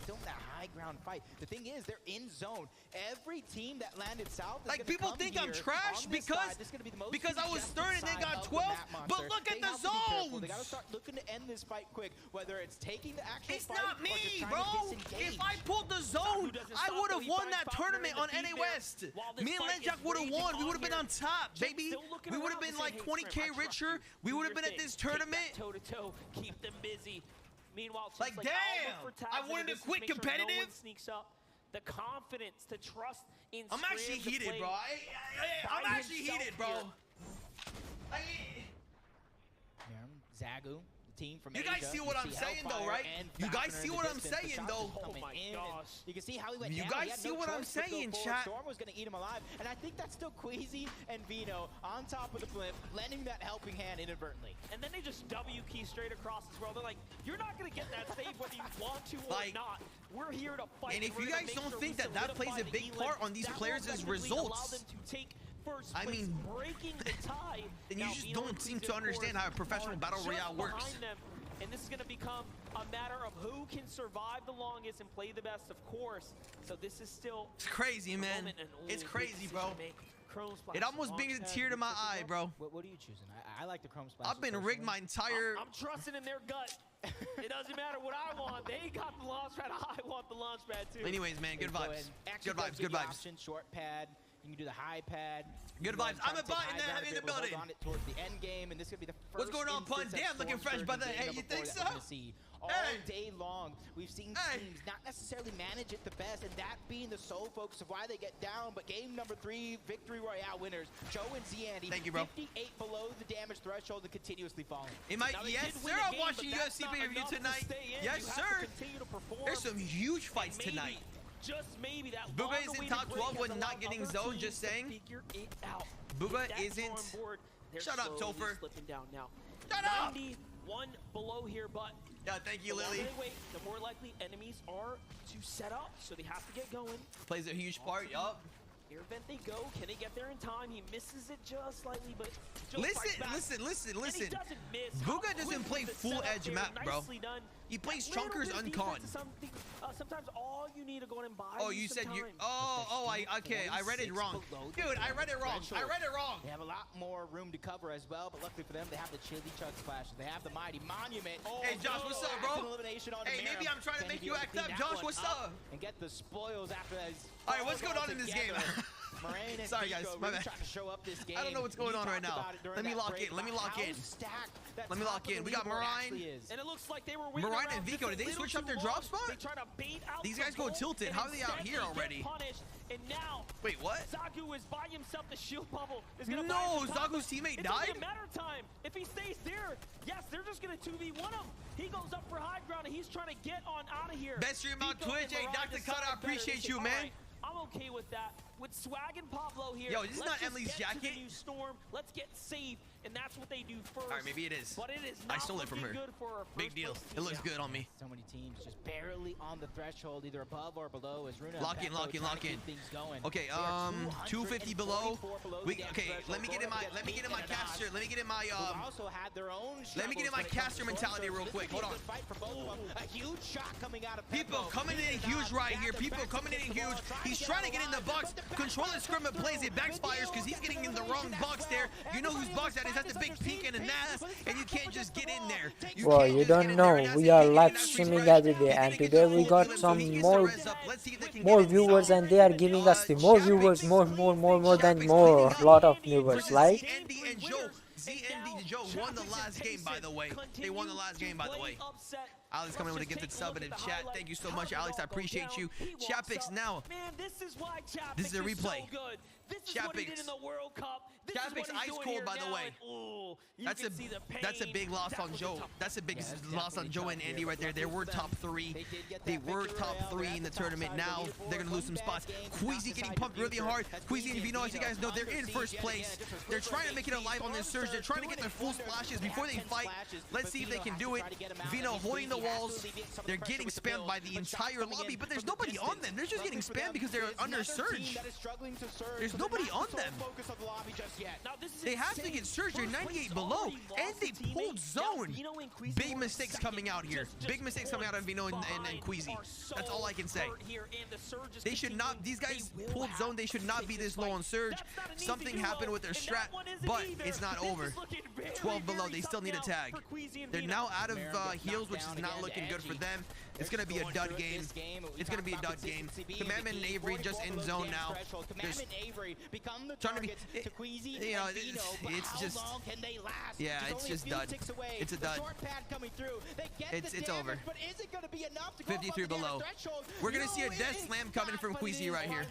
Still in that high ground fight. The thing is, they're in zone. Every team that landed south, like people think I'm trash because I was third and then got 12th. But look at the zones. They gotta start looking to end this fight quick. Whether it's taking the actual it's fight not me, or just bro. If I pulled the zone, I would have won that tournament on NA West. Me and Lenjak would have won. We would have been on top, baby. We would have been like 20K richer. We would have been at this tournament. Toe to toe, keep them busy. Meanwhile, like damn, I wanted to quit competitive. No one sneaks up. The confidence, the trust in. I'm actually heated, bro. I'm actually heated, bro. Zagu, the team from you guys see what I'm saying, though, right? You guys see what I'm saying, though. Oh my gosh! You can see how he went. You guys see what I'm saying, chat? Storm was gonna eat him alive, and I think that's still Queasy and Vino on top of the blimp, lending that helping hand inadvertently. And then they just W key straight across as well. They're like, you're not gonna get that save whether you want to or not. We're here to fight. And if you guys don't think that that plays a big part on these players' results, I mean, breaking the tie. Then you just don't seem to understand how a professional battle royale works. And this is going to become a matter of who can survive the longest and play the best, of course. So this is still... It's crazy, man. It's crazy, bro. It almost brings a tear to my eye, bro. What are you choosing? I like the Chrome Splash. I've been rigged my entire... I'm trusting in their gut. It doesn't matter what I want. They got the launch pad. I want the launch pad, too. Anyways, man, good vibes. Good vibes, good vibes. Short pad. You can do the high pad. Good vibes. I'm a button that heavy in the building. On it towards the end game, and this could be the first. What's going on, Pun? Damn, looking fresh, brother. Hey, you think so? All day long, we've seen teams not necessarily manage it the best, and that being the sole focus of why they get down. But game number 3, Victory Royale winners, Joe and Zandy. Thank you, bro. 58 below the damage threshold and continuously falling. Yes, sir. I'm watching UFC pay-per-view tonight. Yes, sir. There's some huge fights tonight. Just maybe that Booga is in top 12 when not getting zoned, just saying. Booga isn't. Shut up, Topher. Slipping down now. Shut up. 91 one below here, but yeah, thank you, the longer Lily. they wait, the more likely enemies are to set up, so they have to get going. Plays a huge part, yup. Air vent they go. Can they get there in time? He misses it just slightly, but Joe Listen. And he doesn't miss. Bugha doesn't play full edge map, bro. He plays chunkers uncon. Sometimes all you need to go in and buy. Oh, you said you. I read it wrong, dude. I read it wrong. They have a lot more room to cover as well, but luckily for them, they have the chili chug splash. They have the mighty monument. Hey, Josh, what's up, bro? Hey, maybe I'm trying to make you act up, Josh. What's up? And get the spoils after that. All right, what's going on in this game? Sorry, guys. My bad. I don't know what's going on right now. Let me lock in. Let me lock in. We got Marine. And it looks like they were Marine and Vico. Did they switch up their drop spot? These guys go tilted. How are they out here already? And now, wait, what? Zagu is by himself. The shield bubble is No, Zagu's teammate died? It's a matter of time. If he stays there, yes, they're just going to 2v1 him. He goes up for high ground, and he's trying to get on out of here. Best stream on Twitch. Hey, Dr. Cutter, I appreciate you, man. I'm okay with that. With Swag and Pablo here. Yo, this is not Emily's jacket. Storm. Let's get safe, and that's what they do first. All right, maybe it is. But it is I stole it from her. Big deal. It looks good on me. So many teams just barely on the threshold, either above or below. As Runa lock in. Okay, 250 below. Okay, let me get in my caster. Let me get in my Let me get in my caster mentality real quick. Hold on. A huge shot coming out of people coming in huge right here. People coming in huge. He's trying to get in the box. Controlling scrim and plays it backfires because he's getting in the wrong box there. You know whose box that is? That's the big pink and a NAS, and you can't just get in there. Well, you don't know. We are live streaming every day, and today we got some more viewers, and they are giving us the more viewers, more lot of viewers. Like. ZND and Joe won the last game, by the way. They won the last game, by the way. Alex coming with a gifted sub in the chat. Thank you so much, Alex. I appreciate you. Chapix now. This is a replay. Chapix. Chapix ice cold, by the way. That's a big loss on Joe. That's a big loss on Joe and Andy right there. They were top 3. They were top 3 in the tournament. Now they're gonna lose some spots. Queasy getting pumped really hard. Queasy and Vino, as you guys know, they're in first place. They're trying to make it alive on this surge. They're trying to get their full splashes before they fight. Let's see if they can do it. Vino holding the walls. They're getting spammed by the entire lobby, but there's nobody on them. They're just getting spammed because they're under surge. There's nobody on them. They have to get surge. They're 98 below, and they pulled zone. Big mistakes coming out here. Big mistakes coming out of Vino and Queasy. That's all I can say. They should not. These guys pulled zone. They should not be this low on surge. Something happened with their strat, but it's not over. 12 below. They still need a tag. They're now out of heals, which is not looking good for them. It's going to be a dud game. It's going to be a dud game. Commandment and Avery just in zone now. Just trying to be, you know, it's just, yeah, it's just dud. It's a dud. It's over. 53 below. We're going to see a death slam coming from Queasy right here.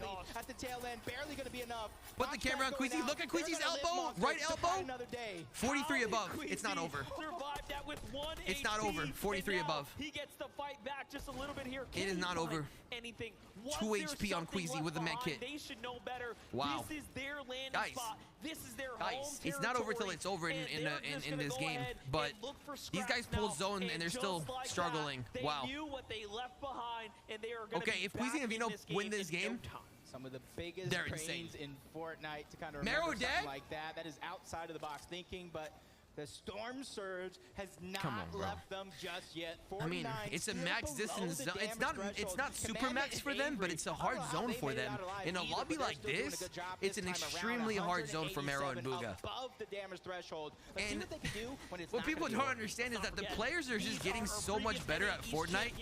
Put the camera on Queasy. Look at Queasy's elbow. Right elbow. 43 above. It's not over. It's not over. 43 above. He gets the fight back just a little bit here. It is not over. 2 HP on Queasy with a med kit. They should know better. Wow. This is their landing spot. This is their home it's not over till it's over in this game. But these guys pulled zone and they're still struggling. Wow. Okay, if Queasy and Vino win this game, some of the biggest brains in Fortnite to kind of remember something like that. That is outside of the box thinking, but the Storm Surge has not left them just yet. I mean, it's a max distance zone. It's not super max for them, but it's a hard zone for them. In a lobby like this, it's an extremely hard zone for Mero and Bugha. And what people don't understand is that the players are just getting so much better at Fortnite.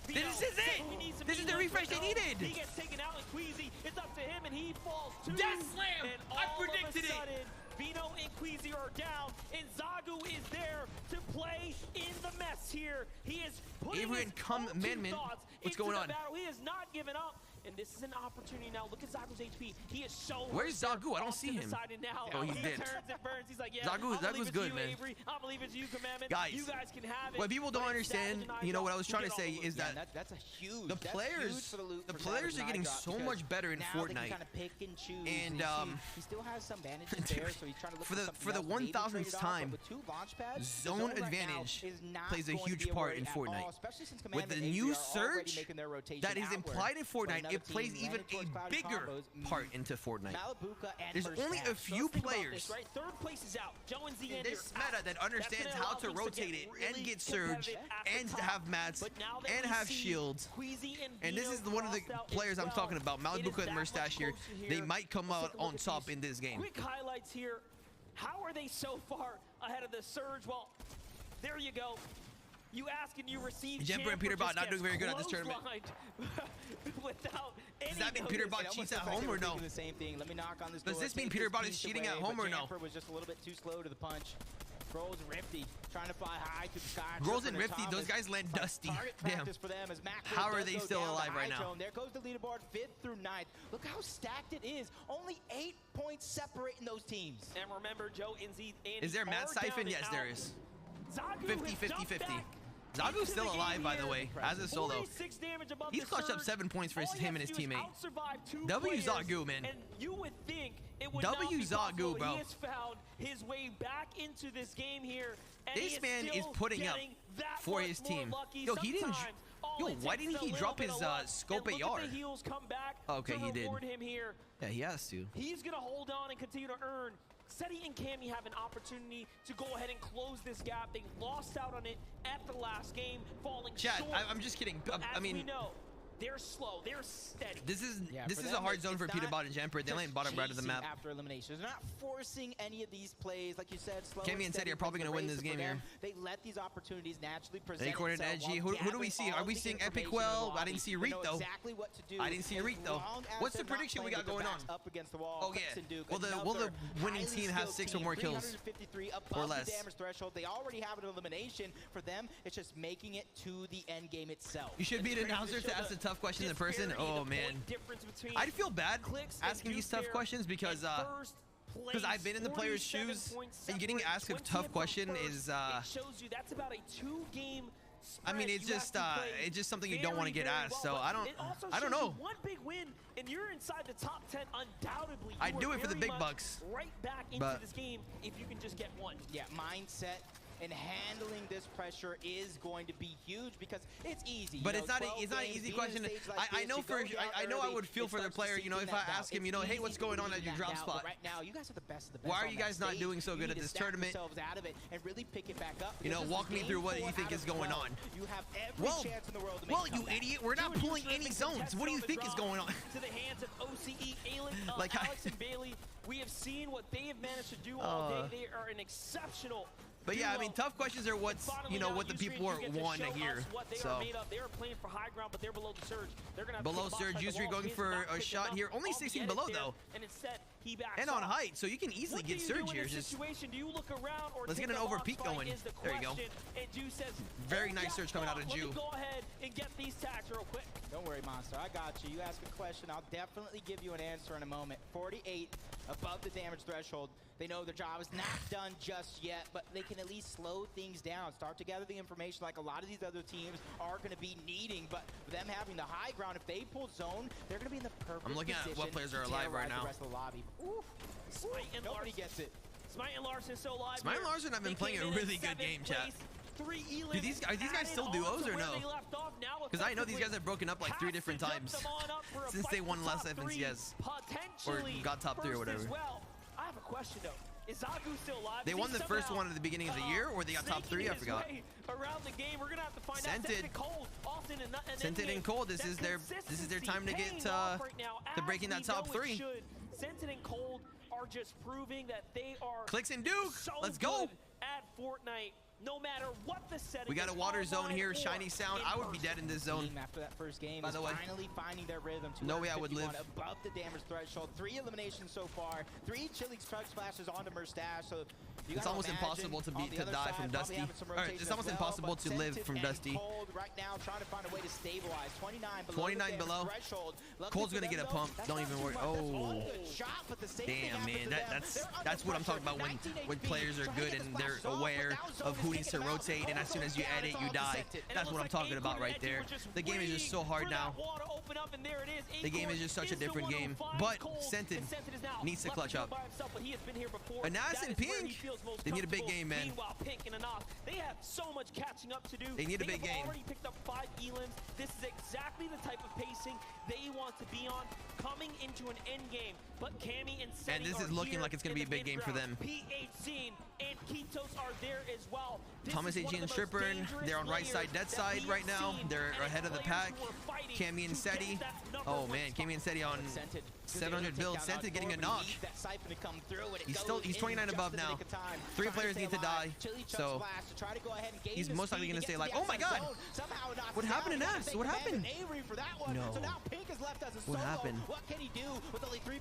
This is it! This is the refresh they needed! He gets taken out and Queasy, it's up to him and he falls too. Death slam! I predicted it! Vino and Queasy are down, and Zagu is there to play in the mess here. He is putting Avery and Commandment. What's going on? He has not given up. and this is an opportunity now. Look at Zagu's HP. He is so. Where's Zagu? I don't see him. Now. Oh, he's dead. Turns and burns. He's like, yeah, Zagu's good, man. Avery. I believe it's you, Commandment. Guys, you guys can have it. What people don't understand, you know, what I was trying to say is that that's a huge. The players are getting so much better in Fortnite. Kind of pick and choose. And he still has some bandages there, so he's trying to look for the 1000th time, zone advantage plays a huge part in Fortnite. With the new surge that is implied in Fortnite, it plays even a bigger part into Fortnite. There's only a few players in this meta that understands how to rotate it and get surge and to have mats and have shields. And this is one of the players I'm talking about, Malabuka and Mustache here. They might come out on top in this game. Quick highlights here. How are they so far ahead of the surge? Well, there you go. You ask and you receive. Jemper and Peterbot not doing very good at this tournament. Does that mean Peterbot cheats at home or no? The same thing. Let me knock on this door. Does this mean Peterbot is cheating at home or no? Jemper was just a little bit too slow to the punch. Grows and Rifty trying to fly high to the sky. Grows and Rifty, those guys land dusty. Damn. How are they still alive right now? There goes the leaderboard, 5th through 9th. Look how stacked it is. Only 8 points separating those teams. And remember, Joe, Inzy, is there Matt Siphon? Yes, there is. 50-50-50. Zagu's still alive, by the way, as a solo. He's clutched up 7 points for him and his teammate. W Zagu, man. And you would think it would W Zagu, bro. He has found his way back into this game here. And this man is putting up for his team. Yo, he didn't. Yo, why didn't he drop his scope AR? Okay, he did. Yeah, he has to. He's gonna hold on and continue to earn. Seti and Cammy have an opportunity to go ahead and close this gap. They lost out on it at the last game, falling short. Chad, I'm just kidding. I mean, we know, they're slow, they're steady. This is a hard zone for Peterbot and Jemper. They land bottom right of the map. After elimination, they're not forcing any of these plays, like you said. Slow Cammy and Seti are probably going to win this game here. They let these opportunities naturally present themselves. They edgy. Who do we see? Are we seeing Epic Well? I didn't see Reek though. I didn't see Reek though. What's the prediction we got going on? Oh yeah. Will the winning team have 6 or more kills? Or less? They already have an elimination. For them, it's just making it to the end game itself. You should be an announcer to ask the tough questions in person. Oh man, I'd feel bad asking these tough questions because I've been in the player's shoes, and getting asked a tough question is it shows you that's about a 2-game. I mean, it's just something you don't want to get asked. So I don't know. One big win, and you're inside the top 10 undoubtedly. I'd do it for the big bucks. Right back into this game if you can just get one. Yeah, mindset and handling this pressure is going to be huge because it's easy. But it's not an easy question. I know I would feel for the player, you know, if I ask him, you know, hey, what's going on at your drop spot? Right now, you guys are the best of the best. Why are you guys not doing so good at this tournament? Out of it and really pick it back up. You know, walk me through what you think is going on. You have every chance in the world to make you idiot, we're not pulling any zones. What do you think is going on? To the hands of OCE, Alex and Bailey, we have seen what they have managed to do all day. They are an exceptional. But yeah, I mean, tough questions are what's, you know, what the people want to hear. So they are playing for high ground, but they're below the surge. They're gonna have below surge. Usury going for a shot here. Only 16 below though. And instead, he backs and on height, so you can easily get surge here. Just do you look around or let's get an over peak going. There you go. And Ju says, very nice surge coming out of Ju. Go ahead and get these tags real quick. Don't worry, Monster. I got you. You ask a question, I'll definitely give you an answer in a moment. 48 above the damage threshold. They know their job is not done just yet, but they can at least slow things down, start to gather the information like a lot of these other teams are going to be needing. But them having the high ground, if they pull zone, they're going to be in the perfect I'm looking at what players are alive right now. The rest of the lobby. Oof. Smite and Nobody gets it. Smite and Larson still alive. Smite and Larson have been playing a really good game, chat. Are these guys still duos or no? Because I know these guys have broken up like 3 different times since they won last FNCS or got top 3 or whatever. I have a question though. Is Zagu still alive? They won the first one at the beginning of the year, or they got top 3? I forgot. Around the game, we're gonna have to find Scented. out. Scented and Cold. This is their time to get to breaking that top 3. Scented and Cold are just proving that they are Clicks and Duke. Let's go. At Fortnite. no matter what the setting. We got a water zone here, shiny sound. I would be dead in this zone. After that first game, by the way, finally finding their rhythm. No way I would live. Above the damage threshold. 3 eliminations so far. 3 chilling truck splashes onto Mustache. So it's almost impossible to die from Dusty. It's almost impossible to live from Dusty. Right now, trying to find a way to stabilize. 29 below. Cole's gonna get a pump. Don't even worry. Oh, damn, man. That's what I'm talking about when players are good and they're aware of who needs to rotate, and as soon as you edit, you die. That's what I'm talking about right there. The game is just so hard now. The game is just such a different game. But Sentin needs to clutch up. Anas and Pink, they need a big game, man. They have so much catching up to do. They need a big game. Already picked up 5 elims. This is exactly the type of pacing they want to be on coming into an end game. But Cammy and Seti this is looking like it's going to be a big game for them. PH and Kitos are there as well. Thomas AG and Stripper, they're on right side, dead side right now. They're ahead of the pack. Cammy and Seti. Oh man, Cammy and Seti on 700 build. Sentin getting a knock. He's 29 above now. 3 players need to die. So he's most likely going to say like, oh my god, what happened to Nas? What happened? No. What happened?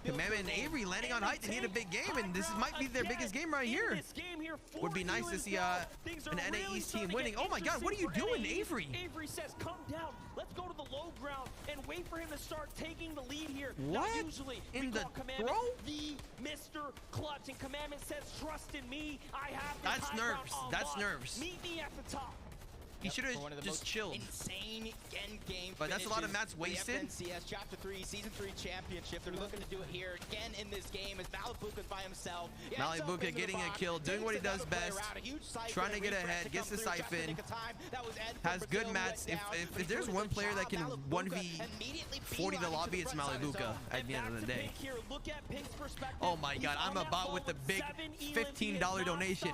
Commandment and Avery landing on height. They need a big game, and this might be their biggest game right here. Would be nice to see an NA East team winning. Oh my god, what are you doing, Avery? Avery says, come down. Let's go to the low ground and wait for him to start taking the lead here. What? Now, usually in the throw? The Mr. Clutch, and Commandment says, trust in me. I have the That's nerves. That's nerves. Meet me at the top. He should have just chilled. Insane end game. But that's a lot of mats wasted. FNCS Chapter 3, Season 3 championship. They're looking to do it here again in this game as Malibuka's by himself. Malibuka getting a kill, doing what he does best, trying to get ahead, gets the siphon, has good mats. If there's one player that can 1v40 the lobby, it's Malibuka at the end of the day. Oh my god, I'm a bot with the big $15 donation.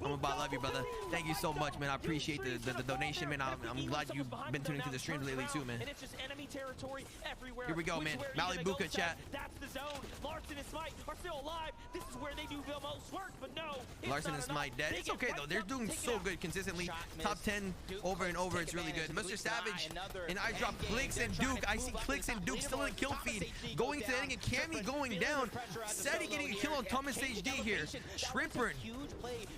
I'm a bot, love you, brother. Thank you so much, man. I appreciate the donation, man. I'm glad you've been tuning to the stream lately too, man. And it's just enemy territory everywhere. Here we go, man. Malibuka chat. That's the zone. Larson and Smite are still alive. This is where they do the most work, but no. Larson and Smite dead. It's okay though. They're doing so good consistently. Top 10 over and over. It's really good. Mr. Savage and I drop Clicks and Duke. I see Clicks and Duke still in the kill feed. Going to ending and Cammy going down. Seti getting a kill on Thomas HD here. Shrimper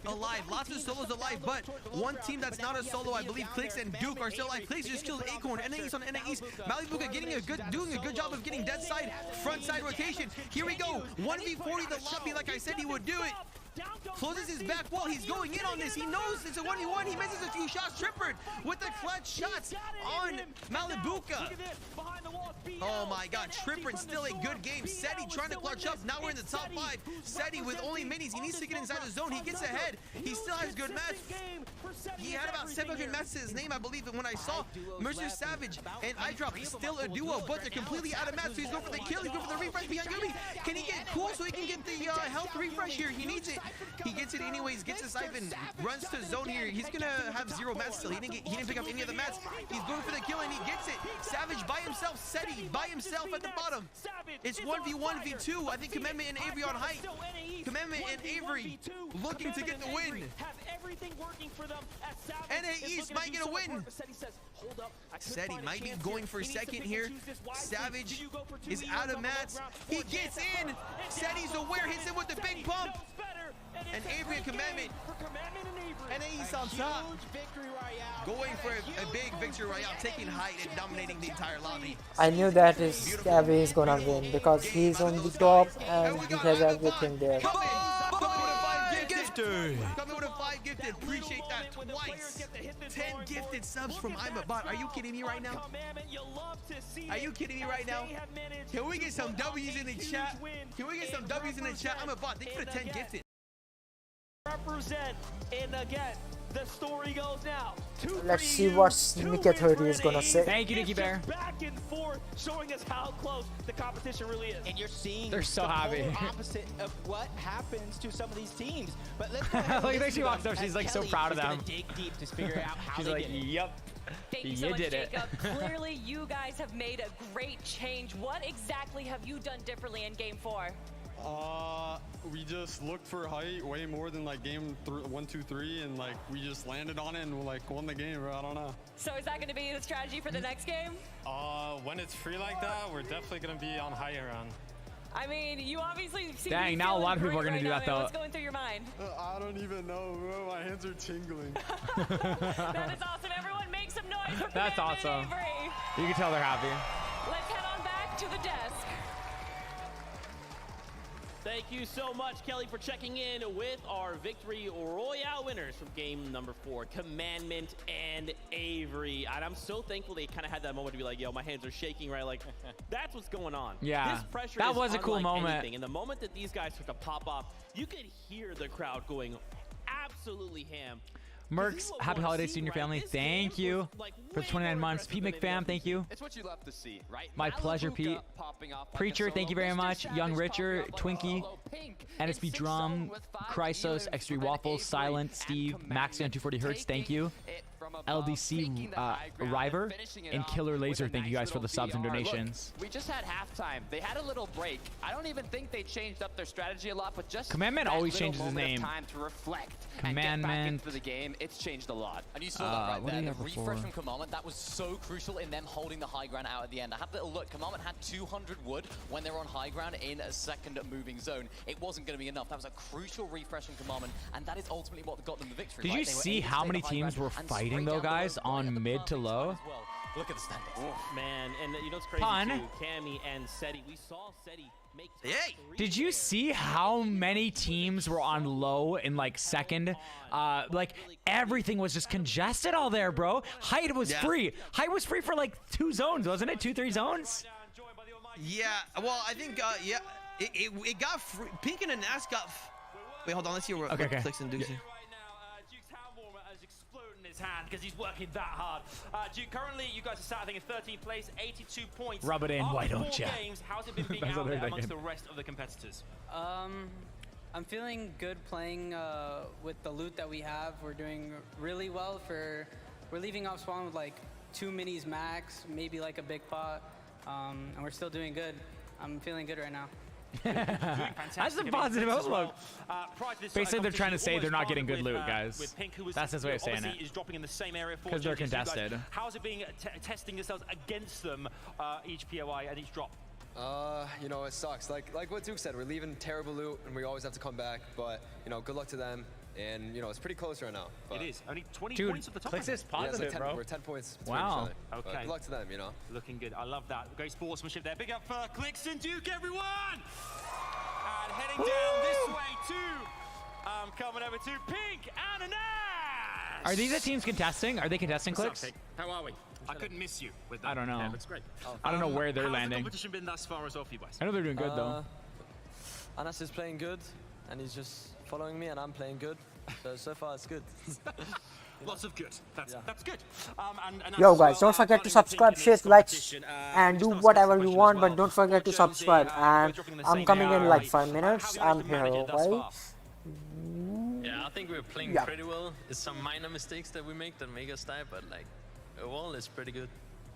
alive. Lots of solos alive, but one team that's not a solo, I believe Clicks and Duke are still alive. Clicks just killed Acorn. NA East on NA East. Malibuka doing a good job of getting dead side, front side rotation. Here we go. 1v40 the lobby like I said he would do it. Closes his back wall. He's going in on this. He knows it's a 1v1. He misses a few shots. Trippard with the clutch shots on Malibuka. Oh my god. Trippard still a good game. Seti trying to clutch up. Now we're in the top 5. Seti with only minis. He needs to get inside the zone. He gets ahead. He still has good mats. He had about 700 mats to his name, I believe, when I saw Mercer Savage and iDrop. He's still a duo, but they're completely out of mats. So he's going for the kill. He's going for the refresh behind Yumi. Can he get cool so he can get the health refresh here? He needs it. He gets it anyways, gets the siphon, runs to zone here. He's gonna have 0 mats still. He didn't pick up any of the mats. He's going for the kill and he gets it. Savage by himself, Seti by himself at the bottom. It's 1v1 v2. I think Commandment and Avery on height. Commandment and Avery looking to get the win. NA East might get a win. Seti might be going for second here. Savage is out of mats. He gets in. Seti's aware, hits him with the big pump. And Avery and Commandment. NA East on top. Going for a big victory royale, taking height and dominating the entire lobby. I knew that Gabby is gonna win because he's on the top and he has everything there. Coming with a 5 gifted. Appreciate that twice. 10 gifted subs from I'm a Bot. Are you kidding me right now? Are you kidding me right now? Can we get some W's in the chat? Can we get some W's in the chat? I'm a Bot. Thank you for the 10 gifted. Represent, and again, the story goes now. Let's see what Mickey 30 is gonna say. Thank you, Nicky Bear. Back and forth, showing us how close the competition really is. And you're seeing they're so the happy. opposite of what happens to some of these teams. But let's go ahead like when she walks up, she's like so proud of them. Dig deep to figure out how she's they like, get it. yep. Thank you so much, Jacob. Clearly, you guys have made a great change. What exactly have you done differently in Game 4? We just looked for height way more than like game 1, 2, 3, and like we just landed on it and we like won the game. I don't know. So is that going to be the strategy for the next game? When it's free like that, we're definitely going to be on higher ground. I mean, you obviously seem Dang, to be now a lot of feeling people are great gonna do right that, now, man. though. What's going through your mind? I don't even know, bro. My hands are tingling. That is awesome. Everyone make some noise for That's Commandment awesome. Avery. You can tell they're happy. Let's head on back to the desk. Thank you so much, Kelly, for checking in with our Victory Royale winners from game number 4, Commandment and Avery. And I'm so thankful they kind of had that moment to be like, yo, my hands are shaking, right? Like, that's what's going on. Yeah, this pressure that is was a cool unlike moment. anything. And the moment that these guys start to pop off, you could hear the crowd going absolutely ham. Mercs, happy holidays to you and your family. Thank you for the 29 months. Pete McFam, thank you. It's what you love to see, right? My pleasure, Pete. Preacher, thank you very much. Young Richard, Twinkie, NSB Drum, Chrysos, X3 Waffles, Silent, Steve, Maxion 240 Hertz, thank you. LDC River and Killer Laser, thank you guys for the subs and donations. Look, we just had halftime. They had a little break. I don't even think they changed up their strategy a lot, but just Commandment that always little changes his moment of name. time to reflect Commandment. and get back into the game. It's changed a lot. And you saw that right what do there, you the have before? refresh from Commandment, that was so crucial in them holding the high ground out at the end. I had a little look, Commandment had 200 wood when they were on high ground in a second moving zone. It wasn't going to be enough. That was a crucial refresh from Commandment, and that is ultimately what got them the victory. Did you see how many teams were fighting though, guys, on mid to low? Look at the standings. Oh, man, and you know what's crazy Pun. too? Cammy and Seti, we saw Seti make Did you see how many teams were on low in like second? Like everything was just congested all there, bro. Height was free. Height was free for like 2 zones, wasn't it? 2, 3 zones? Yeah, well, I think, yeah, it got free. Pink and Anas got. Wait, hold on. Let's see what clicks and do. Hand because he's working that hard. Duke, currently you guys are sat, I think, in 13th place, 82 points. Rub it in, After why don't 4 ya? games, how's it been being That's out what there they're amongst the thinking. rest of the competitors? I'm feeling good playing with the loot that we have. We're doing really well. We're leaving off spawn with like 2 minis max, maybe like a big pot, and we're still doing good. I'm feeling good right now. That's a positive outlook. Basically, they're trying to say they're not getting good loot, guys. That's his way of saying it. Is dropping in the same area for Because they're judges. You guys, contested. how's it being testing yourselves against them each POI and each drop? You know, it sucks. Like what Duke said, we're leaving terrible loot and we always have to come back. But you know, good luck to them. And you know, it's pretty close right now. But It is only 20 Dude, points at the top. Clicks is yeah, it's positive, like 10, bro. we're 10 points. between Wow. each other. But Okay. good luck to them, you know. Looking good. I love that. Great sportsmanship there. Big up for Clicks and Duke, everyone! And heading down this way too. Coming over to Pink and Anas. Are these the teams contesting? Are they contesting What's clicks? up, Pink? How are we? I couldn't miss you with that. I don't know. Yeah, looks great. I don't know where they're how's landing. the competition been thus far as well for you guys? I know they're doing good though. Anas is playing good, and he's just following me, and I'm playing good. So far it's good. Lots of good. That's good. And Yo guys, don't forget to subscribe, share, like, and do whatever you want, but don't forget to subscribe. And I'm coming in like 5 minutes. I'm here, okay? Yeah, I think we're playing Yeah. pretty well. It's some minor mistakes that we make that make us die, but like overall it's pretty good.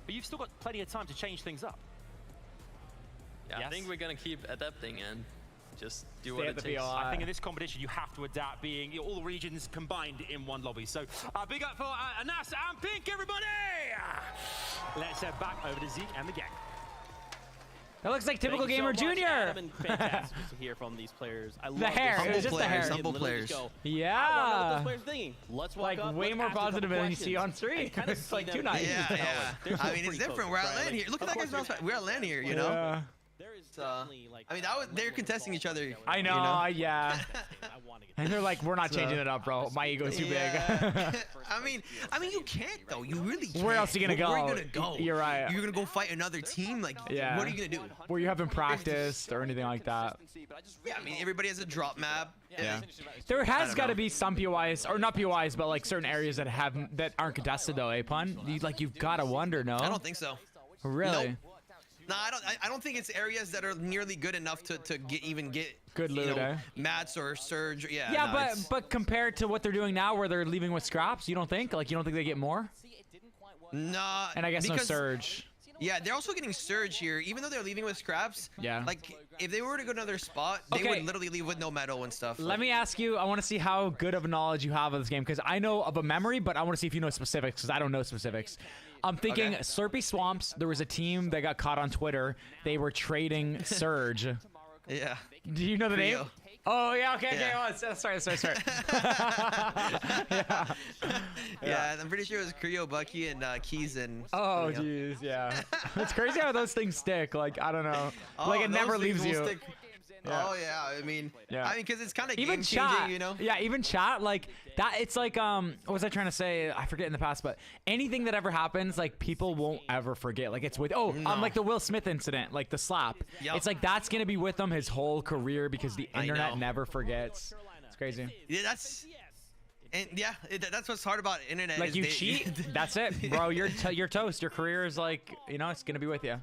But you've still got plenty of time to change things up. Yeah, Yes. I think we're gonna keep adapting and just do Stay what at it the takes. I think in this competition you have to adapt, being all the regions combined in one lobby. So big up for Anas and Pink, everybody! Let's head back over to Zeke and the gang. That looks like typical Thank you gamer so much, junior. Adam, and fantastic to hear from these players. I love The hair, this. it was just the hair. Humble Literally players. just go, Yeah. I wonder what those players are thinking. Let's walk Like up, way let's more ask a couple positive than you see on questions stream. and kind of It's like see too them nice. in the Yeah. They're I mean, it's pretty different. focused, We're at right? land Like, here. Look at of that guy's course, mouse. We're at land here, you know? Yeah. There is definitely like. I mean, they're contesting each other. I know, you know? yeah. And they're like, we're not changing it up, bro. My ego's too big. I mean, you can't though. You really can't. Where else are you gonna go? Where are you gonna go? You're right. You're gonna go fight another team? Like, Yeah. what are you gonna do? Where you haven't practiced or anything like that. Yeah, I mean, everybody has a drop map. Yeah. There has got to be some POIs, or not POIs, but like certain areas that aren't contested though, eh, Pun? You've got to wonder, no? I don't think so. Really? Nope. No, I don't think it's areas that are nearly good enough to get good loot, you know, eh? mats or surge. Yeah. Yeah, no, but compared to what they're doing now, where they're leaving with scraps, you don't think? Like, you don't think they get more? Nah. And I guess no because- surge. Yeah, they're also getting Surge here. Even though they're leaving with scraps, Yeah. like, if they were to go to another spot, they would literally leave with no medal and stuff. Let me ask you, I want to see how good of a knowledge you have of this game, because I know of a memory, but I want to see if you know specifics, because I don't know specifics. I'm thinking Slurpy Swamps, there was a team that got caught on Twitter. They were trading Surge. Yeah. Do you know the name? Oh, yeah, okay. Sorry. Yeah, I'm pretty sure it was Creo, Bucky, and Keys and... Oh, jeez, yeah. It's crazy how those things stick. Like, I don't know. Like, it never leaves you. Oh yeah, I mean, because it's kind of even game chat, changing, you know. Yeah, even chat, like that. It's like what was I trying to say? I forget in the past, but anything that ever happens, like people won't ever forget. Like it's with like the Will Smith incident, like the slap. Yep. It's like that's gonna be with him his whole career because the internet never forgets. It's crazy. Yeah, that's what's hard about internet. Like is you cheat, that's it, bro. You're toast. Your career is like it's gonna be with you.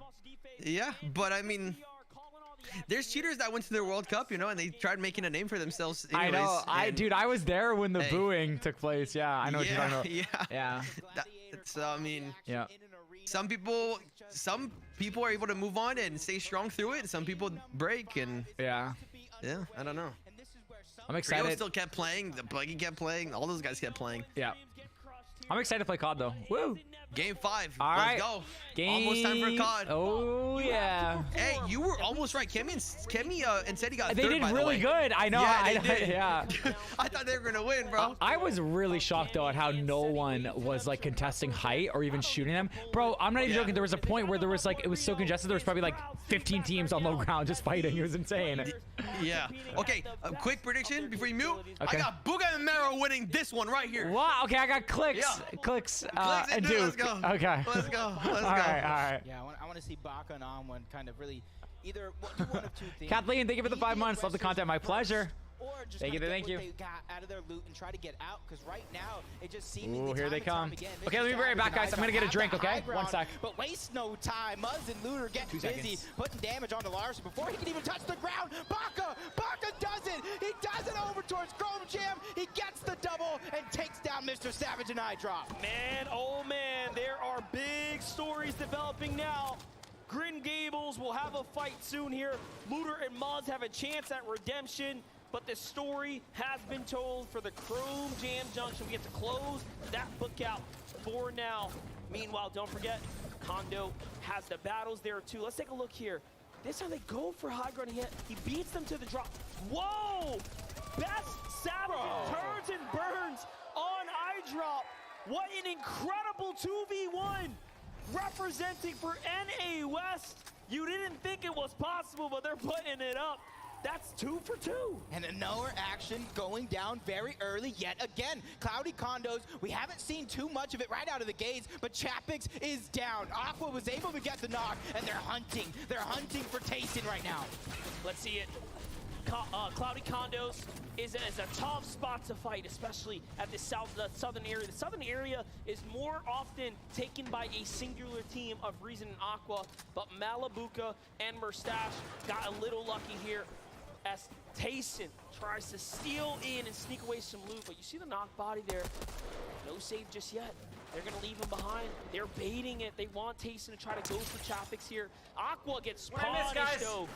Yeah, but I mean. There's cheaters that went to the World Cup, and they tried making a name for themselves. Anyways, I know. Dude, I was there when the booing took place. Yeah, I know what you're talking about. Yeah. So I mean, some people are able to move on and stay strong through it, and some people break. And yeah, I don't know. I'm excited. Creo still kept playing. The Buggy kept playing. All those guys kept playing. Yeah. I'm excited to play COD though. Woo! Game 5. All right. Let's go. Almost time for COD. Oh yeah. Hey, you were almost right. Kemi and Seti got They third, did by the really way. good. I know. Yeah, they did. Yeah. I thought they were gonna win, bro. I was really shocked though at how no one was like contesting height or even shooting them. Bro, I'm not even joking. There was a point where there was like it was so congested. There was probably like 15 teams on low ground just fighting. It was insane. Yeah. Okay. A quick prediction before you mute. Okay. I got Booga and Mero winning this one right here. Wow. Okay, I got clicks. Clicks. And Duke. Let's go. Okay. Let's go. Let's go. All right. Yeah, I want to see Baka and Onwin kind of really either do one of two things. Kathleen, thank you for the 5 months. Love the content. My pleasure. Or just Thank you. what Thank you. they got out of their loot and try to get out, because right now it just seems. Ooh, here they come. Okay, let me be right back, guys. I'm gonna get a drink. Okay, 1 sec. But waste no time. Muzz and Looter get busy putting damage onto Larson before he can even touch the ground. Baka does it. He does it over towards Chrome Jam. He gets the double and takes down Mr. Savage and iDrop. Man, oh man, there are big stories developing now. Green Gables will have a fight soon here. Looter and Muzz have a chance at redemption. But the story has been told for the Chrome Jam Junction. We get to close that book out for now. Meanwhile, don't forget, Kondo has the battles there too. Let's take a look here. This is how they go for high ground. He beats them to the drop. Whoa! Best Savage turns and burns on iDrop. What an incredible 2v1 representing for NA West. You didn't think it was possible, but they're putting it up. That's 2 for 2. And another action going down very early yet again. Cloudy Condos, we haven't seen too much of it right out of the gates, but Chapix is down. Aqua was able to get the knock, and they're hunting. They're hunting for Tayson right now. Let's see it. Cloudy Condos is a tough spot to fight, especially at the southern area. The southern area is more often taken by a singular team of Reason and Aqua, but Malabuka and Murstache got a little lucky here as Tayson tries to steal in and sneak away some loot. But you see the knock body there. No save just yet. They're going to leave him behind. They're baiting it. They want Tayson to try to go for Chapix here. Aqua gets punished, though.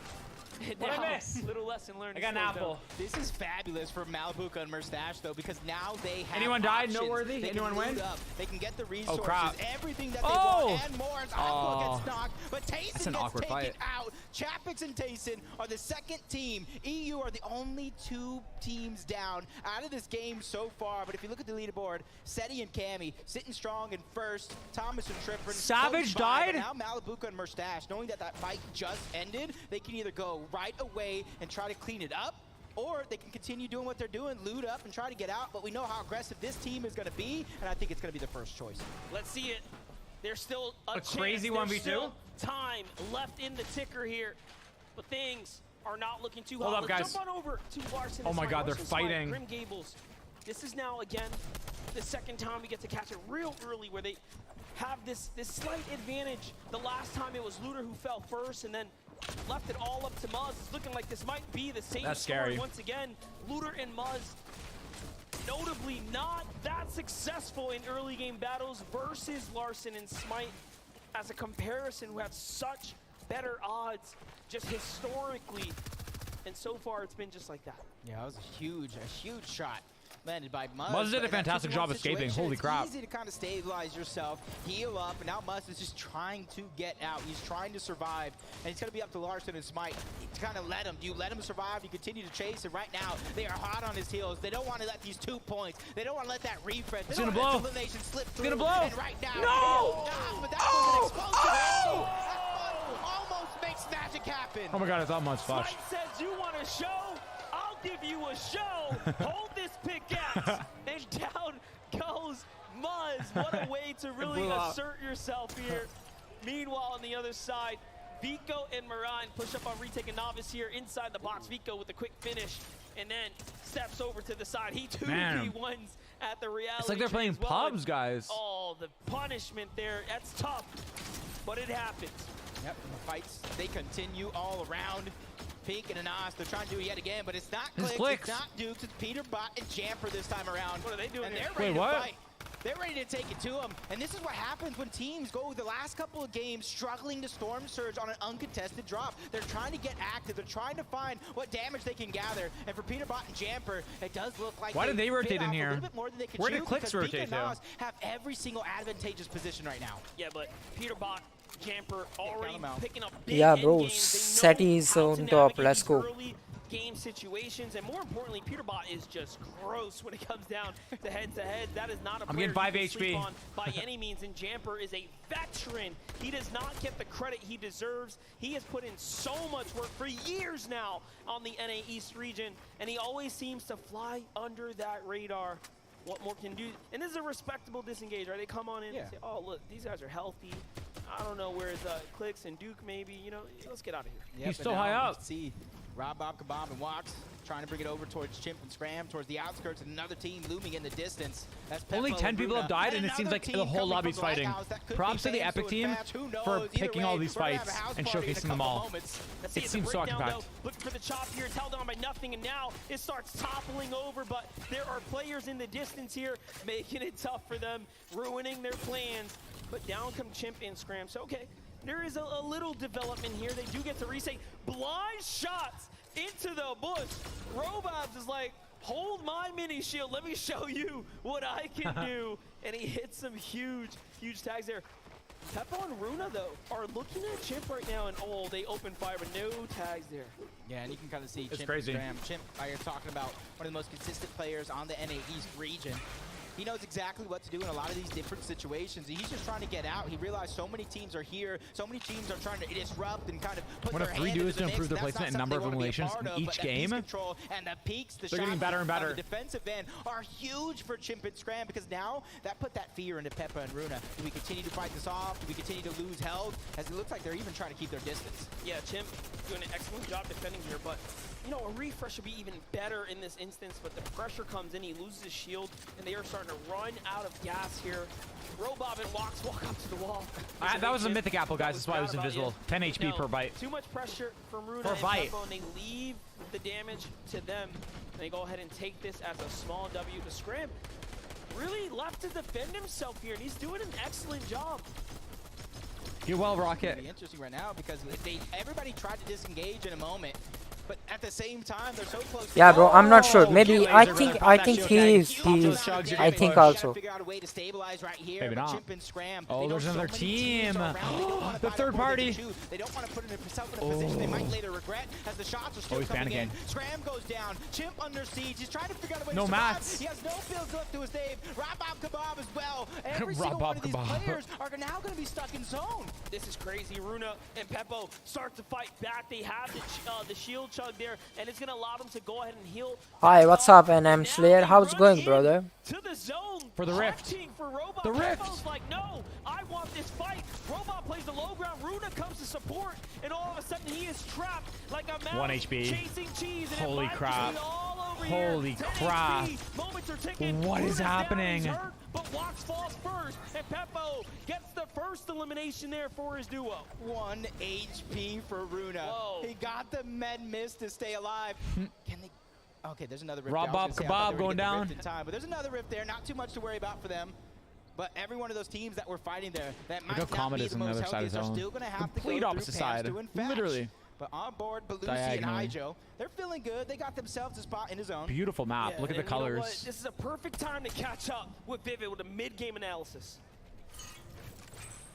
What I miss? Little lesson learned. I got an apple. This is fabulous for Malabuka and Murstache, though, because now they have Anyone died? options. Noteworthy? They Anyone win? They can get the resources, crap. everything that they want, and more. As Aqua gets knocked, but That's Tayson an gets awkward taken fight. out. Chapix and Tayson are the second team. EU are the only 2 teams down out of this game so far. But if you look at the leaderboard, Seti and Cammy sitting strong in first. Thomas and Trippin. Savage close by, died? but now Malabuka and Murstache, knowing that that fight just ended, they can either go right away and try to clean it up, or they can continue doing what they're doing, loot up and try to get out. But we know how aggressive this team is going to be, and I think it's going to be the first choice. Let's see it. There's still a crazy chance. 1v2? There's still time left in the ticker here, but things are not looking too hot. Hold up, Let's guys. jump on over to Larson. Oh my God, they're Larson Smite, fighting. Grim Gables. This is now, again, the second time we get to catch it real early where they have this slight advantage. The last time it was Looter who fell first and then left it all up to Muzz. It's looking like this might be the same That's story scary. once again. Looter and Muzz notably not that successful in early game battles versus Larson and Smite. as a comparison who have such better odds just historically. And so far, it's been just like that. Yeah, that was a huge shot landed by Muzz. Muzz did a fantastic job escaping. Holy crap. It's easy to kind of stabilize yourself, heal up, and now Muzz is just trying to get out. He's trying to survive, and it's going to be up to Larson and Smite to kind of let him. Do you let him survive? Do you continue to chase? And right now, they are hot on his heels. They don't want to let these 2 points. They don't want to let that refresh. They don't want to let the elimination slip through. It's going to blow. And right now, no! But that was an explosive almost makes magic happen. Oh my god, I thought Muzz flashed. Smite says you want a show? I'll give you a show. Hold this pickaxe. And down goes Muzz. What a way to really assert yourself here. Meanwhile, on the other side, Vico and Marine push up on retake and Novice here inside the box. Vico with a quick finish and then steps over to the side. He 2v1s at the reality. It's like they're playing pubs, guys. Oh, the punishment there. That's tough, but it happens. Yep, and the fights, they continue all around. Pink and Anas, they're trying to do it yet again, but it's not Clicks, it's not Dukes, it's Peter Bot and Jamper this time around. What are they doing and here? they're ready to fight. They're ready to take it to them. And this is what happens when teams go the last couple of games struggling to storm surge on an uncontested drop. They're trying to get active. They're trying to find what damage they can gather. And for Peter Bot and Jamper, it does look like why did they rotate in here? Where did Clicks rotate to? have every single advantageous position right now. Yeah, but Peter Bot, Jamper already picking up big bro, Seti is on top. Let's go. Game situations, and more importantly, Peter Bot is just gross when it comes down to head-to-head. That is not a I'm player getting 5 you can sleep HP on by any means, and Jamper is a veteran. He does not get the credit he deserves. He has put in so much work for years now on the NA East region, and he always seems to fly under that radar. What more can do? And this is a respectable disengage, right? They come on in and say, oh, look, these guys are healthy. I don't know, where's Clicks and Duke maybe, you know, let's get out of here. Yep, he's still high up. See Rob, Bob, Kabab, and Wax trying to bring it over towards Chimp and Scram, towards the outskirts, and another team looming in the distance. That's only 10 people have died, and it seems like the whole lobby's fighting. Props to the Epic team for picking all these fights and showcasing them all. It seems so action-packed. Looking for the chop here, it's held on by nothing, and now it starts toppling over, but there are players in the distance here making it tough for them, ruining their plans. But down come Chimp and Scram. So, okay, there is a little development here. They do get to reset. Blind shots into the bush. Robobs is like, hold my mini shield. Let me show you what I can do. And he hits some huge tags there. Peppo and Runa, though, are looking at Chimp right now, and oh, they open fire, but no tags there. Yeah, and you can kind of see Chimp crazy. and Scram. Chimp, you're talking about one of the most consistent players on the NA East region. He knows exactly what to do in a lot of these different situations. He's just trying to get out. He realized so many teams are here. So many teams are trying to disrupt and kind of put what their if 3 hand duos into to the improve their mix. placement and number of eliminations in each game? And the peaks, the They're getting shots better and better. on the defensive end are huge for Chimp and Scram, because now that put that fear into Peppa and Runa. Do we continue to fight this off? Do we continue to lose health? As it looks like they're even trying to keep their distance. Yeah, Chimp doing an excellent job defending here, but you know, a refresh would be even better in this instance, but the pressure comes in, he loses his shield, and they are starting to run out of gas here. Robob and Wax walk up to the wall. That was a mythic apple, guys. That's why it was invisible. 10 HP per bite. Too much pressure from Runa and Peppo, and they leave the damage to them. And they go ahead and take this as a small W to Scram. Really left to defend himself here, and he's doing an excellent job. You're well, Rocket. It's really interesting right now because everybody tried to disengage in a moment. But at the same time, they're so close. Yeah, bro, I'm not sure. Maybe I think he is. I think also. Maybe not. Oh, there's another team. The third party. They don't want to put themselves in a position they might later regret as the shots are still coming in. Scram goes down. Chimp under siege. He's trying to figure out a way to survive. mats. He has no fields left to his name. Rob Kebab as well. Every single one of these players are now going to be stuck in zone. This is crazy. Runa and Peppo start to fight back. They have the shield chug there, and it's going to allow them to go ahead and heal. Hi, what's up, NM Slayer? How's it going, brother? To the zone. For the rift. For Robot. The rift. Peppo's like, no, I want this fight. Robot plays the low ground. Runa comes to support, and all of a sudden he is trapped like a mouse 1 HP. chasing cheese. And Holy crap. Holy here. crap. Moments are ticking. What is happening? Hurt, but Wax falls first, and Peppo gets the first elimination there for his duo. 1 HP for Runa. Whoa. He got the med miss to stay alive. Can they? Okay, there's another rift. Rob Bob Kebab going down. But there's another rift there. Not too much to worry about for them. But every one of those teams that were fighting there, that might Look how not calm it be is the on the most other side of healthiest, are zone. still going to have to Complete go opposite through Pam's side. to infetch. Literally. But on board, Belusi Diagonally. and Ijo, they're feeling good. They got themselves a spot in his own. Beautiful map. Yeah, Look at the and you know what? colors. This is a perfect time to catch up with Vivid with a mid-game analysis.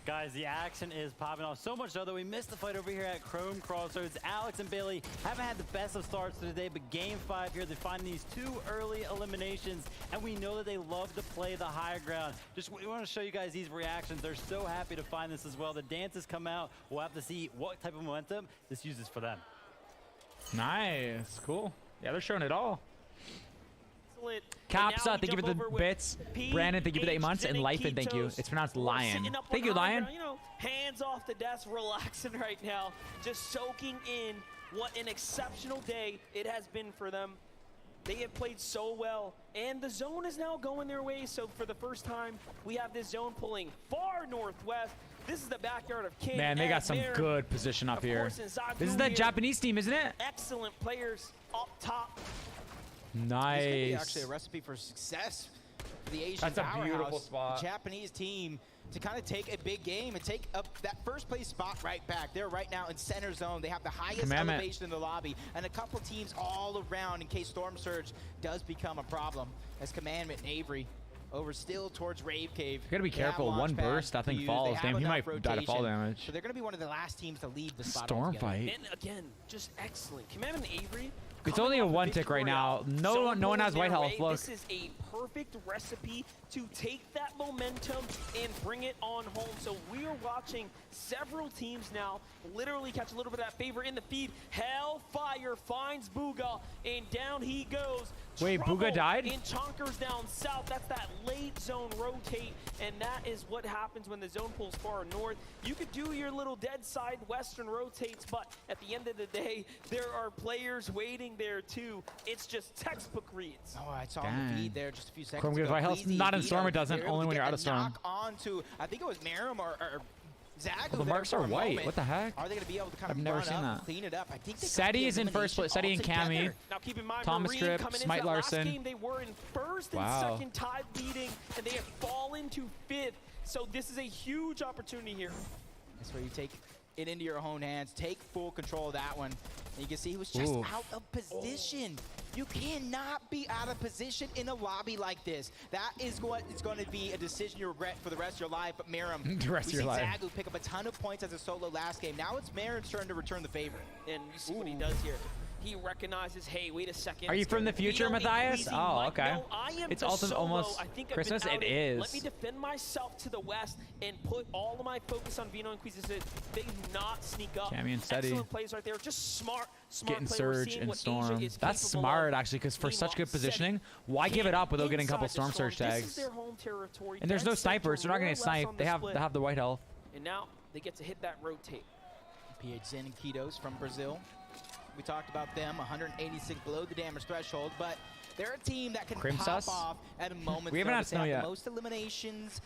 Guys, the action is popping off so much so that we missed the fight over here at Chrome Crossroads. Alex and Bailey haven't had the best of starts today, but game 5 here, they find these 2 early eliminations, and we know that they love to play the higher ground. Just we want to show you guys these reactions. They're so happy to find this as well. The dances come out. We'll have to see what type of momentum this uses for them. Nice. Cool. Yeah, they're showing it all. Excellent. Caps, thank you for the bits. Brandon, thank you for the 8 months. And Life, and thank you. It's pronounced Lion. Thank you, Lion. You know, hands off the desk, relaxing right now, just soaking in what an exceptional day it has been for them. They have played so well, and the zone is now going their way. So for the first time, we have this zone pulling far northwest. This is the backyard of King. Man, they got some good position up here. This is that Japanese team, isn't it? Excellent players up top. Nice. This could be actually a recipe for success for the Asian That's a powerhouse, beautiful spot. the Japanese team, to kind of take a big game and take up that first place spot right back. They're right now in center zone. They have the highest elevation in the lobby, and a couple teams all around in case Storm Surge does become a problem. As Commandment and Avery over still towards Rave Cave. You gotta be careful. One burst, I think falls. Damn, he might die to fall damage. So they're going to be one of the last teams to leave the spot Storm altogether. fight. And again, just excellent. Commandment and Avery. It's only a 1 tick right now. No one has white health. Look. This is a perfect recipe to take that momentum and bring it on home. So we are watching several teams now literally catch a little bit of that favor in the feed. Hellfire finds Booga, and down he goes. Wait, Booga died? In Chonkers down south. That's that late zone rotate, and that is what happens when the zone pulls far north. You could do your little dead side western rotates, but at the end of the day, there are players waiting there too. It's just textbook reads. Oh, I saw him feed there just a few seconds Chrome ago. gives white health. Please, Not in Storm, it doesn't. they're able Only to when get you're out a of Storm. knock onto, I think it was Miram or Zagu. The marks are white. What the heck? Are they going to be able to kind I've of never run seen up that. and clean it up? I think they Seti is in first place. Seti and Cammy. Now keep in mind, Thomas Marine Strip, coming into Smite that last Larson. game, they were in first and Wow. second, tied leading, and they have fallen to 5th. So this is a huge opportunity here. That's where you take it into your own hands, take full control of that one. And you can see he was just out of position. You cannot be out of position in a lobby like this. That is what is going to be a decision you regret for the rest of your life. But Miram, The rest of your life. Zagu pick up a ton of points as a solo last game. Now it's Miram's turn to return the favor. And you see what he does here. He recognizes, hey, wait a second. Are you from the future, Matthias? Oh, okay. No, I am It's the also solo. almost I think I've Christmas. been It outed. is. Let me defend myself to the west and put all of my focus on Vino and Quizizit. They do not sneak up. Cammy and Seti. Excellent plays right there. Just smart Getting play. We're Surge seeing and what Storm. Asia is That's capable smart, of. actually, because for such good Meanwhile, positioning, Seti why give it up without getting a couple inside the Storm Surge This is tags? their home territory. And there's no Dead center, snipers. They're not going more to or less snipe. on They the have split. the white health. And now they get to hit that rotate. PH Zen and Kitos from Brazil. We talked about them, 186 below the damage threshold, but they're a team that can Cream pop sauce? off at a moment's We haven't had notice. They snow have yet. the most eliminations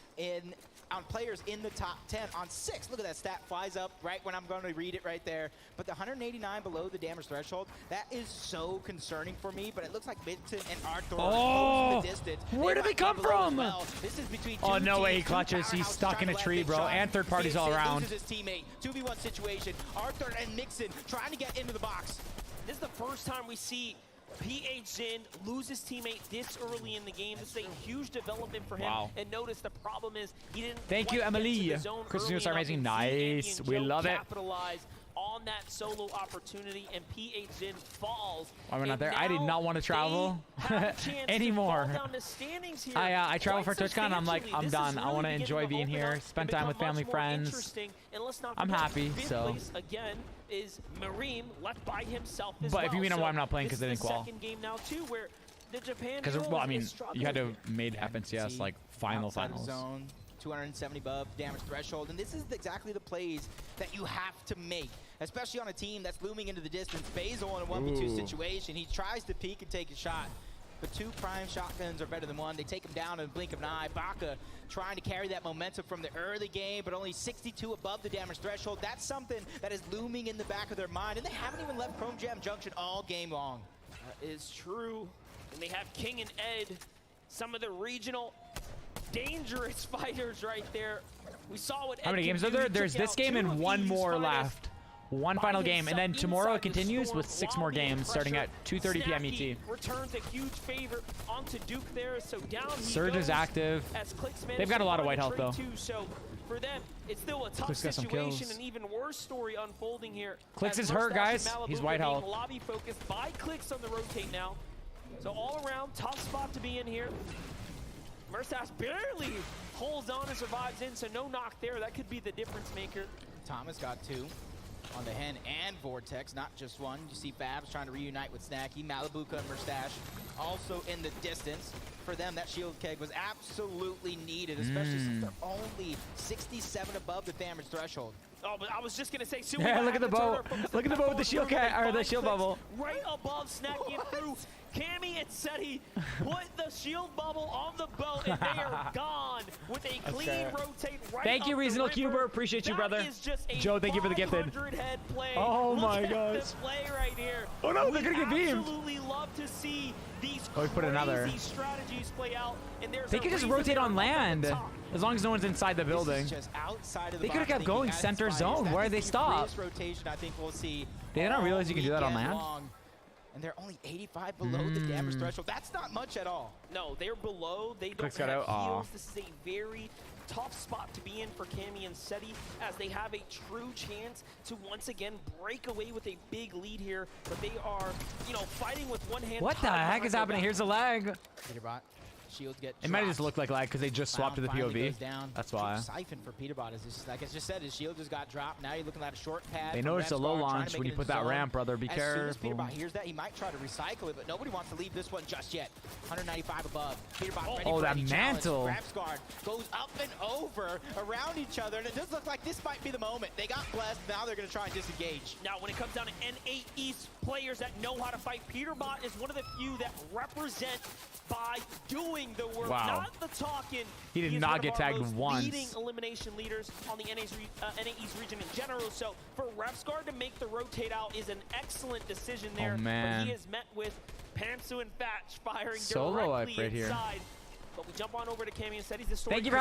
on players in the top 10 on 6. Look at that stat, flies up right when I'm going to read it right there. But the 189 below the damage threshold, that is so concerning for me, but it looks like Minton and Arthur are close to the distance. Where did they come from? Well. This is between Oh, two no way he teams, two clutches. He's powerhouses stuck in a trying to tree, let bro. big shots. And third parties all Vincent around. loses his teammate. 2v1 situation. Arthur and Mixon trying to get into the box. This is the first time we see PH Zin lose his teammate this early in the game. This is a huge development for him. Wow. And notice the problem is he didn't Thank you, quite get to Emily. the zone Christmas early News are enough amazing. and see Nice. Andy We and Joe love it. capitalize on that solo opportunity, and PH Zin falls. Why we're not And there? I did now not want to travel they have a chance to anymore. fall down the standings here I travel for quite TwitchCon. I'm like, substantially. I'm This done. is I want to really enjoy beginning being to open here, up spend and time with become family, much more friends. interesting. And let's not I'm forget, happy, fifth so. place again is Mareem left by himself as But well. if you mean why I'm not playing this because they is didn't the qual. second game now too, where the Japan Because, duo well, I mean, is struggling. you had to have made FNCS like finals. Outside of zone, 270 above damage threshold, and this is exactly the plays that you have to make, especially on a team that's looming into the distance. Basil in a 1v2 Ooh. situation, he tries to peek and take a shot, but 2 prime shotguns are better than 1. They take him down in a blink of an eye. Baka trying to carry that momentum from the early game, but only 62 above the damage threshold. That's something that is looming in the back of their mind, and they haven't even left Chrome Jam Junction all game long. That is true. And they have King and Ed, some of the regional dangerous fighters right there. We saw what How many games are there? There's this game and one more left. One final game, and then tomorrow it continues with 6 more games starting at 2:30 p.m. ET. Returns a huge favor onto Duke there, so down he Surge is goes active. They've got a lot of white health though. So for them, it's still a tough situation, an even worse story unfolding here. Clicks is hurt, guys. He's white health. Lobby focused by Clicks on the rotate now. So all around, tough spot to be in here. Merstash barely holds on and survives in, so no knock there. That could be the difference maker. Thomas got 2 on the Hen and Vortex, not just one. You see Fabs trying to reunite with Snacky, Malibuka and Merstash also in the distance. For them, that shield keg was absolutely needed, especially since they're only 67 above the damage threshold. Oh, but I was just gonna say, yeah, look at the boat. Look at the boat with the shield or the shield bubble. Right above Snacky and through. Cammy and Seti put the shield bubble on the boat, and they are gone with a clean rotate right. Thank you, Reasonable Cuber. Appreciate you, brother. Joe, thank you for the gifted. Oh my gosh. Play right here. Oh no, they're gonna get beamed. Absolutely love to see these crazy strategies play out. And they could just rotate on land as long as no one's inside the building. They could have kept going center zone. Why did they stop? Rotation, I think we'll see. They don't realize you can do that on land. And they're only 85 below the damage threshold. That's not much at all. No, they're below. They don't have heals. This is a very tough spot to be in for Cammy and Seti, as they have a true chance to once again break away with a big lead here. But they are, you know, fighting with one hand. What the heck is happening? Here's a lag. Peterbot. Shields get it might just look like lag because they just swapped to the POV. That's why. Siphon for Peterbot is just, like I just said, his shield just got dropped. Now you're looking at a short pad. They noticed a low launch when you put that ramp, brother. Be careful. As soon as Peterbot hears that, he might try to recycle it, but nobody wants to leave this one just yet. 195 above. Peterbot ready for any mantle. Grabs guard goes up and over around each other, and it does look like this might be the moment. They got blessed. Now they're going to try and disengage. Now, when it comes down to N8 East players that know how to fight, Peterbot is one of the few that represent by doing the work, not the talking. He did not get tagged once. Leading elimination leaders on the NA East region in general. So for Refsguard to make the rotate out is an excellent decision there. But he is met with Pantsu and Fatch firing directly inside. But we jump on over to Cammy and Seti's. Thank you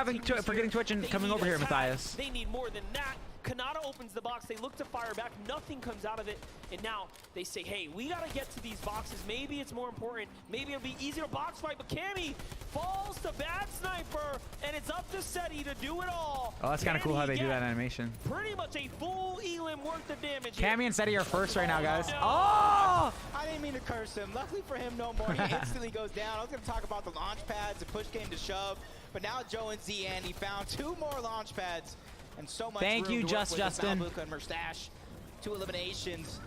for getting Twitch and coming over here, Matthias. They need more than that. Kanata opens the box. They look to fire back. Nothing comes out of it. And now they say, hey, we got to get to these boxes. Maybe it's more important. Maybe it'll be easier to box fight. But Cammy falls to Bad Sniper. And it's up to Seti to do it all. Oh, that's kind of cool how they do that animation. Pretty much a full elim worth of damage. Cammy and Seti are first right now, guys. No. Oh! I didn't mean to curse him. Luckily for him, no more. He instantly goes down. I was going to talk about the launch pads, the push game to shove. But now Joe and ZN, he found 2 more launch pads. And so much Thank you, room to work with Justin. Malibuka and Merstash. 2 eliminations.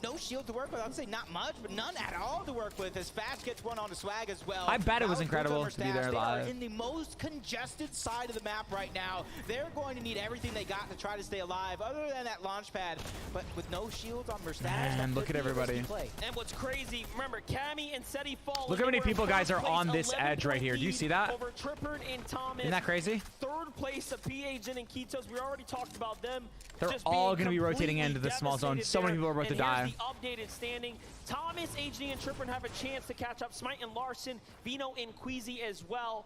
No shield to work with. I'd say not much, but none at all to work with as Fast gets one on the swag as well. I bet it was incredible to be there live. They are in the most congested side of the map right now. They're going to need everything they got to try to stay alive, other than that launch pad. But with no shields on Merstash, man, look at everybody. And what's crazy, remember, Cammy and Seti fall. Look how many people, guys, are on this edge right here. Do you see that? Over Trippern and Thomas. Isn't that crazy? 3rd place of PA, Jin, and Kitos. We already talked about them. They're all going to be rotating into the small zone. So many people are about to die. The updated standing. Thomas, HD, and Trippern have a chance to catch up. Smite and Larson, Vino and Queasy as well.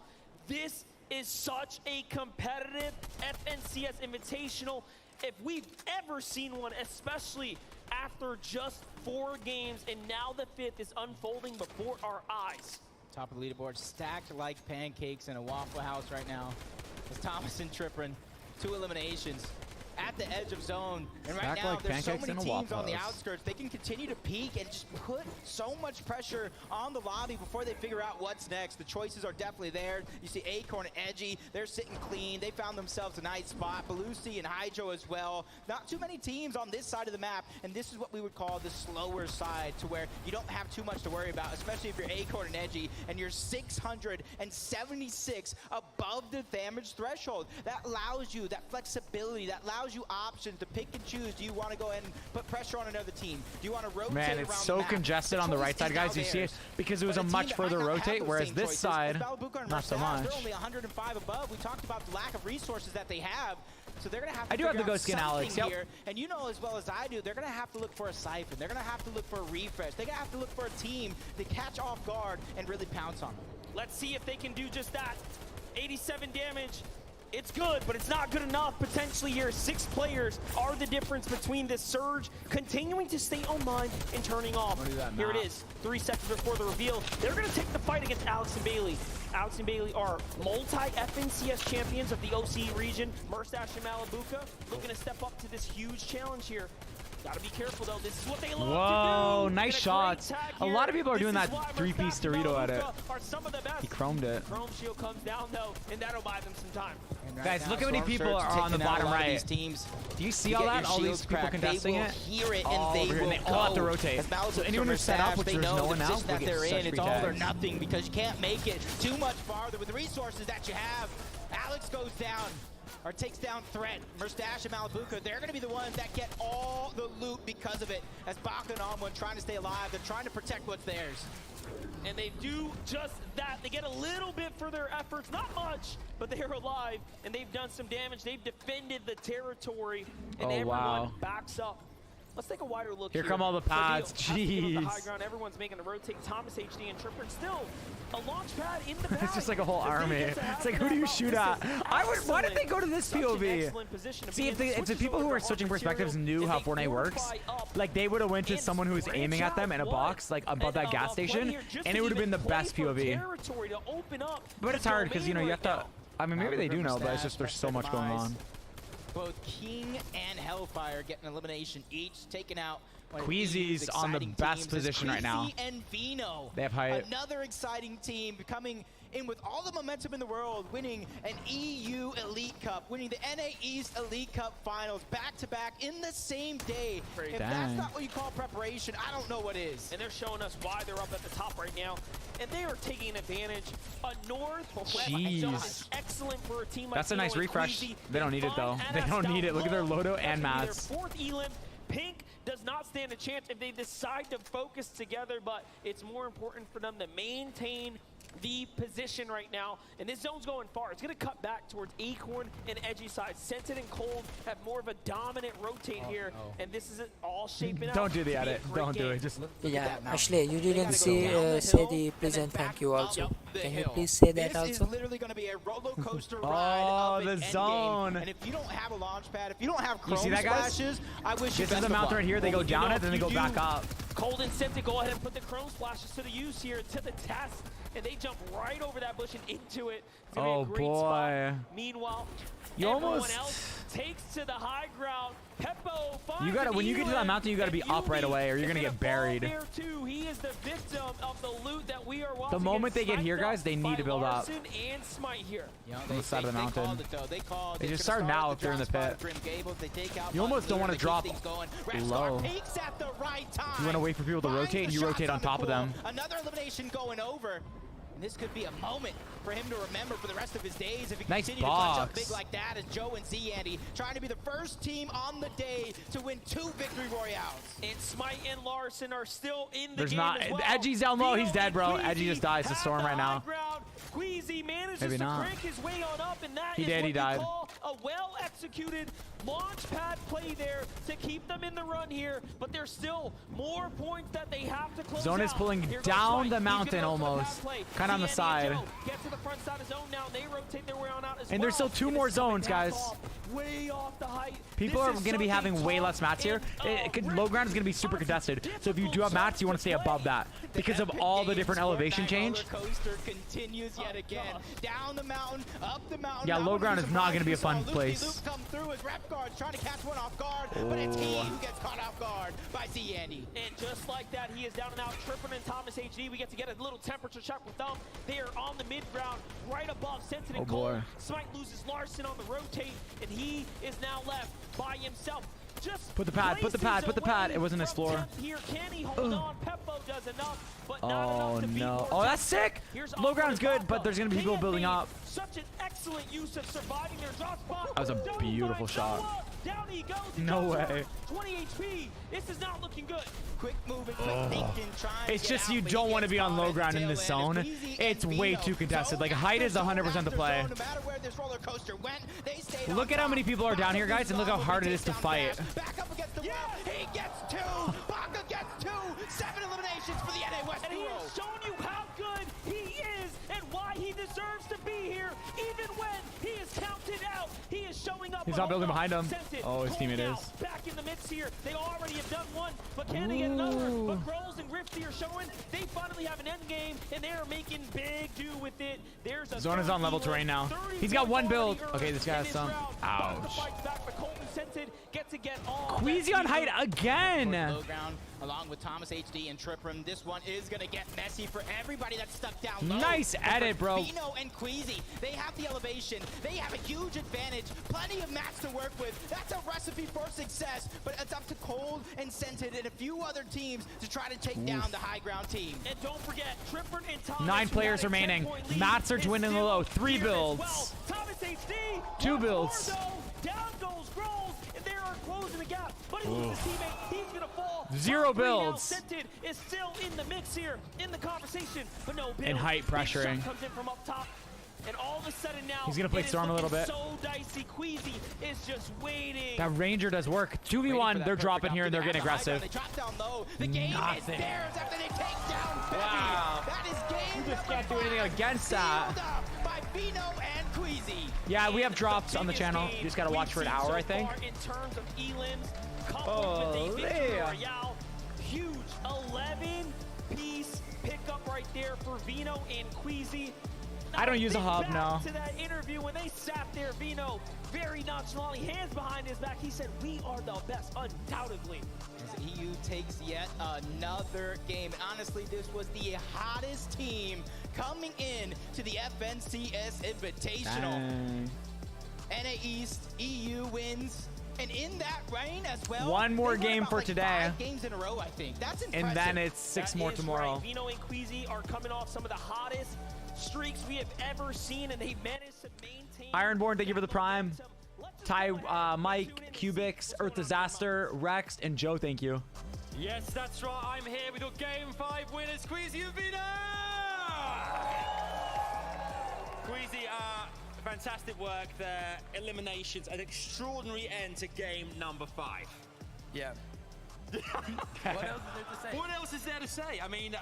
This is such a competitive FNCS Invitational. If we've ever seen one, especially after just 4 games, and now the 5th is unfolding before our eyes. Top of the leaderboard, stacked like pancakes in a Waffle House right now. It's Thomas and Trippern, 2 eliminations at the edge of zone. And right now, there's so many teams on the outskirts. They can continue to peek and just put so much pressure on the lobby before they figure out what's next. The choices are definitely there. You see Acorn and Edgy, they're sitting clean. They found themselves a nice spot. Belusi and Hydro as well. Not too many teams on this side of the map, and this is what we would call the slower side, to where you don't have too much to worry about, especially if you're Acorn and Edgy and you're 676 above the damage threshold. That allows you that flexibility, that allows you options to pick and choose. Do you want to go ahead and put pressure on another team? Do you want to rotate around the map? Man, it's so congested on the right side, guys. You see it? Because it was a much further rotate, whereas this side, not so much. They're only 105 above. We talked about the lack of resources that they have. So they're going to have to I do have to go skin Alex. Here. And you know as well as I do, they're going to have to look for a siphon. They're going to have to look for a refresh. They're going to have to look for a team to catch off guard and really pounce on them. Let's see if they can do just that. 87 damage. It's good, but it's not good enough. Potentially here, 6 players are the difference between this surge continuing to stay online and turning off. Here it is, 3 seconds before the reveal. They're going to take the fight against Alex and Bailey. Alex and Bailey are multi-FNCS champions of the OCE region. Murstache and Malabuka looking to step up to this huge challenge here. Gotta be careful though, this is what they love to do. Whoa, nice shots. A lot of people are doing that 3-piece Dorito at it. He chromed it. Chrome shield comes down though, and that'll buy them some time. Guys, look how many people are on the bottom right. Do you see all that? All these people contesting it? All over here, and they all have to rotate. So anyone who's set up, which there's no one now, will get such free it's all or tags. nothing because you can't make it too much farther with the resources that you have. Alex goes down. Or takes down Threat. Murstache and Malabuka, they're going to be the ones that get all the loot because of it. As Baka and Onwin trying to stay alive, they're trying to protect what's theirs. And they do just that. They get a little bit for their efforts, not much, but they're alive, and they've done some damage. They've defended the territory, and everyone backs up. Let's take a wider look here. Here come all the pads. Jeez. The high ground, everyone's making the rotate. Thomas HD and Tripper still a launch pad in the back. It's just like a whole army. It's like, who do you shoot at? Why did they go to this POV? See, if the people who are switching perspectives knew how Fortnite works, like they would have went to someone who was aiming at them in a box, like above that gas station, and it would have been the best POV. But it's hard because, you know, you have to, I mean, maybe they do know, but it's just there's so much going on. Both King and Hellfire get an elimination each, taken out. Queasy's on the best position right now. And Vino, they have height. Another exciting team coming in with all the momentum in the world, winning an EU Elite Cup, winning the NA East Elite Cup Finals back-to-back in the same day. If that's not what you call preparation, I don't know what is. And they're showing us why they're up at the top right now. And they are taking advantage. A northwest zone is excellent for a team like That's a nice Vino and refresh. Queasy. They don't need it though. They don't need it. Look at their Lodo and Mats. Their 4th elim. Pink does not stand a chance if they decide to focus together, but it's more important for them to maintain the position right now. And this zone's going far. It's going to cut back towards Acorn and Edgy side. Scented and Cold have more of a dominant rotate here, and this is all shaping out. Don't do the edit. Don't do it. Just yeah, Ashley, you didn't say the please and thank you also. Can you please say that also? This is literally going to be a roller coaster ride. The zone. And if you don't have a launch pad, if you don't have chrome see that, guys? splashes, I wish you This is the mount right here. They go down it, then they go back up. Cold and Scented go ahead and put the chrome splashes to the use here, to the test. And they jump right over that bush and into it. It's gonna be a great spot. Meanwhile, everyone else takes to the high ground. Peppo you gotta, when you get to that mountain, you gotta be up right away, or you're gonna get buried. There too. He is the victim of the loot that we are watching. The moment they get here, guys, they need to build up. And Smite here. On the side of the mountain. They just start now if they're in the pit. You almost don't want to drop low. You want to wait for people to rotate, and you rotate on top of them. Another elimination going over. And this could be a moment for him to remember for the rest of his days if he continues to punch up big like that as Joe and Z-Andy trying to be the first team on the day to win 2 victory royales. And Smite and Larson are still in the There's game not. as well. Edgy's down low. He's dead, bro. Edgy just dies to Storm right now. Queasy manages to crank his way on up, and that is what we call a well-executed launch pad play there to keep them in the run here. But there's still more points that they have to close Zone is pulling down the mountain almost, kind of on the side. Get to the front side of zone now. They rotate their way on out as And there's still 2 more zones, guys. Way off the height. People are going to be having way less mats here. Low ground is going to be super contested. So if you do have mats, you want to stay above that because of all the different elevation change. Continues yet again. Down the mountain, up the mountain. Yeah, low ground is not going to be a fun place. Come through as rep guards trying to catch one off guard, but it's he who gets caught off guard by Z-Andy. And just like that, he is down and out. Trippin and Thomas HD. We get to get a little temperature check with them. They are on the mid ground, right above Scented and Cold. Smite loses Larson on the rotate, and he is now left by himself. Just put the pad, put the pad, put the pad. It wasn't his floor. Here, can he hold on? Peppo does enough, but not enough to beat no. Oh, that's sick. Low ground's good, but there's going to be people building up. Such an excellent use of surviving their drop spot. That was a beautiful shot. Down he goes. No way. 20 HP. This is not looking good. Quick moving, quick thinking, it's just you don't want to be on low ground in this zone. It's way too contested. Like height is 100% the play. Look at how many people are down here, guys, and look how hard it is to fight. Back up against the wall. He gets 2. Baka gets 2. 7 eliminations for the NA West. And he has shown you how good he is and why he deserves to be here, even when he is counted out. He is showing up. He's not building behind him. Oh, his teammate is. Back in the mix here. They already have done one, but can they get another? But Grolls and Rifty are showing they finally have an end game, and they are making big do with it. There's a Zone is on level terrain now. He's got one build. Okay, this guy has some. Ouch. Queasy on height again. Low ground, along with Thomas HD and Tripram. This one is going to get messy for everybody that's stuck down low. Nice edit, bro. Vino and Queasy, they have the elevation. They have a huge advantage. Plenty of mats to work with. That's a recipe for success. But it's up to Cold and Scented and a few other teams to try to take down the high ground team. And don't forget, Tripram and Thomas. 9 players remaining. Mats are twinning the low. 3 builds. Well. Thomas HD. 2 builds. Down goes Grolls, and they are closing the gap. But he loses his teammate. He's gonna fall. 0 builds. Scented is still in the mix here, in the conversation. But no, and height pressuring. Comes in from up top. And all of a sudden now, he's gonna play Storm a little bit. So dicey. Queasy is just waiting. That Ranger does work. 2v1, they're dropping here and they're getting aggressive. They drop down low. The game is theirs after they take down Bevy. Wow. That is game. We just can't do anything against that. By Vino and Queasy. Yeah, we have drops on the channel. You just gotta watch for an hour, I think. In terms of elims, coupled with a victory royale, huge 11-piece pickup right there for Vino and Queasy. I don't use a hub, no. To that interview when they sat there, Vino very nonchalantly, hands behind his back. He said, "We are the best, undoubtedly." As EU takes yet another game. Honestly, this was the hottest team coming in to the FNCS Invitational. NA East, EU wins. And in that rain as well. One more game for today. 5 games in a row, I think. That's impressive. And then it's 6 more tomorrow. Right. Vino and Queasy are coming off some of the hottest streaks we have ever seen, and they managed to maintain. Ironborn, thank you for the prime. Ty, Mike, Cubics, Earth Disaster, Rex, and Joe, thank you. Yes, that's right. I'm here with your Game 5 winners, Queasy and Vino. Queasy, fantastic work there. Eliminations, an extraordinary end to game number 5. Yeah. What else is there to say? I mean,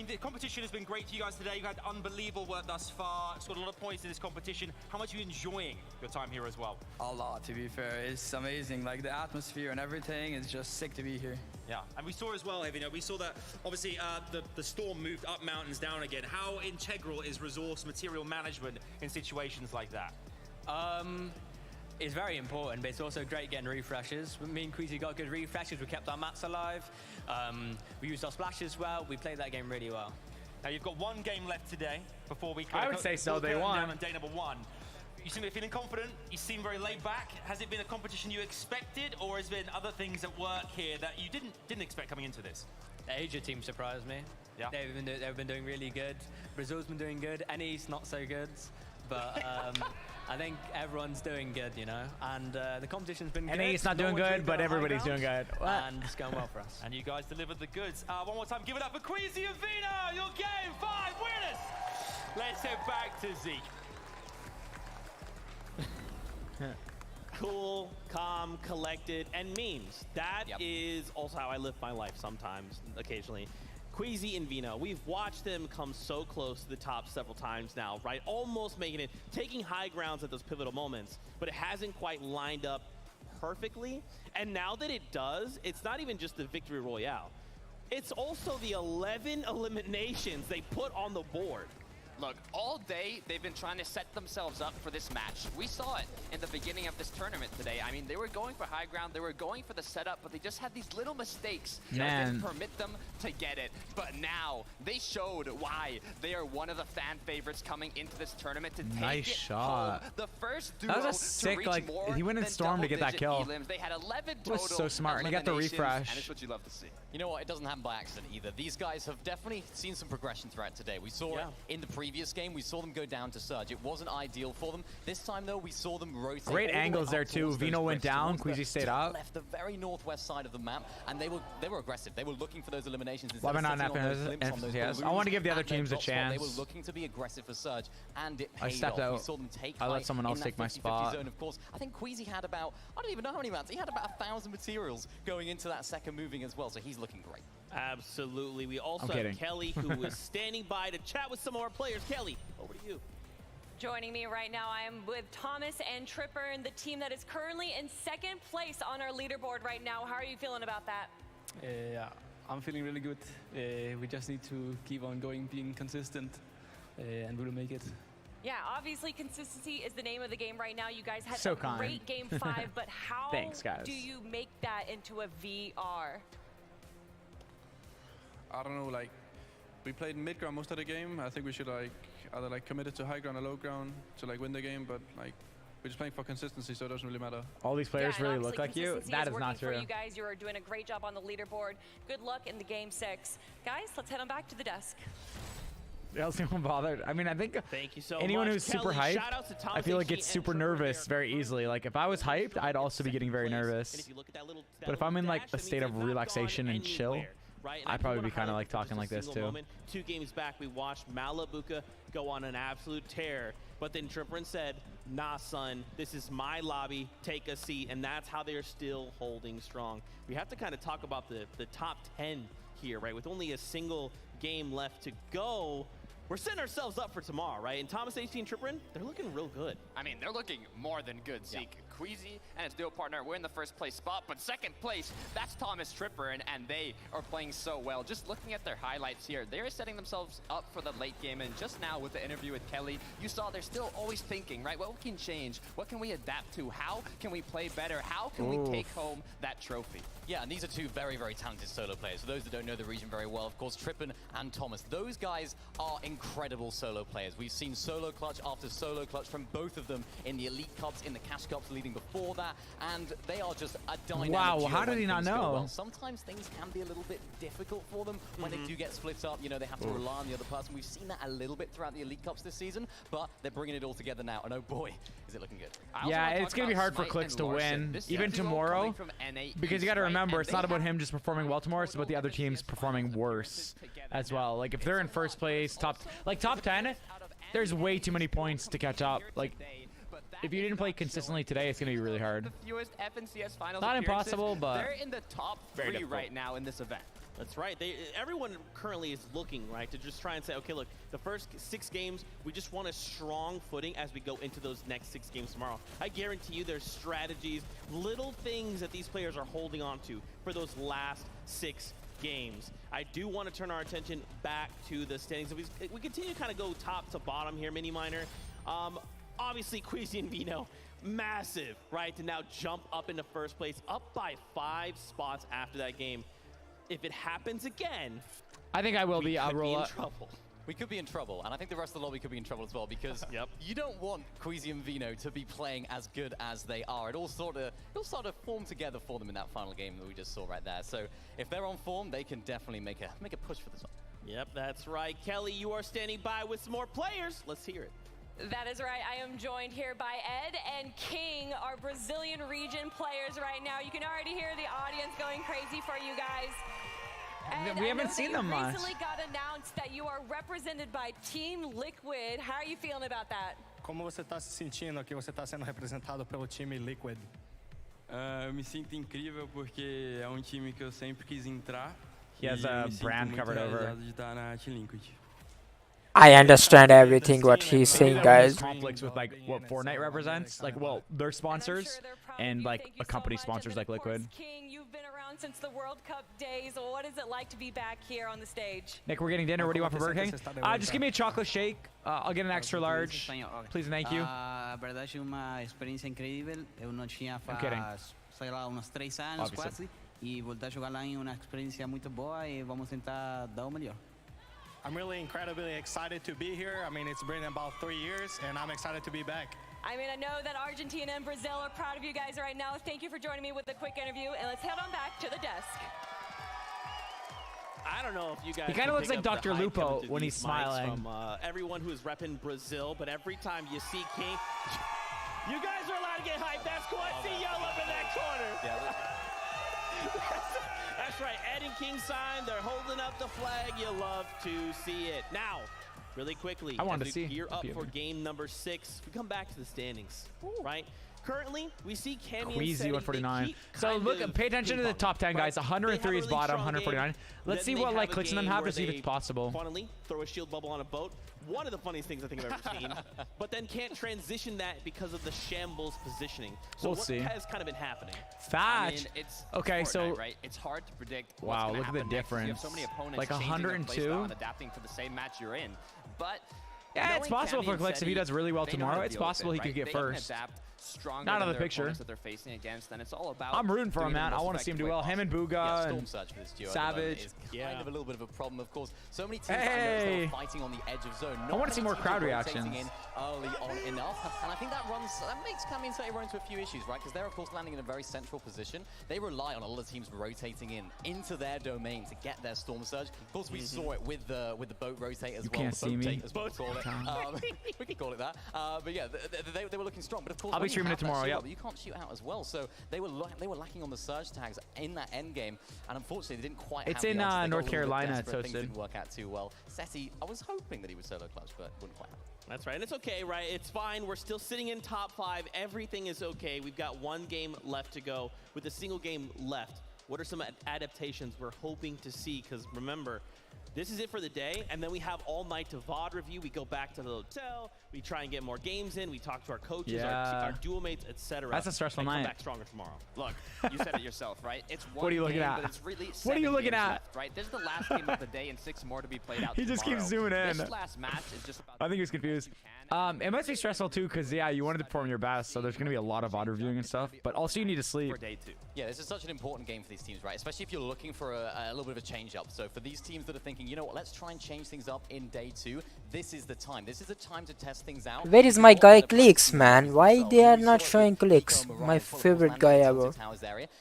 the competition has been great to you guys today. You've had unbelievable work thus far. Scored a lot of points in this competition. How much are you enjoying your time here as well? A lot, to be fair. It's amazing. Like, the atmosphere and everything is just sick to be here. Yeah, and we saw as well, you know, we saw that obviously the storm moved up mountains, down again. How integral is resource material management in situations like that? It's very important, but it's also great getting refreshes. Me and Queasy got good refreshes. We kept our mats alive. We used our splashes well. We played that game really well. Now you've got 1 game left today before we. I would say so. They won. On day number 1. You seem to be feeling confident. You seem very laid back. Has it been a competition you expected, or has there been other things at work here that you didn't expect coming into this? The Asia team surprised me. Yeah. They've been doing really good. Brazil's been doing good. NE's not so good, but. I think everyone's doing good, you know, and the competition's been good. NA's not doing good, but everybody's doing good. And it's going well for us. And you guys delivered the goods. One more time, give it up for Queasy and Vino, your Game 5 winners. Let's head back to Zeke. Cool, calm, collected, and memes. That is also how I live my life sometimes, occasionally. Queasy and Vino, we've watched them come so close to the top several times now, right? Almost making it, taking high grounds at those pivotal moments, but it hasn't quite lined up perfectly. And now that it does, it's not even just the victory royale. It's also the 11 eliminations they put on the board. Look, all day they've been trying to set themselves up for this match. We saw it in the beginning of this tournament today. I mean, they were going for high ground, they were going for the setup, but they just had these little mistakes that didn't permit them to get it. But now they showed why they are one of the fan favorites coming into this tournament to take it home. The first duo that was a sick, like, he went in Storm to get that kill. They had 11 total. It was so smart, and he got the refresh. And it's what you love to see. You know what? It doesn't happen by accident either. These guys have definitely seen some progression throughout today. We saw it in the previous game. We saw them go down to Surge. It wasn't ideal for them. This time, though, we saw them rotate. Great angles there, too. Vino went down. Queasy stayed up. Left the very northwest side of the map, and they were aggressive. They were looking for those eliminations. Why not FPS? I want to give the other teams a chance. They were looking to be aggressive for Surge, and it paid I stepped off. out. We saw them take I let someone else take my spot. Zone, of course. I think Queasy had about, I don't even know how many mats. He had about 1,000 materials going into that second moving as well, so he's looking great. Absolutely. We also have Kelly, who was standing by to chat with some of our players. Kelly, over to you. Joining me right now, I am with Thomas and Tripper, and the team that is currently in second place on our leaderboard right now. How are you feeling about that? I'm feeling really good. We just need to keep on going, being consistent, and we'll make it. Yeah, obviously consistency is the name of the game right now. You guys had So a kind. great game 5, but how Thanks, guys. do you make that into a VR? I don't know, like, we played mid ground most of the game. I think we should like either like commit it to high ground or low ground to like win the game, but like we're just playing for consistency, so it doesn't really matter. All these players really look like you. That is not For true. you guys, you are doing a great job on the leaderboard. Good luck in the game 6. Guys, let's head on back to the desk. Else anyone bothered? I mean, I think Thank you so anyone much, who's super Kelly. hyped, Shout out to Thomas I feel like HG gets and super Tripper nervous very easily. Like if I was hyped, I'd also be getting very nervous. But if I'm in like a state of relaxation and chill, I'd probably be kind of like talking like this too. Moment. 2 games back, we watched Malabuka go on an absolute tear, but then Tripper said, "Nah, son, this is my lobby. Take a seat," and that's how they are still holding strong. We have to kind of talk about the top 10 here, right? With only a single game left to go, we're setting ourselves up for tomorrow, right? And Thomas HG and Tripper, they're looking real good. I mean, they're looking more than good, Zeke. Queasy and his duo partner, we're in the first place spot, but second place, that's Thomas Tripper, and they are playing so well. Just looking at their highlights here, they're setting themselves up for the late game, and just now with the interview with Kelly, you saw they're still always thinking, right? What can change? What can we adapt to? How can we play better? How can we take home that trophy? Yeah, and these are two very, very talented solo players. For those that don't know the region very well, of course, Trippin and Thomas. Those guys are incredible solo players. We've seen solo clutch after solo clutch from both of them in the Elite Cups, in the Cash Cups leading before that, and they are just a dynamic Wow, duo how did when he not things go know? well. Sometimes things can be a little bit difficult for them when they do get split up. You know, they have to rely on the other person. We've seen that a little bit throughout the Elite Cups this season, but they're bringing it all together now, and oh boy, is it looking good. Yeah, it's going to be hard for Clicks to win, even tomorrow, because you got to remember, it's not about him just performing well tomorrow, it's about the other teams performing worse as well. Like, if they're in first place, top 10, there's way too many points to catch up. Like, if you didn't play consistently today, it's going to be really hard. The fewest FNCS finals Not appearances, impossible, but they're in the top 3 right now in this event. That's right. Everyone currently is looking, right, to just try and say, okay, look, the first 6 games, we just want a strong footing as we go into those next 6 games tomorrow. I guarantee you there's strategies, little things that these players are holding on to for those last 6 games. I do want to turn our attention back to the standings. We continue to kind of go top to bottom here, Mini Minor. Obviously, Queasy and Vino, massive, right, to now jump up into first place, up by 5 spots after that game. If it happens again, I think I will be. I'll roll in up. trouble. We could be in trouble, and I think the rest of the lobby could be in trouble as well, because you don't want Queasy and Vino to be playing as good as they are. It all sort of form together for them in that final game that we just saw right there. So if they're on form, they can definitely make a push for this one. Yep, that's right. Kelly, you are standing by with some more players. Let's hear it. That is right. I am joined here by Ed and King, our Brazilian region players right now. You can already hear the audience going crazy for you guys. And we haven't seen them much. Recently got announced that you are represented by Team Liquid. How are you feeling about that? Como você está se sentindo que você está sendo representado pelo time Liquid? Eu me sinto incrível porque é time que eu sempre quis entrar. He has a brand covered over. De estar na Team Liquid. I understand everything what he's saying, guys. Conflicts with like what Fortnite represents, like their sponsors and like a company sponsors like Liquid. King, you've been around since the World Cup days. What is it like to be back here on the stage? Nick, we're getting dinner. What do you want for Burger King? Just give me a chocolate shake. I'll get an extra large. Please and thank you. A verdade, uma experiência incrível. Eu não tinha faz, sei lá, uns 3 anos quase. E voltar a jogar lá em uma experiência muito boa e vamos tentar dar o melhor. I'm really incredibly excited to be here. I mean, it's been about 3 years, and I'm excited to be back. I mean, I know that Argentina and Brazil are proud of you guys right now. Thank you for joining me with a quick interview, and let's head on back to the desk. I don't know if you guys. He kind of looks like Dr. Lupo when he's smiling. From everyone who is repping Brazil, but every time you see King, you guys are allowed to get hyped. That's Quincy Yell up in that corner. Yeah. That's right. Ed and King sign. They're holding up the flag. You love to see it. Now, really quickly, I wanted to see. Gear up for game number 6. We come back to the standings, right? Currently, we see Cammy Queasy 149. So look, pay attention to the top 10 guys. 103 is bottom, 149. Let's see what like clicks in them have to see if it's possible. Finally, throw a shield bubble on a boat. one of the funniest things I think I've ever seen, but then can't transition that because of the shambles positioning. So We'll what see. has kind of been happening? I mean, Fetch. it's Okay, Fortnite, so right? It's hard to predict. Wow, what's look gonna at the happen next. You have difference. so many opponents Like changing their 102? playstyle and adapting for the same match you're in. But Yeah, it's knowing possible Cammy for and Clicks if he Seti, does really well they know how to tomorrow. It's deal with possible it, he could right? get They first. Can adapt stronger Not out than of the their picture. opponents that they're facing against, and it's all about. I'm rooting for doing him, it in man. the I most want to see him do effective way well. Him and possible. Booga Storm and Surge for this duo at the moment Savage. is kind of a little bit of a problem, of course. So many teams Hey. I noticed they were fighting on the edge of zone. I wanna see more crowd rotating reactions. in early on enough, and I think that makes Cammy and Seti run into a few issues, right? Because they're of course landing in a very central position. They rely on a lot of teams rotating into their domain to get their Storm Surge. Of course, we saw it with the boat rotate as You well. can't The see boat me. take, as we call it. We could call it that. But yeah, they were looking strong. But of course, I'll be when you streaming have it tomorrow, that yep. shield up, you can't shoot out as well. So they were lacking on the surge tags in that end game, and unfortunately, they didn't quite. It's have in the answers. They got North a little bit Carolina, desperate. it's Things hosted. didn't work out too well. Seti, I was hoping that he would solo clutch, but wouldn't quite happen. That's right, and it's okay, right? It's fine. We're still sitting in top 5. Everything is okay. We've got one game left to go. With a single game left, what are some adaptations we're hoping to see? Because remember, this is it for the day, and then we have all night to VOD review. We go back to the hotel. We try and get more games in. We talk to our coaches, Yeah. our duo mates, etc. That's a stressful and night. Come back stronger tomorrow. Look, you said it yourself, right? It's one What are you looking game, at? but it's really What are you 7 looking games at? left, right? This is the last game of the day and 6 more to be played out He just tomorrow. keeps zooming in. This last match is just about I think he was confused. It must be stressful too, because yeah, you wanted to perform your best, so there's gonna be a lot of VOD reviewing and stuff. But also you need to sleep. for day 2. Yeah, this is such an important game for these teams, right? Especially if you're looking for a little bit of a change up. So for these teams that are thinking, you know what, let's try and change things up in day 2, this is the time. This is the time to test things out. Where is my guy Clicks, man? Why they are not showing Clicks? My favorite guy ever.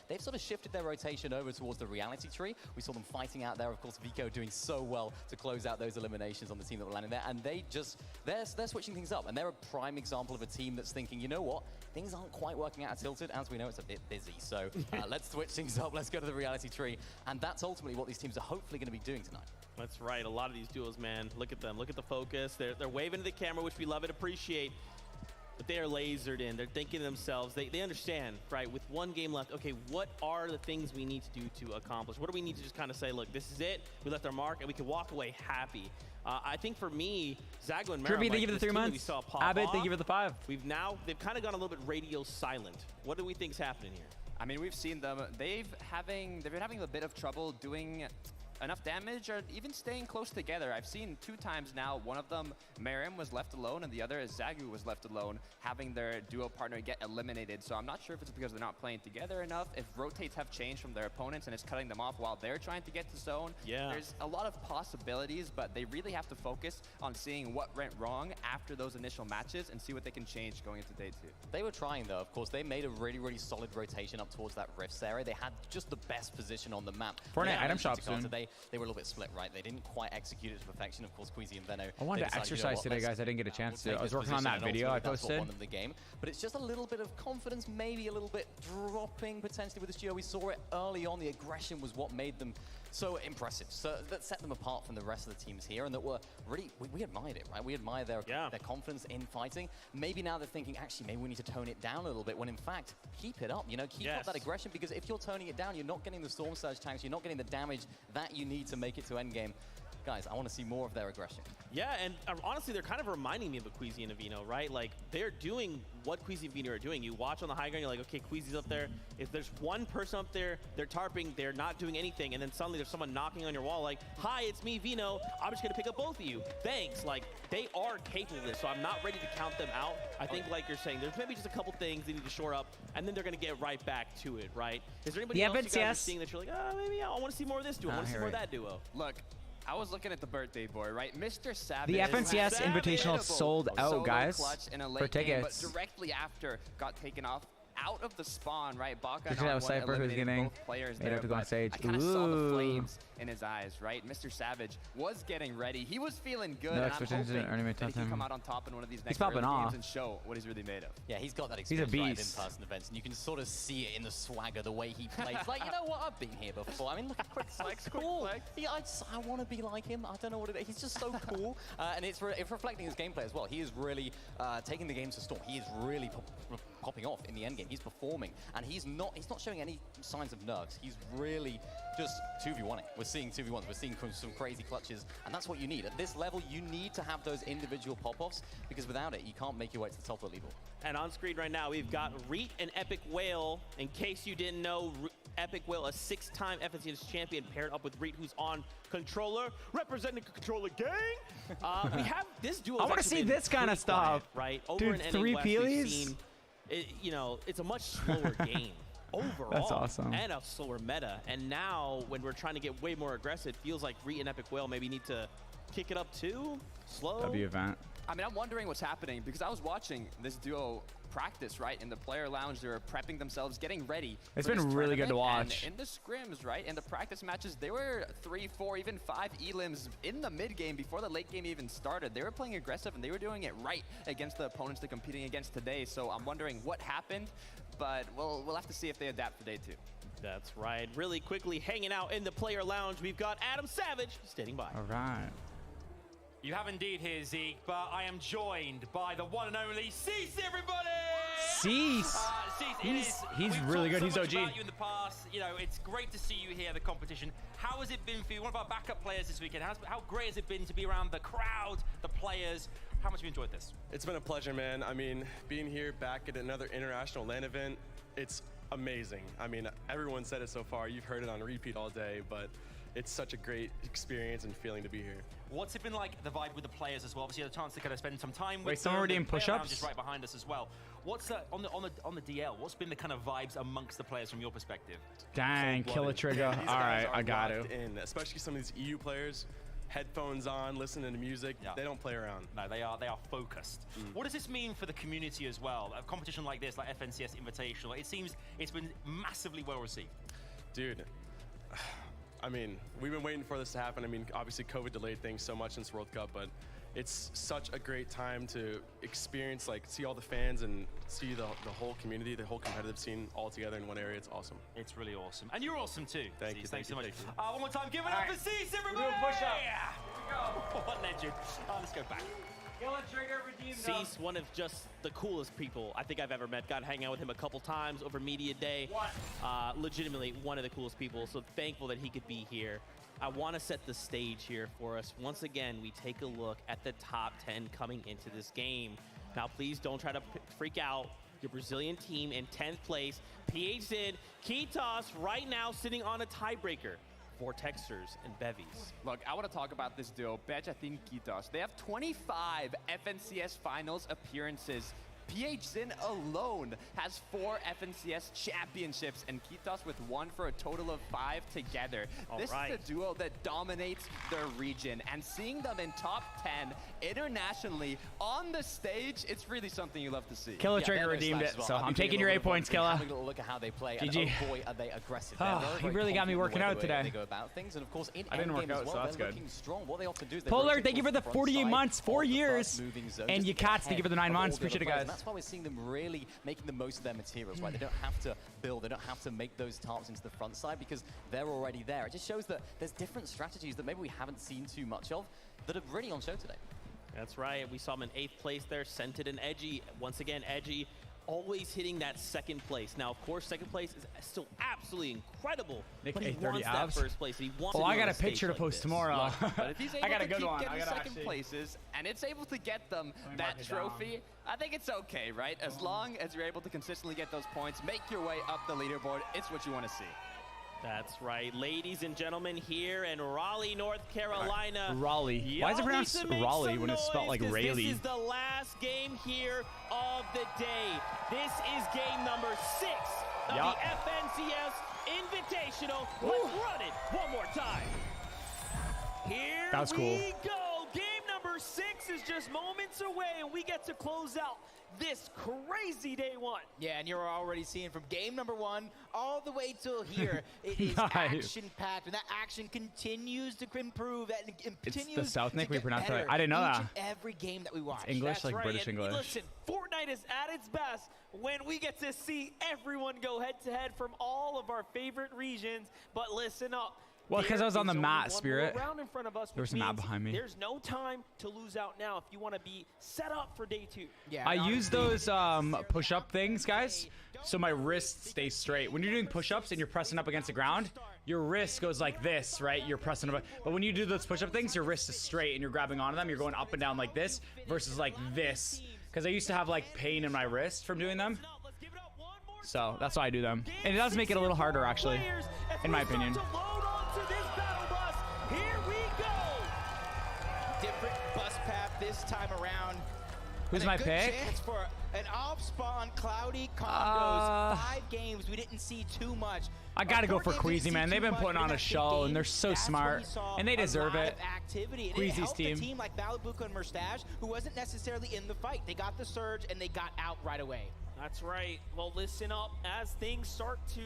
They've sort of shifted their rotation over towards the reality tree. We saw them fighting out there. Of course, Vico doing so well to close out those eliminations on the team that were landing there. And they're switching things up. And they're a prime example of a team that's thinking, you know what, things aren't quite working out at Tilted. As we know, it's a bit busy. So let's switch things up. Let's go to the reality tree. And that's ultimately what these teams are hopefully going to be doing tonight. That's right. A lot of these duos, man. Look at them. Look at the focus. They're waving to the camera, which we love and appreciate. But they are lasered in. They're thinking to themselves. They understand, right? With one game left, okay, what are the things we need to do to accomplish? What do we need to just kind of say, look, this is it. We left our mark, and we can walk away happy. I think for me, Zago and Mara, Drippy, they give it the 3 months. We saw pop Abbott, off. they give it the 5. They've kind of gone a little bit radio silent. What do we think is happening here? I mean, we've seen them. They've been having a bit of trouble doing enough damage or even staying close together. I've seen 2 times now. One of them, Miriam was left alone, and the other is Zagu was left alone, having their duo partner get eliminated. So I'm not sure if it's because they're not playing together enough, if rotates have changed from their opponents and it's cutting them off while they're trying to get to zone. Yeah. There's a lot of possibilities, but they really have to focus on seeing what went wrong after those initial matches and see what they can change going into day 2. They were trying though, of course. They made a really, really solid rotation up towards that Rifts area. They had just the best position on the map. Fortnite Yeah, item shop Jakarta, soon. They were a little bit split, right? They didn't quite execute it to perfection. Of course, Queasy and Veno. I wanted to exercise today, guys. I didn't get a chance to. I was working on that video I posted. Won them the game, but it's just a little bit of confidence, maybe a little bit dropping potentially with this duo. We saw it early on. The aggression was what made them so impressive. So that set them apart from the rest of the teams here, and that were really we admired it, right? We admired their confidence in fighting. Maybe now they're thinking, actually, maybe we need to tone it down a little bit. When in fact, keep it up. You know, keep up that aggression, because if you're toning it down, you're not getting the Storm Surge tanks. You're not getting the damage that you need to make it to endgame. Guys, I want to see more of their aggression. Yeah, and honestly, they're kind of reminding me of a Queasy and a Vino, right? Like, they're doing what Queasy and Vino are doing. You watch on the high ground, you're like, okay, Queasy's up there. If there's one person up there, they're tarping, they're not doing anything, and then suddenly there's someone knocking on your wall like, hi, it's me, Vino. I'm just going to pick up both of you. Thanks. Like, they are capable of this, so I'm not ready to count them out. I think, like you're saying, there's maybe just a couple things they need to shore up, and then they're going to get right back to it, right? Is there anybody else you guys are seeing that you're like, maybe I want to see more of this duo, I want to see more of that duo? Look, I was looking at the birthday boy, right? Mr. Savage. The FNCS Invitational sold out, guys, for tickets. But directly after got taken off out of the spawn, right? Baka Look at that Cypher who's getting players made there, up to go on stage. I kind of saw the flames in his eyes, right? Mr. Savage was getting ready. He was feeling good, and I'm hoping that he can come out on top in one of these next early games and show what he's really made of. Yeah, he's got that He's a experience beast. in in-person events, and you can sort of see it in the swagger, the way he plays. Like, you know what? I've been here before. I mean, look at Quick Flex. Cool. Yeah, I want to be like him. I don't know what it is. He's just so cool. And it's reflecting his gameplay as well. He is really taking the game to storm. He is really popping off in the end game. He's performing, and he's not showing any signs of nerves. He's really just 2v1ing. We're seeing 2v1s. We're seeing some crazy clutches, and that's what you need. At this level, you need to have those individual pop-offs, because without it, you can't make your way to the top of the leaderboard. And on screen right now, we've got Reet and Epic Whale. In case you didn't know, Epic Whale, a 6-time FNCS champion, paired up with Reet, who's on controller, representing the controller gang. We have this duo. I want to see this kind of stuff, right? Over dude. in 3 NA West, we've Peelies. seen, you know, it's a much slower game overall. That's awesome. And a slower meta. And now, when we're trying to get way more aggressive, it feels like Reet and Epic Whale maybe need to kick it up too. Slow. W event. I mean, I'm wondering what's happening because I was watching this duo practice, right? In the player lounge, they were prepping themselves, getting ready. It's for been this really good to tournament. watch. And in the scrims, right? In the practice matches, they were 3, 4, even 5 elims in the mid game before the late game even started. They were playing aggressive and they were doing it right against the opponents they're competing against today. So I'm wondering what happened, but we'll have to see if they adapt for day 2. That's right. Really quickly hanging out in the player lounge, we've got Adam Savage standing by. All right. You have indeed here, Zeke, but I am joined by the one and only Cease, everybody! Cease! Cease, He's really good. He's so OG. much about you in the past. You know, it's great to see you here at the competition. How has it been for you? One of our backup players this weekend. How great has it been to be around the crowd, the players? How much have you enjoyed this? It's been a pleasure, man. I mean, being here back at another international LAN event, it's amazing. I mean, everyone said it so far. You've heard it on repeat all day, but it's such a great experience and feeling to be here. What's it been like, the vibe with the players as well? Obviously, you had a chance to kind of spend some time with Wait, someone already in push-ups? Just right behind us as well. What's on the DL? What's been the kind of vibes amongst the players from your perspective? Dang, kill a trigger. These All guys right, are I got locked to. in, especially some of these EU players, headphones on, listening to music. Yeah. They don't play around. No, they are focused. What does this mean for the community as well? A competition like this, like FNCS Invitational, it seems it's been massively well received. Dude, I mean, we've been waiting for this to happen. I mean, obviously COVID delayed things so much since World Cup, but it's such a great time to experience, like, see all the fans and see the whole community, the whole competitive scene all together in one area. It's awesome. It's really awesome. And you're awesome too. Thank you. Thanks so much. Thank you. One more time, give it up for Cease, everybody! We'll do a push-up. Yeah. Here we go. What legend. Let's go back. Kill a trigger, redeem Cease, one of just the coolest people I think I've ever met. Got to hang out with him a couple times over media day. Legitimately one of the coolest people, so thankful that he could be here. I want to set the stage here for us. Once again, we take a look at the top 10 coming into this game. Now, please don't try to freak out. Your Brazilian team in 10th place. PhZin, Kitos right now sitting on a tiebreaker for Texters and Bevies. Look, I want to talk about this duo, Bejatin Kitos. They have 25 FNCS finals appearances. PhZin alone has 4 FNCS championships, and Kitos with 1 for a total of 5 together. This is a duo that dominates their region, and seeing them in top 10 internationally on the stage, it's really something you love to see. Killer Trigger redeemed it, so I'm taking your 8 points, Killer. Having a look at how they play, and GG. oh boy, are they aggressive. He really got me working out today. They go about things, and of course, in I didn't work endgame out, as well, so that's they're good. looking strong. What they often do is they Polar, rotate thank you for towards the front 48 side months, 4 of the years. fast moving zone, And just you to get cats, thank you for the 9 ahead months. of all the Appreciate it, other players. guys. And that's why we're seeing them really making the most of their materials, right? They don't have to build, they don't have to make those tarps into the front side because they're already there. It just shows that there's different strategies that maybe we haven't seen too much of that are really on show today. That's right. We saw him in 8th place there, Scented and Edgy. Once again, Edgy always hitting that 2nd place. Now, of course, 2nd place is still absolutely incredible, Nick, but he 830 wants that abs. 1st place. He wants Oh, to I be got on a picture to stage post like tomorrow. But if he's able I got a to good keep one. getting I got second places, and it's able to get them that it trophy, I think it's okay, right? As long as you're able to consistently get those points, make your way up the leaderboard, it's what you want to see. That's right. Ladies and gentlemen, here in Raleigh, North Carolina. Raleigh. Why is it pronounced Raleigh when it's spelled like Rayleigh? This is the last game here of the day. This is game number 6 of the FNCS Invitational. Let's run it one more time. Here That was cool. we go. Game number 6 is just moments away, and we get to close out this crazy day 1. Yeah, and you're already seeing from game number 1 all the way till here. It is Nice. action-packed, and that action continues to improve. That continues the South to Nick we get pronounced better that. I didn't know each that. and every game that we watch. English, That's like right. British And English. Listen, Fortnite is at its best when we get to see everyone go head-to-head from all of our favorite regions. But listen up. Well, because I was on the mat, Spirit. Round in front of us, There was some mat behind me. There's no time to lose out now if you want to be set up for day 2. Yeah, I use those push-up things, guys, so my wrist stays straight. When you're doing push-ups and you're pressing up against the ground, your wrist goes like this, right? You're pressing up. But when you do those push-up things, your wrist is straight and you're grabbing onto them. You're going up and down like this versus like this. Because I used to have like pain in my wrist from doing them. So that's why I do them. And it does make it a little harder, actually, in my opinion. Different bus path this time around. Who's and my a good pick? Chance for an off-spawn cloudy condos. 5 games. We didn't see too much. I gotta go for Queasy, man. They've been putting on a show, and they're so smart, and they deserve it. Queasy's team. A team like Malibuca and Mustache, who wasn't necessarily in the fight. They got the surge, and they got out right away. That's right. Well, listen up as things start to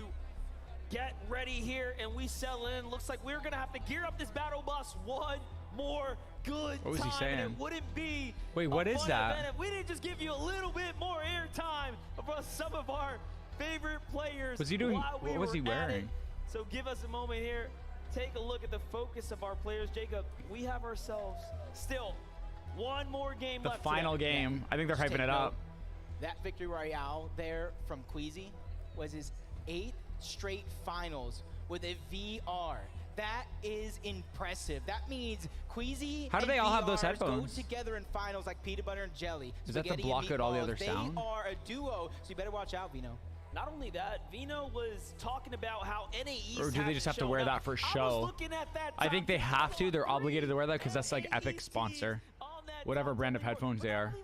get ready here, and we settle in. Looks like we're gonna have to gear up this battle bus one more good What was he time, saying? and it wouldn't be Wait, what a is fun that? event if we didn't just give you a little bit more airtime for some of our favorite players. Was he doing? while we What was he were at it. wearing? So give us a moment here. Take a look at the focus of our players. Jacob, we have ourselves still one more game The left. final today. game. I think they're Just hyping take it note, up. That victory royale there from Queasy was his 8th straight finals with a VR. That is impressive. That means Queasy How do and they all have those VRs headphones? go together in finals like peanut butter and jelly. Is that to Spaghetti block and out all the meatballs. other sound? They are a duo, so you better watch out, Vino. Not only that, Vino was talking about how NAEs Or do they just have to wear that for show? I think they have to. They're obligated to wear that because that's like Epic sponsor. Whatever brand of headphones they are.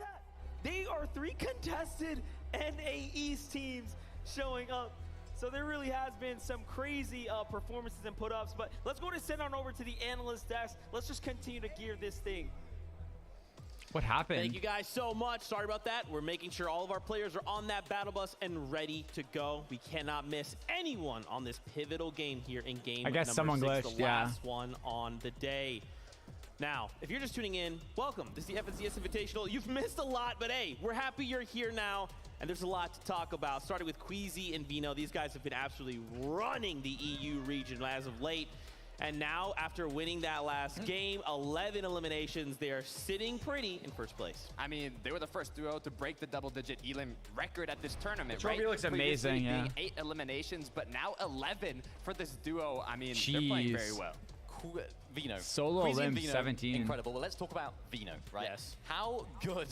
They are 3 contested NAEs teams showing up. So there really has been some crazy performances and put-ups. But let's go and send on over to the analyst desk. Let's just continue to gear this thing. What happened? Thank you guys so much. Sorry about that. We're making sure all of our players are on that battle bus and ready to go. We cannot miss anyone on this pivotal game here in game I guess number someone 6, glitched, the yeah. last one on the day. Now, if you're just tuning in, welcome. This is the FNCS Invitational. You've missed a lot, but hey, we're happy you're here now, and there's a lot to talk about. Starting with Queasy and Vino, these guys have been absolutely running the EU region as of late. And now, after winning that last game, 11 eliminations, they are sitting pretty in first place. I mean, they were the first duo to break the double-digit elim record at this tournament, The trophy right? looks Previously amazing, yeah. being 8 eliminations, but now 11 for this duo. I mean, they're playing very Jeez. well. Vino. Solo Queasy and limb Vino, 17. Incredible. Well, let's talk about Vino, right? Yes. How good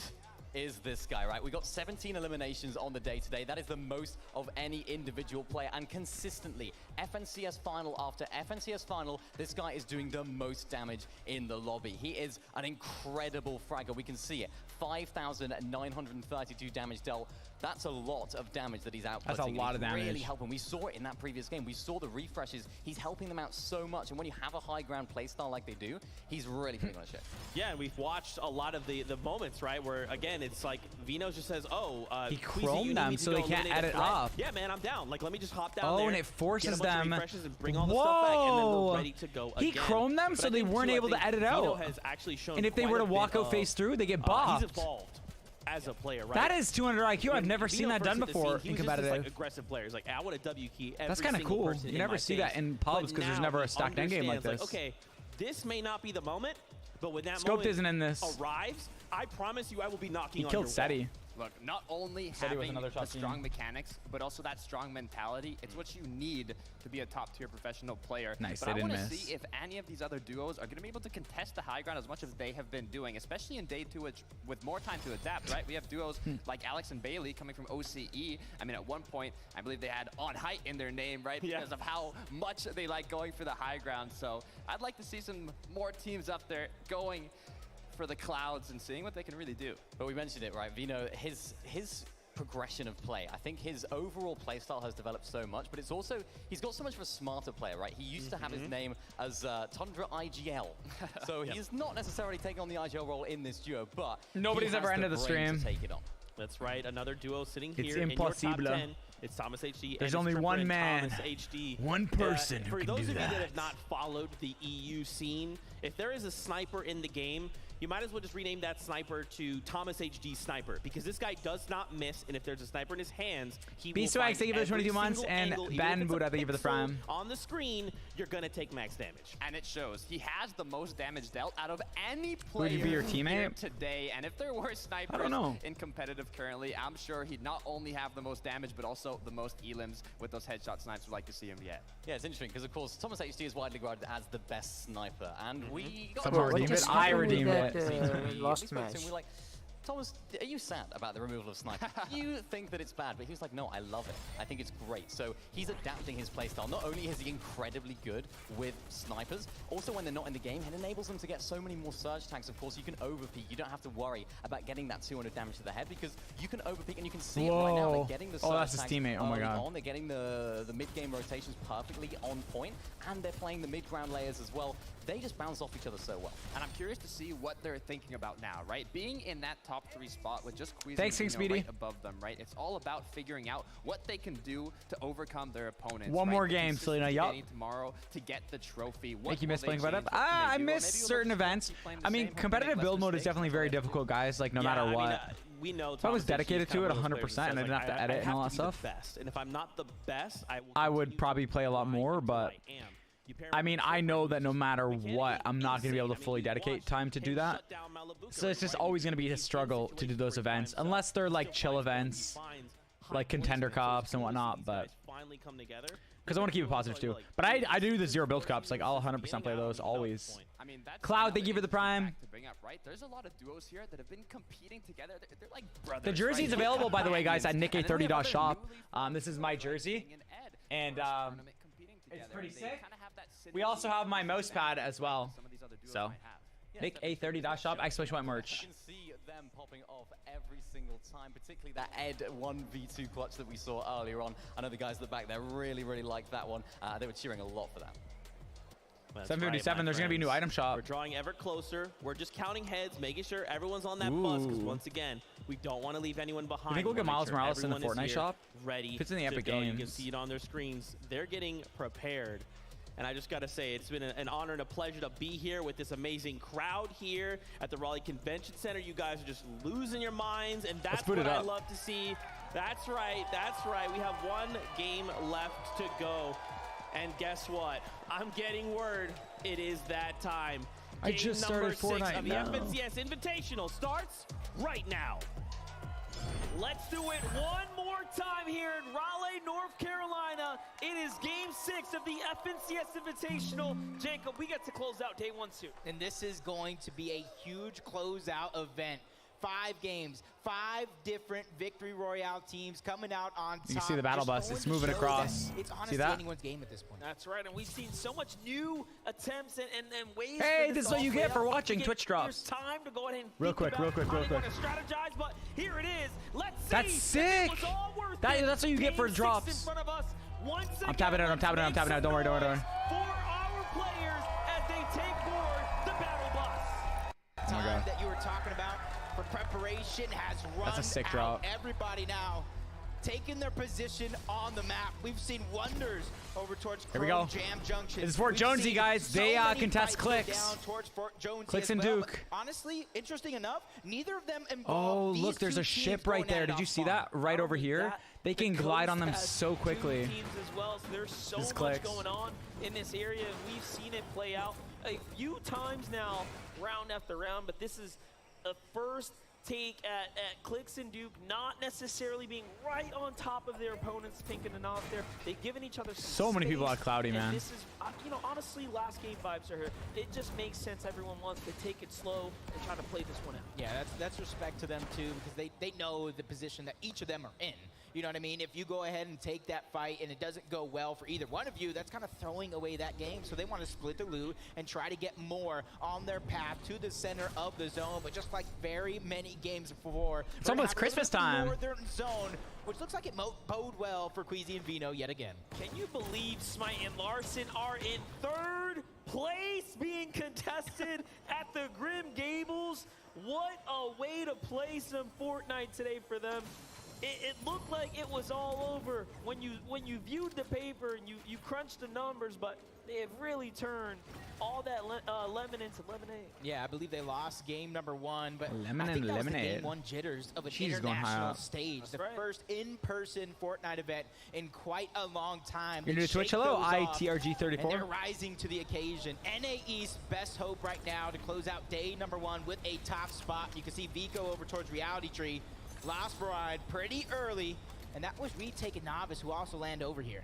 is this guy, right? We got 17 eliminations on the day today. That is the most of any individual player, and consistently, FNCS final after FNCS final, this guy is doing the most damage in the lobby. He is an incredible fragger. We can see it. 5,932 damage dealt. That's a lot of damage that he's outputting. That's a lot of damage. Really helping. We saw it in that previous game. We saw the refreshes. He's helping them out so much. And when you have a high ground playstyle like they do, he's really putting on a shift. Yeah, and we've watched a lot of the moments, right, where, again, it's like Vino just says, oh, He Queasy, chromed you need them me to so go they can't eliminate a edit threat. up. Yeah, man, I'm down. Like, let me just hop down Oh, there, and it forces get a bunch of them. refreshes and bring all the stuff back, and then Whoa. we're ready to go He again. chromed them But so I they think, weren't too, I able to think edit Vino out. has actually shown And if they quite were a to walk bit out of, face through, they get he's bopped. evolved as a player, right? That is 200 IQ. I've When never Vino seen that first done hit the before scene, he in was just this, competitive. like, aggressive players. Like, I want a W key every That's kind of single cool. person You in never my see face. that in pubs But because there's now never a he stacked endgame like understands, this. okay, this may not be the moment, but when that Scoped moment isn't in this. arrives, I promise you I will be knocking He on killed your SETI. wall. Look, not only Said he was having another the top team. strong mechanics, but also that strong mentality, it's what you need to be a top-tier professional player. Nice, but they I didn't want to miss. see if any of these other duos are going to be able to contest the high ground as much as they have been doing, especially in day 2 with more time to adapt, right? We have duos like Alex and Bailey coming from OCE. I mean, at one point, I believe they had On Height in their name, right? Because of how much they like going for the high ground. So I'd like to see some more teams up there going for the clouds and seeing what they can really do. But we mentioned it, right? Vino, his progression of play. I think his overall play style has developed so much, but it's also, he's got so much of a smarter player, right? He used to have his name as Tundra IGL. So he's not necessarily taking on the IGL role in this duo, but Nobody's he has ever ended the brain stream. to take it on. That's right, another duo sitting It's here impossible. in your top 10. It's Thomas HD. There's and only Stripper one and man, Thomas HD. one person who For can those do of you that that. have not followed the EU scene, if there is a sniper in the game, you might as well just rename that sniper to Thomas HG Sniper, because this guy does not miss, and if there's a sniper in his hands, he will Swag, find thank you for the 22 months, and Ben Buddha, thank you for the prime. On the screen, you're gonna take max damage. And it shows. He has the most damage dealt out of any Would player he be your teammate? here today. And if there were snipers in competitive currently, I'm sure he'd not only have the most damage, but also the most elims with those headshot snipes. We'd like to see him yet. Yeah, it's interesting because, of course, Thomas HG is widely regarded as the best sniper, and we got Someone redeemed it. I redeemed it. Lost match. We're like, Thomas, are you sad about the removal of sniper? You think that it's bad, but he was like, no, I love it. I think it's great. So he's adapting his playstyle. Not only is he incredibly good with snipers, also when they're not in the game, it enables them to get so many more surge tags. Of course, you can overpeak. You don't have to worry about getting that 200 damage to the head because you can overpeak, and you can see it right now. They're getting the surge that's his tags teammate. Oh my early god. on. They're getting the mid-game rotations perfectly on point, and they're playing the mid-ground layers as well. They just bounce off each other so well. And I'm curious to see what they're thinking about now, right? Being in that top 3 spot with just Queasy right above them, right? It's all about figuring out what they can do to overcome their opponents. One more game, Selena. Yup. Tomorrow to get the trophy. Thank you, Miss playing about it. I miss certain events. I mean, competitive build mode is definitely very difficult, guys. Like, no matter what. We know if I was dedicated to it 100% and I didn't have to edit and all that stuff, and if I'm not the best, I would probably play a lot more, but I mean, I know that no matter what, I'm not going to be able to fully dedicate time to do that. So it's just always going to be a struggle to do those events, unless they're like chill events, like contender cups and whatnot, but because I want to keep it positive too. But I do the 0 build cups, like I'll 100% play those always. Cloud, thank you for the prime. There's a lot of duos here that have been competing together. They're like brothers. The jersey's available, by the way, guys, at nick830.shop. This is my jersey, and it's pretty sick. We also have my mouse pad as well. So, nick830.shop, !merch. You can see them popping off every single time, particularly that Ed 1v2 clutch that we saw earlier on. I know the guys at the back there really, really liked that one. They were cheering a lot for that. 757, there's going to be a new item shop. We're drawing ever closer. We're just counting heads, making sure everyone's on that bus, because once again, we don't want to leave anyone behind. You think we'll get Miles Morales in the Fortnite shop? Ready. If it's in the Epic Games. You can see it on their screens. They're getting prepared. And I just got to say, it's been an honor and a pleasure to be here with this amazing crowd here at the Raleigh Convention Center. You guys are just losing your minds, and that's what I love to see. That's right. That's right. We have one game left to go. And guess what? I'm getting word. It is that time. I just started Fortnite of the FNCS Invitational starts right now. Let's do it one more time here in Raleigh, North Carolina. It is game 6 of the FNCS Invitational. Jacob, we get to close out day 1 soon. And this is going to be a huge closeout event. 5 games, 5 different Victory Royale teams coming out on top. You can see the battle bus. It's moving across. It's honestly anyone's game at this point. That's right, and we've seen so much new attempts and ways. Hey, this is what you get for watching Twitch drops. There's time to go ahead and real quick. strategize, but here it is. Let's see. That's sick. That's what you get for drops. I'm tapping it. Don't worry. For our players as they take board the battle bus. Time that you were talking about for preparation has run That's a sick drop. Everybody now taking their position on the map. We've seen wonders over towards Here we go. Jam Junction. This is Fort Jonesy, guys. They contest clicks. Clicks and Duke. Honestly, interesting enough, neither of them involved. Oh, look, there's a ship right there. Did you see that? Right over here. They can glide on them so quickly. Teams as well, so there's so much going on in this area, and we've seen it play out a few times now, round after round, but this is a first take at Clicks and Duke not necessarily being right on top of their opponents, pinking and off there. They've given each other so many people out Cloudy, man. This is, honestly, last game vibes are here. It just makes sense. Everyone wants to take it slow and try to play this one out. Yeah, that's respect to them too, because they know the position that each of them are in. You know what I mean? If you go ahead and take that fight and it doesn't go well for either one of you, that's kind of throwing away that game. So they want to split the loot and try to get more on their path to the center of the zone. But just like very many games before, it's almost Christmas time. Northern zone, which looks like it bode well for Queasy and Vino yet again. Can you believe Smite and Larson are in 3rd place being contested at the Grim Gables? What a way to play some Fortnite today for them. it looked like it was all over when you viewed the paper and you crunched the numbers, but they have really turned all that lemon into lemonade. Yeah, I believe they lost game number 1, but Lemon I think and that was the lemonade. game 1 jitters of an She's going high international up. stage. That's the right. first in-person Fortnite event in quite a long time. You're They new to Twitch. shake Hello, those off, ITRG34. and they're rising to the occasion. NA East, best hope right now to close out day number 1 with a top spot. You can see Vico over towards Reality Tree. Lost Bride pretty early, and that was Retake and Novice who also land over here.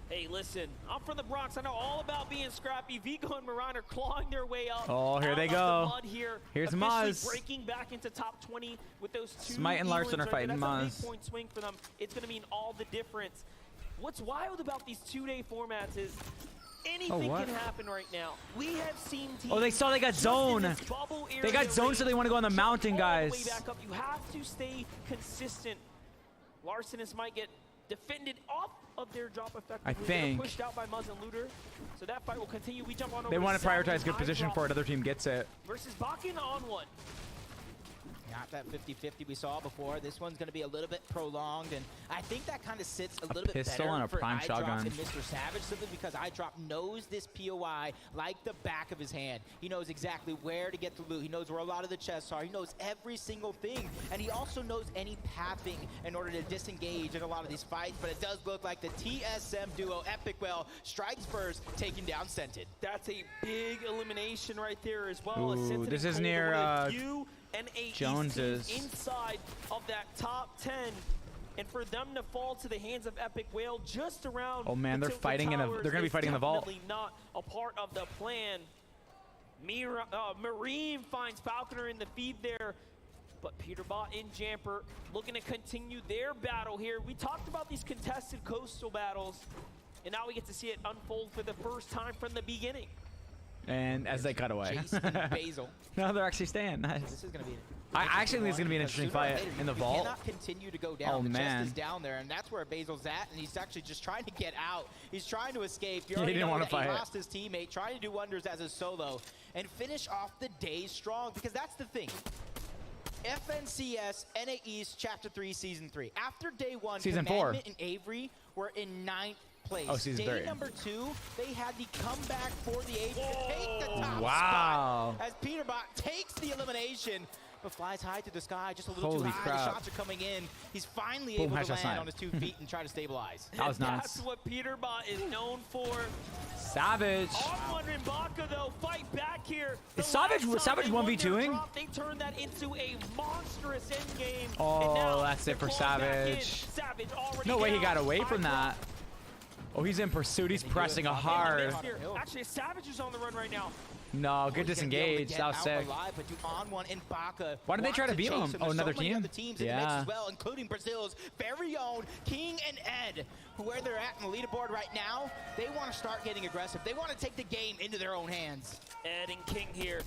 Hey, listen, I'm from the Bronx. I know all about being scrappy. Vico and Moran are clawing their way up. Oh, here they out go. of the mud here. Here's Officially Maz. breaking back into top 20 with those 2 Smite and Larson E-wins are fighting right there. That's Maz. a big point swing for them. It's going to mean all the difference. What's wild about these 2-day formats is anything what? can happen right now. We have seen teams. Oh, they saw they got just in zone. this bubble They area got zone, so they want to go on the jump mountain, all the way guys. back up. You have to stay consistent. Larson and Smite get defended off of their drop effectively. I think. They're pushed out by Muzz and Looter, so that fight will continue. We jump on They over want to Savage prioritize and good position Eyedrop before another team gets it. versus Bakken on 1. Not that 50-50 we saw before. This one's going to be a little bit prolonged, and I think that kind of sits a little bit pistol better and a for prime Eyedrop shotgun. and Mr. Savage, simply because Eyedrop knows this POI like the back of his hand. He knows exactly where to get the loot. He knows where a lot of the chests are. He knows every single thing, and he also knows any pathing in order to disengage in a lot of these fights, but it does look like the TSM duo, Epic Well, strikes first, taking down Scented. That's a big elimination right there as well. Ooh, Scented this and is Cold near, are one of the few NA Jones's. teams inside of that top 10. And for them to fall to the hands of Epic Whale just around Oh, man, the they're Tilted fighting in a- Towers they're gonna be is fighting in the vault. definitely not a part of the plan. Marine finds Falconer in the feed there. But Peterbot and Jamper looking to continue their battle here. We talked about these contested coastal battles, and now we get to see it unfold for the first time from the beginning. And as they cut away. Jason and Basil. No, they're actually staying. Nice. This is going to be I actually think it's going to be an interesting fight in the vault. You cannot continue to go down. Oh, the man. chest is down there, and that's where Basil's at, and he's actually just trying to get out. He's trying to escape. You Yeah, he already didn't know wanna that fight. He lost his teammate, trying to do wonders as a solo, and finish off the day strong, because that's the thing. FNCS NA East Chapter 3 Season 3. After day 1, Season 4. Commandment and Avery were in 9th place. Oh, Season day 3. number 2, they had the comeback for the Avery to take the top Wow. spot as Peterbot takes the elimination, but flies high through the sky, just a little Holy too high. crap. The shots are coming in. He's finally Boom, able to headshot land snipe. on his 2 feet and try to stabilize. That was That's nuts. what Peterbot is known for. Savage. On1 and Baka, though, fight back here. Is Savage last time they won their 1v2ing? drop, they turned that into a monstrous endgame. And Oh, now that's it for they're clawing back in. Savage. Savage already No way he down. got away from that. Oh, he's in pursuit. He's pressing a hard. Actually, Savage is on the run right now. No, good disengage. That was sick. Alive, but On1 and Baka Why did they try to want beat chase him? There's Oh, another so many team? other teams in the mix Yeah. as well, including Brazil's very own King and Ed, who where they're at in the leaderboard right now, they want to start getting aggressive. They want to take the game into their own hands. Ed and King here,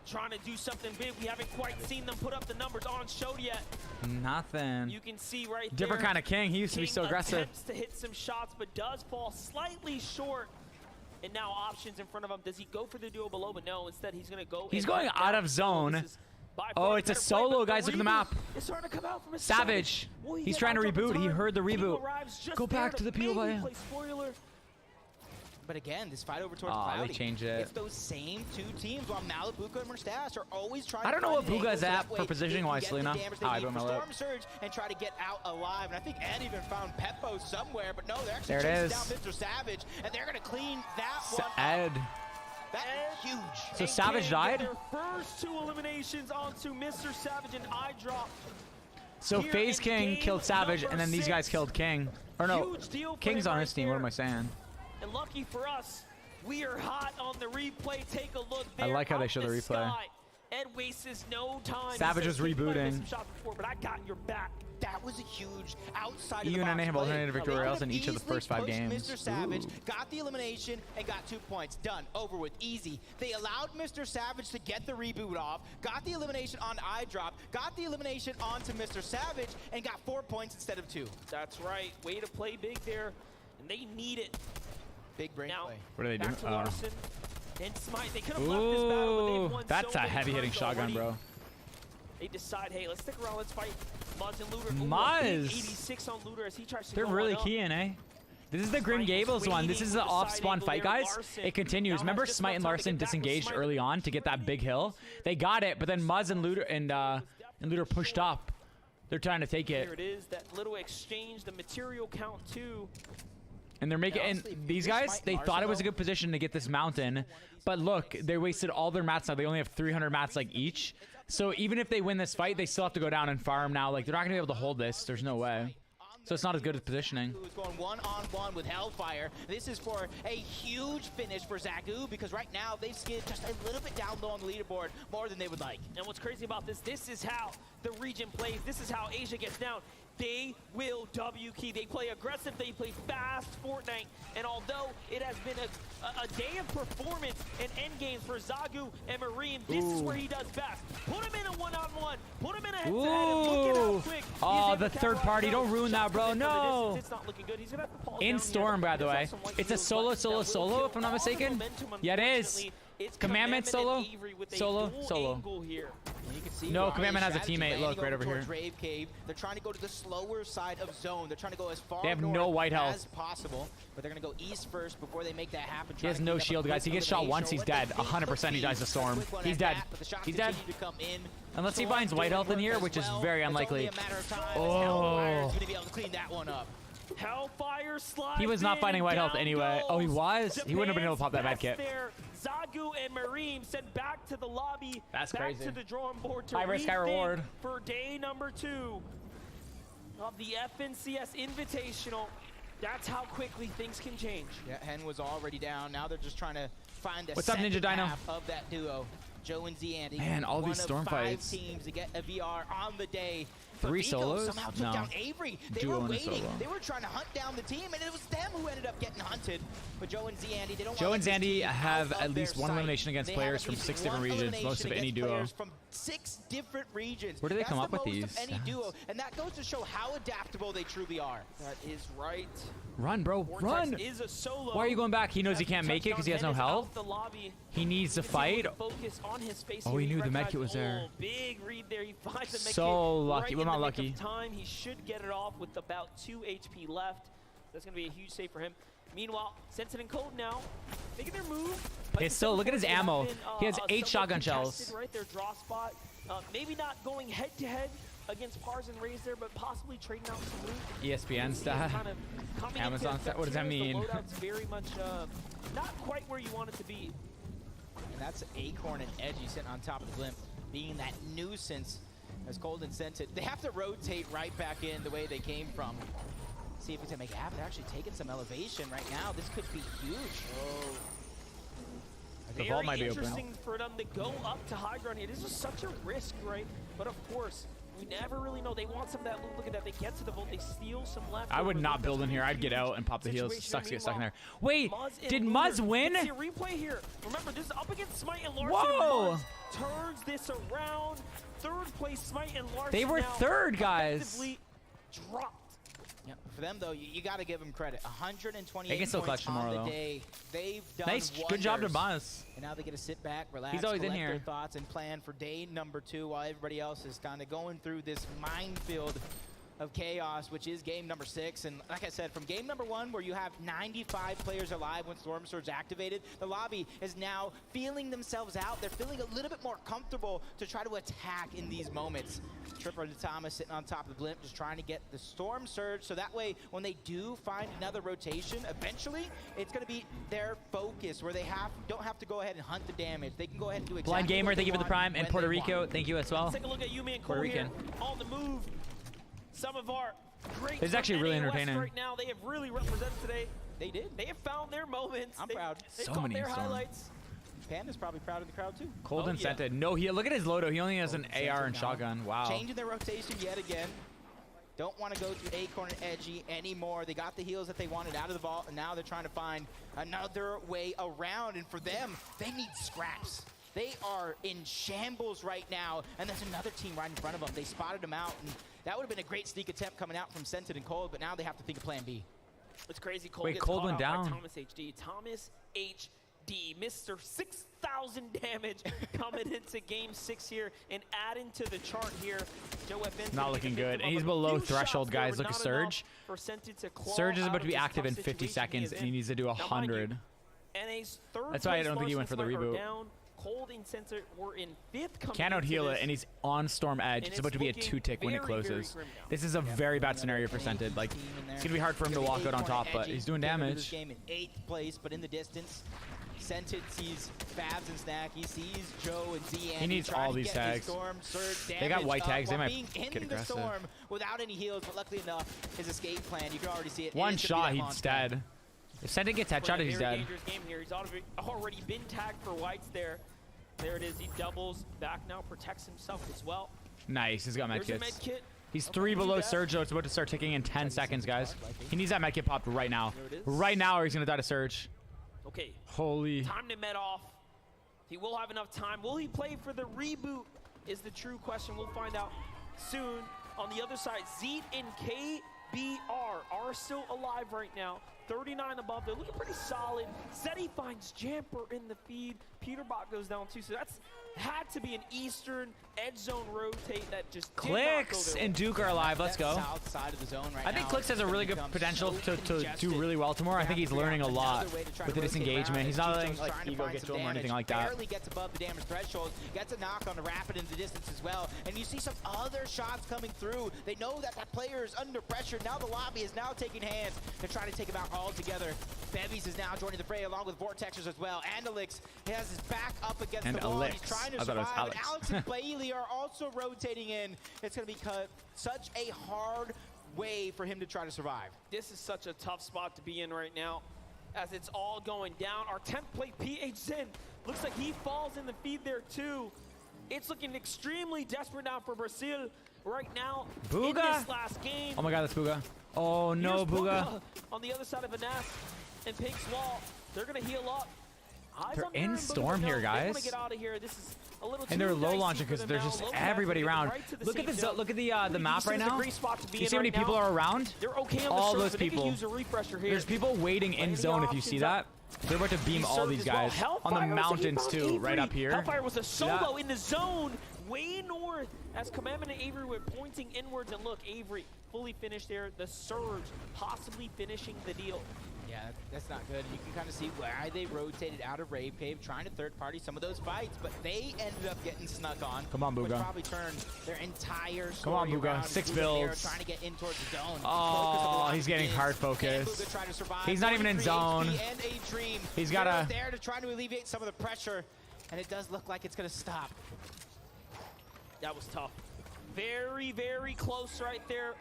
trying to do something big. We haven't quite seen them put up the numbers on show yet. Nothing. You can see right Different there. kind of king. He used to be King so aggressive. attempts to hit some shots, but does fall slightly short. And now options in front of him. Does he go for the duo below? But no, instead he's going to go. He's and going hunt out down of Solo. zone. This is by Oh, far it's a better play, solo, but the guys. Look at the reboot map. is starting to come out from Savage. Will he He's get trying to out reboot. in He time? heard the King reboot. arrives just Go there back to the maybe POI. play spoiler. But again, this fight over towards Aw, they Cloudy, changed it. it's those same 2 teams while Malibuka and Mustache are always trying I don't to know find what an angle Buga's so at that way for positioning they can wise, get the Selena. damage they Oh, I need don't for know Storm that. Surge and try to get out alive. And I think Ed even found Peppo somewhere, but no, they're actually There it chasing is. down Mr. Savage, and they're going to clean that one up. Ed. That is huge. So And Savage King died? get Their first 2 eliminations onto Mr. Savage and Eyedrop. So Here FaZe in King game killed Savage, number and then these guys 6. killed King. Or no, Huge deal for King's him on right his team. What there. am I saying? And lucky for us, we are hot on the replay. Take a look I there. like how they up show the replay. sky. Ed wastes no time. Savage He was says, "Kid, you might have missed rebooting. some shots before, but I got your back." That was a huge outside EU of the and box NA have play. alternative victory They royales could in each of the easily first 5 pushed games. Mr. Savage Ooh. got the elimination and got 2 points. Done. Over with. Easy. They allowed Mr. Savage to get the reboot off, got the elimination on Eyedrop, got the elimination onto Mr. Savage, and got 4 points instead of 2. That's right. Way to play big there, and they need it. Big brain Now, play. What are they back doing? to Larson and Smite. They could have left this battle, but they've Ooh, won that's so a many heavy hitting times shotgun, already. bro. They decide, hey, let's stick around, let's fight Muzz and Looter. Muzz. 86 on Looter as he tries to They're go really on up. keying, eh? This is the Grim Gables one. This is the off-spawn fight, guys. It continues. Remember Smite and Larson disengaged early on to get that big hill? They got it, but then Muzz and Looter pushed up. They're trying to take it. Here it is, that little exchange, the material count too. And they're making, and these guys, they thought it was a good position to get this mountain, but look, they wasted all their mats now. They only have 300 mats like each. So even if they win this fight, they still have to go down and farm now. Like, they're not gonna be able to hold this. There's no way. So it's not as good as positioning. Who's going one-on-one with Hellfire. This is for a huge finish for Zagu because right now they've skidded just a little bit down low on the leaderboard, more than they would like. And what's crazy about this is how the region plays. This is how Asia gets down. They will W key. They play aggressive. They play fast Fortnite. And although it has been a day of performance and end games for Zagu and Marine, this is where he does best. Put him in a one-on-one. Put him in a head-to-head. And look at how quick Oh, the third party. Don't ruin that, bro. No. It's not looking good. He's gonna have to pause In down Storm, here. by the way. It's a solo, if I'm not mistaken. Yeah, it is. Commandment solo. Here. And you can see No, Riley's Commandment has a strategy teammate. Look, landing right over here. towards Rave Cave. They're trying to go to the slower side of zone. They're trying to go as far They have north no white health. as possible, but they're going to go east first before they make that happen. He has no shield, guys. He gets shot once, he's dead. 100% he dies to Storm. He's dead. He's dead. Unless he finds white health in here, which is very unlikely. Oh. Hellfire slides He was not finding white health down anyway. Oh, he was? He wouldn't have been able to pop that bad kit. There. Zagu and Marine sent back to the lobby. That's back crazy. to the drawing board to High risk, high rethink reward. for day number 2 of the FNCS Invitational. That's how quickly things can change. Yeah, Hen was already down. Now they're just trying to find the What's up, Ninja second Dino? half of that duo. Joe and Z Andy. Man, all these Storm One of 5 fights. teams to get a VR on the day. 3 Vigo solos? somehow took No. down Avery. They Duo were and a waiting. solo. They were trying to hunt down the team, and it was them who ended up getting hunted. But Joe and Z Andy, they don't Joe want and to let this Zandy team have out at of least their one sight. elimination against They players have from at least 6 different one regions, most of elimination any against duo. players from 6 different regions. Where do they That's come the up with most these of any stats? duo, and that goes to show how adaptable they truly are. That is right. Run, bro. Run. Is a solo. Why are you going back? He knows he can't make it because he has no health. He needs to fight. Focus on his face. Oh, he knew the medkit was there. Big read there. He finds the medkit. So lucky. Right Well, in not the nick lucky. of time. He should get it off with about 2 HP left. That's going to be a huge save for him. Meanwhile, Sensen and Cold now making their move. Hey, still, look at his ammo. He has 8 somewhat shotgun contested, shells. Right there, draw spot. Maybe not going head to head against Pars and Raze there, but possibly trading out some loot. ESPN stat. Kind of coming Amazon into stat. What does that the mean? loadout's very much not quite where you want it to be. And that's Acorn and Edgy sitting on top of the blimp, being that nuisance as Cold and Sense it. They have to rotate right back in the way they came from. See if we can make it happen. They're actually taking some elevation right now. This could be huge. Oh. The vault might be open. Very interesting for them to go up to high ground here. This is such a risk, right? But of course, we never really know. They want some of that loot. Look at that. They get to the vault. They steal some left. I would not build in here. I'd get out and pop the heals. Sucks to get stuck in there. Wait, did Looter. Muzz win? Let's see a replay here. Remember, this is up against Smite and Larson. Whoa! Muzz turns this around. Third place, Smite and Larson. They were now third, guys. effectively dropped. Yeah, for them though, you got to give them credit. 128 They can still points clutch tomorrow, on the though. day. They've done Nice, good job to wonders. Muzz. And now they get to sit back, relax, He's always in collect their here. thoughts, and plan for day number 2 while everybody else is kind of going through this minefield of chaos, which is game number 6. And like I said, from game number 1, where you have 95 players alive when Storm Surge activated, the lobby is now feeling themselves out. They're feeling a little bit more comfortable to try to attack in these moments. Tripper to Thomas sitting on top of the blimp, just trying to get the Storm Surge, so that way when they do find another rotation, eventually it's going to be their focus, where they don't have to go ahead and hunt the damage. They can go ahead and do exactly Blind Gamer, what thank they you for the want prime. And when Puerto they Rico, want. thank you as well. Let's take a look at Yumi and Puerto Cole here Rican. on the move. Some of our great. It's actually really NA West entertaining. right now. They have really represented today. They did. They have found their moments. I'm They- proud. They've So caught many their Storm. highlights. Panda's probably proud of the crowd too. Cold Oh, and yeah. scented. No, look at his Lodo. He only has an Cold and AR scented and now. shotgun. Wow. Changing their rotation yet again. Don't want to go through Acorn and Edgy anymore. They got the heals that they wanted out of the vault, and now they're trying to find another way around. And for them, they need scraps. They are in shambles right now, and there's another team right in front of them. They spotted them out, and that would have been a great sneak attempt coming out from Scented and Cold, but now they have to think of plan B. It's crazy. Cole Wait, gets Cold caught went out by down. Thomas HD. Thomas HD D, Mr. 6,000 damage coming into game 6 here and adding to the chart here. Joe FN's not looking good. And he's below threshold, guys. Look at Surge. Surge is about to be active in 50 seconds, and he needs to do 100. That's why I don't think he went for the reboot. Cold and Sensor were in 5th. Cannot heal it, and he's on Storm Edge. It's about to be a 2-tick when it closes. This is a very bad scenario for Scented. Like, it's gonna be hard for him to walk out on top, but he's doing damage. Game in 8th place, but in the distance, Scented sees Fabs and Snack. He sees Joe and Z. He needs all these tags. They got white tags. They might get aggressive. Without any heals, but luckily enough, his escape plan, you can already see it. One shot, he's dead. If Scented gets headshot, he's dead. Game here. He's already been tagged for whites there. There it is. He doubles back now, protects himself as well. Nice. He's got medkits. He's 3 below Surge, though. It's about to start ticking in 10 seconds, guys. He needs that medkit popped right now. Right now, or he's going to die to Surge. Okay. Holy. Time to med off. He will have enough time. Will he play for the reboot is the true question. We'll find out soon. On the other side, Zeet and KBR are still alive right now. 39 above. They're looking pretty solid. Zeddy finds Jamper in the feed. Peterbot goes down too. So that's had to be an Eastern edge zone rotate that just Clicks and Duke are alive. Let's go. South side of the zone right I think Clicks has a really good potential to do really well tomorrow. I think he's learning a lot with the disengagement. He's not letting like ego get to him or anything like that. Barely gets above the damage threshold. Gets a knock on the rapid in the distance as well. And you see some other shots coming through. They know that that player is under pressure. Now the lobby is now taking hands. They're trying to take him out all together. Bevies is now joining the fray along with Vortexers as well. And Elix has his back up against the wall. He's trying to survive. And Alex and Bailey are also rotating in. It's going to be such a hard way for him to try to survive. This is such a tough spot to be in right now as it's all going down. Our 10th plate PH Zen looks like he falls in the feed there too. It's looking extremely desperate now for Brazil right now in this last game. Oh my god, that's Booga. Oh no, Here's Booga. On the other side of Anas and Pink's wall. They're going to heal up. They're in Storm here, guys. Get out of here. This is a little and they're low launching because there's just everybody around. Look at this. Look at the map right now. You see how many people are around? All those people. There's people waiting in zone. If you see that, they're about to beam all these guys on the mountains too, right up here. Hellfire was a solo in the zone, way north, as Commandment and Avery were pointing inwards. And look, Avery fully finished there. The Surge possibly finishing the deal. Yeah, that's not good. You can kind of see why they rotated out of Rave Cave, trying to third-party some of those fights, but they ended up getting snuck on. Come on, Booga. Which probably turned their entire story. Come on, Booga. 6 builds. Trying to get in towards the zone. Oh, he's getting hard focused. He's not even in zone. He's got to... there to try to alleviate some of the pressure, and it does look like it's going to stop. That was tough. Very, very close right there.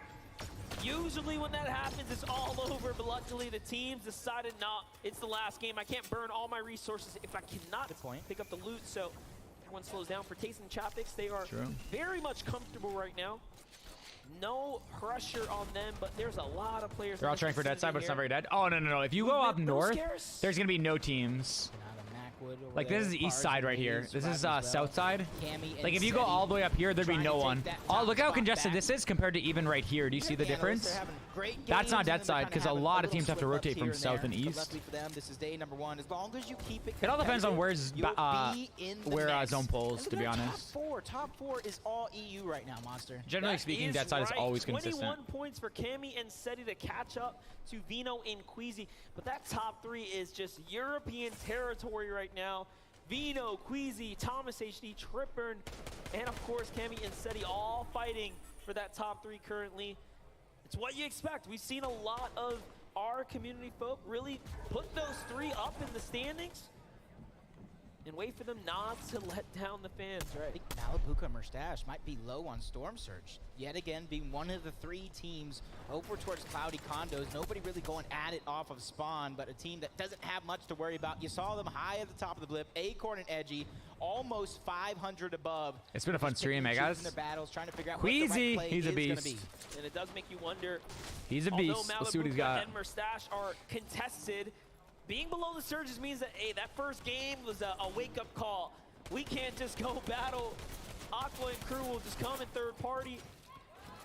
Usually when that happens, it's all over, but luckily the teams decided not. It's the last game. I can't burn all my resources if I cannot pick up the loot, so everyone slows down. For Taste and Chopsticks, they are very much comfortable right now. No pressure on them, but there's a lot of players. They're all trying for dead side, but it's not very dead. Oh, no. If you go up north, there's going to be no teams. Like, this is east side right here. This is south side. Like, if you go all the way up here, there'd be no one. Oh, look how congested this is compared to even right here. Do you see the difference? That's not dead side, because a lot of teams have to rotate from south and east. It all depends on where zone pulls, to be honest. Top four is all EU right now, Monster. Generally speaking, dead side is always consistent. 21 points for Cammy and Seti to catch up to Vino and Queasy. But that top 3 is just European territory right now. Vino, Queasy, Thomas HD, Trippern, and of course Cammy and Seti all fighting for that top 3 currently. It's what you expect. We've seen a lot of our community folk really put those 3 up in the standings and wait for them not to let down the fans. I think Malibuca Mustache might be low on Storm Surge. Yet again, being one of the 3 teams over towards Cloudy Condos. Nobody really going at it off of spawn, but a team that doesn't have much to worry about. You saw them high at the top of the blip. Acorn and Edgy, almost 500 above. It's been a fun stream, eh, guys? Queasy, he's a beast. And it does make you wonder. He's a beast. Let's see what he's got. And Mustache are contested. Being below the Surges means that, hey, that first game was a wake-up call. We can't just go battle. Aqua and crew will just come in third party.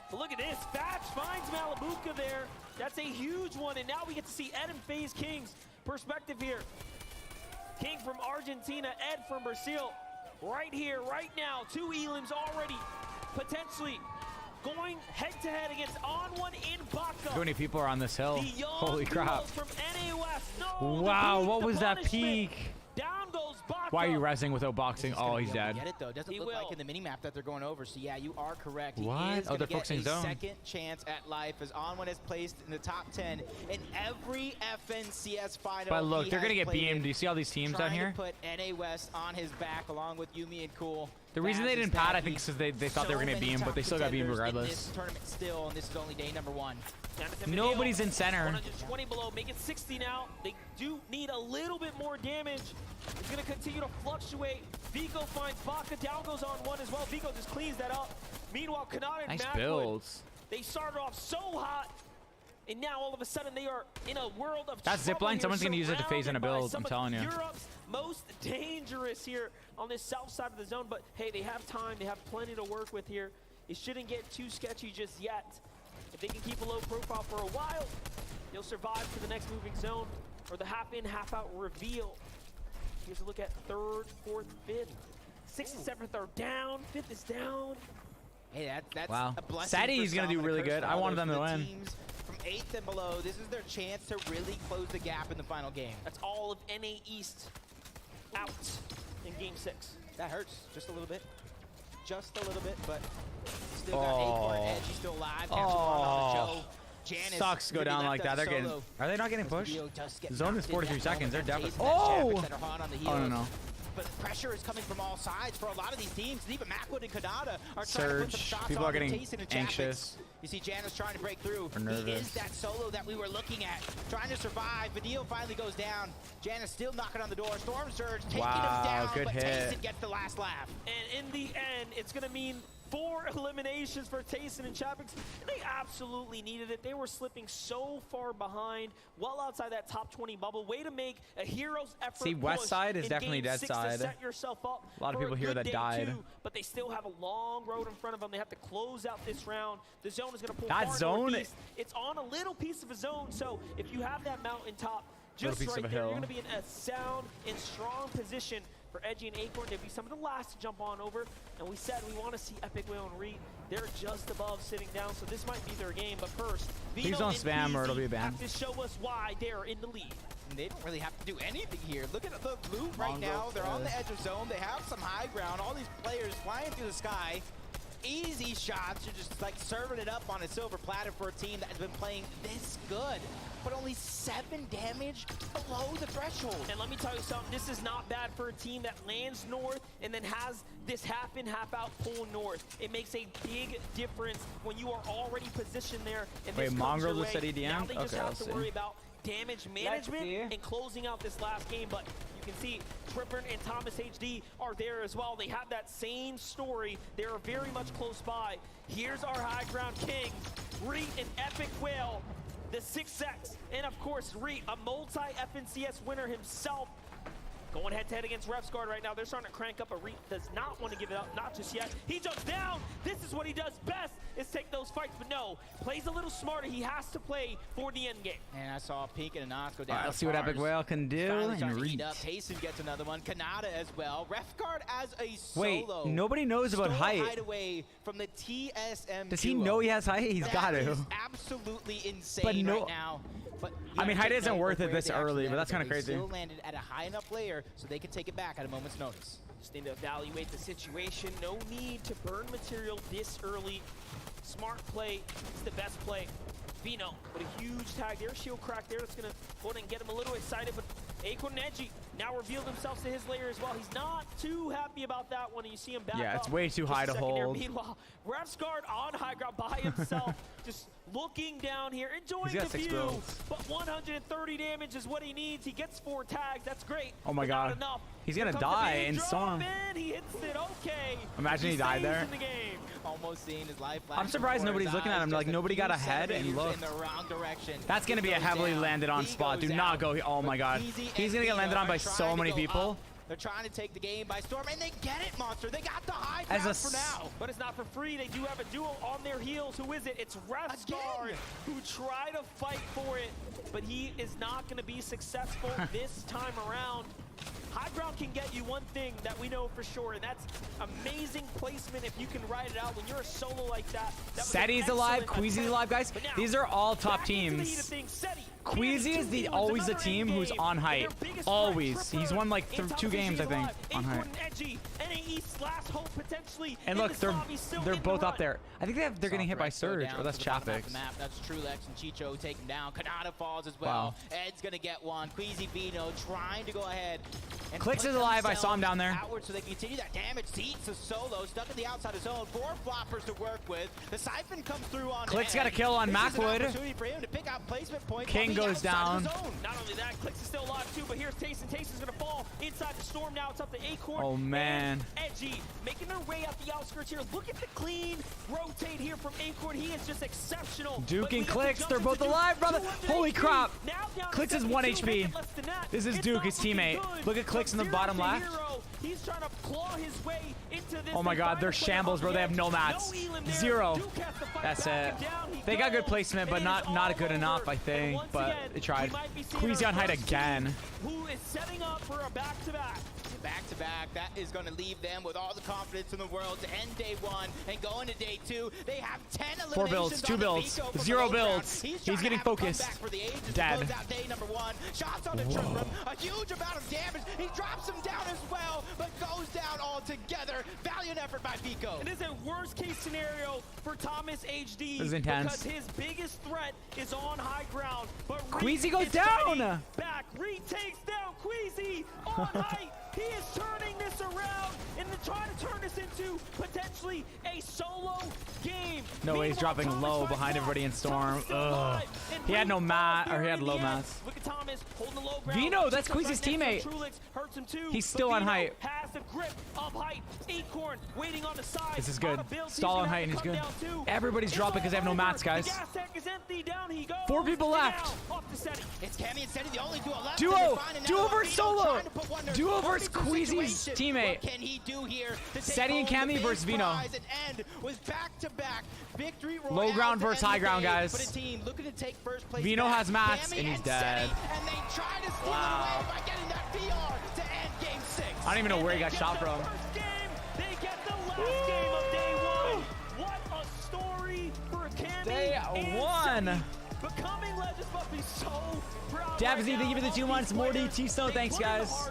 But look at this. Fatch finds Malibuca there. That's a huge one. And now we get to see Ed and FaZe King's perspective here. King from Argentina, Ed from Brazil. Right here, right now, 2 elims already potentially going head-to-head against On1 in Baka. How many people are on this hill? Holy crap. From NA West. No, Wow, what was that peak? Down goes Baka. Why are you resing with boxing? Oh, he's dead. Get it though. Doesn't look like in the minimap that they're going over. So yeah, you are correct. What? He is Oh, going they're to get focusing a zone. second chance at life as On1 is placed in the top 10 in every FNCS final. But look, he they're gonna has get played beamed. in, Do you see all these teams down trying here? to put NA West on his back along with Yumi and Cool. The reason they didn't pad, I think, is because they thought they were gonna get beamed, but they still got beamed regardless. This tournament still, and this is only day number 1. Nobody's in center. 120 below, make it 60 now. They do need a little bit more damage. It's going to continue to fluctuate. Vico finds Baka, down goes On1 as well. Vico just cleans that up. Meanwhile, Kanata and Nice Macwood, builds. they started off so hot, and now all of a sudden they are in a world of That zip line, someone's gonna use it to phase in a build, I'm telling you. Europe's most dangerous here on this south side of the zone, but hey, they have time. They have plenty to work with here. It shouldn't get too sketchy just yet. If they can keep a low profile for a while, they'll survive to the next moving zone or the half in, half out reveal. Here's a look at 3rd, 4th, 5th. 6th and 7th are down. 5th is down. Hey, that's Wow. a blessing. Sadie's gonna do really good. I wanted them to win. Teams from 8th and below, this is their chance to really close the gap in the final game. That's all of NA East out in Game 6. That hurts just a little bit. Just a little bit, but still got Acorn Edge. He's still alive. Oh, Janice sucks go really down left like that. us They're getting. solo. Are they not getting pushed? Video does get Zone is knocked in 43 that seconds. They're moment. definitely. Jason and Oh! Jabbix that are hot on the Oh no heels. no. But pressure is coming from all sides for a lot of these teams. And even Macwood and Kanata are trying to put some Surge. shots People on are getting Jason and Jabbix. anxious. You see Janice trying to break through. Or He nervous. is that solo that we were looking at, trying to survive. Vidal finally goes down. Janice still knocking on the door. Storm Surge taking him down, good but hit. Tayson gets the last laugh. And in the end, it's going to mean 4 eliminations for Tayson and Chapix. They absolutely needed it. They were slipping so far behind, well outside that top 20 bubble. Way to make a hero's effort. See, West push side is in definitely Game dead 6 to side. set yourself up A lot of for people here good that day died. 2, but they still have a long road in front of them. They have to close out this round. The zone is going to pull That far zone- northeast. It's on a little piece of a zone, so if you have that mountain top just piece of right a there, hill. you're going to be in a sound and strong position for Edgy and Acorn. They'd be some of the last to jump on over. And we said we want to see Epic Whale and Reed. They're just above sitting down, so this might be their game. But first, Please Vito don't and spam or it'll be a PZ ban. have to show us why they're in the lead. And they don't really have to do anything here. Look at the loot right now. They're on the edge of zone. They have some high ground. All these players flying through the sky. Easy shots. You're just like serving it up on a silver platter for a team that has been playing this good. But only 7 damage below the threshold. And let me tell you something, this is not bad for a team that lands north and then has this half in, half out pull north. It makes a big difference when you are already positioned there. And Wait, this comes Mongrel your just way. said he Now DM'd? they just Okay, have let's to see. worry about damage management and closing out this last game. But you can see Tripper and Thomas HD are there as well. They have that same story. They are very much close by. Here's our high ground king, Reet and Epic Whale, the 6X, and of course Reet, a multi-FNCS winner himself. Going head-to-head against Refsguard right now. They're starting to crank up, but Reet does not want to give it up, not just yet. He jumps down. This is what he does best, is take those fights, but no, plays a little smarter. He has to play for the end game. And I saw Pink and Anas go All down. right, let's see what Epic Whale can do. Finally And starting to Reet. heat up. Tayson gets another one. Kanata as well. Refguard as a Wait, solo. nobody knows about Stole height. Hideaway from the TSM Does he duo. know he has height? He's That got to. is absolutely insane But no- right now. But I mean, height take isn't note worth of it where this they early, actually but that's landed. kinda crazy. They still landed at a high enough layer so they could take it back at a moment's notice. Just need to evaluate the situation. No need to burn material this early. Smart play. It's the best play. Vino with a huge tag there. Shield crack there. That's going to go ahead and get him a little excited. But Acorn and Edgy now revealed themselves to his layer as well. He's not too happy about that one. You see him back Yeah, it's up way too just high a to second there. hold. Meanwhile, Refsguard on high ground by himself. Just looking down here, enjoying He's got the 6 view. builds. But 130 damage is what he needs. He gets 4 tags. That's great. Oh my but not God. enough. He's Here gonna comes the die big in drop Storm. in. He hits it. Okay. Imagine he died stays there. in the game. Almost seeing his life I'm surprised nobody's looking at him. Like, nobody got ahead and looked. in the wrong direction. That's going to be a heavily landed on spot. Do not go. Oh my God. He's going to get landed on by so many people. They're trying to take the game by storm, and they get it, Monster. They got the high ground for now. But it's not for free. They do have a duo on their heels. Who is it? It's Restart, who tried to fight for it, but he is not going to be successful this time around. High ground can get you one thing that we know for sure, and that's amazing placement if you can ride it out when you're a solo like that. Seti's alive, Queasy's alive, guys. These are all top teams. Queasy is always the team who's on height. Always. He's won like 2 games, I think, on height. And look, they're both up there. I think they're getting hit by Surge, or that's Chapix. That's Trulex and Chicho take him down. Kanata falls as well. Ed's gonna get one. Queasy Vino trying to go ahead. Clicks is alive. I saw him down there. Outward so they continue that damage. Seats a solo stuck in the outside of zone. 4 floppers to work with. The Siphon comes through on. Clicks got a kill on Macwood. For him to pick out placement points. King goes down. Not only that, Clicks is still alive too, but here's Tayson. Tayson's gonna fall inside the storm now. It's up to Acorn. Oh man. Edgy making their way out the outskirts here. Look at the clean rotate here from Acorn. He is just exceptional. Duke and Clicks, they're both alive, brother. Holy crap. Clicks is 1 HP. This is Duke, his teammate. Look at Clicks in the bottom left. He's trying to claw his way into this. Oh my god, they're shambles, bro. They have no mats. 0. That's it. They got good placement, but not good enough, I think. But they tried. Queasy on height again. Who is setting up for a back-to-back? Back-to-back, that is going to leave them with all the confidence in the world to end day 1 and go into day 2. They have 10 eliminations. 4 builds, 2 builds, 0 builds. He's getting focused. Dead. Day number 1. Shots on the trip room. A huge amount of damage. He drops him down as well, but goes down altogether. Valiant effort by Vico. It is a worst-case scenario for Thomas HD. This is intense. Because his biggest threat is on high ground. But Queasy goes down. Back. Reed takes down Queasy on height. He is turning this around and trying to turn this into potentially a solo game. No way, he's dropping low behind everybody in Storm. Ugh. He had no mat, or he had low mats. Look at Thomas holding the low ground. Vino, that's Queasy's teammate. He's still on height. Has the grip of height. Acorn waiting on the side. This is good. Stall on height and he's good. Everybody's dropping because they have no mats, guys. 4 people left. It's Cammy and Seti, the only duo left. Duo versus solo. Duo versus Queasy's teammate. What can he do here? Seti and Cammy versus Vino. Back-to-back victory low ground versus high ground, guys. Looking to take first place. Vino has mats and he's dead. And they try to steal away by getting that VR to end game 6. I don't even know where he got shot from. They get the last game of day 1. What a story for Cammy. Day 1. Becoming legends must be so proud. Dabsy, thank you for the 2 months. Morty, T-Snow, thanks, guys.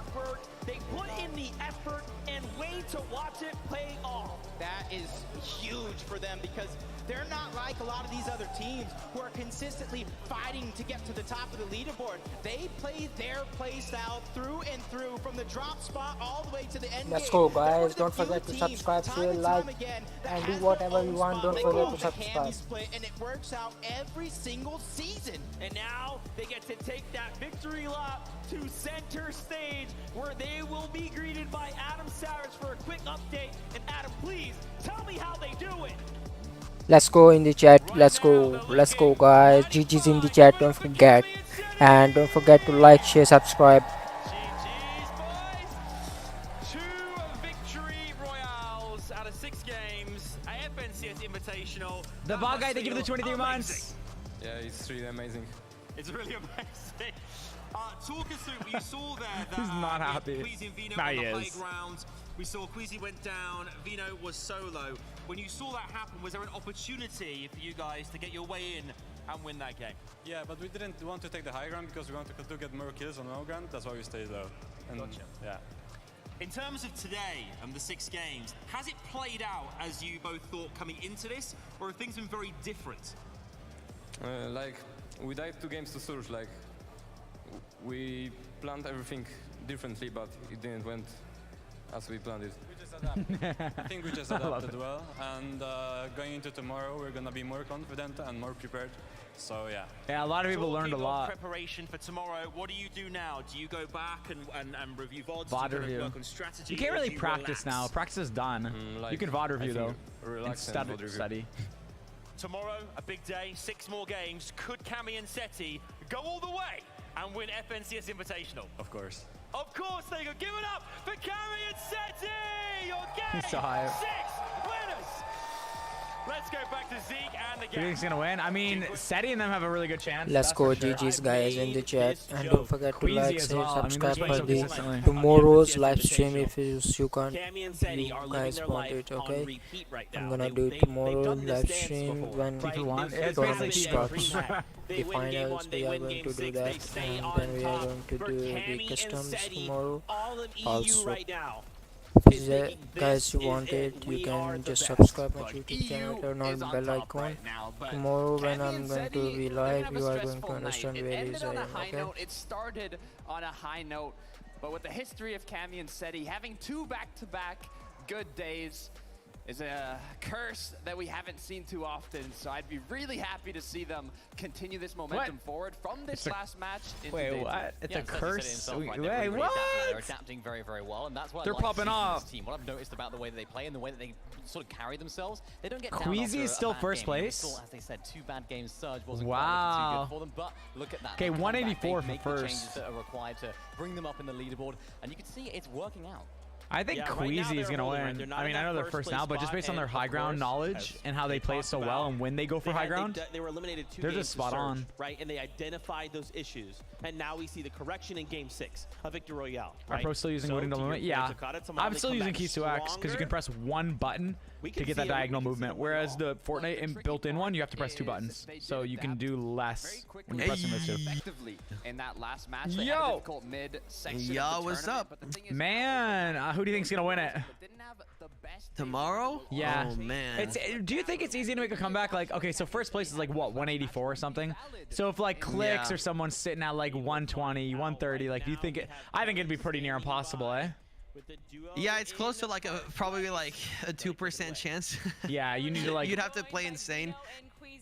They put in the effort and wait to watch it pay off. That is huge for them because they're not like a lot of these other teams who are consistently fighting to get to the top of the leaderboard. They play their play style through and through from the drop spot all the way to the end. Let's go, guys. Don't forget to subscribe, share, like, and do whatever you want. Don't forget to subscribe. And it works out every single season. And now they get to take that victory lap to center stage where they will be greeted by Adam Savage for a quick update. And Adam, please tell me how they do it. Let's go in the chat. Let's go guys. GG's in the chat, don't forget. And don't forget to like, share, subscribe. GG's, boys. 2 victory royales out of 6 games at FNCS Invitational. The ball guy, they give it the 23 months. Yeah, it's really amazing. It's really amazing. Talk us through, you saw there that he's not happy. Queasy and Vino Nah, on he the is. playground. We saw Queasy went down, Vino was solo. When you saw that happen, was there an opportunity for you guys to get your way in and win that game? Yeah, but we didn't want to take the high ground because we wanted to get more kills on low ground. That's why we stayed low. And Gotcha. Yeah. In terms of today and the 6 games, has it played out as you both thought coming into this, or have things been very different? Like, we died 2 games to Surge. Like, we planned everything differently, but it didn't went as we planned it. We just adapted. I think we just adapted well, and going into tomorrow, we're gonna be more confident and more prepared. So yeah. Yeah, a lot of people learned a lot. Preparation for tomorrow. What do you do now? Do you go back and review VODs? VOD Do you review. work on strategy? You can't really or do practice relax? now. Practice is done. You can VOD review though. Relax and VOD review. Study. Tomorrow, a big day, 6 more games. Could Cammy and Seti go all the way and and win FNCS Invitational? Of course. Of course, there you go. Give it up for Carrie and Seti! Your game He's so high. 6 winners! Let's go back to Zeke and the Who do you think's gonna win? I mean, Seti and them have a really good chance. Let's go, for sure. GG's guys in the chat, and don't forget to Queasy like, as share, well. I mean, subscribe they're for playing so the consistently. tomorrow's live stream if you can't. Cammy and Seti are You living guys their want life it, on okay? repeat right now. I'm gonna They- do they've tomorrow done this live dance stream before, when right? People want They've it. tournament basically starts. every map. The They win game finals, one, they we are win going game to do 6, that, they stay and on then we are top. going to For do the Cammy and customs Seti, tomorrow. all of EU Also, right now. if you guys want it, you can just subscribe my YouTube channel, turn on the bell icon. Tomorrow when I'm going to be live, you are going to understand where is I am, okay? It started on a high note, but with the history of Cammy and Seti, having 2 back-to-back good days is a curse that we haven't seen too often. So I'd be really happy to see them continue this momentum forward from this last match. Wait, what? It's a curse? Wait, They're what? adapting very, very well, and that's why I They're like popping seeing off. this team. What I've noticed about the way that they play and the way that they sort of carry themselves, they don't get down Queasy after is a still bad first game. You know, we place? saw, as they said, 2 bad games. Surge wasn't Wow. quite looking too good for them, but look at that. Okay, They come back, 184 they for make the changes first. that are required to bring them up in the leaderboard, and you can see it's working out. I think Yeah, right now Queasy is they're going to holding, right? win. They're not I in mean, I that know they're first first place now, but just spot, based on their and high of ground course, knowledge as and how they play it so well and when they go for high ground, They were eliminated 2 they're games just spot to Surge, on. right? And they identified those issues, and now we see the correction in Game 6 of Victor Royale. Are Right? pro still using So, wooden to your limit? point, Yeah. Takada, tomorrow I'm they still come using back keys to X because you can stronger. press one button We to can get see that it. diagonal We can see movement, it whereas the overall. Fortnite built-in one, you have to press 2 buttons. So you can do less when you're pressing those 2. Effectively in that last match, they had a Yo! difficult mid-section Yo, of the what's tournament, up? but the thing is, Man, who do you think's going to win it? Tomorrow? Yeah. Oh, man. It's. Do you think it's easy to make a comeback? Like, okay, so first place is like what, 184 or something? So if like Clicks Yeah. or someone's sitting at like 120, 130, like, do you think it? I think it'd be pretty near impossible, eh? Yeah, it's close to like probably like a 2% chance. Yeah, you need to like. You'd have to play insane.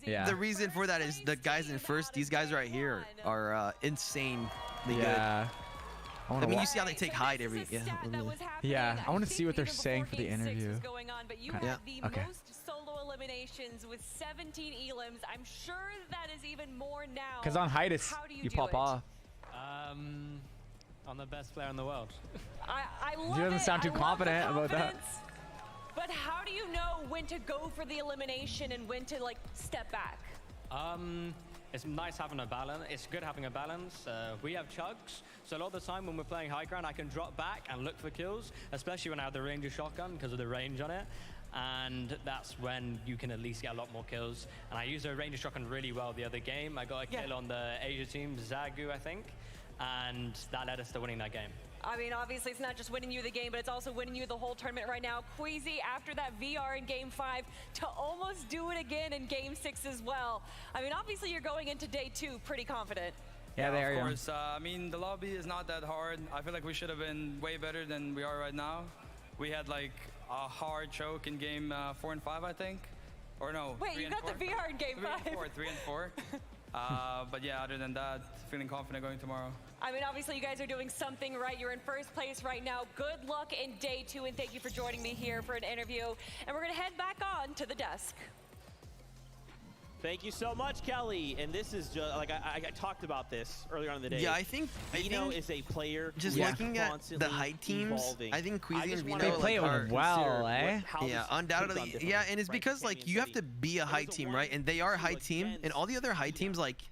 Yeah. The reason for that is the guys in first, these guys right here are insanely Yeah. good. I mean, you see how they take hide every. Yeah, I want to see what they're saying for the interview. Yeah. The most solo eliminations with 17 elims. I'm sure that is even more now. Because on Hiatus, How do you do pop it? off. I'm the best player in the world. I love He doesn't it. sound too I love confident the about that. confidence. But how do you know when to go for the elimination and when to like step back? It's nice having a balance. It's good having a balance. We have chugs, so a lot of the time when we're playing high ground, I can drop back and look for kills, especially when I have the Ranger shotgun because of the range on it. And that's when you can at least get a lot more kills. And I used the Ranger shotgun really well the other game. I got a kill on the Asia team, Zagu, I think, and that led us to winning that game. I mean, obviously, it's not just winning you the game, but it's also winning you the whole tournament right now. Queasy, after that VR in Game 5, to almost do it again in Game 6 as well. I mean, obviously, you're going into day 2 pretty confident. Yeah, they are. Of course. I mean, the lobby is not that hard. I feel like we should have been way better than we are right now. We had like a hard choke in Game 4 and 5, I think. Or no, Wait, 3 you and got 4? the VR in Game 5. 3 and 4. But yeah, other than that, feeling confident going tomorrow. I mean, obviously, you guys are doing something right. You're in first place right now. Good luck in day 2, and thank you for joining me here for an interview. And we're going to head back on to the desk. Thank you so much, Kelly. And this is just like I talked about this earlier on in the day. Yeah, I think Vino is a player just who is looking at the constantly high teams, evolving. I think Queasy and Vino They play are well, eh? Yeah, undoubtedly. Yeah, and it's because like you have to be a high team, right? And they are a high team, and all the other high teams like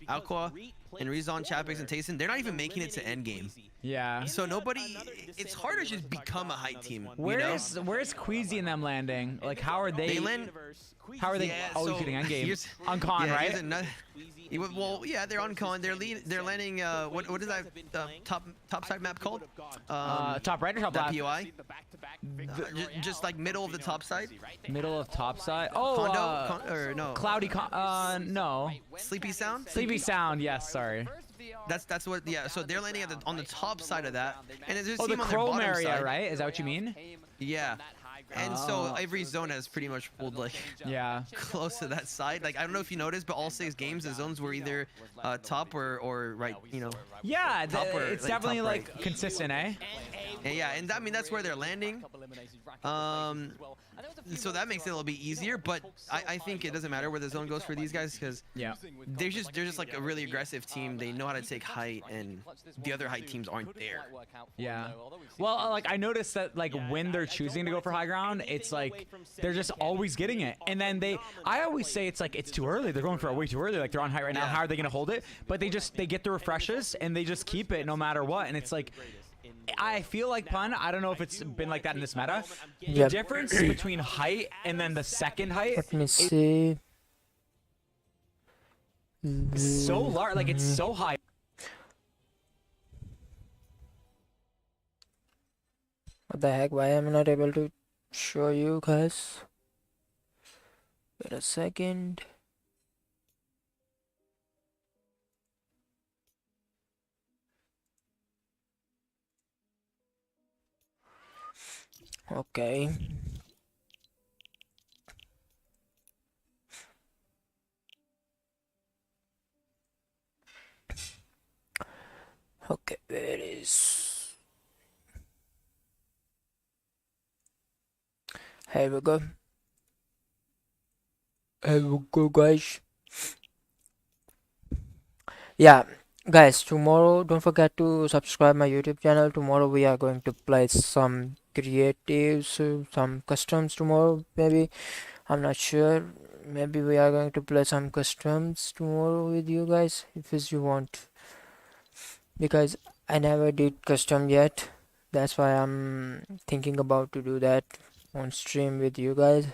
Aqua and Rezon, Chapix, and Tayson, they're not even making it to endgame. Yeah. So nobody, it's hard to just become a high team. Where's Queasy and them landing? Like, how are they? They land. How are they? Yeah, oh, so he's getting endgame. here's- On con, yeah, right? here's well, yeah, they're on con. They're landing. What is that top side map called? Top right or top that left? POI. Just like middle of the top side. Middle of top side. Oh, Condo, or no? Cloudy no. Sleepy Sound. Sleepy Sound. Yes, sorry. That's what. Yeah. So they're landing at on the top side of that, and there's a Oh, the team on their Chrome bottom area, side. right? Is that what you mean? Yeah. And so every zone has pretty much pulled like close to that side. Like I don't know if you noticed, but all 6 games the zones were either top or right, you know. Yeah, top or, it's like, definitely top like right. consistent, eh? And yeah, and I mean that's where they're landing. So that makes it a little bit easier, but I think it doesn't matter where the zone goes for these guys because they're just like a really aggressive team. They know how to take height, and the other height teams aren't there. Yeah. Well, like I noticed that like when they're choosing to go for high ground, it's like they're just always getting it. And then I always say it's like it's too early. They're going for it way too early. Like they're on height right now. How are they going to hold it? But they get the refreshes and they just keep it no matter what. And it's like I feel like Pun. I don't know if it's been like that in this meta. The difference between height and then the second height. Let me see. It's so large. Like it's so high. What the heck? Why am I not able to show you guys? Wait a second. Okay. Okay, where it is? Here we go. Here we go, guys. Yeah, guys, tomorrow don't forget to subscribe my YouTube channel. Tomorrow we are going to play some creatives, some customs tomorrow. Maybe I'm not sure. Maybe we are going to play some customs tomorrow with you guys if you want, because I never did custom yet. That's why I'm thinking about to do that on stream with you guys.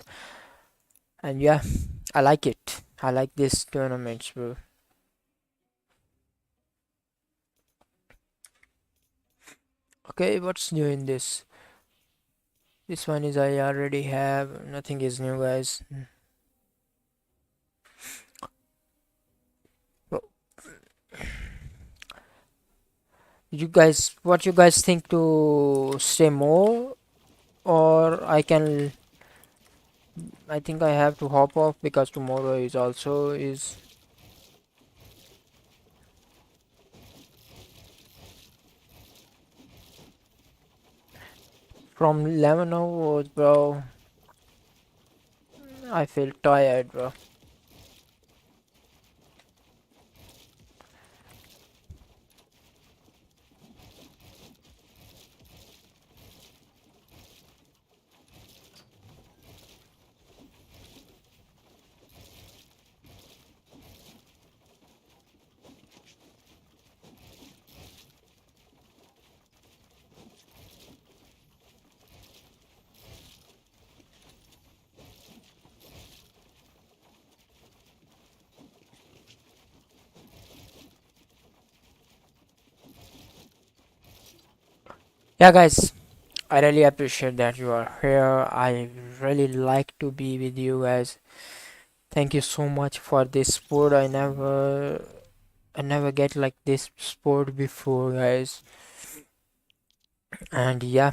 And yeah, I like it. I like this tournaments, bro. Okay, what's new in this? This one is I already have. Nothing is new, guys. You guys, what you guys think to stay more, or I think I have to hop off because tomorrow is from 11 hours, bro. I feel tired, bro. Yeah, guys, I really appreciate that you are here. I really like to be with you guys. Thank you so much for this sport. I never get like this sport before, guys. And yeah,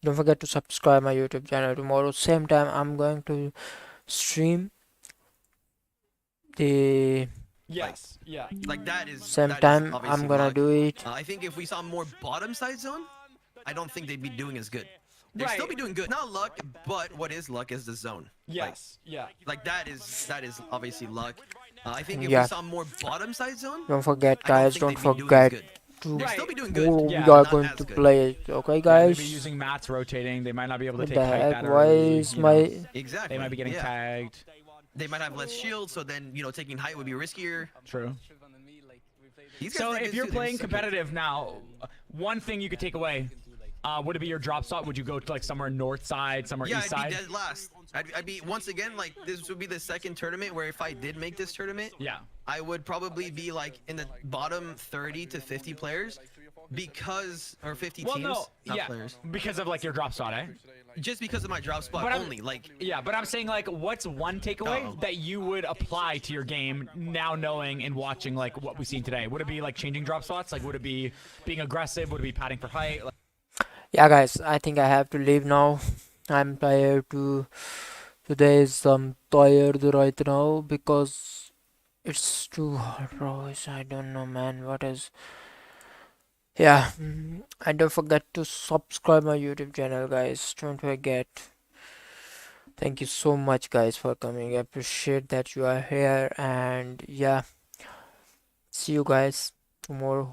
don't forget to subscribe my YouTube channel. Tomorrow same time I'm going to stream the like that is same that is time obviously I'm gonna luck. do it. I think if we saw more bottom side zone, I don't think they'd be doing as good. They'd still be doing good. Not luck, but what is luck is the zone. Like that is obviously luck. I think if we saw more bottom side zone, Don't forget, guys. Don't forget to who we Yeah, are not going as to good. play it. Okay, Yeah, guys. they'd be using mats rotating. They might not be able to What take the height heck? that Why early, is you my know. Exactly. They might be getting yeah. tagged. They might have less shield, so then taking height would be riskier. True. These guys So think if it's you're too- playing it's so good. competitive now, one thing you could take away, would it be your drop spot? Would you go to like somewhere north side, somewhere Yeah, east I'd side? be dead last. I'd be once again like this would be the second tournament where if I did make this tournament, I would probably be like in the bottom 30 to 50 players because or 50 Well, teams, no, not yeah, players. because of like your drop spot, eh? Just because of my drop spot But I'm- only, like Yeah, but I'm saying like, what's one takeaway that you would apply to your game now, knowing and watching like what we've seen today? Would it be like changing drop spots? Like, would it be being aggressive? Would it be padding for height? Like, Yeah, guys, I think I have to leave now. I'm tired to today is tired right now because it's too hard, bro. I don't know, man. What is? Yeah, and don't forget to subscribe my YouTube channel, guys. Don't forget. Thank you so much, guys, for coming. I appreciate that you are here, and yeah, see you guys tomorrow.